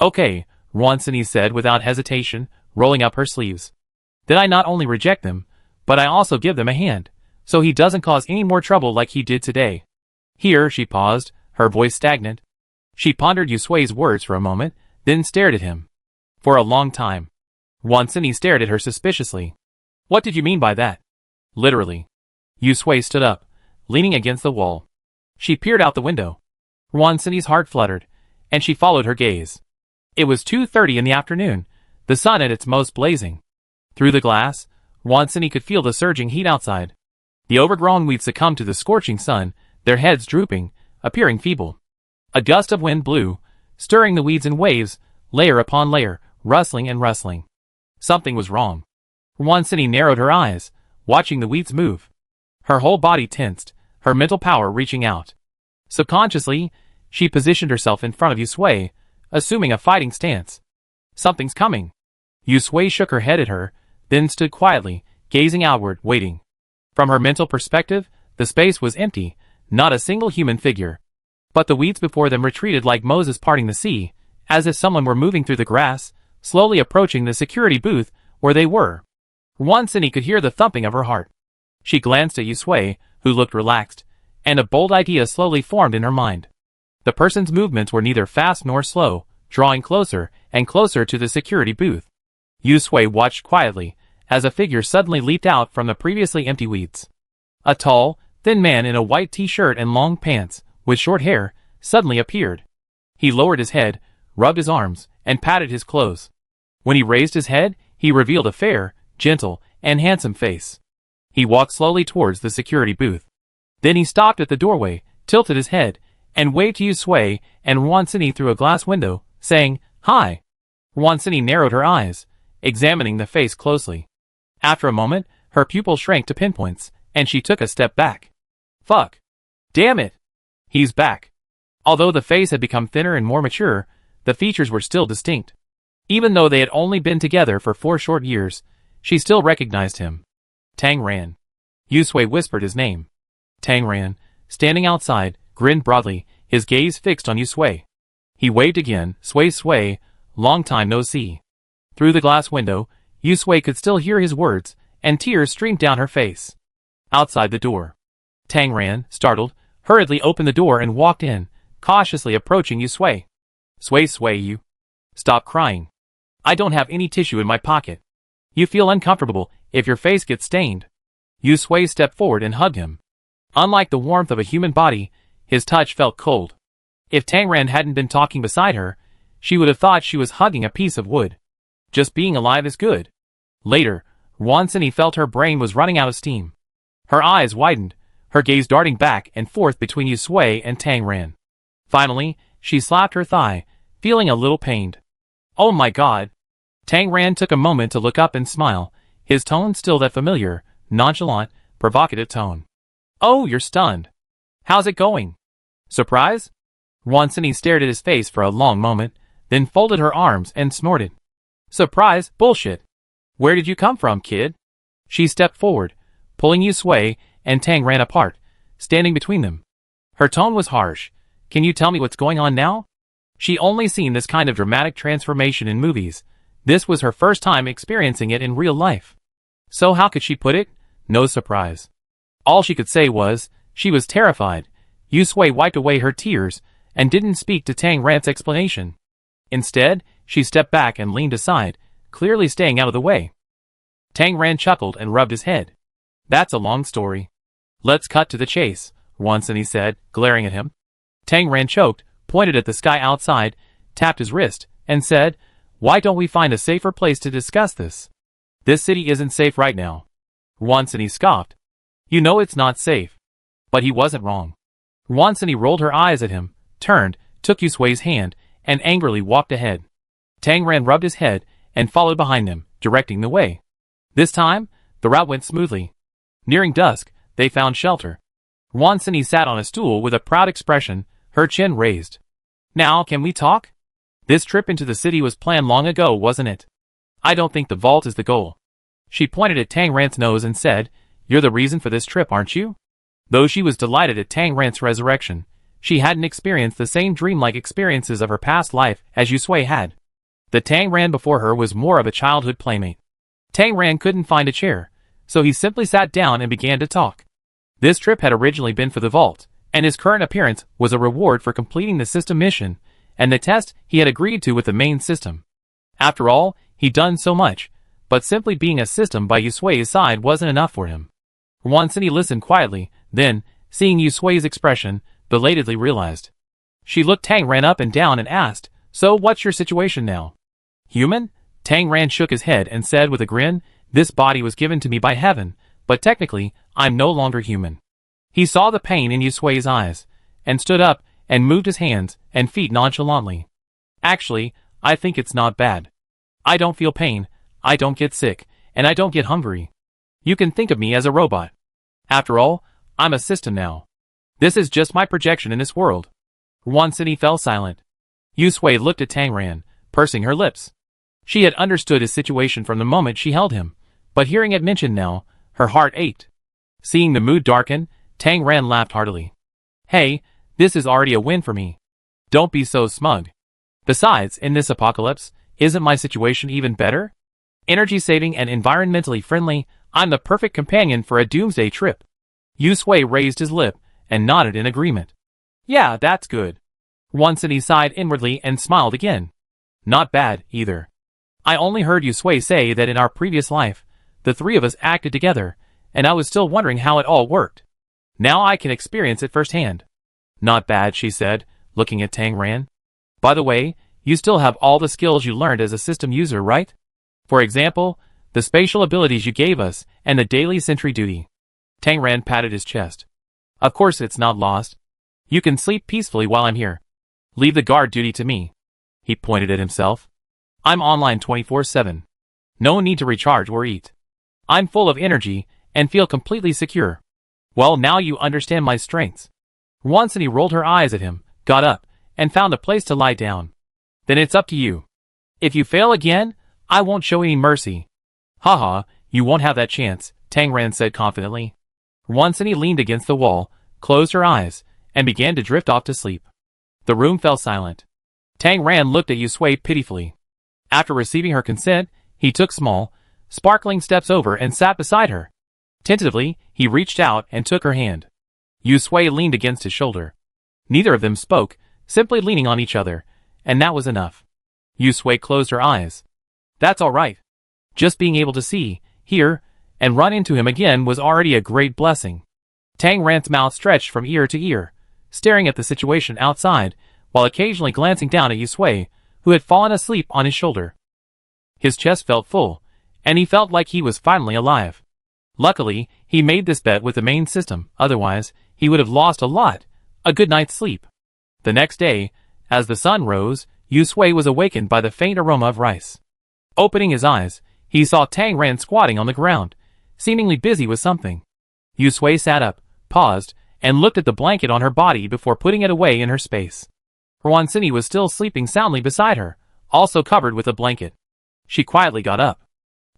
Okay, Wansini said without hesitation, rolling up her sleeves. Then I not only reject them, but I also give them a hand, so he doesn't cause any more trouble like he did today. Here she paused, her voice stagnant. She pondered Yu Sui's words for a moment, then stared at him. For a long time. Wansini stared at her suspiciously. What did you mean by that? Literally. Yu Sui stood up, leaning against the wall. She peered out the window. Wansini's heart fluttered, and she followed her gaze. It was 2:30 in the afternoon, the sun at its most blazing. Through the glass, Wansini could feel the surging heat outside. The overgrown weeds succumbed to the scorching sun, their heads drooping, appearing feeble. A gust of wind blew, stirring the weeds in waves, layer upon layer, rustling and rustling. Something was wrong. Wansini narrowed her eyes, watching the weeds move. Her whole body tensed, her mental power reaching out. Subconsciously, she positioned herself in front of Yu Sui, assuming a fighting stance. Something's coming. Yu Sui shook her head at her, then stood quietly, gazing outward, waiting. From her mental perspective, the space was empty, not a single human figure. But the weeds before them retreated like Moses parting the sea, as if someone were moving through the grass, slowly approaching the security booth where they were. Wansini could hear the thumping of her heart. She glanced at Yu Sui, who looked relaxed, and a bold idea slowly formed in her mind. The person's movements were neither fast nor slow, drawing closer and closer to the security booth. Yu Sui watched quietly, as a figure suddenly leaped out from the previously empty weeds. A tall, thin man in a white t-shirt and long pants, with short hair, suddenly appeared. He lowered his head, rubbed his arms, and patted his clothes. When he raised his head, he revealed a fair, gentle, and handsome face. He walked slowly towards the security booth. Then he stopped at the doorway, tilted his head, and waved to Yu Sui and Wansini through a glass window, saying, Hi. Wansini narrowed her eyes, examining the face closely. After a moment, her pupils shrank to pinpoints, and she took a step back. Fuck. Damn it. He's back. Although the face had become thinner and more mature, the features were still distinct. Even though they had only been together for 4 short years, she still recognized him. Tang Ran. Yusui whispered his name. Tang Ran, standing outside, grinned broadly, his gaze fixed on Yusui. He waved again, sway, long time no see. Through the glass window, Yusui could still hear his words, and tears streamed down her face. Outside the door. Tang Ran, startled, hurriedly opened the door and walked in, cautiously approaching Yusui. Sway, you. Stop crying. I don't have any tissue in my pocket. You feel uncomfortable if your face gets stained. Yusui stepped forward and hugged him. Unlike the warmth of a human body, his touch felt cold. If Tang Ran hadn't been talking beside her, she would have thought she was hugging a piece of wood. Just being alive is good. Later, Wansini felt her brain was running out of steam. Her eyes widened, her gaze darting back and forth between Yusui and Tang Ran. Finally, she slapped her thigh, feeling a little pained. Oh my god. Tang Ran took a moment to look up and smile, his tone still that familiar, nonchalant, provocative tone. Oh, you're stunned. How's it going? Surprise? Wansini stared at his face for a long moment, then folded her arms and snorted. Surprise? Bullshit. Where did you come from, kid? She stepped forward, pulling Yusui and Tang Ran apart, standing between them. Her tone was harsh. Can you tell me what's going on now? She only seen this kind of dramatic transformation in movies. This was her first time experiencing it in real life. So how could she put it? No surprise. All she could say was, she was terrified. Yusui wiped away her tears, and didn't speak to Tang Ran's explanation. Instead, she stepped back and leaned aside, clearly staying out of the way. Tang Ran chuckled and rubbed his head. That's a long story. Let's cut to the chase, Wansini said, glaring at him. Tang Ran choked, pointed at the sky outside, tapped his wrist, and said, Why don't we find a safer place to discuss this? This city isn't safe right now. Wansini scoffed. You know it's not safe. But he wasn't wrong. Wansini rolled her eyes at him, turned, took Yusui's hand, and angrily walked ahead. Tang Ran rubbed his head, and followed behind him, directing the way. This time, the route went smoothly. Nearing dusk, they found shelter. Wansini sat on a stool with a proud expression, her chin raised. Now, can we talk? This trip into the city was planned long ago, wasn't it? I don't think the vault is the goal. She pointed at Tang Ran's nose and said, You're the reason for this trip, aren't you? Though she was delighted at Tang Ran's resurrection, she hadn't experienced the same dreamlike experiences of her past life as Yusui had. The Tang Ran before her was more of a childhood playmate. Tang Ran couldn't find a chair, so he simply sat down and began to talk. This trip had originally been for the vault, and his current appearance was a reward for completing the system mission and the test he had agreed to with the main system. After all, he'd done so much, but simply being a system by Yusui's side wasn't enough for him. Wansini listened quietly, then, seeing Yusui's expression, belatedly realized. She looked Tang Ran up and down and asked, So what's your situation now? Human? Tang Ran shook his head and said with a grin, This body was given to me by heaven, but technically, I'm no longer human. He saw the pain in Yusui's eyes, and stood up, and moved his hands and feet nonchalantly. Actually, I think it's not bad. I don't feel pain, I don't get sick, and I don't get hungry. You can think of me as a robot. After all, I'm a system now. This is just my projection in this world. Wansini fell silent. Yusui looked at Tang Ran, pursing her lips. She had understood his situation from the moment she held him, but hearing it mentioned now, her heart ached. Seeing the mood darken, Tang Ran laughed heartily. Hey, this is already a win for me. Don't be so smug. Besides, in this apocalypse, isn't my situation even better? Energy saving and environmentally friendly, I'm the perfect companion for a doomsday trip. Yusui raised his lip and nodded in agreement. Yeah, that's good. Wansini sighed inwardly and smiled again. Not bad, either. I only heard Yusui say that in our previous life, the three of us acted together, and I was still wondering how it all worked. Now I can experience it firsthand. Not bad, she said, looking at Tang Ran. By the way, you still have all the skills you learned as a system user, right? For example, the spatial abilities you gave us, and the daily sentry duty. Tang Ran patted his chest. Of course it's not lost. You can sleep peacefully while I'm here. Leave the guard duty to me. He pointed at himself. I'm online 24/7. No need to recharge or eat. I'm full of energy and feel completely secure. Well, now you understand my strengths. Wansini rolled her eyes at him, got up, and found a place to lie down. Then it's up to you. If you fail again, I won't show any mercy. Haha, you won't have that chance, Tang Ran said confidently. Wansini leaned against the wall, closed her eyes, and began to drift off to sleep. The room fell silent. Tang Ran looked at Yusui pitifully. After receiving her consent, he took small, sparkling steps over and sat beside her. Tentatively, he reached out and took her hand. Yusui leaned against his shoulder. Neither of them spoke, simply leaning on each other, and that was enough. Yusui closed her eyes. That's all right. Just being able to see, hear, and run into him again was already a great blessing. Tang Ran's mouth stretched from ear to ear, staring at the situation outside, while occasionally glancing down at Yusui, who had fallen asleep on his shoulder. His chest felt full, and he felt like he was finally alive. Luckily, he made this bet with the main system, otherwise, he would have lost a lot, a good night's sleep. The next day, as the sun rose, Yusui was awakened by the faint aroma of rice. Opening his eyes, he saw Tang Ran squatting on the ground, seemingly busy with something. Yusui sat up, paused, and looked at the blanket on her body before putting it away in her space. Wansini was still sleeping soundly beside her, also covered with a blanket. She quietly got up.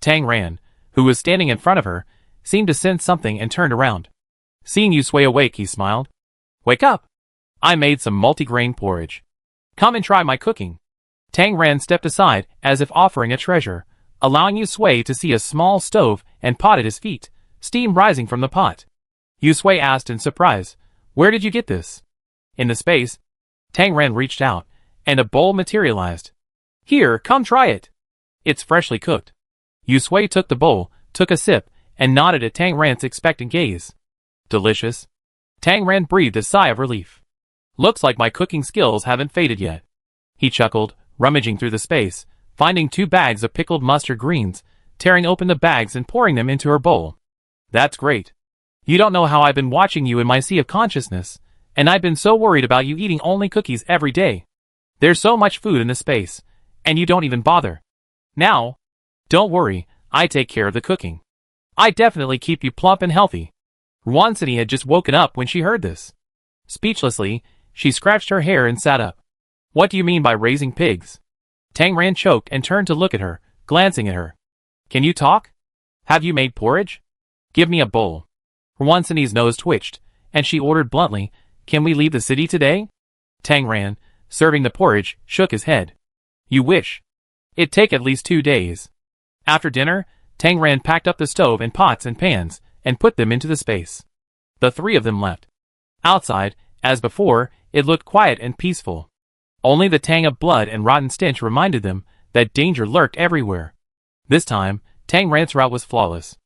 Tang Ran, who was standing in front of her, seemed to sense something and turned around. Seeing Yusui awake, he smiled. Wake up! I made some multigrain porridge. Come and try my cooking. Tang Ran stepped aside as if offering a treasure, allowing Yusui to see a small stove and pot at his feet, steam rising from the pot. Yusui asked in surprise, Where did you get this? In the space, Tang Ran reached out, and a bowl materialized. Here, come try it. It's freshly cooked. Yusui took the bowl, took a sip, and nodded at Tang Ran's expectant gaze. Delicious. Tang Ran breathed a sigh of relief. Looks like my cooking skills haven't faded yet. He chuckled, rummaging through the space, finding 2 bags of pickled mustard greens, tearing open the bags and pouring them into her bowl. That's great. You don't know how I've been watching you in my sea of consciousness, and I've been so worried about you eating only cookies every day. There's so much food in the space, and you don't even bother. Now, don't worry, I take care of the cooking. I definitely keep you plump and healthy. Wansini had just woken up when she heard this. Speechlessly, she scratched her hair and sat up. What do you mean by raising pigs? Tang Ran choked and turned to look at her, glancing at her. Can you talk? Have you made porridge? Give me a bowl. Wansini's nose twitched, and she ordered bluntly, Can we leave the city today? Tang Ran, serving the porridge, shook his head. You wish. It'd take at least 2 days. After dinner, Tang Ran packed up the stove and pots and pans, and put them into the space. The 3 of them left. Outside, as before, it looked quiet and peaceful. Only the tang of blood and rotten stench reminded them that danger lurked everywhere. This time, Tang Ran's route was flawless.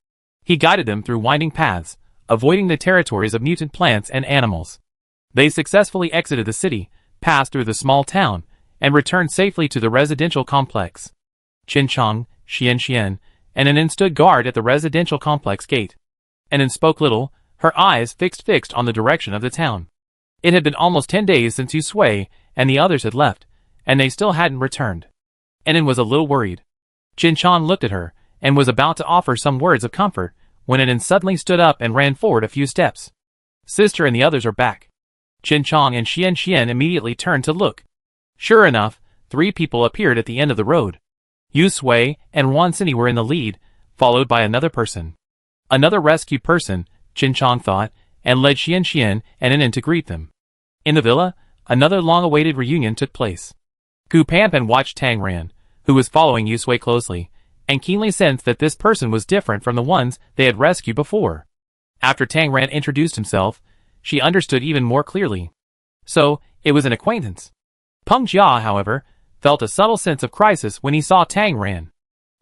He guided them through winding paths, avoiding the territories of mutant plants and animals. They successfully exited the city, passed through the small town, and returned safely to the residential complex. Qin Chang, Xian, and Anin stood guard at the residential complex gate. Anin spoke little, her eyes fixed on the direction of the town. It had been almost 10 days since Yusui and the others had left, and they still hadn't returned. Anin was a little worried. Qin Chang looked at her, and was about to offer some words of comfort, when Anin suddenly stood up and ran forward a few steps. Sister and the others are back. Qin Chang and Xian immediately turned to look. Sure enough, 3 people appeared at the end of the road. Yusui and Wansini were in the lead, followed by another person. Another rescued person, Qin Chang thought, and led Xian and Anin to greet them. In the villa, another long-awaited reunion took place. Gu Panpan watched Tang Ran, who was following Yusui closely, and keenly sensed that this person was different from the ones they had rescued before. After Tang Ran introduced himself, she understood even more clearly. So, it was an acquaintance. Peng Jia, however, felt a subtle sense of crisis when he saw Tang Ran.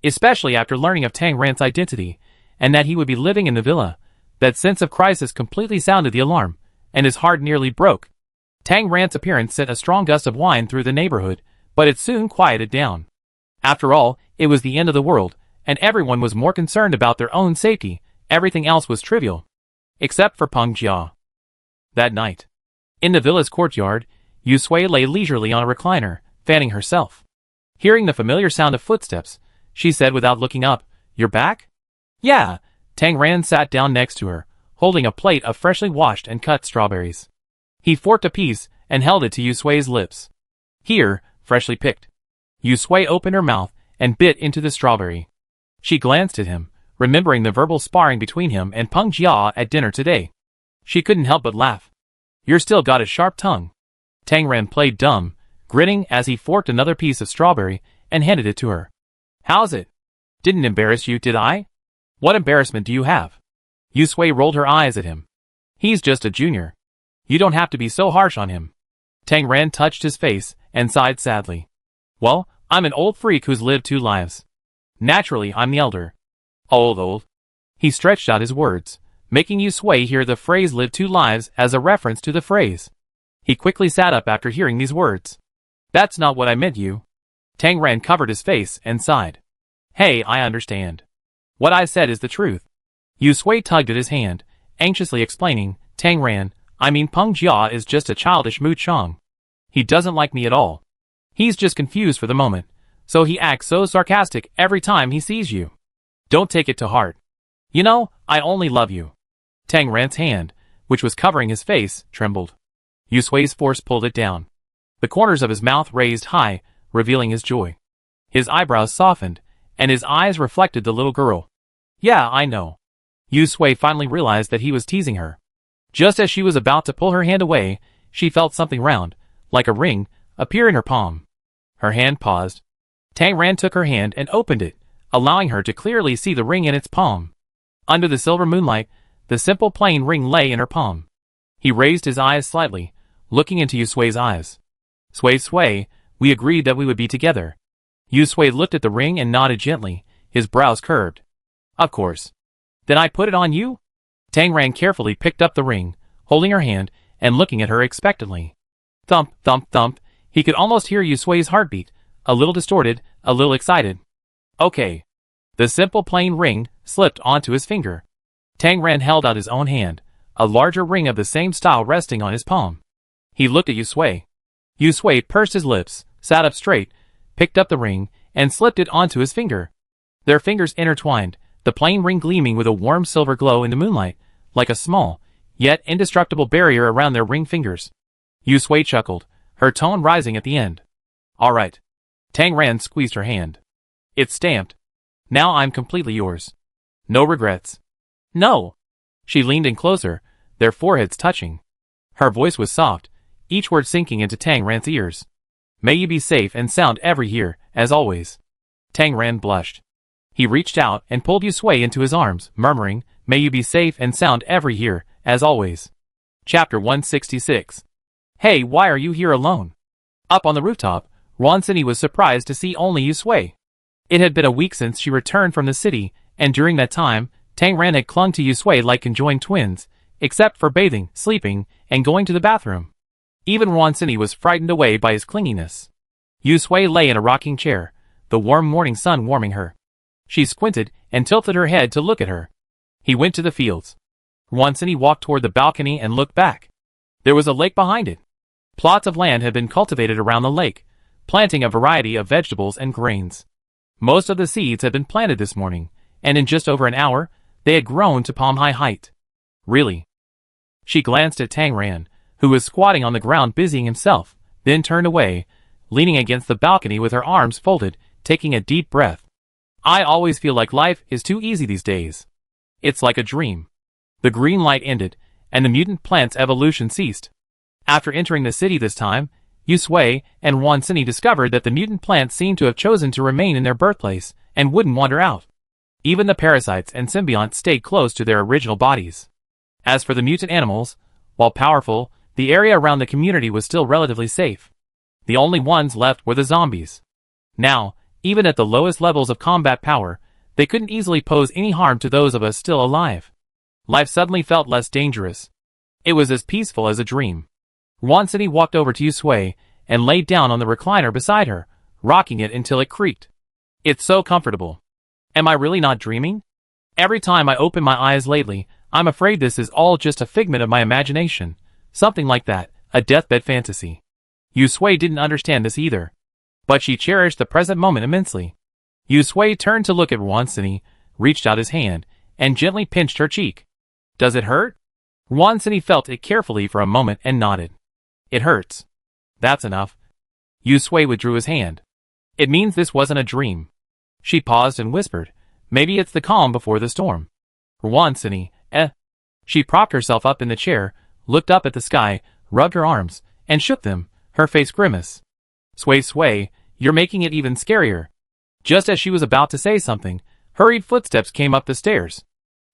Especially after learning of Tang Ran's identity, and that he would be living in the villa. That sense of crisis completely sounded the alarm, and his heart nearly broke. Tang Ran's appearance sent a strong gust of wind through the neighborhood, but it soon quieted down. After all, it was the end of the world, and everyone was more concerned about their own safety. Everything else was trivial. Except for Peng Jia. That night, in the villa's courtyard, Yusui lay leisurely on a recliner, fanning herself. Hearing the familiar sound of footsteps, she said without looking up. You're back? Yeah. Tang Ran sat down next to her, holding a plate of freshly washed and cut strawberries. He forked a piece and held it to Yu Sui's lips. Here, freshly picked. Yu Sui opened her mouth and bit into the strawberry. She glanced at him, remembering the verbal sparring between him and Peng Jia at dinner today. She couldn't help but laugh. You're still got a sharp tongue. Tang Ran played dumb, grinning as he forked another piece of strawberry and handed it to her. How's it? Didn't embarrass you, did I? What embarrassment do you have? Yu Sui rolled her eyes at him. He's just a junior. You don't have to be so harsh on him. Tang Ran touched his face and sighed sadly. Well, I'm an old freak who's lived 2 lives. Naturally, I'm the elder. Old. He stretched out his words, making Yu Sui hear the phrase live 2 lives as a reference to the phrase. He quickly sat up after hearing these words. That's not what I meant, you. Tang Ran covered his face and sighed. Hey, I understand. What I said is the truth. Yu Sui tugged at his hand, anxiously explaining, Tang Ran, I mean Peng Jia is just a childish Mu Chong. He doesn't like me at all. He's just confused for the moment, so he acts so sarcastic every time he sees you. Don't take it to heart. You know, I only love you. Tang Ran's hand, which was covering his face, trembled. Yu Sui's force pulled it down. The corners of his mouth raised high, revealing his joy. His eyebrows softened, and his eyes reflected the little girl. Yeah, I know. Yu Sui finally realized that he was teasing her. Just as she was about to pull her hand away, she felt something round, like a ring, appear in her palm. Her hand paused. Tang Ran took her hand and opened it, allowing her to clearly see the ring in its palm. Under the silver moonlight, the simple plain ring lay in her palm. He raised his eyes slightly, looking into Yu Sui's eyes. Sui, we agreed that we would be together. Yu Sui looked at the ring and nodded gently, his brows curved. Of course. Then I put it on you? Tang Ran carefully picked up the ring, holding her hand and looking at her expectantly. Thump, thump, thump. He could almost hear Yu Sui's heartbeat, a little distorted, a little excited. Okay. The simple plain ring slipped onto his finger. Tang Ran held out his own hand, a larger ring of the same style resting on his palm. He looked at Yu Sui. Yu Sui pursed his lips, sat up straight, picked up the ring, and slipped it onto his finger. Their fingers intertwined, the plain ring gleaming with a warm silver glow in the moonlight, like a small, yet indestructible barrier around their ring fingers. Yu Sui chuckled, her tone rising at the end. All right. Tang Ran squeezed her hand. It's stamped. Now I'm completely yours. No regrets. No. She leaned in closer, their foreheads touching. Her voice was soft, each word sinking into Tang Ran's ears. May you be safe and sound every year, as always. Tang Ran blushed. He reached out and pulled Yu Sui into his arms, murmuring, May you be safe and sound every year, as always. Chapter 166. Hey, why are you here alone? Up on the rooftop, Roncinny was surprised to see only Yu Sui. It had been a week since she returned from the city, and during that time, Tang Ran had clung to Yu Sui like conjoined twins, except for bathing, sleeping, and going to the bathroom. Even Roncinny was frightened away by his clinginess. Yu Sui lay in a rocking chair, the warm morning sun warming her. She squinted and tilted her head to look at her. He went to the fields. Roncinny walked toward the balcony and looked back. There was a lake behind it. Plots of land had been cultivated around the lake, planting a variety of vegetables and grains. Most of the seeds had been planted this morning, and in just over an hour, they had grown to palm-high height. Really? She glanced at Tang Ran, who was squatting on the ground busying himself, then turned away, leaning against the balcony with her arms folded, taking a deep breath. I always feel like life is too easy these days. It's like a dream. The green light ended, and the mutant plant's evolution ceased. After entering the city this time, Yu Sui and Roncinny discovered that the mutant plants seemed to have chosen to remain in their birthplace and wouldn't wander out. Even the parasites and symbionts stayed close to their original bodies. As for the mutant animals, while powerful, the area around the community was still relatively safe. The only ones left were the zombies. Now, even at the lowest levels of combat power, they couldn't easily pose any harm to those of us still alive. Life suddenly felt less dangerous. It was as peaceful as a dream. Roncinny walked over to Yu Sui and laid down on the recliner beside her, rocking it until it creaked. It's so comfortable. Am I really not dreaming? Every time I open my eyes lately, I'm afraid this is all just a figment of my imagination. Something like that, a deathbed fantasy. Yu Sui didn't understand this either. But she cherished the present moment immensely. Sui turned to look at Wansini, reached out his hand, and gently pinched her cheek. Does it hurt? Wansini felt it carefully for a moment and nodded. It hurts. That's enough. Sui withdrew his hand. It means this wasn't a dream. She paused and whispered, maybe it's the calm before the storm. Wansini, She propped herself up in the chair, looked up at the sky, rubbed her arms, and shook them, her face grimace. Sui, you're making it even scarier. Just as she was about to say something, hurried footsteps came up the stairs.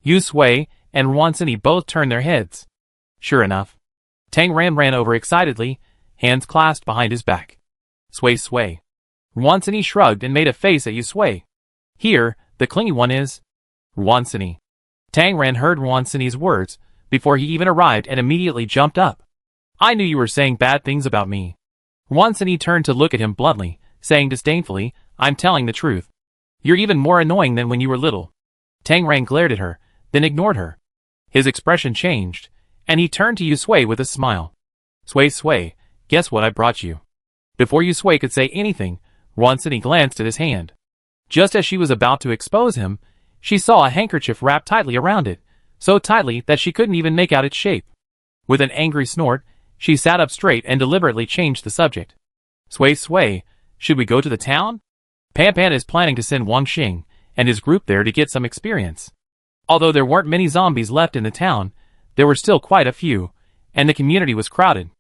Sui and Wansini both turned their heads. Sure enough, Tang Ran ran over excitedly, hands clasped behind his back. Sui. Wansini shrugged and made a face at Sui. Here, the clingy one is. Wansini. Tang Ran heard Wansini's words before he even arrived and immediately jumped up. I knew you were saying bad things about me. Wansini turned to look at him bluntly, saying disdainfully, I'm telling the truth. You're even more annoying than when you were little. Tang Ran glared at her, then ignored her. His expression changed, and he turned to Sui with a smile. Sui, guess what I brought you? Before Sui could say anything, Wansini glanced at his hand. Just as she was about to expose him, she saw a handkerchief wrapped tightly around it, so tightly that she couldn't even make out its shape. With an angry snort, she sat up straight and deliberately changed the subject. Sui, should we go to the town? Pan is planning to send Wang Xing and his group there to get some experience. Although there weren't many zombies left in the town, there were still quite a few, and the community was crowded.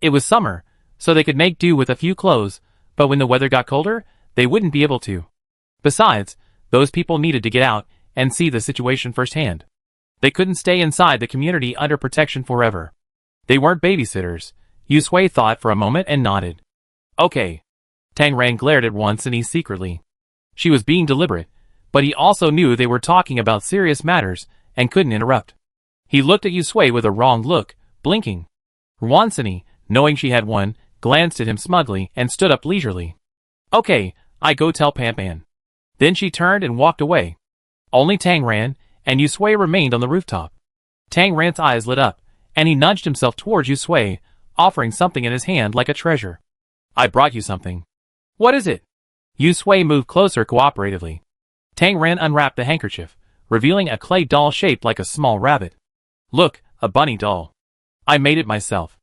It was summer, so they could make do with a few clothes, but when the weather got colder, they wouldn't be able to. Besides, those people needed to get out and see the situation firsthand. They couldn't stay inside the community under protection forever. They weren't babysitters. Sui thought for a moment and nodded. Okay. Tang Ran glared at Wansini secretly. She was being deliberate, but he also knew they were talking about serious matters and couldn't interrupt. He looked at Sui with a wrong look, blinking. Wansini, knowing she had won, glanced at him smugly and stood up leisurely. Okay, I go tell Pan. Then she turned and walked away. Only Tang Ran and Sui remained on the rooftop. Tang Ran's eyes lit up, and he nudged himself towards Sui, offering something in his hand like a treasure. I brought you something. What is it? Sui moved closer cooperatively. Tang Ran unwrapped the handkerchief, revealing a clay doll shaped like a small rabbit. Look, a bunny doll. I made it myself.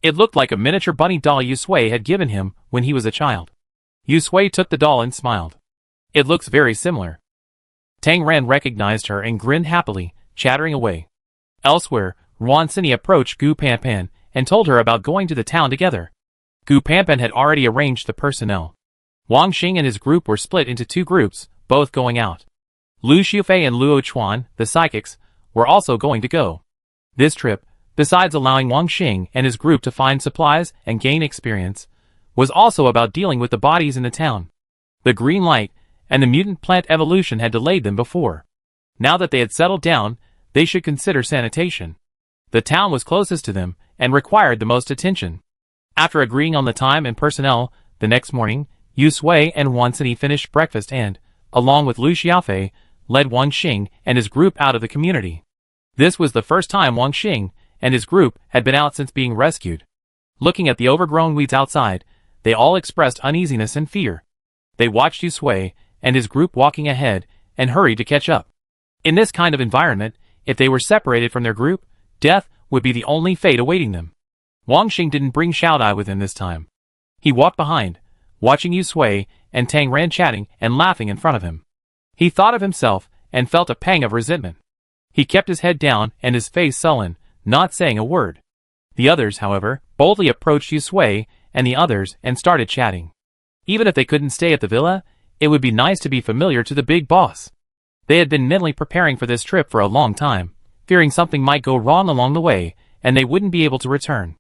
It looked like a miniature bunny doll Sui had given him when he was a child. Sui took the doll and smiled. It looks very similar. Tang Ran recognized her and grinned happily, chattering away. Elsewhere, Wansini approached Gu Pan and told her about going to the town together. Gu Pan had already arranged the personnel. Wang Xing and his group were split into two groups, both going out. Lu Xiufei and Luo Chuan, the psychics, were also going to go. This trip, besides allowing Wang Xing and his group to find supplies and gain experience, was also about dealing with the bodies in the town. The green light and the mutant plant evolution had delayed them before. Now that they had settled down, they should consider sanitation. The town was closest to them and required the most attention. After agreeing on the time and personnel, the next morning, Sui and Wansini finished breakfast and, along with Lu Xiaofei, led Wang Xing and his group out of the community. This was the first time Wang Xing and his group had been out since being rescued. Looking at the overgrown weeds outside, they all expressed uneasiness and fear. They watched Sui and his group walking ahead and hurried to catch up. In this kind of environment, if they were separated from their group, death would be the only fate awaiting them. Wang Xing didn't bring Xiaodai with him this time. He walked behind, watching Sui and Tang Ran chatting and laughing in front of him. He thought of himself and felt a pang of resentment. He kept his head down and his face sullen, not saying a word. The others, however, boldly approached Sui and the others and started chatting. Even if they couldn't stay at the villa, it would be nice to be familiar to the big boss. They had been mentally preparing for this trip for a long time, fearing something might go wrong along the way and they wouldn't be able to return.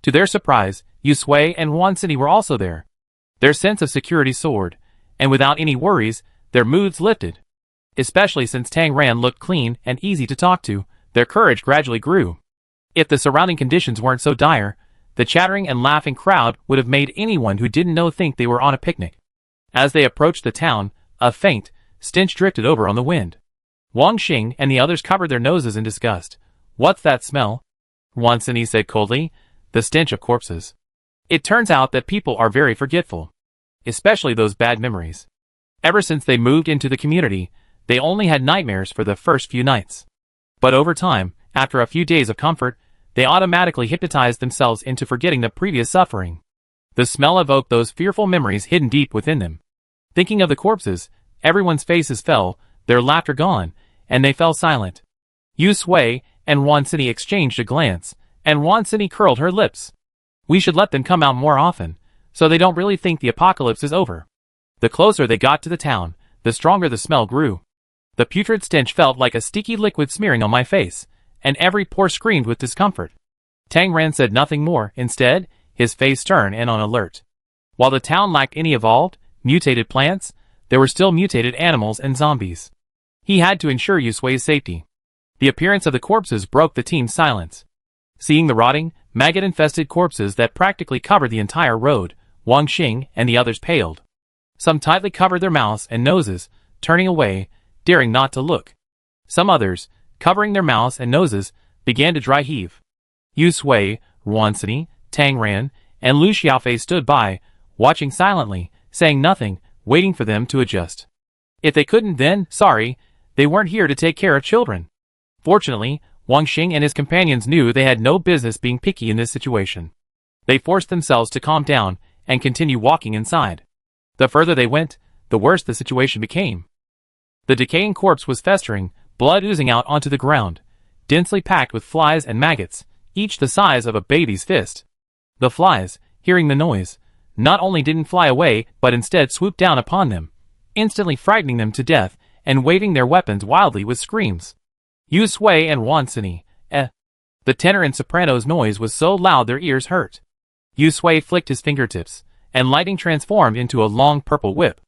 To their surprise, Sui and Wansini were also there. Their sense of security soared, and without any worries, their moods lifted. Especially since Tang Ran looked clean and easy to talk to, their courage gradually grew. If the surrounding conditions weren't so dire, the chattering and laughing crowd would have made anyone who didn't know think they were on a picnic. As they approached the town, a faint stench drifted over on the wind. Wang Xing and the others covered their noses in disgust. What's that smell? Wansini said coldly. The stench of corpses. It turns out that people are very forgetful. Especially those bad memories. Ever since they moved into the community, they only had nightmares for the first few nights. But over time, after a few days of comfort, they automatically hypnotized themselves into forgetting the previous suffering. The smell evoked those fearful memories hidden deep within them. Thinking of the corpses, everyone's faces fell, their laughter gone, and they fell silent. Yu Sui and Wansini exchanged a glance, and Wansini curled her lips. We should let them come out more often, so they don't really think the apocalypse is over. The closer they got to the town, the stronger the smell grew. The putrid stench felt like a sticky liquid smearing on my face, and every pore screamed with discomfort. Tang Ran said nothing more, instead, his face stern and on alert. While the town lacked any evolved, mutated plants, there were still mutated animals and zombies. He had to ensure Yu Sui's safety. The appearance of the corpses broke the team's silence. Seeing the rotting, maggot-infested corpses that practically covered the entire road, Wang Xing and the others paled. Some tightly covered their mouths and noses, turning away, daring not to look. Some others, covering their mouths and noses, began to dry heave. Yu Sui, Wansini, Tang Ran, and Lu Xiaofei stood by, watching silently, saying nothing, waiting for them to adjust. If they couldn't then, sorry, they weren't here to take care of children. Fortunately, Wang Xing and his companions knew they had no business being picky in this situation. They forced themselves to calm down and continue walking inside. The further they went, the worse the situation became. The decaying corpse was festering, blood oozing out onto the ground, densely packed with flies and maggots, each the size of a baby's fist. The flies, hearing the noise, not only didn't fly away but instead swooped down upon them, instantly frightening them to death and waving their weapons wildly with screams. Yu Sui and Wansini, The tenor and soprano's noise was so loud their ears hurt. Yu Sui flicked his fingertips, and lightning transformed into a long purple whip.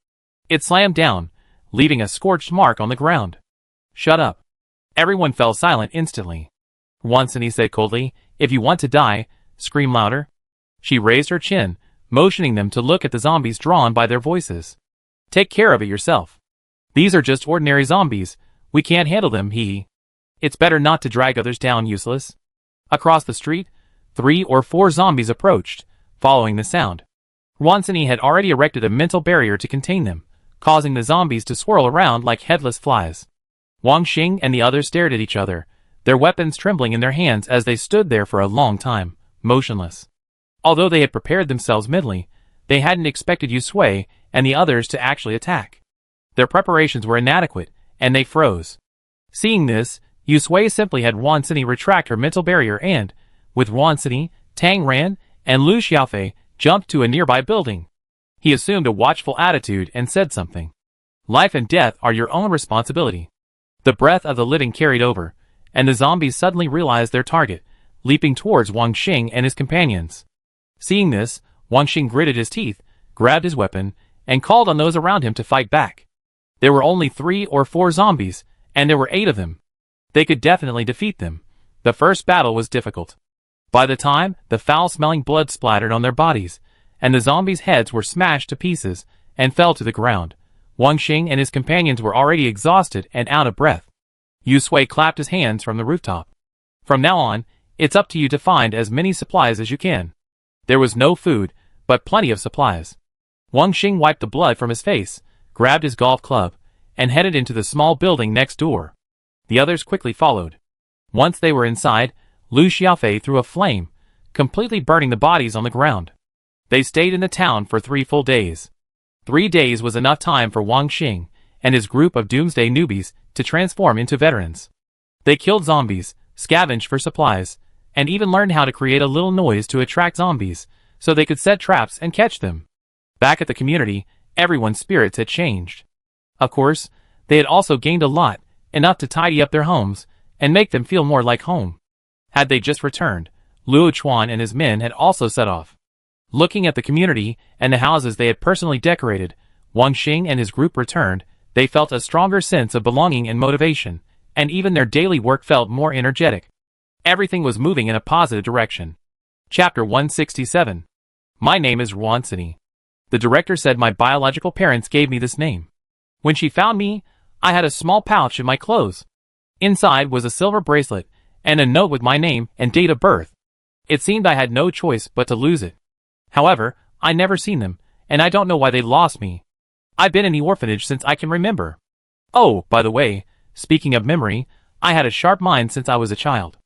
It slammed down, leaving a scorched mark on the ground. Shut up. Everyone fell silent instantly. Wansini said coldly, if you want to die, scream louder. She raised her chin, motioning them to look at the zombies drawn by their voices. Take care of it yourself. These are just ordinary zombies, we can't handle them, hee. It's better not to drag others down, useless. Across the street, 3 or 4 zombies approached, following the sound. Wansini had already erected a mental barrier to contain them, causing the zombies to swirl around like headless flies. Wang Xing and the others stared at each other, their weapons trembling in their hands as they stood there for a long time, motionless. Although they had prepared themselves mentally, they hadn't expected Yu Sui and the others to actually attack. Their preparations were inadequate, and they froze. Seeing this, Yu Sui simply had Wansini retract her mental barrier and, with Wansini, Tang Ran, and Lu Xiaofei, jumped to a nearby building. He assumed a watchful attitude and said something. Life and death are your own responsibility. The breath of the living carried over, and the zombies suddenly realized their target, leaping towards Wang Xing and his companions. Seeing this, Wang Xing gritted his teeth, grabbed his weapon, and called on those around him to fight back. There were only 3 or 4 zombies, and there were 8 of them. They could definitely defeat them. The first battle was difficult. By the time the foul-smelling blood splattered on their bodies, and the zombies' heads were smashed to pieces and fell to the ground, Wang Xing and his companions were already exhausted and out of breath. Yu Sui clapped his hands from the rooftop. From now on, it's up to you to find as many supplies as you can. There was no food, but plenty of supplies. Wang Xing wiped the blood from his face, grabbed his golf club, and headed into the small building next door. The others quickly followed. Once they were inside, Lu Xiaofei threw a flame, completely burning the bodies on the ground. They stayed in the town for 3 full days. 3 days was enough time for Wang Xing and his group of Doomsday newbies to transform into veterans. They killed zombies, scavenged for supplies, and even learned how to create a little noise to attract zombies, so they could set traps and catch them. Back at the community, everyone's spirits had changed. Of course, they had also gained a lot, enough to tidy up their homes and make them feel more like home. Had they just returned, Luo Chuan and his men had also set off. Looking at the community and the houses they had personally decorated, Wang Xing and his group returned. They felt a stronger sense of belonging and motivation, and even their daily work felt more energetic. Everything was moving in a positive direction. Chapter 167. My name is Wansini. The director said my biological parents gave me this name. When she found me, I had a small pouch in my clothes. Inside was a silver bracelet and a note with my name and date of birth. It seemed I had no choice but to lose it. However, I never seen them, and I don't know why they lost me. I've been in the orphanage since I can remember. Oh, by the way, speaking of memory, I had a sharp mind since I was a child.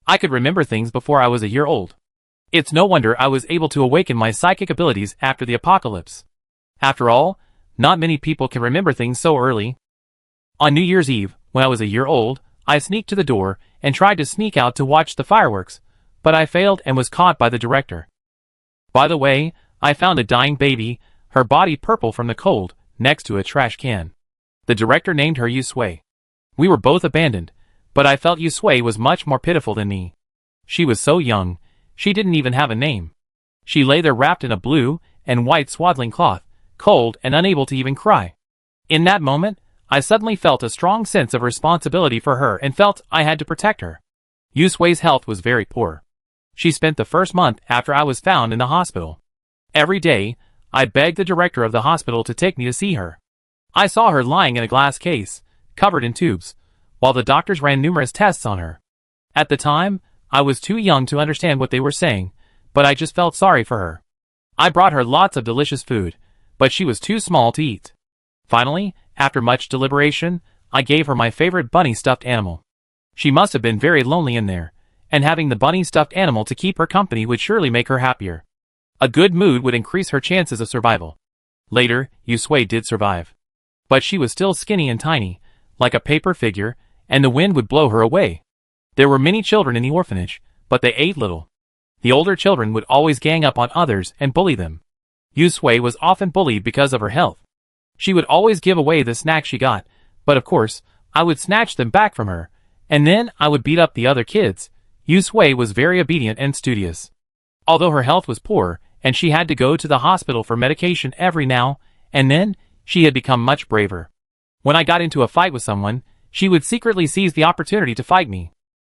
I could remember things before I was a year old. It's no wonder I was able to awaken my psychic abilities after the apocalypse. After all, not many people can remember things so early. On New Year's Eve, when I was a year old, I sneaked to the door and tried to sneak out to watch the fireworks, but I failed and was caught by the director. By the way, I found a dying baby, her body purple from the cold, next to a trash can. The director named her Yusui. We were both abandoned, but I felt Yusui was much more pitiful than me. She was so young, she didn't even have a name. She lay there wrapped in a blue and white swaddling cloth, cold and unable to even cry. In that moment, I suddenly felt a strong sense of responsibility for her and felt I had to protect her. Yusui's health was very poor. She spent the first month after I was found in the hospital. Every day, I begged the director of the hospital to take me to see her. I saw her lying in a glass case, covered in tubes, while the doctors ran numerous tests on her. At the time, I was too young to understand what they were saying, but I just felt sorry for her. I brought her lots of delicious food, but she was too small to eat. Finally, after much deliberation, I gave her my favorite bunny stuffed animal. She must have been very lonely in there, and having the bunny stuffed animal to keep her company would surely make her happier. A good mood would increase her chances of survival. Later, Yusui did survive. But she was still skinny and tiny, like a paper figure, and the wind would blow her away. There were many children in the orphanage, but they ate little. The older children would always gang up on others and bully them. Yusui was often bullied because of her health. She would always give away the snacks she got, but of course, I would snatch them back from her, and then I would beat up the other kids. Yusui was very obedient and studious. Although her health was poor, and she had to go to the hospital for medication every now and then, she had become much braver. When I got into a fight with someone, she would secretly seize the opportunity to fight me.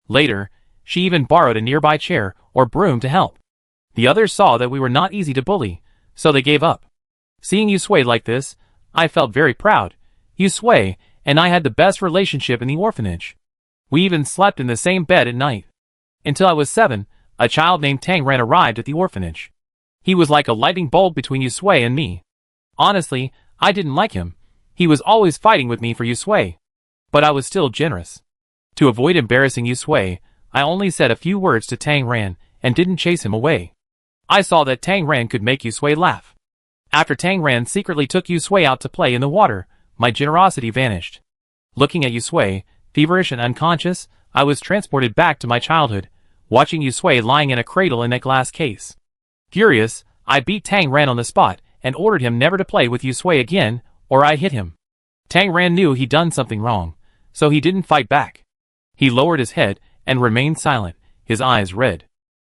Later, she even borrowed a nearby chair or broom to help. The others saw that we were not easy to bully, so they gave up. Seeing Yusui like this, I felt very proud. Yusui and I had the best relationship in the orphanage. We even slept in the same bed at night. Until I was 7, a child named Tang Ran arrived at the orphanage. He was like a lightning bolt between Yusui and me. Honestly, I didn't like him. He was always fighting with me for Yusui. But I was still generous. To avoid embarrassing Yusui, I only said a few words to Tang Ran and didn't chase him away. I saw that Tang Ran could make Yusui laugh. After Tang Ran secretly took Yusui out to play in the water, my generosity vanished. Looking at Yusui, feverish and unconscious, I was transported back to my childhood, watching Yusui lying in a cradle in a glass case. Furious, I beat Tang Ran on the spot and ordered him never to play with Yusui again, or I hit him. Tang Ran knew he'd done something wrong, so he didn't fight back. He lowered his head and remained silent, his eyes red.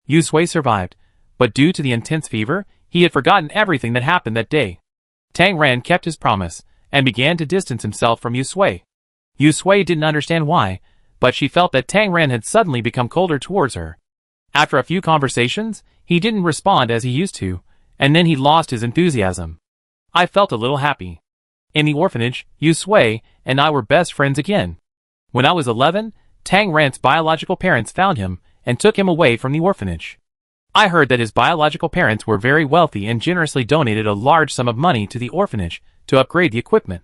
Yusui survived, but due to the intense fever, he had forgotten everything that happened that day. Tang Ran kept his promise and began to distance himself from Yusui. Yusui didn't understand why, but she felt that Tang Ran had suddenly become colder towards her. After a few conversations, he didn't respond as he used to, and then he lost his enthusiasm. I felt a little happy. In the orphanage, Yusui and I were best friends again. When I was 11, Tang Ran's biological parents found him and took him away from the orphanage. I heard that his biological parents were very wealthy and generously donated a large sum of money to the orphanage to upgrade the equipment.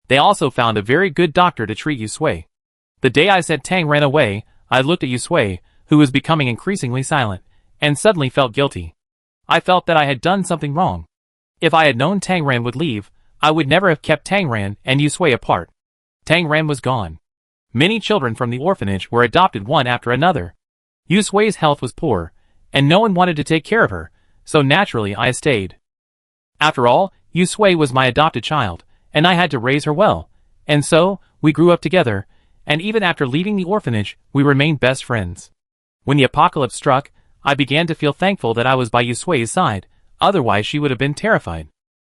They also found a very good doctor to treat Yusui. The day I sent Tang Ran away, I looked at Yusui, who was becoming increasingly silent, and suddenly felt guilty. I felt that I had done something wrong. If I had known Tang Ran would leave, I would never have kept Tang Ran and Yusui apart. Tang Ran was gone. Many children from the orphanage were adopted one after another. Yusui's health was poor, and no one wanted to take care of her, so naturally I stayed. After all, Yusui was my adopted child, and I had to raise her well, and so, we grew up together, and even after leaving the orphanage, we remained best friends. When the apocalypse struck, I began to feel thankful that I was by Yusui's side, otherwise she would have been terrified.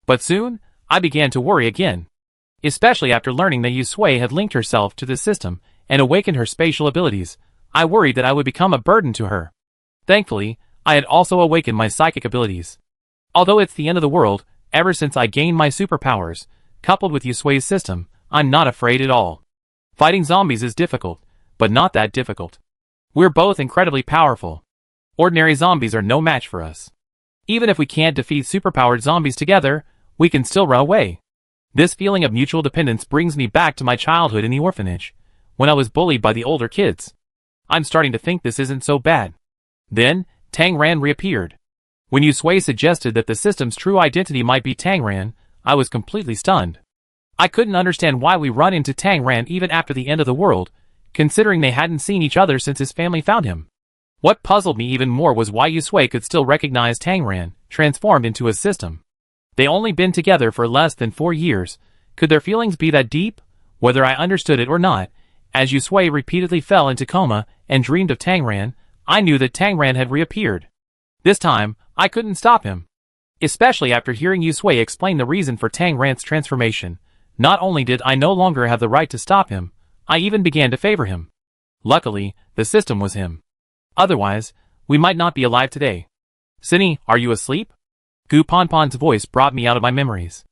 But soon, I began to worry again. Especially after learning that Yusui had linked herself to the system and awakened her spatial abilities, I worried that I would become a burden to her. Thankfully, I had also awakened my psychic abilities. Although it's the end of the world, ever since I gained my superpowers, coupled with Yusui's system, I'm not afraid at all. Fighting zombies is difficult, but not that difficult. We're both incredibly powerful. Ordinary zombies are no match for us. Even if we can't defeat superpowered zombies together, we can still run away. This feeling of mutual dependence brings me back to my childhood in the orphanage, when I was bullied by the older kids. I'm starting to think this isn't so bad. Then, Tang Ran reappeared. When Yusui suggested that the system's true identity might be Tang Ran, I was completely stunned. I couldn't understand why we run into Tang Ran even after the end of the world, considering they hadn't seen each other since his family found him. What puzzled me even more was why Yusui could still recognize Tang Ran, transformed into a system. They only been together for less than 4 years. Could their feelings be that deep? Whether I understood it or not, as Yusui repeatedly fell into coma and dreamed of Tang Ran, I knew that Tang Ran had reappeared. This time, I couldn't stop him. Especially after hearing Yusui explain the reason for Tang Ran's transformation. Not only did I no longer have the right to stop him, I even began to favor him. Luckily, the system was him. Otherwise, we might not be alive today. Cindy, are you asleep? Gu Panpan's voice brought me out of my memories.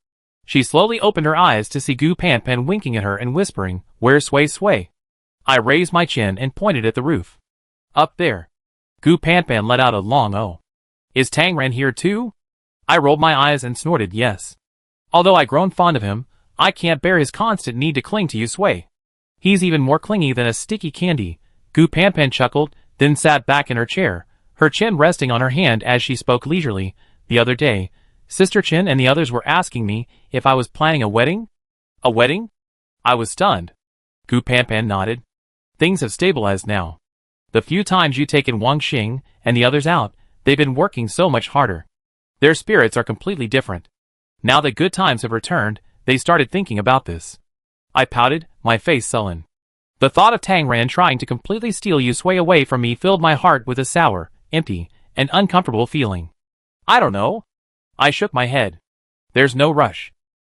She slowly opened her eyes to see Gu Panpan winking at her and whispering, "Where's Sui Sui?" I raised my chin and pointed at the roof. Up there. Gu Panpan let out a long "oh." Is Tang Ran here too? I rolled my eyes and snorted yes. Although I grown fond of him, I can't bear his constant need to cling to Yusui. He's even more clingy than a sticky candy. Gu Panpan chuckled, then sat back in her chair, her chin resting on her hand as she spoke leisurely. The other day, Sister Chin and the others were asking me if I was planning a wedding? A wedding? I was stunned. Gu Panpan nodded. Things have stabilized now. The few times you taken Wang Xing and the others out, they've been working so much harder. Their spirits are completely different. Now that good times have returned, they started thinking about this. I pouted, my face sullen. The thought of Tang Ran trying to completely steal Yusui away from me filled my heart with a sour, empty, and uncomfortable feeling. I don't know. I shook my head. There's no rush.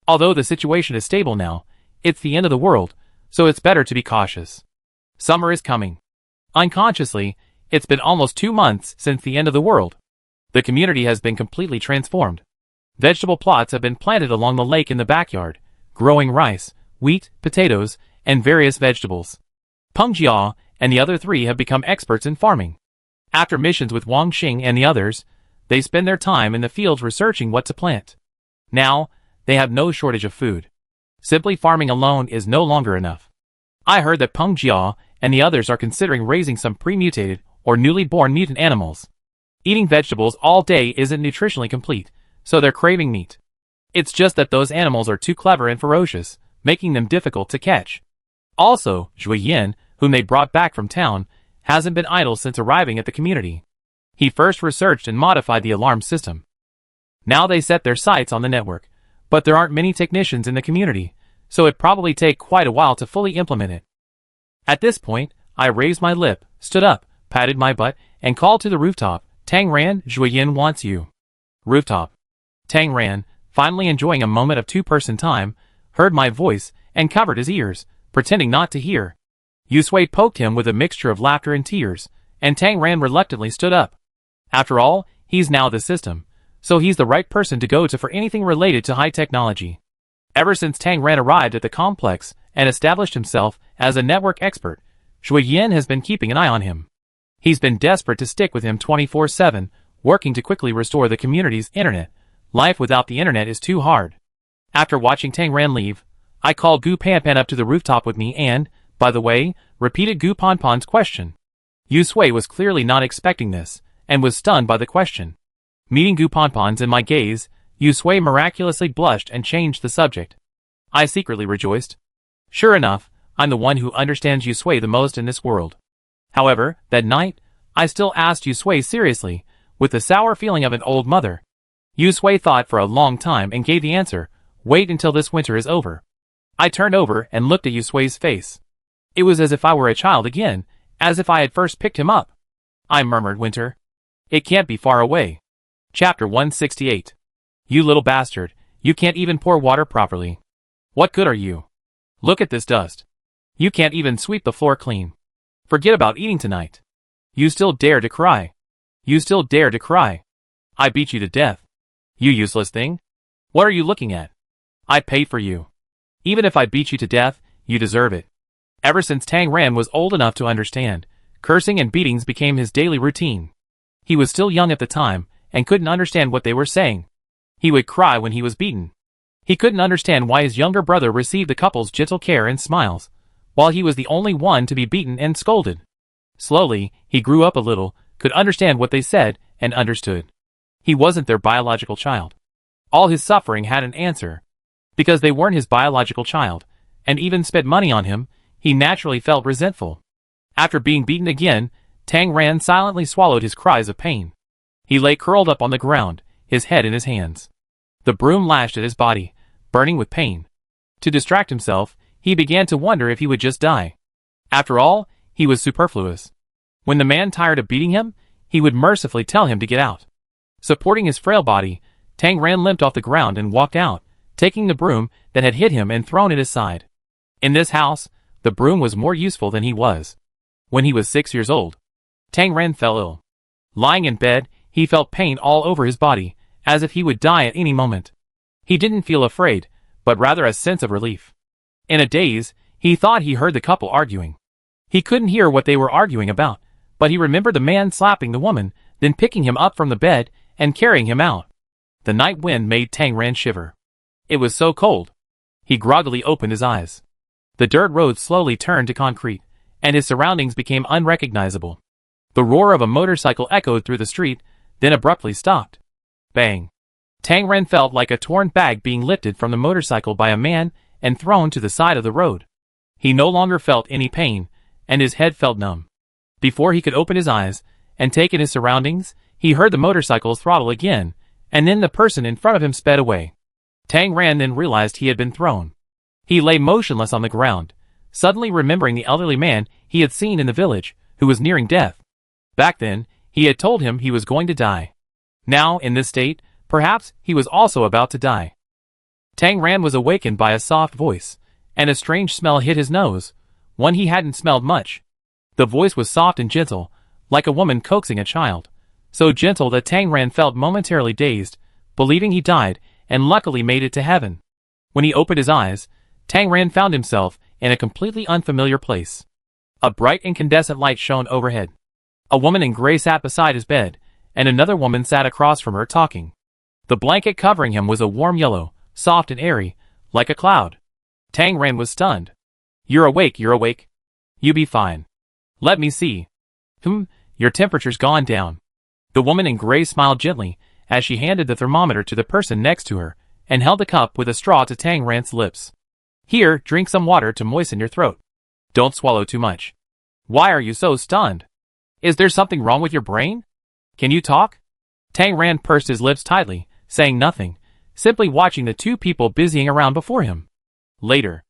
Although the situation is stable now, it's the end of the world, so it's better to be cautious. Summer is coming. Unconsciously, it's been almost 2 months since the end of the world. The community has been completely transformed. Vegetable plots have been planted along the lake in the backyard, growing rice, wheat, potatoes, and various vegetables. Peng Jia and the other 3 have become experts in farming. After missions with Wang Xing and the others, they spend their time in the fields researching what to plant. Now, they have no shortage of food. Simply farming alone is no longer enough. I heard that Peng Jia and the others are considering raising some pre-mutated or newly born mutant animals. Eating vegetables all day isn't nutritionally complete, so they're craving meat. It's just that those animals are too clever and ferocious, making them difficult to catch. Also, Zhui Yin, whom they brought back from town, hasn't been idle since arriving at the community. He first researched and modified the alarm system. Now they set their sights on the network, but there aren't many technicians in the community, so it probably take quite a while to fully implement it. At this point, I raised my lip, stood up, patted my butt, and called to the rooftop, "Tang Ran, Zhui Yin wants you." Rooftop. Tang Ran, finally enjoying a moment of two-person time, heard my voice and covered his ears, pretending not to hear. Yusui poked him with a mixture of laughter and tears, and Tang Ran reluctantly stood up. After all, he's now the system, so he's the right person to go to for anything related to high technology. Ever since Tang Ran arrived at the complex and established himself as a network expert, Zhui Yin has been keeping an eye on him. He's been desperate to stick with him 24/7, working to quickly restore the community's internet. Life without the internet is too hard. After watching Tang Ran leave, I called Gu Panpan up to the rooftop with me and, by the way, repeated Gu Panpan's question. Yusui was clearly not expecting this, and was stunned by the question. Meeting Gu Panpan's in my gaze, Yusui miraculously blushed and changed the subject. I secretly rejoiced. Sure enough, I'm the one who understands Yusui the most in this world. However, that night, I still asked Yusui seriously, with the sour feeling of an old mother. Yusui thought for a long time and gave the answer, "Wait until this winter is over." I turned over and looked at Yusui's face. It was as if I were a child again, as if I had first picked him up. I murmured, "Winter. It can't be far away." Chapter 168. You little bastard, you can't even pour water properly. What good are you? Look at this dust. You can't even sweep the floor clean. Forget about eating tonight. You still dare to cry. You still dare to cry. I beat you to death. You useless thing. What are you looking at? I paid for you. Even if I beat you to death, you deserve it. Ever since Tang Ran was old enough to understand, cursing and beatings became his daily routine. He was still young at the time, and couldn't understand what they were saying. He would cry when he was beaten. He couldn't understand why his younger brother received the couple's gentle care and smiles, while he was the only one to be beaten and scolded. Slowly, he grew up a little, could understand what they said, and understood. He wasn't their biological child. All his suffering had an answer. Because they weren't his biological child, and even spent money on him, he naturally felt resentful. After being beaten again, Tang Ran silently swallowed his cries of pain. He lay curled up on the ground, his head in his hands. The broom lashed at his body, burning with pain. To distract himself, he began to wonder if he would just die. After all, he was superfluous. When the man tired of beating him, he would mercifully tell him to get out. Supporting his frail body, Tang Ran limped off the ground and walked out, taking the broom that had hit him and thrown it aside. In this house, the broom was more useful than he was. When he was 6 years old, Tang Ran fell ill. Lying in bed, he felt pain all over his body, as if he would die at any moment. He didn't feel afraid, but rather a sense of relief. In a daze, he thought he heard the couple arguing. He couldn't hear what they were arguing about, but he remembered the man slapping the woman, then picking him up from the bed and carrying him out. The night wind made Tang Ran shiver. It was so cold. He groggily opened his eyes. The dirt road slowly turned to concrete, and his surroundings became unrecognizable. The roar of a motorcycle echoed through the street, then abruptly stopped. Bang! Tang Ran felt like a torn bag being lifted from the motorcycle by a man and thrown to the side of the road. He no longer felt any pain, and his head felt numb. Before he could open his eyes and take in his surroundings, he heard the motorcycle's throttle again, and then the person in front of him sped away. Tang Ran then realized he had been thrown. He lay motionless on the ground, suddenly remembering the elderly man he had seen in the village, who was nearing death. Back then, he had told him he was going to die. Now, in this state, perhaps he was also about to die. Tang Ran was awakened by a soft voice, and a strange smell hit his nose, one he hadn't smelled much. The voice was soft and gentle, like a woman coaxing a child, so gentle that Tang Ran felt momentarily dazed, believing he died, and luckily made it to heaven. When he opened his eyes, Tang Ran found himself in a completely unfamiliar place. A bright incandescent light shone overhead. A woman in gray sat beside his bed, and another woman sat across from her talking. The blanket covering him was a warm yellow, soft and airy, like a cloud. Tang Ran was stunned. You're awake. You be fine. Let me see. Your temperature's gone down. The woman in gray smiled gently as she handed the thermometer to the person next to her and held the cup with a straw to Tang Ran's lips. Here, drink some water to moisten your throat. Don't swallow too much. Why are you so stunned? Is there something wrong with your brain? Can you talk? Tang Ran pursed his lips tightly, saying nothing, simply watching the two people busying around before him. Later,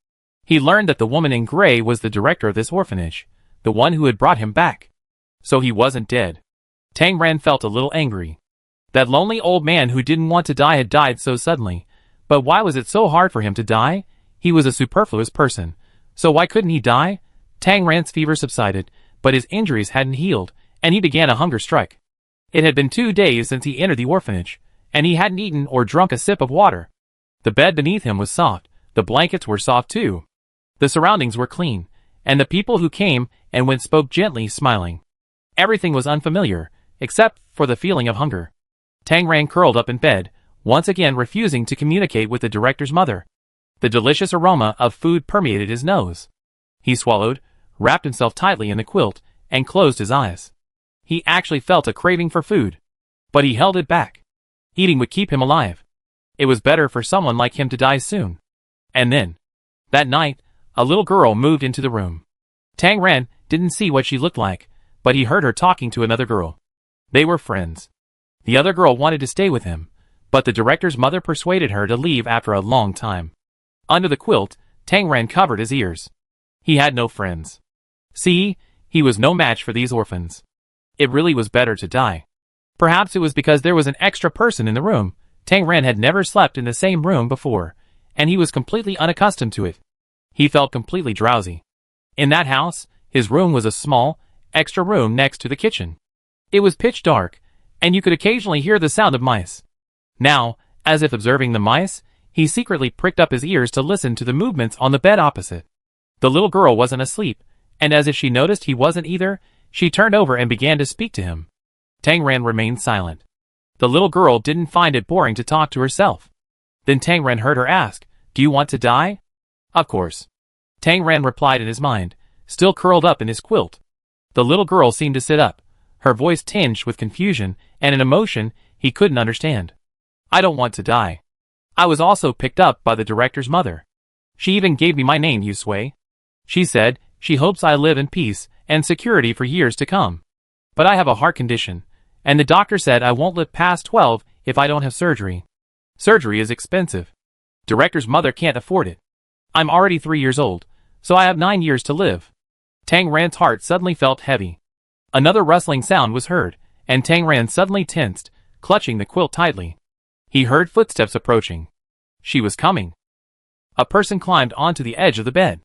he learned that the woman in gray was the director of this orphanage, the one who had brought him back. So he wasn't dead. Tang Ran felt a little angry. That lonely old man who didn't want to die had died so suddenly, but why was it so hard for him to die? He was a superfluous person, so why couldn't he die? Tang Ran's fever subsided, but his injuries hadn't healed, and he began a hunger strike. It had been 2 days since he entered the orphanage, and he hadn't eaten or drunk a sip of water. The bed beneath him was soft, the blankets were soft too. The surroundings were clean, and the people who came and went spoke gently, smiling. Everything was unfamiliar, except for the feeling of hunger. Tang Ran curled up in bed, once again refusing to communicate with the director's mother. The delicious aroma of food permeated his nose. He swallowed, wrapped himself tightly in the quilt, and closed his eyes. He actually felt a craving for food, but he held it back. Eating would keep him alive. It was better for someone like him to die soon. And then, that night, a little girl moved into the room. Tang Ran didn't see what she looked like, but he heard her talking to another girl. They were friends. The other girl wanted to stay with him, but the director's mother persuaded her to leave after a long time. Under the quilt, Tang Ran covered his ears. He had no friends. See, he was no match for these orphans. It really was better to die. Perhaps it was because there was an extra person in the room. Tang Ran had never slept in the same room before, and he was completely unaccustomed to it. He felt completely drowsy. In that house, his room was a small, extra room next to the kitchen. It was pitch dark, and you could occasionally hear the sound of mice. Now, as if observing the mice, he secretly pricked up his ears to listen to the movements on the bed opposite. The little girl wasn't asleep, and as if she noticed he wasn't either, she turned over and began to speak to him. Tang Ran remained silent. The little girl didn't find it boring to talk to herself. Then Tang Ren heard her ask, "Do you want to die?" "Of course." Tang Ren replied in his mind, still curled up in his quilt. The little girl seemed to sit up, her voice tinged with confusion and an emotion he couldn't understand. "I don't want to die. I was also picked up by the director's mother. She even gave me my name, Yusui. She said she hopes I live in peace and security for years to come. But I have a heart condition, and the doctor said I won't live past 12 if I don't have surgery. Surgery is expensive. Director's mother can't afford it. I'm already 3 years old, so I have 9 years to live." Tang Ran's heart suddenly felt heavy. Another rustling sound was heard, and Tang Ran suddenly tensed, clutching the quilt tightly. He heard footsteps approaching. She was coming. A person climbed onto the edge of the bed.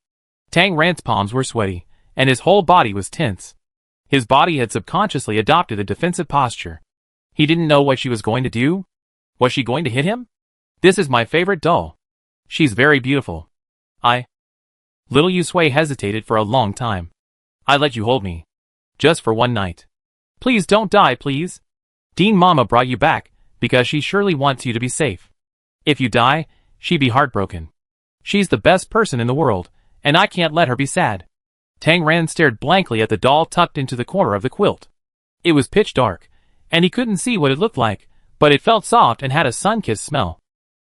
Tang Ran's palms were sweaty, and his whole body was tense. His body had subconsciously adopted a defensive posture. He didn't know what she was going to do. Was she going to hit him? "This is my favorite doll. She's very beautiful. Little Yusui hesitated for a long time. "I let you hold me. Just for one night. Please don't die, please. Dean Mama brought you back because she surely wants you to be safe. If you die, she'd be heartbroken. She's the best person in the world, and I can't let her be sad." Tang Ran stared blankly at the doll tucked into the corner of the quilt. It was pitch dark, and he couldn't see what it looked like, but it felt soft and had a sun-kissed smell.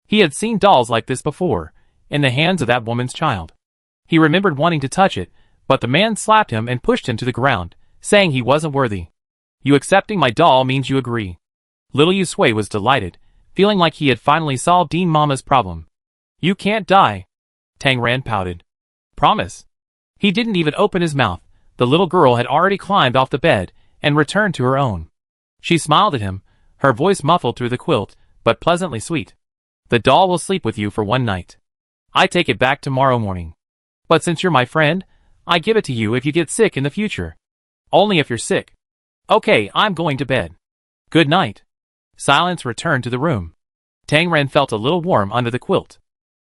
He had seen dolls like this before, in the hands of that woman's child. He remembered wanting to touch it, but the man slapped him and pushed him to the ground, saying he wasn't worthy. "You accepting my doll means you agree." Little Yusui was delighted, feeling like he had finally solved Dean Mama's problem. "You can't die." Tang Ran pouted. "Promise." He didn't even open his mouth. The little girl had already climbed off the bed and returned to her own. She smiled at him, her voice muffled through the quilt, but pleasantly sweet. "The doll will sleep with you for one night. I take it back tomorrow morning. But since you're my friend, I give it to you if you get sick in the future. Only if you're sick. Okay, I'm going to bed. Good night." Silence returned to the room. Tang Ren felt a little warm under the quilt.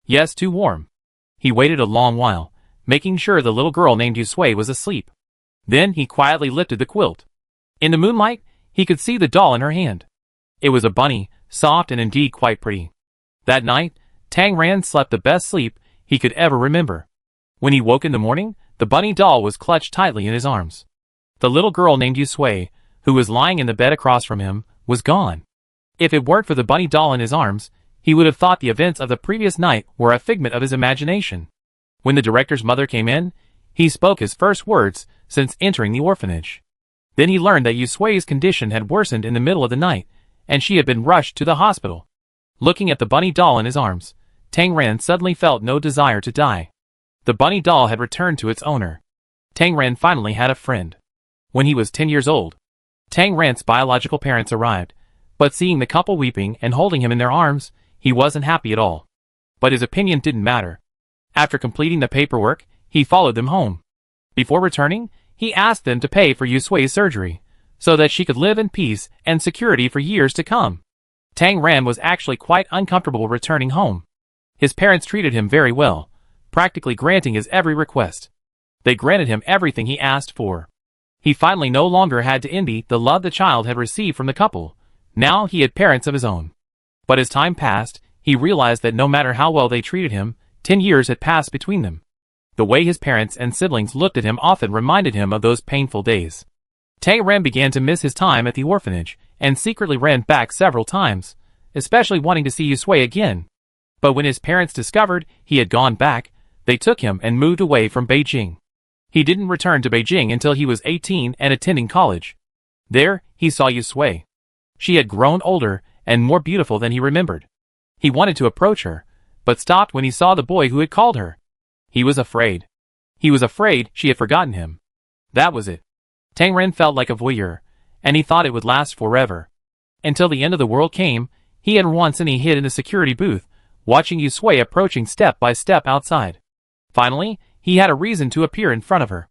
Yes, too warm. He waited a long while, making sure the little girl named Yusui was asleep. Then he quietly lifted the quilt. In the moonlight, he could see the doll in her hand. It was a bunny, soft and indeed quite pretty. That night, Tang Ran slept the best sleep he could ever remember. When he woke in the morning, the bunny doll was clutched tightly in his arms. The little girl named Yusui, who was lying in the bed across from him, was gone. If it weren't for the bunny doll in his arms, he would have thought the events of the previous night were a figment of his imagination. When the director's mother came in, he spoke his first words since entering the orphanage. Then he learned that Yusui's condition had worsened in the middle of the night, and she had been rushed to the hospital. Looking at the bunny doll in his arms, Tang Ran suddenly felt no desire to die. The bunny doll had returned to its owner. Tang Ran finally had a friend. When he was 10 years old, Tang Ran's biological parents arrived, but seeing the couple weeping and holding him in their arms, he wasn't happy at all. But his opinion didn't matter. After completing the paperwork, he followed them home. Before returning, he asked them to pay for Yusui's surgery, so that she could live in peace and security for years to come. Tang Ran was actually quite uncomfortable returning home. His parents treated him very well, practically granting his every request. They granted him everything he asked for. He finally no longer had to envy the love the child had received from the couple. Now he had parents of his own. But as time passed, he realized that no matter how well they treated him, 10 years had passed between them. The way his parents and siblings looked at him often reminded him of those painful days. Tang Ran began to miss his time at the orphanage, and secretly ran back several times, especially wanting to see Yusui again. But when his parents discovered he had gone back, they took him and moved away from Beijing. He didn't return to Beijing until he was 18 and attending college. There, he saw Yusui. She had grown older and more beautiful than he remembered. He wanted to approach her, but stopped when he saw the boy who had called her. He was afraid. He was afraid she had forgotten him. That was it. Tang Ran felt like a voyeur, and he thought it would last forever. Until the end of the world came, he and Wansini hid in the security booth, watching Yusui approaching step by step outside. Finally, he had a reason to appear in front of her.